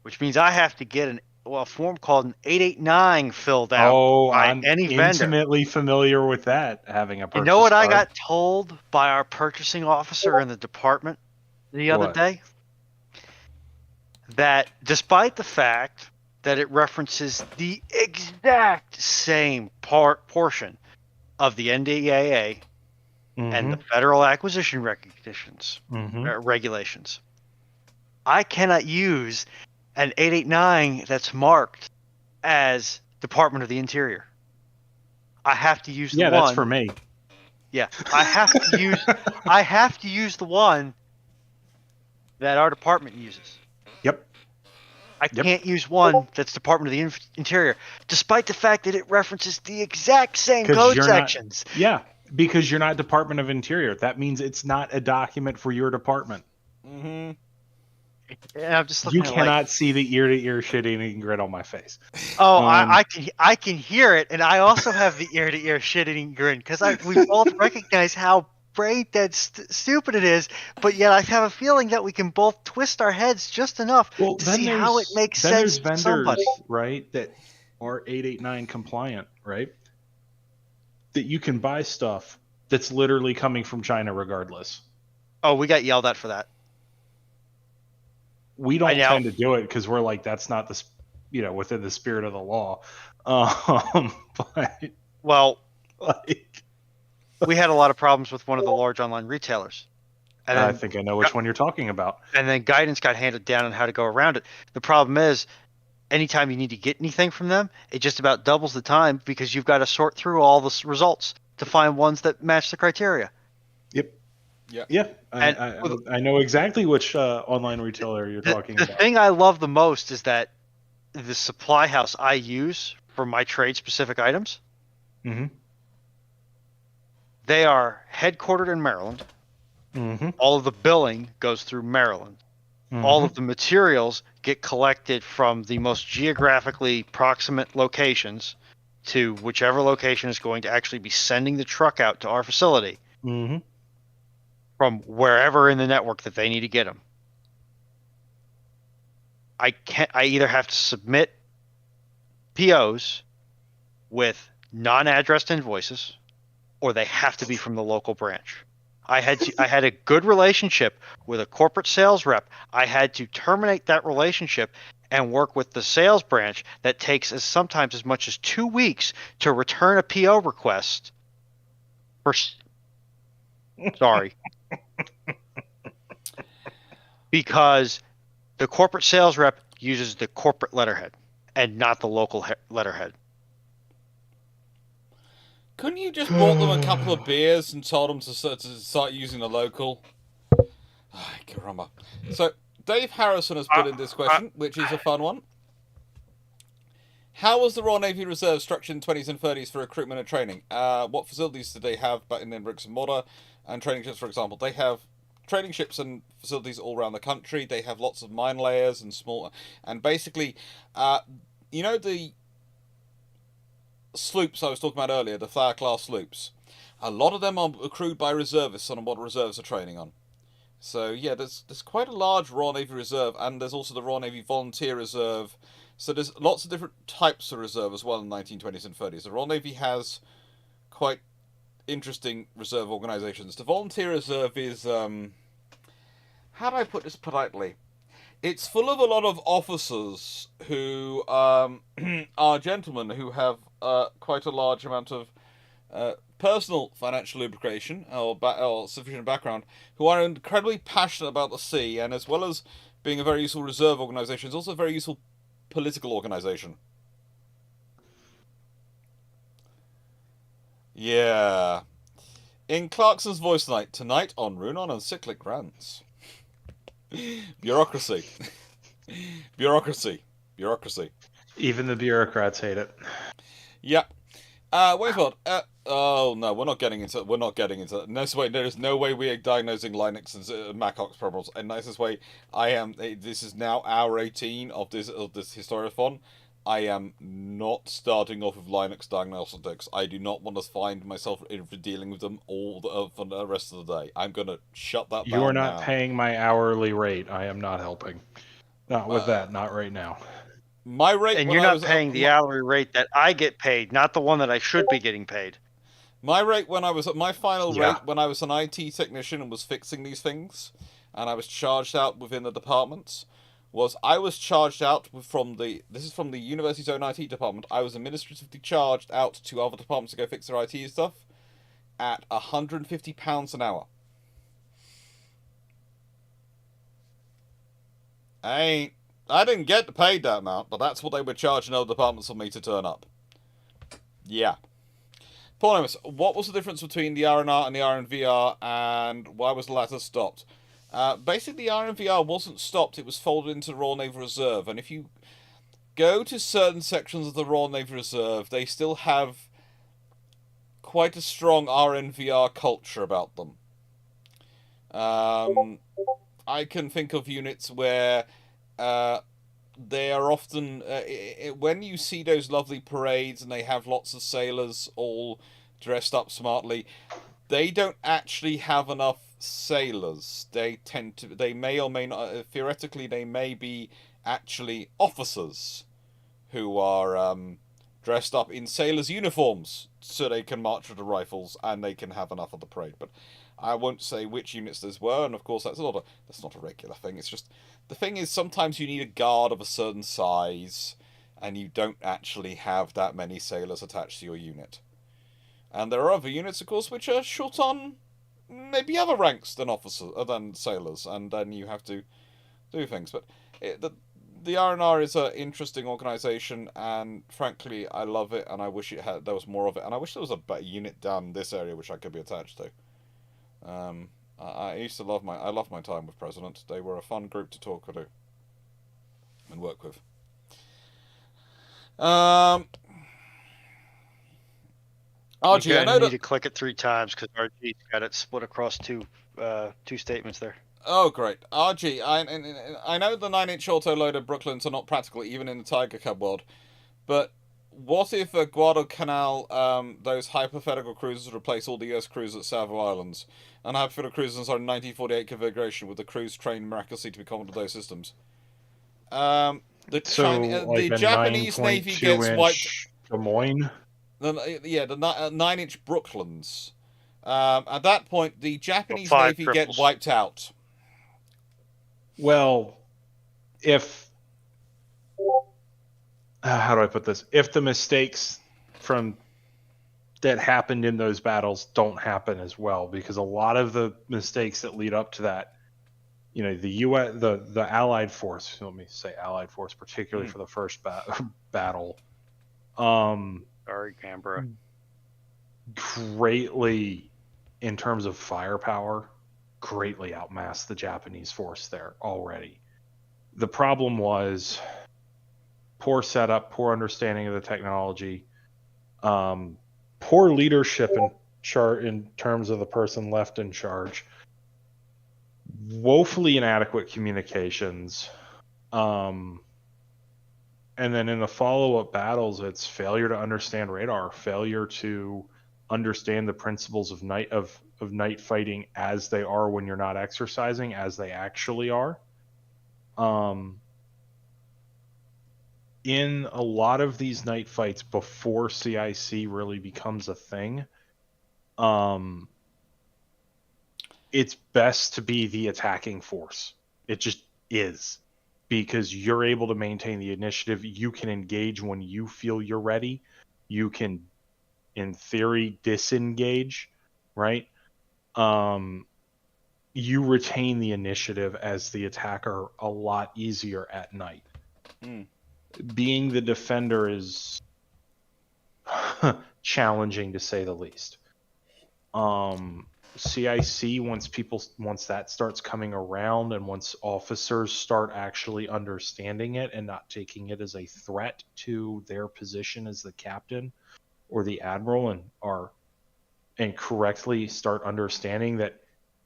Which means I have to get a form called an 889 filled out by I'm any vendor. intimately familiar with that, having a purchase You know what I card. got told by our purchasing officer in the department the other What? day? That despite the fact that it references the exact same portion of the NDAA and the Federal Acquisition regulations, I cannot use an 889 that's marked as Department of the Interior. I have to use the one. Yeah, that's for me. Yeah, I have to use the one that our department uses. Yep. I can't use one that's Department of the Interior, despite the fact that it references the exact same code sections. Because you're not Department of Interior. That means it's not a document for your department. Mm-hmm. And I'm just looking You cannot see the ear-to-ear shit-eating grin on my face. Oh, I can hear it, and I also have the ear-to-ear shit-eating grin because we both recognize how brain dead stupid it is, but yet I have a feeling that we can both twist our heads just enough to see how it makes sense to somebody. Right, that are 889 compliant, right? That you can buy stuff that's literally coming from China regardless. Oh, we got yelled at for that. We don't tend to do it because we're like, that's not within the spirit of the law. But we had a lot of problems with one of the large online retailers. And I think I know which one you're talking about. And then guidance got handed down on how to go around it. The problem is, anytime you need to get anything from them, it just about doubles the time because you've got to sort through all the results to find ones that match the criteria. Yep. Yeah. I know exactly which online retailer you're talking about. The thing I love the most is that the supply house I use for my trade-specific items, they are headquartered in Maryland. All of the billing goes through Maryland. All of the materials get collected from the most geographically proximate locations to whichever location is going to actually be sending the truck out to our facility. From wherever in the network that they need to get them. I either have to submit POs with non-addressed invoices, or they have to be from the local branch. I had a good relationship with a corporate sales rep. I had to terminate that relationship and work with the sales branch that takes sometimes as much as 2 weeks to return a PO request. Sorry. Because the corporate sales rep uses the corporate letterhead and not the local letterhead. Couldn't you just bought them a couple of beers and told them to start using the local? Ay, caramba. So, Dave Harrison has put in this question, which is a fun one. How was the Royal Navy Reserve structured in the 20s and 30s for recruitment and training? What facilities did they have back in the bricks and mortar and training ships, for example? They have training ships and facilities all around the country. They have lots of mine layers and small... And basically, the sloops I was talking about earlier, the Flower class sloops, a lot of them are accrued by reservists on what reserves are training on. So, yeah, there's quite a large Royal Navy Reserve, and there's also the Royal Navy Volunteer Reserve. So there's lots of different types of reserve as well in the 1920s and 30s. The Royal Navy has quite interesting reserve organisations. The Volunteer Reserve is, how do I put this politely? It's full of a lot of officers who are gentlemen who have quite a large amount of personal financial lubrication or sufficient background, who are incredibly passionate about the sea, and as well as being a very useful reserve organisation, is also a very useful political organisation. Yeah. In Clarkson's voice tonight on Runon and Cyclic Rants. Bureaucracy. Bureaucracy. Bureaucracy. Even the bureaucrats hate it. Yeah. Wayne's World. Oh no, we're not getting into. There is no way we are diagnosing Linux and Mac OS problems. And nicest way, I am. This is now hour 18 of this Historiophon. I am not starting off with Linux diagnostics. I do not want to find myself dealing with them for the rest of the day. I'm gonna shut that down. You are not now. paying my hourly rate. I am not helping. Not with that. Not right now. My rate. And you're not paying the hourly rate that I get paid, not the one that I should be getting paid. My rate when I was at my final rate when I was an IT technician and was fixing these things, and I was charged out within the departments, was I was charged out from the university's own IT department. I was administratively charged out to other departments to go fix their IT stuff at £150 an hour. I didn't get paid that amount, but that's what they were charging other departments for me to turn up. Yeah. Paul, what was the difference between the RNR and the RNVR, and why was the latter stopped? Basically, the RNVR wasn't stopped, it was folded into the Royal Naval Reserve, and if you go to certain sections of the Royal Naval Reserve, they still have quite a strong RNVR culture about them. I can think of units where they are often when you see those lovely parades and they have lots of sailors all dressed up smartly, they don't actually have enough sailors. They may or may not, theoretically they may be actually officers who are dressed up in sailors' uniforms so they can march with the rifles and they can have enough of the parade. But I won't say which units those were, and of course that's not a regular thing. It's just the thing is sometimes you need a guard of a certain size, and you don't actually have that many sailors attached to your unit. And there are other units, of course, which are short on maybe other ranks than sailors, and then you have to do things. But the RNR is an interesting organisation, and frankly, I love it, and I wish there was more of it, and I wish there was a better unit down this area which I could be attached to. I used to love my time with President. They were a fun group to talk to and work with. RG, I know need to click it 3 times because RG's got it split across two statements there. Oh, great. RG, I know the 9-inch auto-loader Brooklyns are not practical even in the Tiger Cub world, but what if a Guadalcanal, those hypothetical cruisers replace all the US cruisers at Savo Islands, and hypothetical cruisers are in 1948 configuration with the crews trained miraculously to be common to those systems? The Japanese Navy gets wiped. Des Moines? The 9-inch Brooklyns. At that point, the Japanese Navy get wiped out. Well, if how do I put this? If the mistakes that happened in those battles don't happen as well, because a lot of the mistakes that lead up to that, the U.S. the Allied force, let me say Allied force, particularly for the first battle, sorry, Canberra, greatly in terms of firepower, greatly outmassed the Japanese force there already. The problem was poor setup, poor understanding of the technology, poor leadership in terms of the person left in charge, woefully inadequate communications, and then in the follow-up battles, it's failure to understand radar, failure to understand the principles of night fighting as they are when you're not exercising, as they actually are. In a lot of these night fights before CIC really becomes a thing, it's best to be the attacking force. It just is, because you're able to maintain the initiative. You can engage when you feel you're ready. You can, in theory, disengage, right? You retain the initiative as the attacker a lot easier at night. Being the defender is challenging, to say the least. CIC, once that starts coming around, and once officers start actually understanding it and not taking it as a threat to their position as the captain or the admiral, and are and correctly start understanding that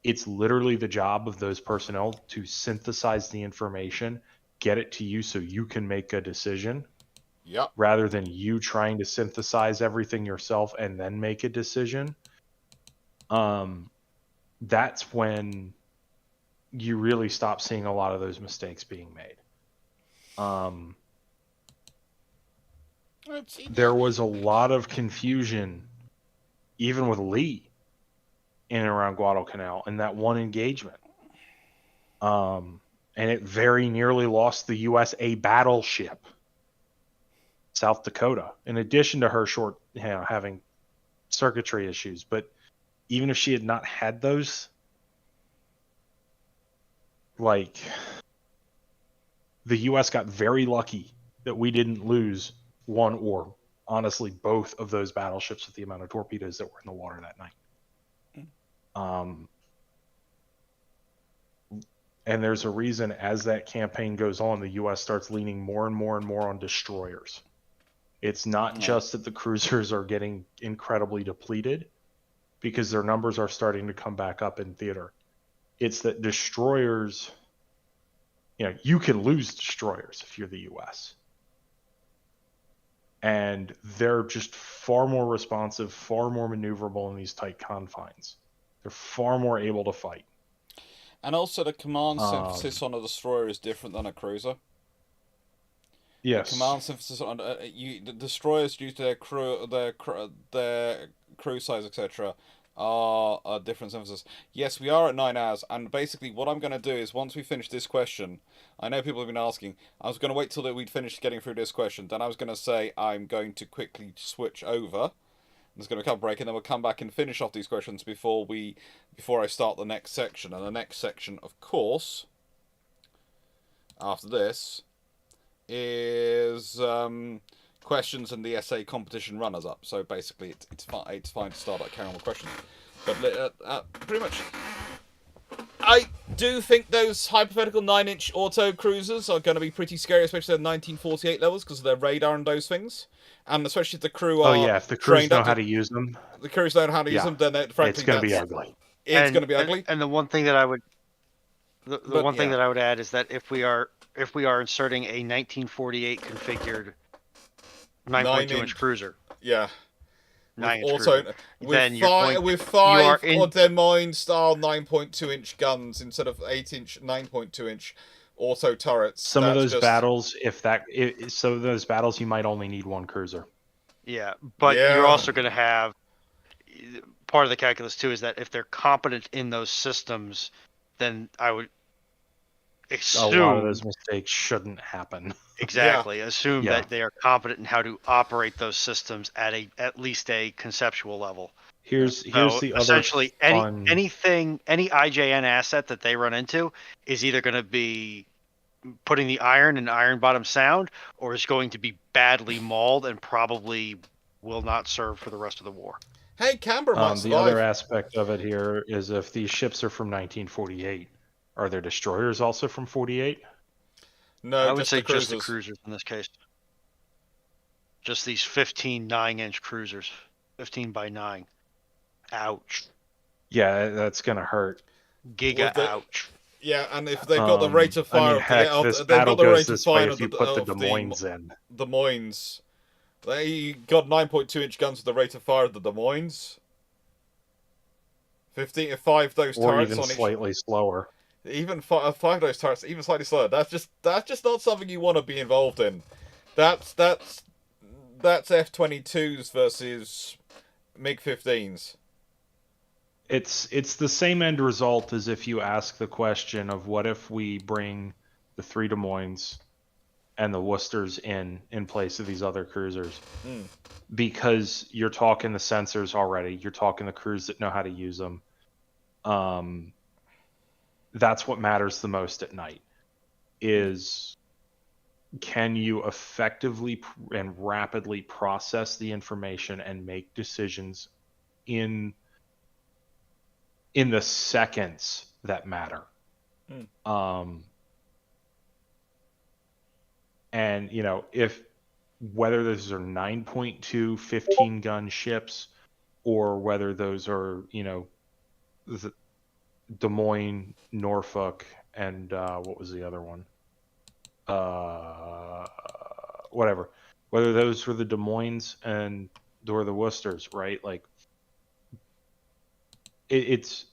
it's literally the job of those personnel to synthesize the information, get it to you so you can make a decision. Yep. Rather than you trying to synthesize everything yourself and then make a decision. That's when you really stop seeing a lot of those mistakes being made. There was a lot of confusion, even with Lee, in and around Guadalcanal in that one engagement. And it very nearly lost the U.S. a battleship, South Dakota, in addition to her having circuitry issues. But even if she had not had those, like, the U.S. got very lucky that we didn't lose one or, honestly, both of those battleships with the amount of torpedoes that were in the water that night. And there's a reason, as that campaign goes on, the U.S. starts leaning more and more and more on destroyers. It's not just that the cruisers are getting incredibly depleted because their numbers are starting to come back up in theater. It's that destroyers, you can lose destroyers if you're the U.S. And they're just far more responsive, far more maneuverable in these tight confines. They're far more able to fight. And also the command synthesis on a destroyer is different than a cruiser. Yes. The command synthesis on the destroyers, due to their crew size, etc., are a different synthesis. Yes, we are at 9 hours, and basically what I'm going to do is, once we finish this question, I know people have been asking, I was going to wait till we'd finished getting through this question, then I was going to say I'm going to quickly switch over. There's going to come a break, and then we'll come back and finish off these questions before I start the next section. And the next section, of course, after this, is questions and the essay competition runners-up. So basically, it's fine to start carrying on with questions. But pretty much, I do think those hypothetical 9-inch auto cruisers are going to be pretty scary, especially at 1948 levels, because of their radar and those things. And especially if the crew are if the crews know how to use them. The crews know how to use them, then frankly, it's going to be ugly. It's going to be ugly. And the one thing that I would, the one thing that I would add is that if we are inserting a 1948 configured 9.2-inch cruiser, 9-inch cruiser, with five Des Moines style 9.2-inch guns instead of 8-inch 9.2-inch auto turrets. Some of those battles, those battles, you might only need one cruiser. Yeah, but you're also going to have, part of the calculus too is that if they're competent in those systems, then I would assume a lot of those mistakes shouldn't happen. Exactly. Assume that they are competent in how to operate those systems at least a conceptual level. Here's the essentially any IJN asset that they run into is either going to be putting the iron in iron bottom sound, or is going to be badly mauled and probably will not serve for the rest of the war. Hey, Canberra might survive. The other aspect of it here is, if these ships are from 1948, are their destroyers also from 48? No, I would say just the cruisers in this case. Just these 15 9-inch cruisers, 15 by 9. Ouch. Yeah, that's gonna hurt. Ouch. Yeah, and if they've got the rate of fire, this battle goes this way if you put the Des Moines in. Des Moines, they got 9.2-inch guns with the rate of fire of the Des Moines. 5 of those turrets, or even slightly slower. Even 5 of those turrets, even slightly slower. That's just not something you want to be involved in. That's F-22s versus MiG-15s. It's the same end result as if you ask the question of, what if we bring the 3 Des Moines and the Worcesters in place of these other cruisers? Because you're talking the sensors already, you're talking the crews that know how to use them. That's what matters the most at night, is can you effectively and rapidly process the information and make decisions in the seconds that matter. And if whether those are 9.2 15 gun ships or whether those are, you know, Des Moines, Norfolk, and what was the other one? Whatever. Whether those were the Des Moines or the Worcesters, right? Like, it's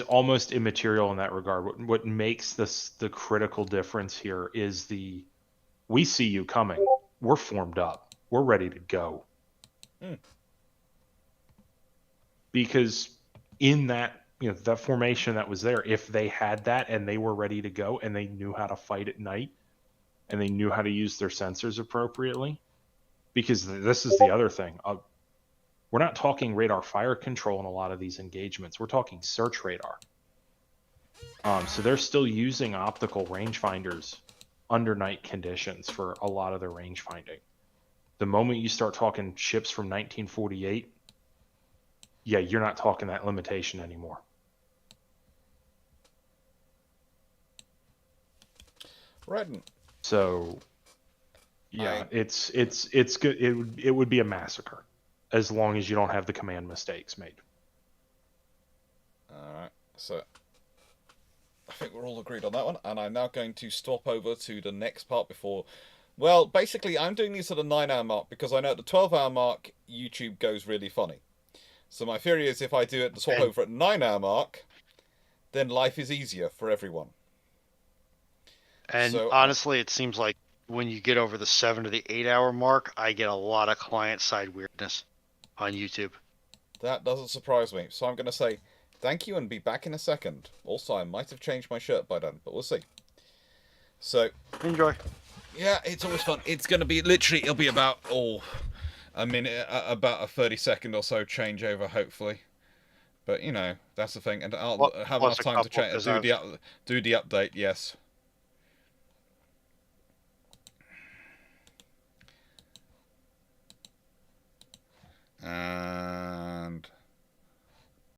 almost immaterial in that regard. What makes this the critical difference here is we see you coming. We're formed up. We're ready to go. Because in that, you know, that formation that was there, if they had that and they were ready to go and they knew how to fight at night and they knew how to use their sensors appropriately, because this is the other thing. We're not talking radar fire control in a lot of these engagements. We're talking search radar. So they're still using optical rangefinders under night conditions for a lot of their range finding. The moment you start talking ships from 1948, yeah, you're not talking that limitation anymore. Right. So, yeah, it's good. It would be a massacre as long as you don't have the command mistakes made. All right. So I think we're all agreed on that one, and I'm now going to stop over to the next part before. Well, basically, I'm doing these at the 9-hour mark because I know at the 12-hour mark YouTube goes really funny. So my theory is if I do it, swap over at 9-hour mark, then life is easier for everyone. And honestly, it seems like when you get over the 7 to the 8-hour mark, I get a lot of client-side weirdness on YouTube. That doesn't surprise me. So I'm going to say thank you and be back in a second. Also, I might have changed my shirt by then, but we'll see. So enjoy. Yeah, it's always fun. It's going to be literally, it'll be about a minute, about a 30-second or so changeover, hopefully. But you know, that's the thing, and I'll have enough time to do the update. Yes.